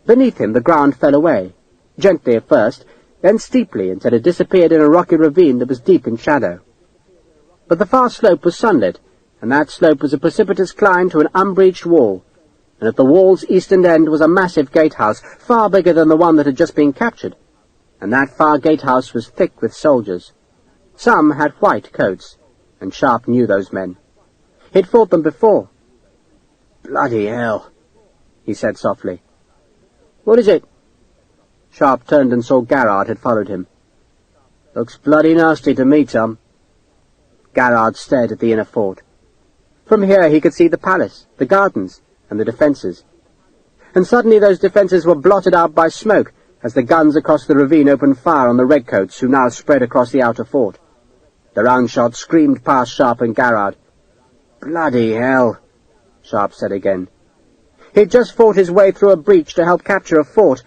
Beneath him the ground fell away, gently at first, then steeply until it disappeared in a rocky ravine that was deep in shadow. But the far slope was sunlit, and that slope was a precipitous climb to an unbreached wall, and at the wall's eastern end was a massive gatehouse, far bigger than the one that had just been captured, and that far gatehouse was thick with soldiers. Some had white coats, and Sharpe knew those men. He'd fought them before. "Bloody hell," he said softly. "What is it?" Sharpe turned and saw Garrard had followed him. "Looks bloody nasty to me, Tom." Garrard stared at the inner fort. From here he could see the palace, the gardens, and the defences. And suddenly those defences were blotted out by smoke as the guns across the ravine opened fire on the redcoats who now spread across the outer fort. The round shot screamed past Sharpe and Garrard. "Bloody hell," Sharpe said again. He'd just fought his way through a breach to help capture a fort,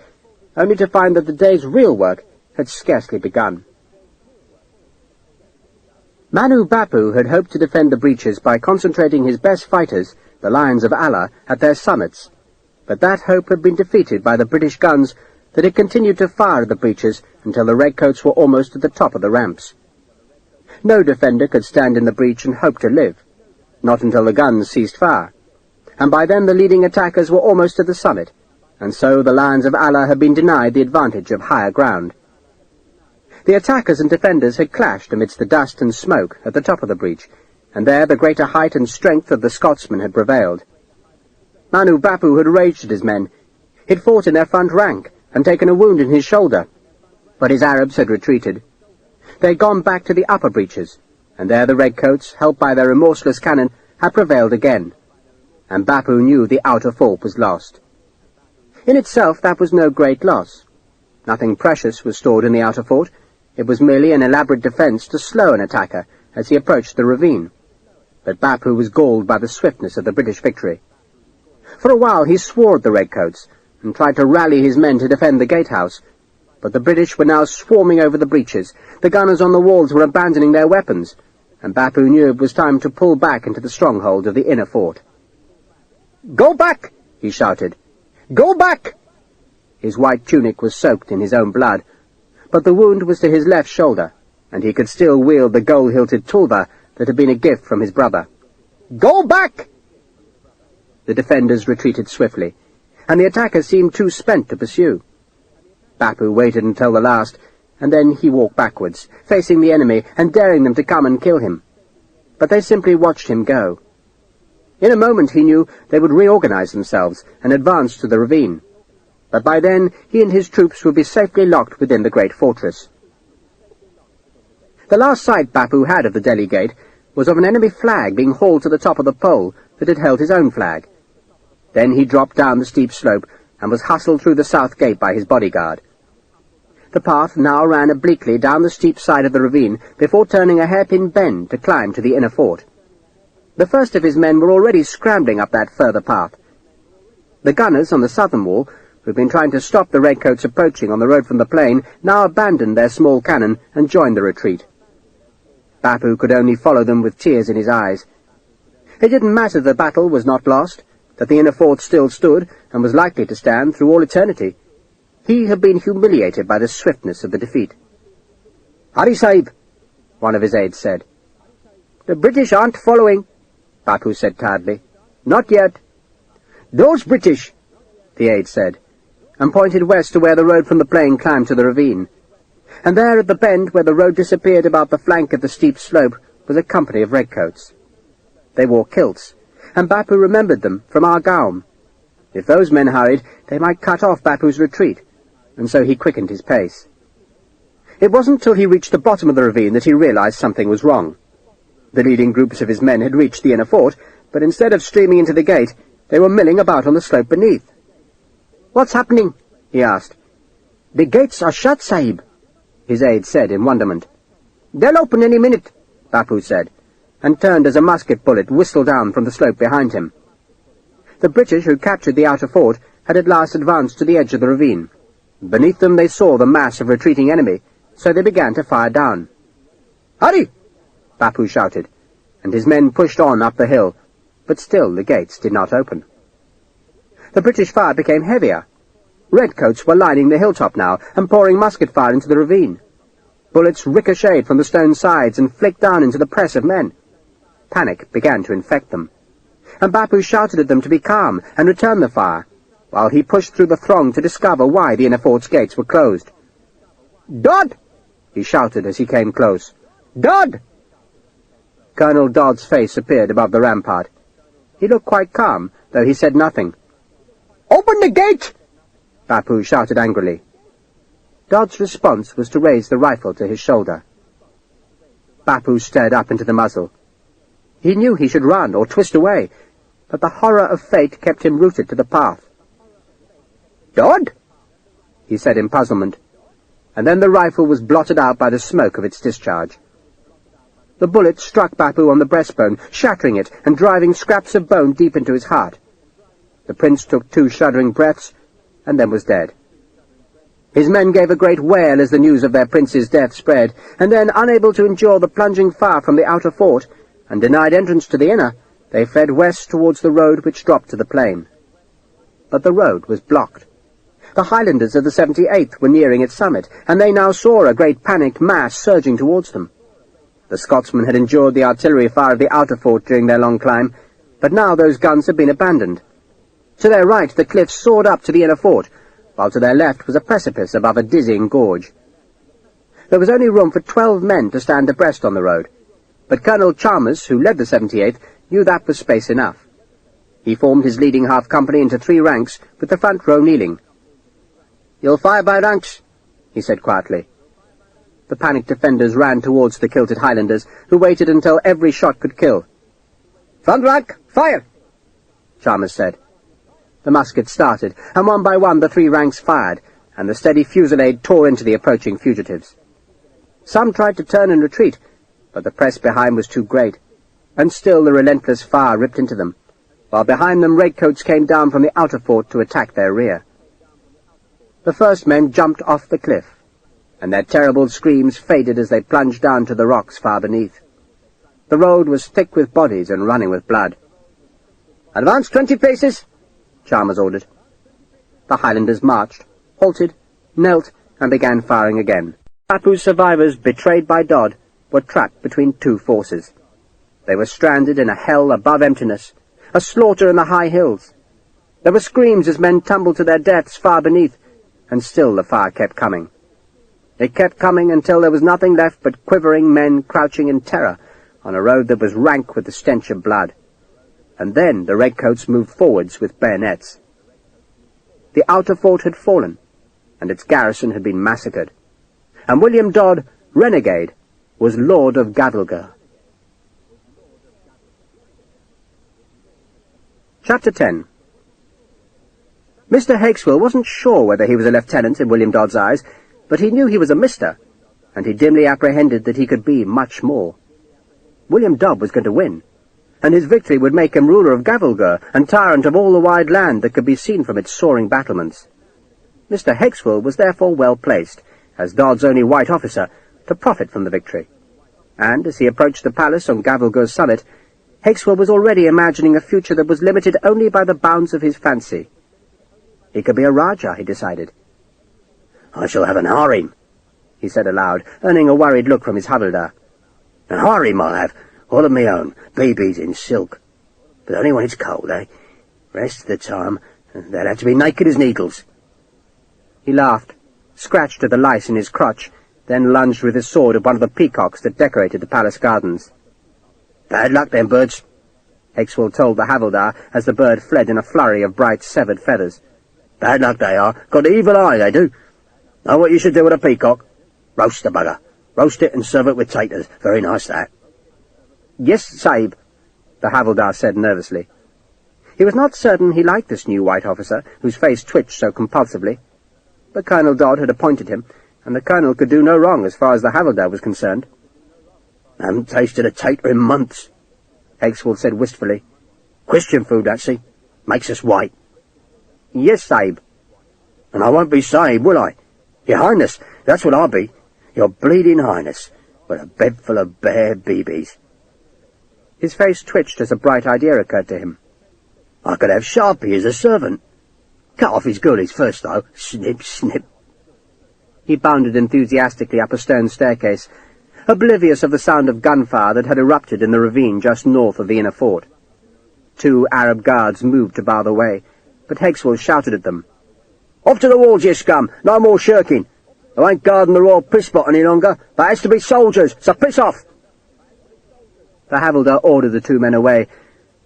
only to find that the day's real work had scarcely begun. Manu Bapu had hoped to defend the breaches by concentrating his best fighters, the Lions of Allah, at their summits, but that hope had been defeated by the British guns that had continued to fire at the breaches until the redcoats were almost at the top of the ramps. No defender could stand in the breach and hope to live, not until the guns ceased fire, and by then the leading attackers were almost at the summit, and so the Lions of Allah had been denied the advantage of higher ground. The attackers and defenders had clashed amidst the dust and smoke at the top of the breach, and there the greater height and strength of the Scotsmen had prevailed. Manu Bapu had raged at his men. He'd fought in their front rank and taken a wound in his shoulder, but his Arabs had retreated. They'd gone back to the upper breaches, and there the redcoats, helped by their remorseless cannon, had prevailed again, and Bapu knew the outer fort was lost. In itself that was no great loss. Nothing precious was stored in the outer fort. It was merely an elaborate defence to slow an attacker as he approached the ravine. But Bapu was galled by the swiftness of the British victory. For a while he swore at the redcoats and tried to rally his men to defend the gatehouse, but the British were now swarming over the breaches. The gunners on the walls were abandoning their weapons, and Bapu knew it was time to pull back into the stronghold of the inner fort. "Go back!" he shouted. "Go back!" His white tunic was soaked in his own blood, but the wound was to his left shoulder, and he could still wield the gold-hilted tulba that had been a gift from his brother. "Go back!" The defenders retreated swiftly, and the attackers seemed too spent to pursue. Bapu waited until the last, and then he walked backwards, facing the enemy and daring them to come and kill him. But they simply watched him go. In a moment he knew they would reorganize themselves and advance to the ravine. But by then he and his troops would be safely locked within the great fortress. The last sight Bapu had of the Delhi gate was of an enemy flag being hauled to the top of the pole that had held his own flag. Then he dropped down the steep slope and was hustled through the south gate by his bodyguard. The path now ran obliquely down the steep side of the ravine before turning a hairpin bend to climb to the inner fort. The first of his men were already scrambling up that further path. The gunners on the southern wall, who had been trying to stop the redcoats approaching on the road from the plain, now abandoned their small cannon and joined the retreat. Bapu could only follow them with tears in his eyes. It didn't matter the battle was not lost, that the inner fort still stood and was likely to stand through all eternity. He had been humiliated by the swiftness of the defeat. "Hari Sahib," one of his aides said. "The British aren't following," Bapu said tiredly. "Not yet." "Those British," the aide said, and pointed west to where the road from the plain climbed to the ravine. And there at the bend where the road disappeared about the flank of the steep slope was a company of redcoats. They wore kilts, and Bapu remembered them from Argaum. If those men hurried, they might cut off Bapu's retreat, and so he quickened his pace. It wasn't till he reached the bottom of the ravine that he realized something was wrong. The leading groups of his men had reached the inner fort, but instead of streaming into the gate, they were milling about on the slope beneath. "What's happening?" he asked. "The gates are shut, Sahib," his aide said in wonderment. "They'll open any minute," Bapu said, and turned as a musket bullet whistled down from the slope behind him. The British who captured the outer fort had at last advanced to the edge of the ravine. Beneath them they saw the mass of retreating enemy, so they began to fire down. "Hurry!" Bapu shouted, and his men pushed on up the hill, but still the gates did not open. The British fire became heavier. Redcoats were lining the hilltop now and pouring musket fire into the ravine. Bullets ricocheted from the stone sides and flicked down into the press of men. Panic began to infect them, and Bapu shouted at them to be calm and return the fire, while he pushed through the throng to discover why the inner fort's gates were closed. "Dodd!" he shouted as he came close. "Dodd!" Colonel Dodd's face appeared above the rampart. He looked quite calm, though he said nothing. "Open the gate!" Bapu shouted angrily. Dodd's response was to raise the rifle to his shoulder. Bapu stared up into the muzzle. He knew he should run or twist away, but the horror of fate kept him rooted to the path. "Dodd?" he said in puzzlement, and then the rifle was blotted out by the smoke of its discharge. The bullet struck Bapu on the breastbone, shattering it and driving scraps of bone deep into his heart. The prince took 2 shuddering breaths, and then was dead. His men gave a great wail as the news of their prince's death spread, and then, unable to endure the plunging fire from the outer fort, and denied entrance to the inner, they fled west towards the road which dropped to the plain. But the road was blocked. The Highlanders of the 78th were nearing its summit, and they now saw a great panicked mass surging towards them. The Scotsmen had endured the artillery fire of the outer fort during their long climb, but now those guns had been abandoned. To their right the cliffs soared up to the inner fort, while to their left was a precipice above a dizzying gorge. There was only room for 12 men to stand abreast on the road, but Colonel Chalmers, who led the 78th, knew that was space enough. He formed his leading half-company into 3 ranks, with the front row kneeling. "You'll fire by ranks," he said quietly. The panicked defenders ran towards the kilted Highlanders, who waited until every shot could kill. "Front rank, fire!" Chalmers said. The muskets started, and one by one the 3 ranks fired, and the steady fusillade tore into the approaching fugitives. Some tried to turn and retreat, but the press behind was too great, and still the relentless fire ripped into them, while behind them redcoats came down from the outer fort to attack their rear. The first men jumped off the cliff, and their terrible screams faded as they plunged down to the rocks far beneath. The road was thick with bodies and running with blood. "Advance 20 paces!" Chalmers ordered. The Highlanders marched, halted, knelt, and began firing again. Bapu's survivors, betrayed by Dodd, were trapped between 2 forces. They were stranded in a hell above emptiness, a slaughter in the high hills. There were screams as men tumbled to their deaths far beneath, and still the fire kept coming. It kept coming until there was nothing left but quivering men crouching in terror on a road that was rank with the stench of blood. And then the redcoats moved forwards with bayonets. The outer fort had fallen, and its garrison had been massacred, and William Dodd, renegade, was Lord of Gavelgur. Chapter 10. Mr. Hakeswill wasn't sure whether he was a lieutenant in William Dodd's eyes, but he knew he was a mister, and he dimly apprehended that he could be much more. William Dodd was going to win, and his victory would make him ruler of Gavelgur and tyrant of all the wide land that could be seen from its soaring battlements. Mr. Hakeswill was therefore well placed, as Dodd's only white officer, to profit from the victory. And as he approached the palace on Gavelgur's summit, Hakeswill was already imagining a future that was limited only by the bounds of his fancy. He could be a Rajah, he decided. "I shall have an harem," he said aloud, earning a worried look from his havildar. "An harem I'll have, all of my own, babies in silk. But only when it's cold, eh? Rest of the time, they'll have to be naked as needles." He laughed, scratched at the lice in his crotch, then lunged with his sword at one of the peacocks that decorated the palace gardens. "Bad luck, them birds," Hakeswill told the havildar as the bird fled in a flurry of bright severed feathers. "Bad luck they are. Got an evil eye, they do. Know what you should do with a peacock? Roast the bugger. Roast it and serve it with taters. Very nice, that." "Yes, Sahib," the havildar said nervously. He was not certain he liked this new white officer, whose face twitched so compulsively. But Colonel Dodd had appointed him, and the colonel could do no wrong as far as the havildar was concerned. "I haven't tasted a tater in months," Hakeswill said wistfully. "Christian food, that, see? Makes us white." "Yes, Sahib." "And I won't be Sahib, will I? Your Highness, that's what I'll be. Your bleeding Highness, with a bed full of bare BBs. His face twitched as a bright idea occurred to him. "I could have Sharpe as a servant. Cut off his goodies first, though. Snip, snip." He bounded enthusiastically up a stone staircase, oblivious of the sound of gunfire that had erupted in the ravine just north of the inner fort. 2 Arab guards moved to bar the way, but Hakeswill shouted at them. "Off to the walls, you scum! No more shirking! I ain't guarding the royal piss spot any longer. There has to be soldiers, so piss off!" The havildar ordered the 2 men away,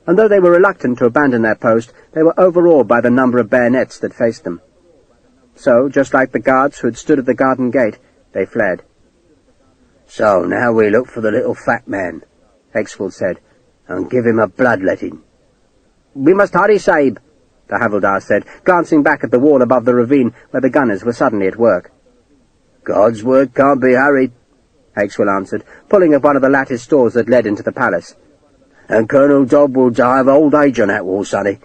and though they were reluctant to abandon their post, they were overawed by the number of bayonets that faced them. So, just like the guards who had stood at the garden gate, they fled. "So now we look for the little fat man," Hakeswill said, "and give him a bloodletting." "We must hurry, Sahib," the havildar said, glancing back at the wall above the ravine where the gunners were suddenly at work. "God's word can't be hurried," Hakeswill answered, pulling at one of the latticed doors that led into the palace. "And Colonel Dodd will die of old age on that wall, sonny.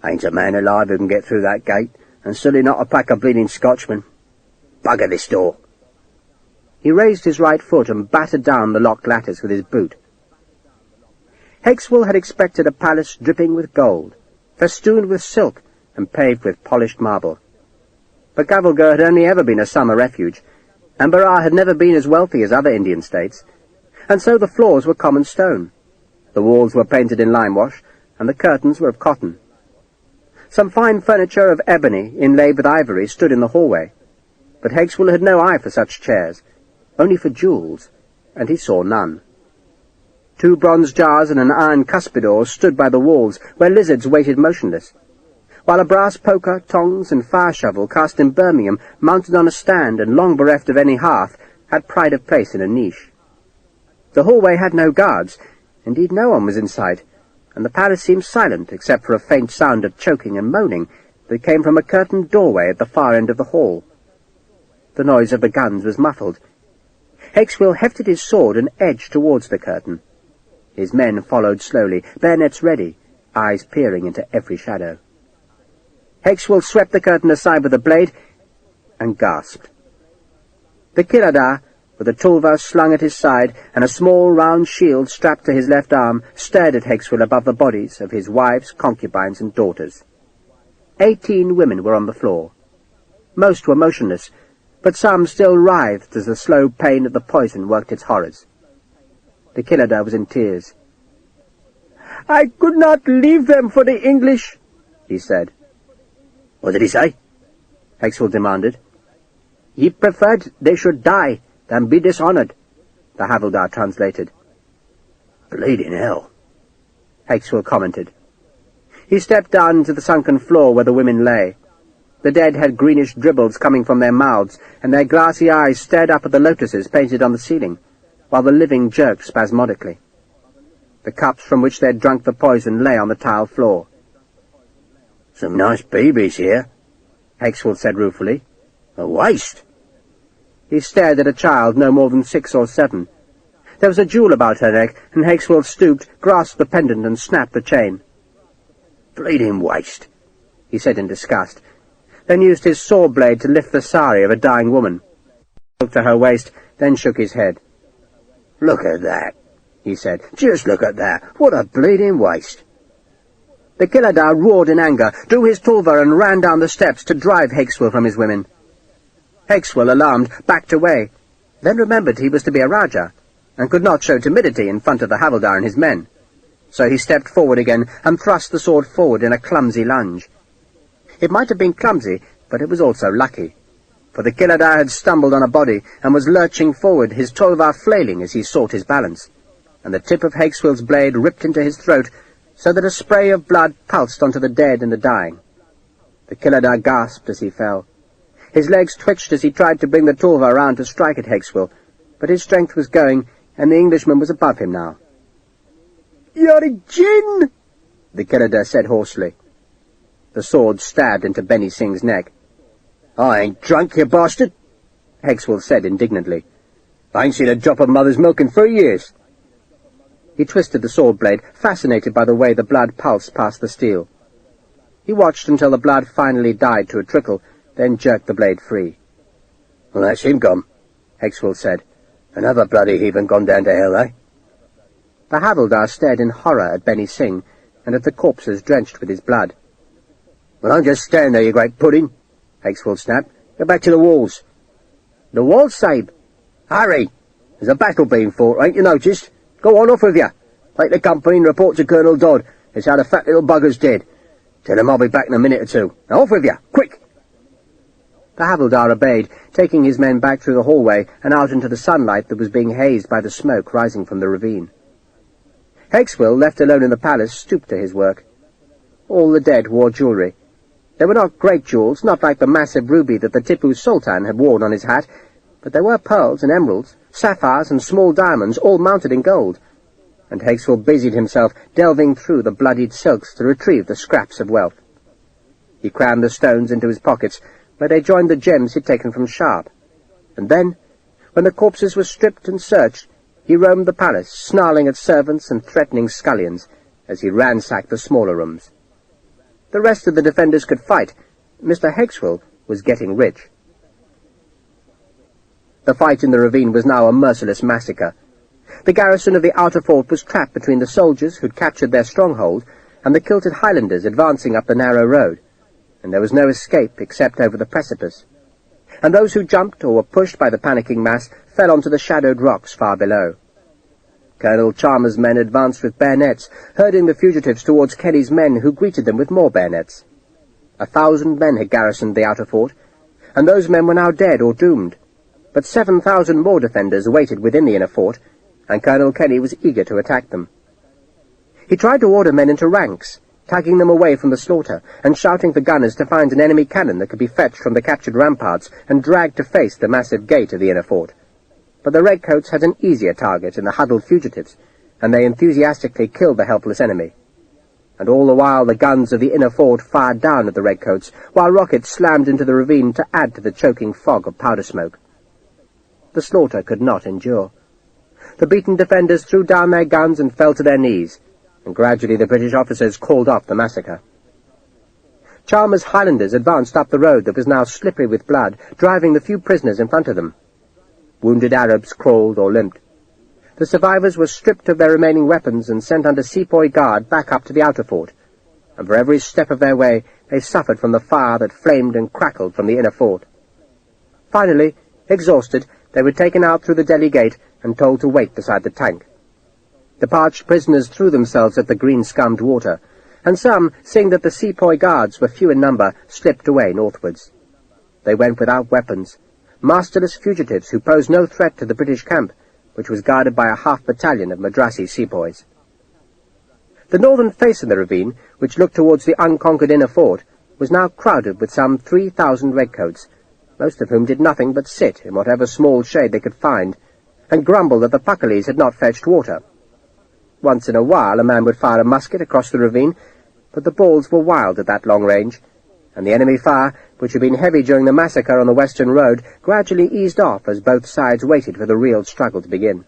Ain't a man alive who can get through that gate, and certainly not a pack of bleeding Scotchmen. Bugger this door." He raised his right foot and battered down the locked lattice with his boot. Hakeswill had expected a palace dripping with gold, festooned with silk, and paved with polished marble. But Gavelgur had only ever been a summer refuge, and Berar had never been as wealthy as other Indian states, and so the floors were common stone. The walls were painted in limewash, and the curtains were of cotton. Some fine furniture of ebony inlaid with ivory stood in the hallway, but Hakeswill had no eye for such chairs, only for jewels, and he saw none. 2 bronze jars and an iron cuspidor stood by the walls, where lizards waited motionless, while a brass poker, tongs, and fire shovel cast in Birmingham, mounted on a stand and long bereft of any hearth, had pride of place in a niche. The hallway had no guards, indeed no one was in sight, and the palace seemed silent except for a faint sound of choking and moaning that came from a curtained doorway at the far end of the hall. The noise of the guns was muffled. Hakeswill hefted his sword and edged towards the curtain. His men followed slowly, bayonets ready, eyes peering into every shadow. Hakeswill swept the curtain aside with a blade and gasped. The Kiladar, with a tulva slung at his side and a small round shield strapped to his left arm, stared at Hakeswill above the bodies of his wives, concubines, and daughters. 18 women were on the floor. Most were motionless, but some still writhed as the slow pain of the poison worked its horrors. The Kiladar was in tears. I could not leave them for the English, he said. What did he say? Hexwell demanded. He preferred they should die than be dishonoured, the havildar translated. Bleeding hell, Hexwell commented. He stepped down to the sunken floor where the women lay. The dead had greenish dribbles coming from their mouths, and their glassy eyes stared up at the lotuses painted on the ceiling, while the living jerked spasmodically. The cups from which they had drunk the poison lay on the tile floor. Some nice babies here, Hexwell said ruefully. A waste. He stared at a child no more than 6 or 7. There was a jewel about her neck, and Hexwell stooped, grasped the pendant, and snapped the chain. Bleeding waste, he said in disgust, then used his saw blade to lift the sari of a dying woman. He looked to her waist, then shook his head. Look at that, he said. Just look at that. What a bleeding waste. The Kiladar roared in anger, drew his tulva and ran down the steps to drive Hexwell from his women. Hexwell, alarmed, backed away, then remembered he was to be a Rajah, and could not show timidity in front of the havildar and his men. So he stepped forward again and thrust the sword forward in a clumsy lunge. It might have been clumsy, but it was also lucky, for the Kiladar had stumbled on a body and was lurching forward, his tulva flailing as he sought his balance, and the tip of Hexwell's blade ripped into his throat, so that a spray of blood pulsed onto the dead and the dying. The Kiladar gasped as he fell. His legs twitched as he tried to bring the tulva around to strike at Hexwell, but his strength was going, and the Englishman was above him now. "You're a jinn!" the Kiladar said hoarsely. The sword stabbed into Benny Singh's neck. I ain't drunk, you bastard, Hexwell said indignantly. I ain't seen a drop of mother's milk in 3 years. He twisted the sword blade, fascinated by the way the blood pulsed past the steel. He watched until the blood finally died to a trickle, then jerked the blade free. Well, that's him gone, Hexwell said. Another bloody heathen gone down to hell, eh? The havildar stared in horror at Benny Singh, and at the corpses drenched with his blood. Well, don't just stand there, you great pudding, Hexwell snapped. Get back to the walls. The walls, Sahib? Hurry! There's a battle being fought, ain't you noticed? Go on, off with you. Take the company and report to Colonel Dodd. It's how the fat little bugger's dead. Tell him I'll be back in a minute or two. Now off with you, quick! The havildar obeyed, taking his men back through the hallway and out into the sunlight that was being hazed by the smoke rising from the ravine. Hexwell, left alone in the palace, stooped to his work. All the dead wore jewellery. They were not great jewels, not like the massive ruby that the Tipu Sultan had worn on his hat, but there were pearls and emeralds, sapphires and small diamonds, all mounted in gold, and Hexwell busied himself delving through the bloodied silks to retrieve the scraps of wealth. He crammed the stones into his pockets, where they joined the gems he'd taken from Sharpe, and then, when the corpses were stripped and searched, he roamed the palace, snarling at servants and threatening scullions as he ransacked the smaller rooms. The rest of the defenders could fight. Mr. Hexwell was getting rich. The fight in the ravine was now a merciless massacre. The garrison of the outer fort was trapped between the soldiers who'd captured their stronghold and the kilted Highlanders advancing up the narrow road, and there was no escape except over the precipice. And those who jumped or were pushed by the panicking mass fell onto the shadowed rocks far below. Colonel Chalmers' men advanced with bayonets, herding the fugitives towards Kelly's men, who greeted them with more bayonets. 1,000 men had garrisoned the outer fort, and those men were now dead or doomed. But 7,000 more defenders waited within the inner fort, and Colonel Kelly was eager to attack them. He tried to order men into ranks, tugging them away from the slaughter, and shouting for gunners to find an enemy cannon that could be fetched from the captured ramparts and dragged to face the massive gate of the inner fort. But the redcoats had an easier target in the huddled fugitives, and they enthusiastically killed the helpless enemy. And all the while the guns of the inner fort fired down at the redcoats, while rockets slammed into the ravine to add to the choking fog of powder smoke. The slaughter could not endure. The beaten defenders threw down their guns and fell to their knees, and gradually the British officers called off the massacre. Chalmers' Highlanders advanced up the road that was now slippery with blood, driving the few prisoners in front of them. Wounded Arabs crawled or limped. The survivors were stripped of their remaining weapons and sent under sepoy guard back up to the outer fort, and for every step of their way they suffered from the fire that flamed and crackled from the inner fort. Finally, exhausted, they were taken out through the Delhi gate and told to wait beside the tank. The parched prisoners threw themselves at the green-scummed water, and some, seeing that the sepoy guards were few in number, slipped away northwards. They went without weapons, masterless fugitives who posed no threat to the British camp, which was guarded by a half-battalion of Madrasi sepoys. The northern face of the ravine, which looked towards the unconquered inner fort, was now crowded with some 3,000 redcoats, most of whom did nothing but sit in whatever small shade they could find, and grumble that the Pakalis had not fetched water. Once in a while a man would fire a musket across the ravine, but the balls were wild at that long range, and the enemy fire, which had been heavy during the massacre on the western road, gradually eased off as both sides waited for the real struggle to begin.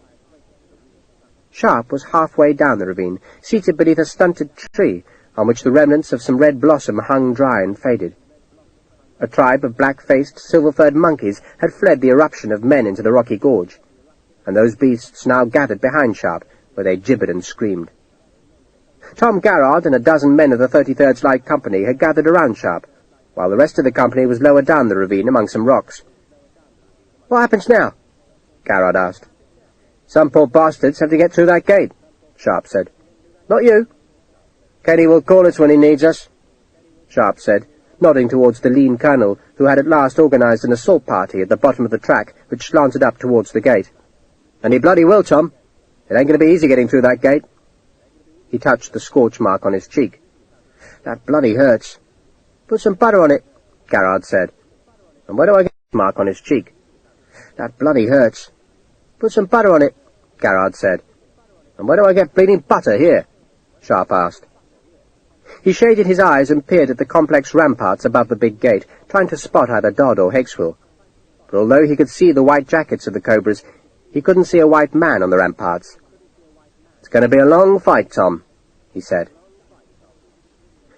Sharpe was halfway down the ravine, seated beneath a stunted tree, on which the remnants of some red blossom hung dry and faded. A tribe of black-faced, silver-furred monkeys had fled the eruption of men into the rocky gorge, and those beasts now gathered behind Sharpe, where they gibbered and screamed. Tom Garrard and a dozen men of the 33rd Light Company had gathered around Sharpe, while the rest of the company was lower down the ravine among some rocks. "What happens now?" Garrard asked. "Some poor bastards have to get through that gate," Sharpe said. "Not you." "Kenny will call us when he needs us," Sharpe said, nodding towards the lean colonel who had at last organised an assault party at the bottom of the track which slanted up towards the gate. "And he bloody will, Tom. It ain't going to be easy getting through that gate." He touched the scorch mark on his cheek. "That bloody hurts." "Put some butter on it," Garrard said. "And where do I get this mark on his cheek?" "That bloody hurts." "Put some butter on it," Garrard said. "And where do I get bleeding butter here?" Sharpe asked. He shaded his eyes and peered at the complex ramparts above the big gate, trying to spot either Dodd or Hakeswill. But although he could see the white jackets of the Cobras, he couldn't see a white man on the ramparts. "It's going to be a long fight, Tom," he said.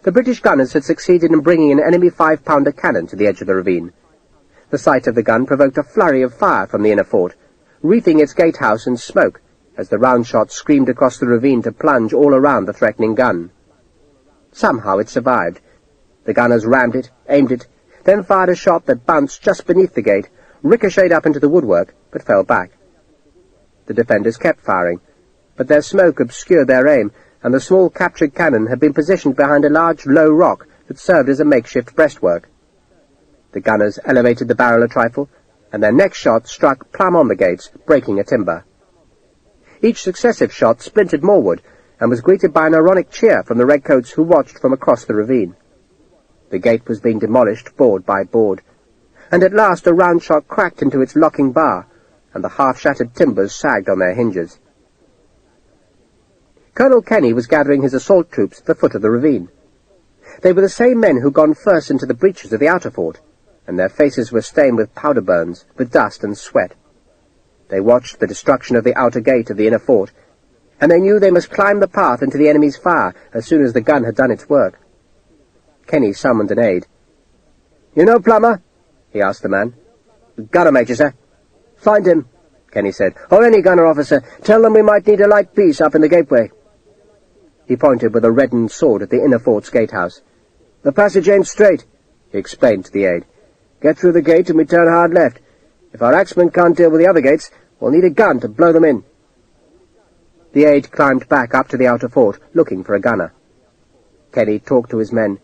The British gunners had succeeded in bringing an enemy 5-pounder cannon to the edge of the ravine. The sight of the gun provoked a flurry of fire from the inner fort, wreathing its gatehouse in smoke as the round shot screamed across the ravine to plunge all around the threatening gun. Somehow it survived. The gunners rammed it, aimed it, then fired a shot that bounced just beneath the gate, ricocheted up into the woodwork, but fell back. The defenders kept firing, but their smoke obscured their aim, and the small captured cannon had been positioned behind a large low rock that served as a makeshift breastwork. The gunners elevated the barrel a trifle, and their next shot struck plumb on the gates, breaking a timber. Each successive shot splintered more wood, and was greeted by an ironic cheer from the redcoats who watched from across the ravine. The gate was being demolished board by board, and at last a round shot cracked into its locking bar, and the half-shattered timbers sagged on their hinges. Colonel Kenny was gathering his assault troops at the foot of the ravine. They were the same men who'd gone first into the breaches of the outer fort, and their faces were stained with powder burns, with dust and sweat. They watched the destruction of the outer gate of the inner fort, and they knew they must climb the path into the enemy's fire as soon as the gun had done its work. Kenny summoned an aide. "You know Plummer?" he asked the man. "Gunner, Major, sir." "Find him," Kenny said, "or any gunner officer. Tell them we might need a light piece up in the gateway." He pointed with a reddened sword at the inner fort's gatehouse. "The passage ain't straight," he explained to the aide. "Get through the gate and we turn hard left. If our axemen can't deal with the other gates, we'll need a gun to blow them in." The aide climbed back up to the outer fort, looking for a gunner. Kenny talked to his men,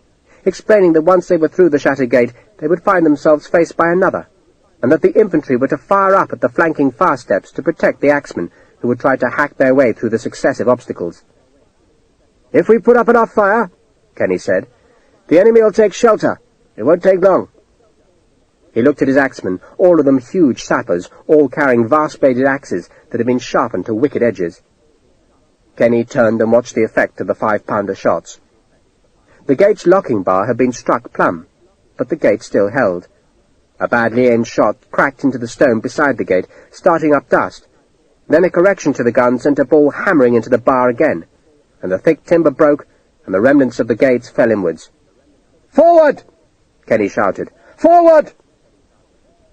explaining that once they were through the shattered gate, they would find themselves faced by another, and that the infantry were to fire up at the flanking fire steps to protect the axemen who would try to hack their way through the successive obstacles. "If we put up enough fire," Kenny said, "the enemy will take shelter. It won't take long." He looked at his axemen, all of them huge sappers, all carrying vast-bladed axes that had been sharpened to wicked edges. Kenny turned and watched the effect of the 5-pounder shots. The gate's locking bar had been struck plumb, but the gate still held. A badly aimed shot cracked into the stone beside the gate, starting up dust. Then a correction to the gun sent a ball hammering into the bar again, and the thick timber broke, and the remnants of the gates fell inwards. "Forward!" Kenny shouted. "Forward!"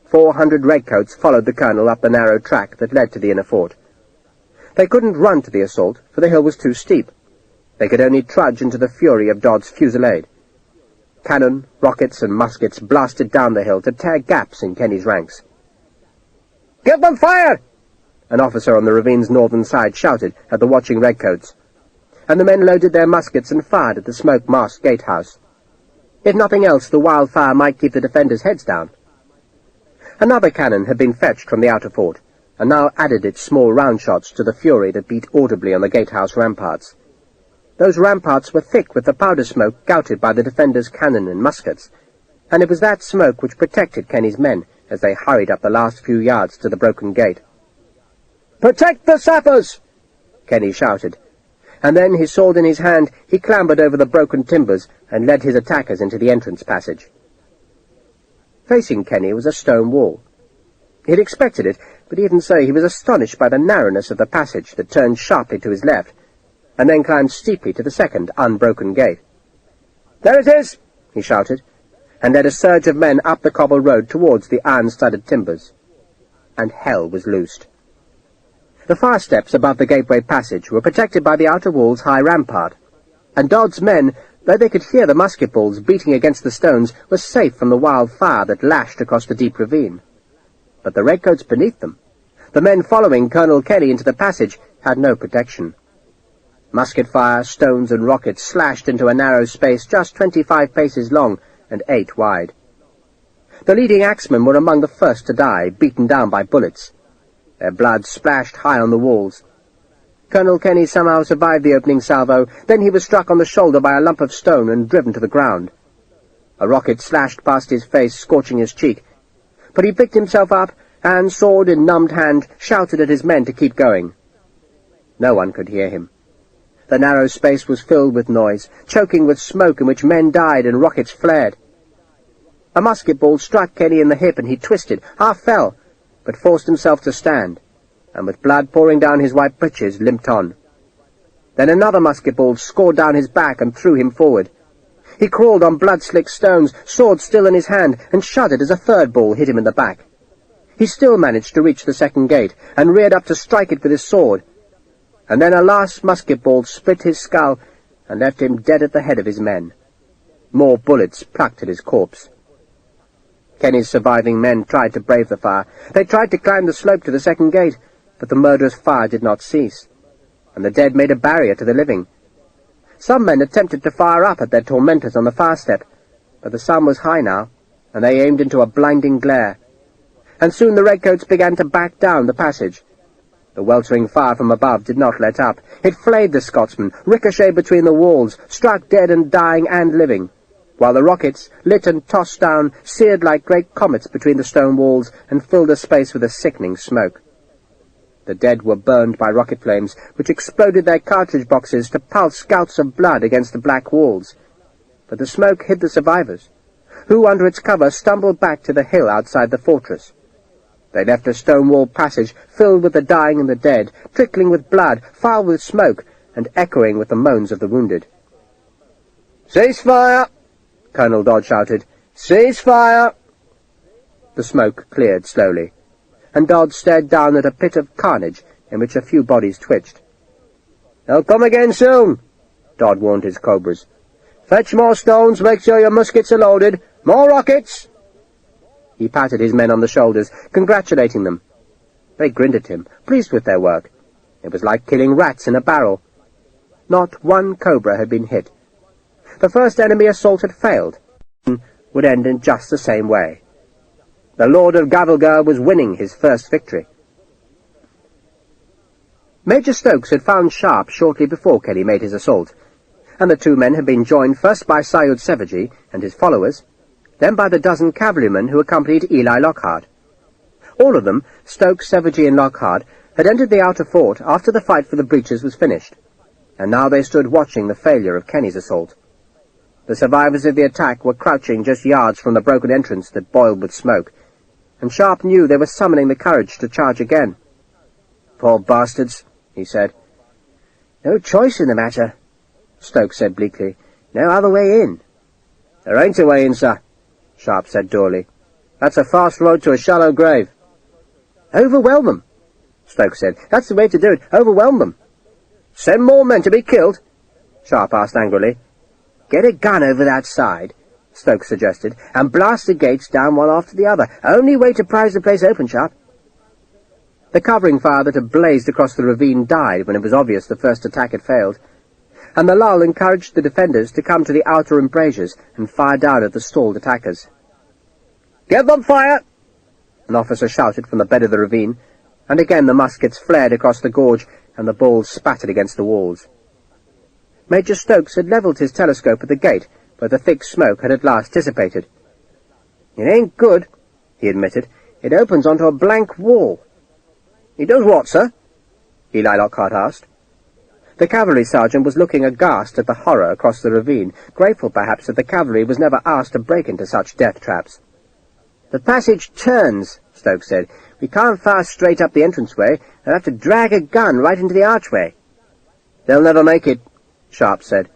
400 redcoats followed the colonel up the narrow track that led to the inner fort. They couldn't run to the assault, for the hill was too steep. They could only trudge into the fury of Dodd's fusillade. Cannon, rockets, and muskets blasted down the hill to tear gaps in Kenny's ranks. "Give them fire!" an officer on the ravine's northern side shouted at the watching redcoats, and the men loaded their muskets and fired at the smoke-masked gatehouse. If nothing else, the wildfire might keep the defenders' heads down. Another cannon had been fetched from the outer fort, and now added its small round shots to the fury that beat audibly on the gatehouse ramparts. Those ramparts were thick with the powder smoke gouted by the defenders' cannon and muskets, and it was that smoke which protected Kenny's men as they hurried up the last few yards to the broken gate. "Protect the sappers!" Kenny shouted, and then, his sword in his hand, he clambered over the broken timbers and led his attackers into the entrance passage. Facing Kenny was a stone wall. He had expected it, but even so he was astonished by the narrowness of the passage that turned sharply to his left, and then climbed steeply to the second unbroken gate. "There it is!" he shouted, and led a surge of men up the cobble road towards the iron-studded timbers. And hell was loosed. The fire steps above the gateway passage were protected by the outer wall's high rampart, and Dodd's men, though they could hear the musket balls beating against the stones, were safe from the wild fire that lashed across the deep ravine. But the redcoats beneath them, the men following Colonel Kenny into the passage, had no protection. Musket fire, stones and rockets slashed into a narrow space just 25 paces long and 8 wide. The leading axemen were among the first to die, beaten down by bullets. Their blood splashed high on the walls. Colonel Kenny somehow survived the opening salvo, then he was struck on the shoulder by a lump of stone and driven to the ground. A rocket slashed past his face, scorching his cheek, but he picked himself up and, sword in numbed hand, shouted at his men to keep going. No one could hear him. The narrow space was filled with noise, choking with smoke in which men died and rockets flared. A musket ball struck Kenny in the hip and he twisted, half fell, but forced himself to stand, and with blood pouring down his white breeches, limped on. Then another musket ball scored down his back and threw him forward. He crawled on blood-slicked stones, sword still in his hand, and shuddered as a third ball hit him in the back. He still managed to reach the second gate, and reared up to strike it with his sword, and then a last musket ball split his skull and left him dead at the head of his men. More bullets plucked at his corpse. Kenny's surviving men tried to brave the fire. They tried to climb the slope to the second gate, but the murderous fire did not cease, and the dead made a barrier to the living. Some men attempted to fire up at their tormentors on the fire step, but the sun was high now, and they aimed into a blinding glare. And soon the redcoats began to back down the passage. The weltering fire from above did not let up. It flayed the Scotsmen, ricocheted between the walls, struck dead and dying and living, while the rockets, lit and tossed down, seared like great comets between the stone walls and filled the space with a sickening smoke. The dead were burned by rocket flames, which exploded their cartridge boxes to pulse gouts of blood against the black walls. But the smoke hid the survivors, who, under its cover, stumbled back to the hill outside the fortress. They left a stone-wall passage filled with the dying and the dead, trickling with blood, foul with smoke, and echoing with the moans of the wounded. "Cease fire!" Colonel Dodd shouted. "Cease fire!" The smoke cleared slowly, and Dodd stared down at a pit of carnage in which a few bodies twitched. "They'll come again soon," Dodd warned his cobras. "Fetch more stones, make sure your muskets are loaded. More rockets!" He patted his men on the shoulders, congratulating them. They grinned at him, pleased with their work. It was like killing rats in a barrel. Not one cobra had been hit. The first enemy assault had failed, and would end in just the same way. The Lord of Gavelgar was winning his first victory. Major Stokes had found Sharpe shortly before Kenny made his assault, and the two men had been joined first by Syud Sevaji and his followers, then by the dozen cavalrymen who accompanied Eli Lockhart. All of them, Stokes, Sevaji and Lockhart, had entered the outer fort after the fight for the breaches was finished, and now they stood watching the failure of Kenny's assault. The survivors of the attack were crouching just yards from the broken entrance that boiled with smoke, and Sharpe knew they were summoning the courage to charge again. "Poor bastards," he said. "No choice in the matter," Stokes said bleakly. "No other way in." "There ain't a way in, sir," Sharpe said dourly. "That's a fast road to a shallow grave." "Overwhelm them," Stokes said. "That's the way to do it. Overwhelm them." "Send more men to be killed?" Sharpe asked angrily. "Get a gun over that side," Stokes suggested, "and blast the gates down one after the other. Only way to prise the place open, Sharpe." The covering fire that had blazed across the ravine died when it was obvious the first attack had failed, and the lull encouraged the defenders to come to the outer embrasures and fire down at the stalled attackers. "Give them fire!" an officer shouted from the bed of the ravine, and again the muskets flared across the gorge and the balls spattered against the walls. Major Stokes had levelled his telescope at the gate, where the thick smoke had at last dissipated. "It ain't good," he admitted. "It opens onto a blank wall." "It does what, sir?" Eli Lockhart asked. The cavalry sergeant was looking aghast at the horror across the ravine, grateful perhaps that the cavalry was never asked to break into such death traps. "The passage turns," Stokes said. "We can't fire straight up the entranceway. They'll have to drag a gun right into the archway." "They'll never make it," Sharpe said.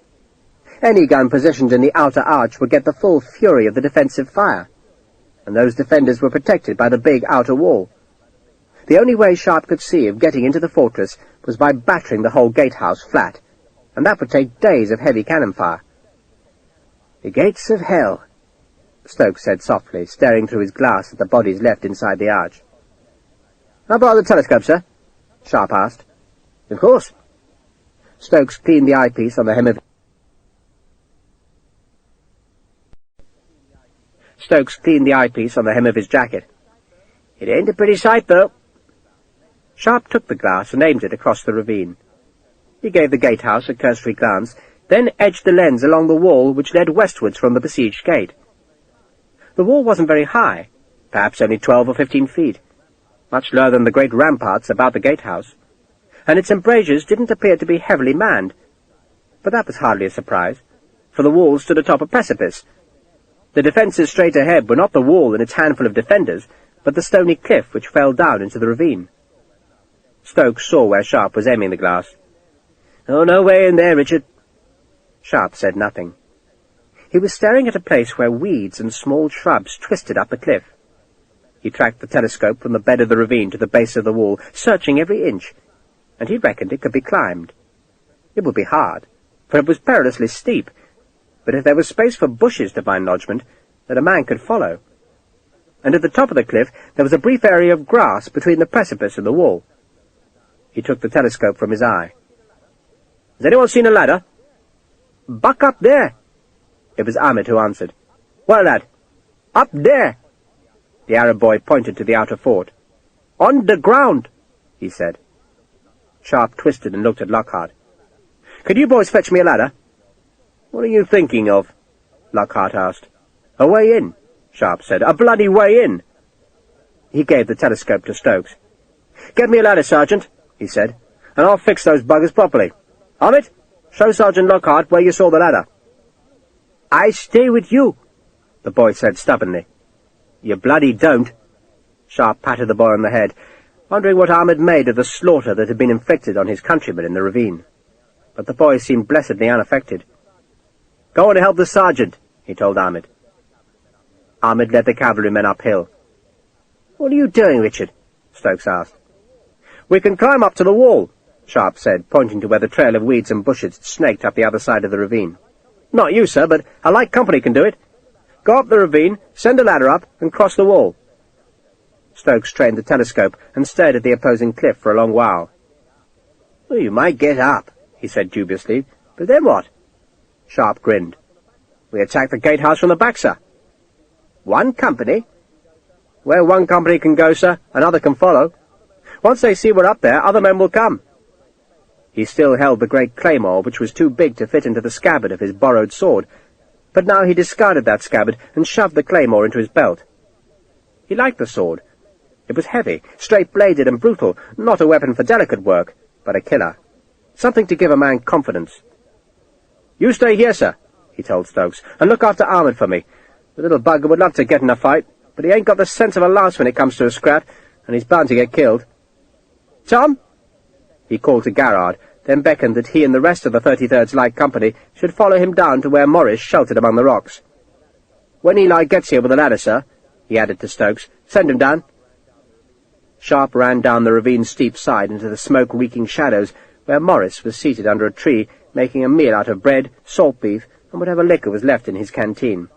Any gun positioned in the outer arch would get the full fury of the defensive fire, and those defenders were protected by the big outer wall. The only way Sharpe could see of getting into the fortress was by battering the whole gatehouse flat, and that would take days of heavy cannon fire. "The gates of hell," Stokes said softly, staring through his glass at the bodies left inside the arch. "I'll borrow the telescope, sir?" Sharpe asked. "Of course." Stokes cleaned the eyepiece on the hem of his jacket. "It ain't a pretty sight, though." Sharpe took the glass and aimed it across the ravine. He gave the gatehouse a cursory glance, then edged the lens along the wall which led westwards from the besieged gate. The wall wasn't very high, perhaps only 12 or 15 feet, much lower than the great ramparts about the gatehouse, and its embrasures didn't appear to be heavily manned. But that was hardly a surprise, for the wall stood atop a precipice. The defences straight ahead were not the wall and its handful of defenders, but the stony cliff which fell down into the ravine. Stokes saw where Sharpe was aiming the glass. "Oh, no way in there, Richard." Sharpe said nothing. He was staring at a place where weeds and small shrubs twisted up the cliff. He tracked the telescope from the bed of the ravine to the base of the wall, searching every inch, and he reckoned it could be climbed. It would be hard, for it was perilously steep, but if there was space for bushes to find lodgment, that a man could follow. And at the top of the cliff there was a brief area of grass between the precipice and the wall. He took the telescope from his eye. "Has anyone seen a ladder?" "Buck up there." It was Ahmed who answered. "Where, lad?" "Up there." The Arab boy pointed to the outer fort. "On the ground," he said. Sharpe twisted and looked at Lockhart. "Could you boys fetch me a ladder?" "What are you thinking of?" Lockhart asked. "A way in," Sharpe said. "A bloody way in." He gave the telescope to Stokes. "Get me a ladder, Sergeant," he said, "and I'll fix those buggers properly. Ahmed, show Sergeant Lockhart where you saw the ladder." "I stay with you," the boy said stubbornly. "You bloody don't." Sharpe patted the boy on the head, wondering what Ahmed made of the slaughter that had been inflicted on his countrymen in the ravine. But the boy seemed blessedly unaffected. "Go on and help the sergeant," he told Ahmed. Ahmed led the cavalrymen uphill. "What are you doing, Richard?" Stokes asked. "We can climb up to the wall," Sharpe said, pointing to where the trail of weeds and bushes snaked up the other side of the ravine. "Not you, sir, but a light company can do it. Go up the ravine, send a ladder up, and cross the wall." Stokes trained the telescope and stared at the opposing cliff for a long while. "Well, you might get up," he said dubiously, "but then what?" Sharpe grinned. "We attack the gatehouse from the back, sir." "One company?" "Where one company can go, sir, another can follow. Once they see we're up there, other men will come." He still held the great claymore, which was too big to fit into the scabbard of his borrowed sword, but now he discarded that scabbard and shoved the claymore into his belt. He liked the sword. It was heavy, straight-bladed and brutal, not a weapon for delicate work, but a killer. Something to give a man confidence. "You stay here, sir," he told Stokes, "and look after Ahmed for me. The little bugger would love to get in a fight, but he ain't got the sense of a louse when it comes to a scrap, and he's bound to get killed. Tom?" He called to Garrard, then beckoned that he and the rest of the 33rd's Light Company should follow him down to where Morris sheltered among the rocks. "When Eli gets here with a ladder, sir," he added to Stokes, "send him down." Sharpe ran down the ravine's steep side into the smoke-reeking shadows, where Morris was seated under a tree, making a meal out of bread, salt beef, and whatever liquor was left in his canteen.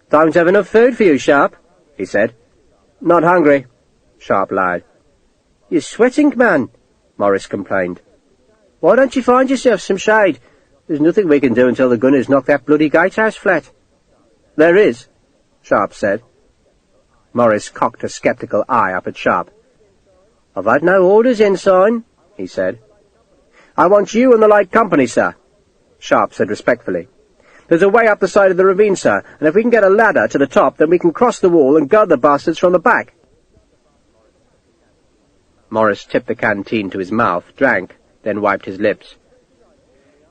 "Don't have enough food for you, Sharpe," he said. "Not hungry," Sharpe lied. "You're sweating, man," Morris complained. "Why don't you find yourself some shade? There's nothing we can do until the gunners knock that bloody gatehouse flat." "There is," Sharpe said. Morris cocked a sceptical eye up at Sharpe. "I've had no orders, Ensign," he said. "I want you and the light company, sir," Sharpe said respectfully. "There's a way up the side of the ravine, sir, and if we can get a ladder to the top, then we can cross the wall and guard the bastards from the back." Morris tipped the canteen to his mouth, drank, then wiped his lips.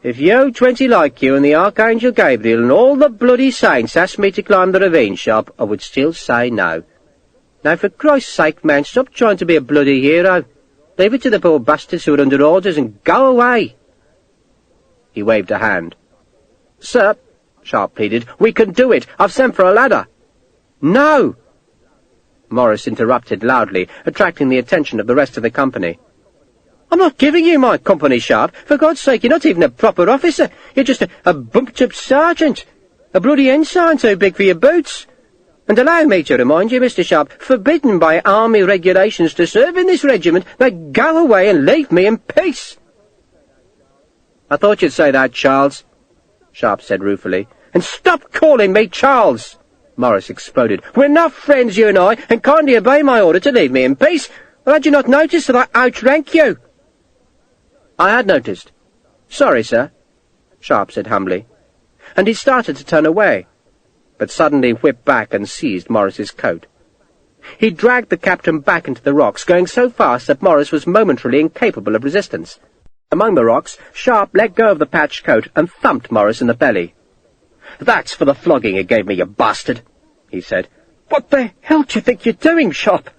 "If you 20 like you and the Archangel Gabriel and all the bloody saints asked me to climb the ravine, Sharpe, I would still say no. Now, for Christ's sake, man, stop trying to be a bloody hero. Leave it to the poor bastards who are under orders and go away." He waved a hand. "Sir," Sharpe pleaded, "we can do it. I've sent for a ladder." "No!" Morris interrupted loudly, attracting the attention of the rest of the company. "I'm not giving you my company, Sharpe. For God's sake, you're not even a proper officer. You're just a bumped-up sergeant. A bloody ensign too big for your boots. And allow me to remind you, Mr. Sharpe, forbidden by army regulations to serve in this regiment, then go away and leave me in peace." "I thought you'd say that, Charles," Sharpe said ruefully. "And stop calling me Charles!" Morris exploded. "We're not friends, you and I, and kindly obey my order to leave me in peace. Or had you not noticed that I outrank you?" "I had noticed. Sorry, sir," Sharpe said humbly, and he started to turn away, but suddenly whipped back and seized Morris's coat. He dragged the captain back into the rocks, going so fast that Morris was momentarily incapable of resistance. Among the rocks, Sharpe let go of the patched coat and thumped Morris in the belly. "That's for the flogging you gave me, you bastard," he said. "What the hell do you think you're doing, Sharpe?"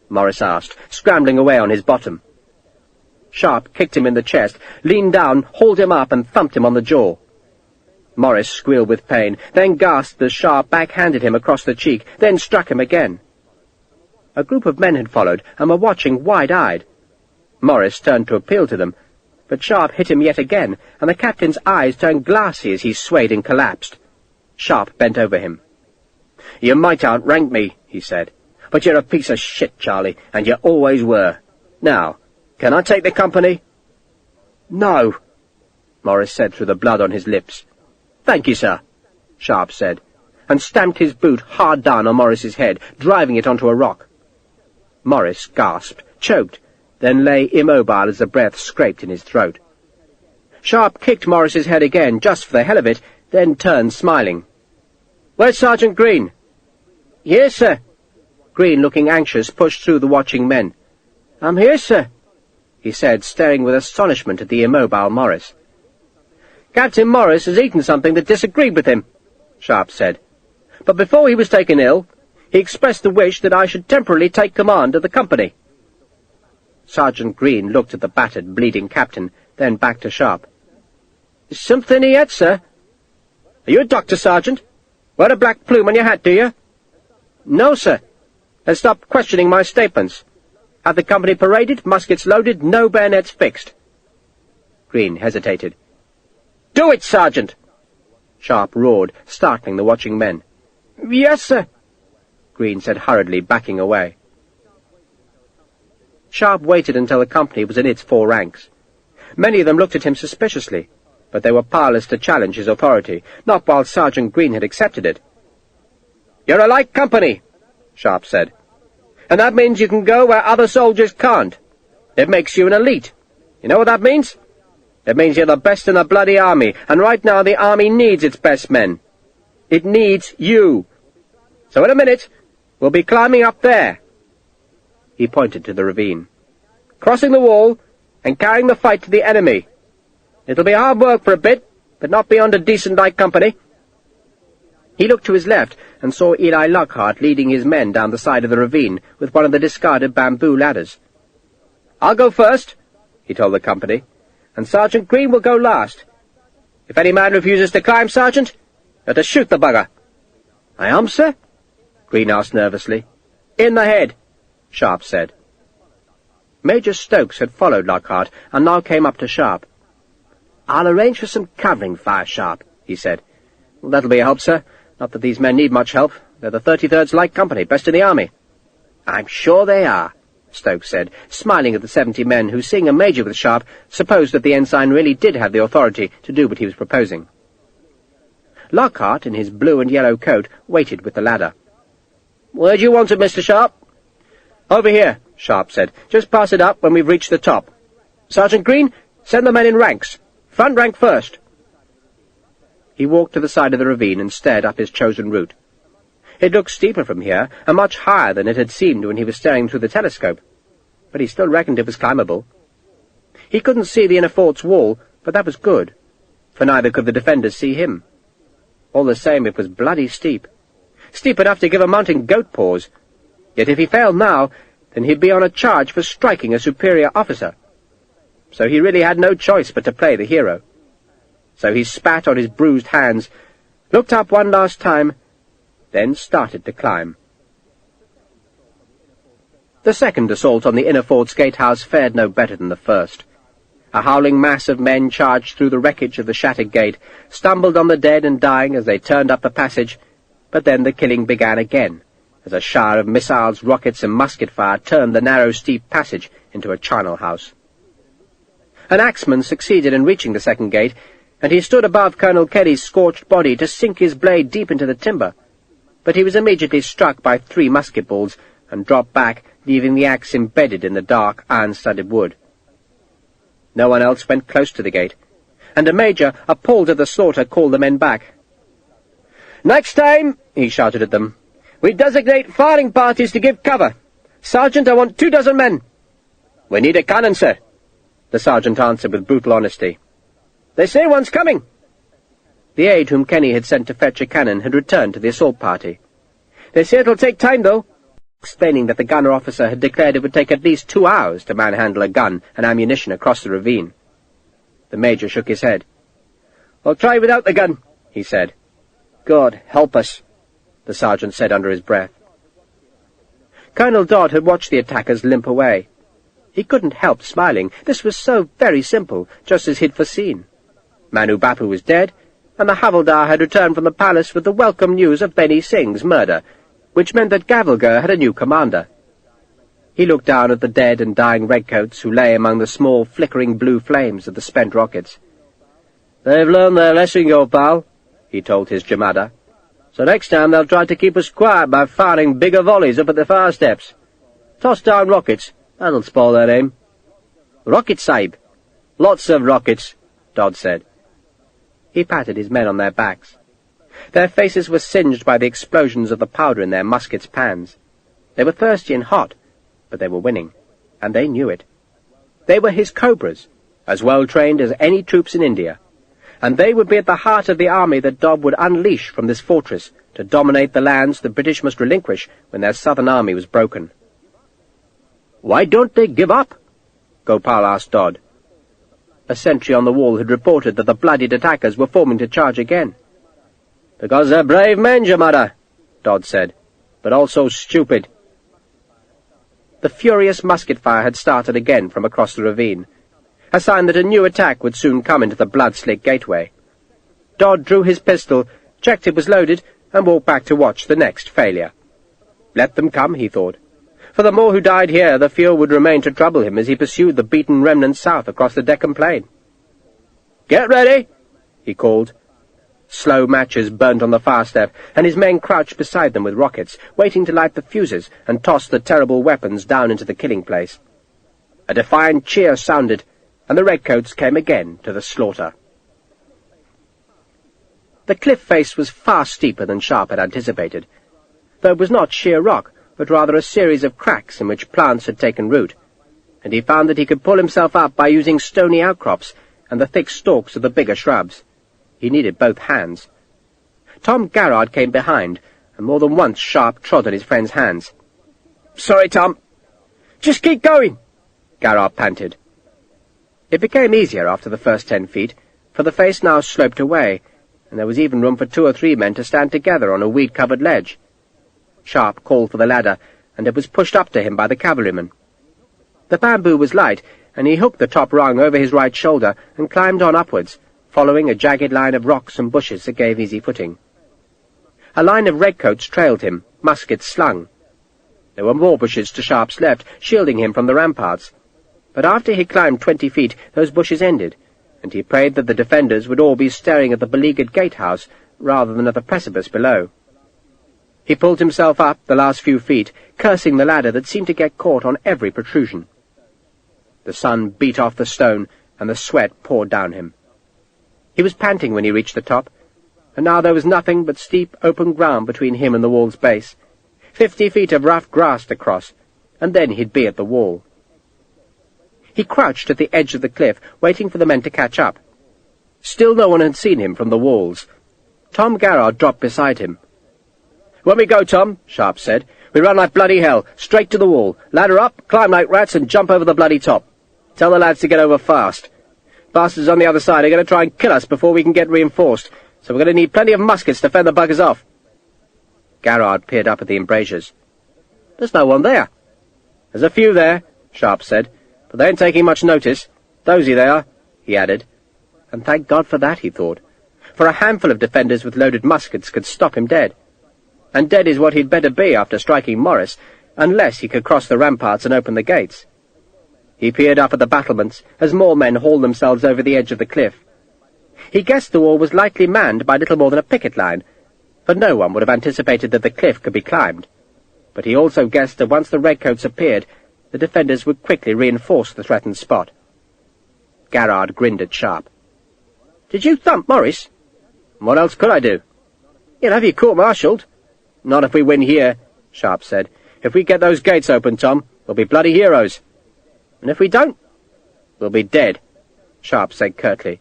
Morris asked, scrambling away on his bottom. Sharpe kicked him in the chest, leaned down, hauled him up, and thumped him on the jaw. Morris squealed with pain, then gasped as Sharpe backhanded him across the cheek, then struck him again. A group of men had followed, and were watching wide-eyed. Morris turned to appeal to them, but Sharpe hit him yet again, and the captain's eyes turned glassy as he swayed and collapsed. Sharpe bent over him. "You might outrank me," he said, "but you're a piece of shit, Charlie, and you always were. Now, can I take the company?" "No," Morris said through the blood on his lips. "Thank you, sir," Sharpe said, and stamped his boot hard down on Morris's head, driving it onto a rock. Morris gasped, choked, then lay immobile as the breath scraped in his throat. Sharpe kicked Morris's head again, just for the hell of it, then turned smiling. "Where's Sergeant Green?" "Yes, sir." Green, looking anxious, pushed through the watching men. "I'm here, sir," he said, staring with astonishment at the immobile Morris. "Captain Morris has eaten something that disagreed with him," Sharpe said. "But before he was taken ill, he expressed the wish that I should temporarily take command of the company." Sergeant Green looked at the battered, bleeding captain, then back to Sharpe. "Is something he had, sir?" "Are you a doctor, Sergeant? Wear a black plume on your hat, do you?" "No, sir." "Then stop questioning my statements. Have the company paraded, muskets loaded, no bayonets fixed." Green hesitated. "Do it, Sergeant!" Sharpe roared, startling the watching men. "Yes, sir," Green said hurriedly, backing away. Sharpe waited until the company was in its four ranks. Many of them looked at him suspiciously, but they were powerless to challenge his authority, not while Sergeant Green had accepted it. "You're a light company," Sharpe said, "and that means you can go where other soldiers can't. It makes you an elite. You know what that means? It means you're the best in the bloody army, and right now the army needs its best men. It needs you. So in a minute, we'll be climbing up there." He pointed to the ravine. "Crossing the wall and carrying the fight to the enemy. It'll be hard work for a bit, but not beyond a decent light company." He looked to his left and saw Eli Lockhart leading his men down the side of the ravine with one of the discarded bamboo ladders. "I'll go first," he told the company, "and Sergeant Green will go last. If any man refuses to climb, Sergeant, you're to shoot the bugger." "I am, sir?" Green asked nervously. "In the head," Sharpe said. Major Stokes had followed Lockhart and now came up to Sharpe. "I'll arrange for some covering fire, Sharpe," he said. "Well, that'll be a help, sir. Not that these men need much help. They're the 33rd Light Company, best in the army." "I'm sure they are," Stokes said, smiling at the 70 men who, seeing a major with Sharpe, supposed that the ensign really did have the authority to do what he was proposing. Lockhart, in his blue and yellow coat, waited with the ladder. "Where do you want it, Mr. Sharpe?" "Over here," Sharpe said. "Just pass it up when we've reached the top. Sergeant Green, send the men in ranks. Front rank first." He walked to the side of the ravine and stared up his chosen route. It looked steeper from here, and much higher than it had seemed when he was staring through the telescope, but he still reckoned it was climbable. He couldn't see the inner fort's wall, but that was good, for neither could the defenders see him. All the same, it was bloody steep. Steep enough to give a mountain goat paws. Yet if he failed now, then he'd be on a charge for striking a superior officer. So he really had no choice but to play the hero. So he spat on his bruised hands, looked up one last time, then started to climb. The second assault on the inner fort's gatehouse fared no better than the first. A howling mass of men charged through the wreckage of the shattered gate, stumbled on the dead and dying as they turned up the passage, but then the killing began again, as a shower of missiles, rockets, and musket fire turned the narrow, steep passage into a charnel house. An axeman succeeded in reaching the second gate, and he stood above Colonel Kelly's scorched body to sink his blade deep into the timber, but he was immediately struck by 3 musket balls and dropped back, leaving the axe embedded in the dark, iron-studded wood. No one else went close to the gate, and a major, appalled at the slaughter, called the men back. "Next time," he shouted at them, "we designate firing parties to give cover. Sergeant, I want 24 men." "We need a cannon, sir," the sergeant answered with brutal honesty. "They say one's coming." The aide whom Kenny had sent to fetch a cannon had returned to the assault party. "They say it'll take time, though," explaining that the gunner officer had declared it would take at least 2 hours to manhandle a gun and ammunition across the ravine. The major shook his head. "I'll try without the gun," he said. "God help us," the sergeant said under his breath. Colonel Dodd had watched the attackers limp away. He couldn't help smiling. This was so very simple, just as he'd foreseen. Manu Bapu was dead, and the Havildar had returned from the palace with the welcome news of Beni Singh's murder, which meant that Gavalgur had a new commander. He looked down at the dead and dying redcoats who lay among the small, flickering blue flames of the spent rockets. "They've learned their lesson, your pal," he told his Jamada. "So next time they'll try to keep us quiet by firing bigger volleys up at the fire steps. Toss down rockets, that'll spoil their aim." "Rockets, Sahib." "Lots of rockets," Dodd said. He patted his men on their backs. Their faces were singed by the explosions of the powder in their muskets' pans. They were thirsty and hot, but they were winning, and they knew it. They were his cobras, as well-trained as any troops in India, and they would be at the heart of the army that Dodd would unleash from this fortress to dominate the lands the British must relinquish when their southern army was broken. "Why don't they give up?" Gopal asked Dodd. A sentry on the wall had reported that the bloodied attackers were forming to charge again. "Because they're brave men, Jamada," Dodd said, "but also stupid." The furious musket fire had started again from across the ravine, a sign that a new attack would soon come into the blood-slick gateway. Dodd drew his pistol, checked it was loaded, and walked back to watch the next failure. Let them come, he thought. For the more who died here, the fewer would remain to trouble him as he pursued the beaten remnants south across the Deccan plain. "Get ready!" he called. Slow matches burned on the fire step, and his men crouched beside them with rockets, waiting to light the fuses and toss the terrible weapons down into the killing place. A defiant cheer sounded, and the redcoats came again to the slaughter. The cliff face was far steeper than Sharpe had anticipated, though it was not sheer rock, but rather a series of cracks in which plants had taken root, and he found that he could pull himself up by using stony outcrops and the thick stalks of the bigger shrubs. He needed both hands. Tom Garrard came behind, and more than once Sharpe trod on his friend's hands. "Sorry, Tom." "Just keep going," Garrard panted. It became easier after the first 10 feet, for the face now sloped away, and there was even room for 2 or 3 men to stand together on a weed-covered ledge. Sharpe called for the ladder, and it was pushed up to him by the cavalryman. The bamboo was light, and he hooked the top rung over his right shoulder and climbed on upwards, following a jagged line of rocks and bushes that gave easy footing. A line of redcoats trailed him, muskets slung. There There were more bushes to Sharpe's left, shielding him from the ramparts. But after he climbed 20 feet, those bushes ended, and he prayed that the defenders would all be staring at the beleaguered gatehouse rather than at the precipice below. He pulled himself up the last few feet, cursing the ladder that seemed to get caught on every protrusion. The sun beat off the stone, and the sweat poured down him. He was panting when he reached the top, and now there was nothing but steep, open ground between him and the wall's base. 50 feet of rough grass to cross, and then he'd be at the wall. He crouched at the edge of the cliff, waiting for the men to catch up. Still no one had seen him from the walls. Tom Garrard dropped beside him. "When we go, Tom," Sharpe said, "we run like bloody hell, straight to the wall, ladder up, climb like rats, and jump over the bloody top. Tell the lads to get over fast. Bastards on the other side are going to try and kill us before we can get reinforced, so we're going to need plenty of muskets to fend the buggers off." Garrard peered up at the embrasures. "There's no one there." "There's a few there," Sharpe said, "but they ain't taking much notice. Dozy they are," he added. And thank God for that, he thought, for a handful of defenders with loaded muskets could stop him dead. And dead is what he'd better be after striking Morris, unless he could cross the ramparts and open the gates. He peered up at the battlements as more men hauled themselves over the edge of the cliff. He guessed the wall was lightly manned by little more than a picket line, for no one would have anticipated that the cliff could be climbed. But he also guessed that once the redcoats appeared, the defenders would quickly reinforce the threatened spot. Garrard grinned at Sharpe. "Did you thump Morris?" "What else could I do?" "He'll have you court-martialed." "Not if we win here," Sharpe said. "If we get those gates open, Tom, we'll be bloody heroes." "And if we don't?" "We'll be dead," Sharpe said curtly,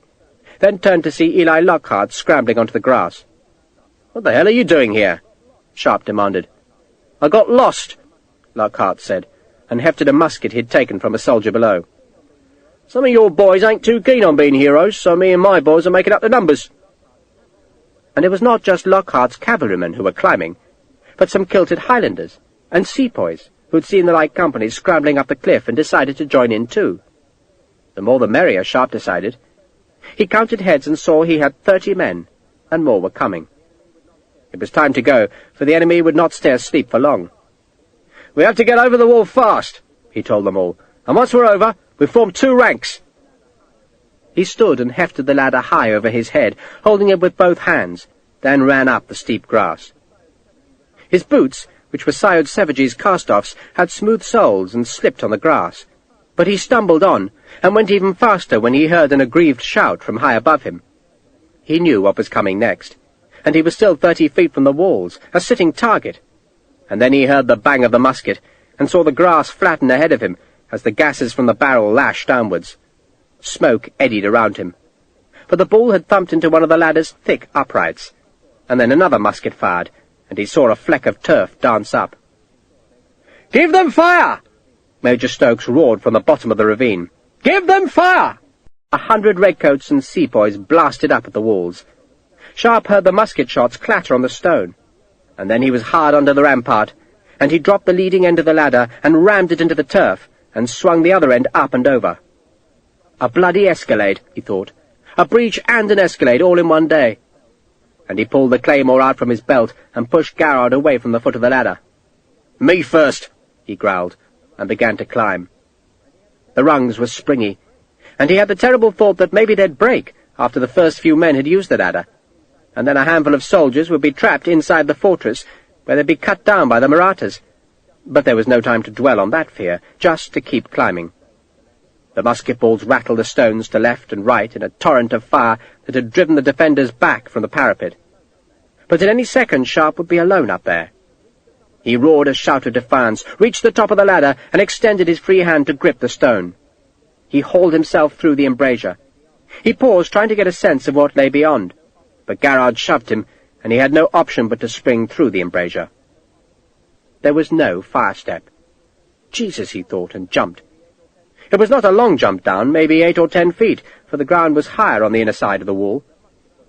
then turned to see Eli Lockhart scrambling onto the grass. "What the hell are you doing here?" Sharpe demanded. "I got lost," Lockhart said, and hefted a musket he'd taken from a soldier below. "Some of your boys ain't too keen on being heroes, so me and my boys are making up the numbers." And it was not just Lockhart's cavalrymen who were climbing, but some kilted Highlanders and sepoys who'd seen the light companies scrambling up the cliff and decided to join in too. The more the merrier, Sharpe decided. He counted heads and saw he had 30 men, and more were coming. It was time to go, for the enemy would not stay asleep for long. "We have to get over the wall fast," he told them all, "and once we're over, we form 2 ranks." He stood and hefted the ladder high over his head, holding it with both hands, then ran up the steep grass. His boots, which were Syed Savage's cast-offs, had smooth soles and slipped on the grass, but he stumbled on, and went even faster when he heard an aggrieved shout from high above him. He knew what was coming next, and he was still 30 feet from the walls, a sitting target. And then he heard the bang of the musket, and saw the grass flatten ahead of him as the gases from the barrel lashed downwards. Smoke eddied around him, for the ball had thumped into one of the ladder's thick uprights, and then another musket fired, and he saw a fleck of turf dance up. "Give them fire!" Major Stokes roared from the bottom of the ravine. "Give them fire!" 100 redcoats and sepoys blasted up at the walls. Sharpe heard the musket shots clatter on the stone, and then he was hard under the rampart, and he dropped the leading end of the ladder and rammed it into the turf, and swung the other end up and over. A bloody escalade, he thought. A breach and an escalade all in one day. And he pulled the claymore out from his belt and pushed Garrard away from the foot of the ladder. "Me first," he growled, and began to climb. The rungs were springy, and he had the terrible thought that maybe they'd break after the first few men had used the ladder, and then a handful of soldiers would be trapped inside the fortress, where they'd be cut down by the Marathas. But there was no time to dwell on that fear, just to keep climbing. The musket balls rattled the stones to left and right in a torrent of fire that had driven the defenders back from the parapet. But at any second Sharpe would be alone up there. He roared a shout of defiance, reached the top of the ladder, and extended his free hand to grip the stone. He hauled himself through the embrasure. He paused, trying to get a sense of what lay beyond, but Garrard shoved him, and he had no option but to spring through the embrasure. There was no fire step. Jesus, he thought, and jumped. It was not a long jump down, maybe 8 or 10 feet, for the ground was higher on the inner side of the wall.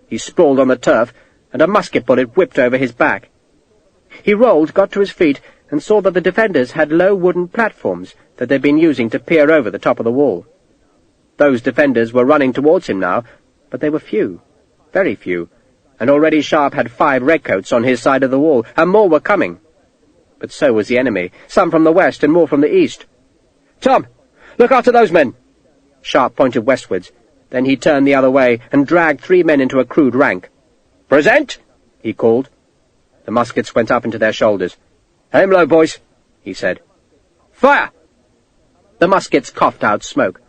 He sprawled on the turf, and a musket bullet whipped over his back. He rolled, got to his feet, and saw that the defenders had low wooden platforms that they'd been using to peer over the top of the wall. Those defenders were running towards him now, but they were few, very few, and already Sharpe had 5 redcoats on his side of the wall, and more were coming. But so was the enemy, some from the west and more from the east. "Tom, look after those men!" Sharpe pointed westwards. Then he turned the other way and dragged 3 men into a crude rank. "Present!" he called. The muskets went up into their shoulders. "Aim low, boys," he said. "Fire!" The muskets coughed out smoke.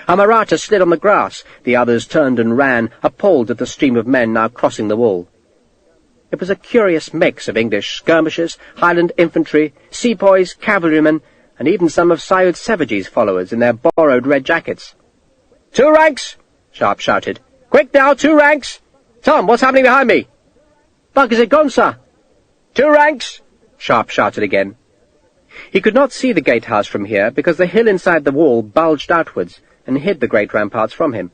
A Maratha slid on the grass. The others turned and ran, appalled at the stream of men now crossing the wall. It was a curious mix of English skirmishers, Highland infantry, sepoys, cavalrymen, and even some of Syed Savage's followers in their borrowed red jackets. "2 ranks!" Sharpe shouted. "Quick now, 2 ranks! Tom, what's happening behind me?" "Buck, is it gone, sir?" "2 ranks!" Sharpe shouted again. He could not see the gatehouse from here because the hill inside the wall bulged outwards and hid the great ramparts from him.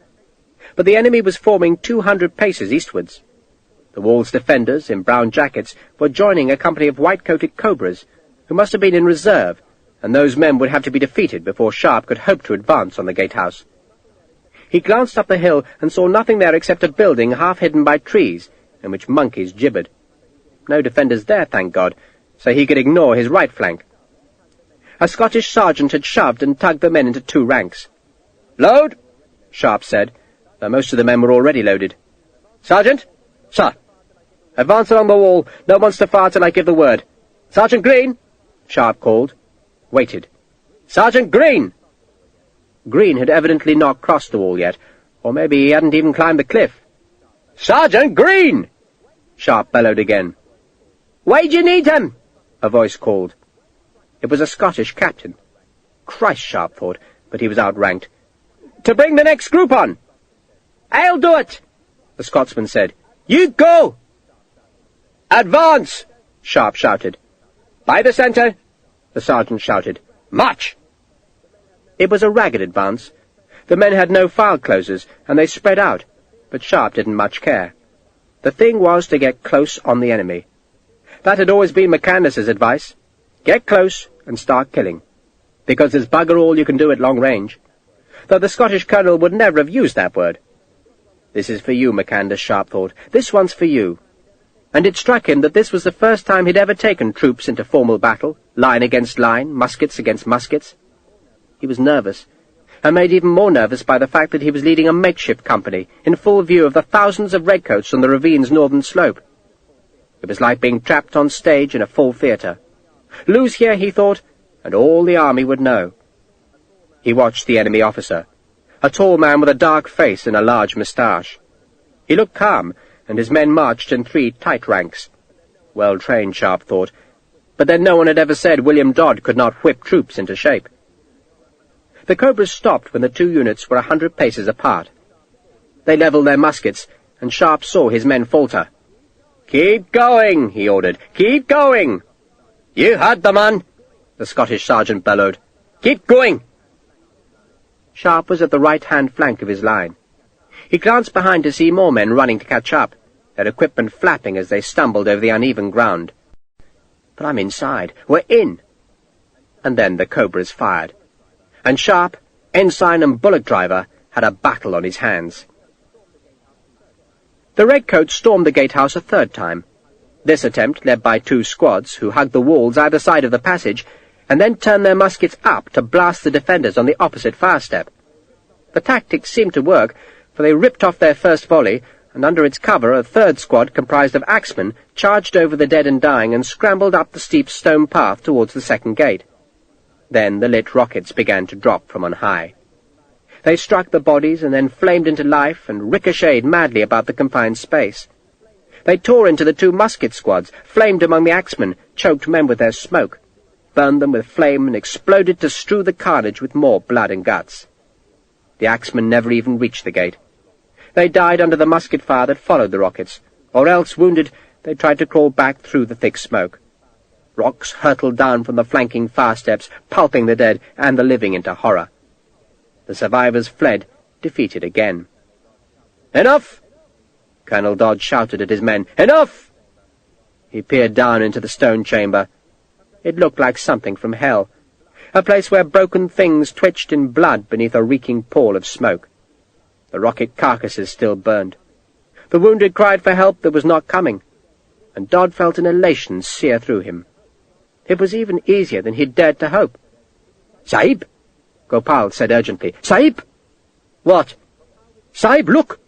But the enemy was forming 200 paces eastwards. The wall's defenders, in brown jackets, were joining a company of white-coated cobras, who must have been in reserve, and those men would have to be defeated before Sharpe could hope to advance on the gatehouse. He glanced up the hill and saw nothing there except a building half hidden by trees, in which monkeys gibbered. No defenders there, thank God, so he could ignore his right flank. A Scottish sergeant had shoved and tugged the men into 2 ranks. "Load!" Sharpe said, though most of the men were already loaded. "Sergeant?" "Sir." "Advance along the wall. No one's to fire till I give the word." "Sergeant Green!" Sharpe called. Waited. "Sergeant Green!" Green had evidently not crossed the wall yet, or maybe he hadn't even climbed the cliff. "Sergeant Green!" Sharpe bellowed again. "Why d'ye need him?" a voice called. It was a Scottish captain. Christ, Sharpe thought, but he was outranked. "To bring the next group on." "I'll do it," the Scotsman said. "You go!" "Advance!" Sharpe shouted. "By the centre!" the sergeant shouted. "March!" It was a ragged advance. The men had no file closers, and they spread out, but Sharpe didn't much care. The thing was to get close on the enemy. That had always been McCandless's advice. Get close and start killing, because there's bugger all you can do at long range. Though the Scottish colonel would never have used that word. "This is for you, McCandless," Sharpe thought. "This one's for you." And it struck him that this was the first time he'd ever taken troops into formal battle, line against line, muskets against muskets. He was nervous, and made even more nervous by the fact that he was leading a makeshift company in full view of the thousands of redcoats on the ravine's northern slope. It was like being trapped on stage in a full theatre. Lose here, he thought, and all the army would know. He watched the enemy officer, a tall man with a dark face and a large moustache. He looked calm, and his men marched in 3 tight ranks. Well-trained, Sharpe thought, but then no one had ever said William Dodd could not whip troops into shape. The cobras stopped when the 2 units were 100 paces apart. They levelled their muskets, and Sharpe saw his men falter. "Keep going," he ordered. "Keep going!" "You heard the man," the Scottish sergeant bellowed. "Keep going!" Sharpe was at the right-hand flank of his line. He glanced behind to see more men running to catch up, their equipment flapping as they stumbled over the uneven ground. "But I'm inside. We're in!" And then the cobras fired. And Sharpe, ensign and bullock driver, had a battle on his hands. The redcoats stormed the gatehouse a 3rd time. This attempt led by 2 squads, who hugged the walls either side of the passage, and then turned their muskets up to blast the defenders on the opposite fire step. The tactics seemed to work, for they ripped off their first volley, and under its cover a 3rd squad comprised of axemen charged over the dead and dying and scrambled up the steep stone path towards the 2nd gate. Then the lit rockets began to drop from on high. They struck the bodies and then flamed into life and ricocheted madly about the confined space. They tore into the 2 musket squads, flamed among the axemen, choked men with their smoke, burned them with flame, and exploded to strew the carnage with more blood and guts. The axemen never even reached the gate. They died under the musket fire that followed the rockets, or else, wounded, they tried to crawl back through the thick smoke. Rocks hurtled down from the flanking fire steps, pulping the dead and the living into horror. The survivors fled, defeated again. "Enough!" Colonel Dodd shouted at his men. "Enough!" He peered down into the stone chamber. It looked like something from hell, a place where broken things twitched in blood beneath a reeking pall of smoke. The rocket carcasses still burned. The wounded cried for help that was not coming, and Dodd felt an elation sear through him. It was even easier than he'd dared to hope. "Sahib!" Gopal said urgently. "Sahib!" "What?" "Sahib, look!"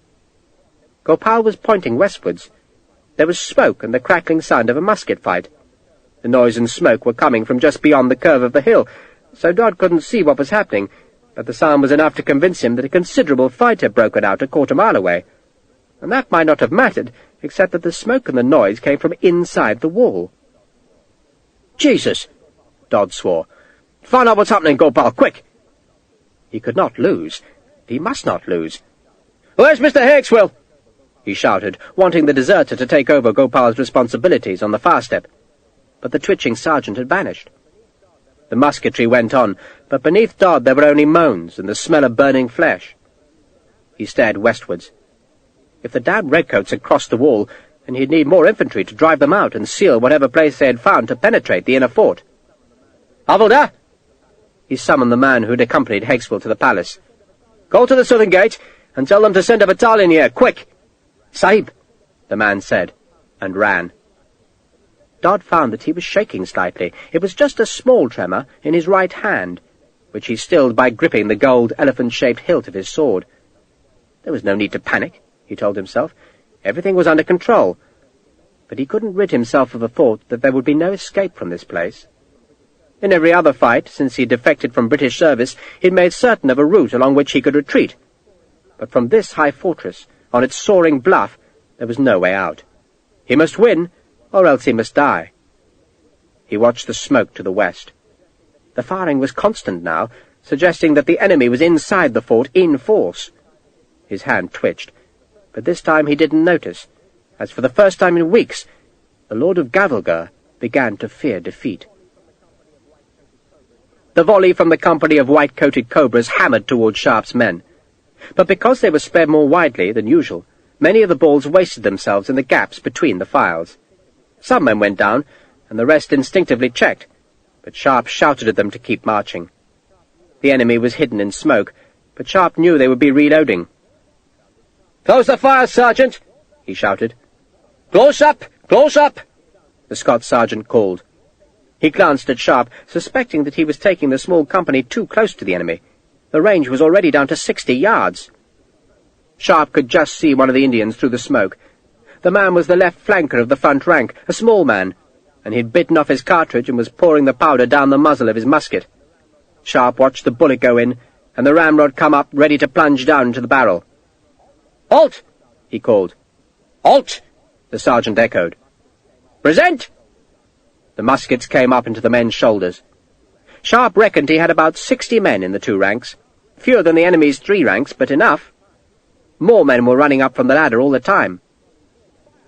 Gopal was pointing westwards. There was smoke and the crackling sound of a musket fight. The noise and smoke were coming from just beyond the curve of the hill, so Dod couldn't see what was happening, but the sound was enough to convince him that a considerable fight had broken out a quarter-mile away. And that might not have mattered, except that the smoke and the noise came from inside the wall. "Jesus!" Dod swore. "Find out what's happening, Gopal, quick!" He could not lose. He must not lose. "Where's Mr. Hakeswill?" he shouted, wanting the deserter to take over Gopal's responsibilities on the far step. But the twitching sergeant had vanished. The musketry went on, but beneath Dod there were only moans and the smell of burning flesh. He stared westwards. If the damned redcoats had crossed the wall, then he'd need more infantry to drive them out and seal whatever place they had found to penetrate the inner fort. "Havildar!" He summoned the man who had accompanied Hakeswill to the palace. "Go to the southern gate and tell them to send a battalion here, quick!" "Sahib," the man said, and ran. Dod found that he was shaking slightly. It was just a small tremor in his right hand, which he stilled by gripping the gold elephant-shaped hilt of his sword. There was no need to panic, he told himself. Everything was under control. But he couldn't rid himself of the thought that there would be no escape from this place. In every other fight, since he defected from British service, he'd made certain of a route along which he could retreat. But from this high fortress, on its soaring bluff, there was no way out. He must win, or else he must die. He watched the smoke to the west. The firing was constant now, suggesting that the enemy was inside the fort in force. His hand twitched, but this time he didn't notice, as for the first time in weeks, the Lord of Gavelgar began to fear defeat. The volley from the company of white-coated cobras hammered towards Sharpe's men. But because they were spread more widely than usual, many of the balls wasted themselves in the gaps between the files. Some men went down, and the rest instinctively checked, but Sharpe shouted at them to keep marching. The enemy was hidden in smoke, but Sharpe knew they would be reloading. "Close the fire, Sergeant!" he shouted. "Close up! Close up!" the Scots sergeant called. He glanced at Sharpe, suspecting that he was taking the small company too close to the enemy. The range was already down to 60 yards. Sharpe could just see one of the Indians through the smoke. The man was the left flanker of the front rank, a small man, and he'd bitten off his cartridge and was pouring the powder down the muzzle of his musket. Sharpe watched the bullet go in, and the ramrod come up, ready to plunge down into the barrel. "Halt!" he called. "Halt!" the sergeant echoed. "Present!" The muskets came up into the men's shoulders. Sharpe reckoned he had about 60 men in the two ranks, fewer than the enemy's 3 ranks, but enough. More men were running up from the ladder all the time.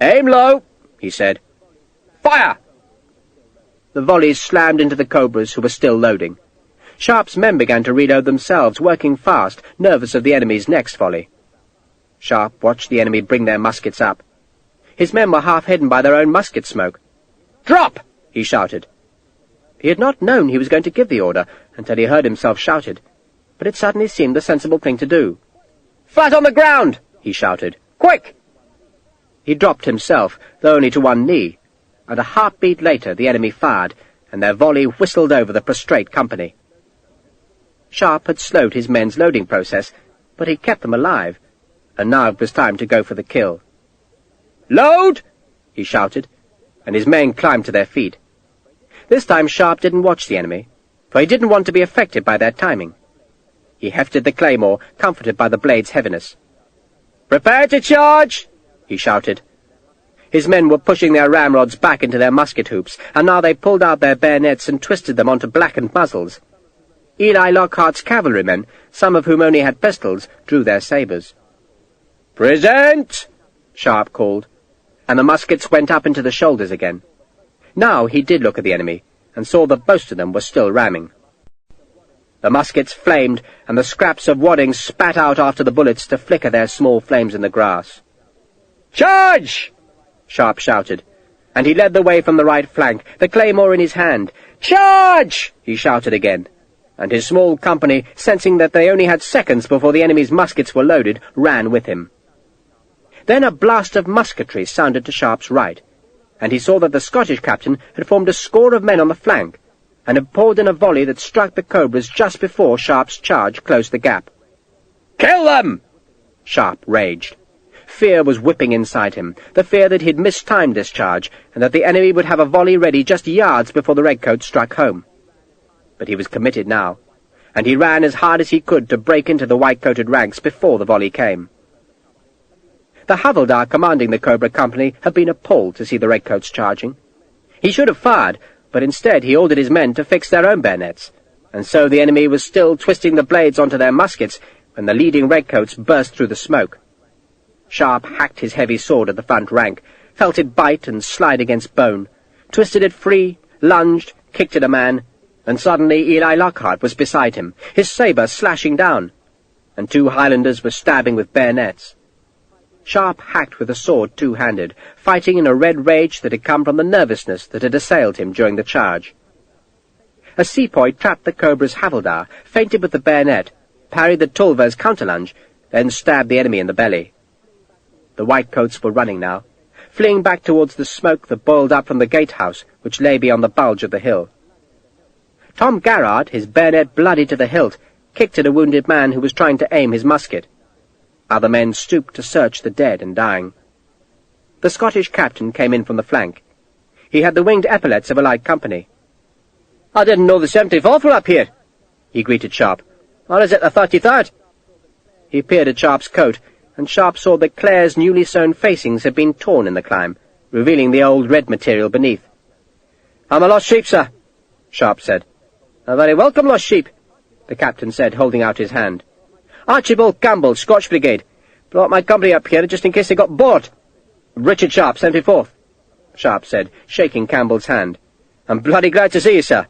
"Aim low," he said. "Fire!" The volleys slammed into the cobras, who were still loading. Sharpe's men began to reload themselves, working fast, nervous of the enemy's next volley. Sharpe watched the enemy bring their muskets up. His men were half hidden by their own musket smoke. "Drop!" he shouted. He had not known he was going to give the order until he heard himself shouted, but it suddenly seemed the sensible thing to do. "Flat on the ground!" he shouted. "Quick!" He dropped himself, though only to one knee, and a heartbeat later the enemy fired, and their volley whistled over the prostrate company. Sharpe had slowed his men's loading process, but he'd kept them alive, and now it was time to go for the kill. "Load!" he shouted, and his men climbed to their feet. This time Sharpe didn't watch the enemy, for he didn't want to be affected by their timing. He hefted the claymore, comforted by the blade's heaviness. "Prepare to charge!" he shouted. His men were pushing their ramrods back into their musket hoops, and now they pulled out their bayonets and twisted them onto blackened muzzles. Eli Lockhart's cavalrymen, some of whom only had pistols, drew their sabres. "Present!" Sharpe called, and the muskets went up into the shoulders again. Now he did look at the enemy, and saw that most of them were still ramming. The muskets flamed, and the scraps of wadding spat out after the bullets to flicker their small flames in the grass. "Charge!" Sharpe shouted, and he led the way from the right flank, the claymore in his hand. "Charge!" he shouted again, and his small company, sensing that they only had seconds before the enemy's muskets were loaded, ran with him. Then a blast of musketry sounded to Sharpe's right. and he saw that the Scottish captain had formed a score of men on the flank, and had poured in a volley that struck the cobras just before Sharpe's charge closed the gap. "Kill them!" Sharpe raged. Fear was whipping inside him, the fear that he'd mistimed this charge, and that the enemy would have a volley ready just yards before the redcoats struck home. But he was committed now, and he ran as hard as he could to break into the white-coated ranks before the volley came. The havildar commanding the Cobra Company had been appalled to see the redcoats charging. He should have fired, but instead he ordered his men to fix their own bayonets, and so the enemy was still twisting the blades onto their muskets when the leading redcoats burst through the smoke. Sharpe hacked his heavy sword at the front rank, felt it bite and slide against bone, twisted it free, lunged, kicked at a man, and suddenly Eli Lockhart was beside him, his sabre slashing down, and 2 Highlanders were stabbing with bayonets. Sharpe hacked with a sword two-handed, fighting in a red rage that had come from the nervousness that had assailed him during the charge. A sepoy trapped the cobra's havildar, feinted with the bayonet, parried the tulva's counterlunge, then stabbed the enemy in the belly. The whitecoats were running now, fleeing back towards the smoke that boiled up from the gatehouse, which lay beyond the bulge of the hill. Tom Garrard, his bayonet bloody to the hilt, kicked at a wounded man who was trying to aim his musket. Other men stooped to search the dead and dying. The Scottish captain came in from the flank. He had the winged epaulets of a light company. "I didn't know the 74th were up here," he greeted Sharpe. "Or is it the 33rd? He peered at Sharpe's coat, and Sharpe saw that Clare's newly sewn facings had been torn in the climb, revealing the old red material beneath. "I'm a lost sheep, sir," Sharpe said. "A very welcome lost sheep," the captain said, holding out his hand. "Archibald Campbell, Scotch Brigade. Brought my company up here just in case they got bored." "Richard Sharpe, 74th, Sharpe said, shaking Campbell's hand. "I'm bloody glad to see you, sir."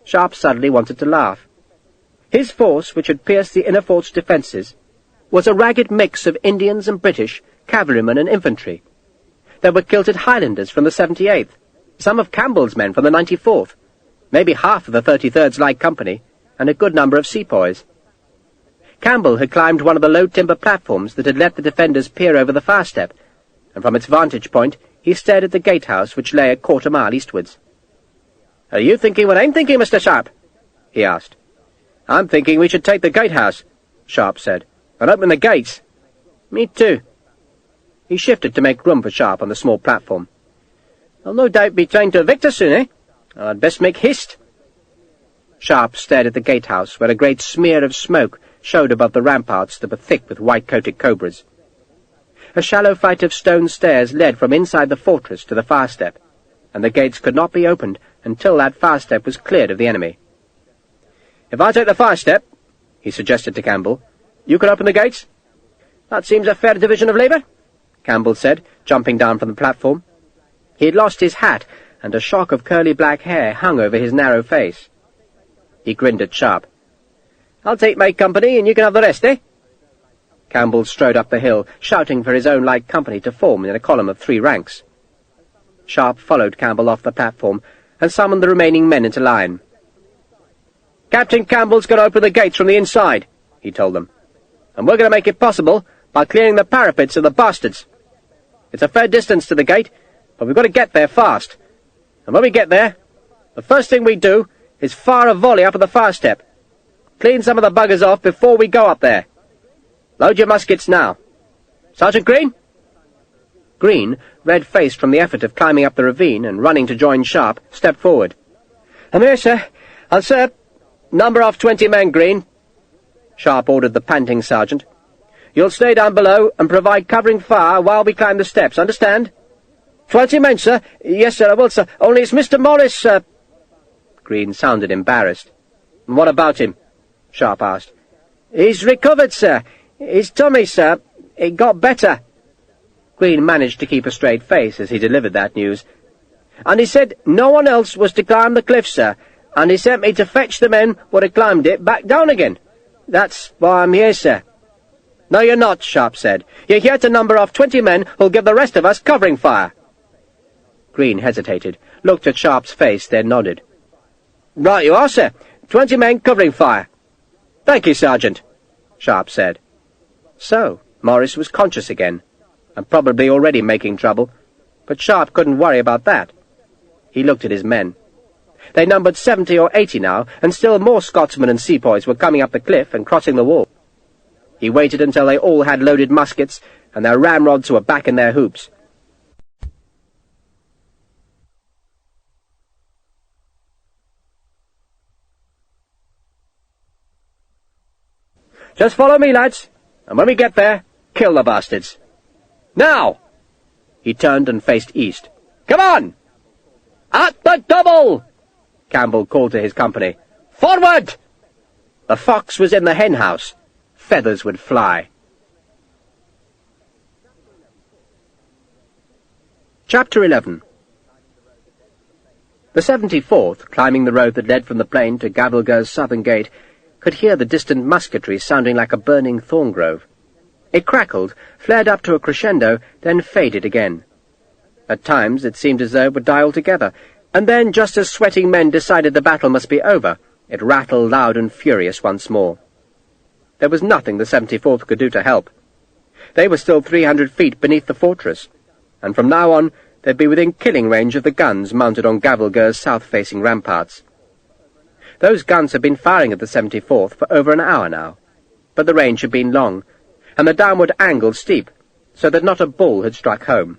Sharpe suddenly wanted to laugh. His force, which had pierced the inner fort's defences, was a ragged mix of Indians and British, cavalrymen and infantry. There were kilted Highlanders from the 78th, some of Campbell's men from the 94th, maybe half of the 33rd's Light Company, and a good number of sepoys. Campbell had climbed one of the low timber platforms that had let the defenders peer over the far step, and from its vantage point he stared at the gatehouse which lay a quarter-mile eastwards. "Are you thinking what I'm thinking, Mr. Sharpe?" he asked. "I'm thinking we should take the gatehouse," Sharpe said, "and open the gates." "Me too." He shifted to make room for Sharpe on the small platform. "I'll no doubt be trying to evict us soon, eh? I'd best make haste." Sharpe stared at the gatehouse, where a great smear of smoke showed above the ramparts that were thick with white-coated cobras. A shallow flight of stone stairs led from inside the fortress to the far step, and the gates could not be opened until that far step was cleared of the enemy. "If I take the far step," he suggested to Campbell, "you can open the gates?" "That seems a fair division of labour," Campbell said, jumping down from the platform. He had lost his hat, and a shock of curly black hair hung over his narrow face. He grinned at Sharpe. "I'll take my company, and you can have the rest, eh?" Campbell strode up the hill, shouting for his own light company to form in a column of 3 ranks. Sharpe followed Campbell off the platform, and summoned the remaining men into line. "Captain Campbell's going to open the gates from the inside," he told them. "And we're going to make it possible by clearing the parapets of the bastards. It's a fair distance to the gate, but we've got to get there fast. And when we get there, the first thing we do is fire a volley up at the far step. Clean some of the buggers off before we go up there. Load your muskets now. Sergeant Green?" Green, red-faced from the effort of climbing up the ravine and running to join Sharpe, stepped forward. "I'm here, sir. I'll serve. Number off 20 men, Green," Sharpe ordered the panting sergeant. "You'll stay down below and provide covering fire while we climb the steps, understand?" 20 men, sir. Yes, sir, I will, sir. Only it's Mr. Morris, sir." Green sounded embarrassed. "What about him?" Sharpe asked. "He's recovered, sir. His tummy, sir. It got better." Green managed to keep a straight face as he delivered that news. "And he said no one else was to climb the cliff, sir, and he sent me to fetch the men what had climbed it back down again. That's why I'm here, sir." "No, you're not," Sharpe said. "You're here to number off 20 men who'll give the rest of us covering fire." Green hesitated, looked at Sharpe's face, then nodded. "Right you are, sir. 20 men covering fire." "Thank you, Sergeant," Sharpe said. So, Morris was conscious again, and probably already making trouble, But Sharpe couldn't worry about that. He looked at his men. They numbered 70 or 80 now, and still more Scotsmen and sepoys were coming up the cliff and crossing the wall. He waited until they all had loaded muskets, and their ramrods were back in their hoops. "Just follow me, lads, and when we get there, kill the bastards. Now!" He turned and faced east. "Come on! At the double!" Campbell called to his company. "Forward!" The fox was in the hen-house. Feathers would fly. Chapter 11. The 74th, climbing the road that led from the plain to Gavelger's southern gate, could hear the distant musketry sounding like a burning thorn grove. It crackled, flared up to a crescendo, then faded again. At times it seemed as though it would die altogether, and then, just as sweating men decided the battle must be over, it rattled loud and furious once more. There was nothing the 74th could do to help. They were still 300 feet beneath the fortress, and from now on they'd be within killing range of the guns mounted on Gavelger's south-facing ramparts. Those guns had been firing at the 74th for over an hour now, but the range had been long, and the downward angle steep, so that not a ball had struck home.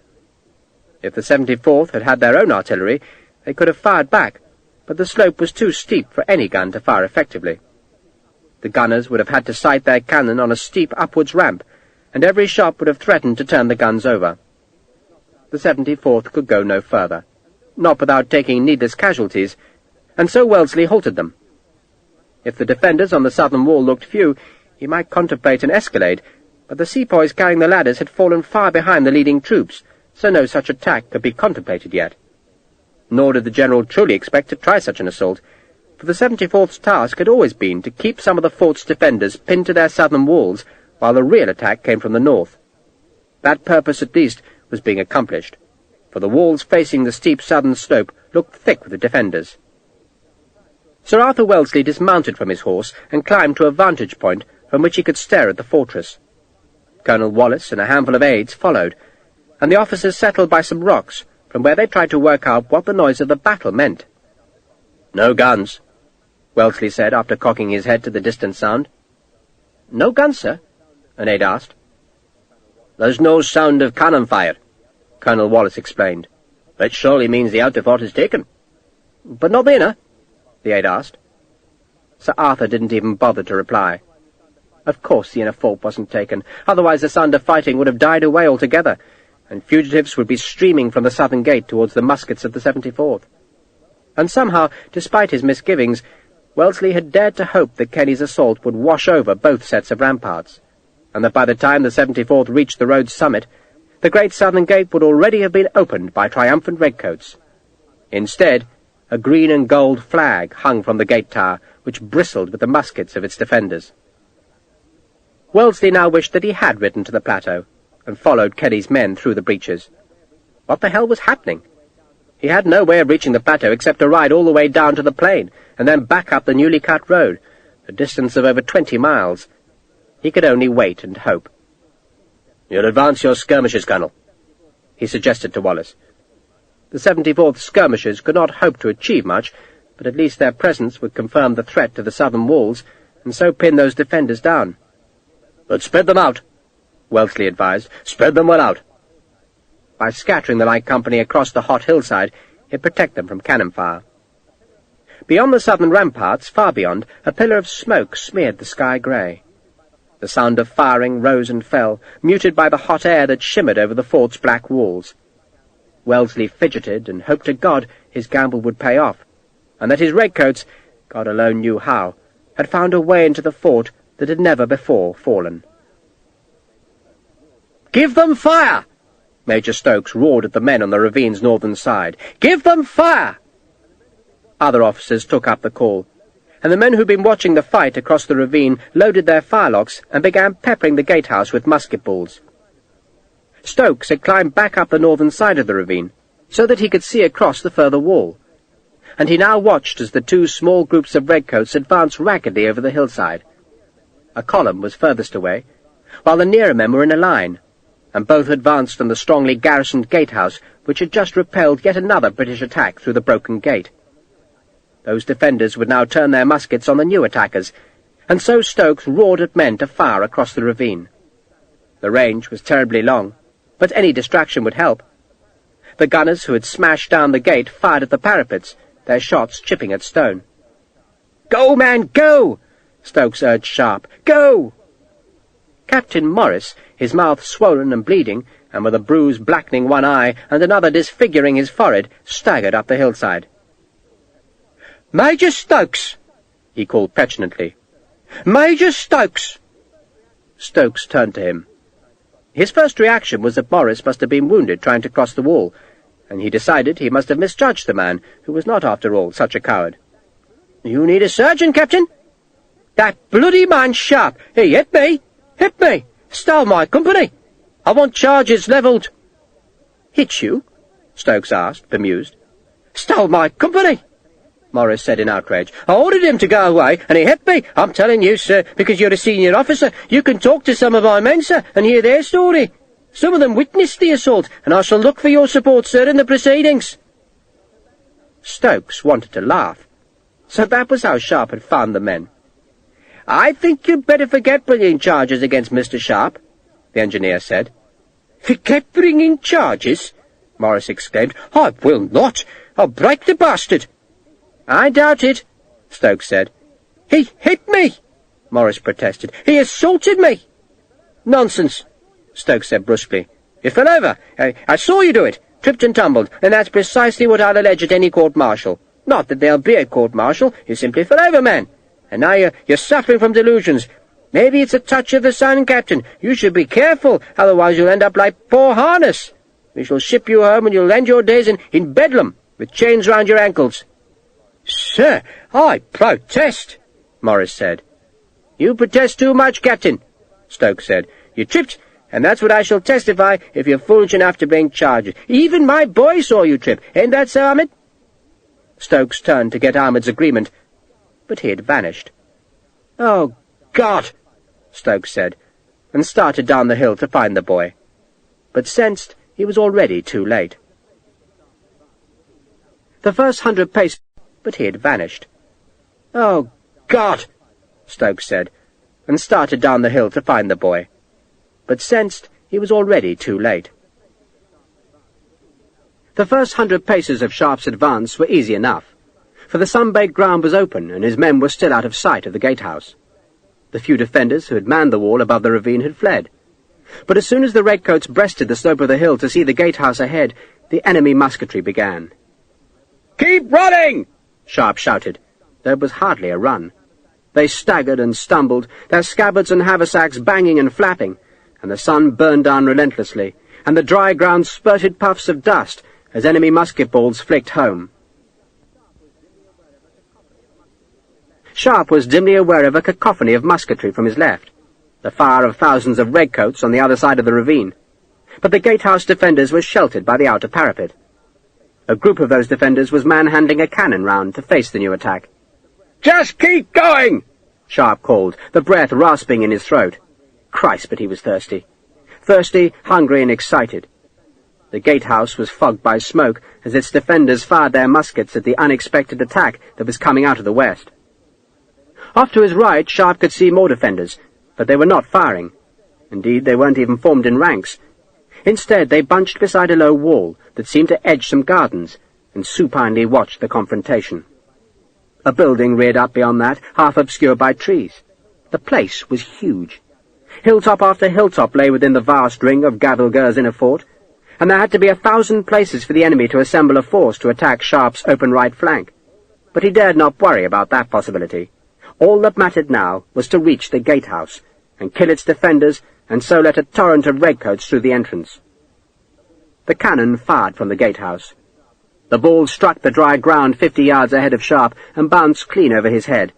If the 74th had had their own artillery, they could have fired back, but the slope was too steep for any gun to fire effectively. The gunners would have had to sight their cannon on a steep upwards ramp, and every shot would have threatened to turn the guns over. The 74th could go no further, not without taking needless casualties, and so Wellesley halted them. If the defenders on the southern wall looked few, he might contemplate an escalade, but the sepoys carrying the ladders had fallen far behind the leading troops, so no such attack could be contemplated yet. Nor did the general truly expect to try such an assault, for the 74th's task had always been to keep some of the fort's defenders pinned to their southern walls while the real attack came from the north. That purpose, at least, was being accomplished, for the walls facing the steep southern slope looked thick with the defenders. Sir Arthur Wellesley dismounted from his horse and climbed to a vantage point from which he could stare at the fortress. Colonel Wallace and a handful of aides followed, and the officers settled by some rocks, from where they tried to work out what the noise of the battle meant. "No guns," Wellesley said after cocking his head to the distant sound. "No guns, sir?" an aide asked. "There's no sound of cannon fire," Colonel Wallace explained. "That surely means the outer fort is taken." "But not the inner?" the aide asked. Sir Arthur didn't even bother to reply. Of course the inner fort wasn't taken, otherwise the sound of fighting would have died away altogether, and fugitives would be streaming from the southern gate towards the muskets of the 74th. And somehow, despite his misgivings, Wellesley had dared to hope that Kenny's assault would wash over both sets of ramparts, and that by the time the 74th reached the road's summit, the great southern gate would already have been opened by triumphant redcoats. Instead, a green and gold flag hung from the gate tower, which bristled with the muskets of its defenders. Wellesley now wished that he had ridden to the plateau, and followed Kenny's men through the breaches. What the hell was happening? He had no way of reaching the plateau except to ride all the way down to the plain, and then back up the newly cut road, a distance of over 20 miles. He could only wait and hope. "You'll advance your skirmishers, Colonel," he suggested to Wallace. The 74th skirmishers could not hope to achieve much, but at least their presence would confirm the threat to the southern walls, and so pin those defenders down. "But spread them out," Wellesley advised. "Spread them well out." By scattering the light company across the hot hillside, he'd protect them from cannon fire. Beyond the southern ramparts, far beyond, a pillar of smoke smeared the sky grey. The sound of firing rose and fell, muted by the hot air that shimmered over the fort's black walls. Wellesley fidgeted and hoped to God his gamble would pay off, and that his redcoats, God alone knew how, had found a way into the fort that had never before fallen. "Give them fire!" Major Stokes roared at the men on the ravine's northern side. "Give them fire!" Other officers took up the call, and the men who'd been watching the fight across the ravine loaded their firelocks and began peppering the gatehouse with musket balls. Stokes had climbed back up the northern side of the ravine, so that he could see across the further wall, and he now watched as the two small groups of redcoats advanced raggedly over the hillside. A column was furthest away, while the nearer men were in a line, and both advanced on the strongly garrisoned gatehouse, which had just repelled yet another British attack through the broken gate. Those defenders would now turn their muskets on the new attackers, and so Stokes roared at men to fire across the ravine. The range was terribly long, but any distraction would help. The gunners who had smashed down the gate fired at the parapets, their shots chipping at stone. "Go, man, go!" Stokes urged Sharpe. "Go!" Captain Morris, his mouth swollen and bleeding, and with a bruise blackening one eye and another disfiguring his forehead, staggered up the hillside. "Major Stokes!" he called petulantly. "Major Stokes!" Stokes turned to him. His first reaction was that Morris must have been wounded trying to cross the wall, and he decided he must have misjudged the man, who was not, after all, such a coward. "You need a surgeon, Captain?" "That bloody man Sharpe! He hit me! Hit me! Stole my company! I want charges levelled." "Hit you?" Stokes asked, bemused. "Stole my company," Morris said in outrage. "I ordered him to go away, and he hit me. I'm telling you, sir, because you're a senior officer. You can talk to some of my men, sir, and hear their story. Some of them witnessed the assault, and I shall look for your support, sir, in the proceedings." Stokes wanted to laugh. So that was how Sharpe had found the men. "I think you'd better forget bringing charges against Mr. Sharpe," the engineer said. "Forget bringing charges?" Morris exclaimed. "I will not. I'll break the bastard." "I doubt it," Stokes said. "He hit me," Morris protested. "He assaulted me." "Nonsense," Stokes said brusquely. "You fell over. I saw you do it. Tripped and tumbled, and that's precisely what I'll allege at any court-martial. Not that there'll be a court-martial. You simply fell over, man. And now you're suffering from delusions. Maybe it's a touch of the sun, Captain. You should be careful, otherwise you'll end up like poor Harness. We shall ship you home, and you'll end your days in Bedlam, with chains round your ankles." "Sir, I protest," Morris said. "You protest too much, Captain," Stokes said. "You tripped, and that's what I shall testify if you're foolish enough to bring charges. Even my boy saw you trip. Ain't that so, Ahmed?" Stokes turned to get Ahmed's agreement, but he had vanished. "Oh, God!" Stokes said, and started down the hill to find the boy, but sensed he was already too late. The first 100 paces, but he had vanished. "Oh, God!" Stokes said, and started down the hill to find the boy, but sensed he was already too late. The first 100 paces of Sharpe's advance were easy enough, for the sun-baked ground was open and his men were still out of sight of the gatehouse. The few defenders who had manned the wall above the ravine had fled, but as soon as the redcoats breasted the slope of the hill to see the gatehouse ahead, the enemy musketry began. "Keep running!" Sharpe shouted, though it was hardly a run. They staggered and stumbled, their scabbards and haversacks banging and flapping, and the sun burned down relentlessly, and the dry ground spurted puffs of dust as enemy musket balls flicked home. Sharpe was dimly aware of a cacophony of musketry from his left, the fire of thousands of redcoats on the other side of the ravine, but the gatehouse defenders were sheltered by the outer parapet. A group of those defenders was manhandling a cannon round to face the new attack. "Just keep going!" Sharpe called, the breath rasping in his throat. Christ, but he was thirsty. Thirsty, hungry, and excited. The gatehouse was fogged by smoke as its defenders fired their muskets at the unexpected attack that was coming out of the west. Off to his right, Sharpe could see more defenders, but they were not firing. Indeed, they weren't even formed in ranks. Instead, they bunched beside a low wall that seemed to edge some gardens, and supinely watched the confrontation. A building reared up beyond that, half obscured by trees. The place was huge. Hilltop after hilltop lay within the vast ring of Gavilger's inner fort, and there had to be 1,000 places for the enemy to assemble a force to attack Sharpe's open right flank. But he dared not worry about that possibility. All that mattered now was to reach the gatehouse, and kill its defenders, and so let a torrent of redcoats through the entrance. The cannon fired from the gatehouse. The ball struck the dry ground 50 yards ahead of Sharpe and bounced clean over his head.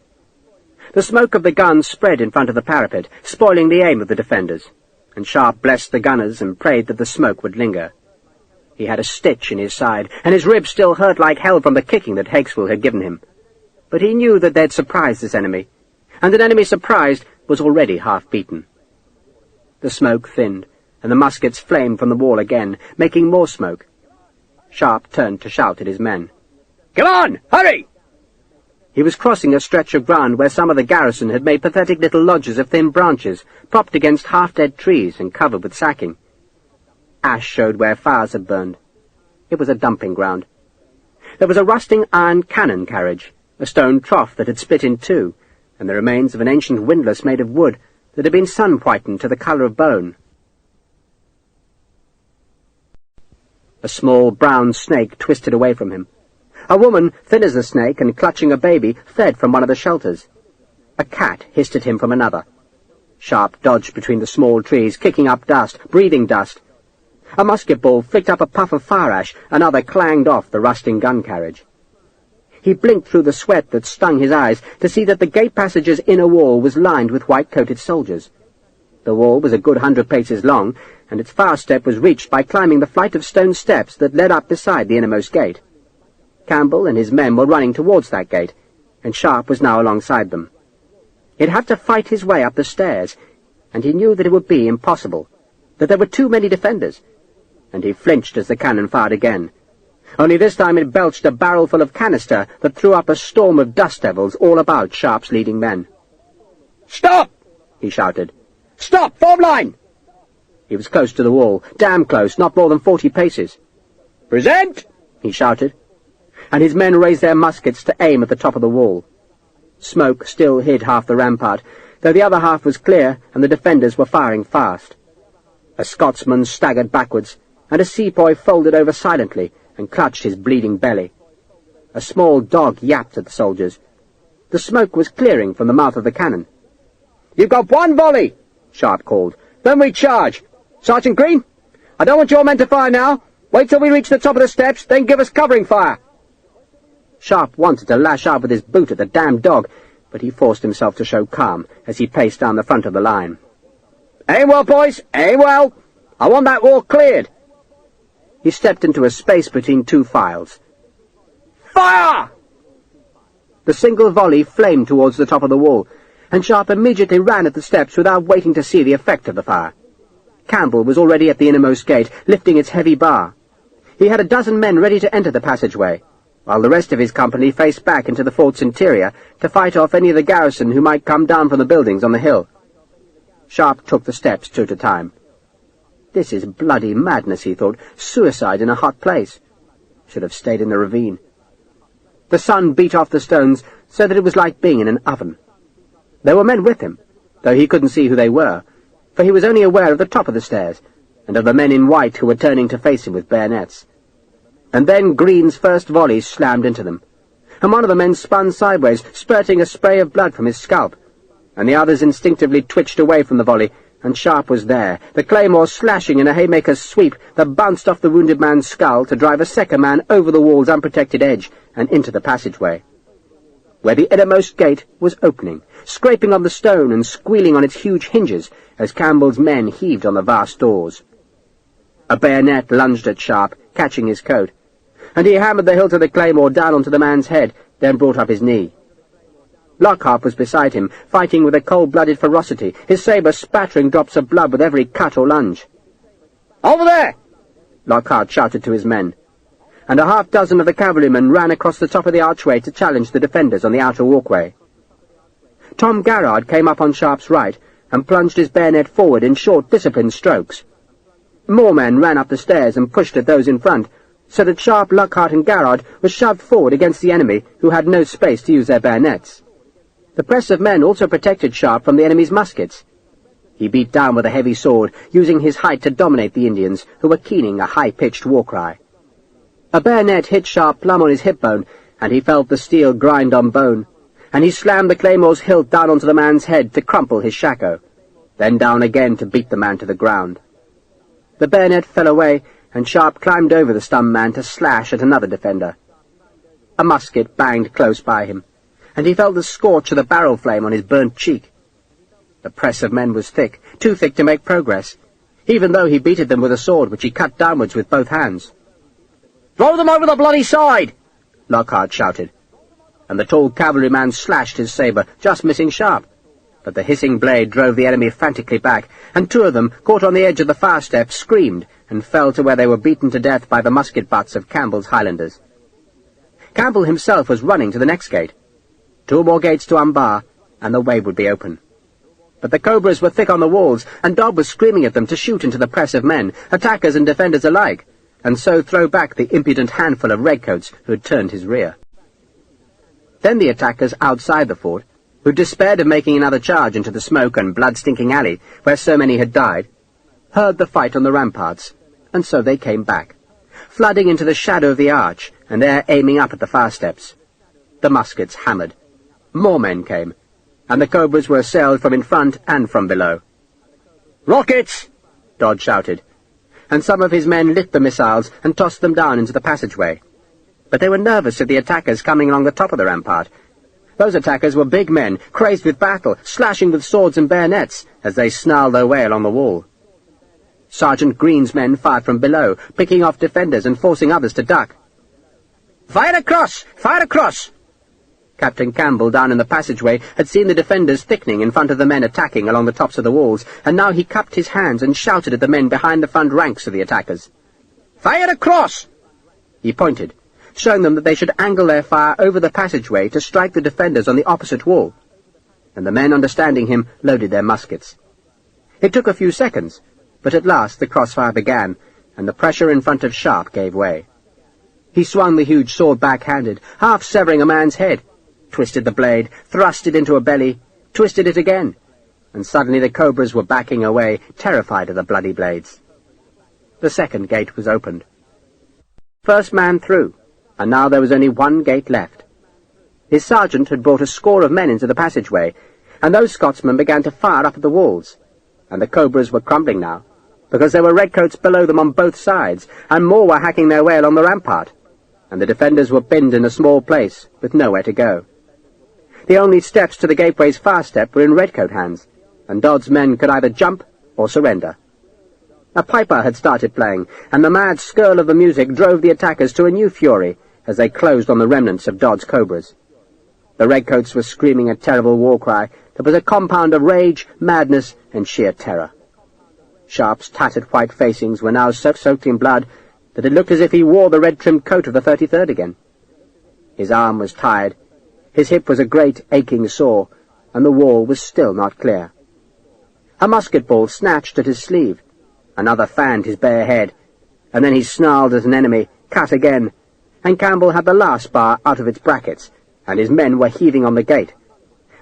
The smoke of the guns spread in front of the parapet, spoiling the aim of the defenders, and Sharpe blessed the gunners and prayed that the smoke would linger. He had a stitch in his side, and his ribs still hurt like hell from the kicking that Hakesville had given him. But he knew that they'd surprised this enemy, and an enemy surprised was already half-beaten. The smoke thinned, and the muskets flamed from the wall again, making more smoke. Sharpe turned to shout at his men. "Come on! Hurry!" He was crossing a stretch of ground where some of the garrison had made pathetic little lodges of thin branches, propped against half-dead trees and covered with sacking. Ash showed where fires had burned. It was a dumping ground. There was a rusting iron cannon carriage, a stone trough that had split in two, and the remains of an ancient windlass made of wood that had been sun-whitened to the colour of bone. A small brown snake twisted away from him. A woman, thin as a snake and clutching a baby, fled from one of the shelters. A cat hissed at him from another. Sharpe dodged between the small trees, kicking up dust, breathing dust. A musket ball flicked up a puff of fire ash, another clanged off the rusting gun carriage. He blinked through the sweat that stung his eyes to see that the gate passage's inner wall was lined with white-coated soldiers. The wall was a good 100 paces long, and its far step was reached by climbing the flight of stone steps that led up beside the innermost gate. Campbell and his men were running towards that gate, and Sharpe was now alongside them. He'd have to fight his way up the stairs, and he knew that it would be impossible, that there were too many defenders, and he flinched as the cannon fired again. Only this time it belched a barrel full of canister that threw up a storm of dust devils all about Sharpe's leading men. "Stop!" he shouted. "Stop! Form line!" He was close to the wall, damn close, not more than 40 paces. "Present!" he shouted, and his men raised their muskets to aim at the top of the wall. Smoke still hid half the rampart, though the other half was clear and the defenders were firing fast. A Scotsman staggered backwards, and a sepoy folded over silently and clutched his bleeding belly. A small dog yapped at the soldiers. The smoke was clearing from the mouth of the cannon. "You've got one volley," Sharpe called. "Then we charge. Sergeant Green, I don't want your men to fire now. Wait till we reach the top of the steps, then give us covering fire." Sharpe wanted to lash out with his boot at the damned dog, but he forced himself to show calm as he paced down the front of the line. "Aim well, boys, aim well. I want that wall cleared." He stepped into a space between two files. "Fire!" The single volley flamed towards the top of the wall, and Sharpe immediately ran at the steps without waiting to see the effect of the fire. Campbell was already at the innermost gate, lifting its heavy bar. He had a dozen men ready to enter the passageway, while the rest of his company faced back into the fort's interior to fight off any of the garrison who might come down from the buildings on the hill. Sharpe took the steps two at a time. This is bloody madness, he thought. Suicide in a hot place. Should have stayed in the ravine. The sun beat off the stones so that it was like being in an oven. There were men with him, though he couldn't see who they were, for he was only aware of the top of the stairs, and of the men in white who were turning to face him with bayonets. And then Green's first volley slammed into them, and one of the men spun sideways, spurting a spray of blood from his scalp, and the others instinctively twitched away from the volley, and Sharpe was there, the claymore slashing in a haymaker's sweep that bounced off the wounded man's skull to drive a second man over the wall's unprotected edge and into the passageway, where the innermost gate was opening, scraping on the stone and squealing on its huge hinges as Campbell's men heaved on the vast doors. A bayonet lunged at Sharpe, catching his coat, and he hammered the hilt of the claymore down onto the man's head, then brought up his knee. Lockhart was beside him, fighting with a cold-blooded ferocity, his sabre spattering drops of blood with every cut or lunge. "Over there!" Lockhart shouted to his men, and a half-dozen of the cavalrymen ran across the top of the archway to challenge the defenders on the outer walkway. Tom Garrard came up on Sharpe's right and plunged his bayonet forward in short, disciplined strokes. More men ran up the stairs and pushed at those in front, so that Sharpe, Lockhart, and Garrard were shoved forward against the enemy, who had no space to use their bayonets. The press of men also protected Sharpe from the enemy's muskets. He beat down with a heavy sword, using his height to dominate the Indians, who were keening a high-pitched war-cry. A bayonet hit Sharpe plumb on his hip bone, and he felt the steel grind on bone, and he slammed the claymore's hilt down onto the man's head to crumple his shako, then down again to beat the man to the ground. The bayonet fell away, and Sharpe climbed over the stunned man to slash at another defender. A musket banged close by him, and he felt the scorch of the barrel flame on his burnt cheek. The press of men was thick, too thick to make progress, even though he beat at them with a sword which he cut downwards with both hands. "Throw them over the bloody side!" Lockhart shouted, and the tall cavalryman slashed his sabre, just missing Sharpe. but the hissing blade drove the enemy frantically back, and 2 of them, caught on the edge of the far step, screamed and fell to where they were beaten to death by the musket butts of Campbell's Highlanders. Campbell himself was running to the next gate. 2 more gates to unbar, and the way would be open. But the cobras were thick on the walls, and Dodd was screaming at them to shoot into the press of men, attackers and defenders alike, and so throw back the impudent handful of redcoats who had turned his rear. Then the attackers outside the fort, who despaired of making another charge into the smoke and blood-stinking alley where so many had died, heard the fight on the ramparts, and so they came back, flooding into the shadow of the arch, and there aiming up at the far steps. The muskets hammered. More men came, and the cobras were assailed from in front and from below. "Rockets!" Dodd shouted, and some of his men lit the missiles and tossed them down into the passageway. But they were nervous of the attackers coming along the top of the rampart. Those attackers were big men, crazed with battle, slashing with swords and bayonets as they snarled their way along the wall. Sergeant Green's men fired from below, picking off defenders and forcing others to duck. "Fire across! Fire across!" Captain Campbell, down in the passageway, had seen the defenders thickening in front of the men attacking along the tops of the walls, and now he cupped his hands and shouted at the men behind the front ranks of the attackers. "Fire across!" He pointed, showing them that they should angle their fire over the passageway to strike the defenders on the opposite wall, and the men, understanding him, loaded their muskets. It took a few seconds, but at last the crossfire began, and the pressure in front of Sharpe gave way. He swung the huge sword back-handed, half severing a man's head, twisted the blade, thrust it into a belly, twisted it again, and suddenly the cobras were backing away, terrified of the bloody blades. The second gate was opened. First man through, and now there was only 1 gate left. His sergeant had brought a score of men into the passageway, and those Scotsmen began to fire up at the walls, and the cobras were crumbling now, because there were redcoats below them on both sides, and more were hacking their way along the rampart, and the defenders were pinned in a small place, with nowhere to go. The only steps to the gateway's far step were in redcoat hands, and Dodd's men could either jump or surrender. A piper had started playing, and the mad skirl of the music drove the attackers to a new fury as they closed on the remnants of Dodd's cobras. The redcoats were screaming a terrible war cry that was a compound of rage, madness, and sheer terror. Sharpe's tattered white facings were now so soaked in blood that it looked as if he wore the red-trimmed coat of the 33rd again. His arm was tired, his hip was a great aching sore, and the wall was still not clear. A musket ball snatched at his sleeve. Another fanned his bare head, and then he snarled at an enemy, cut again, and Campbell had the last bar out of its brackets, and his men were heaving on the gate,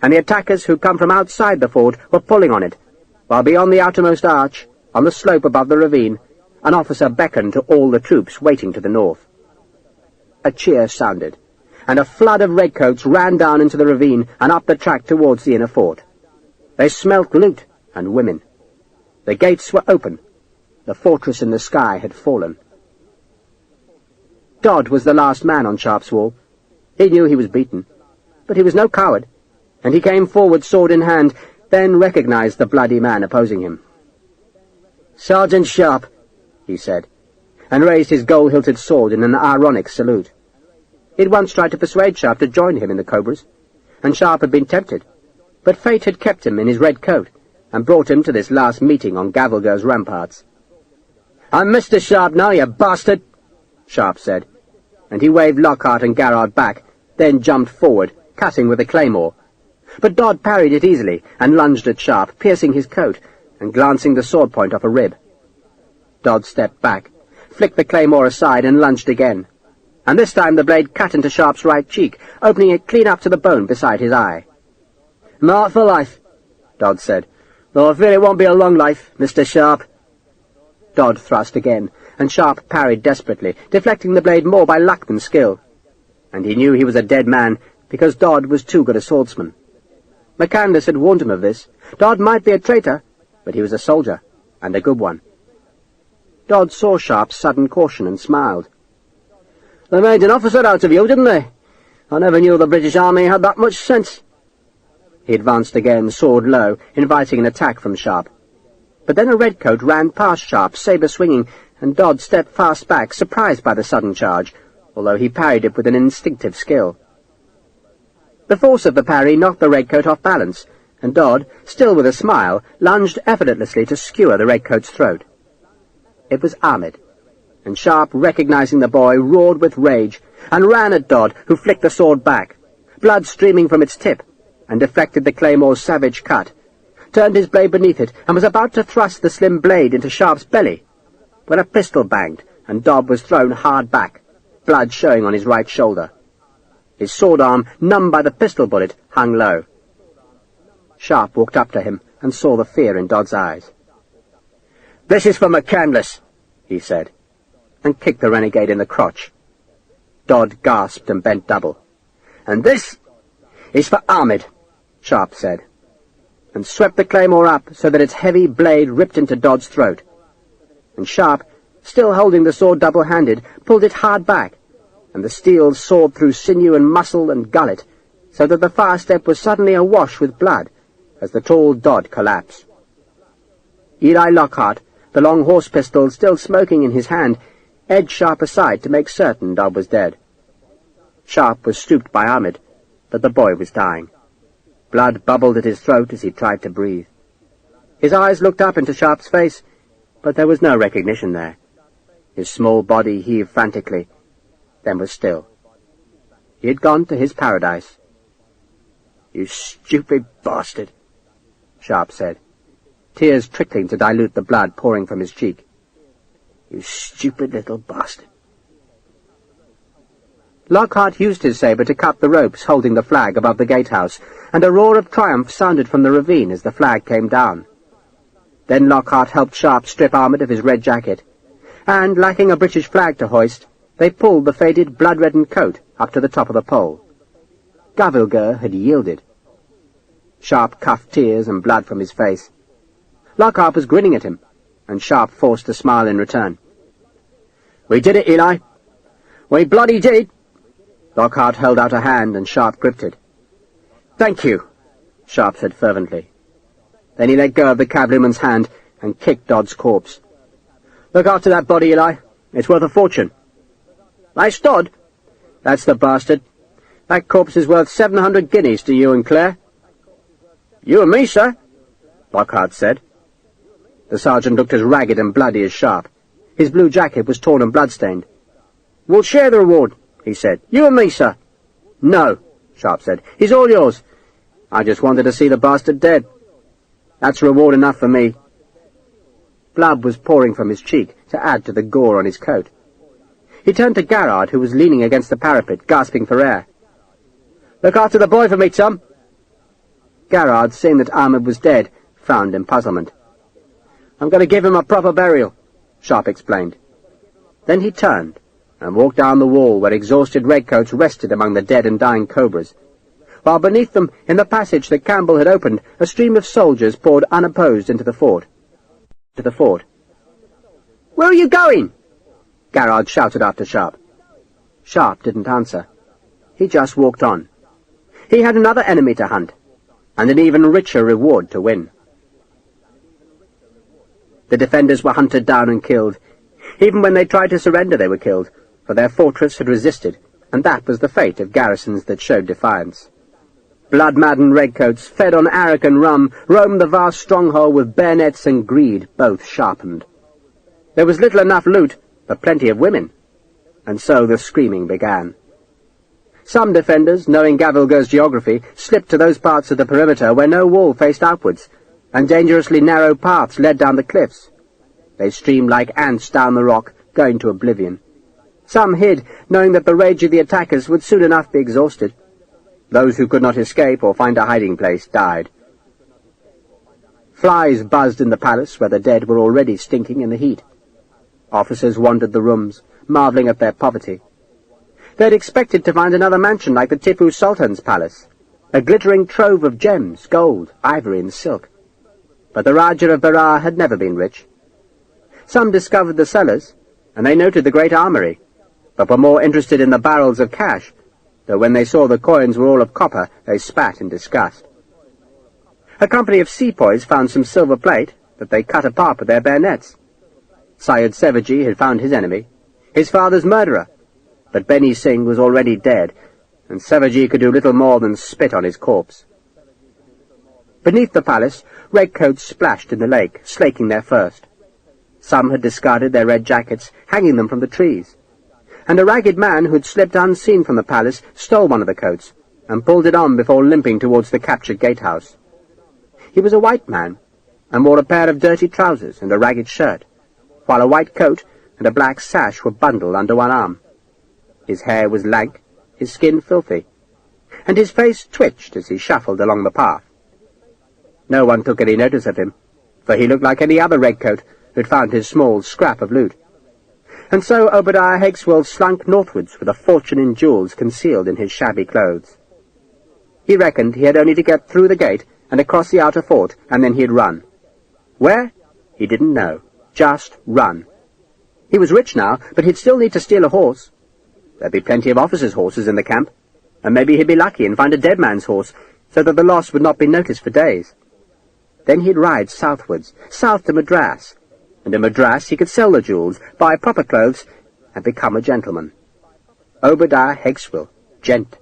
and the attackers who come from outside the fort were pulling on it, while beyond the outermost arch, on the slope above the ravine, an officer beckoned to all the troops waiting to the north. A cheer sounded, and a flood of redcoats ran down into the ravine and up the track towards the inner fort. They smelt loot and women. The gates were open. The fortress in the sky had fallen. Dodd was the last man on Sharpe's wall. He knew he was beaten, but he was no coward, and he came forward sword in hand, then recognized the bloody man opposing him. "Sergeant Sharpe," he said, and raised his gold-hilted sword in an ironic salute. He'd once tried to persuade Sharpe to join him in the cobras, and Sharpe had been tempted, but fate had kept him in his red coat and brought him to this last meeting on Gavelger's ramparts. "I'm Mr. Sharpe now, you bastard," Sharpe said, and he waved Lockhart and Garrard back, then jumped forward, cutting with a claymore. But Dodd parried it easily and lunged at Sharpe, piercing his coat and glancing the sword point off a rib. Dodd stepped back, flicked the claymore aside and lunged again, and this time the blade cut into Sharpe's right cheek, opening it clean up to the bone beside his eye. "Marked for life," Dodd said, "though I fear it won't be a long life, Mr. Sharpe." Dodd thrust again, and Sharpe parried desperately, deflecting the blade more by luck than skill. And he knew he was a dead man, because Dodd was too good a swordsman. McCandless had warned him of this. Dodd might be a traitor, but he was a soldier, and a good one. Dodd saw Sharpe's sudden caution and smiled. "They made an officer out of you, didn't they? I never knew the British Army had that much sense." He advanced again, sword low, inviting an attack from Sharpe. But then a redcoat ran past Sharpe, sabre swinging, and Dodd stepped fast back, surprised by the sudden charge, although he parried it with an instinctive skill. The force of the parry knocked the redcoat off balance, and Dodd, still with a smile, lunged effortlessly to skewer the redcoat's throat. It was Ahmed, and Sharpe, recognizing the boy, roared with rage and ran at Dodd, who flicked the sword back, blood streaming from its tip, and deflected the claymore's savage cut, turned his blade beneath it, and was about to thrust the slim blade into Sharpe's belly, when a pistol banged, and Dodd was thrown hard back, blood showing on his right shoulder. His sword arm, numbed by the pistol bullet, hung low. Sharpe walked up to him and saw the fear in Dodd's eyes. "This is for McCandless," he said, and kicked the renegade in the crotch. Dodd gasped and bent double. "And this is for Ahmed," Sharpe said, and swept the claymore up so that its heavy blade ripped into Dodd's throat. And Sharpe, still holding the sword double-handed, pulled it hard back, and the steel soared through sinew and muscle and gullet, so that the far step was suddenly awash with blood, as the tall Dodd collapsed. Eli Lockhart, the long horse pistol still smoking in his hand, edged Sharpe aside to make certain Dodd was dead. Sharpe was stooped by Ahmed, but the boy was dying. Blood bubbled at his throat as he tried to breathe. His eyes looked up into Sharpe's face, but there was no recognition there. His small body heaved frantically, then was still. He had gone to his paradise. "You stupid bastard," Sharpe said, tears trickling to dilute the blood pouring from his cheek. "You stupid little bastard." Lockhart used his sabre to cut the ropes holding the flag above the gatehouse, and a roar of triumph sounded from the ravine as the flag came down. Then Lockhart helped Sharpe strip Ahmed of his red jacket, and, lacking a British flag to hoist, they pulled the faded, blood-reddened coat up to the top of the pole. Gavilger had yielded. Sharpe cuffed tears and blood from his face. Lockhart was grinning at him, and Sharpe forced a smile in return. "We did it, Eli. We bloody did." Lockhart held out a hand, and Sharpe gripped it. "Thank you," Sharpe said fervently. Then he let go of the cavalryman's hand and kicked Dodd's corpse. "Look after that body, Eli. It's worth a fortune." "Nice Dodd?" "That's the bastard. That corpse is worth 700 guineas to you and Claire." "You and me, sir," Lockhart said. The sergeant looked as ragged and bloody as Sharpe. His blue jacket was torn and blood-stained. "We'll share the reward," he said. "You and me, sir." "No," Sharpe said. "He's all yours. I just wanted to see the bastard dead. That's reward enough for me." Blood was pouring from his cheek to add to the gore on his coat. He turned to Garrard, who was leaning against the parapet, gasping for air. "Look after the boy for me, Tom." Garrard, seeing that Ahmed was dead, frowned in puzzlement. "I'm going to give him a proper burial," Sharpe explained. Then he turned and walked down the wall where exhausted redcoats rested among the dead and dying cobras, while beneath them, in the passage that Campbell had opened, a stream of soldiers poured unopposed into the fort. "Where are you going?" Garrard shouted after Sharpe. Sharpe didn't answer. He just walked on. He had another enemy to hunt, and an even richer reward to win. The defenders were hunted down and killed. Even when they tried to surrender, they were killed, for their fortress had resisted, and that was the fate of garrisons that showed defiance. Blood-maddened redcoats, fed on arrack and rum, roamed the vast stronghold with bayonets and greed both sharpened. There was little enough loot, but plenty of women, and so the screaming began. Some defenders, knowing Gavilger's geography, slipped to those parts of the perimeter where no wall faced outwards, and dangerously narrow paths led down the cliffs. They streamed like ants down the rock, going to oblivion. Some hid, knowing that the rage of the attackers would soon enough be exhausted. Those who could not escape or find a hiding place died. Flies buzzed in the palace where the dead were already stinking in the heat. Officers wandered the rooms, marvelling at their poverty. They had expected to find another mansion like the Tipu Sultan's palace, a glittering trove of gems, gold, ivory, and silk. But the Rajah of Berar had never been rich. Some discovered the cellars, and they noted the great armory, but were more interested in the barrels of cash, though when they saw the coins were all of copper, they spat in disgust. A company of sepoys found some silver plate that they cut apart with their bayonets. Syed Sevaji had found his enemy, his father's murderer, but Beni Singh was already dead, and Sevaji could do little more than spit on his corpse. Beneath the palace, redcoats splashed in the lake, slaking their thirst. Some had discarded their red jackets, hanging them from the trees, and a ragged man who had slipped unseen from the palace stole one of the coats and pulled it on before limping towards the captured gatehouse. He was a white man, and wore a pair of dirty trousers and a ragged shirt, while a white coat and a black sash were bundled under one arm. His hair was lank, his skin filthy, and his face twitched as he shuffled along the path. No one took any notice of him, for he looked like any other redcoat who'd found his small scrap of loot. And so Obadiah Hexwell slunk northwards with a fortune in jewels concealed in his shabby clothes. He reckoned he had only to get through the gate and across the outer fort, and then he'd run. Where? He didn't know. Just run. He was rich now, but he'd still need to steal a horse. There'd be plenty of officers' horses in the camp, and maybe he'd be lucky and find a dead man's horse, so that the loss would not be noticed for days. Then he'd ride southwards, south to Madras, and in Madras he could sell the jewels, buy proper clothes, and become a gentleman. Obadiah Hexwell, gent.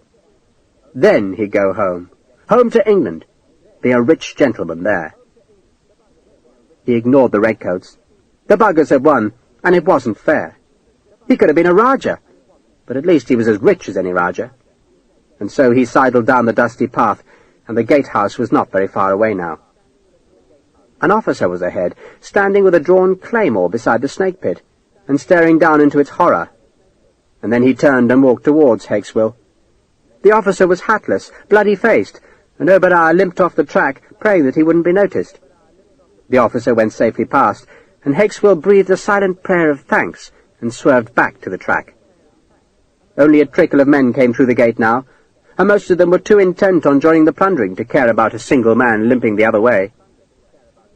Then he'd go home to England, be a rich gentleman there. He ignored the redcoats. The buggers had won, and it wasn't fair. He could have been a Rajah, but at least he was as rich as any Rajah. And so he sidled down the dusty path, and the gatehouse was not very far away now. An officer was ahead, standing with a drawn claymore beside the snake pit, and staring down into its horror. And then he turned and walked towards Hexwell. The officer was hatless, bloody-faced, and Obadiah limped off the track, praying that he wouldn't be noticed. The officer went safely past, and Hexwell breathed a silent prayer of thanks and swerved back to the track. Only a trickle of men came through the gate now, and most of them were too intent on joining the plundering to care about a single man limping the other way.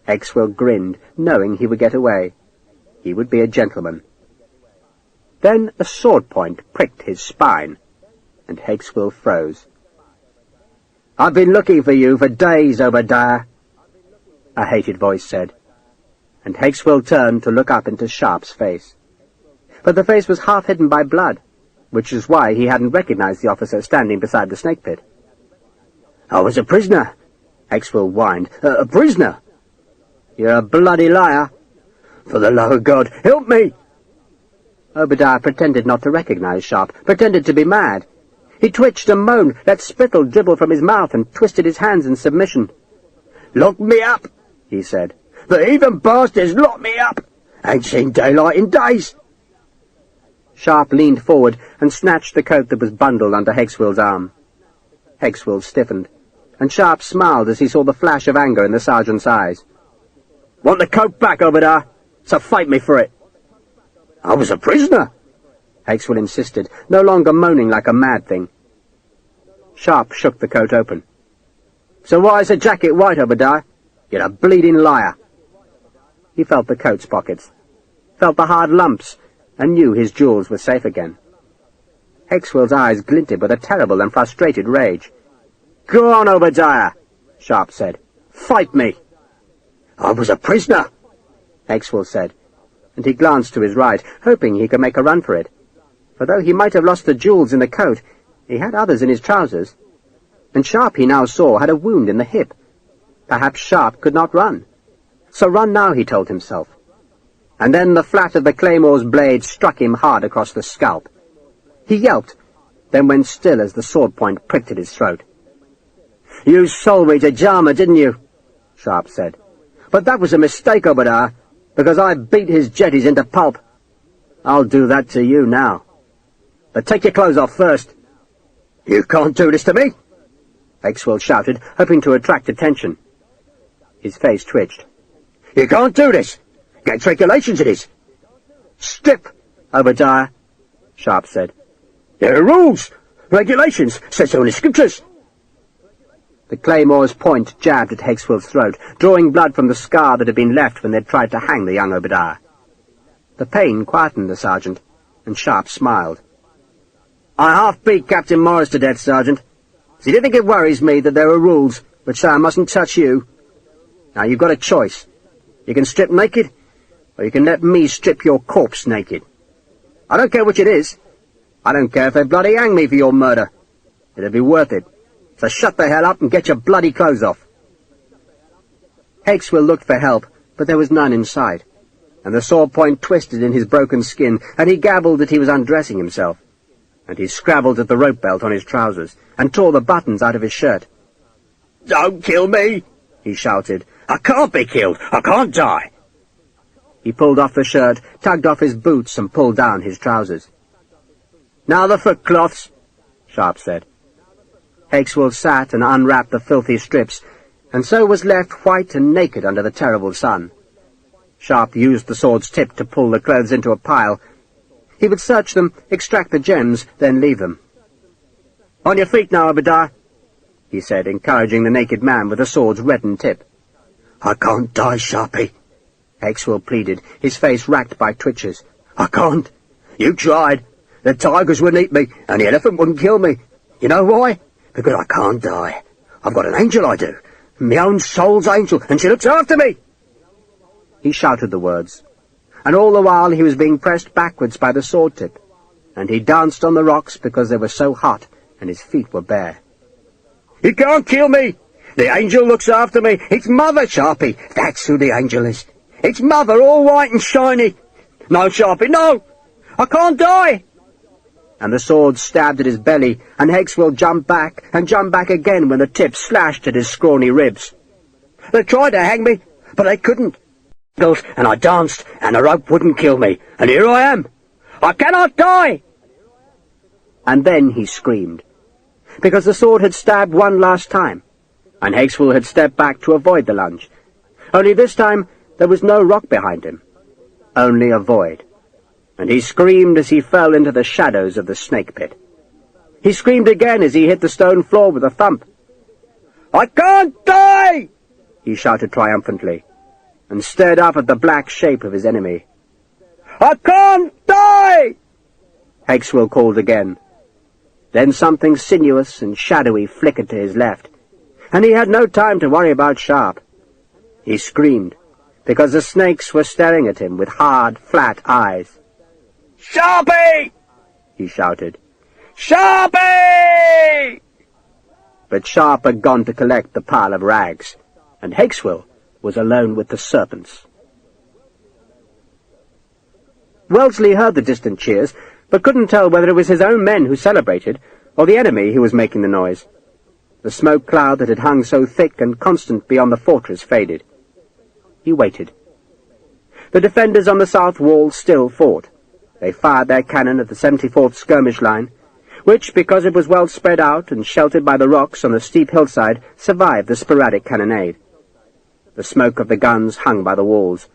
Hexwell grinned, knowing he would get away. He would be a gentleman. Then a sword point pricked his spine, and Hexwell froze. "I've been looking for you for days, Obadiah," a hated voice said, and Hexwell turned to look up into Sharpe's face. But the face was half hidden by blood, which is why he hadn't recognized the officer standing beside the snake pit. "I was a prisoner," Hexwell whined. A prisoner!" "You're a bloody liar." "For the love of God, help me!" Obadiah pretended not to recognize Sharpe, pretended to be mad. He twitched and moaned, let spittle dribble from his mouth, and twisted his hands in submission. "Lock me up," he said. "The heathen bastards, lock me up! Ain't seen daylight in days." Sharpe leaned forward and snatched the coat that was bundled under Hexwell's arm. Hexwell stiffened, and Sharpe smiled as he saw the flash of anger in the sergeant's eyes. "Want the coat back, Obadiah, so fight me for it." "I was a prisoner," Hexwell insisted, no longer moaning like a mad thing. Sharpe shook the coat open. "So why is the jacket white, Obadiah? You're a bleeding liar." He felt the coat's pockets, felt the hard lumps, and knew his jewels were safe again. Hexwell's eyes glinted with a terrible and frustrated rage. "Go on, Obadiah," Sharpe said. "Fight me." "I was a prisoner," Hexwell said, and he glanced to his right, hoping he could make a run for it. For though he might have lost the jewels in the coat, he had others in his trousers. And Sharpe, he now saw, had a wound in the hip. Perhaps Sharpe could not run. So run now, he told himself. And then the flat of the claymore's blade struck him hard across the scalp. He yelped, then went still as the sword point pricked at his throat. "You sold me to Jarmer, didn't you?" Sharpe said. "But that was a mistake, Obadiah, because I beat his jetties into pulp. I'll do that to you now. But take your clothes off first." "You can't do this to me!" Hexwell shouted, hoping to attract attention. His face twitched. "You can't do this! Against regulations it is!" "Strip, Obadiah," Sharpe said. "There are rules, regulations, says so in the scriptures." The claymore's point jabbed at Hexwell's throat, drawing blood from the scar that had been left when they'd tried to hang the young Obadiah. The pain quietened the sergeant, and Sharpe smiled. "I half beat Captain Morris to death, Sergeant. So you don't think it worries me that there are rules which say I mustn't touch you? Now you've got a choice. You can strip naked, or you can let me strip your corpse naked. I don't care which it is. I don't care if they bloody hang me for your murder. It'll be worth it. So shut the hell up and get your bloody clothes off." Hakeswill looked for help, but there was none in sight, and the sword point twisted in his broken skin, and he gabbled that he was undressing himself, and he scrabbled at the rope belt on his trousers, and tore the buttons out of his shirt. "Don't kill me!" he shouted. "I can't be killed! I can't die!" He pulled off the shirt, tugged off his boots, and pulled down his trousers. "Now the footcloths," Sharpe said. Hakeswill sat and unwrapped the filthy strips, and so was left white and naked under the terrible sun. Sharpe used the sword's tip to pull the clothes into a pile. He would search them, extract the gems, then leave them. "On your feet now, Obadiah," he said, encouraging the naked man with the sword's reddened tip. "I can't die, Sharpe," Hakeswill pleaded, his face racked by twitches. "I can't. You tried. The tigers wouldn't eat me, and the elephant wouldn't kill me. You know why? Because I can't die. I've got an angel, I do. My own soul's angel, and she looks after me." He shouted the words, and all the while he was being pressed backwards by the sword tip, and he danced on the rocks because they were so hot, and his feet were bare. "You can't kill me! The angel looks after me! It's Mother, Sharpe! That's who the angel is! It's Mother, all white and shiny! No, Sharpe, no! I can't die!" And the sword stabbed at his belly, and Hakeswill jumped back again when the tip slashed at his scrawny ribs. "They tried to hang me, but they couldn't. And I danced, and the rope wouldn't kill me, and here I am! I cannot die!" And then he screamed, because the sword had stabbed one last time, and Hakeswill had stepped back to avoid the lunge. Only this time there was no rock behind him, only a void, and he screamed as he fell into the shadows of the snake pit. He screamed again as he hit the stone floor with a thump. "I can't die!" he shouted triumphantly, and stared up at the black shape of his enemy. "I can't die!" Hakeswill called again. Then something sinuous and shadowy flickered to his left, and he had no time to worry about Sharpe. He screamed, because the snakes were staring at him with hard, flat eyes. "Sharpe!" he shouted. "Sharpe!" But Sharpe had gone to collect the pile of rags, and Hakeswill was alone with the serpents. Wellesley heard the distant cheers, but couldn't tell whether it was his own men who celebrated, or the enemy who was making the noise. The smoke cloud that had hung so thick and constant beyond the fortress faded. He waited. The defenders on the south wall still fought. They fired their cannon at the 74th skirmish line, which, because it was well spread out and sheltered by the rocks on the steep hillside, survived the sporadic cannonade. The smoke of the guns hung by the walls.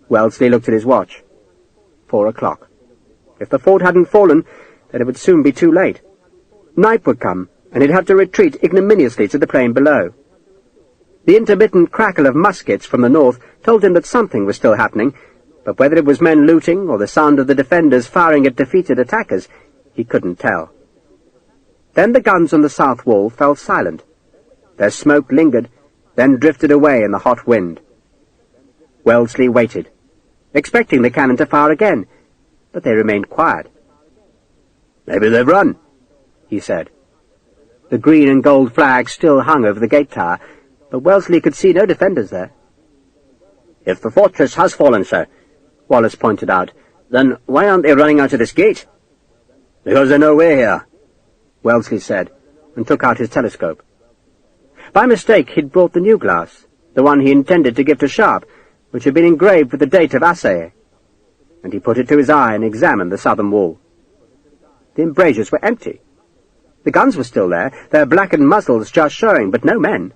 Wellesley looked at his watch. 4 o'clock. If the fort hadn't fallen, then it would soon be too late. Night would come, and he'd have to retreat ignominiously to the plain below. The intermittent crackle of muskets from the north told him that something was still happening, but whether it was men looting or the sound of the defenders firing at defeated attackers, he couldn't tell. Then the guns on the south wall fell silent. Their smoke lingered, then drifted away in the hot wind. Wellesley waited, expecting the cannon to fire again, but they remained quiet. "Maybe they've run," he said. The green and gold flag still hung over the gate tower, but Wellesley could see no defenders there. "If the fortress has fallen, sir," Wallace pointed out, "then why aren't they running out of this gate?" "Because they know we're here," Wellesley said, and took out his telescope. By mistake he'd brought the new glass, the one he intended to give to Sharpe, which had been engraved with the date of Assaye, and he put it to his eye and examined the southern wall. The embrasures were empty. The guns were still there, their blackened muzzles just showing, but no men.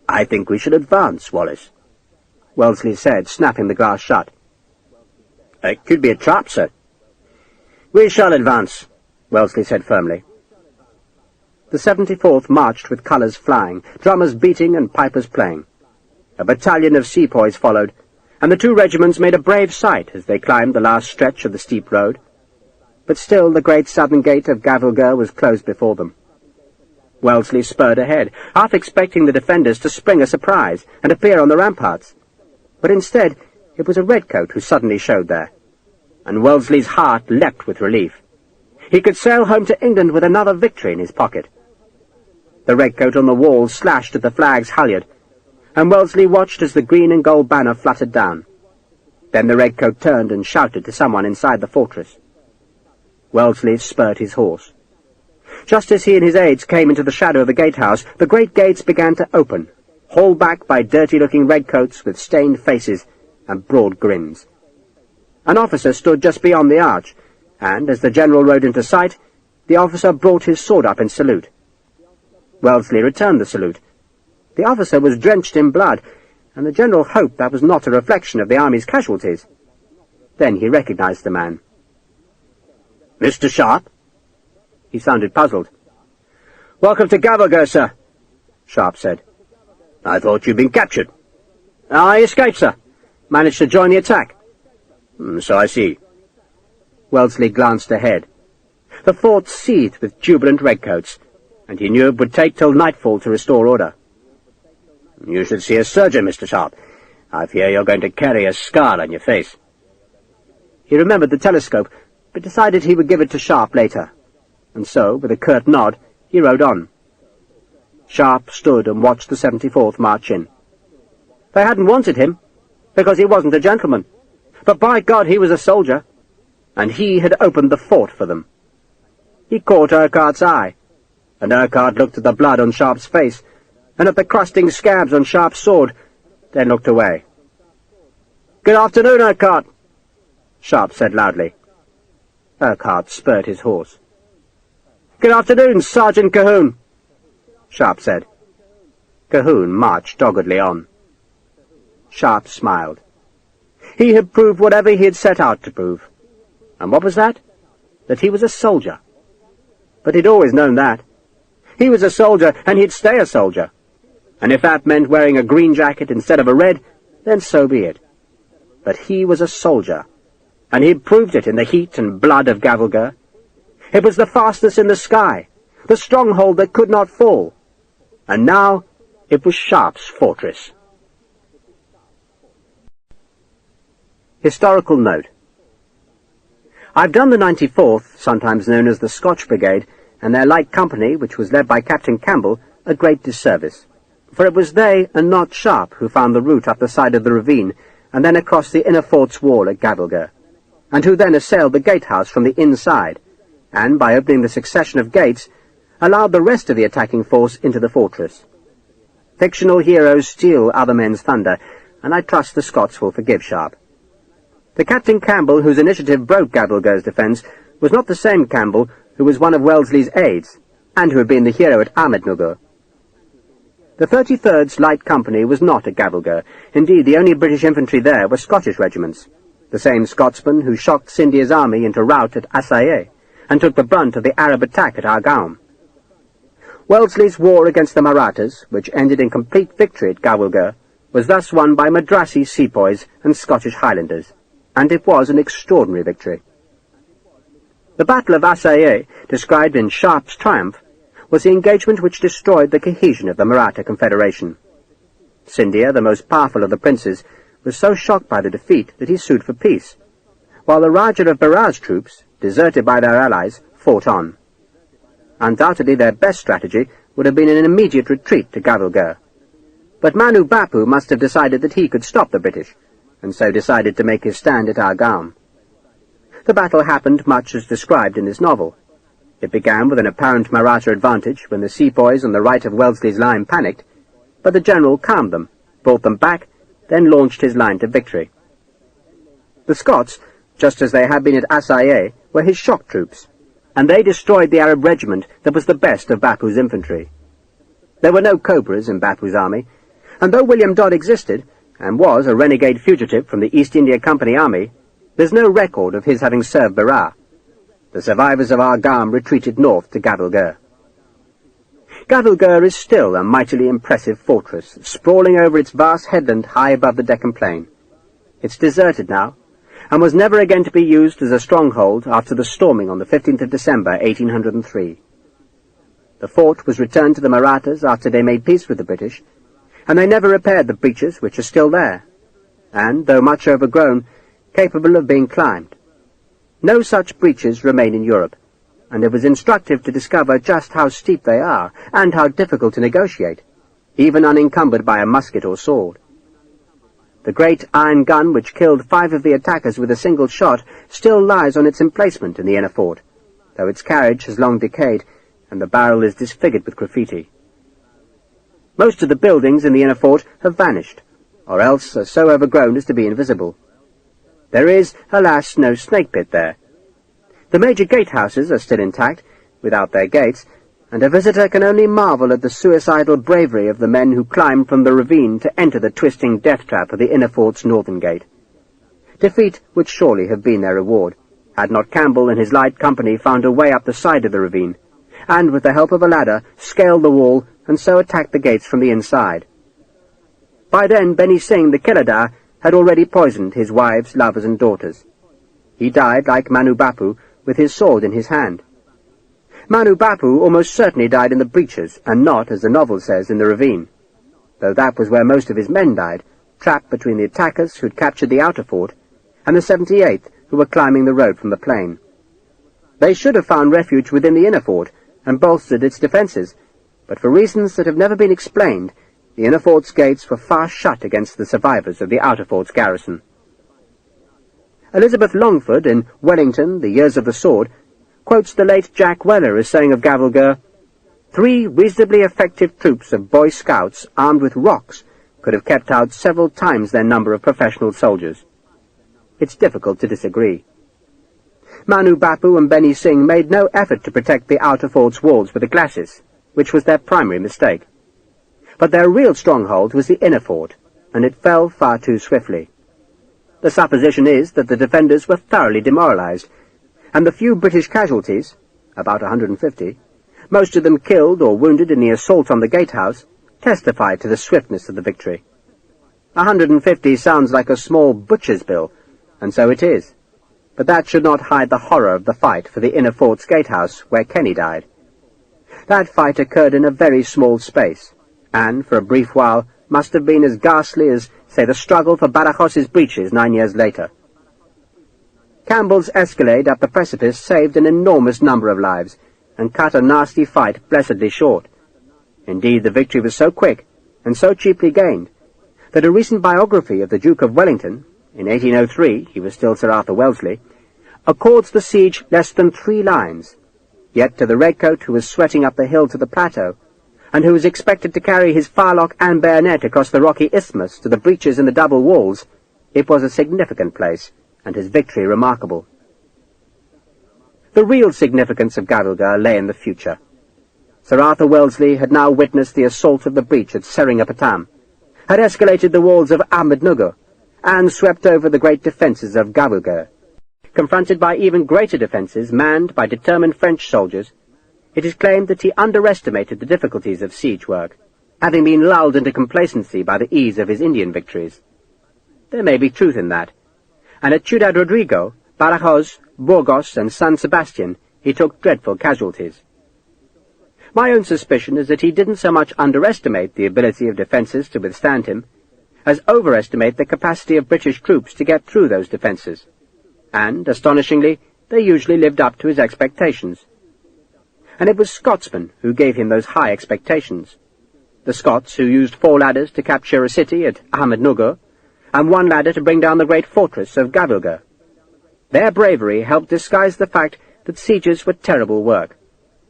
"I think we should advance, Wallace," Wellesley said, snapping the glass shut. "It could be a trap, sir." "We shall advance," Wellesley said firmly. The 74th marched with colours flying, drummers beating and pipers playing. A battalion of sepoys followed, and the two regiments made a brave sight as they climbed the last stretch of the steep road. But still the great southern gate of Gavelgher was closed before them. Wellesley spurred ahead, half expecting the defenders to spring a surprise and appear on the ramparts. But instead it was a redcoat who suddenly showed there, and Wellesley's heart leapt with relief. He could sail home to England with another victory in his pocket. The redcoat on the wall slashed at the flag's halyard, and Wellesley watched as the green and gold banner fluttered down. Then the redcoat turned and shouted to someone inside the fortress. Wellesley spurred his horse. Just as he and his aides came into the shadow of the gatehouse, the great gates began to open, hauled back by dirty-looking redcoats with stained faces and broad grins. An officer stood just beyond the arch, and as the general rode into sight, the officer brought his sword up in salute. Wellesley returned the salute. The officer was drenched in blood, and the general hoped that was not a reflection of the army's casualties. Then he recognized the man. "Mr. Sharpe?" He sounded puzzled. "Welcome to Gavelgher, sir," Sharpe said. "I thought you'd been captured." "I escaped, sir. Managed to join the attack." "So I see." Wellesley glanced ahead. The fort seethed with jubilant redcoats, and he knew it would take till nightfall to restore order. "You should see a surgeon, Mr. Sharpe. I fear you're going to carry a scar on your face." He remembered the telescope, but decided he would give it to Sharpe later, and so, with a curt nod, he rode on. Sharpe stood and watched the 74th march in. They hadn't wanted him, because he wasn't a gentleman, but by God he was a soldier, and he had opened the fort for them. He caught Urquhart's eye, and Urquhart looked at the blood on Sharpe's face, and at the crusting scabs on Sharpe's sword, then looked away. "Good afternoon, Urquhart," Sharpe said loudly. Urquhart spurred his horse. "Good afternoon, Sergeant Cahoon," Sharpe said. Cahoon marched doggedly on. Sharpe smiled. He had proved whatever he had set out to prove. And what was that? That he was a soldier. But he'd always known that. He was a soldier, and he'd stay a soldier. And if that meant wearing a green jacket instead of a red, then so be it. But he was a soldier, and he'd proved it in the heat and blood of Gavelgher. It was the fastness in the sky, the stronghold that could not fall. And now it was Sharpe's fortress. Historical note. I've done the 94th, sometimes known as the Scotch Brigade, and their light company, which was led by Captain Campbell, a great disservice. For it was they, and not Sharpe, who found the route up the side of the ravine, and then across the inner fort's wall at Gavelgher, and who then assailed the gatehouse from the inside, and, by opening the succession of gates, allowed the rest of the attacking force into the fortress. Fictional heroes steal other men's thunder, and I trust the Scots will forgive Sharpe. The Captain Campbell whose initiative broke Gavelgher's defence was not the same Campbell who was one of Wellesley's aides, and who had been the hero at Ahmednuggur. The 33rd's Light Company was not at Gavelgher. Indeed, the only British infantry there were Scottish regiments, the same Scotsmen who shocked Scindia's army into rout at Assaye, and took the brunt of the Arab attack at Argaum. Wellesley's war against the Marathas, which ended in complete victory at Gavelgher, was thus won by Madrasi sepoys and Scottish Highlanders, and it was an extraordinary victory. The Battle of Assaye, described in Sharpe's Triumph, was the engagement which destroyed the cohesion of the Maratha Confederation. Scindia, the most powerful of the princes, was so shocked by the defeat that he sued for peace, while the Rajah of Berat's troops, deserted by their allies, fought on. Undoubtedly their best strategy would have been an immediate retreat to Gavelgher. But Manu Bapu must have decided that he could stop the British, and so decided to make his stand at Argaum. The battle happened much as described in this novel. It began with an apparent Maratha advantage when the sepoys on the right of Wellesley's line panicked, but the general calmed them, brought them back, then launched his line to victory. The Scots, just as they had been at Assaye, were his shock troops, and they destroyed the Arab regiment that was the best of Bapu's infantry. There were no Cobras in Bapu's army, and though William Dodd existed, and was a renegade fugitive from the East India Company army, there's no record of his having served Berat. The survivors of Argaum retreated north to Gavelgher. Gavelgher is still a mightily impressive fortress, sprawling over its vast headland high above the Deccan plain. It's deserted now, and was never again to be used as a stronghold after the storming on the 15th of December, 1803. The fort was returned to the Marathas after they made peace with the British, and they never repaired the breaches which are still there, and, though much overgrown, capable of being climbed. No such breaches remain in Europe, and it was instructive to discover just how steep they are, and how difficult to negotiate. even unencumbered by a musket or sword. The great iron gun which killed 5 of the attackers with a single shot still lies on its emplacement in the inner fort, though its carriage has long decayed and the barrel is disfigured with graffiti. Most of the buildings in the inner fort have vanished, or else are so overgrown as to be invisible. There is, alas, no snake pit there. The major gatehouses are still intact, without their gates, and a visitor can only marvel at the suicidal bravery of the men who climbed from the ravine to enter the twisting death-trap of the inner fort's northern gate. Defeat would surely have been their reward, had not Campbell and his light company found a way up the side of the ravine, and with the help of a ladder scaled the wall and so attacked the gates from the inside. By then Beni Singh the Keladar had already poisoned his wives, lovers and daughters. He died, like Manu Bapu, with his sword in his hand. Manu Bapu almost certainly died in the breaches, and not, as the novel says, in the ravine, though that was where most of his men died, trapped between the attackers who had captured the outer fort and the 78th who were climbing the road from the plain. They should have found refuge within the inner fort and bolstered its defences, but for reasons that have never been explained, the inner fort's gates were fast shut against the survivors of the outer fort's garrison. Elizabeth Longford, in Wellington, The Years of the Sword, quotes the late Jack Weller as saying of Gavilgar, "3 reasonably effective troops of Boy Scouts armed with rocks could have kept out several times their number of professional soldiers." It's difficult to disagree. Manu Bapu and Beni Singh made no effort to protect the outer fort's walls with a glacis, which was their primary mistake. But their real stronghold was the inner fort, and it fell far too swiftly. The supposition is that the defenders were thoroughly demoralized, and the few British casualties, about 150, most of them killed or wounded in the assault on the gatehouse, testified to the swiftness of the victory. 150 sounds like a small butcher's bill, and so it is, but that should not hide the horror of the fight for the inner fort's gatehouse where Kenny died. That fight occurred in a very small space, and, for a brief while, must have been as ghastly as, say, the struggle for Badajoz' breaches 9 years later. Campbell's escalade up the precipice saved an enormous number of lives, and cut a nasty fight blessedly short. Indeed, the victory was so quick, and so cheaply gained, that a recent biography of the Duke of Wellington, in 1803, he was still Sir Arthur Wellesley, accords the siege less than 3 lines, yet to the redcoat who was sweating up the hill to the plateau, and who was expected to carry his firelock and bayonet across the rocky isthmus to the breaches in the double walls, it was a significant place, and his victory remarkable. The real significance of Gavilgar lay in the future. Sir Arthur Wellesley had now witnessed the assault of the breach at Seringapatam, had escalated the walls of Ahmednugger, and swept over the great defences of Gavilgar. Confronted by even greater defences manned by determined French soldiers, it is claimed that he underestimated the difficulties of siege work, having been lulled into complacency by the ease of his Indian victories. There may be truth in that, and at Ciudad Rodrigo, Badajoz, Burgos, and San Sebastian he took dreadful casualties. My own suspicion is that he didn't so much underestimate the ability of defences to withstand him, as overestimate the capacity of British troops to get through those defences, and, astonishingly, they usually lived up to his expectations. And it was Scotsmen who gave him those high expectations. The Scots who used 4 ladders to capture a city at Ahmednugger, and 1 ladder to bring down the great fortress of Gavilgar. Their bravery helped disguise the fact that sieges were terrible work,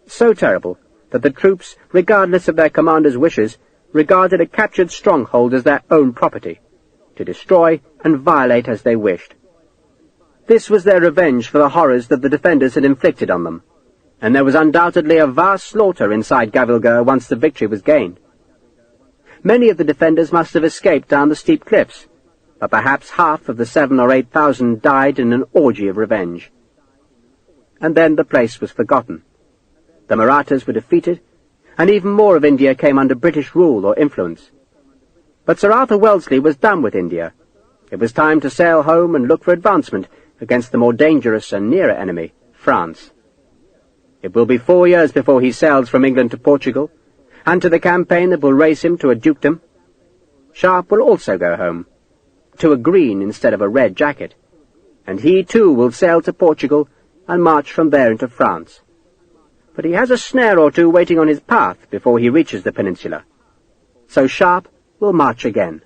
so terrible that the troops, regardless of their commander's wishes, regarded a captured stronghold as their own property, to destroy and violate as they wished. This was their revenge for the horrors that the defenders had inflicted on them, and there was undoubtedly a vast slaughter inside Gavilgar once the victory was gained. Many of the defenders must have escaped down the steep cliffs, but perhaps half of the 7,000 or 8,000 died in an orgy of revenge. And then the place was forgotten. The Marathas were defeated, and even more of India came under British rule or influence. But Sir Arthur Wellesley was done with India. It was time to sail home and look for advancement against the more dangerous and nearer enemy, France. It will be 4 years before he sails from England to Portugal, and to the campaign that will raise him to a dukedom. Sharpe will also go home, to a green instead of a red jacket, and he too will sail to Portugal and march from there into France. But he has a snare or two waiting on his path before he reaches the peninsula. so Sharpe will march again.